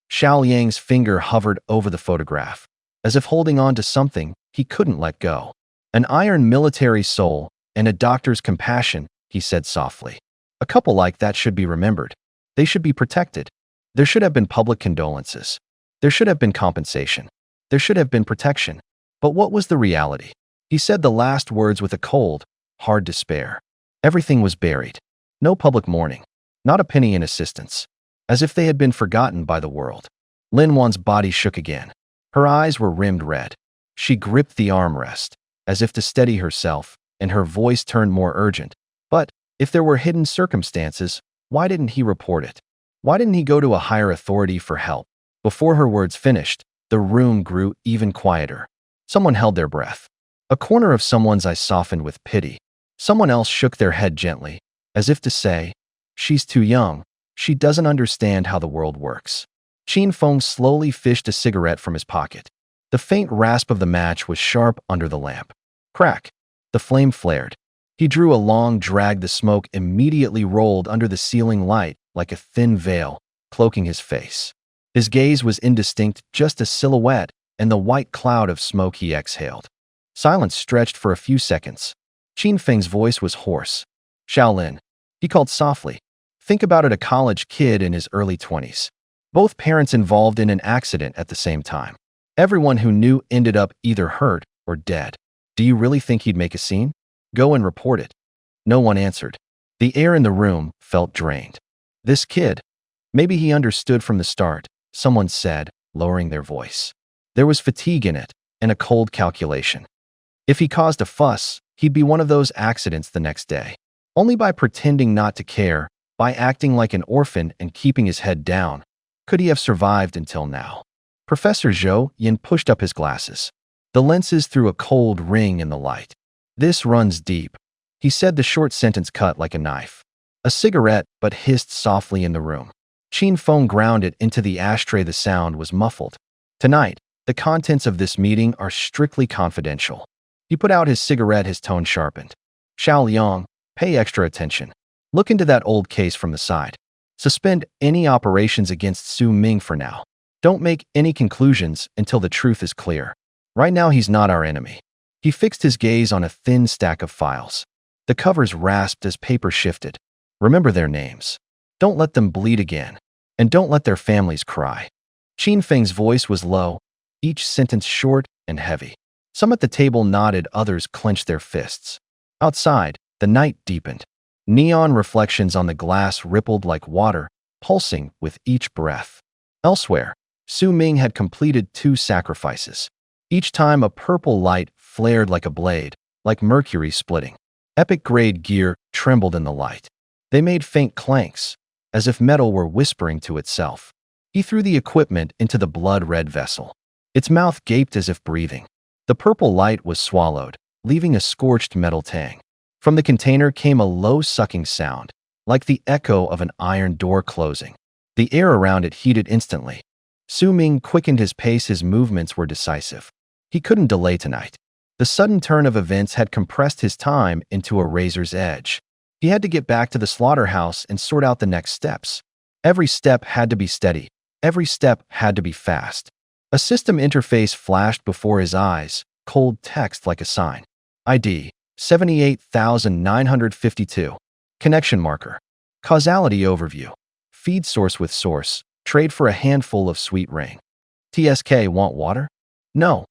Xiao Yang's finger hovered over the photograph, as if holding on to something he couldn't let go. An iron military soul and a doctor's compassion, he said softly. A couple like that should be remembered. They should be protected. There should have been public condolences. There should have been compensation. There should have been protection. But what was the reality? He said the last words with a cold, hard despair. Everything was buried. No public mourning. Not a penny in assistance. As if they had been forgotten by the world. Lin Wan's body shook again. Her eyes were rimmed red. She gripped the armrest, as if to steady herself, and her voice turned more urgent. But if there were hidden circumstances, why didn't he report it? Why didn't he go to a higher authority for help? Before her words finished, the room grew even quieter. Someone held their breath. A corner of someone's eyes softened with pity. Someone else shook their head gently, as if to say, "She's too young. She doesn't understand how the world works." Qin Feng slowly fished a cigarette from his pocket. The faint rasp of the match was sharp under the lamp. Crack! The flame flared. He drew a long drag. The smoke immediately rolled under the ceiling light like a thin veil, cloaking his face. His gaze was indistinct, just a silhouette, and the white cloud of smoke he exhaled. Silence stretched for a few seconds. Qin Feng's voice was hoarse. "Shaolin," he called softly. "Think about it, a college kid in his early 20s. Both parents involved in an accident at the same time. Everyone who knew ended up either hurt or dead. Do you really think he'd make a scene? Go and report it." No one answered. The air in the room felt drained. "This kid, maybe he understood from the start," someone said, lowering their voice. There was fatigue in it, and a cold calculation. If he caused a fuss, he'd be one of those accidents the next day. Only by pretending not to care, by acting like an orphan and keeping his head down, could he have survived until now. Professor Zhou Yin pushed up his glasses. The lenses threw a cold ring in the light. "This runs deep," he said, the short sentence cut like a knife. A cigarette but hissed softly in the room. Qin Feng ground it into the ashtray. The sound was muffled. "Tonight, the contents of this meeting are strictly confidential." He put out his cigarette, his tone sharpened. "Xiao Liang, pay extra attention. Look into that old case from the side. Suspend any operations against Su Ming for now. Don't make any conclusions until the truth is clear. Right now, he's not our enemy." He fixed his gaze on a thin stack of files. The covers rasped as paper shifted. "Remember their names. Don't let them bleed again. And don't let their families cry." Qin Feng's voice was low, each sentence short and heavy. Some at the table nodded, others clenched their fists. Outside, the night deepened. Neon reflections on the glass rippled like water, pulsing with each breath. Elsewhere, Su Ming had completed 2 sacrifices. Each time a purple light flared like a blade, like mercury splitting. Epic-grade gear trembled in the light. They made faint clanks, as if metal were whispering to itself. He threw the equipment into the blood-red vessel. Its mouth gaped as if breathing. The purple light was swallowed, leaving a scorched metal tang. From the container came a low sucking sound, like the echo of an iron door closing. The air around it heated instantly. Su Ming quickened his pace. His movements were decisive. He couldn't delay tonight. The sudden turn of events had compressed his time into a razor's edge. He had to get back to the slaughterhouse and sort out the next steps. Every step had to be steady. Every step had to be fast. A system interface flashed before his eyes, cold text like a sign. ID 78,952. Connection marker. Causality overview. Feed source with source. Trade for a handful of sweet ring. TSK want water? No.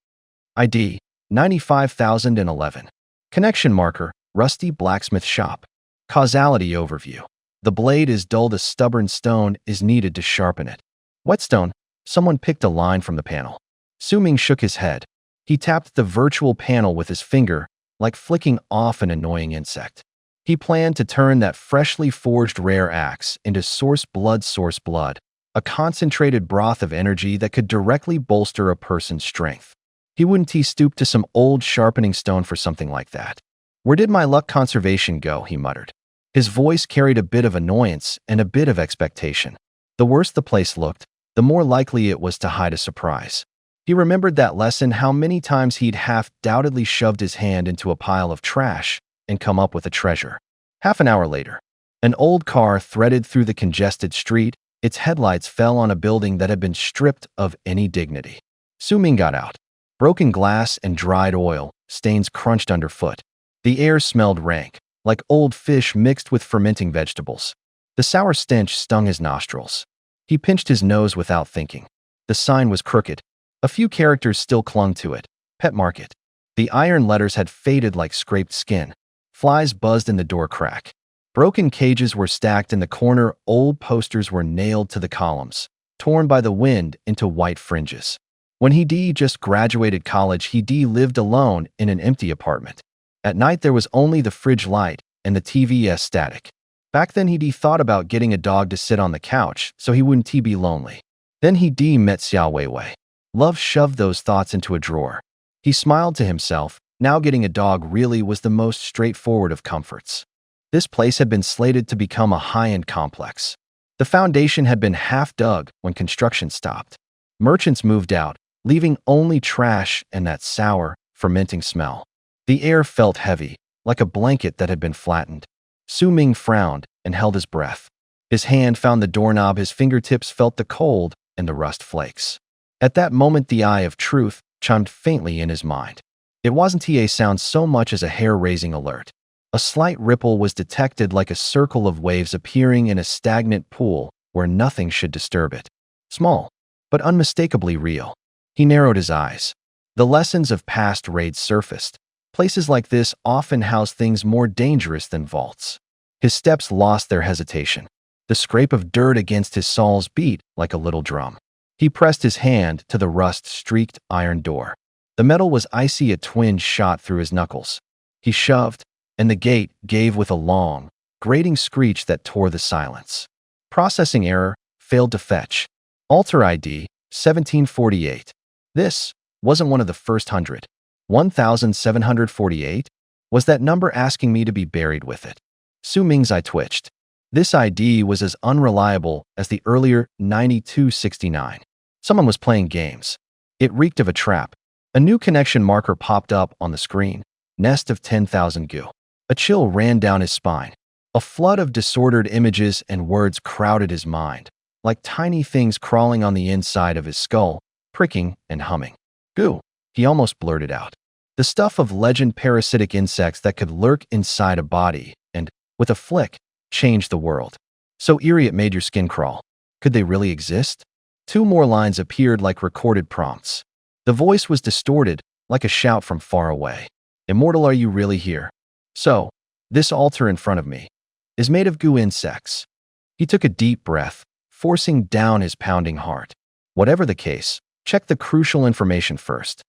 ID 95,011. Connection marker. Rusty blacksmith shop. Causality overview. The blade is dulled. A stubborn stone is needed to sharpen it. Whetstone. Someone picked a line from the panel. Su Ming shook his head. He tapped the virtual panel with his finger, like flicking off an annoying insect. He planned to turn that freshly forged rare axe into source blood, a concentrated broth of energy that could directly bolster a person's strength. He wouldn't stoop to some old sharpening stone for something like that. "Where did my luck conservation go?" he muttered. His voice carried a bit of annoyance and a bit of expectation. The worse the place looked, the more likely it was to hide a surprise. He remembered that lesson, how many times he'd half-doubtedly shoved his hand into a pile of trash and come up with a treasure. Half an hour later, an old car threaded through the congested street. Its headlights fell on a building that had been stripped of any dignity. Su Ming got out. Broken glass and dried oil stains crunched underfoot. The air smelled rank, like old fish mixed with fermenting vegetables. The sour stench stung his nostrils. He pinched his nose without thinking. The sign was crooked. A few characters still clung to it. Pet Market. The iron letters had faded like scraped skin. Flies buzzed in the door crack. Broken cages were stacked in the corner. Old posters were nailed to the columns. torn by the wind into white fringes. When he just graduated college, he lived alone in an empty apartment. At night, there was only the fridge light and the TV's static. Back then, he thought about getting a dog to sit on the couch so he wouldn't be lonely. Then he met Xiao Weiwei. Love shoved those thoughts into a drawer. He smiled to himself. Now getting a dog really was the most straightforward of comforts. This place had been slated to become a high-end complex. The foundation had been half dug when construction stopped. Merchants moved out, leaving only trash and that sour, fermenting smell. The air felt heavy, like a blanket that had been flattened. Su Ming frowned and held his breath. His hand found the doorknob, his fingertips felt the cold and the rust flakes. At that moment, the eye of truth chimed faintly in his mind. It wasn't a sound so much as a hair-raising alert. A slight ripple was detected, like a circle of waves appearing in a stagnant pool where nothing should disturb it. Small, but unmistakably real. He narrowed his eyes. The lessons of past raids surfaced. Places like this often house things more dangerous than vaults. His steps lost their hesitation. The scrape of dirt against his soles beat like a little drum. He pressed his hand to the rust-streaked iron door. The metal was icy, a twinge shot through his knuckles. He shoved, and the gate gave with a long, grating screech that tore the silence. Processing error, failed to fetch. Alter ID, 1748. This wasn't one of the first 100. 1748? Was that number asking me to be buried with it? Su Ming's eye twitched. This ID was as unreliable as the earlier 9269. Someone was playing games. It reeked of a trap. A new connection marker popped up on the screen. Nest of 10,000 goo. A chill ran down his spine. A flood of disordered images and words crowded his mind, like tiny things crawling on the inside of his skull, pricking and humming. Goo, he almost blurted out. The stuff of legend, parasitic insects that could lurk inside a body and, with a flick, change the world. So eerie it made your skin crawl. Could they really exist? 2 more lines appeared like recorded prompts. The voice was distorted, like a shout from far away. Immortal, are you really here? So, this altar in front of me is made of goo insects. He took a deep breath, forcing down his pounding heart. Whatever the case, check the crucial information first.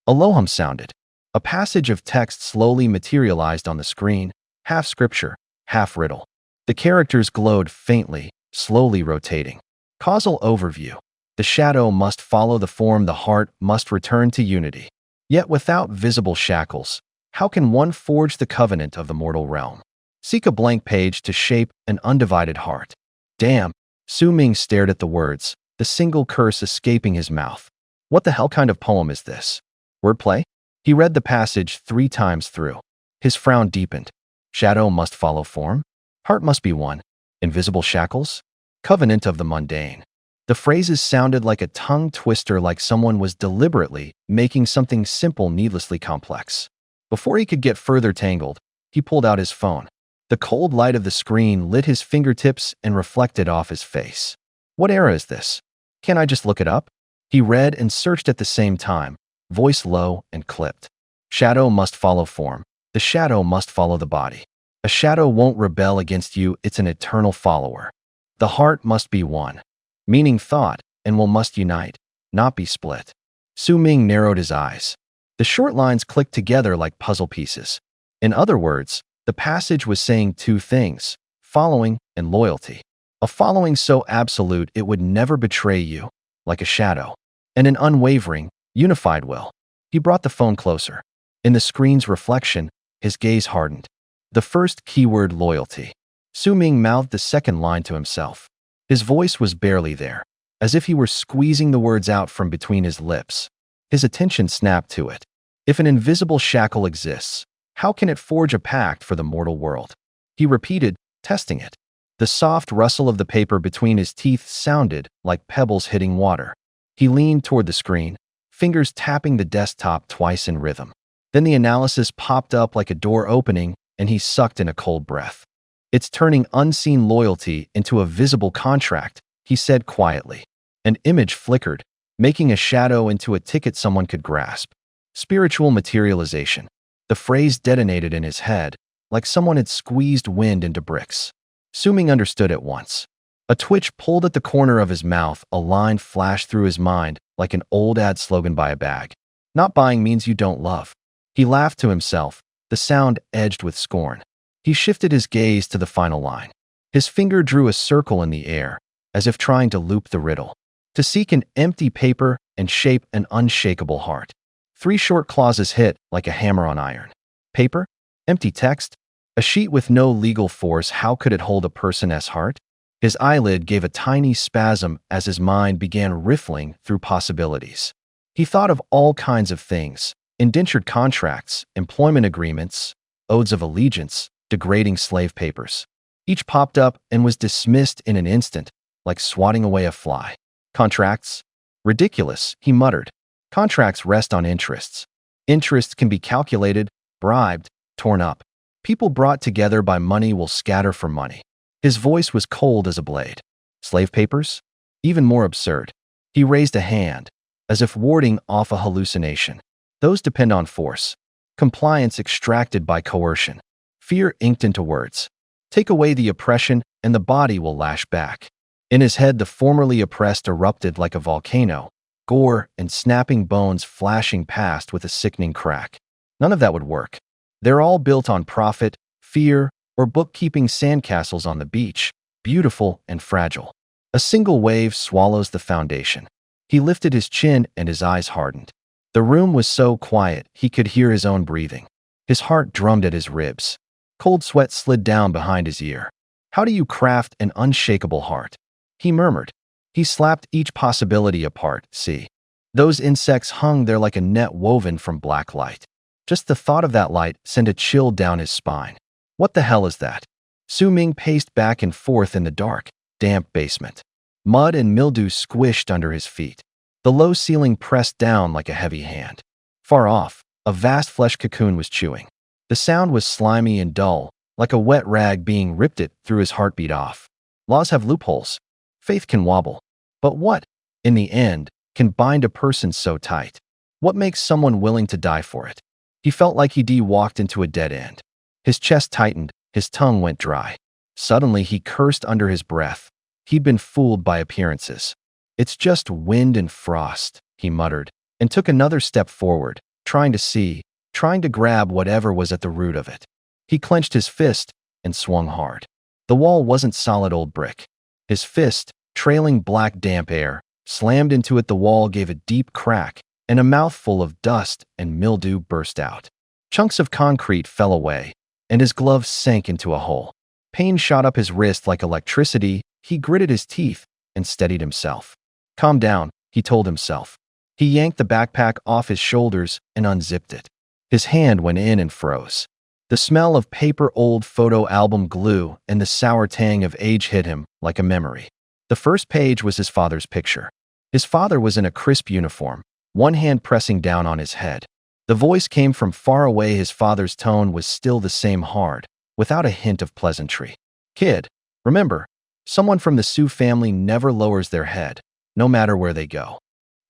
A lohum sounded. A passage of text slowly materialized on the screen, half scripture, half riddle. The characters glowed faintly, slowly rotating. Causal overview. The shadow must follow the form, the heart must return to unity. Yet without visible shackles, how can one forge the covenant of the mortal realm? Seek a blank page to shape an undivided heart. Damn, Su Ming stared at the words, the single curse escaping his mouth. What the hell kind of poem is this? Wordplay? He read the passage 3 times through. His frown deepened. Shadow must follow form? Heart must be one. Invisible shackles? Covenant of the mundane. The phrases sounded like a tongue twister, like someone was deliberately making something simple needlessly complex. Before he could get further tangled, he pulled out his phone. The cold light of the screen lit his fingertips and reflected off his face. What era is this? Can't I just look it up? He read and searched at the same time, voice low and clipped. Shadow must follow form. The shadow must follow the body. A shadow won't rebel against you, it's an eternal follower. The heart must be one. Meaning thought, and will must unite, not be split. Su Ming narrowed his eyes. The short lines clicked together like puzzle pieces. In other words, the passage was saying 2 things, following and loyalty. A following so absolute it would never betray you, like a shadow, and an unwavering, unified will. He brought the phone closer. In the screen's reflection, his gaze hardened. The first keyword, loyalty. Su Ming mouthed the second line to himself. His voice was barely there, as if he were squeezing the words out from between his lips. His attention snapped to it. If an invisible shackle exists, how can it forge a pact for the mortal world? He repeated, testing it. The soft rustle of the paper between his teeth sounded like pebbles hitting water. He leaned toward the screen, fingers tapping the desktop twice in rhythm. Then the analysis popped up like a door opening, and he sucked in a cold breath. It's turning unseen loyalty into a visible contract, he said quietly. An image flickered, making a shadow into a ticket someone could grasp. Spiritual materialization. The phrase detonated in his head, like someone had squeezed wind into bricks. Su Ming understood at once. A twitch pulled at the corner of his mouth. A line flashed through his mind like an old ad slogan by a bag. Not buying means you don't love. He laughed to himself, the sound edged with scorn. He shifted his gaze to the final line. His finger drew a circle in the air, as if trying to loop the riddle. To seek an empty paper and shape an unshakable heart. 3 short clauses hit like a hammer on iron. Paper? Empty text? A sheet with no legal force, how could it hold a person's heart? His eyelid gave a tiny spasm as his mind began riffling through possibilities. He thought of all kinds of things: indentured contracts, employment agreements, oaths of allegiance, degrading slave papers. Each popped up and was dismissed in an instant, like swatting away a fly. Contracts? Ridiculous, he muttered. Contracts rest on interests. Interests can be calculated, bribed, torn up. People brought together by money will scatter for money. His voice was cold as a blade. Slave papers? Even more absurd. He raised a hand, as if warding off a hallucination. Those depend on force. Compliance extracted by coercion. Fear inked into words. Take away the oppression, and the body will lash back. In his head, the formerly oppressed erupted like a volcano, gore and snapping bones flashing past with a sickening crack. None of that would work. They're all built on profit, fear, or bookkeeping sandcastles on the beach, beautiful and fragile. A single wave swallows the foundation. He lifted his chin and his eyes hardened. The room was so quiet he could hear his own breathing. His heart drummed at his ribs. Cold sweat slid down behind his ear. How do you craft an unshakable heart? He murmured. He slapped each possibility apart. See, those insects hung there like a net woven from black light. Just the thought of that light sent a chill down his spine. What the hell is that? Su Ming paced back and forth in the dark, damp basement. Mud and mildew squished under his feet. The low ceiling pressed down like a heavy hand. Far off, a vast flesh cocoon was chewing. The sound was slimy and dull, like a wet rag being ripped it through his heartbeat off. Laws have loopholes. Faith can wobble. But what, in the end, can bind a person so tight? What makes someone willing to die for it? He felt like he'd walked into a dead end. His chest tightened, his tongue went dry. Suddenly, he cursed under his breath. He'd been fooled by appearances. It's just wind and frost, he muttered, and took another step forward, trying to see, trying to grab whatever was at the root of it. He clenched his fist and swung hard. The wall wasn't solid old brick. His fist, trailing black damp air, slammed into it. The wall gave a deep crack, and a mouthful of dust and mildew burst out. Chunks of concrete fell away, and his glove sank into a hole. Pain shot up his wrist like electricity. He gritted his teeth and steadied himself. Calm down, he told himself. He yanked the backpack off his shoulders and unzipped it. His hand went in and froze. The smell of paper, old photo album glue, and the sour tang of age hit him like a memory. The first page was his father's picture. His father was in a crisp uniform, one hand pressing down on his head. The voice came from far away. His father's tone was still the same, hard, without a hint of pleasantry. Kid, remember, someone from the Su family never lowers their head, no matter where they go.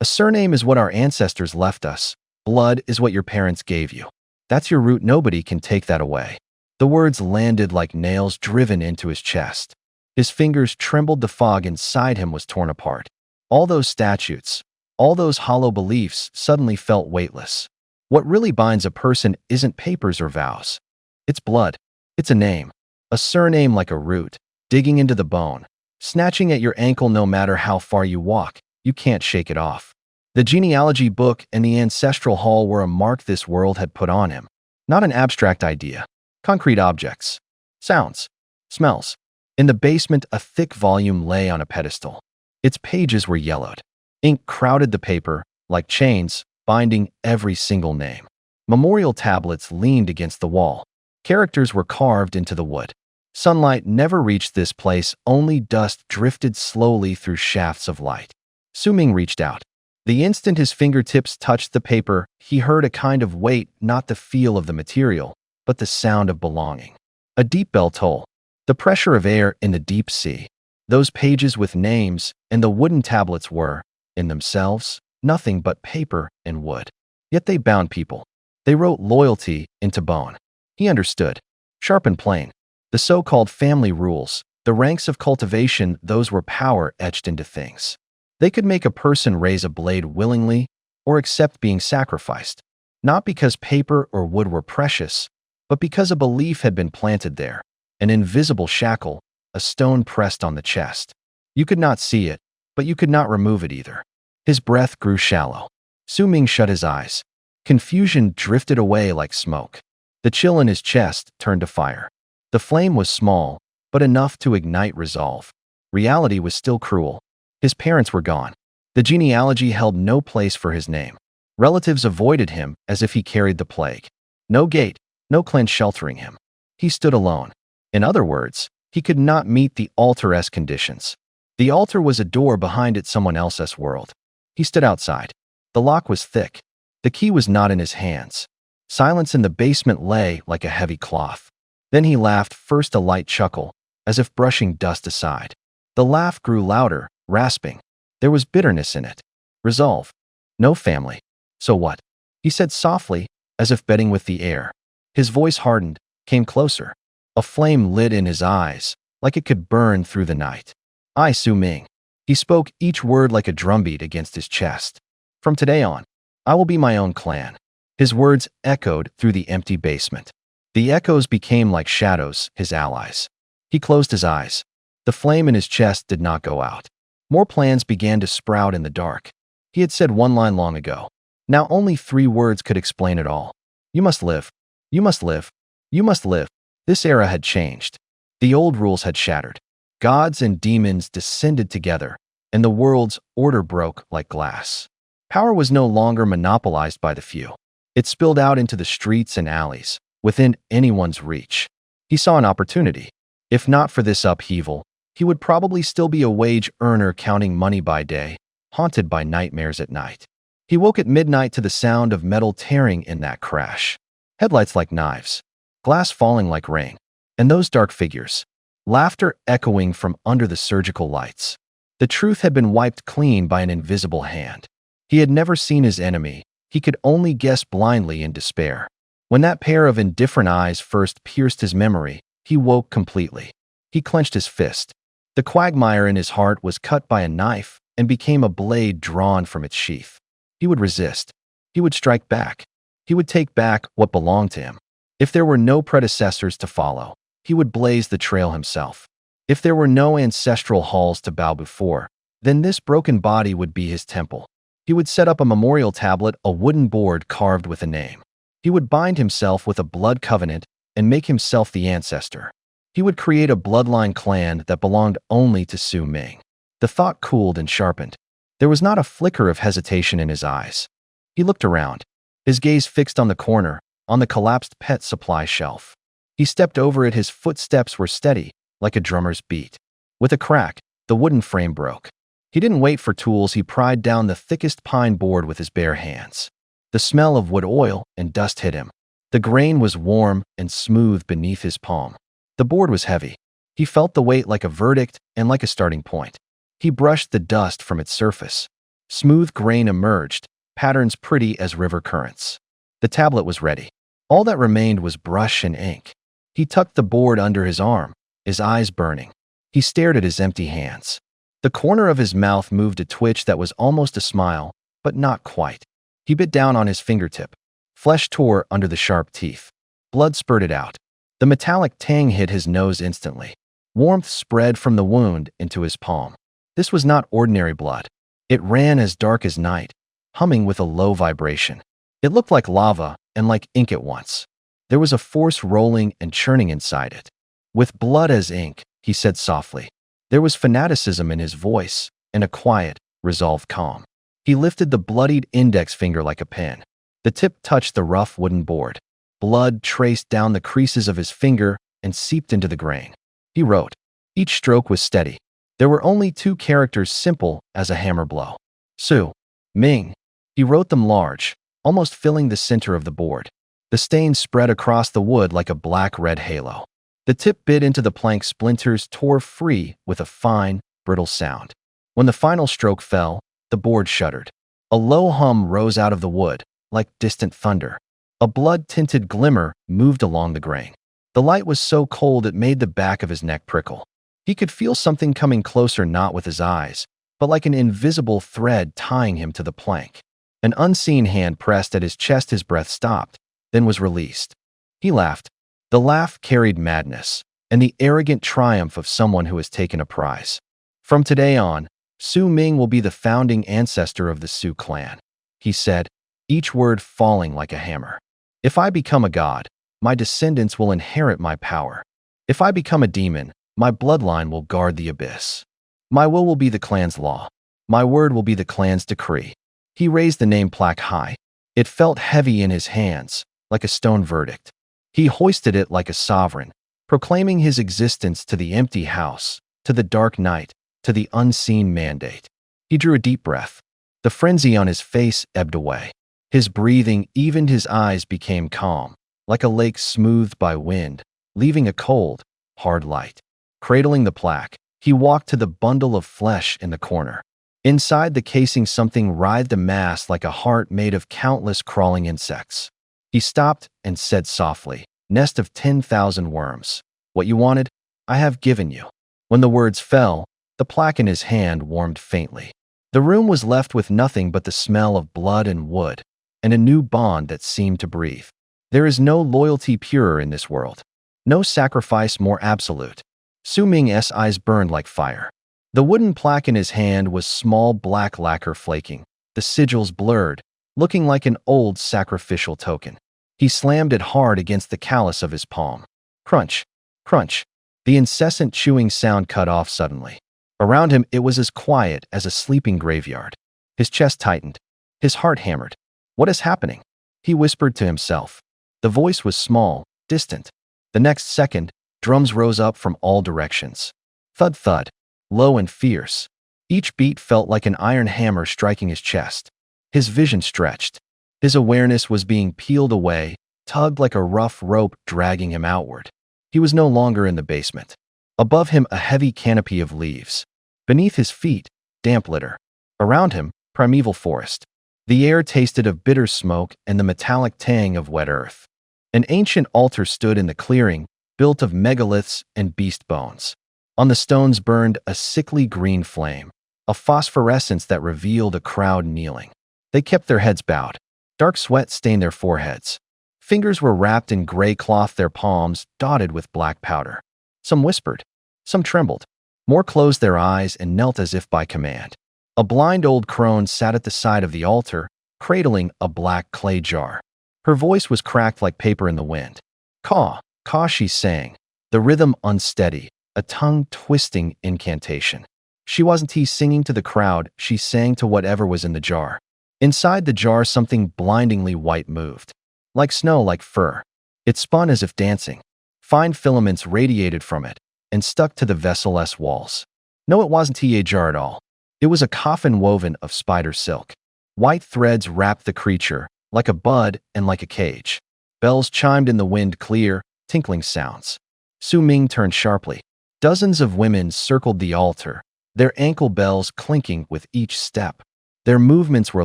A surname is what our ancestors left us. Blood is what your parents gave you. That's your root. Nobody can take that away. The words landed like nails driven into his chest. His fingers trembled. The fog inside him was torn apart. All those statutes, all those hollow beliefs suddenly felt weightless. What really binds a person isn't papers or vows. It's blood. It's a name. A surname, like a root, digging into the bone, snatching at your ankle. No matter how far you walk, you can't shake it off. The genealogy book and the ancestral hall were a mark this world had put on him. Not an abstract idea. Concrete objects. Sounds. Smells. In the basement, a thick volume lay on a pedestal. Its pages were yellowed. Ink crowded the paper, like chains, binding every single name. Memorial tablets leaned against the wall. Characters were carved into the wood. Sunlight never reached this place. Only dust drifted slowly through shafts of light. Su Ming reached out. The instant his fingertips touched the paper, he heard a kind of weight, not the feel of the material, but the sound of belonging. A deep bell toll. The pressure of air in the deep sea. Those pages with names and the wooden tablets were, in themselves, nothing but paper and wood. Yet they bound people. They wrote loyalty into bone. He understood. Sharp and plain. The so-called family rules, The ranks of cultivation, those were power etched into things. They could make a person raise a blade willingly or accept being sacrificed, not because paper or wood were precious, but because a belief had been planted there, an invisible shackle, a stone pressed on the chest. You could not see it, but you could not remove it either. His breath grew shallow. Su Ming shut his eyes. Confusion drifted away like smoke. The chill in his chest turned to fire. The flame was small, but enough to ignite resolve. Reality was still cruel. His parents were gone. The genealogy held no place for his name. Relatives avoided him as if he carried the plague. No gate, no clan sheltering him. He stood alone. In other words, he could not meet the altar-esque conditions. The altar was a door behind it, someone else's world. He stood outside. The lock was thick. The key was not in his hands. Silence in the basement lay like a heavy cloth. Then he laughed, first a light chuckle, as if brushing dust aside. The laugh grew louder, rasping. There was bitterness in it. Resolve. No family. So what? He said softly, as if betting with the air. His voice hardened, came closer. A flame lit in his eyes, like it could burn through the night. I, Su Ming. He spoke each word like a drumbeat against his chest. From today on, I will be my own clan. His words echoed through the empty basement. The echoes became like shadows, his allies. He closed his eyes. The flame in his chest did not go out. More plans began to sprout in the dark. He had said one line long ago. Now only 3 words could explain it all. You must live. You must live. You must live. This era had changed. The old rules had shattered. Gods and demons descended together, and the world's order broke like glass. Power was no longer monopolized by the few. It spilled out into the streets and alleys, within anyone's reach. He saw an opportunity. If not for this upheaval, he would probably still be a wage earner counting money by day, haunted by nightmares at night. He woke at midnight to the sound of metal tearing in that crash. Headlights like knives, glass falling like rain, and those dark figures. Laughter echoing from under the surgical lights. The truth had been wiped clean by an invisible hand. He had never seen his enemy. He could only guess blindly in despair. When that pair of indifferent eyes first pierced his memory, he woke completely. He clenched his fist. The quagmire in his heart was cut by a knife and became a blade drawn from its sheath. He would resist. He would strike back. He would take back what belonged to him. If there were no predecessors to follow, he would blaze the trail himself. If there were no ancestral halls to bow before, then this broken body would be his temple. He would set up a memorial tablet, a wooden board carved with a name. He would bind himself with a blood covenant and make himself the ancestor. He would create a bloodline clan that belonged only to Su Ming. The thought cooled and sharpened. There was not a flicker of hesitation in his eyes. He looked around, his gaze fixed on the corner, on the collapsed pet supply shelf. He stepped over it. His footsteps were steady, like a drummer's beat. With a crack, the wooden frame broke. He didn't wait for tools. He pried down the thickest pine board with his bare hands. The smell of wood oil and dust hit him. The grain was warm and smooth beneath his palm. The board was heavy. He felt the weight like a verdict and like a starting point. He brushed the dust from its surface. Smooth grain emerged, patterns pretty as river currents. The tablet was ready. All that remained was brush and ink. He tucked the board under his arm, his eyes burning. He stared at his empty hands. The corner of his mouth moved a twitch that was almost a smile, but not quite. He bit down on his fingertip. Flesh tore under the sharp teeth. Blood spurted out. The metallic tang hit his nose instantly. Warmth spread from the wound into his palm. This was not ordinary blood. It ran as dark as night, humming with a low vibration. It looked like lava and like ink at once. There was a force rolling and churning inside it. With blood as ink, he said softly. There was fanaticism in his voice and a quiet, resolved calm. He lifted the bloodied index finger like a pen. The tip touched the rough wooden board. Blood traced down the creases of his finger and seeped into the grain. He wrote. Each stroke was steady. There were only 2 characters, simple as a hammer blow. Su Ming. He wrote them large, almost filling the center of the board. The stain spread across the wood like a black-red halo. The tip bit into the plank. Splinters tore free with a fine, brittle sound. When the final stroke fell, the board shuddered. A low hum rose out of the wood, like distant thunder. A blood-tinted glimmer moved along the grain. The light was so cold it made the back of his neck prickle. He could feel something coming closer, not with his eyes, but like an invisible thread tying him to the plank. An unseen hand pressed at his chest. His breath stopped, then was released. He laughed. The laugh carried madness and the arrogant triumph of someone who has taken a prize. From today on, Su Ming will be the founding ancestor of the Su clan, he said, each word falling like a hammer. If I become a god, my descendants will inherit my power. If I become a demon, my bloodline will guard the abyss. My will be the clan's law. My word will be the clan's decree. He raised the name plaque high. It felt heavy in his hands, like a stone verdict. He hoisted it like a sovereign, proclaiming his existence to the empty house, to the dark night, to the unseen mandate. He drew a deep breath. The frenzy on his face ebbed away. His breathing evened, his eyes became calm, like a lake smoothed by wind, leaving a cold, hard light. Cradling the plaque, he walked to the bundle of flesh in the corner. Inside the casing, something writhed, a mass like a heart made of countless crawling insects. He stopped and said softly, "Nest of 10,000 worms. What you wanted, I have given you." When the words fell, the plaque in his hand warmed faintly. The room was left with nothing but the smell of blood and wood, and a new bond that seemed to breathe. There is no loyalty purer in this world, no sacrifice more absolute. Su Ming's eyes burned like fire. The wooden plaque in his hand was small black lacquer flaking, the sigils blurred, looking like an old sacrificial token. He slammed it hard against the callus of his palm. Crunch, crunch. The incessant chewing sound cut off suddenly. Around him it was as quiet as a sleeping graveyard. His chest tightened. His heart hammered. "What is happening?" he whispered to himself. The voice was small, distant. The next second, drums rose up from all directions. Thud thud, low and fierce. Each beat felt like an iron hammer striking his chest. His vision stretched. His awareness was being peeled away, tugged like a rough rope dragging him outward. He was no longer in the basement. Above him, a heavy canopy of leaves. Beneath his feet, damp litter. Around him, primeval forest. The air tasted of bitter smoke and the metallic tang of wet earth. An ancient altar stood in the clearing, built of megaliths and beast bones. On the stones burned a sickly green flame, a phosphorescence that revealed a crowd kneeling. They kept their heads bowed. Dark sweat stained their foreheads. Fingers were wrapped in gray cloth, their palms dotted with black powder. Some whispered. Some trembled. More closed their eyes and knelt as if by command. A blind old crone sat at the side of the altar, cradling a black clay jar. Her voice was cracked like paper in the wind. "Caw, caw," she sang, the rhythm unsteady, a tongue-twisting incantation. She wasn't singing to the crowd, she sang to whatever was in the jar. Inside the jar, something blindingly white moved. Like snow, like fur. It spun as if dancing. Fine filaments radiated from it and stuck to the vessel's walls. No, it wasn't a jar at all. It was a coffin woven of spider silk. White threads wrapped the creature, like a bud and like a cage. Bells chimed in the wind, clear, tinkling sounds. Su Ming turned sharply. Dozens of women circled the altar, their ankle bells clinking with each step. Their movements were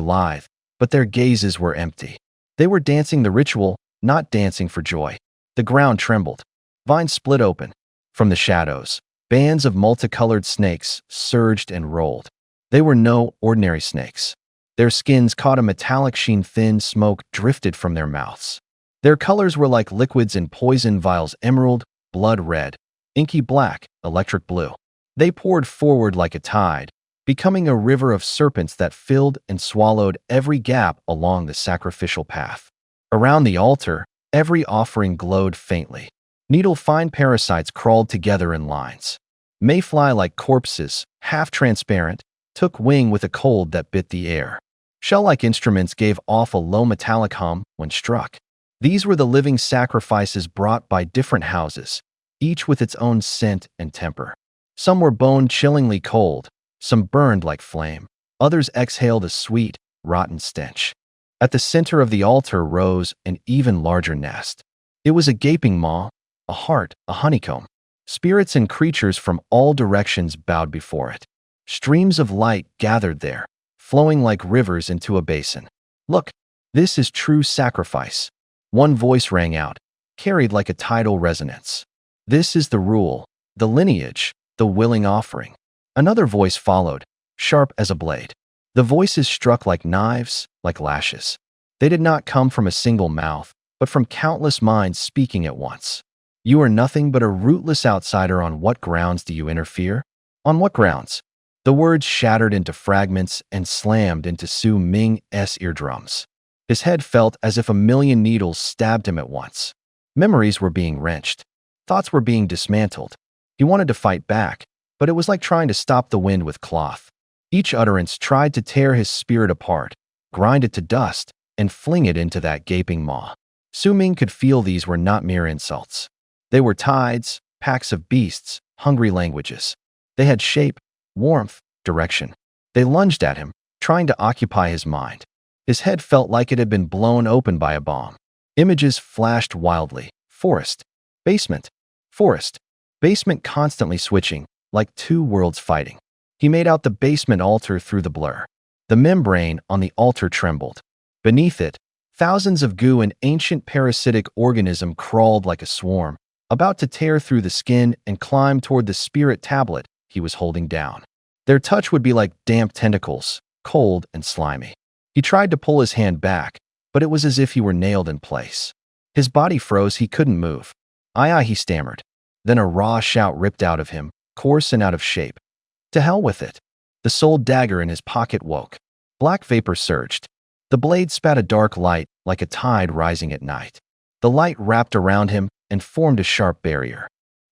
lithe, but their gazes were empty. They were dancing the ritual, not dancing for joy. The ground trembled. Vines split open. From the shadows, bands of multicolored snakes surged and rolled. They were no ordinary snakes. Their skins caught a metallic sheen, thin smoke drifted from their mouths. Their colors were like liquids in poison vials: emerald, blood red, inky black, electric blue. They poured forward like a tide, becoming a river of serpents that filled and swallowed every gap along the sacrificial path. Around the altar, every offering glowed faintly. Needle-fine parasites crawled together in lines. Mayfly-like corpses, half-transparent, took wing with a cold that bit the air. Shell-like instruments gave off a low metallic hum when struck. These were the living sacrifices brought by different houses, each with its own scent and temper. Some were bone-chillingly cold, some burned like flame, others exhaled a sweet, rotten stench. At the center of the altar rose an even larger nest. It was a gaping maw, a heart, a honeycomb. Spirits and creatures from all directions bowed before it. Streams of light gathered there, flowing like rivers into a basin. "Look, this is true sacrifice." One voice rang out, carried like a tidal resonance. "This is the rule, the lineage, the willing offering. Another voice followed, sharp as a blade. The voices struck like knives, like lashes. They did not come from a single mouth, but from countless minds speaking at once. You are nothing but a rootless outsider. On what grounds do you interfere? On what grounds? The words shattered into fragments and slammed into Su Ming's eardrums. His head felt as if a million needles stabbed him at once. Memories were being wrenched. Thoughts were being dismantled. He wanted to fight back, but it was like trying to stop the wind with cloth. Each utterance tried to tear his spirit apart, grind it to dust, and fling it into that gaping maw. Su Ming could feel these were not mere insults. They were tides, packs of beasts, hungry languages. They had shape, warmth, direction. They lunged at him, trying to occupy his mind. His head felt like it had been blown open by a bomb. Images flashed wildly. Forest, basement, forest, basement, constantly switching, like two worlds fighting. He made out the basement altar through the blur. The membrane on the altar trembled. Beneath it, thousands of goo and ancient parasitic organism crawled like a swarm, about to tear through the skin and climb toward the spirit tablet he was holding down. Their touch would be like damp tentacles, cold and slimy. He tried to pull his hand back, but it was as if he were nailed in place. His body froze. He couldn't move. Aye, he stammered. Then a raw shout ripped out of him, coarse and out of shape. To hell with it. The soul dagger in his pocket woke. Black vapor surged. The blade spat a dark light, like a tide rising at night. The light wrapped around him and formed a sharp barrier.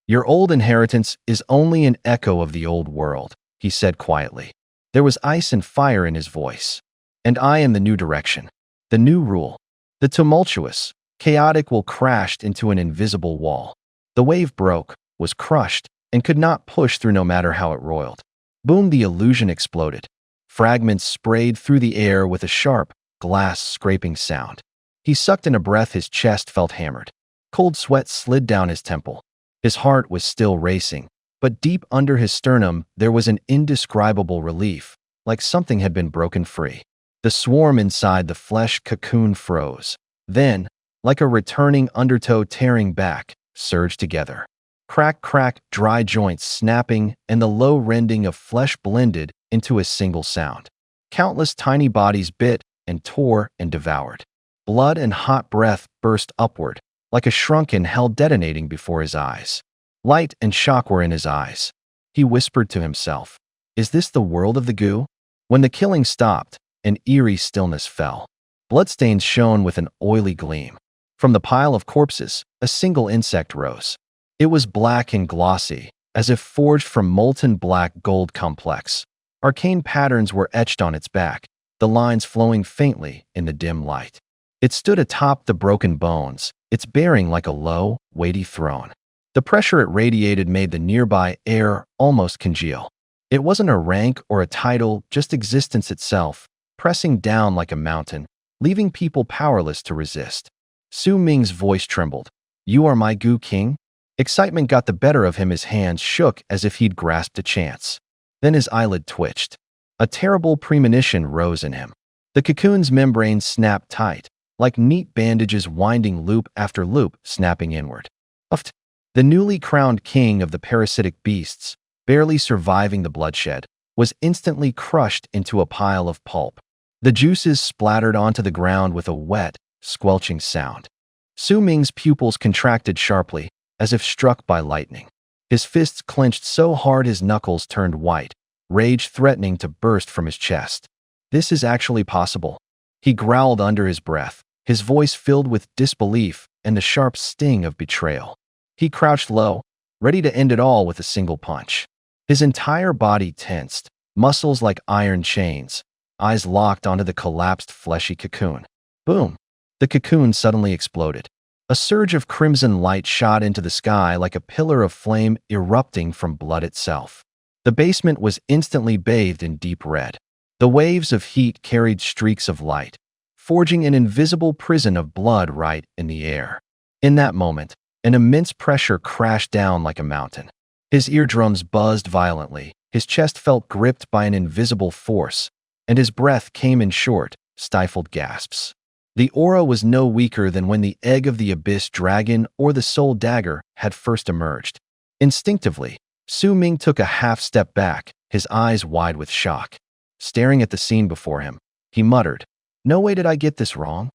Your old inheritance is only an echo of the old world, he said quietly. There was ice and fire in his voice. And I am the new direction, the new rule. The tumultuous, chaotic will crashed into an invisible wall. The wave broke, was crushed, and could not push through no matter how it roiled. Boom, the illusion exploded. Fragments sprayed through the air with a sharp, glass-scraping sound. He sucked in a breath. His chest felt hammered. Cold sweat slid down his temple. His heart was still racing, but deep under his sternum there was an indescribable relief, like something had been broken free. The swarm inside the flesh cocoon froze. Then, like a returning undertow tearing back, surged together. Crack, crack, dry joints snapping, and the low rending of flesh blended into a single sound. Countless tiny bodies bit and tore and devoured. Blood and hot breath burst upward, like a shrunken hell detonating before his eyes. Light and shock were in his eyes. He whispered to himself, "Is this the world of the goo?" When the killing stopped, an eerie stillness fell. Bloodstains shone with an oily gleam. From the pile of corpses, a single insect rose. It was black and glossy, as if forged from molten black gold complex. Arcane patterns were etched on its back, the lines flowing faintly in the dim light. It stood atop the broken bones, its bearing like a low, weighty throne. The pressure it radiated made the nearby air almost congeal. It wasn't a rank or a title, just existence itself, pressing down like a mountain, leaving people powerless to resist. Su Ming's voice trembled. "You are my goo king?" Excitement got the better of him. His hands shook as if he'd grasped a chance. Then his eyelid twitched. A terrible premonition rose in him. The cocoon's membrane snapped tight, like neat bandages winding loop after loop, snapping inward. Uft! The newly crowned king of the parasitic beasts, barely surviving the bloodshed, was instantly crushed into a pile of pulp. The juices splattered onto the ground with a wet, squelching sound. Su Ming's pupils contracted sharply, as if struck by lightning. His fists clenched so hard his knuckles turned white, rage threatening to burst from his chest. This is actually possible. He growled under his breath, his voice filled with disbelief and the sharp sting of betrayal. He crouched low, ready to end it all with a single punch. His entire body tensed, muscles like iron chains, eyes locked onto the collapsed fleshy cocoon. Boom! The cocoon suddenly exploded. A surge of crimson light shot into the sky like a pillar of flame erupting from blood itself. The basement was instantly bathed in deep red. The waves of heat carried streaks of light, forging an invisible prison of blood right in the air. In that moment, an immense pressure crashed down like a mountain. His eardrums buzzed violently, his chest felt gripped by an invisible force, and his breath came in short, stifled gasps. The aura was no weaker than when the egg of the abyss dragon or the soul dagger had first emerged. Instinctively, Su Ming took a half step back, his eyes wide with shock. Staring at the scene before him, he muttered, "No way did I get this wrong?"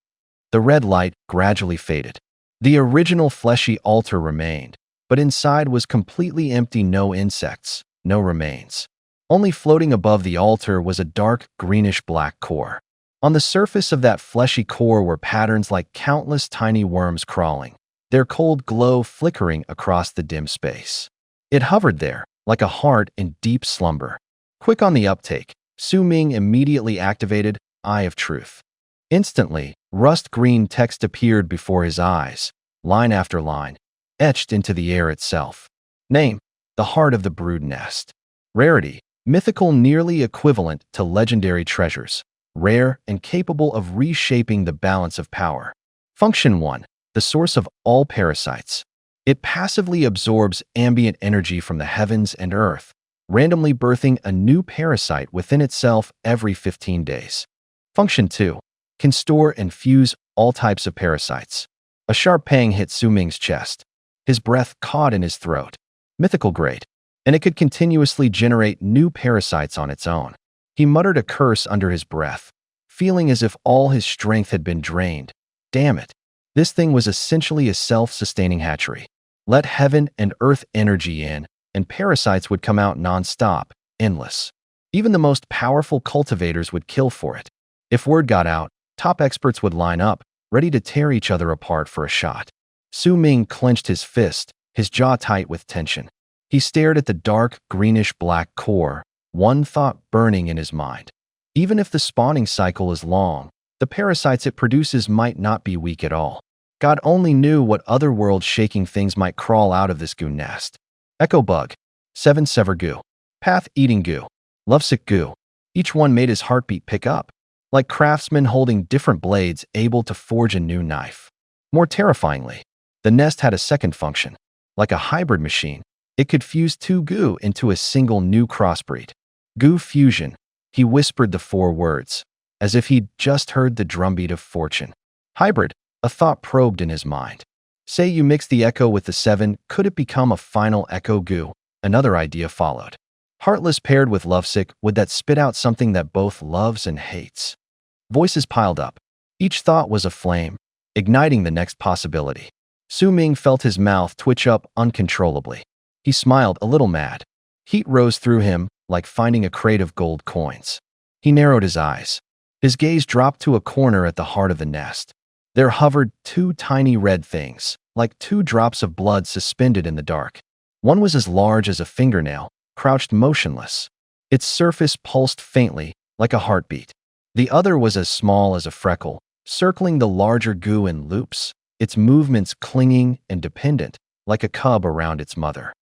The red light gradually faded. The original fleshy altar remained, but inside was completely empty, no insects, no remains. Only floating above the altar was a dark greenish-black core. On the surface of that fleshy core were patterns like countless tiny worms crawling, their cold glow flickering across the dim space. It hovered there, like a heart in deep slumber. Quick on the uptake, Su Ming immediately activated Eye of Truth. Instantly, rust-green text appeared before his eyes, line after line, etched into the air itself. Name: the Heart of the Brood Nest. Rarity: mythical, nearly equivalent to legendary treasures. Rare and capable of reshaping the balance of power. Function 1. The source of all parasites. It passively absorbs ambient energy from the heavens and earth, randomly birthing a new parasite within itself every 15 days. Function 2. Can store and fuse all types of parasites. A sharp pang hit Su Ming's chest. His breath caught in his throat. Mythical grade. And it could continuously generate new parasites on its own. He muttered a curse under his breath, feeling as if all his strength had been drained. Damn it. This thing was essentially a self-sustaining hatchery. Let heaven and earth energy in, and parasites would come out non-stop, endless. Even the most powerful cultivators would kill for it. If word got out, top experts would line up, ready to tear each other apart for a shot. Su Ming clenched his fist, his jaw tight with tension. He stared at the dark, greenish-black core, one thought burning in his mind. Even if the spawning cycle is long, the parasites it produces might not be weak at all. God only knew what other world-shaking things might crawl out of this goo nest. Echo bug, 7 sever goo, path-eating goo, lovesick goo. Each one made his heartbeat pick up, like craftsmen holding different blades able to forge a new knife. More terrifyingly, the nest had a second function. Like a hybrid machine, it could fuse 2 goo into a single new crossbreed. Goo fusion. He whispered the 4 words, as if he'd just heard the drumbeat of fortune. Hybrid, a thought probed in his mind. Say you mix the echo with the 7, could it become a final echo goo? Another idea followed. Heartless paired with lovesick, would that spit out something that both loves and hates? Voices piled up. Each thought was a flame, igniting the next possibility. Su Ming felt his mouth twitch up uncontrollably. He smiled, a little mad. Heat rose through him, like finding a crate of gold coins. He narrowed his eyes. His gaze dropped to a corner at the heart of the nest. There hovered 2 tiny red things, like 2 drops of blood suspended in the dark. One was as large as a fingernail, crouched motionless. Its surface pulsed faintly, like a heartbeat. The other was as small as a freckle, circling the larger goo in loops, its movements clinging and dependent, like a cub around its mother.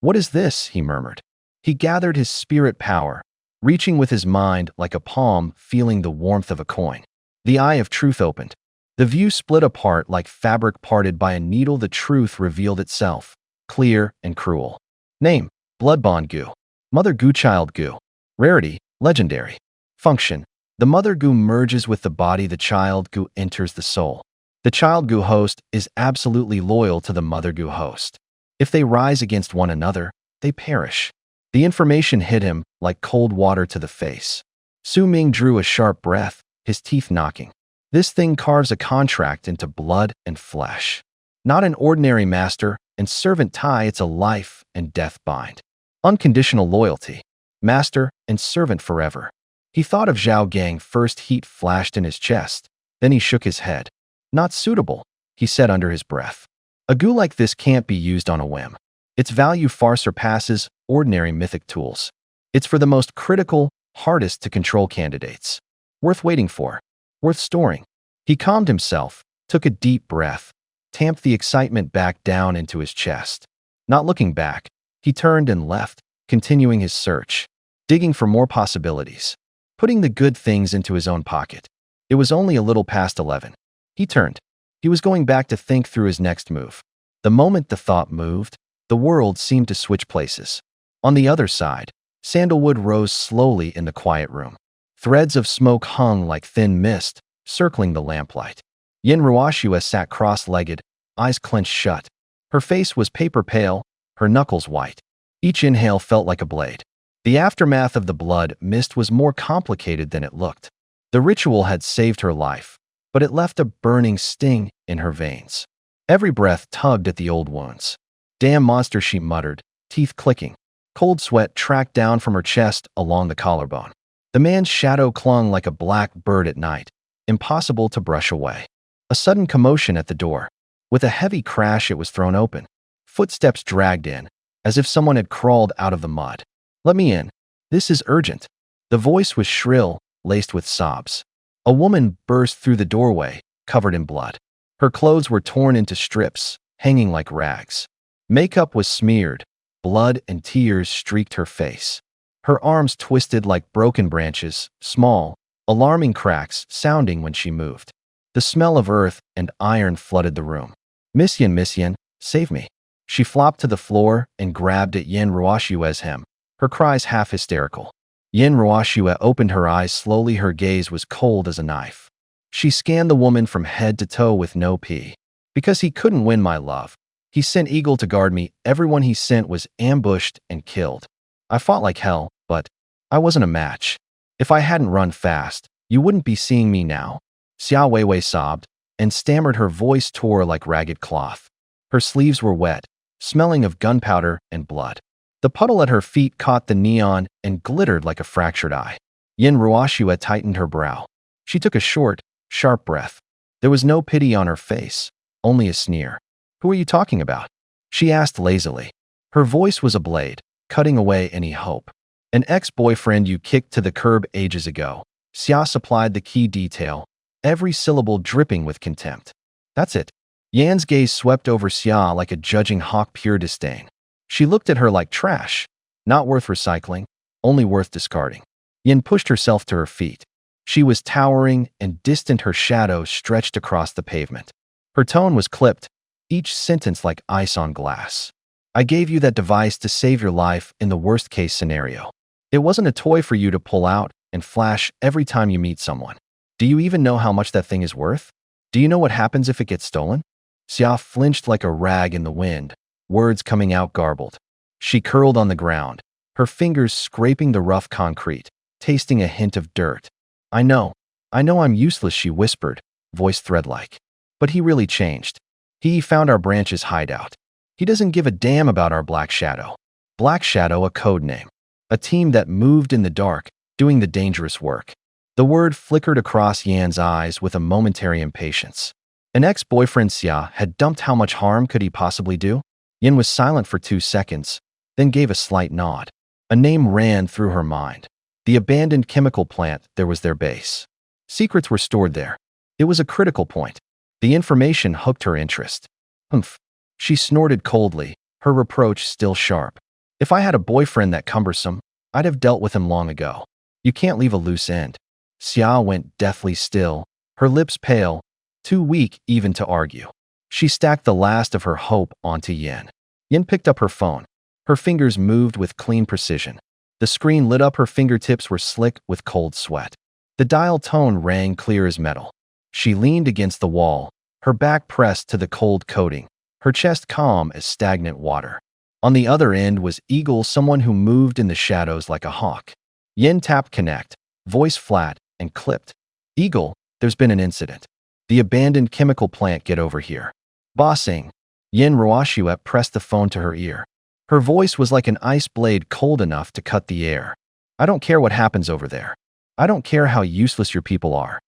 "What is this?" he murmured. He gathered his spirit power, reaching with his mind like a palm feeling the warmth of a coin. The Eye of Truth opened. The view split apart like fabric parted by a needle. The truth revealed itself, clear and cruel. Name: Bloodbond goo. Mother goo, child goo. Rarity: legendary. Function: the mother goo merges with the body, the child goo enters the soul. The child goo host is absolutely loyal to the mother goo host. If they rise against one another, they perish. The information hit him like cold water to the face. Su Ming drew a sharp breath, his teeth knocking. This thing carves a contract into blood and flesh. Not an ordinary master and servant tie, it's a life and death bind. Unconditional loyalty. Master and servant forever. He thought of Zhao Gang first. Heat flashed in his chest. Then he shook his head. Not suitable, he said under his breath. A goo like this can't be used on a whim. Its value far surpasses ordinary mythic tools. It's for the most critical, hardest to control candidates. Worth waiting for. Worth storing. He calmed himself, took a deep breath, tamped the excitement back down into his chest. Not looking back, he turned and left, continuing his search, digging for more possibilities, putting the good things into his own pocket. It was only a little past 11. He turned. He was going back to think through his next move. The moment the thought moved, the world seemed to switch places. On the other side, sandalwood rose slowly in the quiet room. Threads of smoke hung like thin mist, circling the lamplight. Yin Ruoxue sat cross-legged, eyes clenched shut. Her face was paper pale, her knuckles white. Each inhale felt like a blade. The aftermath of the blood mist was more complicated than it looked. The ritual had saved her life, but it left a burning sting in her veins. Every breath tugged at the old wounds. "Damn monster," she muttered, teeth clicking. Cold sweat tracked down from her chest along the collarbone. The man's shadow clung like a black bird at night, impossible to brush away. A sudden commotion at the door. With a heavy crash, it was thrown open. Footsteps dragged in, as if someone had crawled out of the mud. "Let me in. This is urgent." The voice was shrill, laced with sobs. A woman burst through the doorway, covered in blood. Her clothes were torn into strips, hanging like rags. Makeup was smeared. Blood and tears streaked her face. Her arms twisted like broken branches, small, alarming cracks sounding when she moved. The smell of earth and iron flooded the room. Miss Yen, save me." She flopped to the floor and grabbed at Yen Ruoshue's hem, her cries half hysterical. Yen Ruoshue opened her eyes slowly. Her gaze was cold as a knife. She scanned the woman from head to toe with no pee. "Because he couldn't win my love. He sent Eagle to guard me. Everyone he sent was ambushed and killed. I fought like hell, but I wasn't a match. If I hadn't run fast, you wouldn't be seeing me now." Xia Weiwei sobbed and stammered. Her voice tore like ragged cloth. Her sleeves were wet, smelling of gunpowder and blood. The puddle at her feet caught the neon and glittered like a fractured eye. Yin Ruoshue tightened her brow. She took a short, sharp breath. There was no pity on her face, only a sneer. "Who are you talking about?" she asked lazily. Her voice was a blade, cutting away any hope. "An ex-boyfriend you kicked to the curb ages ago." Xia supplied the key detail, every syllable dripping with contempt. "That's it." Yan's gaze swept over Xia like a judging hawk, pure disdain. She looked at her like trash, not worth recycling, only worth discarding. Yin pushed herself to her feet. She was towering and distant, her shadow stretched across the pavement. Her tone was clipped, each sentence like ice on glass. "I gave you that device to save your life in the worst-case scenario. It wasn't a toy for you to pull out and flash every time you meet someone. Do you even know how much that thing is worth? Do you know what happens if it gets stolen?" Xia flinched like a rag in the wind, words coming out garbled. She curled on the ground, her fingers scraping the rough concrete, tasting a hint of dirt. I know I'm useless," she whispered, voice thread-like. "But he really changed. He found our branch's hideout. He doesn't give a damn about our Black Shadow." Black Shadow, a code name. A team that moved in the dark, doing the dangerous work. The word flickered across Yan's eyes with a momentary impatience. An ex-boyfriend Xia had dumped. How much harm could he possibly do? Yin was silent for 2 seconds, then gave a slight nod. A name ran through her mind. The abandoned chemical plant. There was their base. Secrets were stored there. It was a critical point. The information hooked her interest. "Humph." She snorted coldly, her reproach still sharp. "If I had a boyfriend that cumbersome, I'd have dealt with him long ago. You can't leave a loose end." Xia went deathly still, her lips pale, too weak even to argue. She stacked the last of her hope onto Yin. Yin picked up her phone. Her fingers moved with clean precision. The screen lit up, her fingertips were slick with cold sweat. The dial tone rang clear as metal. She leaned against the wall, her back pressed to the cold coating, her chest calm as stagnant water. On the other end was Eagle, someone who moved in the shadows like a hawk. Yin tapped connect, voice flat and clipped. "Eagle, there's been an incident. The abandoned chemical plant, get over here." "Bossing." Yin Ruoshue pressed the phone to her ear. Her voice was like an ice blade, cold enough to cut the air. "I don't care what happens over there. I don't care how useless your people are.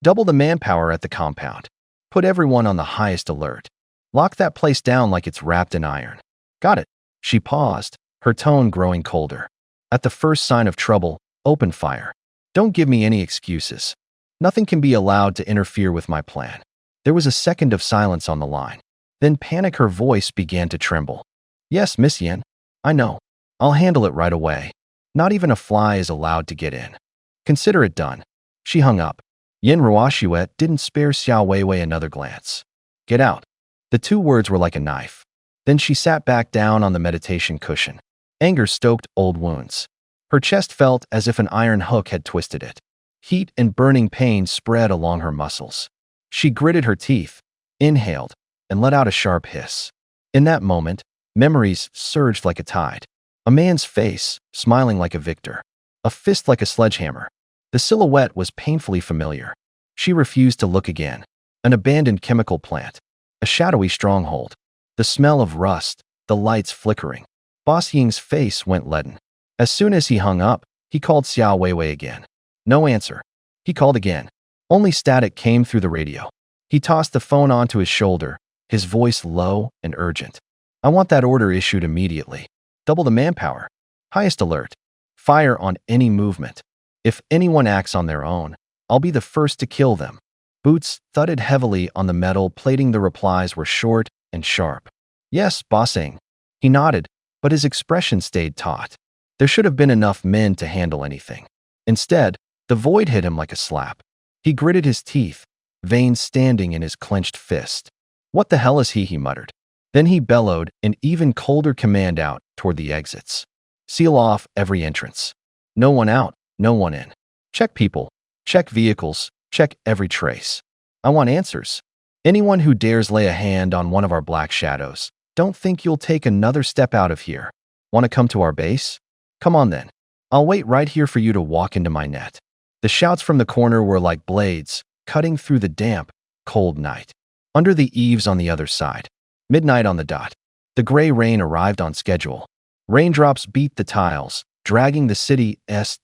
Double the manpower at the compound. Put everyone on the highest alert. Lock that place down like it's wrapped in iron." "Got it." She paused, her tone growing colder. "At the first sign of trouble, open fire. Don't give me any excuses. Nothing can be allowed to interfere with my plan." There was a second of silence on the line. Then panic, her voice began to tremble. "Yes, Miss Yin. I know. I'll handle it right away. Not even a fly is allowed to get in. Consider it done." She hung up. Yin Ruoshue didn't spare Xia Weiwei another glance. "Get out." The 2 words were like a knife. Then she sat back down on the meditation cushion. Anger stoked old wounds. Her chest felt as if an iron hook had twisted it. Heat and burning pain spread along her muscles. She gritted her teeth, inhaled, and let out a sharp hiss. In that moment, memories surged like a tide. A man's face, smiling like a victor. A fist like a sledgehammer. The silhouette was painfully familiar. She refused to look again. An abandoned chemical plant. A shadowy stronghold. The smell of rust, the lights flickering. Boss Ying's face went leaden. As soon as he hung up, he called Xiao Weiwei again. No answer. He called again. Only static came through the radio. He tossed the phone onto his shoulder, his voice low and urgent. I want that order issued immediately. Double the manpower. Highest alert. Fire on any movement. If anyone acts on their own, I'll be the first to kill them. Boots thudded heavily on the metal plating. The replies were short and sharp. Yes, bossing. He nodded, but his expression stayed taut. There should have been enough men to handle anything. Instead, the void hit him like a slap. He gritted his teeth, veins standing in his clenched fist. What the hell is he? He muttered. Then he bellowed an even colder command out toward the exits. Seal off every entrance. No one out, no one in. Check people, check vehicles, check every trace. I want answers. Anyone who dares lay a hand on one of our black shadows, don't think you'll take another step out of here. Want to come to our base? Come on then. I'll wait right here for you to walk into my net. The shouts from the corner were like blades, cutting through the damp, cold night. Under the eaves on the other side. Midnight on the dot. The gray rain arrived on schedule. Raindrops beat the tiles, dragging the city's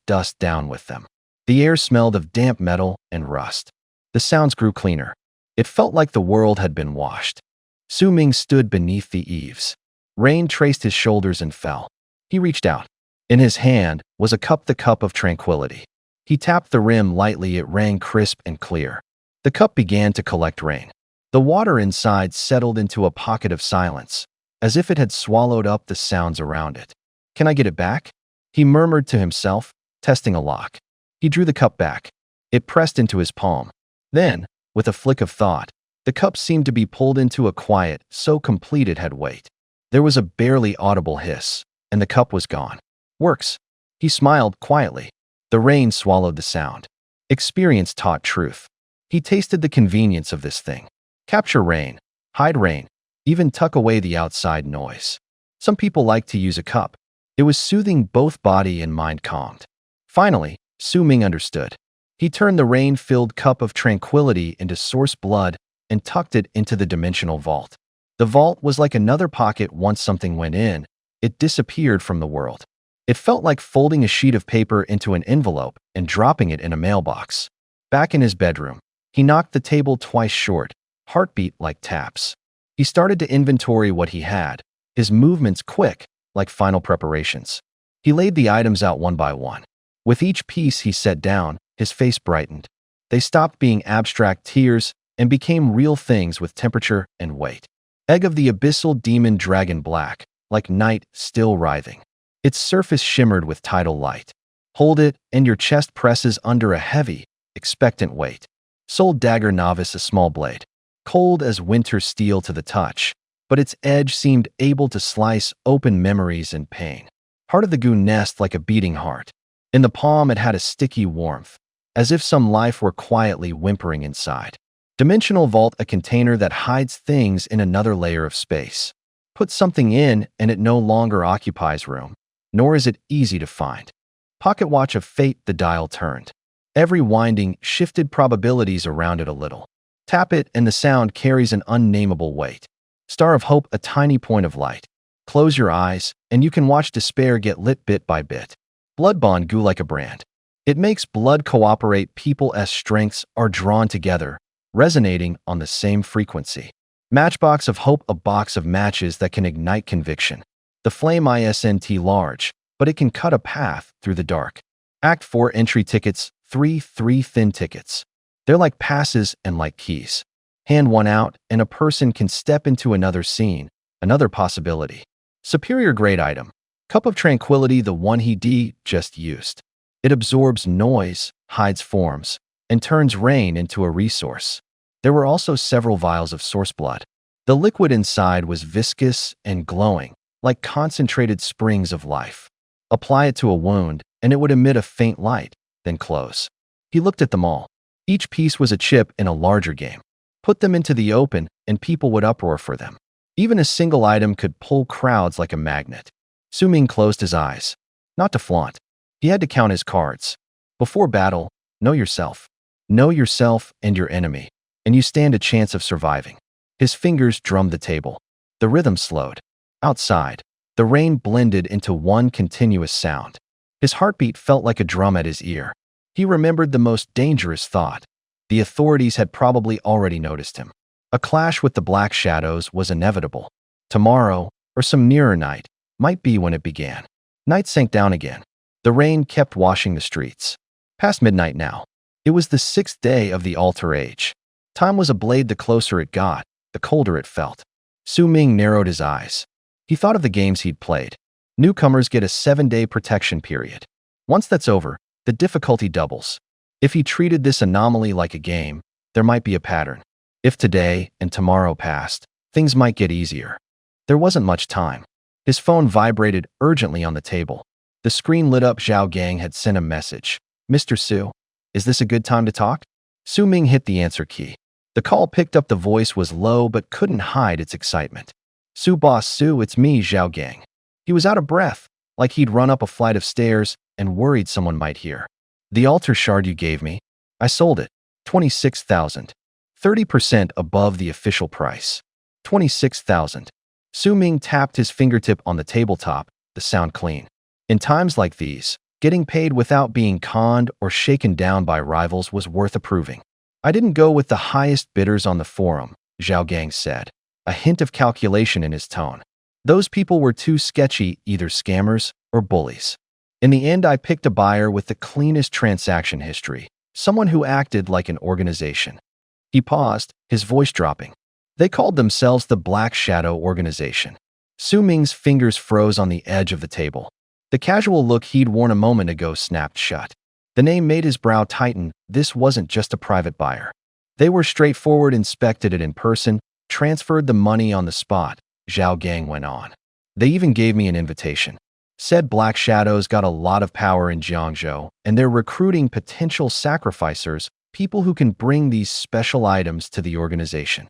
dust down with them. The air smelled of damp metal and rust. The sounds grew cleaner. It felt like the world had been washed. Su Ming stood beneath the eaves. Rain traced his shoulders and fell. He reached out. In his hand was a cup, the cup of tranquility. He tapped the rim lightly. It rang crisp and clear. The cup began to collect rain. The water inside settled into a pocket of silence, as if it had swallowed up the sounds around it. Can I get it back? He murmured to himself, testing a lock. He drew the cup back. It pressed into his palm. Then, with a flick of thought, the cup seemed to be pulled into a quiet, so complete it had weight. There was a barely audible hiss, and the cup was gone. Works. He smiled quietly. The rain swallowed the sound. Experience taught truth. He tasted the convenience of this thing. Capture rain, hide rain, even tuck away the outside noise. Some people like to use a cup. It was soothing, both body and mind calmed. Finally, Su Ming understood. He turned the rain-filled cup of tranquility into source blood and tucked it into the dimensional vault. The vault was like another pocket. Once something went in, it disappeared from the world. It felt like folding a sheet of paper into an envelope and dropping it in a mailbox. Back in his bedroom, he knocked the table twice short, heartbeat like taps. He started to inventory what he had, his movements quick, like final preparations. He laid the items out one by one. With each piece he set down, his face brightened. They stopped being abstract tears and became real things with temperature and weight. Egg of the abyssal demon dragon, black, like night still writhing. Its surface shimmered with tidal light. Hold it, and your chest presses under a heavy, expectant weight. Soul dagger, novice, a small blade. Cold as winter steel to the touch, but its edge seemed able to slice open memories and pain. Heart of the goo nest, like a beating heart. In the palm it had a sticky warmth, as if some life were quietly whimpering inside. Dimensional vault, a container that hides things in another layer of space. Put something in and it no longer occupies room, nor is it easy to find. Pocket watch of fate, the dial turned. Every winding shifted probabilities around it a little. Tap it and the sound carries an unnameable weight. Star of hope, a tiny point of light. Close your eyes and you can watch despair get lit bit by bit. Blood bond, goo like a brand. It makes blood cooperate. People's strengths are drawn together, resonating on the same frequency. Matchbox of hope, a box of matches that can ignite conviction. The flame isn't large, but it can cut a path through the dark. Act 4 entry tickets, three thin tickets. They're like passes and like keys. Hand one out and a person can step into another scene, another possibility. Superior grade item. Cup of tranquility, the one he just used. It absorbs noise, hides forms, and turns rain into a resource. There were also several vials of source blood. The liquid inside was viscous and glowing, like concentrated springs of life. Apply it to a wound, and it would emit a faint light, then close. He looked at them all. Each piece was a chip in a larger game. Put them into the open, and people would uproar for them. Even a single item could pull crowds like a magnet. Su Ming closed his eyes. Not to flaunt. He had to count his cards. Before battle, know yourself. Know yourself and your enemy, and you stand a chance of surviving. His fingers drummed the table. The rhythm slowed. Outside, the rain blended into one continuous sound. His heartbeat felt like a drum at his ear. He remembered the most dangerous thought. The authorities had probably already noticed him. A clash with the Black Shadows was inevitable. Tomorrow, or some nearer night, might be when it began. Night sank down again. The rain kept washing the streets. Past midnight now. It was the 6th day of the Alter Age. Time was a blade. The closer it got, the colder it felt. Su Ming narrowed his eyes. He thought of the games he'd played. Newcomers get a 7-day protection period. Once that's over, the difficulty doubles. If he treated this anomaly like a game, there might be a pattern. If today and tomorrow passed, things might get easier. There wasn't much time. His phone vibrated urgently on the table. The screen lit up. Zhao Gang had sent a message. Mr. Su, is this a good time to talk? Su Ming hit the answer key. The call picked up. The voice was low but couldn't hide its excitement. Su boss Su, it's me, Zhao Gang. He was out of breath, like he'd run up a flight of stairs and worried someone might hear. The altar shard you gave me, I sold it. 26,000. 30% above the official price. 26,000. Su Ming tapped his fingertip on the tabletop, the sound clean. In times like these, getting paid without being conned or shaken down by rivals was worth approving. I didn't go with the highest bidders on the forum, Zhao Gang said, a hint of calculation in his tone. Those people were too sketchy, either scammers or bullies. In the end, I picked a buyer with the cleanest transaction history, someone who acted like an organization. He paused, his voice dropping. They called themselves the Black Shadow Organization. Su Ming's fingers froze on the edge of the table. The casual look he'd worn a moment ago snapped shut. The name made his brow tighten. This wasn't just a private buyer. They were straightforward, inspected it in person, transferred the money on the spot, Zhao Gang went on. They even gave me an invitation. Said Black Shadows got a lot of power in Jiangzhou, and they're recruiting potential sacrificers, people who can bring these special items to the organization.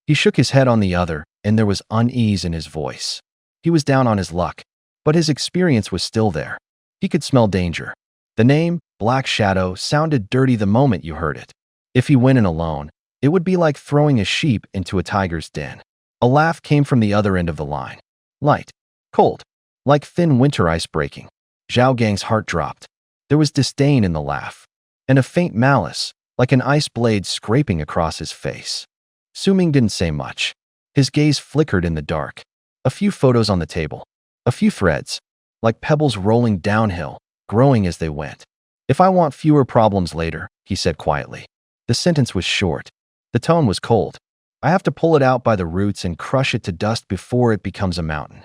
He shook his head on the other, and there was unease in his voice. He was down on his luck, but his experience was still there. He could smell danger. The name, Black Shadow, sounded dirty the moment you heard it. If he went in alone, it would be like throwing a sheep into a tiger's den. A laugh came from the other end of the line. Light. Cold. Like thin winter ice breaking. Zhao Gang's heart dropped. There was disdain in the laugh. And a faint malice, like an ice blade scraping across his face. Su Ming didn't say much. His gaze flickered in the dark. A few photos on the table. A few threads. Like pebbles rolling downhill, growing as they went. If I want fewer problems later, he said quietly. The sentence was short. The tone was cold. I have to pull it out by the roots and crush it to dust before it becomes a mountain.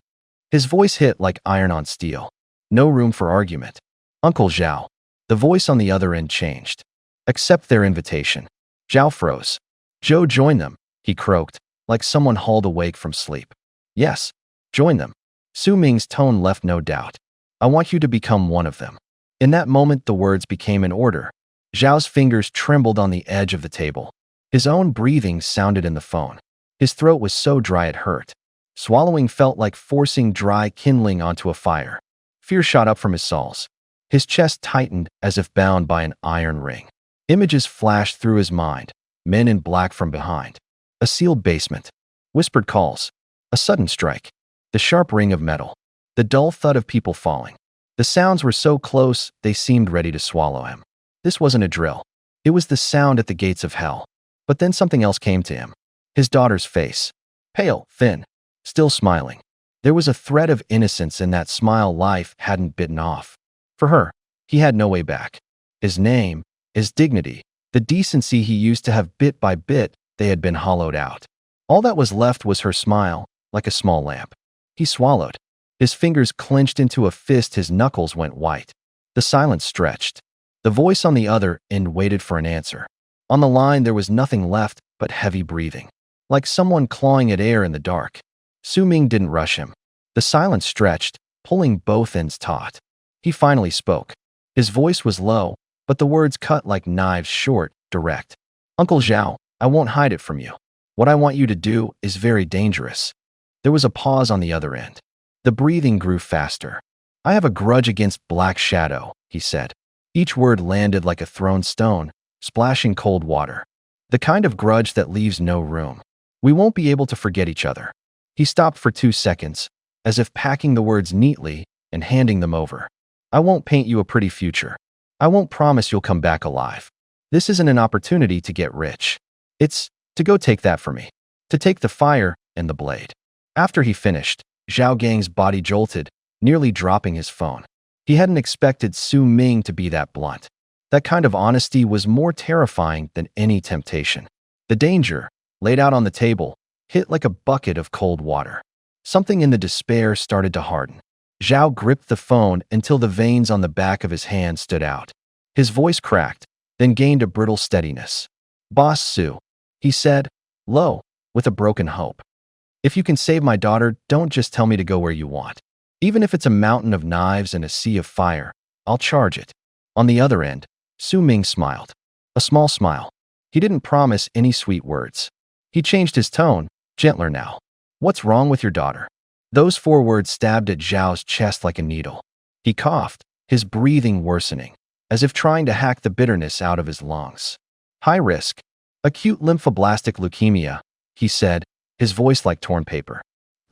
His voice hit like iron on steel. No room for argument. Uncle Zhao. The voice on the other end changed. Accept their invitation. Zhao froze. Joe, join them, he croaked, like someone hauled awake from sleep. Yes, join them. Su Ming's tone left no doubt. I want you to become one of them. In that moment, the words became an order. Zhao's fingers trembled on the edge of the table. His own breathing sounded in the phone. His throat was so dry it hurt. Swallowing felt like forcing dry kindling onto a fire. Fear shot up from his soles. His chest tightened as if bound by an iron ring. Images flashed through his mind. Men in black from behind. A sealed basement. Whispered calls. A sudden strike. The sharp ring of metal. The dull thud of people falling. The sounds were so close, they seemed ready to swallow him. This wasn't a drill. It was the sound at the gates of hell. But then something else came to him. His daughter's face. Pale, thin, still smiling. There was a thread of innocence in that smile life hadn't bitten off. For her, he had no way back. His name, his dignity, the decency he used to have bit by bit, they had been hollowed out. All that was left was her smile, like a small lamp. He swallowed. His fingers clenched into a fist, his knuckles went white. The silence stretched. The voice on the other end waited for an answer. On the line, there was nothing left but heavy breathing, like someone clawing at air in the dark. Su Ming didn't rush him. The silence stretched, pulling both ends taut. He finally spoke. His voice was low, but the words cut like knives, short, direct. Uncle Zhao, I won't hide it from you. What I want you to do is very dangerous. There was a pause on the other end. The breathing grew faster. I have a grudge against Black Shadow, he said. Each word landed like a thrown stone, splashing cold water. The kind of grudge that leaves no room. We won't be able to forget each other. He stopped for 2 seconds, as if packing the words neatly and handing them over. I won't paint you a pretty future. I won't promise you'll come back alive. This isn't an opportunity to get rich. It's to go take that for me. To take the fire and the blade. After he finished, Zhao Gang's body jolted, nearly dropping his phone. He hadn't expected Su Ming to be that blunt. That kind of honesty was more terrifying than any temptation. The danger, laid out on the table, hit like a bucket of cold water. Something in the despair started to harden. Zhao gripped the phone until the veins on the back of his hand stood out. His voice cracked, then gained a brittle steadiness. Boss Su, he said, low, with a broken hope. If you can save my daughter, don't just tell me to go where you want. Even if it's a mountain of knives and a sea of fire, I'll charge it. On the other end, Su Ming smiled. A small smile. He didn't promise any sweet words. He changed his tone, gentler now. What's wrong with your daughter? Those 4 words stabbed at Zhao's chest like a needle. He coughed, his breathing worsening, as if trying to hack the bitterness out of his lungs. High risk. Acute lymphoblastic leukemia, he said, his voice like torn paper.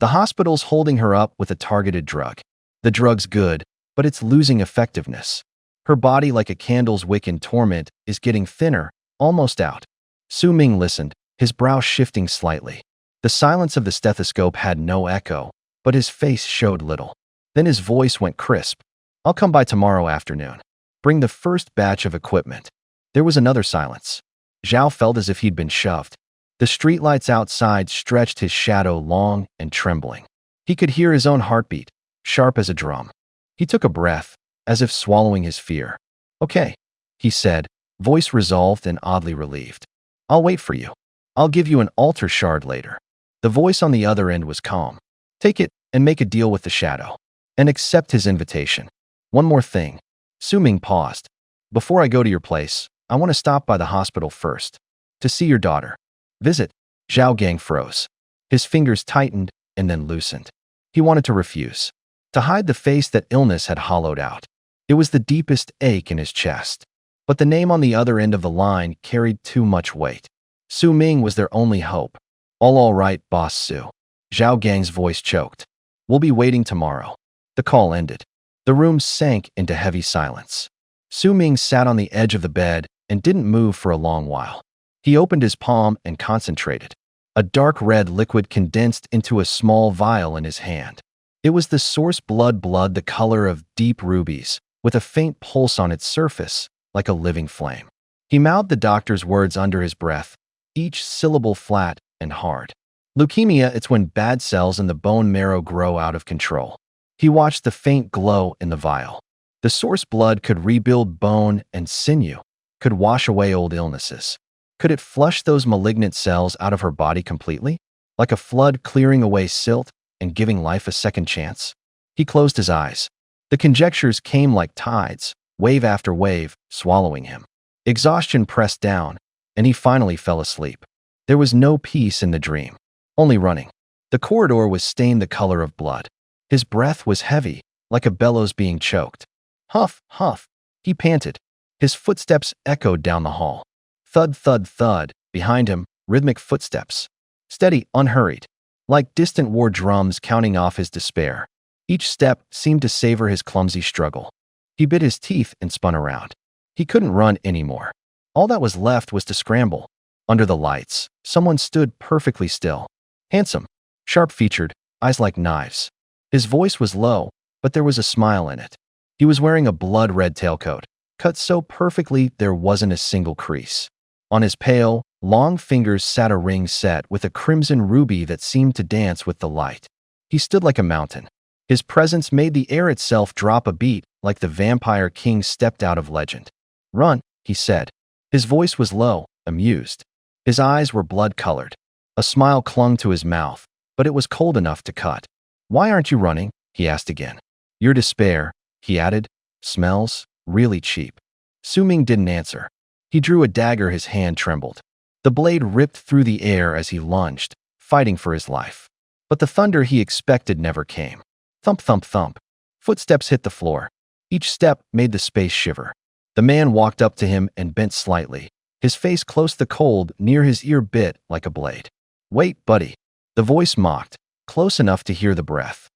The hospital's holding her up with a targeted drug. The drug's good, but it's losing effectiveness. Her body, like a candle's wick in torment, is getting thinner, almost out. Su Ming listened, his brow shifting slightly. The silence of the stethoscope had no echo, but his face showed little. Then his voice went crisp. I'll come by tomorrow afternoon. Bring the first batch of equipment. There was another silence. Zhao felt as if he'd been shoved. The streetlights outside stretched his shadow long and trembling. He could hear his own heartbeat, sharp as a drum. He took a breath, as if swallowing his fear. Okay, he said, voice resolved and oddly relieved. I'll wait for you. I'll give you an altar shard later. The voice on the other end was calm. Take it and make a deal with the shadow. And accept his invitation. One more thing. Su Ming paused. Before I go to your place, I want to stop by the hospital first. To see your daughter. Visit. Zhao Gang froze. His fingers tightened and then loosened. He wanted to refuse. To hide the face that illness had hollowed out. It was the deepest ache in his chest. But the name on the other end of the line carried too much weight. Su Ming was their only hope. All right, Boss Su. Zhao Gang's voice choked. We'll be waiting tomorrow. The call ended. The room sank into heavy silence. Su Ming sat on the edge of the bed and didn't move for a long while. He opened his palm and concentrated. A dark red liquid condensed into a small vial in his hand. It was the source blood the color of deep rubies, with a faint pulse on its surface, like a living flame. He mouthed the doctor's words under his breath, each syllable flat and hard. Leukemia, it's when bad cells in the bone marrow grow out of control. He watched the faint glow in the vial. The source blood could rebuild bone and sinew, could wash away old illnesses. Could it flush those malignant cells out of her body completely? Like a flood clearing away silt and giving life a second chance? He closed his eyes. The conjectures came like tides, wave after wave, swallowing him. Exhaustion pressed down, and he finally fell asleep. There was no peace in the dream, only running. The corridor was stained the color of blood. His breath was heavy, like a bellows being choked. Huff, huff, he panted. His footsteps echoed down the hall. Thud, thud, thud, behind him, rhythmic footsteps. Steady, unhurried, like distant war drums counting off his despair. Each step seemed to savor his clumsy struggle. He bit his teeth and spun around. He couldn't run anymore. All that was left was to scramble. Under the lights, someone stood perfectly still. Handsome, sharp-featured, eyes like knives. His voice was low, but there was a smile in it. He was wearing a blood-red tailcoat, cut so perfectly there wasn't a single crease. On his pale, long fingers sat a ring set with a crimson ruby that seemed to dance with the light. He stood like a mountain. His presence made the air itself drop a beat, like the vampire king stepped out of legend. Run, he said. His voice was low, amused. His eyes were blood-colored. A smile clung to his mouth, but it was cold enough to cut. Why aren't you running? He asked again. Your despair, he added, smells really cheap. Su Ming didn't answer. He drew a dagger, his hand trembled. The blade ripped through the air as he lunged, fighting for his life. But the thunder he expected never came. Thump, thump, thump. Footsteps hit the floor. Each step made the space shiver. The man walked up to him and bent slightly. His face close to the cold near his ear bit like a blade. Wait, buddy. The voice mocked, close enough to hear the breath.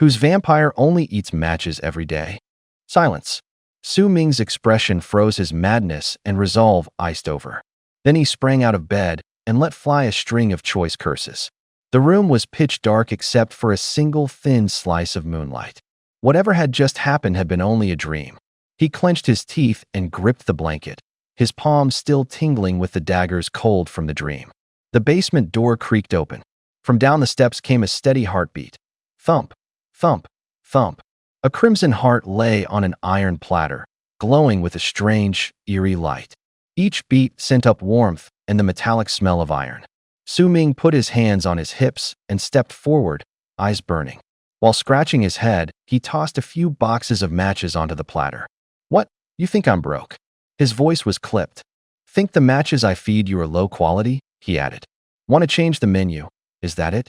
Whose vampire only eats matches every day? Silence. Su Ming's expression froze, his madness and resolve iced over. Then he sprang out of bed and let fly a string of choice curses. The room was pitch dark except for a single thin slice of moonlight. Whatever had just happened had been only a dream. He clenched his teeth and gripped the blanket, his palms still tingling with the daggers cold from the dream. The basement door creaked open. From down the steps came a steady heartbeat. Thump, thump, thump. A crimson heart lay on an iron platter, glowing with a strange, eerie light. Each beat sent up warmth and the metallic smell of iron. Su Ming put his hands on his hips and stepped forward, eyes burning. While scratching his head, he tossed a few boxes of matches onto the platter. What? You think I'm broke? His voice was clipped. Think the matches I feed you are low quality? He added. Want to change the menu? Is that it?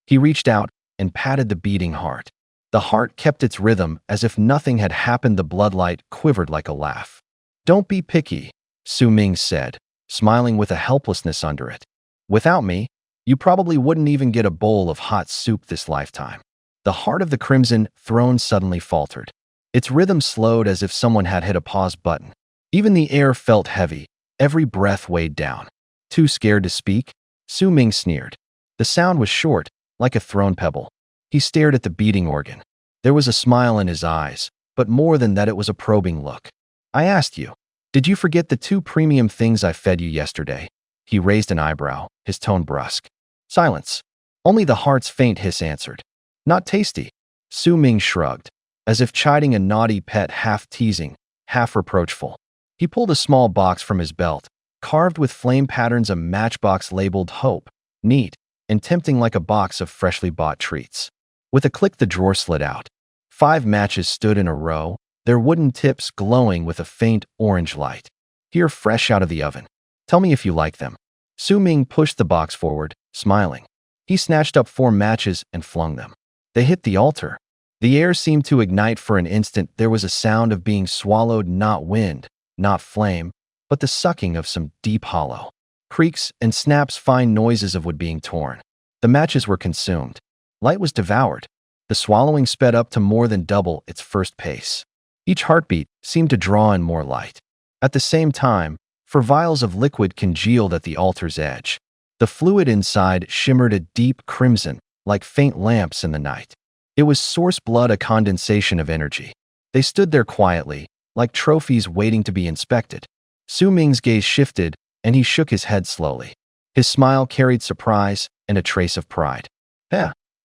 He reached out and patted the beating heart. The heart kept its rhythm as if nothing had happened. The bloodlight quivered like a laugh. Don't be picky, Su Ming said, smiling with a helplessness under it. Without me, you probably wouldn't even get a bowl of hot soup this lifetime. The heart of the Crimson Throne suddenly faltered. Its rhythm slowed as if someone had hit a pause button. Even the air felt heavy, every breath weighed down. Too scared to speak? Su Ming sneered. The sound was short, like a thrown pebble. He stared at the beating organ. There was a smile in his eyes, but more than that it was a probing look. I asked you, did you forget the 2 premium things I fed you yesterday? He raised an eyebrow, his tone brusque. Silence. Only the heart's faint hiss answered. Not tasty. Su Ming shrugged, as if chiding a naughty pet, half teasing, half reproachful. He pulled a small box from his belt, carved with flame patterns, a matchbox labeled Hope, neat, and tempting like a box of freshly bought treats. With a click, the drawer slid out. 5 matches stood in a row, their wooden tips glowing with a faint orange light. Here, fresh out of the oven. Tell me if you like them. Su Ming pushed the box forward, smiling. He snatched up 4 matches and flung them. They hit the altar. The air seemed to ignite for an instant. There was a sound of being swallowed, not wind, not flame, but the sucking of some deep hollow. Creaks and snaps, fine noises of wood being torn. The matches were consumed. Light was devoured. The swallowing sped up to more than double its first pace. Each heartbeat seemed to draw in more light. At the same time, 4 vials of liquid congealed at the altar's edge. The fluid inside shimmered a deep crimson, like faint lamps in the night. It was source blood, a condensation of energy. They stood there quietly, like trophies waiting to be inspected. Su Ming's gaze shifted, and he shook his head slowly. His smile carried surprise and a trace of pride.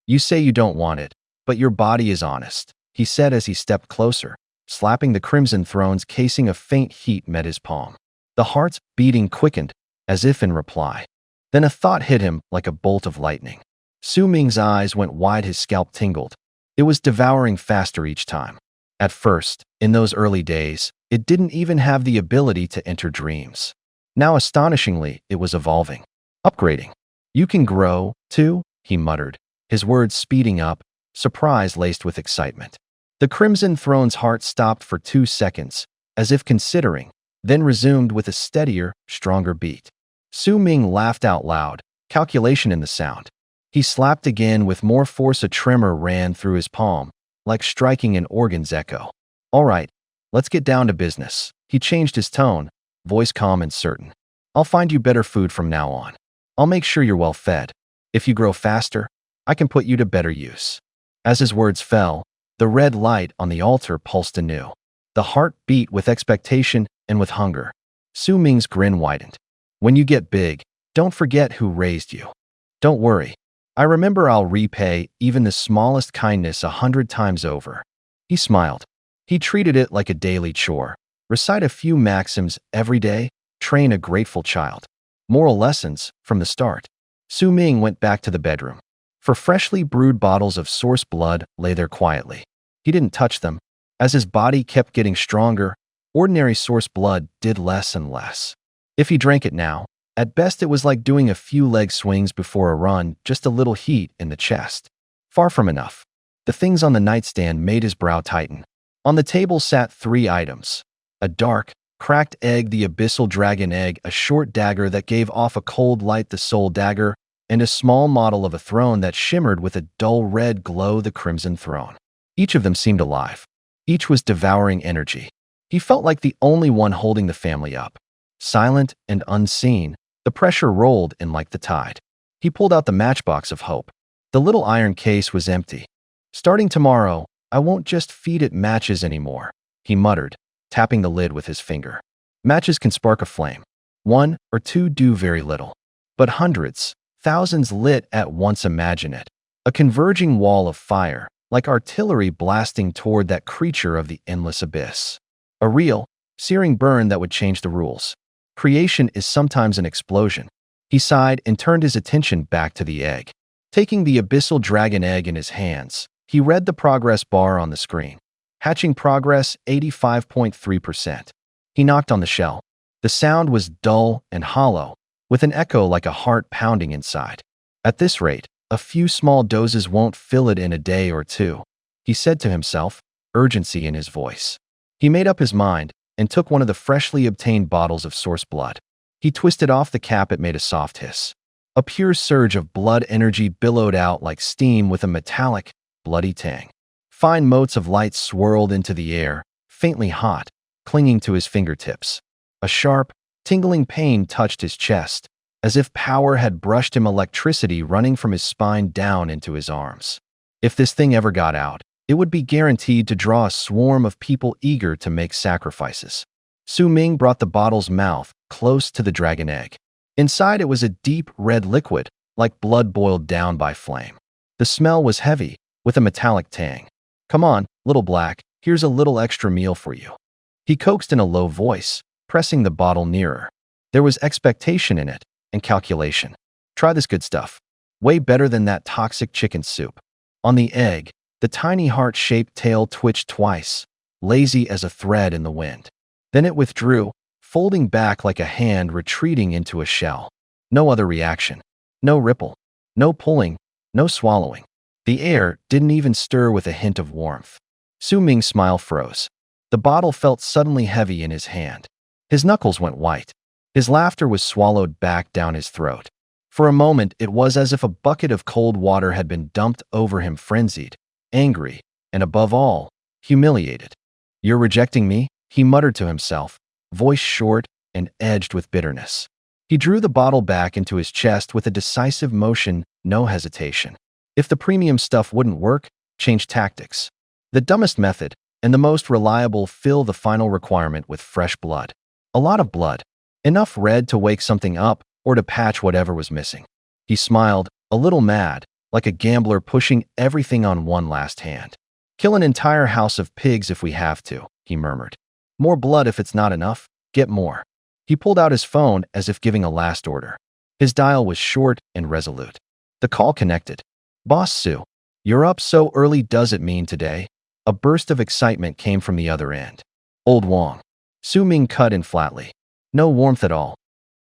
You say you don't want it, but your body is honest, he said as he stepped closer, slapping the Crimson Throne's casing. A faint heat met his palm. The heart's beating quickened, as if in reply. Then a thought hit him like a bolt of lightning. Su Ming's eyes went wide, his scalp tingled. It was devouring faster each time. At first, in those early days, it didn't even have the ability to enter dreams. Now, astonishingly, it was evolving, upgrading. You can grow, too, he muttered, his words speeding up, surprise laced with excitement. The Crimson Throne's heart stopped for 2 seconds, as if considering, then resumed with a steadier, stronger beat. Su Ming laughed out loud, calculation in the sound. He slapped again with more force. A tremor ran through his palm, like striking an organ's echo. All right, let's get down to business. He changed his tone, voice calm and certain. I'll find you better food from now on. I'll make sure you're well fed. If you grow faster, I can put you to better use. As his words fell, the red light on the altar pulsed anew. The heart beat with expectation and with hunger. Su Ming's grin widened. When you get big, don't forget who raised you. Don't worry. I remember I'll repay even the smallest kindness 100 times over. He smiled. He treated it like a daily chore. Recite a few maxims every day, train a grateful child. Moral lessons from the start. Su Ming went back to the bedroom. 4 freshly brewed bottles of source blood lay there quietly. He didn't touch them. As his body kept getting stronger, ordinary source blood did less and less. If he drank it now, at best it was like doing a few leg swings before a run, just a little heat in the chest. Far from enough. The things on the nightstand made his brow tighten. On the table sat 3 items. A dark, cracked egg, the abyssal dragon egg, a short dagger that gave off a cold light, the soul dagger, and a small model of a throne that shimmered with a dull red glow, the crimson throne. Each of them seemed alive. Each was devouring energy. He felt like the only one holding the family up. Silent and unseen, the pressure rolled in like the tide. He pulled out the matchbox of hope. The little iron case was empty. "Starting tomorrow, I won't just feed it matches anymore," he muttered, tapping the lid with his finger. Matches can spark a flame. 1 or 2 do very little. But hundreds, thousands lit at once, imagine it. A converging wall of fire, like artillery blasting toward that creature of the endless abyss. A real, searing burn that would change the rules. Creation is sometimes an explosion. He sighed and turned his attention back to the egg. Taking the abyssal dragon egg in his hands, he read the progress bar on the screen. Hatching progress 85.3%. He knocked on the shell. The sound was dull and hollow, with an echo like a heart pounding inside. "At this rate, a few small doses won't fill it in a day or 2, he said to himself, urgency in his voice. He made up his mind and took one of the freshly obtained bottles of source blood. He twisted off the cap. It made a soft hiss. A pure surge of blood energy billowed out like steam with a metallic, bloody tang. Fine motes of light swirled into the air, faintly hot, clinging to his fingertips. A sharp, tingling pain touched his chest, as if power had brushed him, electricity running from his spine down into his arms. If this thing ever got out, it would be guaranteed to draw a swarm of people eager to make sacrifices. Su Ming brought the bottle's mouth close to the dragon egg. Inside it was a deep red liquid, like blood boiled down by flame. The smell was heavy, with a metallic tang. "Come on, little black, here's a little extra meal for you," he coaxed in a low voice, pressing the bottle nearer. There was expectation in it, and calculation. "Try this good stuff. Way better than that toxic chicken soup." On the egg, the tiny heart-shaped tail twitched twice, lazy as a thread in the wind. Then it withdrew, folding back like a hand retreating into a shell. No other reaction. No ripple. No pulling. No swallowing. The air didn't even stir with a hint of warmth. Su Ming's smile froze. The bottle felt suddenly heavy in his hand. His knuckles went white. His laughter was swallowed back down his throat. For a moment, it was as if a bucket of cold water had been dumped over him, frenzied, angry, and above all, humiliated. "You're rejecting me?" he muttered to himself, voice short and edged with bitterness. He drew the bottle back into his chest with a decisive motion, no hesitation. If the premium stuff wouldn't work, change tactics. The dumbest method, and the most reliable, fill the final requirement with fresh blood. A lot of blood. Enough red to wake something up or to patch whatever was missing. He smiled, a little mad, like a gambler pushing everything on one last hand. "Kill an entire house of pigs if we have to," he murmured. "More blood if it's not enough, get more." He pulled out his phone as if giving a last order. His dial was short and resolute. The call connected. "Boss Su, you're up so early, does it mean today?" A burst of excitement came from the other end. "Old Wong." Su Ming cut in flatly. "No warmth at all.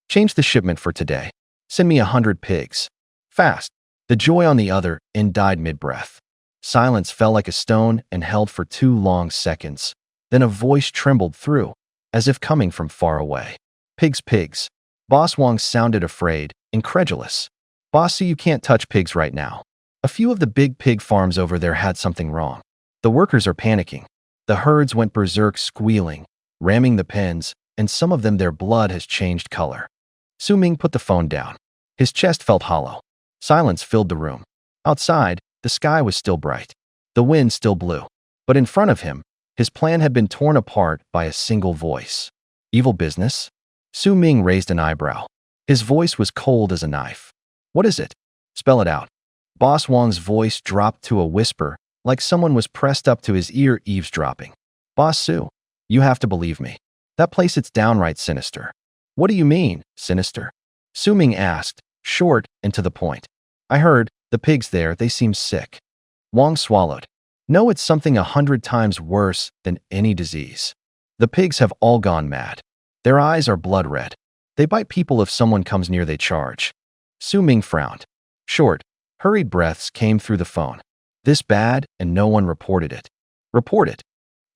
Change the shipment for today. Send me 100 pigs. Fast." The joy on the other end died mid-breath. Silence fell like a stone and held for 2 long seconds. Then a voice trembled through, as if coming from far away. "Pigs, pigs." Boss Wong sounded afraid, incredulous. "Boss Su, you can't touch pigs right now. A few of the big pig farms over there had something wrong. The workers are panicking. The herds went berserk, squealing, ramming the pens, and some of them their blood has changed color." Su Ming put the phone down. His chest felt hollow. Silence filled the room. Outside, the sky was still bright. The wind still blew. But in front of him, his plan had been torn apart by a single voice. "Evil business?" Su Ming raised an eyebrow. His voice was cold as a knife. "What is it? Spell it out." Boss Wong's voice dropped to a whisper, like someone was pressed up to his ear, eavesdropping. "Boss Su, you have to believe me. That place, it's downright sinister." "What do you mean, sinister?" Su Ming asked, short and to the point. "I heard, the pigs there, they seem sick." Wong swallowed. "No, it's something 100 times worse than any disease. The pigs have all gone mad. Their eyes are blood red. They bite people if someone comes near, they charge." Su Ming frowned. Short, hurried breaths came through the phone. This bad, and no one reported it. Report it.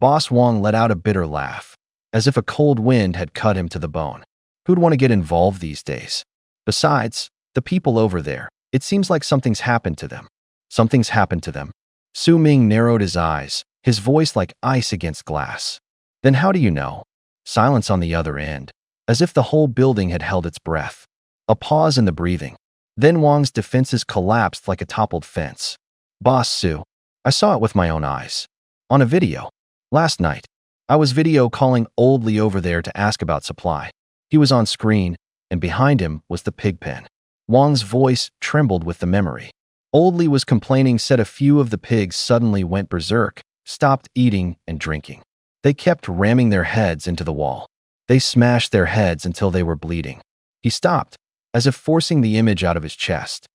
Boss Wong let out a bitter laugh, as if a cold wind had cut him to the bone. Who'd want to get involved these days? Besides, the people over there, it seems like something's happened to them. Something's happened to them. Su Ming narrowed his eyes, his voice like ice against glass. Then how do you know? Silence on the other end, as if the whole building had held its breath. A pause in the breathing. Then Wong's defenses collapsed like a toppled fence. Boss Su, I saw it with my own eyes. On a video. Last night. I was video calling Old Lee over there to ask about supply. He was on screen, and behind him was the pig pen. Wong's voice trembled with the memory. Old Lee was complaining, said a few of the pigs suddenly went berserk, stopped eating and drinking. They kept ramming their heads into the wall. They smashed their heads until they were bleeding. He stopped, as if forcing the image out of his chest.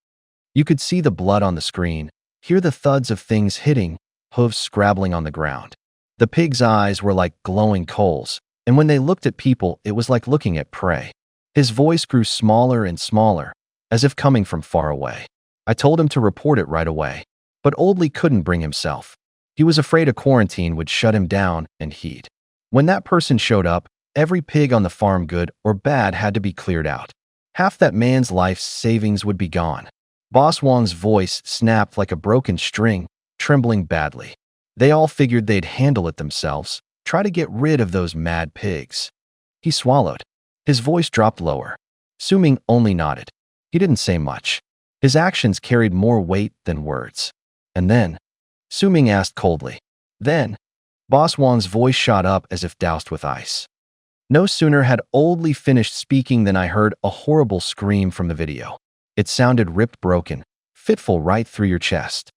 You could see the blood on the screen, hear the thuds of things hitting, hooves scrabbling on the ground. The pigs' eyes were like glowing coals, and when they looked at people, it was like looking at prey. His voice grew smaller and smaller, as if coming from far away. I told him to report it right away, but Old Lee couldn't bring himself. He was afraid a quarantine would shut him down, and he'd. When that person showed up, every pig on the farm, good or bad, had to be cleared out. Half that man's life's savings would be gone. Boss Wong's voice snapped like a broken string, trembling badly. They all figured they'd handle it themselves, try to get rid of those mad pigs. He swallowed. His voice dropped lower. Su Ming only nodded. He didn't say much. His actions carried more weight than words. And then, Su Ming asked coldly. Then, Boss Wong's voice shot up as if doused with ice. No sooner had Old Lee finished speaking than I heard a horrible scream from the video. It sounded ripped, broken, fitful right through your chest.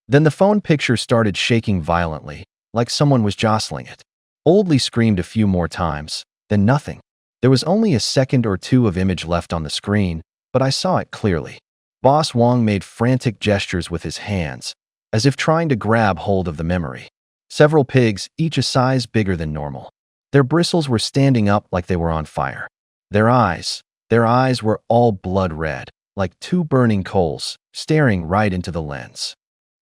Then the phone picture started shaking violently, like someone was jostling it. Old Lee screamed a few more times, then nothing. There was only a second or two of image left on the screen, but I saw it clearly. Boss Wong made frantic gestures with his hands, as if trying to grab hold of the memory. Several pigs, each a size bigger than normal. Their bristles were standing up like they were on fire. Their eyes were all blood red, like two burning coals, staring right into the lens.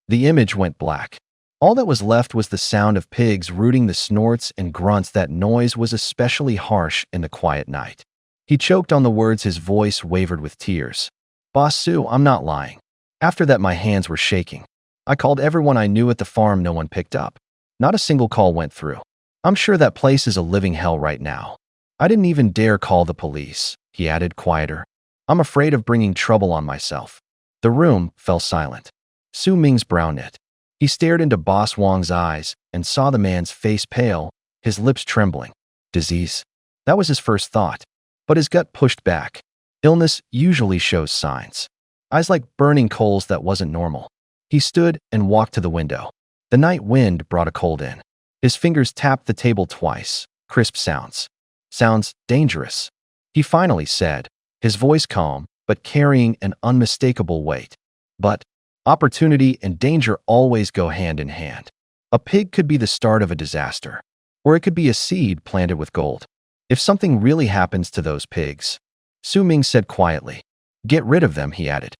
The image went black. All that was left was the sound of pigs rooting, the snorts and grunts. That noise was especially harsh in the quiet night. He choked on the words, his voice wavered with tears. Boss Su, I'm not lying. After that, my hands were shaking. I called everyone I knew at the farm. No one picked up. Not a single call went through. I'm sure that place is a living hell right now. I didn't even dare call the police, he added, quieter. I'm afraid of bringing trouble on myself. The room fell silent. Su Ming's brow knit. He stared into Boss Wong's eyes and saw the man's face pale, his lips trembling. Disease. That was his first thought. But his gut pushed back. Illness usually shows signs. Eyes like burning coals. That wasn't normal. He stood and walked to the window. The night wind brought a cold in. His fingers tapped the table twice. Crisp sounds. Sounds dangerous. He finally said, his voice calm, but carrying an unmistakable weight. But opportunity and danger always go hand in hand. A pig could be the start of a disaster, or it could be a seed planted with gold. If something really happens to those pigs, Su Ming said quietly. Get rid of them, he added.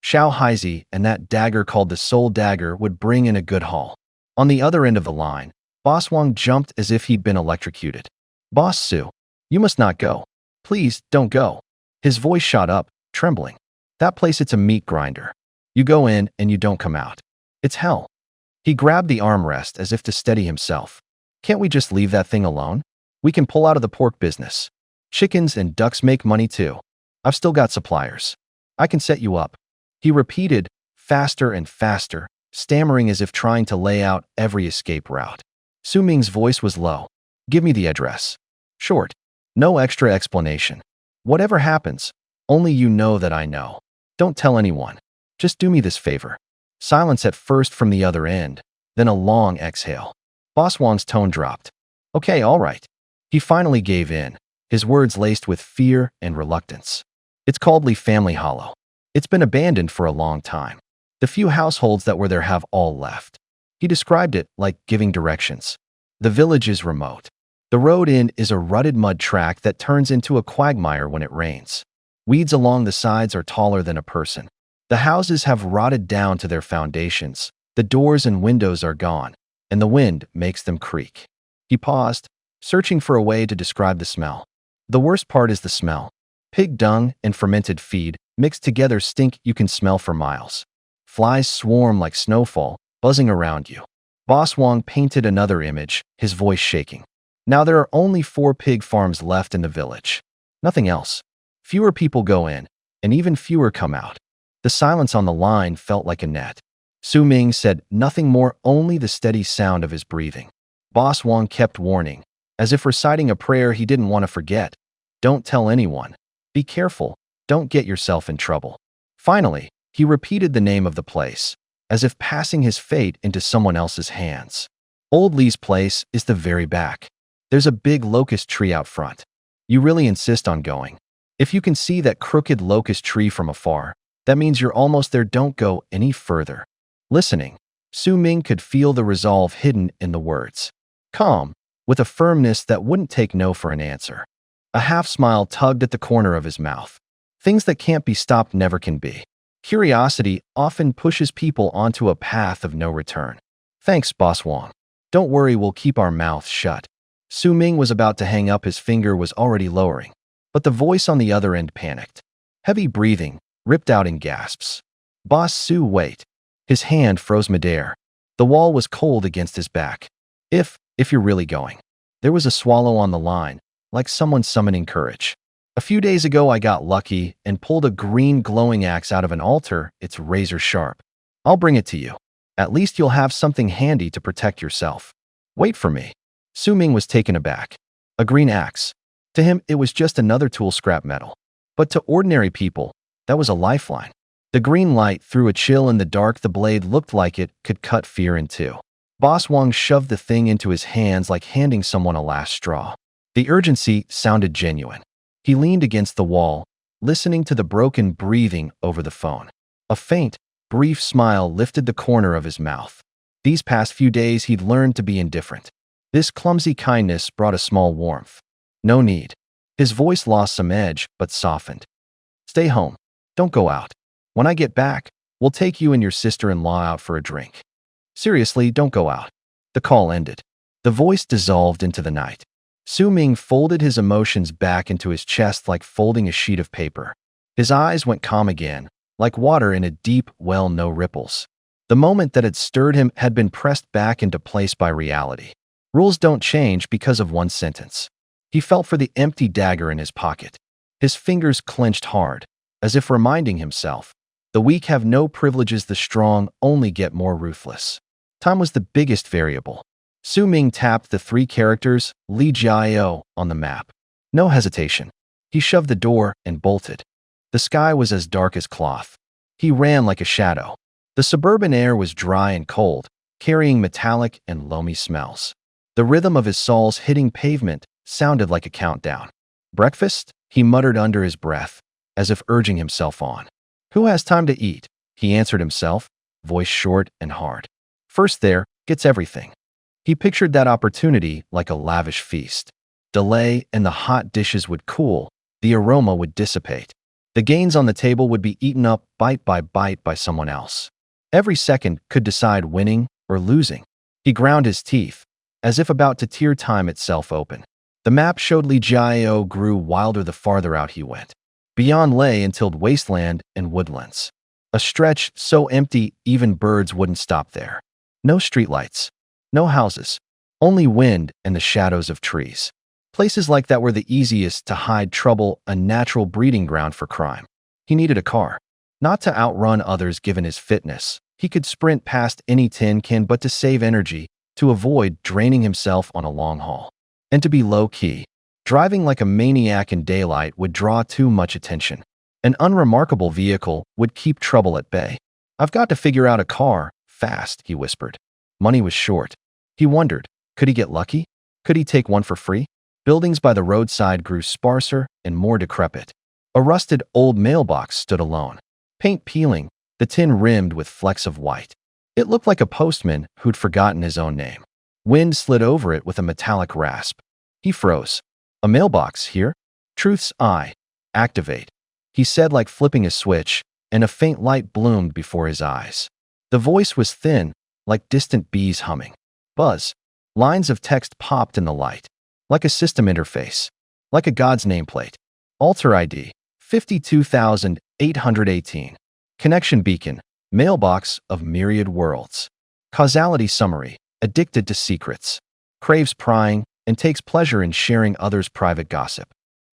Xiao Haizi and that dagger called the Soul Dagger would bring in a good haul. On the other end of the line, Boss Wong jumped as if he'd been electrocuted. Boss Su, you must not go. Please, don't go. His voice shot up, trembling. That place, it's a meat grinder. You go in and you don't come out. It's hell. He grabbed the armrest as if to steady himself. Can't we just leave that thing alone? We can pull out of the pork business. Chickens and ducks make money too. I've still got suppliers. I can set you up. He repeated, faster and faster, stammering as if trying to lay out every escape route. Su Ming's voice was low. Give me the address. Short. No extra explanation. Whatever happens, only you know that I know. Don't tell anyone. Just do me this favor. Silence at first from the other end, then a long exhale. Boss Wong's tone dropped. Okay, all right. He finally gave in, his words laced with fear and reluctance. It's called Lee Family Hollow. It's been abandoned for a long time. The few households that were there have all left. He described it like giving directions. The village is remote. The road in is a rutted mud track that turns into a quagmire when it rains. Weeds along the sides are taller than a person. The houses have rotted down to their foundations, The doors and windows are gone, and the wind makes them creak. He paused, searching for a way to describe the smell. The worst part is the smell. Pig dung and fermented feed mixed together stink you can smell for miles. Flies swarm like snowfall, buzzing around you. Boss Wong painted another image, his voice shaking. Now there are only 4 pig farms left in the village. Nothing else. Fewer people go in, and even fewer come out. The silence on the line felt like a net. Su Ming said nothing more, only the steady sound of his breathing. Boss Wong kept warning, as if reciting a prayer he didn't want to forget. Don't tell anyone. Be careful. Don't get yourself in trouble. Finally, he repeated the name of the place, as if passing his fate into someone else's hands. Old Lee's place is the very back. There's a big locust tree out front. You really insist on going. If you can see that crooked locust tree from afar, that means you're almost there. Don't go any further. Listening, Su Ming could feel the resolve hidden in the words. Calm, with a firmness that wouldn't take no for an answer. A half-smile tugged at the corner of his mouth. Things that can't be stopped never can be. Curiosity often pushes people onto a path of no return. Thanks, Boss Wong. Don't worry, we'll keep our mouths shut. Su Ming was about to hang up, his finger was already lowering. But the voice on the other end panicked. Heavy breathing, ripped out in gasps. Boss Su, wait. His hand froze midair. The wall was cold against his back. If you're really going. There was a swallow on the line, like someone summoning courage. A few days ago I got lucky and pulled a green glowing axe out of an altar. It's razor sharp. I'll bring it to you. At least you'll have something handy to protect yourself. Wait for me. Su Ming was taken aback. A green axe. To him, it was just another tool, scrap metal. But to ordinary people, that was a lifeline. The green light threw a chill in the dark. The blade looked like it could cut fear in two. Boss Wong shoved the thing into his hands like handing someone a last straw. The urgency sounded genuine. He leaned against the wall, listening to the broken breathing over the phone. A faint, brief smile lifted the corner of his mouth. These past few days he'd learned to be indifferent. This clumsy kindness brought a small warmth. No need. His voice lost some edge, but softened. Stay home. Don't go out. When I get back, we'll take you and your sister-in-law out for a drink. Seriously, don't go out. The call ended. The voice dissolved into the night. Su Ming folded his emotions back into his chest like folding a sheet of paper. His eyes went calm again, like water in a deep well, no ripples. The moment that had stirred him had been pressed back into place by reality. Rules don't change because of one sentence. He felt for the empty dagger in his pocket. His fingers clenched hard, as if reminding himself, the weak have no privileges, the strong only get more ruthless. Time was the biggest variable. Su Ming tapped the 3 characters, Li Jiao, on the map. No hesitation. He shoved the door and bolted. The sky was as dark as cloth. He ran like a shadow. The suburban air was dry and cold, carrying metallic and loamy smells. The rhythm of his soles hitting pavement sounded like a countdown. Breakfast? He muttered under his breath, as if urging himself on. Who has time to eat? He answered himself, voice short and hard. First there, gets everything. He pictured that opportunity like a lavish feast. Delay and the hot dishes would cool, the aroma would dissipate. The gains on the table would be eaten up bite by someone else. Every second could decide winning or losing. He ground his teeth, as if about to tear time itself open. The map showed Li Jiao grew wilder the farther out he went. Beyond lay untilled wasteland and woodlands. A stretch so empty even birds wouldn't stop there. No streetlights. No houses. Only wind and the shadows of trees. Places like that were the easiest to hide trouble, a natural breeding ground for crime. He needed a car. Not to outrun others given his fitness. He could sprint past any tin can, but to save energy, to avoid draining himself on a long haul. And to be low-key. Driving like a maniac in daylight would draw too much attention. An unremarkable vehicle would keep trouble at bay. I've got to figure out a car, fast, he whispered. Money was short. He wondered, could he get lucky? Could he take one for free? Buildings by the roadside grew sparser and more decrepit. A rusted old mailbox stood alone. Paint peeling, the tin rimmed with flecks of white. It looked like a postman who'd forgotten his own name. Wind slid over it with a metallic rasp. He froze. A mailbox here? Truth's eye. Activate. He said like flipping a switch, and a faint light bloomed before his eyes. The voice was thin, like distant bees humming. Buzz. Lines of text popped in the light. Like a system interface. Like a god's nameplate. Alter ID. 52,818. Connection beacon. Mailbox of myriad worlds. Causality summary. Addicted to secrets. Craves prying and takes pleasure in sharing others' private gossip.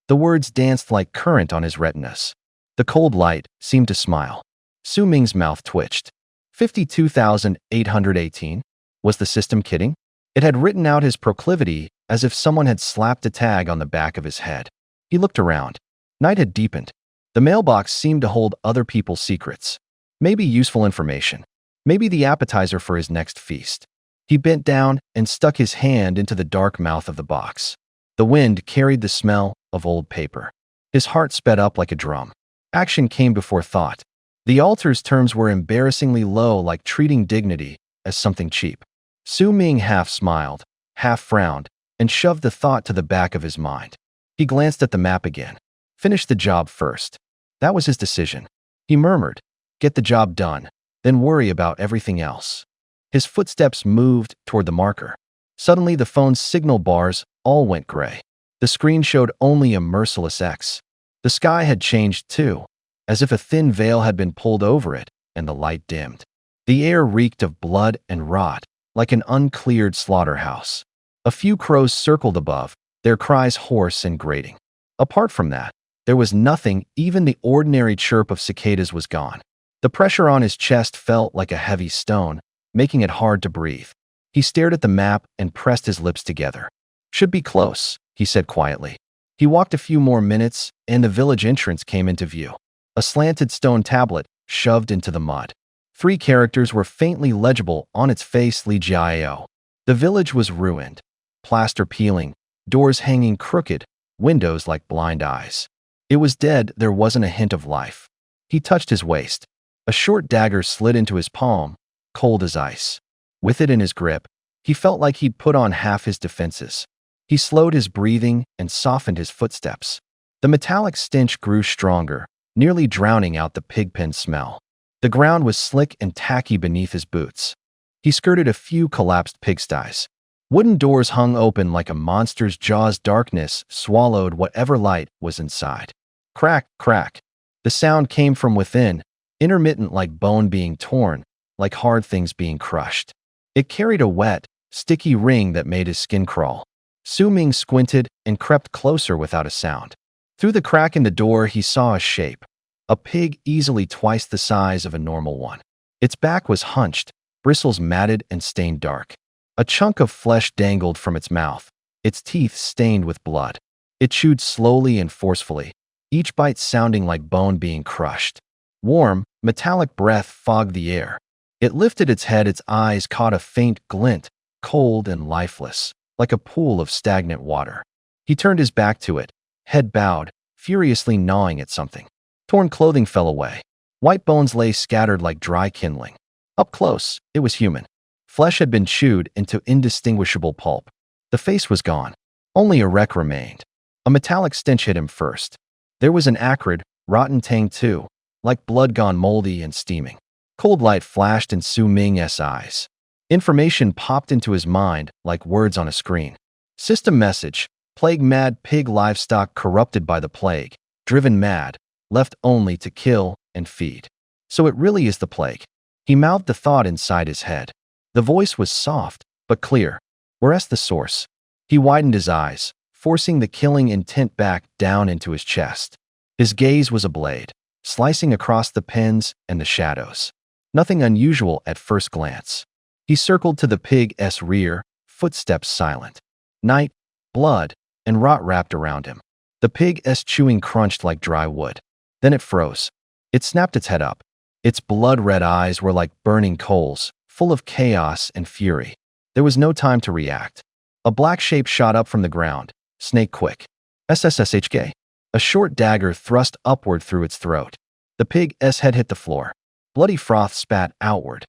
The words danced like current on his retinas. The cold light seemed to smile. Su Ming's mouth twitched. 52,818? Was the system kidding? It had written out his proclivity as if someone had slapped a tag on the back of his head. He looked around. Night had deepened. The mailbox seemed to hold other people's secrets. Maybe useful information. Maybe the appetizer for his next feast. He bent down and stuck his hand into the dark mouth of the box. The wind carried the smell of old paper. His heart sped up like a drum. Action came before thought. The altar's terms were embarrassingly low, like treating dignity as something cheap. Su Ming half smiled, half frowned, and shoved the thought to the back of his mind. He glanced at the map again. Finish the job first. That was his decision. He murmured, get the job done, then worry about everything else. His footsteps moved toward the marker. Suddenly, the phone's signal bars all went gray. The screen showed only a merciless X. The sky had changed too, as if a thin veil had been pulled over it, and the light dimmed. The air reeked of blood and rot, like an uncleared slaughterhouse. A few crows circled above, their cries hoarse and grating. Apart from that, there was nothing. Even the ordinary chirp of cicadas was gone. The pressure on his chest felt like a heavy stone, making it hard to breathe. He stared at the map and pressed his lips together. Should be close, he said quietly. He walked a few more minutes, and the village entrance came into view. A slanted stone tablet shoved into the mud. 3 characters were faintly legible on its face: Li Jiao. The village was ruined. Plaster peeling, doors hanging crooked, windows like blind eyes. It was dead. There wasn't a hint of life. He touched his waist. A short dagger slid into his palm, cold as ice. With it in his grip, he felt like he'd put on half his defenses. He slowed his breathing and softened his footsteps. The metallic stench grew stronger, nearly drowning out the pigpen smell. The ground was slick and tacky beneath his boots. He skirted a few collapsed pigsties. Wooden doors hung open like a monster's jaws. Darkness swallowed whatever light was inside. Crack, crack. The sound came from within, intermittent, like bone being torn, like hard things being crushed. It carried a wet, sticky ring that made his skin crawl. Su Ming squinted and crept closer without a sound. Through the crack in the door, he saw a shape. A pig easily twice the size of a normal one. Its back was hunched, bristles matted and stained dark. A chunk of flesh dangled from its mouth, its teeth stained with blood. It chewed slowly and forcefully, each bite sounding like bone being crushed. Warm, metallic breath fogged the air. It lifted its head. Its eyes caught a faint glint, cold and lifeless, like a pool of stagnant water. He turned his back to it, head bowed, furiously gnawing at something. Torn clothing fell away. White bones lay scattered like dry kindling. Up close, it was human. Flesh had been chewed into indistinguishable pulp. The face was gone. Only a wreck remained. A metallic stench hit him first. There was an acrid, rotten tang too, like blood gone moldy and steaming. Cold light flashed in Su Ming's eyes. Information popped into his mind like words on a screen. System message: plague-mad pig livestock corrupted by the plague, driven mad, left only to kill and feed. So it really is the plague. He mouthed the thought inside his head. The voice was soft, but clear. Where's the source? He widened his eyes, forcing the killing intent back down into his chest. His gaze was a blade, slicing across the pens and the shadows. Nothing unusual at first glance. He circled to the pig's rear, footsteps silent. Night, blood, and rot wrapped around him. The pig's chewing crunched like dry wood. Then it froze. It snapped its head up. Its blood-red eyes were like burning coals, full of chaos and fury. There was no time to react. A black shape shot up from the ground, snake quick. SSSHK. A short dagger thrust upward through its throat. The pig's head hit the floor. Bloody froth spat outward.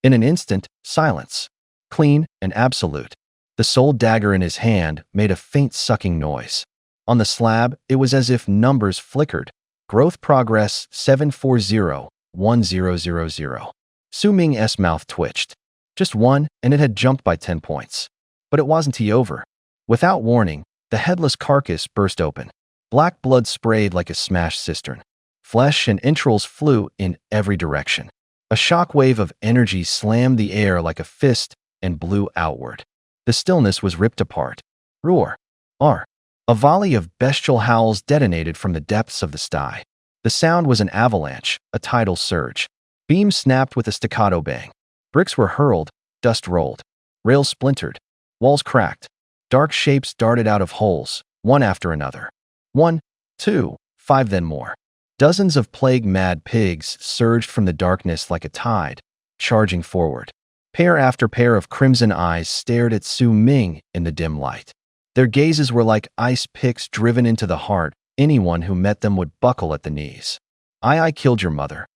In an instant, silence. Clean and absolute. The sole dagger in his hand made a faint sucking noise. On the slab, it was as if numbers flickered. Growth progress 740-1000. Su Ming's mouth twitched. Just one, and it had jumped by 10 points. But it wasn't over. Without warning, the headless carcass burst open. Black blood sprayed like a smashed cistern. Flesh and entrails flew in every direction. A shock wave of energy slammed the air like a fist and blew outward. The stillness was ripped apart. Roar. R. A volley of bestial howls detonated from the depths of the sty. The sound was an avalanche, a tidal surge. Beams snapped with a staccato bang. Bricks were hurled, dust rolled. Rails splintered. Walls cracked. Dark shapes darted out of holes, one after another. 1, 2, 5, then more. Dozens of plague-mad pigs surged from the darkness like a tide, charging forward. Pair after pair of crimson eyes stared at Su Ming in the dim light. Their gazes were like ice picks driven into the heart. Anyone who met them would buckle at the knees. I killed your mother.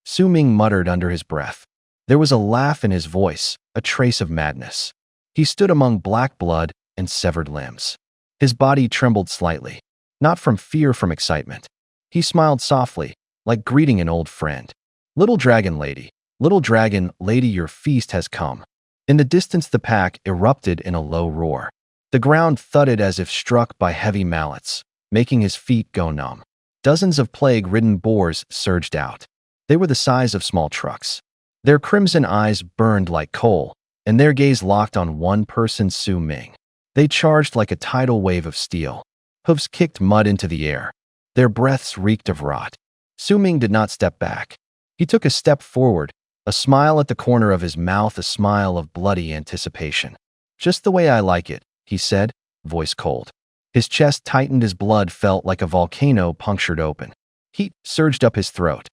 Su Ming muttered under his breath. There was a laugh in his voice, a trace of madness. He stood among black blood and severed limbs. His body trembled slightly, not from fear, from excitement. He smiled softly, like greeting an old friend. Little dragon lady, your feast has come. In the distance, the pack erupted in a low roar. The ground thudded as if struck by heavy mallets, making his feet go numb. Dozens of plague-ridden boars surged out. They were the size of small trucks. Their crimson eyes burned like coal, and their gaze locked on one person, Su Ming. They charged like a tidal wave of steel. Hooves kicked mud into the air. Their breaths reeked of rot. Su Ming did not step back. He took a step forward, a smile at the corner of his mouth, a smile of bloody anticipation. Just the way I like it, he said, voice cold. His chest tightened, his blood felt like a volcano punctured open. Heat surged up his throat.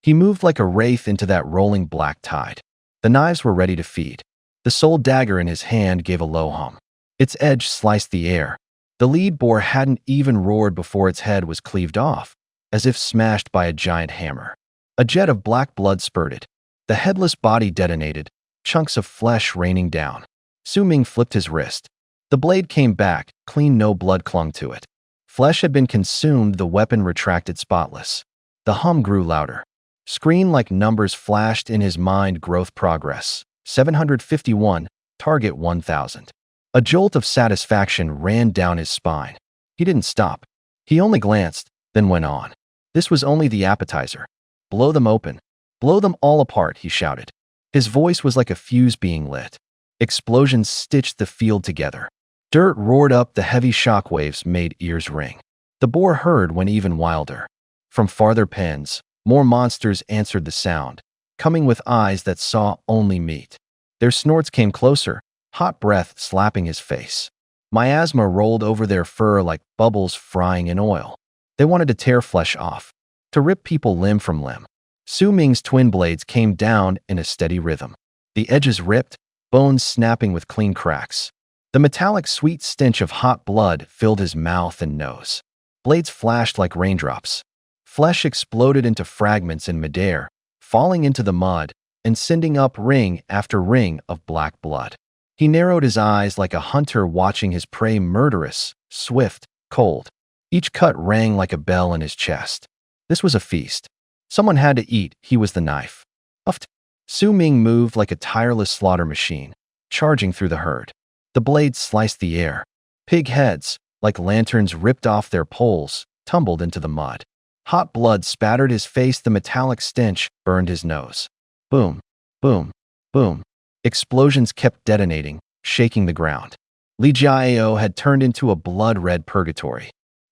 He moved like a wraith into that rolling black tide. The knives were ready to feed. The sole dagger in his hand gave a low hum. Its edge sliced the air. The lead boar hadn't even roared before its head was cleaved off, as if smashed by a giant hammer. A jet of black blood spurted. The headless body detonated, chunks of flesh raining down. Su Ming flipped his wrist. The blade came back, clean, no blood clung to it. Flesh had been consumed, the weapon retracted spotless. The hum grew louder. Screen-like numbers flashed in his mind. Growth progress. 751, target 1000. A jolt of satisfaction ran down his spine. He didn't stop. He only glanced, then went on. This was only the appetizer. Blow them open. Blow them all apart, he shouted. His voice was like a fuse being lit. Explosions stitched the field together. Dirt roared up, the heavy shockwaves made ears ring. The boar heard went even wilder. From farther pens, more monsters answered the sound, coming with eyes that saw only meat. Their snorts came closer, hot breath slapping his face. Miasma rolled over their fur like bubbles frying in oil. They wanted to tear flesh off, to rip people limb from limb. Su Ming's twin blades came down in a steady rhythm. The edges ripped, bones snapping with clean cracks. The metallic sweet stench of hot blood filled his mouth and nose. Blades flashed like raindrops. Flesh exploded into fragments in midair, falling into the mud and sending up ring after ring of black blood. He narrowed his eyes like a hunter watching his prey, murderous, swift, cold. Each cut rang like a bell in his chest. This was a feast. Someone had to eat. He was the knife. Uffed. Su Ming moved like a tireless slaughter machine, charging through the herd. The blades sliced the air. Pig heads, like lanterns ripped off their poles, tumbled into the mud. Hot blood spattered his face. The metallic stench burned his nose. Boom, boom, boom. Explosions kept detonating, shaking the ground. Li Jiao had turned into a blood-red purgatory.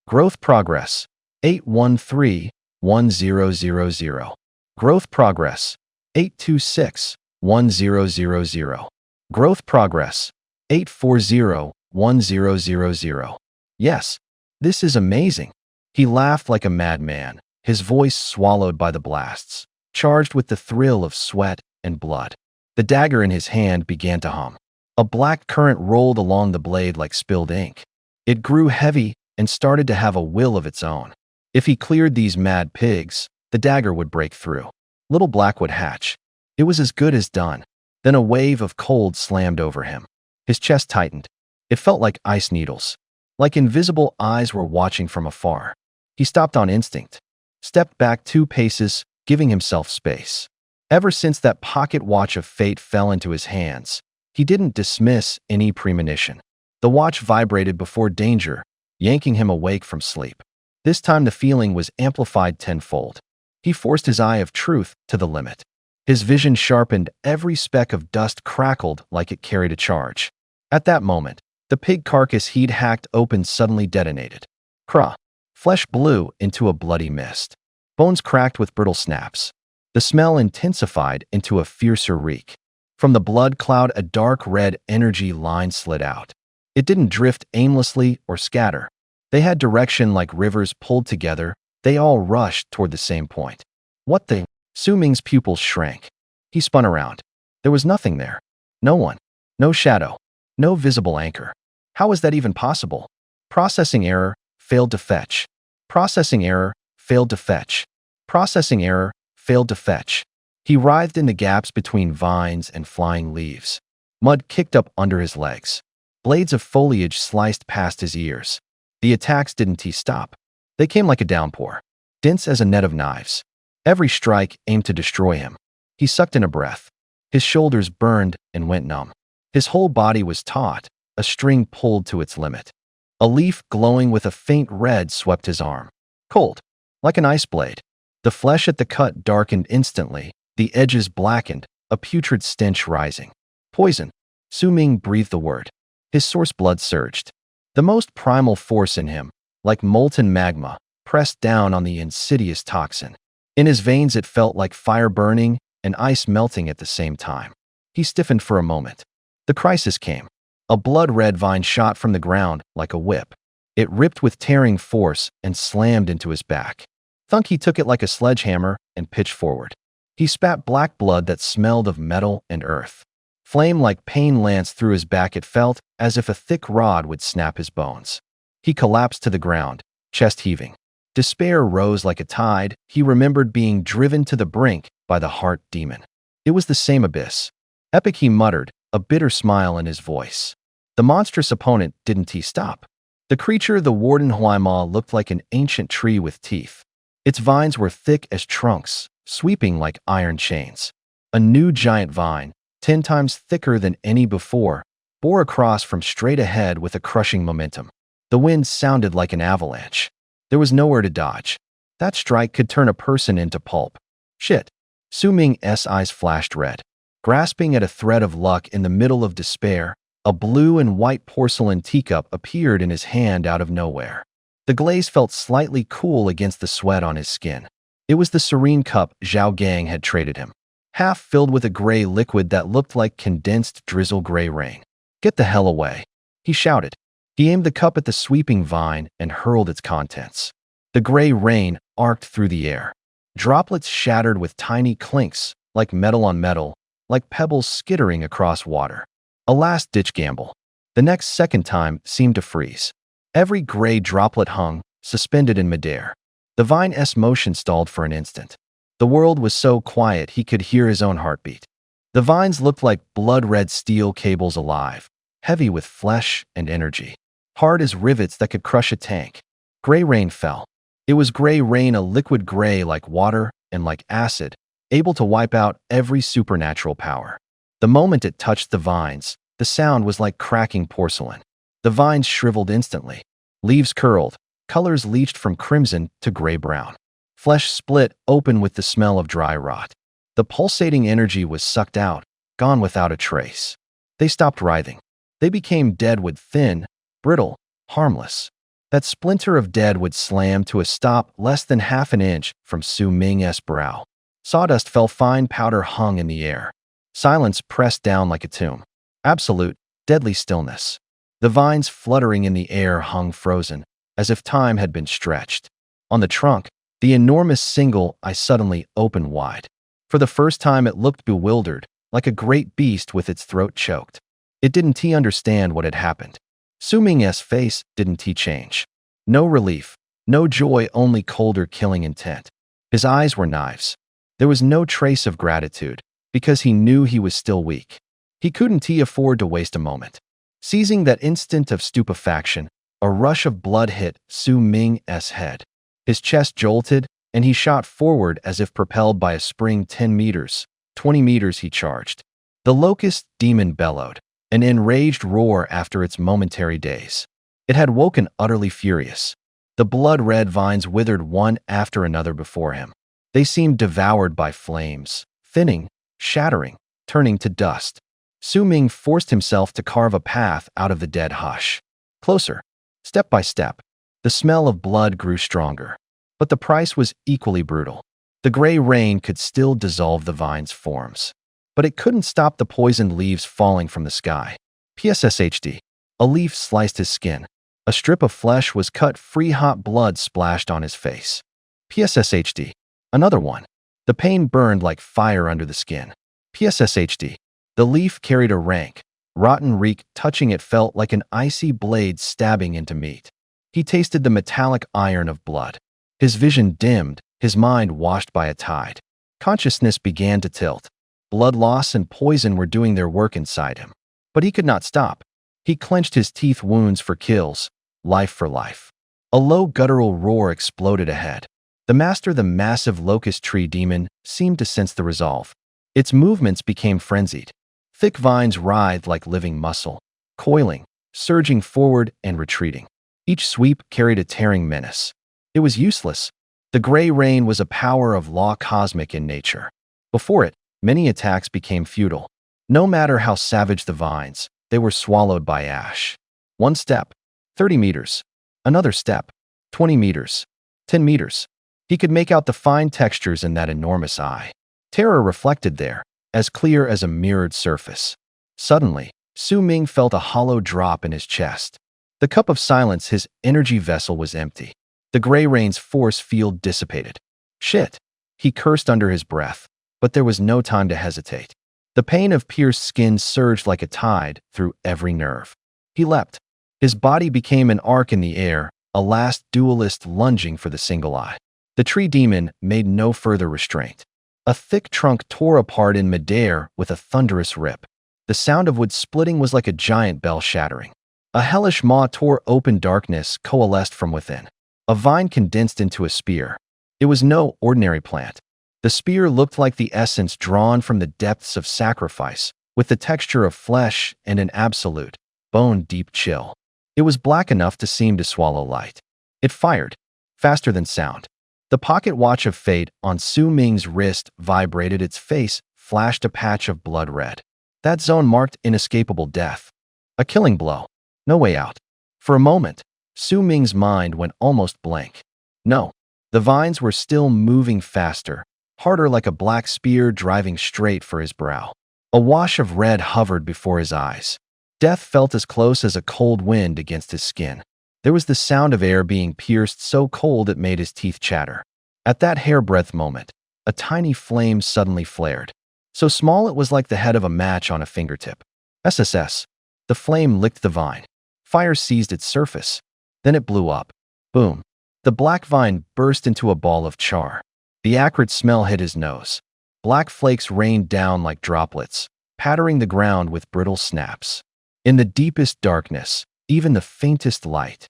Growth progress, 813-1000. Growth progress, 826-1000. Growth progress, 840-1000. Yes, this is amazing. He laughed like a madman, his voice swallowed by the blasts, charged with the thrill of sweat and blood. The dagger in his hand began to hum. A black current rolled along the blade like spilled ink. It grew heavy and started to have a will of its own. If he cleared these mad pigs, the dagger would break through. Little Black would hatch. It was as good as done. Then a wave of cold slammed over him. His chest tightened. It felt like ice needles. Like invisible eyes were watching from afar. He stopped on instinct. Stepped back 2 paces, giving himself space. Ever since that pocket watch of fate fell into his hands, he didn't dismiss any premonition. The watch vibrated before danger, yanking him awake from sleep. This time the feeling was amplified tenfold. He forced his eye of truth to the limit. His vision sharpened, every speck of dust crackled like it carried a charge. At that moment, the pig carcass he'd hacked open suddenly detonated. Craw! Flesh blew into a bloody mist. Bones cracked with brittle snaps. The smell intensified into a fiercer reek. From the blood cloud, a dark red energy line slid out. It didn't drift aimlessly or scatter. They had direction like rivers pulled together. They all rushed toward the same point. What the? Su Ming's pupils shrank. He spun around. There was nothing there. No one. No shadow. No visible anchor. How was that even possible? Processing error, failed to fetch. Processing error, failed to fetch. Processing error, failed to fetch. He writhed in the gaps between vines and flying leaves. Mud kicked up under his legs. Blades of foliage sliced past his ears. The attacks didn't stop. They came like a downpour, dense as a net of knives. Every strike aimed to destroy him. He sucked in a breath. His shoulders burned and went numb. His whole body was taut, a string pulled to its limit. A leaf glowing with a faint red swept his arm. Cold, like an ice blade. The flesh at the cut darkened instantly, the edges blackened, a putrid stench rising. Poison. Su Ming breathed the word. His source blood surged. The most primal force in him, like molten magma, pressed down on the insidious toxin. In his veins it felt like fire burning and ice melting at the same time. He stiffened for a moment. The crisis came. A blood-red vine shot from the ground like a whip. It ripped with tearing force and slammed into his back. Thunk! He took it like a sledgehammer and pitched forward. He spat black blood that smelled of metal and earth. Flame like pain lanced through his back. It felt as if a thick rod would snap his bones. He collapsed to the ground, chest heaving. Despair rose like a tide. He remembered being driven to the brink by the heart demon. It was the same abyss. Epic, he muttered, a bitter smile in his voice. The monstrous opponent didn't stop. The creature, the Warden Huaima, looked like an ancient tree with teeth. Its vines were thick as trunks, sweeping like iron chains. A new giant vine, 10 times thicker than any before, bore across from straight ahead with a crushing momentum. The wind sounded like an avalanche. There was nowhere to dodge. That strike could turn a person into pulp. Shit. Su Ming's eyes flashed red. Grasping at a thread of luck in the middle of despair, a blue and white porcelain teacup appeared in his hand out of nowhere. The glaze felt slightly cool against the sweat on his skin. It was the serene cup Zhao Gang had traded him, half filled with a gray liquid that looked like condensed drizzle gray rain. Get the hell away, he shouted. He aimed the cup at the sweeping vine and hurled its contents. The gray rain arced through the air. Droplets shattered with tiny clinks, like metal on metal, like pebbles skittering across water. A last-ditch gamble. The next second time seemed to freeze. Every gray droplet hung, suspended in midair. The vine's motion stalled for an instant. The world was so quiet he could hear his own heartbeat. The vines looked like blood-red steel cables alive, heavy with flesh and energy, hard as rivets that could crush a tank. Gray rain fell. It was gray rain, a liquid gray like water and like acid, able to wipe out every supernatural power. The moment it touched the vines, the sound was like cracking porcelain. The vines shriveled instantly. Leaves curled, colors leached from crimson to gray-brown. Flesh split open with the smell of dry rot. The pulsating energy was sucked out, gone without a trace. They stopped writhing. They became deadwood, thin, brittle, harmless. That splinter of deadwood slammed to a stop less than half an inch from Su Ming's brow. Sawdust fell, fine powder hung in the air. Silence pressed down like a tomb. Absolute, deadly stillness. The vines fluttering in the air hung frozen, as if time had been stretched. On the trunk, the enormous single eye suddenly opened wide. For the first time it looked bewildered, like a great beast with its throat choked. It didn't understand what had happened. Su Ming's face didn't change. No relief, no joy, only colder killing intent. His eyes were knives. There was no trace of gratitude, because he knew he was still weak. He couldn't afford to waste a moment. Seizing that instant of stupefaction, a rush of blood hit Su Ming's head. His chest jolted, and he shot forward as if propelled by a spring 10 meters, 20 meters, he charged. The locust demon bellowed, an enraged roar after its momentary daze. It had woken utterly furious. The blood-red vines withered one after another before him. They seemed devoured by flames, thinning, shattering, turning to dust. Su Ming forced himself to carve a path out of the dead hush. Closer, step by step. The smell of blood grew stronger. But the price was equally brutal. The gray rain could still dissolve the vine's forms. But it couldn't stop the poisoned leaves falling from the sky. PSSHD. A leaf sliced his skin. A strip of flesh was cut free, hot blood splashed on his face. PSSHD. Another one. The pain burned like fire under the skin. PSSHD. The leaf carried a rank, rotten reek. Touching it felt like an icy blade stabbing into meat. He tasted the metallic iron of blood. His vision dimmed, his mind washed by a tide. Consciousness began to tilt. Blood loss and poison were doing their work inside him. But he could not stop. He clenched his teeth, wounds for kills, life for life. A low guttural roar exploded ahead. The massive locust tree demon, seemed to sense the resolve. Its movements became frenzied. Thick vines writhed like living muscle, coiling, surging forward and retreating. Each sweep carried a tearing menace. It was useless. The gray rain was a power of law, cosmic in nature. Before it, many attacks became futile. No matter how savage the vines, they were swallowed by ash. One step, 30 meters. Another step, 20 meters. 10 meters. He could make out the fine textures in that enormous eye. Terror reflected there, as clear as a mirrored surface. Suddenly, Su Ming felt a hollow drop in his chest. The cup of silence, his energy vessel, was empty. The gray rain's force field dissipated. Shit! He cursed under his breath, but there was no time to hesitate. The pain of pierced skin surged like a tide through every nerve. He leapt. His body became an arc in the air, a last duelist lunging for the single eye. The tree demon made no further restraint. A thick trunk tore apart in midair with a thunderous rip. The sound of wood splitting was like a giant bell shattering. A hellish maw tore open, darkness coalesced from within. A vine condensed into a spear. It was no ordinary plant. The spear looked like the essence drawn from the depths of sacrifice, with the texture of flesh and an absolute, bone-deep chill. It was black enough to seem to swallow light. It fired, faster than sound. The pocket watch of fate on Su Ming's wrist vibrated. Its face flashed a patch of blood red. That zone marked inescapable death. A killing blow. No way out. For a moment, Su Ming's mind went almost blank. No, the vines were still moving faster, harder, like a black spear driving straight for his brow. A wash of red hovered before his eyes. Death felt as close as a cold wind against his skin. There was the sound of air being pierced, so cold it made his teeth chatter. At that hairbreadth moment, a tiny flame suddenly flared. So small it was like the head of a match on a fingertip. SSS. The flame licked the vine. Fire seized its surface. Then it blew up. Boom. The black vine burst into a ball of char. The acrid smell hit his nose. Black flakes rained down like droplets, pattering the ground with brittle snaps. In the deepest darkness, even the faintest light,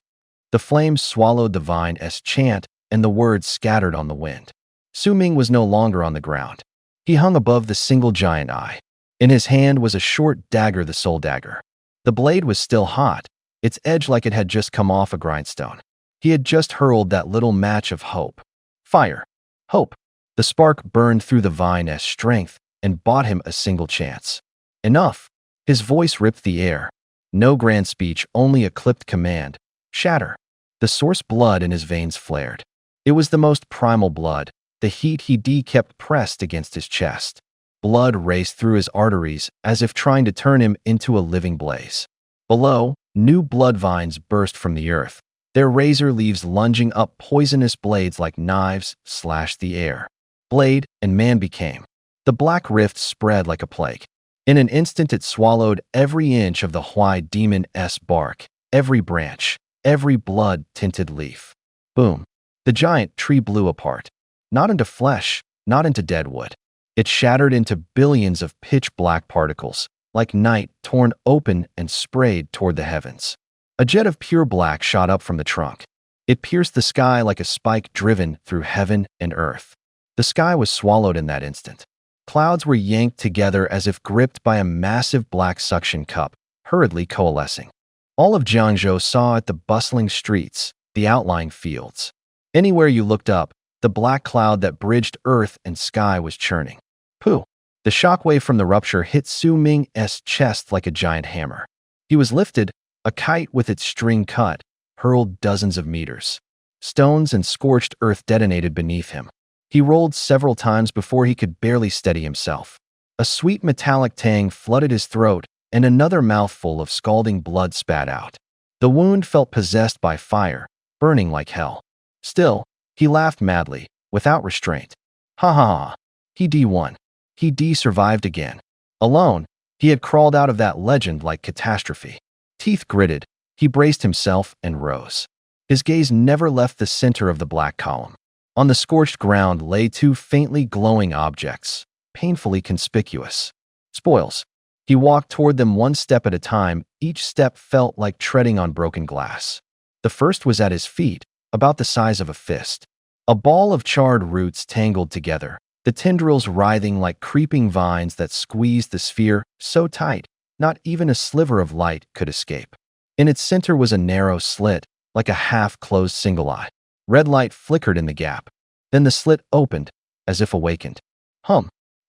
the flames swallowed the vine as chant, and the words scattered on the wind. Su Ming was no longer on the ground. He hung above the single giant eye. In his hand was a short dagger, the soul dagger. The blade was still hot, its edge like it had just come off a grindstone. He had just hurled that little match of hope. Fire. Hope. The spark burned through the vine as strength and bought him a single chance. Enough. His voice ripped the air. No grand speech, only a clipped command. Shatter. The source blood in his veins flared. It was the most primal blood, the heat he kept pressed against his chest. Blood raced through his arteries as if trying to turn him into a living blaze. Below, new blood vines burst from the earth. Their razor leaves lunging up, poisonous blades like knives slashed the air. Blade and man became. The black rift spread like a plague. In an instant it swallowed every inch of the Huai demon's bark, every branch, every blood-tinted leaf. Boom. The giant tree blew apart. Not into flesh, not into dead wood. It shattered into billions of pitch-black particles, like night torn open and sprayed toward the heavens. A jet of pure black shot up from the trunk. It pierced the sky like a spike driven through heaven and earth. The sky was swallowed in that instant. Clouds were yanked together as if gripped by a massive black suction cup, hurriedly coalescing. All of Jiangzhou saw it: the bustling streets, the outlying fields. Anywhere you looked up, the black cloud that bridged earth and sky was churning. Pooh! The shockwave from the rupture hit Su Ming's chest like a giant hammer. He was lifted, a kite with its string cut, hurled dozens of meters. Stones and scorched earth detonated beneath him. He rolled several times before he could barely steady himself. A sweet metallic tang flooded his throat, and another mouthful of scalding blood spat out. The wound felt possessed by fire, burning like hell. Still, he laughed madly, without restraint. Ha ha ha. He D1. He D-survived again. Alone, he had crawled out of that legend-like catastrophe. Teeth gritted, he braced himself and rose. His gaze never left the center of the black column. On the scorched ground lay two faintly glowing objects, painfully conspicuous. Spoils. He walked toward them one step at a time. Each step felt like treading on broken glass. The first was at his feet, about the size of a fist. A ball of charred roots tangled together, the tendrils writhing like creeping vines that squeezed the sphere so tight, not even a sliver of light could escape. In its center was a narrow slit, like a half-closed single eye. Red light flickered in the gap. Then the slit opened, as if awakened.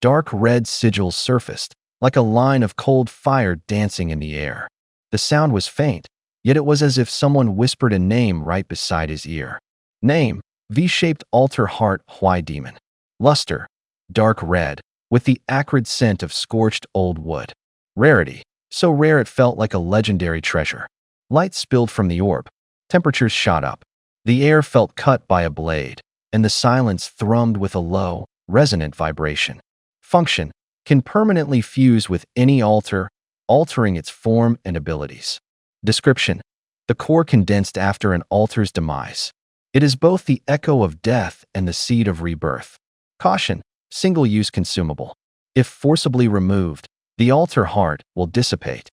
Dark red sigils surfaced, like a line of cold fire dancing in the air. The sound was faint, yet it was as if someone whispered a name right beside his ear. Name: V-shaped altar heart Huai demon. Luster: dark red, with the acrid scent of scorched old wood. Rarity: so rare it felt like a legendary treasure. Light spilled from the orb. Temperatures shot up. The air felt cut by a blade, and the silence thrummed with a low, resonant vibration. Function: can permanently fuse with any altar, altering its form and abilities. Description: the core condensed after an altar's demise. It is both the echo of death and the seed of rebirth. Caution: single-use consumable. If forcibly removed, the altar heart will dissipate.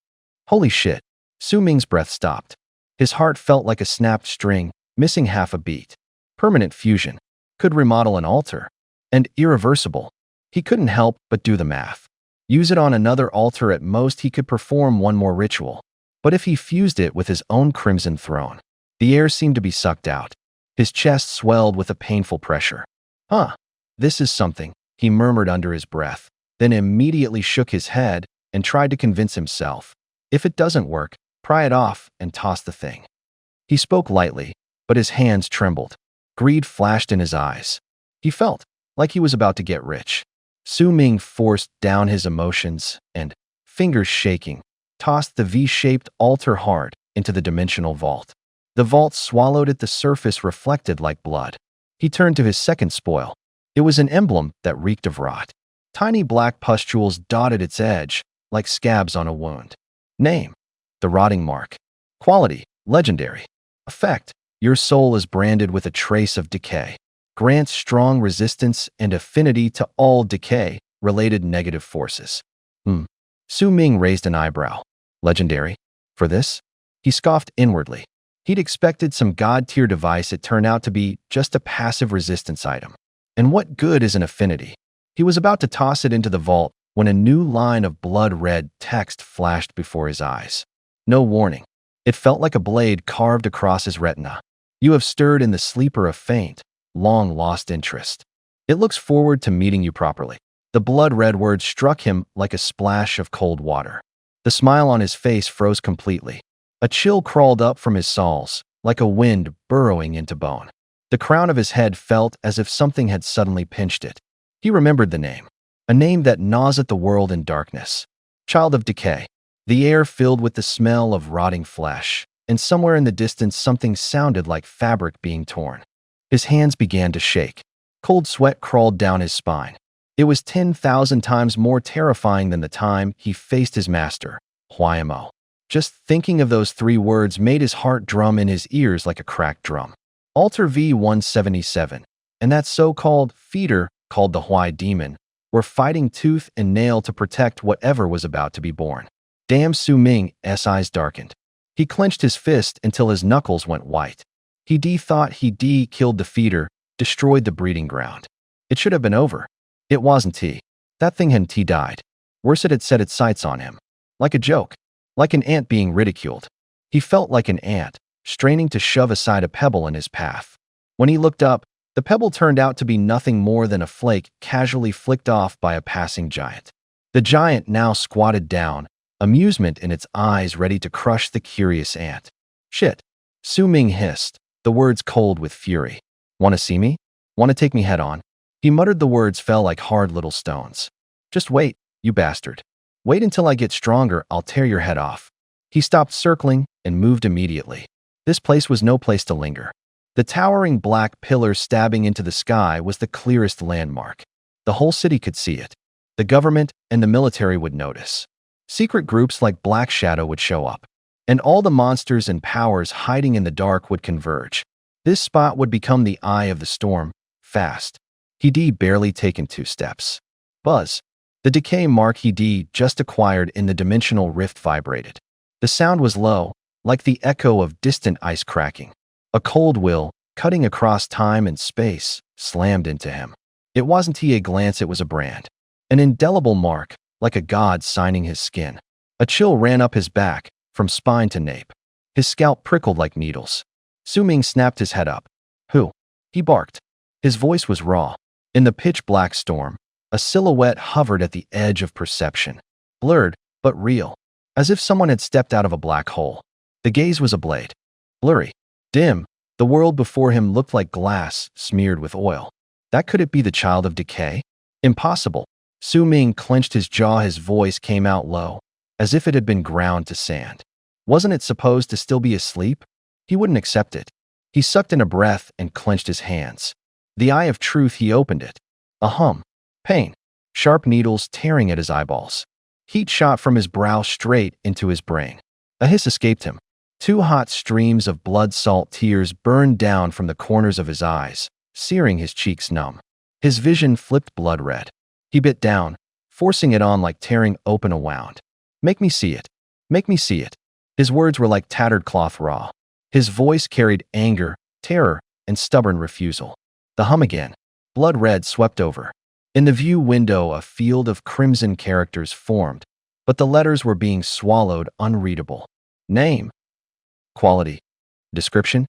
Holy shit! Su Ming's breath stopped. His heart felt like a snapped string, missing half a beat. Permanent fusion. Could remodel an altar. And irreversible. He couldn't help but do the math. Use it on another altar. At most he could perform one more ritual. But if he fused it with his own crimson throne? The air seemed to be sucked out. His chest swelled with a painful pressure. This is something, he murmured under his breath, then immediately shook his head and tried to convince himself. If it doesn't work, pry it off and toss the thing. He spoke lightly, but his hands trembled. Greed flashed in his eyes. He felt like he was about to get rich. Su Ming forced down his emotions and, fingers shaking, tossed the V-shaped altar heart into the dimensional vault. The vault swallowed it. The surface reflected like blood. He turned to his second spoil. It was an emblem that reeked of rot. Tiny black pustules dotted its edge, like scabs on a wound. Name: the rotting mark. Quality: legendary. Effect: your soul is branded with a trace of decay. Grants strong resistance and affinity to all decay-related negative forces. Su Ming raised an eyebrow. Legendary? For this? He scoffed inwardly. He'd expected some god-tier device. It turned out to be just a passive resistance item. And what good is an affinity? He was about to toss it into the vault when a new line of blood-red text flashed before his eyes. No warning. It felt like a blade carved across his retina. You have stirred in the sleeper a faint, long-lost interest. It looks forward to meeting you properly. The blood-red words struck him like a splash of cold water. The smile on his face froze completely. A chill crawled up from his soles, like a wind burrowing into bone. The crown of his head felt as if something had suddenly pinched it. He remembered the name. A name that gnaws at the world in darkness. Child of decay. The air filled with the smell of rotting flesh, and somewhere in the distance something sounded like fabric being torn. His hands began to shake. Cold sweat crawled down his spine. It was 10,000 times more terrifying than the time he faced his master, Huaymo. Just thinking of those 3 words made his heart drum in his ears like a cracked drum. Altar V-177, and that so-called feeder, called the Huai demon, were fighting tooth and nail to protect whatever was about to be born. Damn! Su Ming's eyes darkened. He clenched his fist until his knuckles went white. He thought he killed the feeder, destroyed the breeding ground. It should have been over. It wasn't. That thing hadn't died. Worse, it had set its sights on him. Like a joke. Like an ant being ridiculed. He felt like an ant, straining to shove aside a pebble in his path. When he looked up, the pebble turned out to be nothing more than a flake casually flicked off by a passing giant. The giant now squatted down, amusement in its eyes ready to crush the curious ant. Shit. Su Ming hissed, the words cold with fury. Want to see me? Want to take me head on? He muttered. The words fell like hard little stones. Just wait, you bastard. Wait until I get stronger, I'll tear your head off. He stopped circling and moved immediately. This place was no place to linger. The towering black pillar stabbing into the sky was the clearest landmark. The whole city could see it. The government and the military would notice. Secret groups like Black Shadow would show up. And all the monsters and powers hiding in the dark would converge. This spot would become the eye of the storm, fast. He'd barely taken 2 steps. Buzz. The decay mark he'd just acquired in the dimensional rift vibrated. The sound was low, like the echo of distant ice cracking. A cold will, cutting across time and space, slammed into him. It wasn't a glance, it was a brand. An indelible mark, like a god signing his skin. A chill ran up his back, from spine to nape. His scalp prickled like needles. Su Ming snapped his head up. Who? He barked. His voice was raw. In the pitch-black storm, a silhouette hovered at the edge of perception. Blurred, but real. As if someone had stepped out of a black hole. The gaze was a blade. Blurry. Dim. The world before him looked like glass smeared with oil. That could it be the child of decay? Impossible. Su Ming clenched his jaw. His voice came out low, as if it had been ground to sand. Wasn't it supposed to still be asleep? He wouldn't accept it. He sucked in a breath and clenched his hands. The eye of truth, he opened it. A hum. Pain. Sharp needles tearing at his eyeballs. Heat shot from his brow straight into his brain. A hiss escaped him. 2 hot streams of blood-salt tears burned down from the corners of his eyes, searing his cheeks numb. His vision flipped blood red. He bit down, forcing it on like tearing open a wound. Make me see it. Make me see it. His words were like tattered cloth raw. His voice carried anger, terror, and stubborn refusal. The hum again. Blood red swept over. In the view window, a field of crimson characters formed, but the letters were being swallowed unreadable. Name. Quality. Description.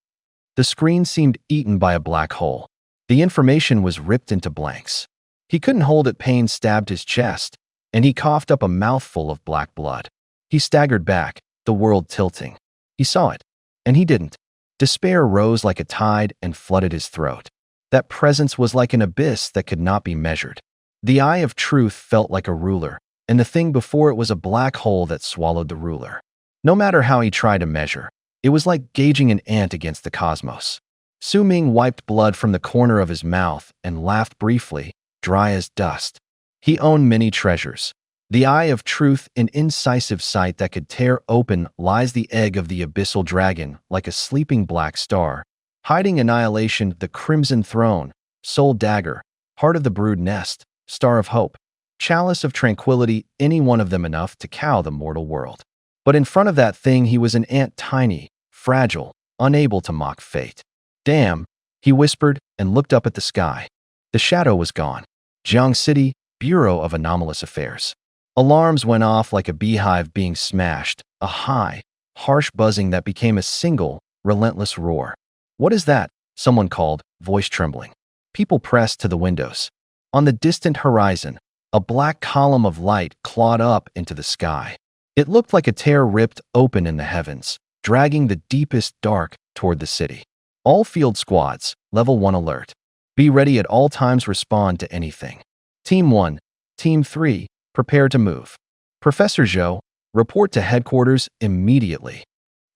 The screen seemed eaten by a black hole. The information was ripped into blanks. He couldn't hold it. Pain stabbed his chest, and he coughed up a mouthful of black blood. He staggered back, the world tilting. He saw it, and he didn't. Despair rose like a tide and flooded his throat. That presence was like an abyss that could not be measured. The eye of truth felt like a ruler, and the thing before it was a black hole that swallowed the ruler. No matter how he tried to measure, it was like gauging an ant against the cosmos. Su Ming wiped blood from the corner of his mouth and laughed briefly, dry as dust. He owned many treasures. The eye of truth, an incisive sight that could tear open, lies the egg of the abyssal dragon, like a sleeping black star. Hiding annihilation, the crimson throne, soul dagger, heart of the brood nest, star of hope, chalice of tranquility, any one of them enough to cow the mortal world. But in front of that thing he was an ant, tiny, fragile, unable to mock fate. Damn, he whispered and looked up at the sky. The shadow was gone. Jiang City, Bureau of Anomalous Affairs. Alarms went off like a beehive being smashed, a high, harsh buzzing that became a single, relentless roar. What is that? Someone called, voice trembling. People pressed to the windows. On the distant horizon, a black column of light clawed up into the sky. It looked like a tear ripped open in the heavens, dragging the deepest dark toward the city. All field squads, level 1 alert. Be ready at all times, respond to anything. Team 1, Team 3, prepare to move. Professor Zhou, report to headquarters immediately.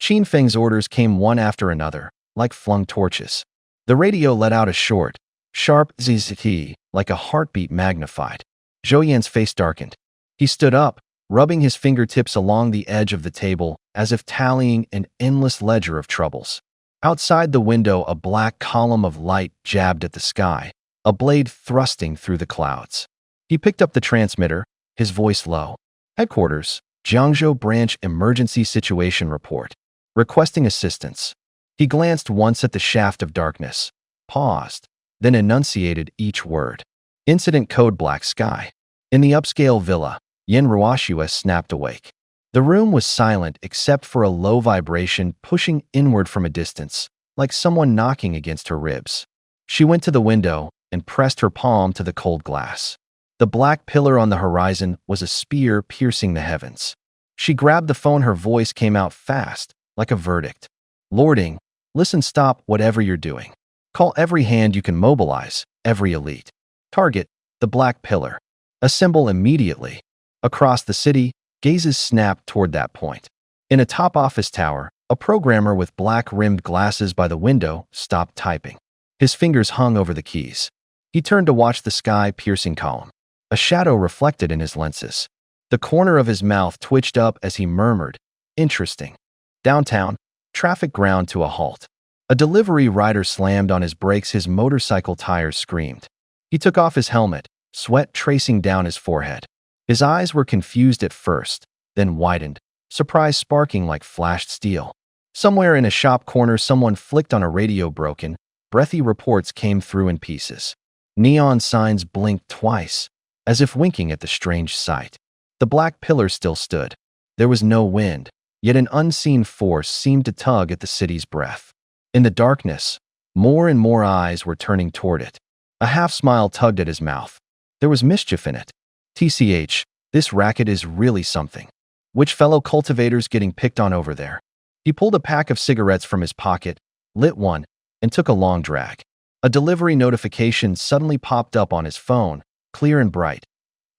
Qin Feng's orders came one after another, like flung torches. The radio let out a short, sharp zzz, like a heartbeat magnified. Zhou Yan's face darkened. He stood up, rubbing his fingertips along the edge of the table, as if tallying an endless ledger of troubles. Outside the window, a black column of light jabbed at the sky, a blade thrusting through the clouds. He picked up the transmitter, his voice low. Headquarters, Jiangzhou Branch Emergency Situation Report. Requesting assistance. He glanced once at the shaft of darkness, paused, then enunciated each word. Incident code Black Sky. In the upscale villa, Yen Ruashua snapped awake. The room was silent except for a low vibration pushing inward from a distance, like someone knocking against her ribs. She went to the window and pressed her palm to the cold glass. The black pillar on the horizon was a spear piercing the heavens. She grabbed the phone. Her voice came out fast, like a verdict. Lording, listen, stop whatever you're doing. Call every hand you can mobilize, every elite. Target, the black pillar. Assemble immediately. Across the city, gazes snapped toward that point. In a top office tower, a programmer with black-rimmed glasses by the window stopped typing. His fingers hung over the keys. He turned to watch the sky-piercing column. A shadow reflected in his lenses. The corner of his mouth twitched up as he murmured, "Interesting." Downtown, traffic ground to a halt. A delivery rider slammed on his brakes. His motorcycle tires screamed. He took off his helmet, sweat tracing down his forehead. His eyes were confused at first, then widened, surprise sparking like flashed steel. Somewhere in a shop corner, someone flicked on a radio. Broken, breathy reports came through in pieces. Neon signs blinked twice, as if winking at the strange sight. The black pillar still stood. There was no wind, yet an unseen force seemed to tug at the city's breath. In the darkness, more and more eyes were turning toward it. A half-smile tugged at his mouth. There was mischief in it. TCH, this racket is really something. Which fellow cultivator's getting picked on over there? He pulled a pack of cigarettes from his pocket, lit one, and took a long drag. A delivery notification suddenly popped up on his phone, clear and bright.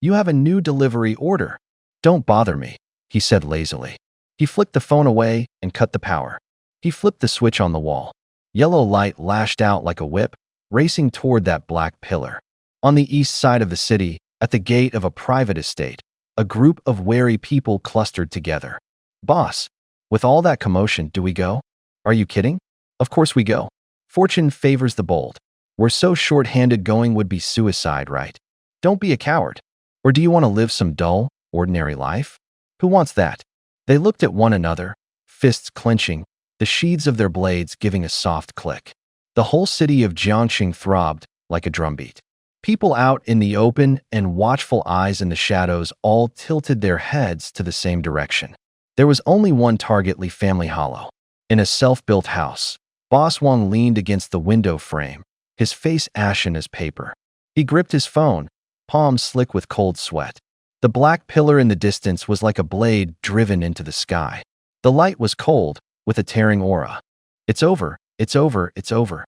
"You have a new delivery order." "Don't bother me," he said lazily. He flicked the phone away and cut the power. He flipped the switch on the wall. Yellow light lashed out like a whip, racing toward that black pillar. On the east side of the city, at the gate of a private estate, a group of wary people clustered together. "Boss, with all that commotion, do we go?" "Are you kidding? Of course we go. Fortune favors the bold. We're so short-handed, going would be suicide, right? Don't be a coward. Or do you want to live some dull, ordinary life? Who wants that?" They looked at one another, fists clenching, the sheaths of their blades giving a soft click. The whole city of Jiangxing throbbed like a drumbeat. People out in the open and watchful eyes in the shadows all tilted their heads to the same direction. There was only one target: Li Family Hollow. In a self-built house, Boss Wang leaned against the window frame, his face ashen as paper. He gripped his phone, palms slick with cold sweat. The black pillar in the distance was like a blade driven into the sky. The light was cold, with a tearing aura. "It's over, it's over, it's over,"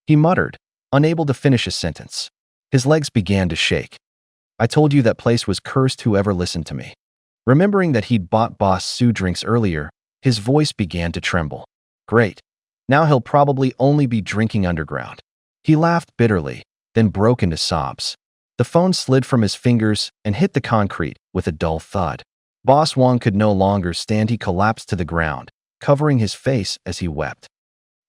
he muttered, unable to finish a sentence. His legs began to shake. "I told you that place was cursed, whoever listened to me." Remembering that he'd bought Boss Su drinks earlier, his voice began to tremble. "Great. Now he'll probably only be drinking underground." He laughed bitterly, then broke into sobs. The phone slid from his fingers and hit the concrete with a dull thud. Boss Wang could no longer stand. He collapsed to the ground, covering his face as he wept.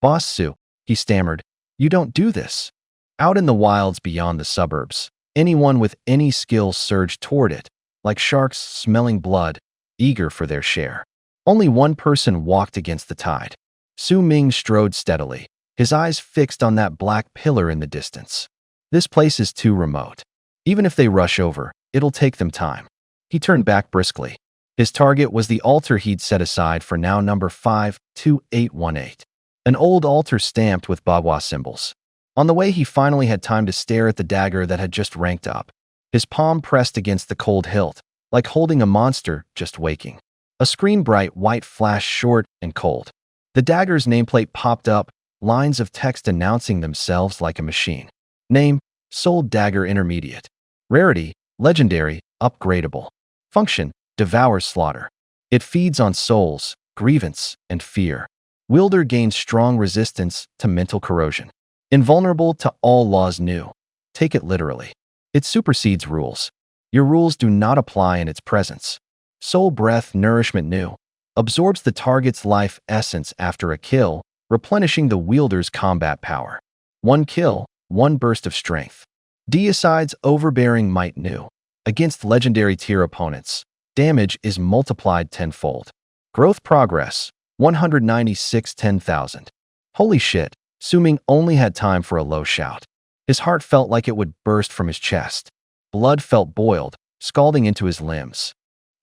"Boss Su," he stammered, "you don't do this." Out in the wilds beyond the suburbs, anyone with any skill surged toward it, like sharks smelling blood, eager for their share. Only one person walked against the tide. Su Ming strode steadily, his eyes fixed on that black pillar in the distance. "This place is too remote. Even if they rush over, it'll take them time." He turned back briskly. His target was the altar he'd set aside for now, number 52818. An old altar stamped with Bagua symbols. On the way, he finally had time to stare at the dagger that had just ranked up. His palm pressed against the cold hilt, like holding a monster just waking. A screen bright white flashed short and cold. The dagger's nameplate popped up, lines of text announcing themselves like a machine. Name: Soul Dagger Intermediate. Rarity: Legendary, Upgradable. Function: Devours Slaughter. It feeds on souls, grievance, and fear. Wielder gains strong resistance to mental corrosion. Invulnerable to all laws new. Take it literally. It supersedes rules. Your rules do not apply in its presence. Soul Breath Nourishment New. Absorbs the target's life essence after a kill, replenishing the wielder's combat power. One kill, one burst of strength. Deicides Overbearing Might New. Against legendary tier opponents, damage is multiplied tenfold. Growth Progress, 196 10,000. Holy shit, Su Ming only had time for a low shout. His heart felt like it would burst from his chest. Blood felt boiled, scalding into his limbs.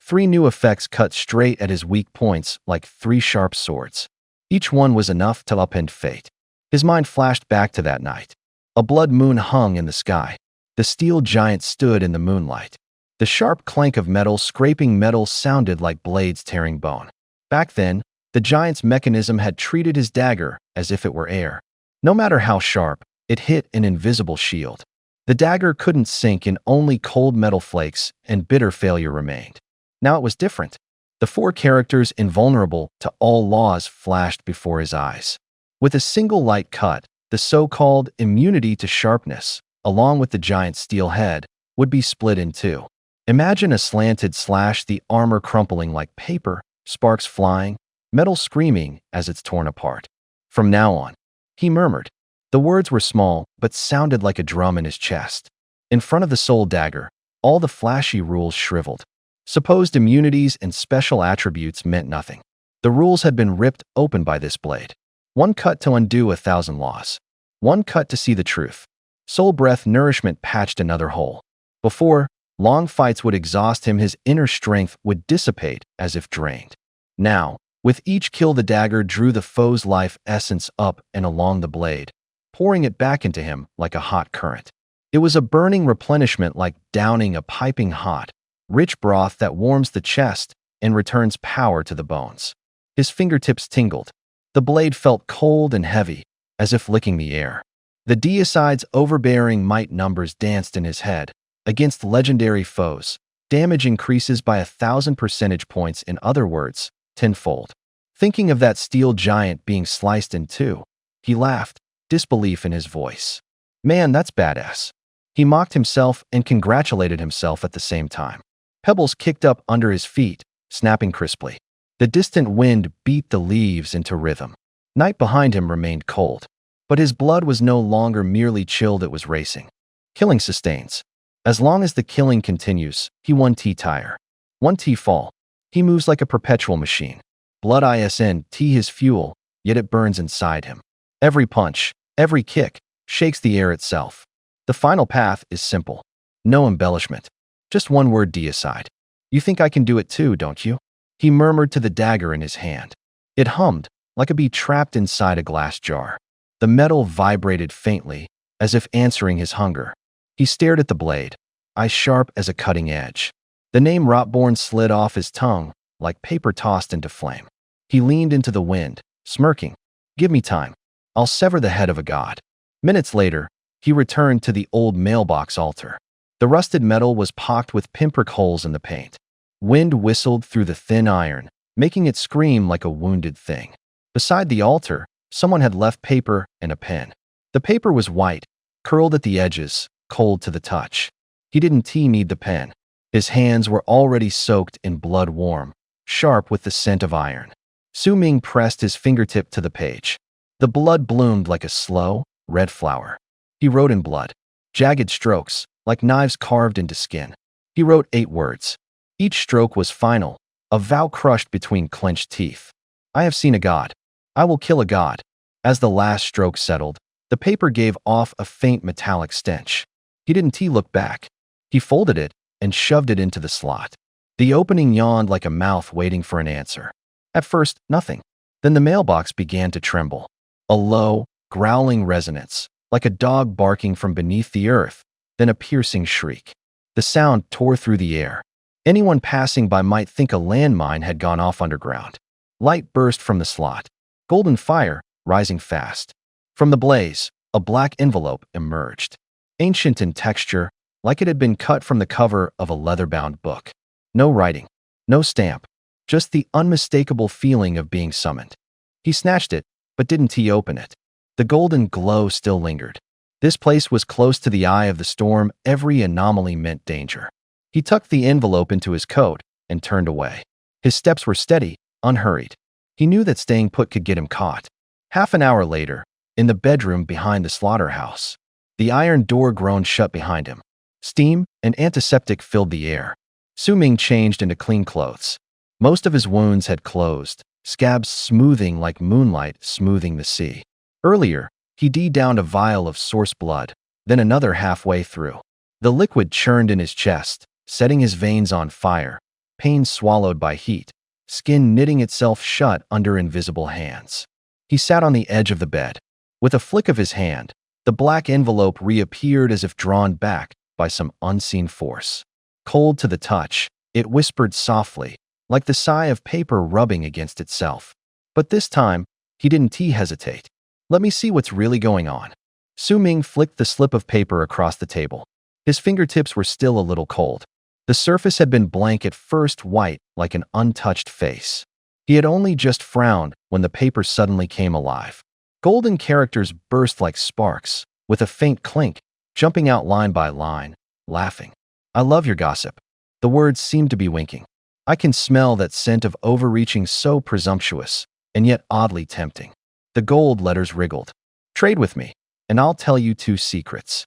3 new effects cut straight at his weak points like 3 sharp swords. Each one was enough to upend fate. His mind flashed back to that night. A blood moon hung in the sky. The steel giant stood in the moonlight. The sharp clank of metal scraping metal sounded like blades tearing bone. Back then, the giant's mechanism had treated his dagger as if it were air. No matter how sharp, it hit an invisible shield. The dagger couldn't sink in, only cold metal flakes, and bitter failure remained. Now it was different. The 4 characters invulnerable to all laws flashed before his eyes. With a single light cut, the so-called immunity to sharpness, along with the giant's steel head, would be split in 2. Imagine a slanted slash, the armor crumpling like paper, sparks flying, metal screaming as it's torn apart. From now on, he murmured. The words were small, but sounded like a drum in his chest. In front of the soul dagger, all the flashy rules shriveled. Supposed immunities and special attributes meant nothing. The rules had been ripped open by this blade. 1 cut to undo 1,000 laws. 1 cut to see the truth. Soul breath nourishment patched another hole. Before, long fights would exhaust him, his inner strength would dissipate as if drained. Now, with each kill, the dagger drew the foe's life essence up and along the blade, pouring it back into him like a hot current. It was a burning replenishment, like downing a piping hot, rich broth that warms the chest and returns power to the bones. His fingertips tingled. The blade felt cold and heavy, as if licking the air. The deicide's overbearing might numbers danced in his head. Against legendary foes, damage increases by 1,000 percentage points, in other words, tenfold. Thinking of that steel giant being sliced in 2, he laughed, disbelief in his voice. Man, that's badass. He mocked himself and congratulated himself at the same time. Pebbles kicked up under his feet, snapping crisply. The distant wind beat the leaves into rhythm. Night behind him remained cold, but his blood was no longer merely chilled, it was racing. Killing sustains. As long as the killing continues, he 1T tire. 1T fall. He moves like a perpetual machine. Blood isn't his fuel, yet it burns inside him. Every punch, every kick, shakes the air itself. The final path is simple. No embellishment. Just 1 word: deicide. You think I can do it too, don't you? He murmured to the dagger in his hand. It hummed, like a bee trapped inside a glass jar. The metal vibrated faintly, as if answering his hunger. He stared at the blade, eyes sharp as a cutting edge. The name Rotborn slid off his tongue, like paper tossed into flame. He leaned into the wind, smirking. Give me time. I'll sever the head of a god. Minutes later, he returned to the old mailbox altar. The rusted metal was pocked with pinprick holes in the paint. Wind whistled through the thin iron, making it scream like a wounded thing. Beside the altar, someone had left paper and a pen. The paper was white, curled at the edges, cold to the touch. He didn't need the pen. His hands were already soaked in blood, warm, sharp with the scent of iron. Su Ming pressed his fingertip to the page. The blood bloomed like a slow, red flower. He wrote in blood. Jagged strokes, like knives carved into skin. He wrote 8 words. Each stroke was final, a vow crushed between clenched teeth. I have seen a god. I will kill a god. As the last stroke settled, the paper gave off a faint metallic stench. He didn't look back. He folded it and shoved it into the slot. The opening yawned like a mouth waiting for an answer. At first, nothing. Then the mailbox began to tremble. A low, growling resonance, like a dog barking from beneath the earth, then a piercing shriek. The sound tore through the air. Anyone passing by might think a landmine had gone off underground. Light burst from the slot. Golden fire, rising fast. From the blaze, a black envelope emerged. Ancient in texture, like it had been cut from the cover of a leather-bound book. No writing, no stamp, just the unmistakable feeling of being summoned. He snatched it, but didn't open it. The golden glow still lingered. This place was close to the eye of the storm. Every anomaly meant danger. He tucked the envelope into his coat and turned away. His steps were steady, unhurried. He knew that staying put could get him caught. Half an hour later, in the bedroom behind the slaughterhouse, the iron door groaned shut behind him. Steam and antiseptic filled the air. Su Ming changed into clean clothes. Most of his wounds had closed, scabs smoothing like moonlight smoothing the sea. Earlier, he downed a vial of source blood, then another halfway through. The liquid churned in his chest, setting his veins on fire, pain swallowed by heat, skin knitting itself shut under invisible hands. He sat on the edge of the bed. With a flick of his hand, the black envelope reappeared as if drawn back by some unseen force. Cold to the touch, it whispered softly, like the sigh of paper rubbing against itself. But this time, he didn't hesitate. Let me see what's really going on. Su Ming flicked the slip of paper across the table. His fingertips were still a little cold. The surface had been blank at first, white, like an untouched face. He had only just frowned when the paper suddenly came alive. Golden characters burst like sparks, with a faint clink, jumping out line by line, laughing. I love your gossip. The words seemed to be winking. I can smell that scent of overreaching, so presumptuous, and yet oddly tempting. The gold letters wriggled. Trade with me, and I'll tell you 2 secrets.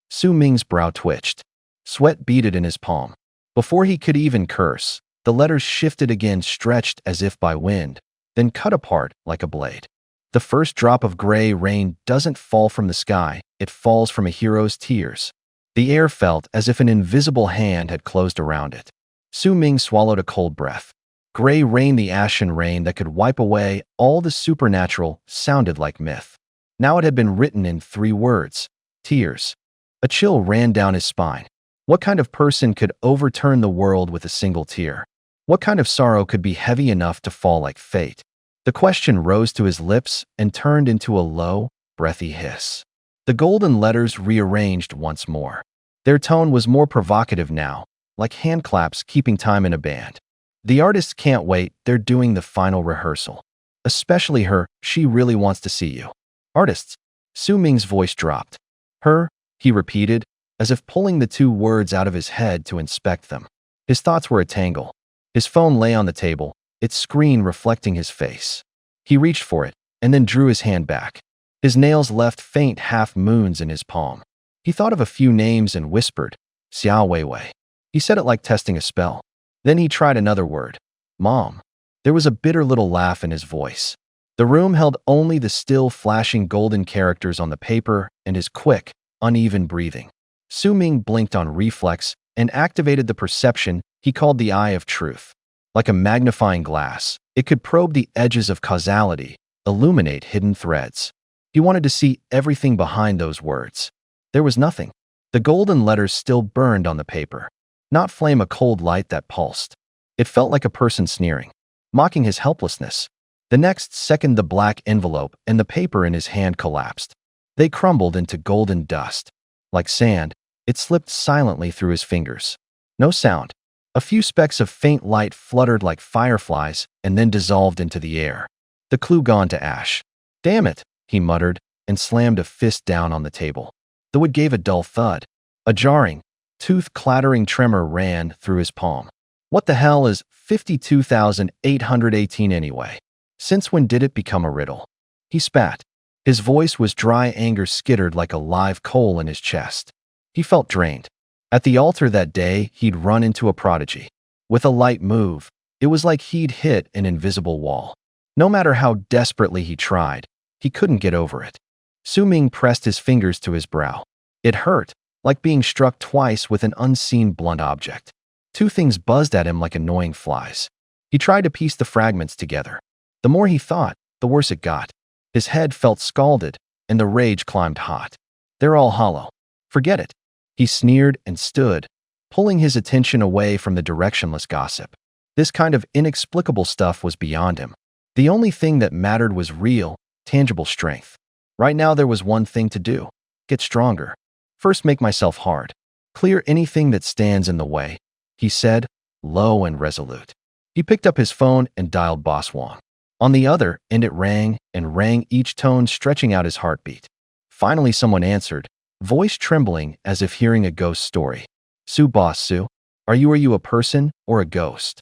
Su Ming's brow twitched. Sweat beaded in his palm. Before he could even curse, the letters shifted again, stretched as if by wind, then cut apart like a blade. The first drop of gray rain doesn't fall from the sky, it falls from a hero's tears. The air felt as if an invisible hand had closed around it. Su Ming swallowed a cold breath. Gray rain, the ashen rain that could wipe away all the supernatural, sounded like myth. Now it had been written in 3 words: tears. A chill ran down his spine. What kind of person could overturn the world with a single tear? What kind of sorrow could be heavy enough to fall like fate? The question rose to his lips and turned into a low, breathy hiss. The golden letters rearranged once more. Their tone was more provocative now, like hand claps keeping time in a band. The artists can't wait, they're doing the final rehearsal. Especially her, she really wants to see you. Artists. Su Ming's voice dropped. Her, he repeated, as if pulling the 2 words out of his head to inspect them. His thoughts were a tangle. His phone lay on the table, its screen reflecting his face. He reached for it, and then drew his hand back. His nails left faint half-moons in his palm. He thought of a few names and whispered, Xiao Weiwei. He said it like testing a spell. Then he tried another word. Mom. There was a bitter little laugh in his voice. The room held only the still flashing golden characters on the paper and his quick, uneven breathing. Su Ming blinked on reflex and activated the perception he called the eye of truth. Like a magnifying glass, it could probe the edges of causality, illuminate hidden threads. He wanted to see everything behind those words. There was nothing. The golden letters still burned on the paper, not flame, a cold light that pulsed. It felt like a person sneering, mocking his helplessness. The next second, the black envelope and the paper in his hand collapsed. They crumbled into golden dust. Like sand, it slipped silently through his fingers. No sound. A few specks of faint light fluttered like fireflies and then dissolved into the air. The clue gone to ash. Damn it, he muttered and slammed a fist down on the table. The wood gave a dull thud. A jarring, tooth-clattering tremor ran through his palm. What the hell is 52,818 anyway? Since when did it become a riddle? He spat. His voice was dry, anger skittered like a live coal in his chest. He felt drained. At the altar that day, he'd run into a prodigy. With a light move, it was like he'd hit an invisible wall. No matter how desperately he tried, he couldn't get over it. Su Ming pressed his fingers to his brow. It hurt, like being struck twice with an unseen blunt object. 2 things buzzed at him like annoying flies. He tried to piece the fragments together. The more he thought, the worse it got. His head felt scalded, and the rage climbed hot. They're all hollow. Forget it. He sneered and stood, pulling his attention away from the directionless gossip. This kind of inexplicable stuff was beyond him. The only thing that mattered was real, tangible strength. Right now there was one thing to do. Get stronger. First, make myself hard. Clear anything that stands in the way, he said, low and resolute. He picked up his phone and dialed Boss Wong. On the other end it rang and rang, each tone stretching out his heartbeat. Finally someone answered, voice trembling as if hearing a ghost story. Su, Boss Su, are you a person or a ghost?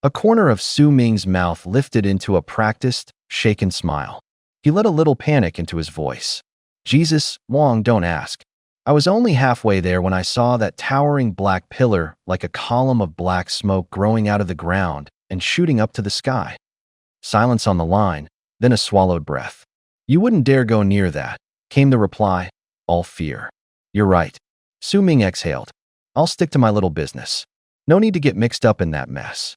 A corner of Su Ming's mouth lifted into a practiced, shaken smile. He let a little panic into his voice. Jesus, Wong, don't ask. I was only halfway there when I saw that towering black pillar like a column of black smoke growing out of the ground and shooting up to the sky. Silence on the line, then a swallowed breath. You wouldn't dare go near that, came the reply, all fear. You're right. Su Ming exhaled. I'll stick to my little business. No need to get mixed up in that mess.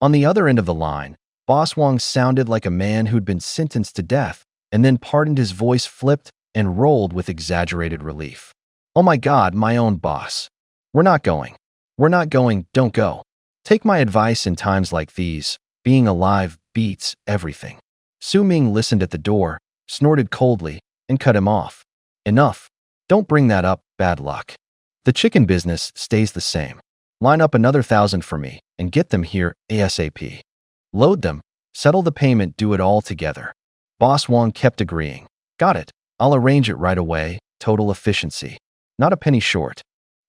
On the other end of the line, Boss Wong sounded like a man who'd been sentenced to death, and then pardoned. His voice flipped and rolled with exaggerated relief. Oh my God, my own boss. We're not going. We're not going, don't go. Take my advice in times like these. Being alive beats everything. Su Ming listened at the door, snorted coldly, and cut him off. Enough. Don't bring that up, bad luck. The chicken business stays the same. Line up another 1,000 for me and get them here ASAP. Load them, settle the payment, do it all together. Boss Wong kept agreeing. Got it. I'll arrange it right away. Total efficiency. Not a penny short.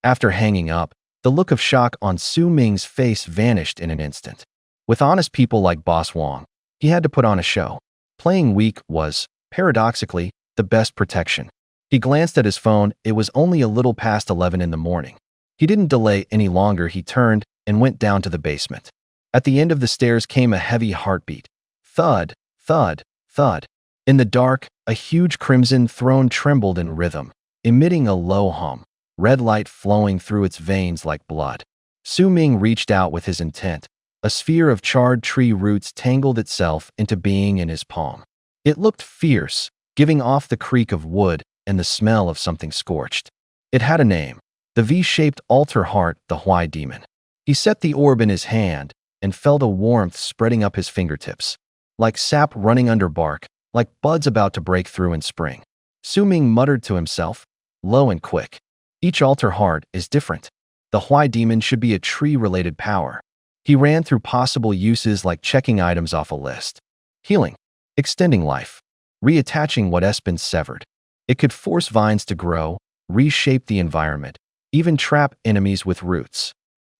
After hanging up, the look of shock on Su Ming's face vanished in an instant. With honest people like Boss Wong, he had to put on a show. Playing weak was, paradoxically, the best protection. He glanced at his phone. It was only a little past 11 in the morning. He didn't delay any longer. He turned and went down to the basement. At the end of the stairs came a heavy heartbeat. Thud, thud, thud. In the dark, a huge crimson throne trembled in rhythm, emitting a low hum, red light flowing through its veins like blood. Su Ming reached out with his intent. A sphere of charred tree roots tangled itself into being in his palm. It looked fierce, giving off the creak of wood and the smell of something scorched. It had a name, the V-shaped altar heart, the Huai demon. He set the orb in his hand and felt a warmth spreading up his fingertips. Like sap running under bark, like buds about to break through in spring. Su Ming muttered to himself, low and quick. Each altar heart is different. The Huai demon should be a tree-related power. He ran through possible uses like checking items off a list. Healing, extending life, reattaching what has been severed. It could force vines to grow, reshape the environment, even trap enemies with roots.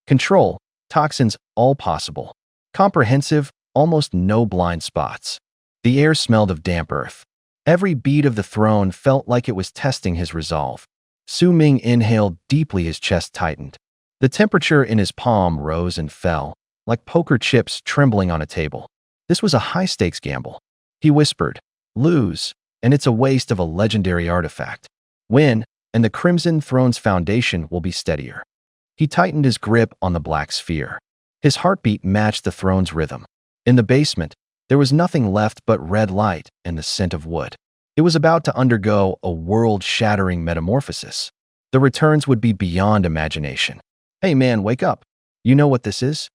Control, toxins, all possible. Comprehensive, almost no blind spots. The air smelled of damp earth. Every beat of the throne felt like it was testing his resolve. Su Ming inhaled deeply, his chest tightened. The temperature in his palm rose and fell, like poker chips trembling on a table. This was a high-stakes gamble. He whispered, lose, and it's a waste of a legendary artifact. Win, and the Crimson Throne's foundation will be steadier. He tightened his grip on the black sphere. His heartbeat matched the throne's rhythm. In the basement, there was nothing left but red light and the scent of wood. It was about to undergo a world-shattering metamorphosis. The returns would be beyond imagination. Hey man, wake up. You know what this is?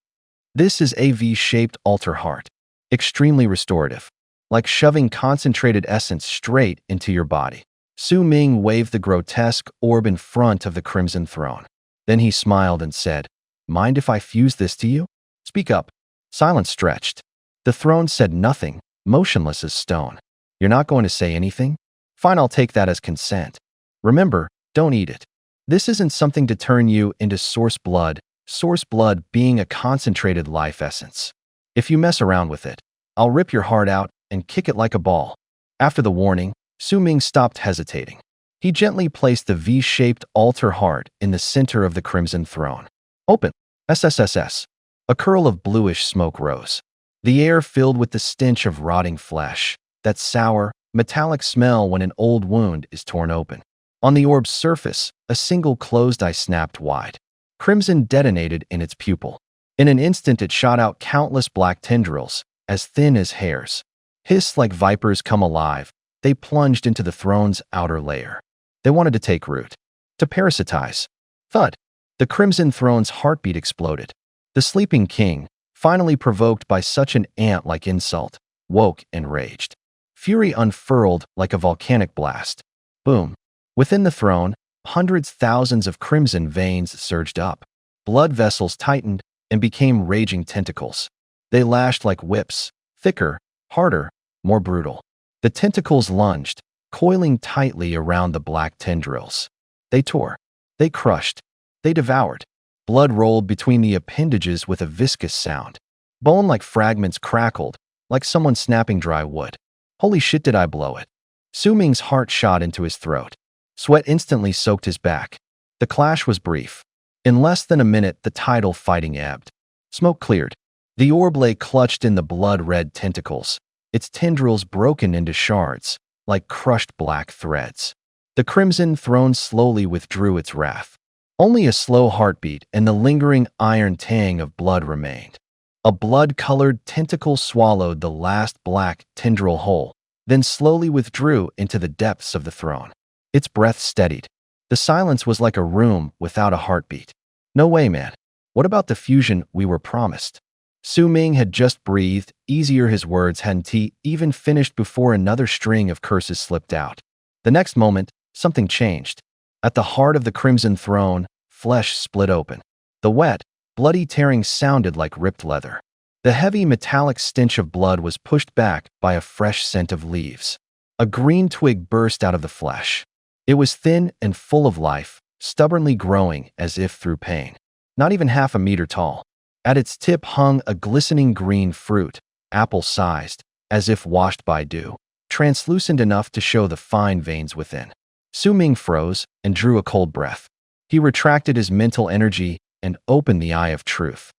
This is a V-shaped altar heart. Extremely restorative. Like shoving concentrated essence straight into your body. Su Ming waved the grotesque orb in front of the Crimson Throne. Then he smiled and said, mind if I fuse this to you? Speak up. Silence stretched. The throne said nothing, motionless as stone. You're not going to say anything? Fine, I'll take that as consent. Remember, don't eat it. This isn't something to turn you into source blood being a concentrated life essence. If you mess around with it, I'll rip your heart out and kick it like a ball. After the warning, Su Ming stopped hesitating. He gently placed the V-shaped altar heart in the center of the Crimson Throne. Open. SSSS. A curl of bluish smoke rose. The air filled with the stench of rotting flesh, that sour, metallic smell when an old wound is torn open. On the orb's surface, a single closed eye snapped wide. Crimson detonated in its pupil. In an instant, it shot out countless black tendrils, as thin as hairs. Hissed like vipers come alive, they plunged into the throne's outer layer. They wanted to take root, to parasitize. Thud. The Crimson Throne's heartbeat exploded. The sleeping king, finally provoked by such an ant-like insult, woke and raged. Fury unfurled like a volcanic blast. Boom. Within the throne, thousands of crimson veins surged up. Blood vessels tightened and became raging tentacles. They lashed like whips, thicker, harder, more brutal. The tentacles lunged, coiling tightly around the black tendrils. They tore. They crushed. They devoured. Blood rolled between the appendages with a viscous sound. Bone-like fragments crackled, like someone snapping dry wood. Holy shit, did I blow it? Su Ming's heart shot into his throat. Sweat instantly soaked his back. The clash was brief. In less than a minute, the tidal fighting ebbed. Smoke cleared. The orb lay clutched in the blood-red tentacles, its tendrils broken into shards, like crushed black threads. The Crimson Throne slowly withdrew its wrath. Only a slow heartbeat and the lingering iron tang of blood remained. A blood-colored tentacle swallowed the last black tendril whole, then slowly withdrew into the depths of the throne. Its breath steadied. The silence was like a room without a heartbeat. No way, man. What about the fusion we were promised? Su Ming had just breathed easier. His words hadn't even finished before another string of curses slipped out. The next moment, something changed. At the heart of the Crimson Throne, flesh split open. The wet, bloody tearing sounded like ripped leather. The heavy metallic stench of blood was pushed back by a fresh scent of leaves. A green twig burst out of the flesh. It was thin and full of life, stubbornly growing as if through pain. Not even half a meter tall. At its tip hung a glistening green fruit, apple-sized, as if washed by dew, translucent enough to show the fine veins within. Su Ming froze and drew a cold breath. He retracted his mental energy and opened the eye of truth.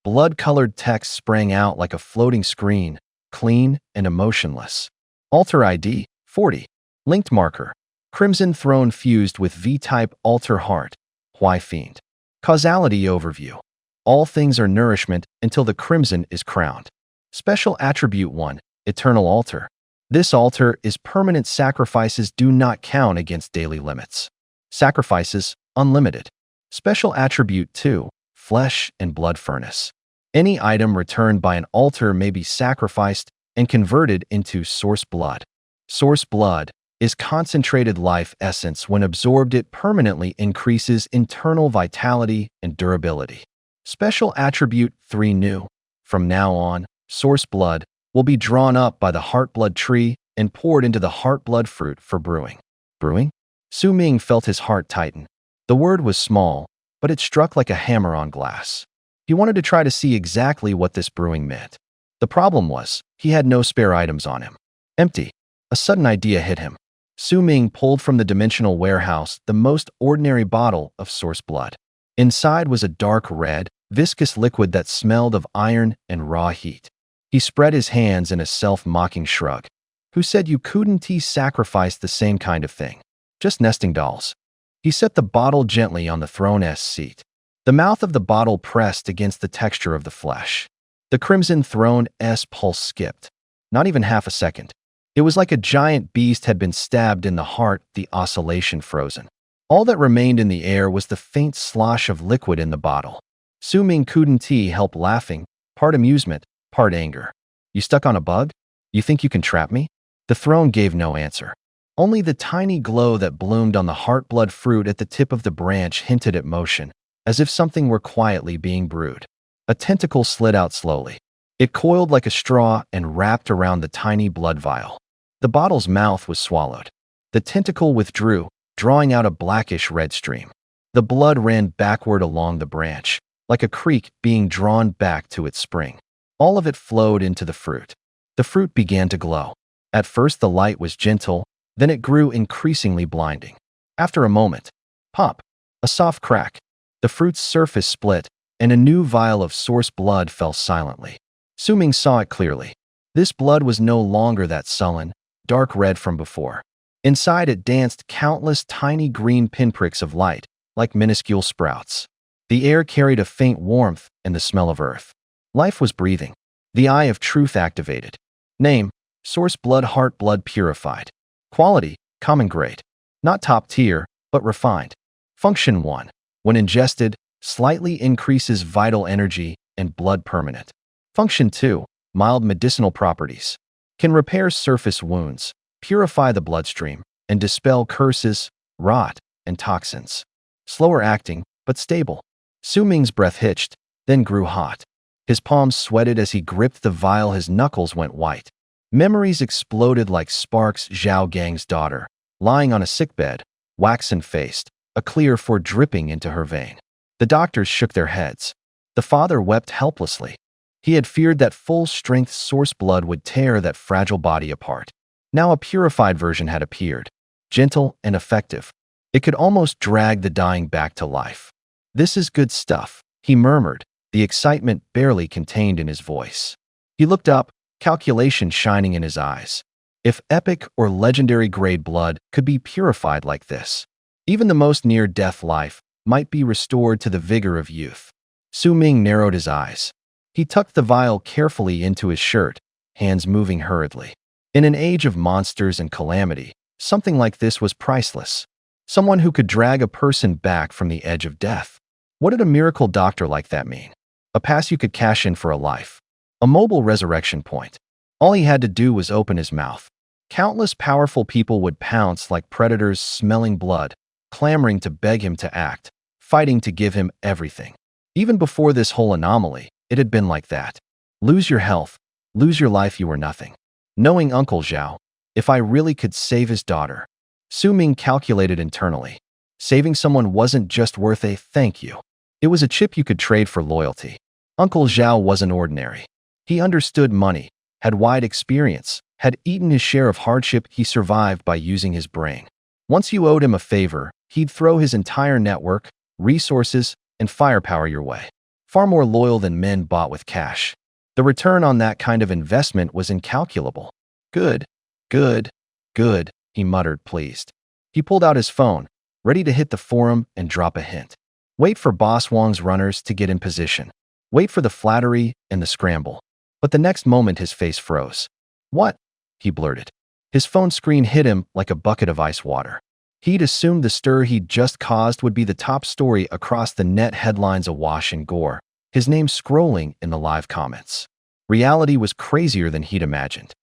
Blood-colored text sprang out like a floating screen, clean and emotionless. Altar ID, 40. Linked marker. Crimson Throne fused with V-type altar heart. Why fiend? Causality overview. All things are nourishment until the crimson is crowned. Special attribute 1. Eternal altar. This altar is permanent. Sacrifices do not count against daily limits. Sacrifices, unlimited. Special attribute 2. Flesh and blood furnace. Any item returned by an altar may be sacrificed and converted into source blood. Source blood is concentrated life essence. When absorbed, it permanently increases internal vitality and durability. Special attribute 3 new. From now on, source blood will be drawn up by the heartblood tree and poured into the heartblood fruit for brewing. Brewing? Su Ming felt his heart tighten. The word was small, but it struck like a hammer on glass. He wanted to try to see exactly what this brewing meant. The problem was, he had no spare items on him. Empty. A sudden idea hit him. Su Ming pulled from the dimensional warehouse the most ordinary bottle of source blood. Inside was a dark red, viscous liquid that smelled of iron and raw heat. He spread his hands in a self-mocking shrug. Who said you couldn't sacrifice the same kind of thing? Just nesting dolls. He set the bottle gently on the throne's seat. The mouth of the bottle pressed against the texture of the flesh. The Crimson Throne's pulse skipped. Not even half a second. It was like a giant beast had been stabbed in the heart, the oscillation frozen. All that remained in the air was the faint slosh of liquid in the bottle. Su Ming couldn't help laughing, part amusement, part anger. You stuck on a bug? You think you can trap me? The throne gave no answer. Only the tiny glow that bloomed on the heartblood fruit at the tip of the branch hinted at motion, as if something were quietly being brewed. A tentacle slid out slowly. It coiled like a straw and wrapped around the tiny blood vial. The bottle's mouth was swallowed. The tentacle withdrew, drawing out a blackish red stream. The blood ran backward along the branch, like a creek being drawn back to its spring. All of it flowed into the fruit. The fruit began to glow. At first the light was gentle, then it grew increasingly blinding. After a moment, pop! A soft crack. The fruit's surface split, and a new vial of source blood fell silently. Su Ming saw it clearly. This blood was no longer that sullen, dark red from before. Inside it danced countless tiny green pinpricks of light, like minuscule sprouts. The air carried a faint warmth and the smell of earth. Life was breathing. The eye of truth activated. Name: source blood, heart blood purified. Quality: common grade. Not top tier, but refined. Function 1. When ingested, slightly increases vital energy and blood permanent. Function 2. Mild medicinal properties. Can repair surface wounds, purify the bloodstream, and dispel curses, rot, and toxins. Slower acting, but stable. Su Ming's breath hitched, then grew hot. His palms sweated as he gripped the vial. His knuckles went white. Memories exploded like sparks. Zhao Gang's daughter, lying on a sickbed, waxen-faced, a clear for dripping into her vein. The doctors shook their heads. The father wept helplessly. He had feared that full-strength source blood would tear that fragile body apart. Now a purified version had appeared, gentle and effective. It could almost drag the dying back to life. "This is good stuff," he murmured, the excitement barely contained in his voice. He looked up, calculation shining in his eyes. If epic or legendary grade blood could be purified like this, Even the most near-death life might be restored to the vigor of youth. Su Ming narrowed his eyes. He tucked the vial carefully into his shirt, hands moving hurriedly. In an age of monsters and calamity, something like this was priceless. Someone who could drag a person back from the edge of death. What did a miracle doctor like that mean? A pass you could cash in for a life. A mobile resurrection point. All he had to do was open his mouth. Countless powerful people would pounce like predators smelling blood, clamoring to beg him to act, fighting to give him everything. Even before this whole anomaly, it had been like that. Lose your health, lose your life, you were nothing. Knowing Uncle Zhao, if I really could save his daughter. Su Ming calculated internally. Saving someone wasn't just worth a thank you. It was a chip you could trade for loyalty. Uncle Zhao wasn't ordinary. He understood money, had wide experience, had eaten his share of hardship. He survived by using his brain. Once you owed him a favor, he'd throw his entire network, resources, and firepower your way. Far more loyal than men bought with cash. The return on that kind of investment was incalculable. Good, good, good, he muttered, pleased. He pulled out his phone, ready to hit the forum and drop a hint. Wait for Boss Wang's runners to get in position. Wait for the flattery and the scramble. But the next moment his face froze. What? He blurted. His phone screen hit him like a bucket of ice water. He'd assumed the stir he'd just caused would be the top story across the net, headlines awash in gore, his name scrolling in the live comments. Reality was crazier than he'd imagined.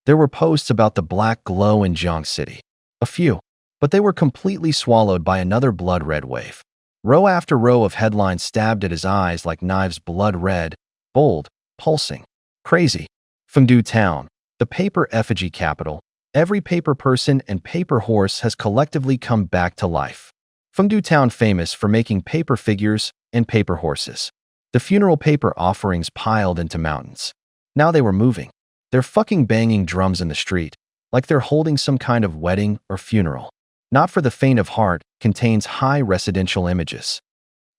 There were posts about the black glow in Jiang City. A few, but they were completely swallowed by another blood-red wave. Row after row of headlines stabbed at his eyes like knives, blood red, bold, pulsing. Crazy. Fengdu Town, the paper effigy capital. Every paper person and paper horse has collectively come back to life. Fengdu Town famous for making paper figures and paper horses. The funeral paper offerings piled into mountains. Now they were moving. They're fucking banging drums in the street, like they're holding some kind of wedding or funeral. Not for the faint of heart, contains high residential images.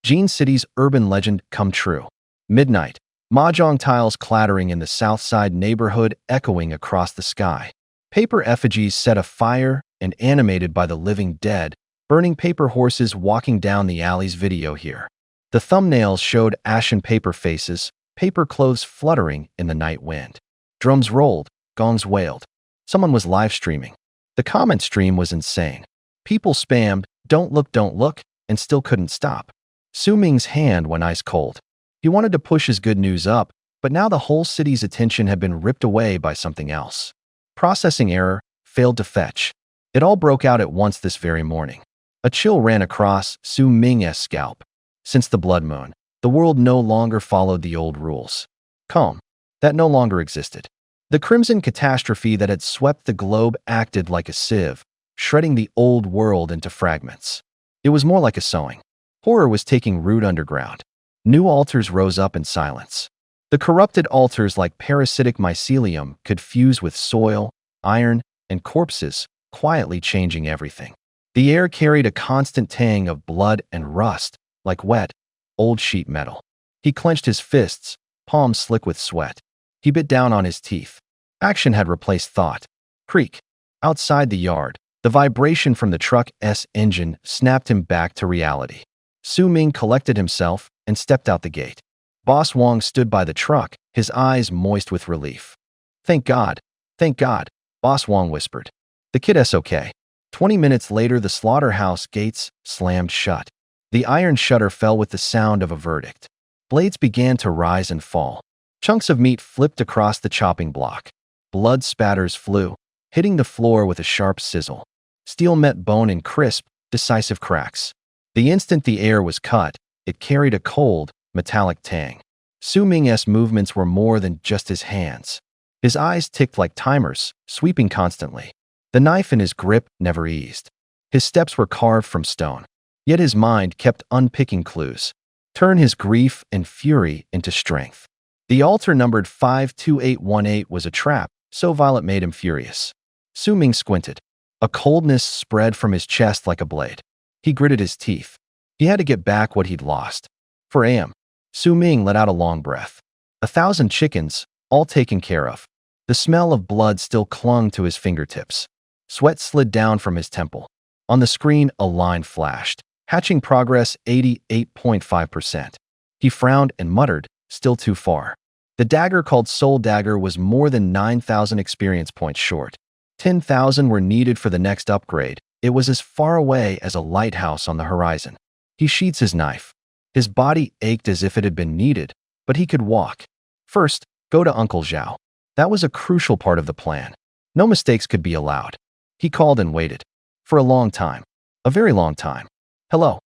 Jin City's urban legend come true. Midnight. Mahjong tiles clattering in the south side neighborhood, echoing across the sky. Paper effigies set afire and animated by the living dead, burning paper horses walking down the alleys. Video here. The thumbnails showed ashen paper faces, paper clothes fluttering in the night wind. Drums rolled, gongs wailed. Someone was live streaming. The comment stream was insane. People spammed, don't look, and still couldn't stop. Su Ming's hand went ice cold. He wanted to push his good news up, but now the whole city's attention had been ripped away by something else. Processing error, failed to fetch. It all broke out at once this very morning. A chill ran across Su Ming's scalp. Since the blood moon, the world no longer followed the old rules. Calm. That no longer existed. The crimson catastrophe that had swept the globe acted like a sieve, shredding the old world into fragments. It was more like a sowing. Horror was taking root underground. New altars rose up in silence. The corrupted altars, like parasitic mycelium, could fuse with soil, iron, and corpses, quietly changing everything. The air carried a constant tang of blood and rust, like wet, old sheet metal. He clenched his fists, palms slick with sweat. He bit down on his teeth. Action had replaced thought. Creak. Outside the yard, the vibration from the truck's engine snapped him back to reality. Su Ming collected himself and stepped out the gate. Boss Wang stood by the truck, his eyes moist with relief. Thank God, Boss Wang whispered. The kid's okay. 20 minutes later, the slaughterhouse gates slammed shut. The iron shutter fell with the sound of a verdict. Blades began to rise and fall. Chunks of meat flipped across the chopping block. Blood spatters flew, hitting the floor with a sharp sizzle. Steel met bone in crisp, decisive cracks. The instant the air was cut, it carried a cold, metallic tang. Su Ming's movements were more than just his hands. His eyes ticked like timers, sweeping constantly. The knife in his grip never eased. His steps were carved from stone. Yet his mind kept unpicking clues. Turn his grief and fury into strength. The altar numbered 52818 was a trap, so violent made him furious. Su Ming squinted. A coldness spread from his chest like a blade. He gritted his teeth. He had to get back what he'd lost. For Am. Su Ming let out a long breath. 1,000 chickens, all taken care of. The smell of blood still clung to his fingertips. Sweat slid down from his temple. On the screen, a line flashed. Hatching progress 88.5%. He frowned and muttered, still too far. The dagger called Soul Dagger was more than 9,000 experience points short. 10,000 were needed for the next upgrade. It was as far away as a lighthouse on the horizon. He sheathes his knife. His body ached as if it had been kneaded, but he could walk. First, go to Uncle Zhao. That was a crucial part of the plan. No mistakes could be allowed. He called and waited. For a long time. A very long time. Hello.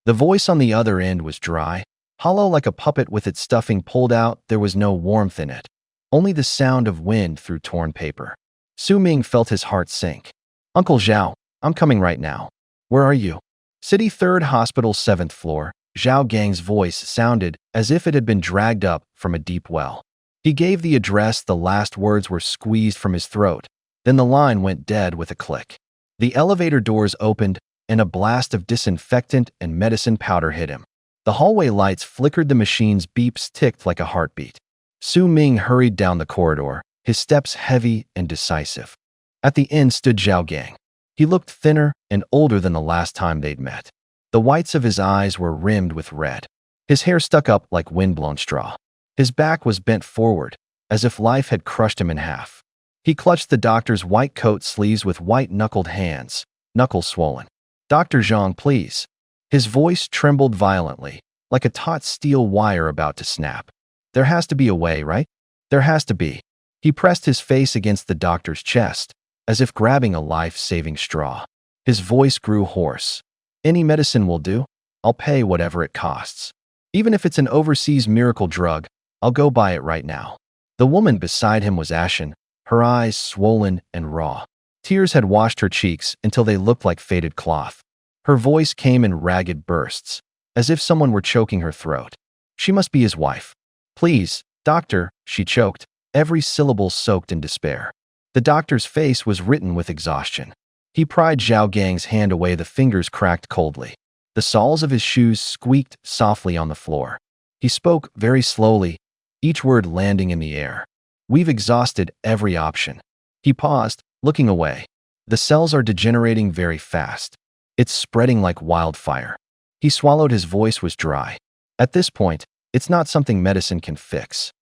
The voice on the other end was dry, hollow like a puppet with its stuffing pulled out. There was no warmth in it. Only the sound of wind through torn paper. Su Ming felt his heart sink. Uncle Zhao, I'm coming right now. Where are you? City 3rd Hospital 7th floor. Zhao Gang's voice sounded as if it had been dragged up from a deep well. He gave the address. The last words were squeezed from his throat. Then the line went dead with a click. The elevator doors opened, and a blast of disinfectant and medicine powder hit him. The hallway lights flickered. The machine's beeps ticked like a heartbeat. Su Ming hurried down the corridor, his steps heavy and decisive. At the end stood Zhao Gang. He looked thinner and older than the last time they'd met. The whites of his eyes were rimmed with red. His hair stuck up like windblown straw. His back was bent forward, as if life had crushed him in half. He clutched the doctor's white coat sleeves with white-knuckled hands, knuckles swollen. Dr. Zhang, please. His voice trembled violently, like a taut steel wire about to snap. There has to be a way, right? There has to be. He pressed his face against the doctor's chest, as if grabbing a life-saving straw. His voice grew hoarse. Any medicine will do. I'll pay whatever it costs. Even if it's an overseas miracle drug, I'll go buy it right now. The woman beside him was ashen, her eyes swollen and raw. Tears had washed her cheeks until they looked like faded cloth. Her voice came in ragged bursts, as if someone were choking her throat. She must be his wife. Please, doctor, she choked, every syllable soaked in despair. The doctor's face was written with exhaustion. He pried Zhao Gang's hand away. The fingers cracked coldly. The soles of his shoes squeaked softly on the floor. He spoke very slowly, each word landing in the air. We've exhausted every option. He paused, looking away. The cells are degenerating very fast. It's spreading like wildfire. He swallowed. His voice was dry. At this point, it's not something medicine can fix.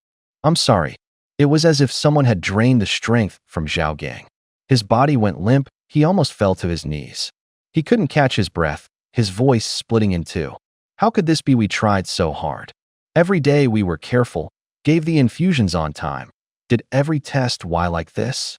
I'm sorry. It was as if someone had drained the strength from Zhao Gang. His body went limp. He almost fell to his knees. He couldn't catch his breath, his voice splitting in two. How could this be? We tried so hard. Every day we were careful, gave the infusions on time. Did every test. Why like this?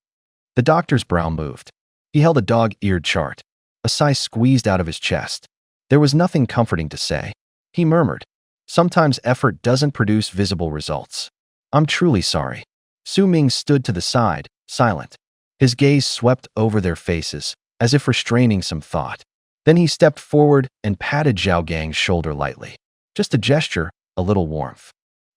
The doctor's brow moved. He held a dog-eared chart. A sigh squeezed out of his chest. There was nothing comforting to say. He murmured, sometimes effort doesn't produce visible results. I'm truly sorry. Su Ming stood to the side, silent. His gaze swept over their faces, as if restraining some thought. Then he stepped forward and patted Zhao Gang's shoulder lightly. Just a gesture, a little warmth.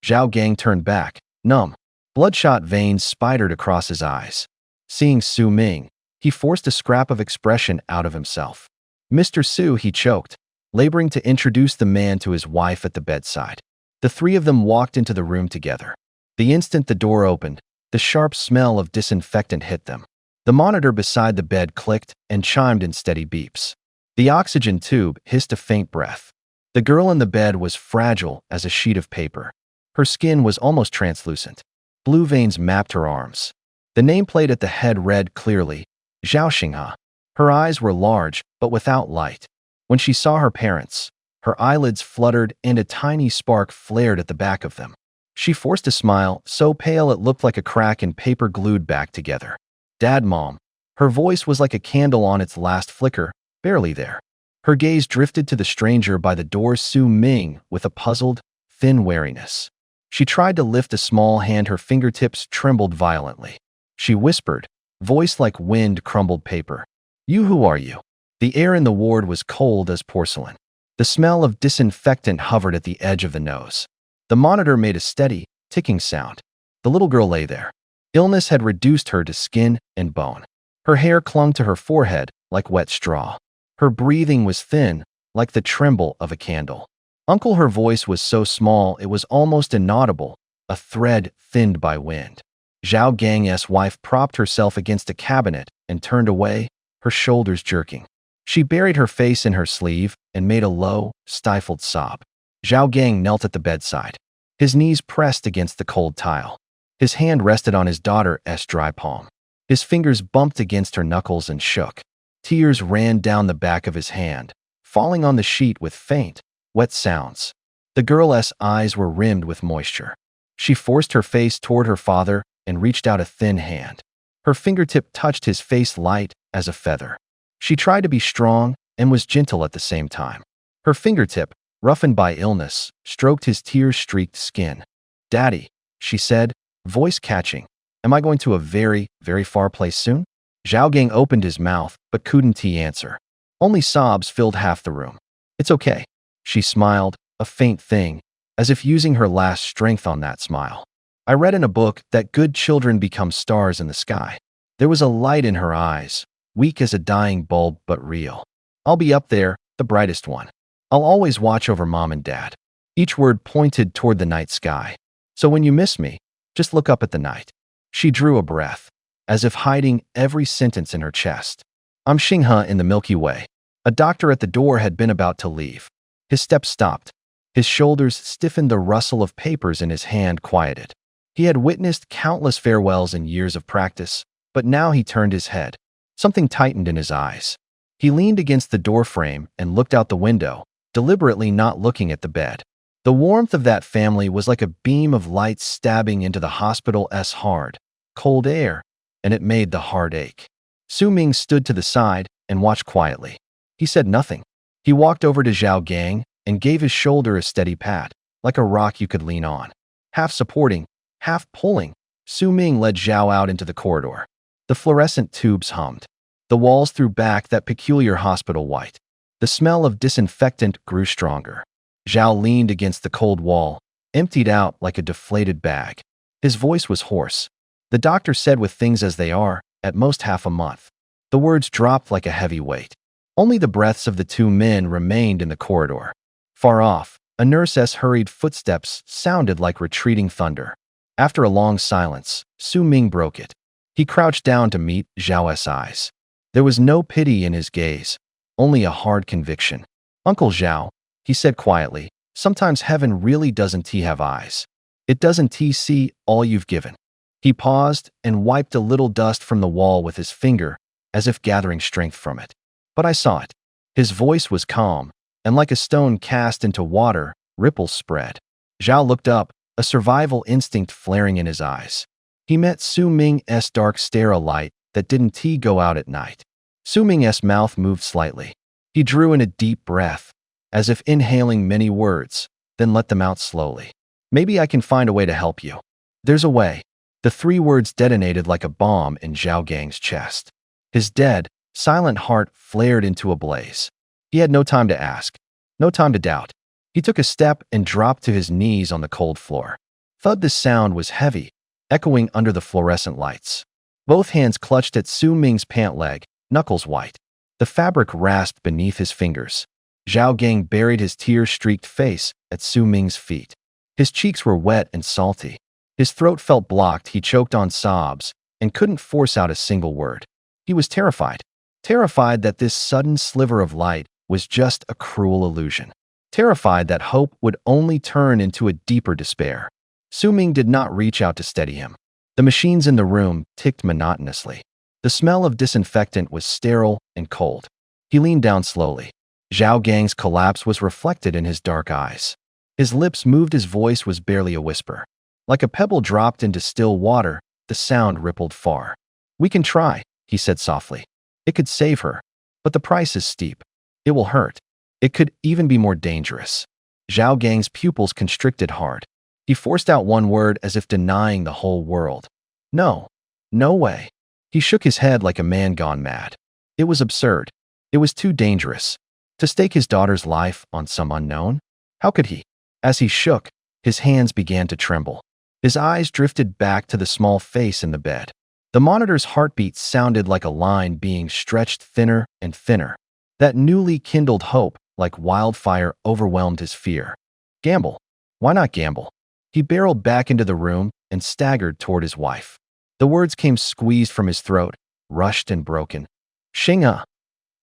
Zhao Gang turned back, numb. Bloodshot veins spidered across his eyes. Seeing Su Ming, he forced a scrap of expression out of himself. Mr. Su, he choked, laboring to introduce the man to his wife at the bedside. The three of them walked into the room together. The instant the door opened, the sharp smell of disinfectant hit them. The monitor beside the bed clicked and chimed in steady beeps. The oxygen tube hissed a faint breath. The girl in the bed was fragile as a sheet of paper. Her skin was almost translucent. Blue veins mapped her arms. The nameplate at the head read clearly, Zhao Xinghe. Her eyes were large, but without light. When she saw her parents, her eyelids fluttered and a tiny spark flared at the back of them. She forced a smile, so pale it looked like a crack in paper glued back together. Dad, Mom. Her voice was like a candle on its last flicker, barely there. Her gaze drifted to the stranger by the door, Su Ming, with a puzzled, thin wariness. She tried to lift a small hand. Her fingertips trembled violently. She whispered, voice like wind crumbled paper. You, who are you? The air in the ward was cold as porcelain. The smell of disinfectant hovered at the edge of the nose. The monitor made a steady, ticking sound. The little girl lay there. Illness had reduced her to skin and bone. Her hair clung to her forehead like wet straw. Her breathing was thin, like the tremble of a candle. Uncle, her voice was so small it was almost inaudible, a thread thinned by wind. Zhao Gang's wife propped herself against a cabinet and turned away, her shoulders jerking. She buried her face in her sleeve and made a low, stifled sob. Zhao Gang knelt at the bedside. His knees pressed against the cold tile. His hand rested on his daughter's dry palm. His fingers bumped against her knuckles and shook. Tears ran down the back of his hand, falling on the sheet with faint, wet sounds. The girl's eyes were rimmed with moisture. She forced her face toward her father and reached out a thin hand. Her fingertip touched his face light as a feather. She tried to be strong and was gentle at the same time. Her fingertip, roughened by illness, stroked his tear-streaked skin. "Daddy," she said, voice catching, "am I going to a very, very far place soon?" Zhao Gang opened his mouth, but couldn't answer. Only sobs filled half the room. "It's okay," she smiled, a faint thing, as if using her last strength on that smile. "I read in a book that good children become stars in the sky." There was a light in her eyes, weak as a dying bulb but real. "I'll be up there, the brightest one. I'll always watch over Mom and Dad." Each word pointed toward the night sky. "So when you miss me, just look up at the night." She drew a breath, as if hiding every sentence in her chest. "I'm Xinghe in the Milky Way." A doctor at the door had been about to leave. His steps stopped. His shoulders stiffened, the rustle of papers in his hand quieted. He had witnessed countless farewells and years of practice, but now he turned his head. Something tightened in his eyes. He leaned against the doorframe and looked out the window, deliberately not looking at the bed. The warmth of that family was like a beam of light stabbing into the hospital's hard, cold air, and it made the heart ache. Su Ming stood to the side and watched quietly. He said nothing. He walked over to Zhao Gang and gave his shoulder a steady pat, like a rock you could lean on. Half supporting, half pulling, Su Ming led Zhao out into the corridor. The fluorescent tubes hummed. The walls threw back that peculiar hospital white. The smell of disinfectant grew stronger. Zhao leaned against the cold wall, emptied out like a deflated bag. His voice was hoarse. "The doctor said with things as they are, at most half a month." The words dropped like a heavy weight. Only the breaths of the two men remained in the corridor. Far off, a nurse's hurried footsteps sounded like retreating thunder. After a long silence, Su Ming broke it. He crouched down to meet Zhao's eyes. There was no pity in his gaze, only a hard conviction. "Uncle Zhao," he said quietly, "sometimes heaven really doesn't have eyes. It doesn't see all you've given." He paused and wiped a little dust from the wall with his finger, as if gathering strength from it. "But I saw it." His voice was calm, and like a stone cast into water, ripples spread. Zhao looked up, a survival instinct flaring in his eyes. He met Su Ming's dark stare, a light that didn't go out at night. Su Ming's mouth moved slightly. He drew in a deep breath, as if inhaling many words, then let them out slowly. "Maybe I can find a way to help you." "There's a way." The three words detonated like a bomb in Zhao Gang's chest. His dead, silent heart flared into a blaze. He had no time to ask, no time to doubt. He took a step and dropped to his knees on the cold floor. Thud! The sound was heavy, echoing under the fluorescent lights. Both hands clutched at Su Ming's pant leg, knuckles white. The fabric rasped beneath his fingers. Zhao Gang buried his tear-streaked face at Su Ming's feet. His cheeks were wet and salty. His throat felt blocked. He choked on sobs and couldn't force out a single word. He was terrified. Terrified that this sudden sliver of light was just a cruel illusion. Terrified that hope would only turn into a deeper despair. Su Ming did not reach out to steady him. The machines in the room ticked monotonously. The smell of disinfectant was sterile and cold. He leaned down slowly. Zhao Gang's collapse was reflected in his dark eyes. His lips moved. His voice was barely a whisper. Like a pebble dropped into still water, the sound rippled far. "We can try," he said softly. "It could save her, but the price is steep. It will hurt. It could even be more dangerous." Zhao Gang's pupils constricted hard. He forced out one word as if denying the whole world. "No. No way." He shook his head like a man gone mad. It was absurd. It was too dangerous. To stake his daughter's life on some unknown? How could he? As he shook, his hands began to tremble. His eyes drifted back to the small face in the bed. The monitor's heartbeat sounded like a line being stretched thinner and thinner. That newly kindled hope, like wildfire, overwhelmed his fear. Gamble. Why not gamble? He barreled back into the room and staggered toward his wife. The words came squeezed from his throat, rushed and broken. "Xinghe."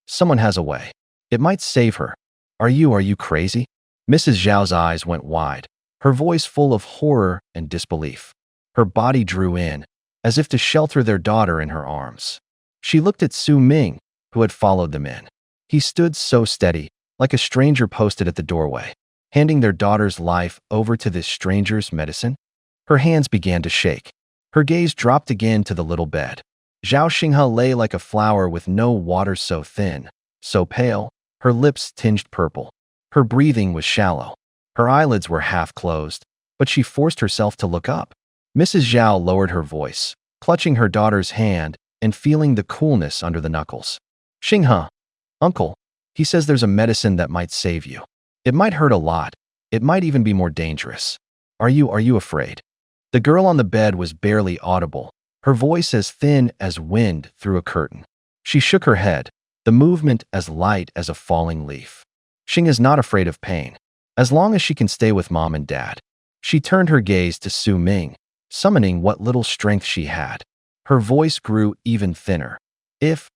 Someone has a way. It might save her. Are you crazy? Mrs. Zhao's eyes went wide, her voice full of horror and disbelief. Her body drew in, as if to shelter their daughter in her arms. She looked at Su Ming, who had followed them in. He stood so steady, like a stranger posted at the doorway, handing their daughter's life over to this stranger's medicine. Her hands began to shake. Her gaze dropped again to the little bed. Zhao Xinghe lay like a flower with no water, so thin, so pale, her lips tinged purple. Her breathing was shallow. Her eyelids were half closed, but she forced herself to look up. Mrs. Zhao lowered her voice, clutching her daughter's hand and feeling the coolness under the knuckles. Xinghe, uncle, he says there's a medicine that might save you. It might hurt a lot. It might even be more dangerous. Are you afraid? The girl on the bed was barely audible, her voice as thin as wind through a curtain. She shook her head, the movement as light as a falling leaf. Xing is not afraid of pain, as long as she can stay with mom and dad. She turned her gaze to Su Ming, summoning what little strength she had. Her voice grew even thinner. If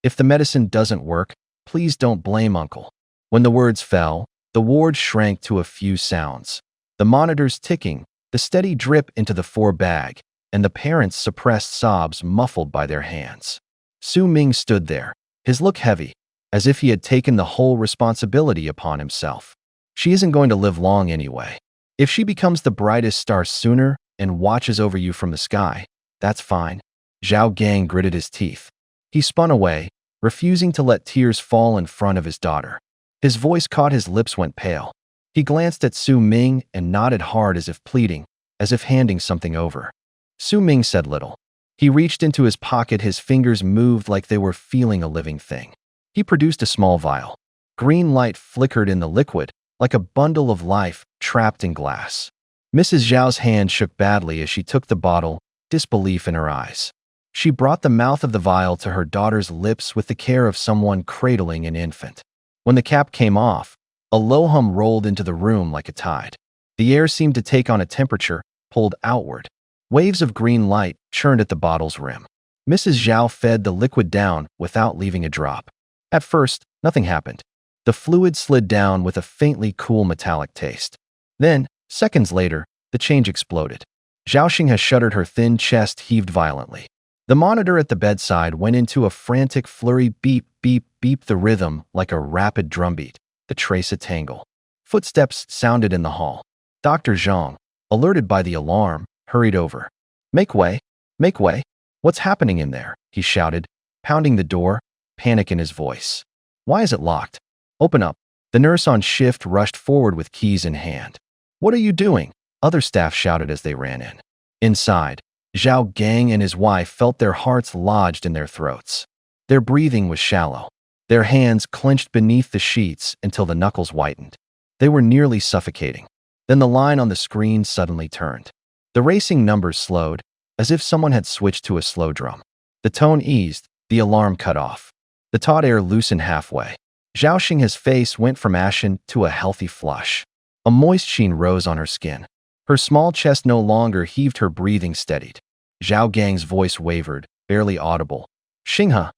the medicine doesn't work, please don't blame uncle. When the words fell, the ward shrank to a few sounds. The monitors ticking, the steady drip into the 4 bag, and the parents' suppressed sobs muffled by their hands. Su Ming stood there, his look heavy, as if he had taken the whole responsibility upon himself. She isn't going to live long anyway. If she becomes the brightest star sooner and watches over you from the sky, that's fine. Zhao Gang gritted his teeth. He spun away, refusing to let tears fall in front of his daughter. His voice caught, his lips went pale. He glanced at Su Ming and nodded hard, as if pleading, as if handing something over. Su Ming said little. He reached into his pocket, his fingers moved like they were feeling a living thing. He produced a small vial. Green light flickered in the liquid, like a bundle of life trapped in glass. Mrs. Zhao's hand shook badly as she took the bottle, disbelief in her eyes. She brought the mouth of the vial to her daughter's lips with the care of someone cradling an infant. When the cap came off, a low hum rolled into the room like a tide. The air seemed to take on a temperature, pulled outward. Waves of green light churned at the bottle's rim. Mrs. Zhao fed the liquid down without leaving a drop. At first, nothing happened. The fluid slid down with a faintly cool metallic taste. Then, seconds later, the change exploded. Zhao Xinghe shuddered, her thin chest heaved violently. The monitor at the bedside went into a frantic flurry, beep, beep, beep, the rhythm like a rapid drumbeat, the trace a tangle. Footsteps sounded in the hall. Dr. Zhang, alerted by the alarm, hurried over. Make way! Make way! What's happening in there? He shouted, pounding the door, panic in his voice. Why is it locked? Open up. The nurse on shift rushed forward with keys in hand. What are you doing? Other staff shouted as they ran in. Inside, Zhao Gang and his wife felt their hearts lodged in their throats. Their breathing was shallow. Their hands clenched beneath the sheets until the knuckles whitened. They were nearly suffocating. Then the line on the screen suddenly turned. The racing numbers slowed, as if someone had switched to a slow drum. The tone eased, the alarm cut off. The taut air loosened halfway. Zhao Xinghe's face went from ashen to a healthy flush. A moist sheen rose on her skin. Her small chest no longer heaved, her breathing steadied. Zhao Gang's voice wavered, barely audible. Xinghe,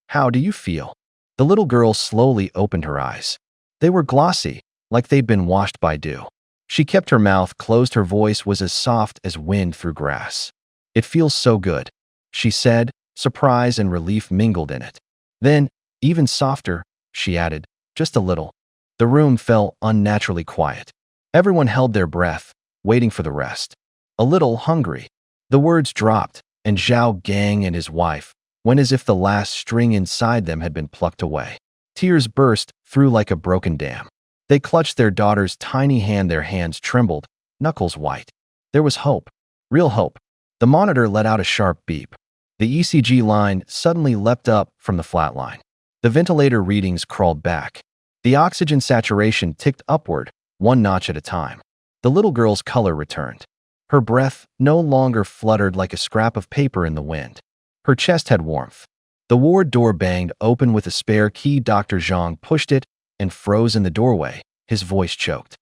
how do you feel? The little girl slowly opened her eyes. They were glossy, like they'd been washed by dew. She kept her mouth closed, her voice was as soft as wind through grass. It feels so good, she said, surprise and relief mingled in it. Then, even softer, she added, just a little. The room fell unnaturally quiet. Everyone held their breath, waiting for the rest. A little hungry. The words dropped, and Zhao Gang and his wife went as if the last string inside them had been plucked away. Tears burst through like a broken dam. They clutched their daughter's tiny hand, their hands trembled, knuckles white. There was hope, real hope. The monitor let out a sharp beep. The ECG line suddenly leapt up from the flat line. The ventilator readings crawled back. The oxygen saturation ticked upward, one notch at a time. The little girl's color returned. Her breath no longer fluttered like a scrap of paper in the wind. Her chest had warmth. The ward door banged open with a spare key. Dr. Zhang pushed it and froze in the doorway, his voice choked.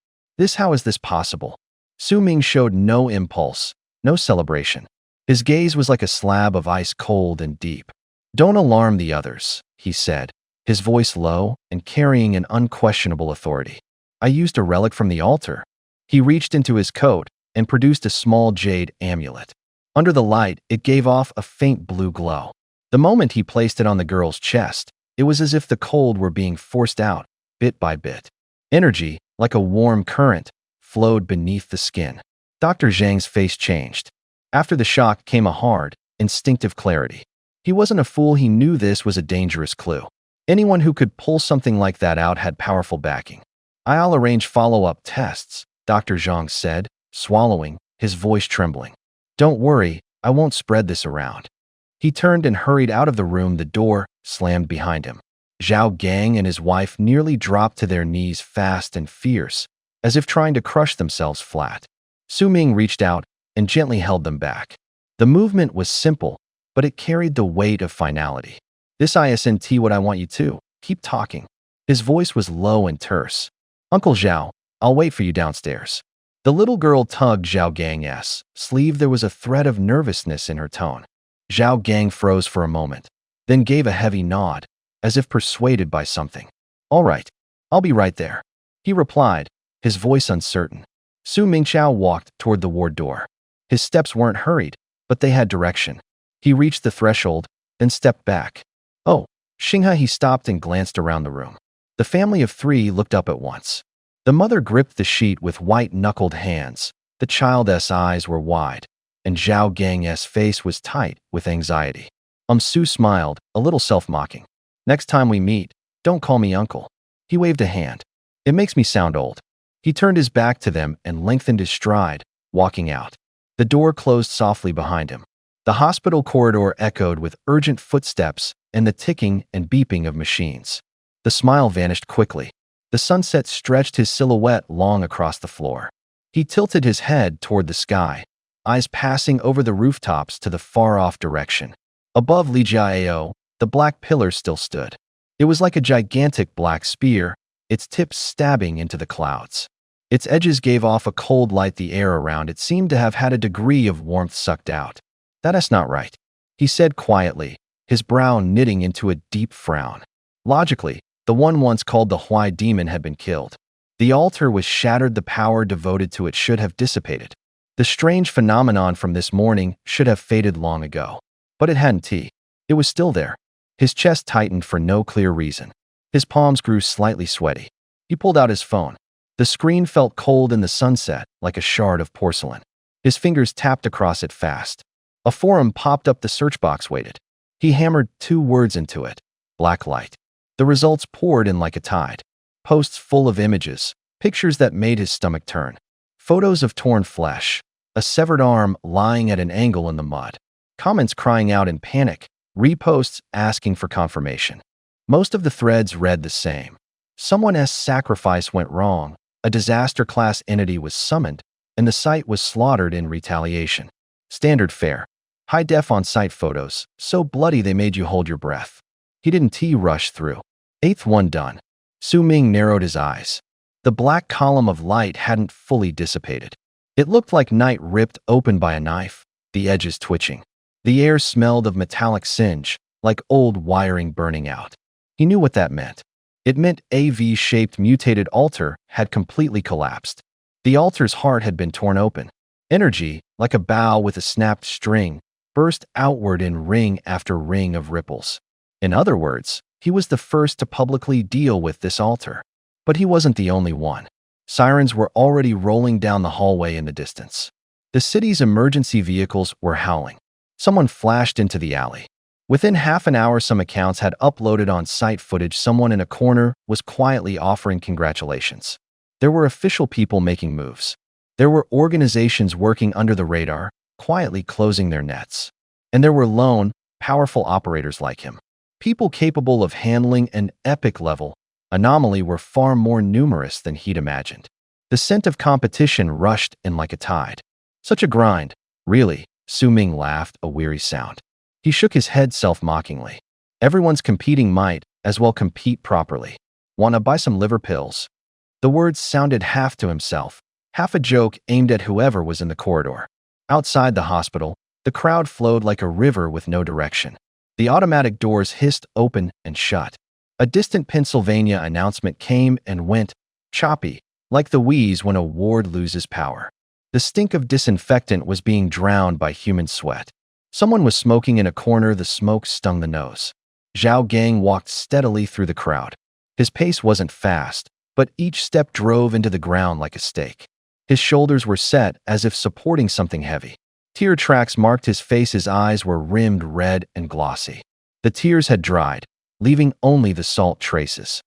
How is this possible? Su Ming showed no impulse, no celebration. His gaze was like a slab of ice, cold and deep. Don't alarm the others, he said, his voice low and carrying an unquestionable authority. I used a relic from the altar. He reached into his coat and produced a small jade amulet. Under the light, it gave off a faint blue glow. The moment he placed it on the girl's chest, it was as if the cold were being forced out, bit by bit. Energy, like a warm current, flowed beneath the skin. Dr. Zhang's face changed. After the shock came a hard, instinctive clarity. He wasn't a fool, he knew this was a dangerous clue. Anyone who could pull something like that out had powerful backing. "I'll arrange follow-up tests," Dr. Zhang said, swallowing, his voice trembling. "Don't worry, I won't spread this around." He turned and hurried out of the room. The door slammed behind him. Zhao Gang and his wife nearly dropped to their knees fast and fierce, as if trying to crush themselves flat. Su Ming reached out and gently held them back. The movement was simple, but it carried the weight of finality. "This isn't what I want you to. Keep talking." His voice was low and terse. "Uncle Zhao, I'll wait for you downstairs." The little girl tugged Zhao Gang's sleeve. There was a thread of nervousness in her tone. Zhao Gang froze for a moment, then gave a heavy nod, as if persuaded by something. "All right, I'll be right there," he replied, his voice uncertain. Su Mingqiao walked toward the ward door. His steps weren't hurried, but they had direction. He reached the threshold, then stepped back. "Oh, Xinghe," he stopped and glanced around the room. The family of three looked up at once. The mother gripped the sheet with white-knuckled hands. The child's eyes were wide, and Zhao Gang's face was tight with anxiety. Su smiled, a little self-mocking. "Next time we meet, don't call me uncle." He waved a hand. "It makes me sound old." He turned his back to them and lengthened his stride, walking out. The door closed softly behind him. The hospital corridor echoed with urgent footsteps and the ticking and beeping of machines. The smile vanished quickly. The sunset stretched his silhouette long across the floor. He tilted his head toward the sky, eyes passing over the rooftops to the far-off direction. Above Lijiao, the black pillar still stood. It was like a gigantic black spear, its tips stabbing into the clouds. Its edges gave off a cold light. The air around it seemed to have had a degree of warmth sucked out. "That's not right," he said quietly, his brow knitting into a deep frown. Logically, the one once called the Huai demon had been killed. The altar was shattered. The power devoted to it should have dissipated. The strange phenomenon from this morning should have faded long ago. But it hadn't. It was still there. His chest tightened for no clear reason. His palms grew slightly sweaty. He pulled out his phone. The screen felt cold in the sunset, like a shard of porcelain. His fingers tapped across it fast. A forum popped up. The search box waited. He hammered 2 words into it. Black light. The results poured in like a tide. Posts full of images, pictures that made his stomach turn. Photos of torn flesh, a severed arm lying at an angle in the mud. Comments crying out in panic, reposts asking for confirmation. Most of the threads read the same. Someone's sacrifice went wrong, a disaster-class entity was summoned, and the site was slaughtered in retaliation. Standard fare. High-def on-site photos, so bloody they made you hold your breath. He didn't rush through. 8th one done. Su Ming narrowed his eyes. The black column of light hadn't fully dissipated. It looked like night ripped open by a knife, the edges twitching. The air smelled of metallic singe, like old wiring burning out. He knew what that meant. It meant a V-shaped mutated altar had completely collapsed. The altar's heart had been torn open. Energy, like a bow with a snapped string, burst outward in ring after ring of ripples. In other words, he was the first to publicly deal with this altar. But he wasn't the only one. Sirens were already rolling down the hallway in the distance. The city's emergency vehicles were howling. Someone flashed into the alley. Within half an hour, some accounts had uploaded on-site footage. Someone in a corner was quietly offering congratulations. There were official people making moves. There were organizations working under the radar, quietly closing their nets. And there were lone, powerful operators like him. People capable of handling an epic-level anomaly were far more numerous than he'd imagined. The scent of competition rushed in like a tide. Such a grind, really, Su Ming laughed, a weary sound. He shook his head self-mockingly. Everyone's competing might as well compete properly. "Wanna buy some liver pills?" The words sounded half to himself, half a joke aimed at whoever was in the corridor. Outside the hospital, the crowd flowed like a river with no direction. The automatic doors hissed open and shut. A distant Pennsylvania announcement came and went, choppy, like the wheeze when a ward loses power. The stink of disinfectant was being drowned by human sweat. Someone was smoking in a corner. The smoke stung the nose. Zhao Gang walked steadily through the crowd. His pace wasn't fast, but each step drove into the ground like a stake. His shoulders were set as if supporting something heavy. Tear tracks marked his face. His eyes were rimmed red and glossy. The tears had dried, leaving only the salt traces.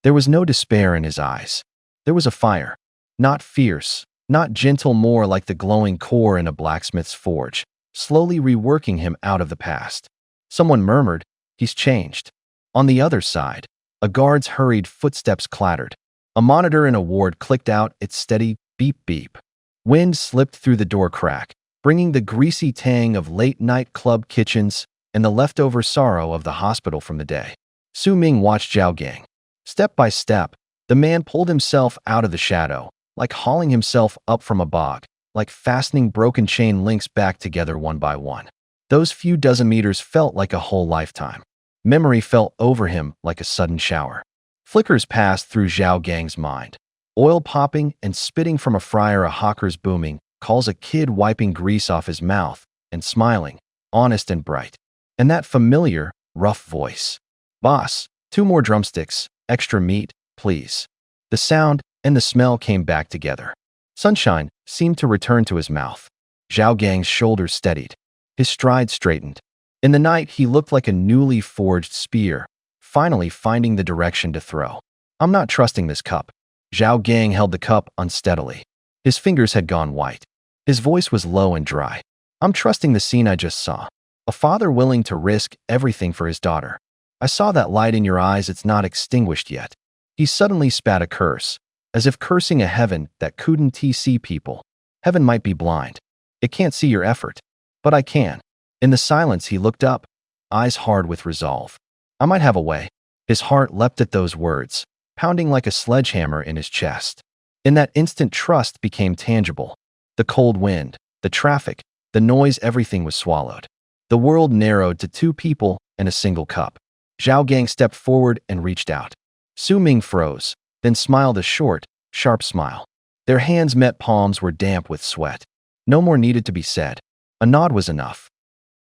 There was no despair in his eyes. There was a fire. Not fierce, not gentle, more like the glowing core in a blacksmith's forge, slowly reworking him out of the past. Someone murmured, "He's changed." On the other side, a guard's hurried footsteps clattered. A monitor in a ward clicked out its steady beep-beep. Wind slipped through the door crack, bringing the greasy tang of late-night club kitchens and the leftover sorrow of the hospital from the day. Su Ming watched Zhao Gang. Step by step, the man pulled himself out of the shadow, like hauling himself up from a bog, like fastening broken chain links back together one by one. Those few dozen meters felt like a whole lifetime. Memory fell over him like a sudden shower. Flickers passed through Zhao Gang's mind. Oil popping and spitting from a fryer, a hawker's booming, calls a kid wiping grease off his mouth and smiling, honest and bright. And that familiar, rough voice. "Boss, 2 more drumsticks, extra meat, please." The sound and the smell came back together. Sunshine seemed to return to his mouth. Zhao Gang's shoulders steadied. His stride straightened. In the night, he looked like a newly forged spear, finally finding the direction to throw. "I'm not trusting this cup." Zhao Gang held the cup unsteadily. His fingers had gone white. His voice was low and dry. "I'm trusting the scene I just saw. A father willing to risk everything for his daughter. I saw that light in your eyes. It's not extinguished yet." He suddenly spat a curse, as if cursing a heaven that couldn't see people. "Heaven might be blind. It can't see your effort. But I can." In the silence, he looked up, eyes hard with resolve. "I might have a way." His heart leapt at those words, pounding like a sledgehammer in his chest. In that instant, trust became tangible. The cold wind, the traffic, the noise, everything was swallowed. The world narrowed to 2 people and a single cup. Zhao Gang stepped forward and reached out. Su Ming froze, then smiled a short, sharp smile. Their hands met, palms were damp with sweat. No more needed to be said. A nod was enough.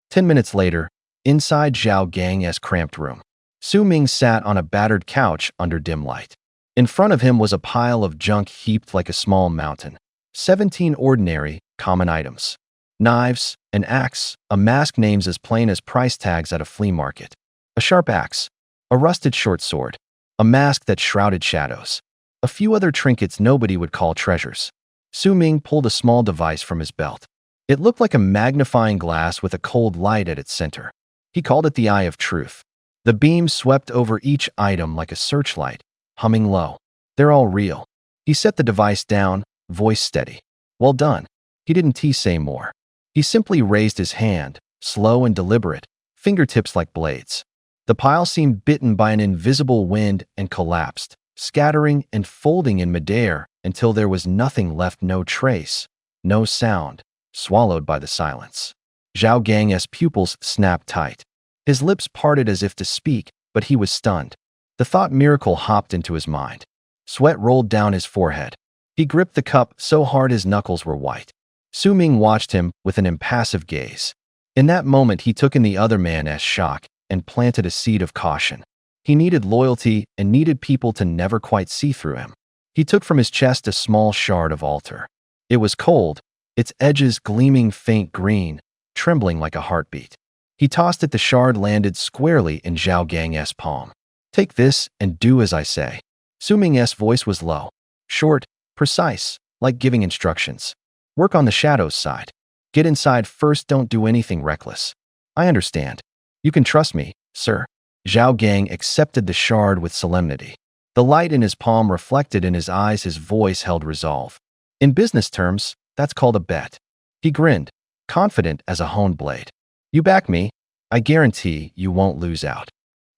10 minutes later, inside Zhao Gang's cramped room, Su Ming sat on a battered couch under dim light. In front of him was a pile of junk heaped like a small mountain. 17 ordinary, common items. Knives, an axe, a mask, names as plain as price tags at a flea market. A sharp axe, a rusted short sword, a mask that shrouded shadows. A few other trinkets nobody would call treasures. Su Ming pulled a small device from his belt. It looked like a magnifying glass with a cold light at its center. He called it the Eye of Truth. The beam swept over each item like a searchlight, humming low. "They're all real." He set the device down, voice steady. "Well done." He didn't say more. He simply raised his hand, slow and deliberate, fingertips like blades. The pile seemed bitten by an invisible wind and collapsed, scattering and folding in midair until there was nothing left, no trace, no sound, swallowed by the silence. Zhao Gang's pupils snapped tight. His lips parted as if to speak, but he was stunned. The thought miracle hopped into his mind. Sweat rolled down his forehead. He gripped the cup so hard his knuckles were white. Su Ming watched him with an impassive gaze. In that moment, he took in the other man's shock and planted a seed of caution. He needed loyalty and needed people to never quite see through him. He took from his chest a small shard of altar. It was cold, its edges gleaming faint green, trembling like a heartbeat. He tossed it. The shard landed squarely in Zhao Gang's palm. "Take this and do as I say." Su Ming's voice was low, short, precise, like giving instructions. "Work on the shadows side. Get inside first, don't do anything reckless." "I understand. You can trust me, sir." Zhao Gang accepted the shard with solemnity. The light in his palm reflected in his eyes. His voice held resolve. "In business terms, that's called a bet." He grinned, confident as a honed blade. "You back me, I guarantee you won't lose out."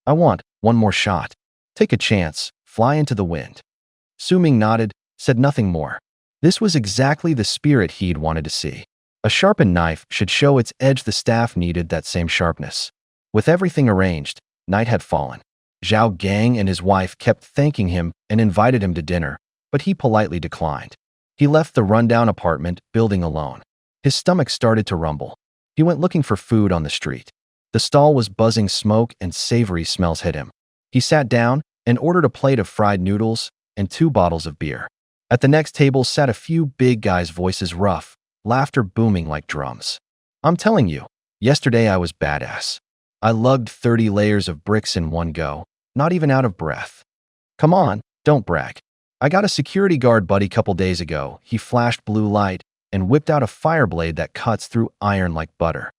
"I want one more shot. Take a chance, fly into the wind." Su Ming nodded, said nothing more. This was exactly the spirit he'd wanted to see. A sharpened knife should show its edge. The staff needed that same sharpness. With everything arranged, night had fallen. Zhao Gang and his wife kept thanking him and invited him to dinner, but he politely declined. He left the rundown apartment building alone. His stomach started to rumble. He went looking for food on the street. The stall was buzzing smoke and savory smells hit him. He sat down and ordered a plate of fried noodles and 2 bottles of beer. At the next table sat a few big guys, voices rough, laughter booming like drums. I'm telling you, yesterday I was badass. I lugged 30 layers of bricks in one go, not even out of breath. Come on, don't brag. I got a security guard buddy couple days ago. He flashed blue light and whipped out a fire blade that cuts through iron like butter.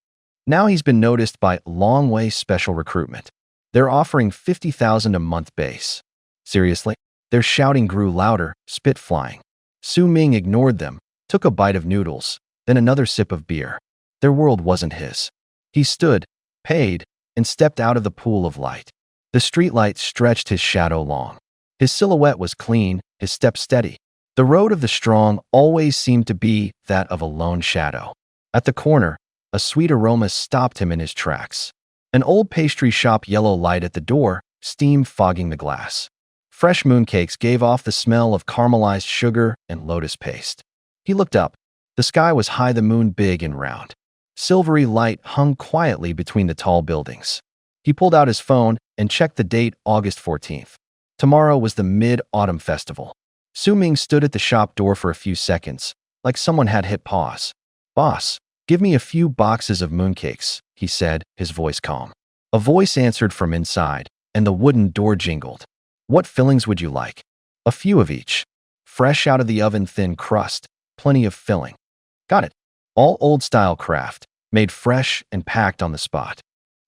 Now he's been noticed by Long Way Special Recruitment. They're offering $50,000 a month base. Seriously? Their shouting grew louder, spit flying. Su Ming ignored them, took a bite of noodles, then another sip of beer. Their world wasn't his. He stood, paid, and stepped out of the pool of light. The streetlight stretched his shadow long. His silhouette was clean, his step steady. The road of the strong always seemed to be that of a lone shadow. At the corner, a sweet aroma stopped him in his tracks. An old pastry shop, yellow light at the door, steam fogging the glass. Fresh mooncakes gave off the smell of caramelized sugar and lotus paste. He looked up. The sky was high, the moon big and round. Silvery light hung quietly between the tall buildings. He pulled out his phone and checked the date, August 14th. Tomorrow was the Mid-Autumn Festival. Su Ming stood at the shop door for a few seconds, like someone had hit pause. Boss, give me a few boxes of mooncakes, he said, his voice calm. A voice answered from inside, and the wooden door jingled. What fillings would you like? A few of each. Fresh out of the oven, thin crust, plenty of filling. Got it. All old-style craft, made fresh and packed on the spot.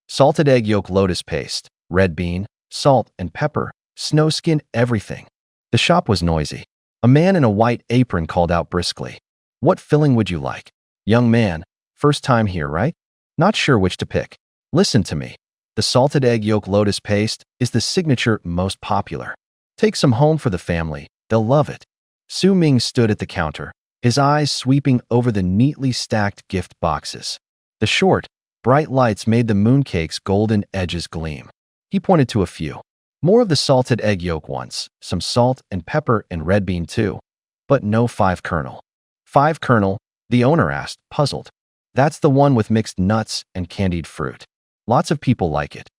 Salted egg yolk, lotus paste, red bean, salt and pepper, snow skin, everything. The shop was noisy. A man in a white apron called out briskly. What filling would you like? Young man, first time here, right? Not sure which to pick. Listen to me. The salted egg yolk lotus paste is the signature, most popular. Take some home for the family. They'll love it. Su Ming stood at the counter, his eyes sweeping over the neatly stacked gift boxes. The short, bright lights made the mooncake's golden edges gleam. He pointed to a few. More of the salted egg yolk ones, some salt and pepper and red bean too. But no 5-kernel. 5-kernel? The owner asked, puzzled. That's the one with mixed nuts and candied fruit. Lots of people like it.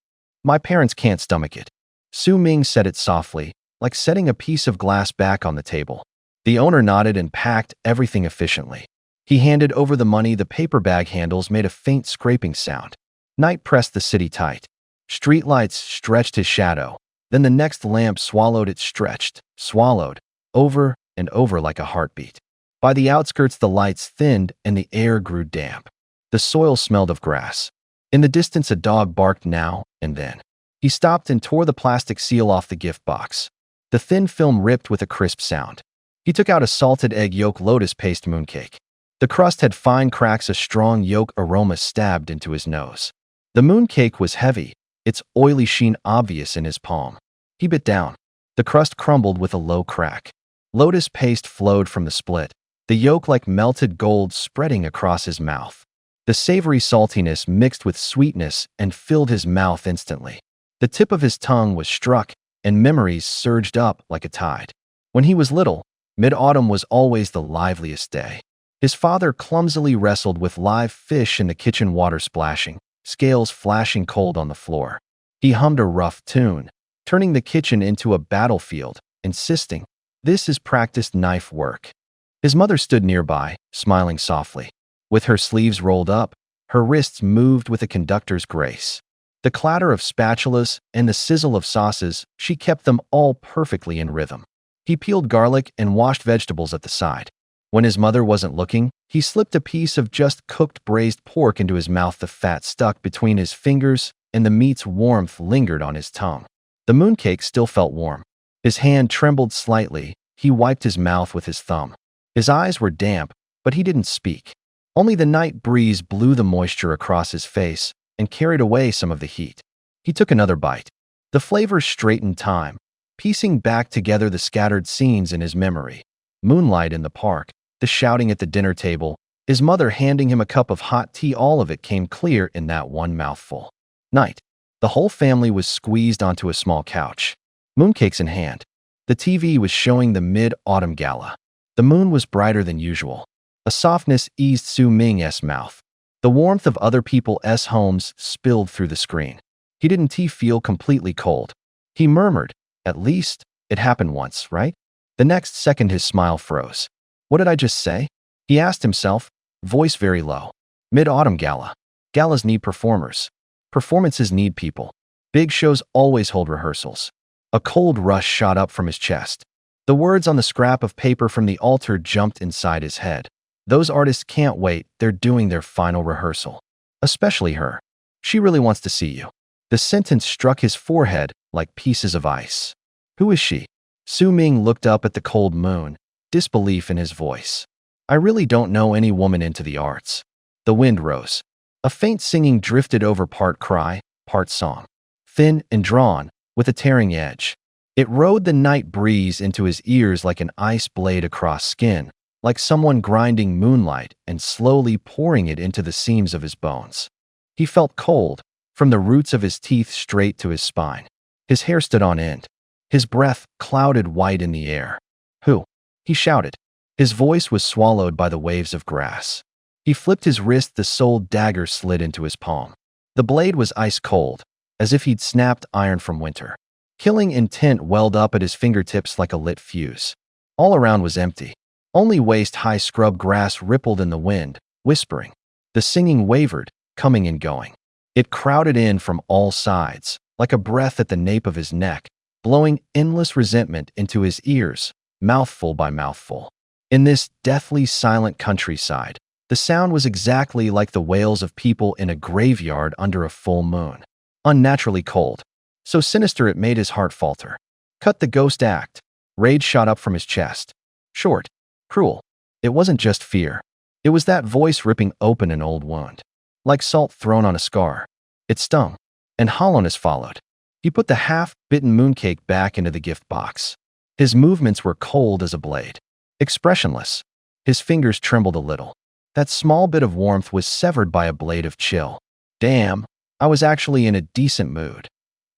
My parents can't stomach it. Su Ming said it softly, like setting a piece of glass back on the table. The owner nodded and packed everything efficiently. He handed over the money. The paper bag handles made a faint scraping sound. Night pressed the city tight. Streetlights stretched his shadow. Then the next lamp swallowed it, stretched, swallowed, over and over like a heartbeat. By the outskirts, the lights thinned and the air grew damp. The soil smelled of grass. In the distance, a dog barked now and then. He stopped and tore the plastic seal off the gift box. The thin film ripped with a crisp sound. He took out a salted egg yolk lotus paste mooncake. The crust had fine cracks, a strong yolk aroma stabbed into his nose. The mooncake was heavy, its oily sheen obvious in his palm. He bit down. The crust crumbled with a low crack. Lotus paste flowed from the split, the yolk like melted gold spreading across his mouth. The savory saltiness mixed with sweetness and filled his mouth instantly. The tip of his tongue was struck, and memories surged up like a tide. When he was little, mid-autumn was always the liveliest day. His father clumsily wrestled with live fish in the kitchen, water splashing, scales flashing cold on the floor. He hummed a rough tune, turning the kitchen into a battlefield, insisting, "This is practiced knife work." His mother stood nearby, smiling softly. With her sleeves rolled up, her wrists moved with a conductor's grace. The clatter of spatulas and the sizzle of sauces, she kept them all perfectly in rhythm. He peeled garlic and washed vegetables at the side. When his mother wasn't looking, he slipped a piece of just cooked braised pork into his mouth. The fat stuck between his fingers, and the meat's warmth lingered on his tongue. The mooncake still felt warm. His hand trembled slightly. He wiped his mouth with his thumb. His eyes were damp, but he didn't speak. Only the night breeze blew the moisture across his face and carried away some of the heat. He took another bite. The flavors straightened time, piecing back together the scattered scenes in his memory. Moonlight in the park, the shouting at the dinner table, his mother handing him a cup of hot tea, all of it came clear in that one mouthful. Night. The whole family was squeezed onto a small couch, mooncakes in hand. The TV was showing the mid-autumn gala. The moon was brighter than usual. A softness eased Su Ming's mouth. The warmth of other people's homes spilled through the screen. He didn't feel completely cold. He murmured, "At least, it happened once, right?" The next second his smile froze. "What did I just say?" he asked himself, voice very low. Mid-autumn gala. Galas need performers. Performances need people. Big shows always hold rehearsals. A cold rush shot up from his chest. The words on the scrap of paper from the altar jumped inside his head. Those artists can't wait, they're doing their final rehearsal. Especially her. She really wants to see you. The sentence struck his forehead like pieces of ice. Who is she? Su Ming looked up at the cold moon, disbelief in his voice. I really don't know any woman into the arts. The wind rose. A faint singing drifted over, part cry, part song. Thin and drawn, with a tearing edge. It rode the night breeze into his ears like an ice blade across skin, like someone grinding moonlight and slowly pouring it into the seams of his bones. He felt cold, from the roots of his teeth straight to his spine. His hair stood on end. His breath clouded white in the air. Who? He shouted. His voice was swallowed by the waves of grass. He flipped his wrist, the soul dagger slid into his palm. The blade was ice cold, as if he'd snapped iron from winter. Killing intent welled up at his fingertips like a lit fuse. All around was empty. Only waist-high scrub grass rippled in the wind, whispering. The singing wavered, coming and going. It crowded in from all sides, like a breath at the nape of his neck, blowing endless resentment into his ears, mouthful by mouthful. In this deathly silent countryside, the sound was exactly like the wails of people in a graveyard under a full moon. Unnaturally cold. So sinister it made his heart falter. Cut the ghost act. Rage shot up from his chest. Short. Cruel. It wasn't just fear. It was that voice ripping open an old wound. Like salt thrown on a scar. It stung. And hollowness followed. He put the half-bitten mooncake back into the gift box. His movements were cold as a blade. Expressionless. His fingers trembled a little. That small bit of warmth was severed by a blade of chill. Damn, I was actually in a decent mood.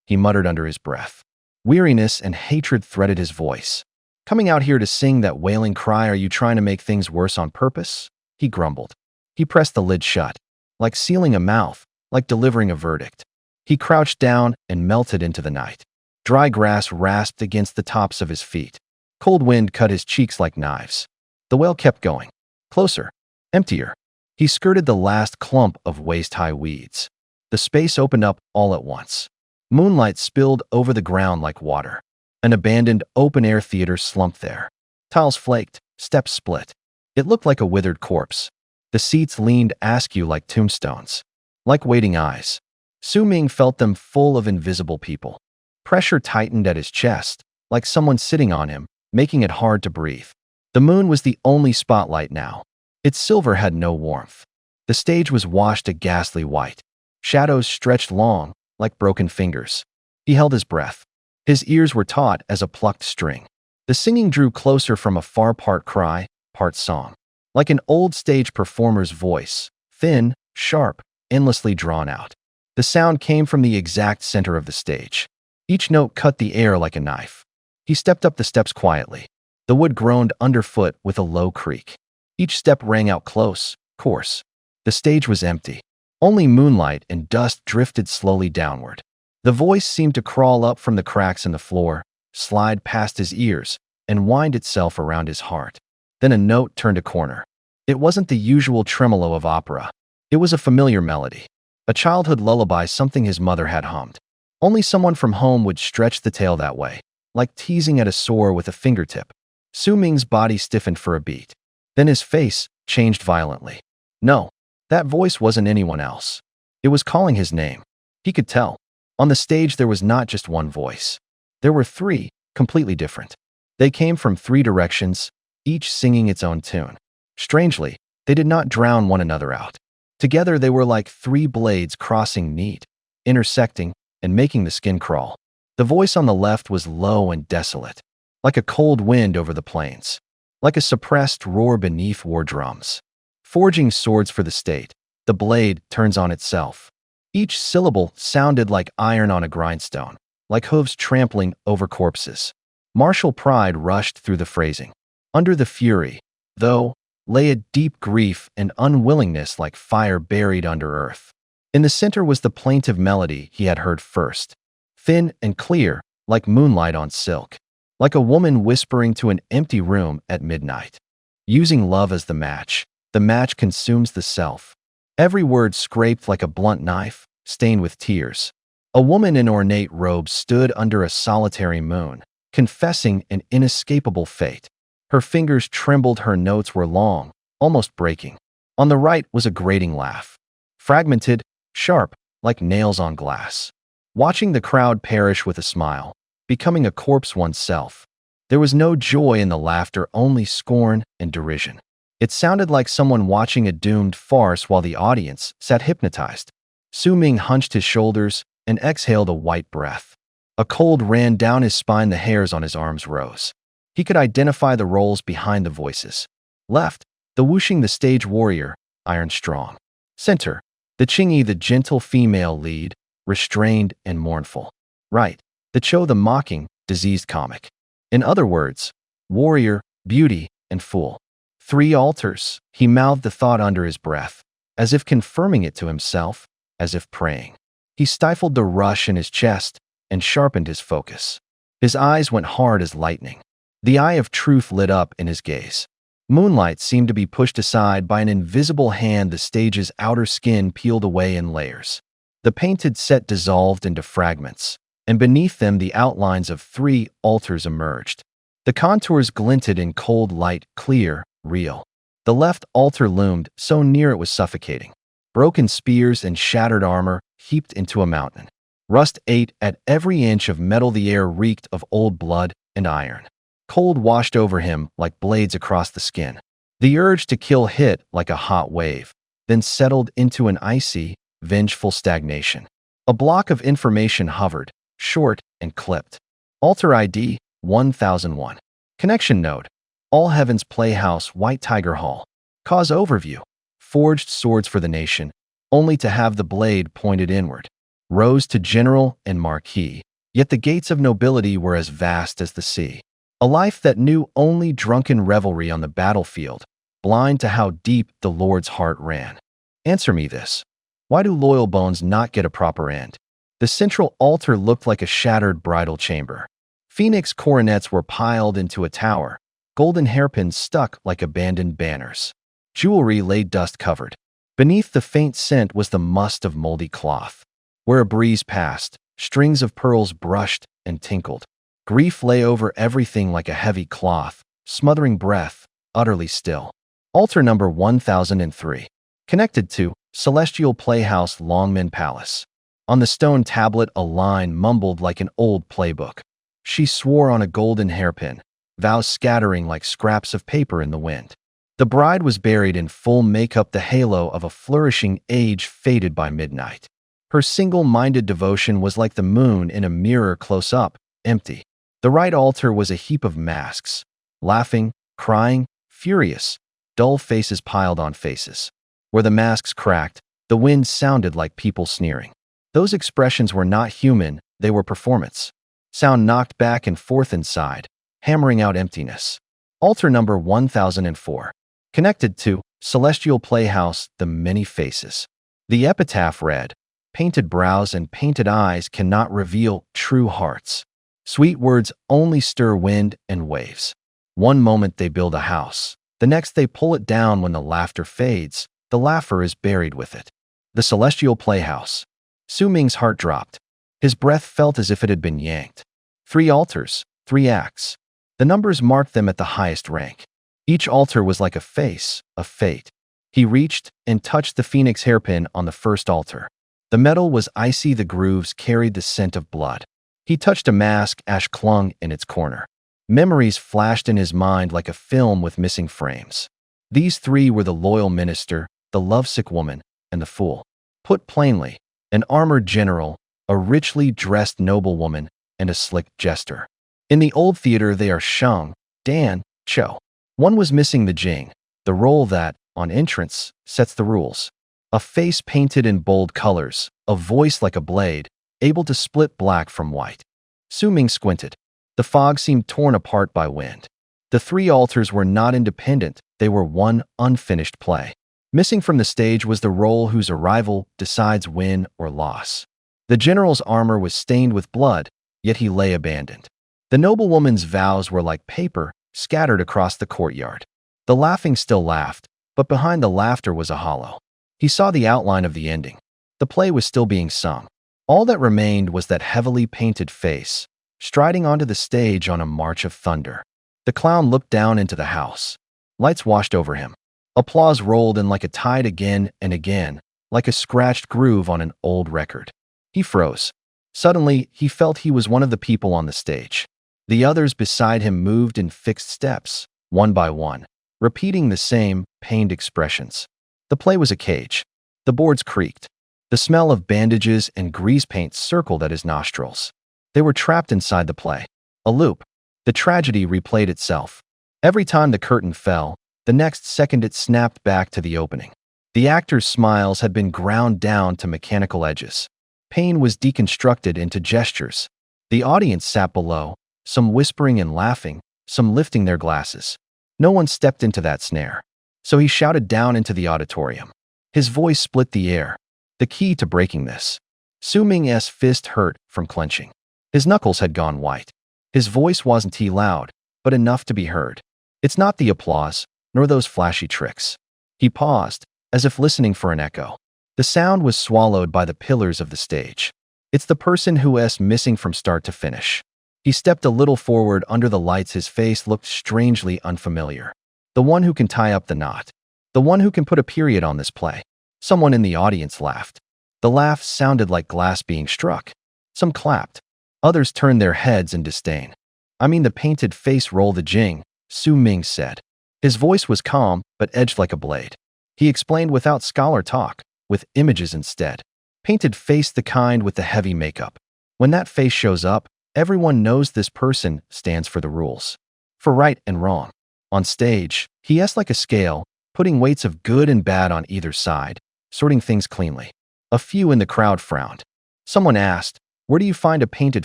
He muttered under his breath. Weariness and hatred threaded his voice. Coming out here to sing that wailing cry, are you trying to make things worse on purpose? He grumbled. He pressed the lid shut. Like sealing a mouth, like delivering a verdict. He crouched down and melted into the night. Dry grass rasped against the tops of his feet. Cold wind cut his cheeks like knives. The wail kept going. Closer. Emptier. He skirted the last clump of waist-high weeds. The space opened up all at once. Moonlight spilled over the ground like water. An abandoned open-air theater slumped there. Tiles flaked, steps split. It looked like a withered corpse. The seats leaned askew like tombstones. Like waiting eyes. Su Ming felt them full of invisible people. Pressure tightened at his chest, like someone sitting on him, making it hard to breathe. The moon was the only spotlight now. Its silver had no warmth. The stage was washed a ghastly white. Shadows stretched long, like broken fingers. He held his breath. His ears were taut as a plucked string. The singing drew closer from a far, part cry, part song. Like an old stage performer's voice, thin, sharp, endlessly drawn out. The sound came from the exact center of the stage. Each note cut the air like a knife. He stepped up the steps quietly. The wood groaned underfoot with a low creak. Each step rang out close, coarse. The stage was empty. Only moonlight and dust drifted slowly downward. The voice seemed to crawl up from the cracks in the floor, slide past his ears, and wind itself around his heart. Then a note turned a corner. It wasn't the usual tremolo of opera. It was a familiar melody. A childhood lullaby, something his mother had hummed. Only someone from home would stretch the tale that way, like teasing at a sore with a fingertip. Su Ming's body stiffened for a beat. Then his face changed violently. No, that voice wasn't anyone else. It was calling his name. He could tell. On the stage there was not just one voice. There were three, completely different. They came from three directions, each singing its own tune. Strangely, they did not drown one another out. Together they were like three blades crossing neat, intersecting, and making the skin crawl. The voice on the left was low and desolate, like a cold wind over the plains, like a suppressed roar beneath war drums. Forging swords for the state, the blade turns on itself. Each syllable sounded like iron on a grindstone, like hooves trampling over corpses. Martial pride rushed through the phrasing. Under the fury, though, lay a deep grief and unwillingness like fire buried under earth. In the center was the plaintive melody he had heard first, thin and clear, like moonlight on silk, like a woman whispering to an empty room at midnight. Using love as the match consumes the self. Every word scraped like a blunt knife, stained with tears. A woman in ornate robes stood under a solitary moon, confessing an inescapable fate. Her fingers trembled, her notes were long, almost breaking. On the right was a grating laugh, fragmented, sharp, like nails on glass. Watching the crowd perish with a smile, becoming a corpse oneself. There was no joy in the laughter, only scorn and derision. It sounded like someone watching a doomed farce while the audience sat hypnotized. Su Ming hunched his shoulders and exhaled a white breath. A cold ran down his spine, the hairs on his arms rose. He could identify the roles behind the voices. Left, the Wuxing, the stage warrior, iron strong. Center, the Qingyi, the gentle female lead, restrained and mournful. Right, the Chou, the mocking, diseased comic. In other words, warrior, beauty, and fool. 3 altars, he mouthed the thought under his breath, as if confirming it to himself, as if praying. He stifled the rush in his chest and sharpened his focus. His eyes went hard as lightning. The eye of truth lit up in his gaze. Moonlight seemed to be pushed aside by an invisible hand. The stage's outer skin peeled away in layers. The painted set dissolved into fragments, and beneath them the outlines of 3 altars emerged. The contours glinted in cold light, clear, real. The left altar loomed so near it was suffocating. Broken spears and shattered armor heaped into a mountain. Rust ate at every inch of metal. The air reeked of old blood and iron. Cold washed over him like blades across the skin. The urge to kill hit like a hot wave, then settled into an icy, vengeful stagnation. A block of information hovered, short and clipped. Altar ID 1001. Connection node. All Heavens Playhouse, White Tiger Hall. Cause overview. Forged swords for the nation, only to have the blade pointed inward. Rose to general and marquis, yet the gates of nobility were as vast as the sea. A life that knew only drunken revelry on the battlefield, blind to how deep the Lord's heart ran. Answer me this. Why do loyal bones not get a proper end? The central altar looked like a shattered bridal chamber. Phoenix coronets were piled into a tower, golden hairpins stuck like abandoned banners. Jewelry lay dust-covered. Beneath the faint scent was the must of moldy cloth. Where a breeze passed, strings of pearls brushed and tinkled. Grief lay over everything like a heavy cloth, smothering breath, utterly still. Altar number 1003. Connected to Celestial Playhouse, Longmen Palace. On the stone tablet a line mumbled like an old playbook. She swore on a golden hairpin, vows scattering like scraps of paper in the wind. The bride was buried in full makeup, the halo of a flourishing age faded by midnight. Her single-minded devotion was like the moon in a mirror close up, empty. The right altar was a heap of masks, laughing, crying, furious, dull faces piled on faces. Where the masks cracked, the wind sounded like people sneering. Those expressions were not human, they were performance. Sound knocked back and forth inside, hammering out emptiness. Altar number 1004. Connected to Celestial Playhouse, the Many Faces. The epitaph read, "Painted brows and painted eyes cannot reveal true hearts. Sweet words only stir wind and waves. One moment they build a house, the next they pull it down. When the laughter fades, the laugher is buried with it." The Celestial Playhouse. Su Ming's heart dropped. His breath felt as if it had been yanked. 3 altars, 3 acts. The numbers marked them at the highest rank. Each altar was like a face, a fate. He reached and touched the phoenix hairpin on the first altar. The metal was icy, the grooves carried the scent of blood. He touched a mask, ash clung in its corner. Memories flashed in his mind like a film with missing frames. These 3 were the loyal minister, the lovesick woman, and the fool. Put plainly, an armored general, a richly dressed noblewoman, and a slick jester. In the old theater they are Shang, Dan, Cho. One was missing, the Jing, the role that, on entrance, sets the rules. A face painted in bold colors, a voice like a blade, able to split black from white. Su Ming squinted. The fog seemed torn apart by wind. The three altars were not independent, they were one unfinished play. Missing from the stage was the role whose arrival decides win or loss. The general's armor was stained with blood, yet he lay abandoned. The noblewoman's vows were like paper, scattered across the courtyard. The laughing still laughed, but behind the laughter was a hollow. He saw the outline of the ending. The play was still being sung. All that remained was that heavily painted face, striding onto the stage on a march of thunder. The clown looked down into the house. Lights washed over him. Applause rolled in like a tide again and again, like a scratched groove on an old record. He froze. Suddenly, he felt he was one of the people on the stage. The others beside him moved in fixed steps, one by one, repeating the same pained expressions. The play was a cage. The boards creaked. The smell of bandages and grease paint circled at his nostrils. They were trapped inside the play. A loop. The tragedy replayed itself. Every time the curtain fell, the next second it snapped back to the opening. The actors' smiles had been ground down to mechanical edges. Pain was deconstructed into gestures. The audience sat below, some whispering and laughing, some lifting their glasses. No one stepped into that snare. So he shouted down into the auditorium. His voice split the air. The key to breaking this. Su Ming's fist hurt from clenching. His knuckles had gone white. His voice wasn't too loud, but enough to be heard. It's not the applause, nor those flashy tricks. He paused, as if listening for an echo. The sound was swallowed by the pillars of the stage. It's the person who's missing from start to finish. He stepped a little forward under the lights. His face looked strangely unfamiliar. The one who can tie up the knot. The one who can put a period on this play. Someone in the audience laughed. The laugh sounded like glass being struck. Some clapped. Others turned their heads in disdain. "I mean the painted face roll the jing," Su Ming said. His voice was calm, but edged like a blade. He explained without scholar talk, with images instead. Painted face, the kind with the heavy makeup. When that face shows up, everyone knows this person stands for the rules. For right and wrong. On stage, he is like a scale, putting weights of good and bad on either side, sorting things cleanly. A few in the crowd frowned. Someone asked, "Where do you find a painted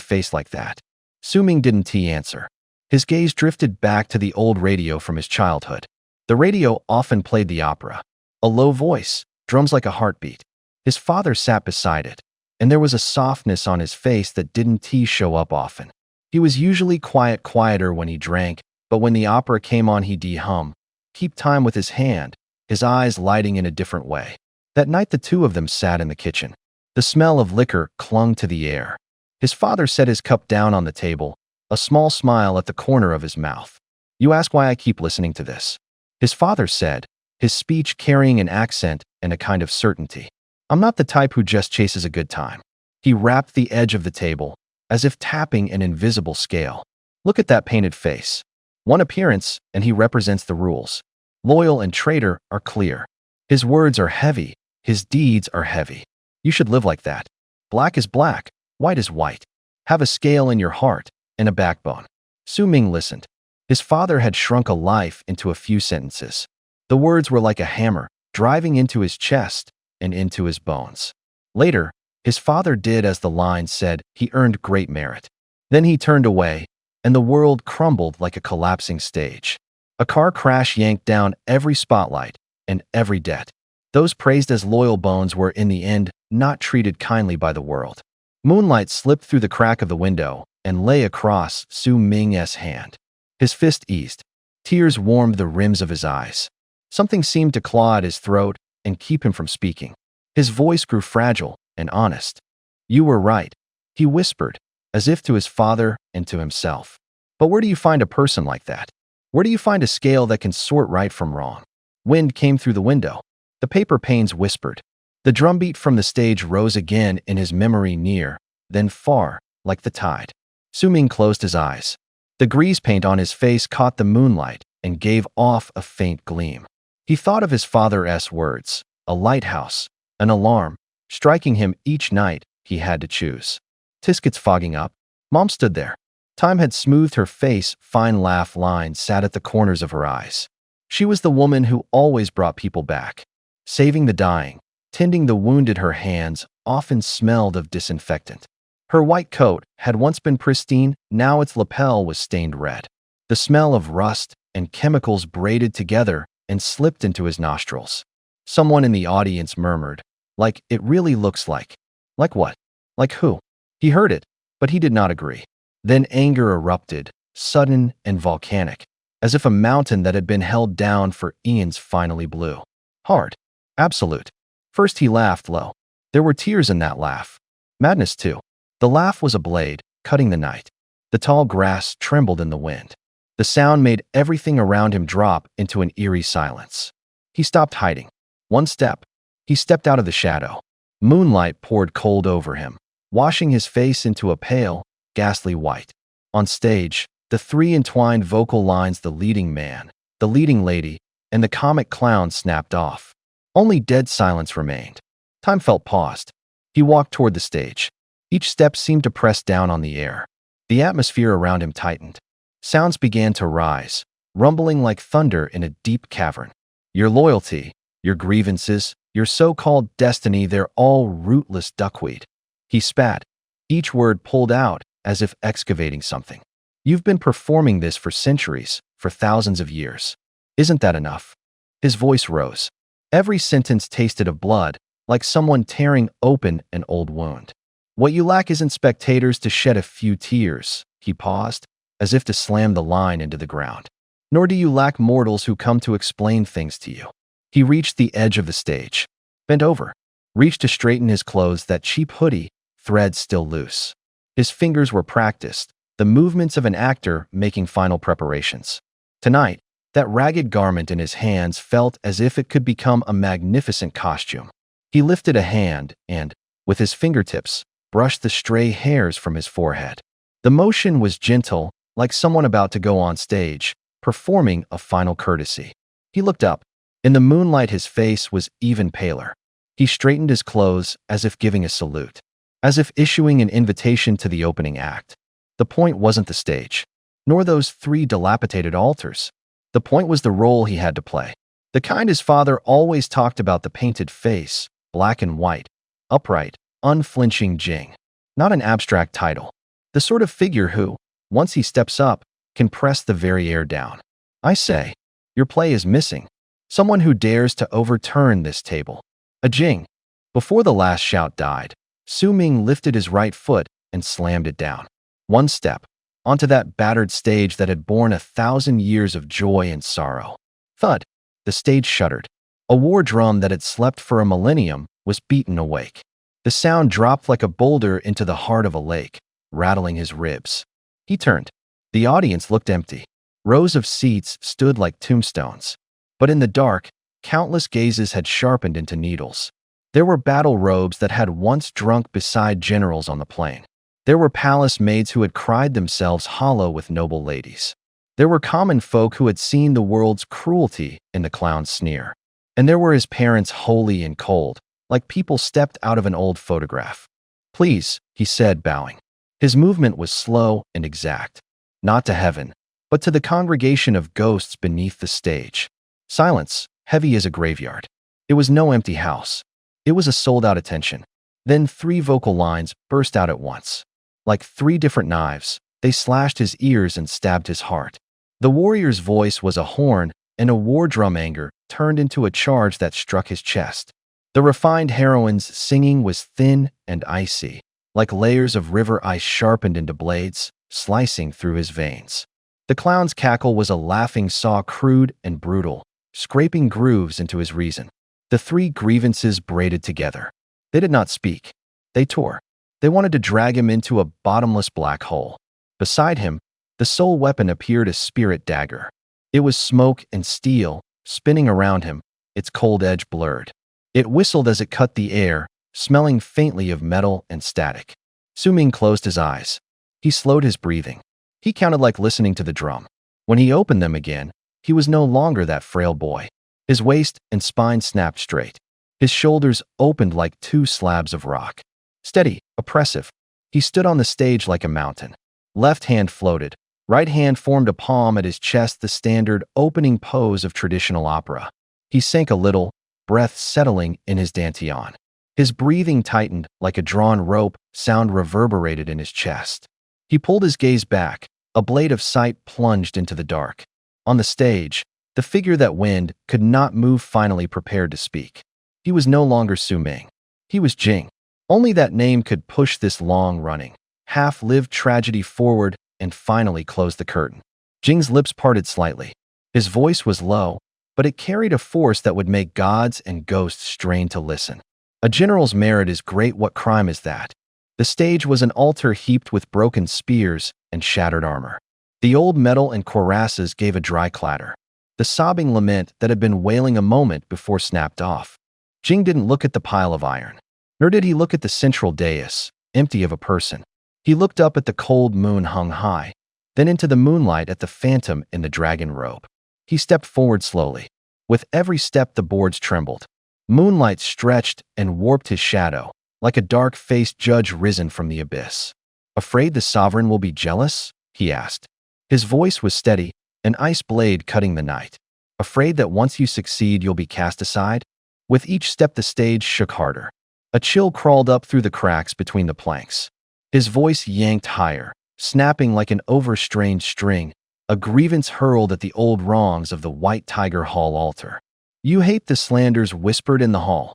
face like that?" Su Ming didn't answer. His gaze drifted back to the old radio from his childhood. The radio often played the opera. A low voice, drums like a heartbeat. His father sat beside it, and there was a softness on his face that didn't show up often. He was usually quieter when he drank, but when the opera came on he'd hum, keep time with his hand, his eyes lighting in a different way. That night the two of them sat in the kitchen. The smell of liquor clung to the air. His father set his cup down on the table, a small smile at the corner of his mouth. "You ask why I keep listening to this?" His father said, his speech carrying an accent and a kind of certainty. "I'm not the type who just chases a good time." He rapped the edge of the table, as if tapping an invisible scale. "Look at that painted face. One appearance, and he represents the rules. Loyal and traitor are clear. His words are heavy, his deeds are heavy. You should live like that. Black is black, white is white. Have a scale in your heart, and a backbone." Su Ming listened. His father had shrunk a life into a few sentences. The words were like a hammer, driving into his chest and into his bones. Later, his father did as the line said. He earned great merit. Then he turned away, and the world crumbled like a collapsing stage. A car crash yanked down every spotlight and every debt. Those praised as loyal bones were, in the end, not treated kindly by the world. Moonlight slipped through the crack of the window and lay across Su Ming's hand. His fist eased. Tears warmed the rims of his eyes. Something seemed to claw at his throat and keep him from speaking. His voice grew fragile and honest. "You were right," he whispered, as if to his father and to himself. "But where do you find a person like that? Where do you find a scale that can sort right from wrong?" Wind came through the window. The paper panes whispered. The drumbeat from the stage rose again in his memory, near, then far, like the tide. Su Ming closed his eyes. The grease paint on his face caught the moonlight and gave off a faint gleam. He thought of his father's words, a lighthouse, an alarm, striking him each night he had to choose. "Tiskett's fogging up." Mom stood there. Time had smoothed her face, fine laugh lines sat at the corners of her eyes. She was the woman who always brought people back. Saving the dying, tending the wounded. Her hands often smelled of disinfectant. Her white coat had once been pristine, now its lapel was stained red. The smell of rust and chemicals braided together and slipped into his nostrils. Someone in the audience murmured, "Like it really looks like." Like what? Like who? He heard it, but he did not agree. Then anger erupted, sudden and volcanic, as if a mountain that had been held down for eons finally blew. Hard. Absolute. First he laughed low. There were tears in that laugh. Madness too. The laugh was a blade, cutting the night. The tall grass trembled in the wind. The sound made everything around him drop into an eerie silence. He stopped hiding. One step. He stepped out of the shadow. Moonlight poured cold over him, washing his face into a pale, ghastly white. On stage, the three entwined vocal lines, the leading man, the leading lady, and the comic clown, snapped off. Only dead silence remained. Time felt paused. He walked toward the stage. Each step seemed to press down on the air. The atmosphere around him tightened. Sounds began to rise, rumbling like thunder in a deep cavern. Your loyalty, your grievances, your so-called destiny, they're all rootless duckweed. He spat, each word pulled out as if excavating something. You've been performing this for centuries, for thousands of years. Isn't that enough? His voice rose. Every sentence tasted of blood, like someone tearing open an old wound. What you lack isn't spectators to shed a few tears. He paused, as if to slam the line into the ground. Nor do you lack mortals who come to explain things to you. He reached the edge of the stage, bent over, reached to straighten his clothes, that cheap hoodie, thread still loose. His fingers were practiced, the movements of an actor making final preparations. Tonight, that ragged garment in his hands felt as if it could become a magnificent costume. He lifted a hand and, with his fingertips, brushed the stray hairs from his forehead. The motion was gentle, like someone about to go on stage, performing a final courtesy. He looked up. In the moonlight, his face was even paler. He straightened his clothes as if giving a salute, as if issuing an invitation to the opening act. The point wasn't the stage, nor those three dilapidated altars. The point was the role he had to play. The kind his father always talked about, the painted face, black and white, upright, unflinching Jing. Not an abstract title. The sort of figure who, once he steps up, can press the very air down. I say, your play is missing. Someone who dares to overturn this table. A Jing. Before the last shout died, Su Ming lifted his right foot and slammed it down. One step, onto that battered stage that had borne 1,000 years of joy and sorrow. Thud. The stage shuddered. A war drum that had slept for a millennium was beaten awake. The sound dropped like a boulder into the heart of a lake, rattling his ribs. He turned. The audience looked empty. Rows of seats stood like tombstones. But in the dark, countless gazes had sharpened into needles. There were battle robes that had once drunk beside generals on the plain. There were palace maids who had cried themselves hollow with noble ladies. There were common folk who had seen the world's cruelty in the clown's sneer. And there were his parents, holy and cold, like people stepped out of an old photograph. Please, he said, bowing. His movement was slow and exact. Not to heaven, but to the congregation of ghosts beneath the stage. Silence, heavy as a graveyard. It was no empty house. It was a sold-out attention. Then three vocal lines burst out at once. Like three different knives, they slashed his ears and stabbed his heart. The warrior's voice was a horn, and a war drum anger turned into a charge that struck his chest. The refined heroine's singing was thin and icy, like layers of river ice sharpened into blades, slicing through his veins. The clown's cackle was a laughing saw, crude and brutal, scraping grooves into his reason. The three grievances braided together. They did not speak. They tore. They wanted to drag him into a bottomless black hole. Beside him, the sole weapon appeared, a spirit dagger. It was smoke and steel, spinning around him, its cold edge blurred. It whistled as it cut the air, smelling faintly of metal and static. Su Ming closed his eyes. He slowed his breathing. He counted like listening to the drum. When he opened them again, he was no longer that frail boy. His waist and spine snapped straight. His shoulders opened like two slabs of rock. Steady, oppressive. He stood on the stage like a mountain. Left hand floated. Right hand formed a palm at his chest, the standard opening pose of traditional opera. He sank a little, breath settling in his dantian. His breathing tightened like a drawn rope, sound reverberated in his chest. He pulled his gaze back. A blade of sight plunged into the dark. On the stage, the figure that Wind could not move finally prepared to speak. He was no longer Su Ming. He was Jing. Only that name could push this long-running, half-lived tragedy forward and finally close the curtain. Jing's lips parted slightly. His voice was low, but it carried a force that would make gods and ghosts strain to listen. A general's merit is great, what crime is that? The stage was an altar heaped with broken spears and shattered armor. The old metal and cuirasses gave a dry clatter. The sobbing lament that had been wailing a moment before snapped off. Jing didn't look at the pile of iron, nor did he look at the central dais, empty of a person. He looked up at the cold moon hung high, then into the moonlight at the phantom in the dragon robe. He stepped forward slowly. With every step the boards trembled. Moonlight stretched and warped his shadow, like a dark-faced judge risen from the abyss. "Afraid the sovereign will be jealous?" he asked. His voice was steady, an ice blade cutting the night. "Afraid that once you succeed you'll be cast aside?" With each step the stage shook harder. A chill crawled up through the cracks between the planks. His voice yanked higher, snapping like an overstrained string, a grievance hurled at the old wrongs of the White Tiger Hall altar. "You hate the slanders whispered in the hall."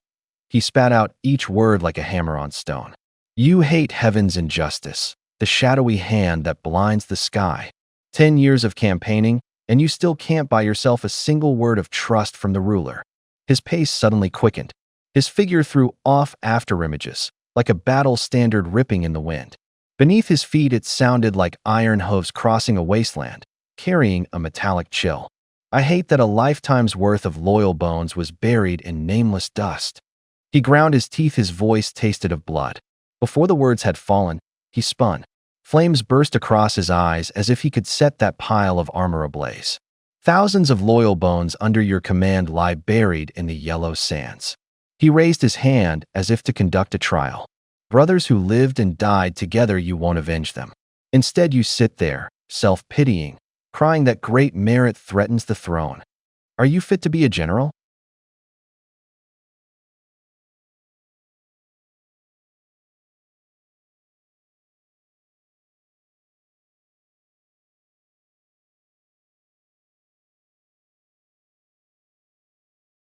He spat out each word like a hammer on stone. "You hate heaven's injustice, the shadowy hand that blinds the sky. 10 years of campaigning, and you still can't buy yourself a single word of trust from the ruler." His pace suddenly quickened. His figure threw off afterimages, like a battle standard ripping in the wind. Beneath his feet it sounded like iron hooves crossing a wasteland, carrying a metallic chill. "I hate that a lifetime's worth of loyal bones was buried in nameless dust." He ground his teeth, his voice tasted of blood. Before the words had fallen, he spun. Flames burst across his eyes as if he could set that pile of armor ablaze. "Thousands of loyal bones under your command lie buried in the yellow sands." He raised his hand as if to conduct a trial. "Brothers who lived and died together, you won't avenge them. Instead you sit there, self-pitying, crying that great merit threatens the throne. Are you fit to be a general?"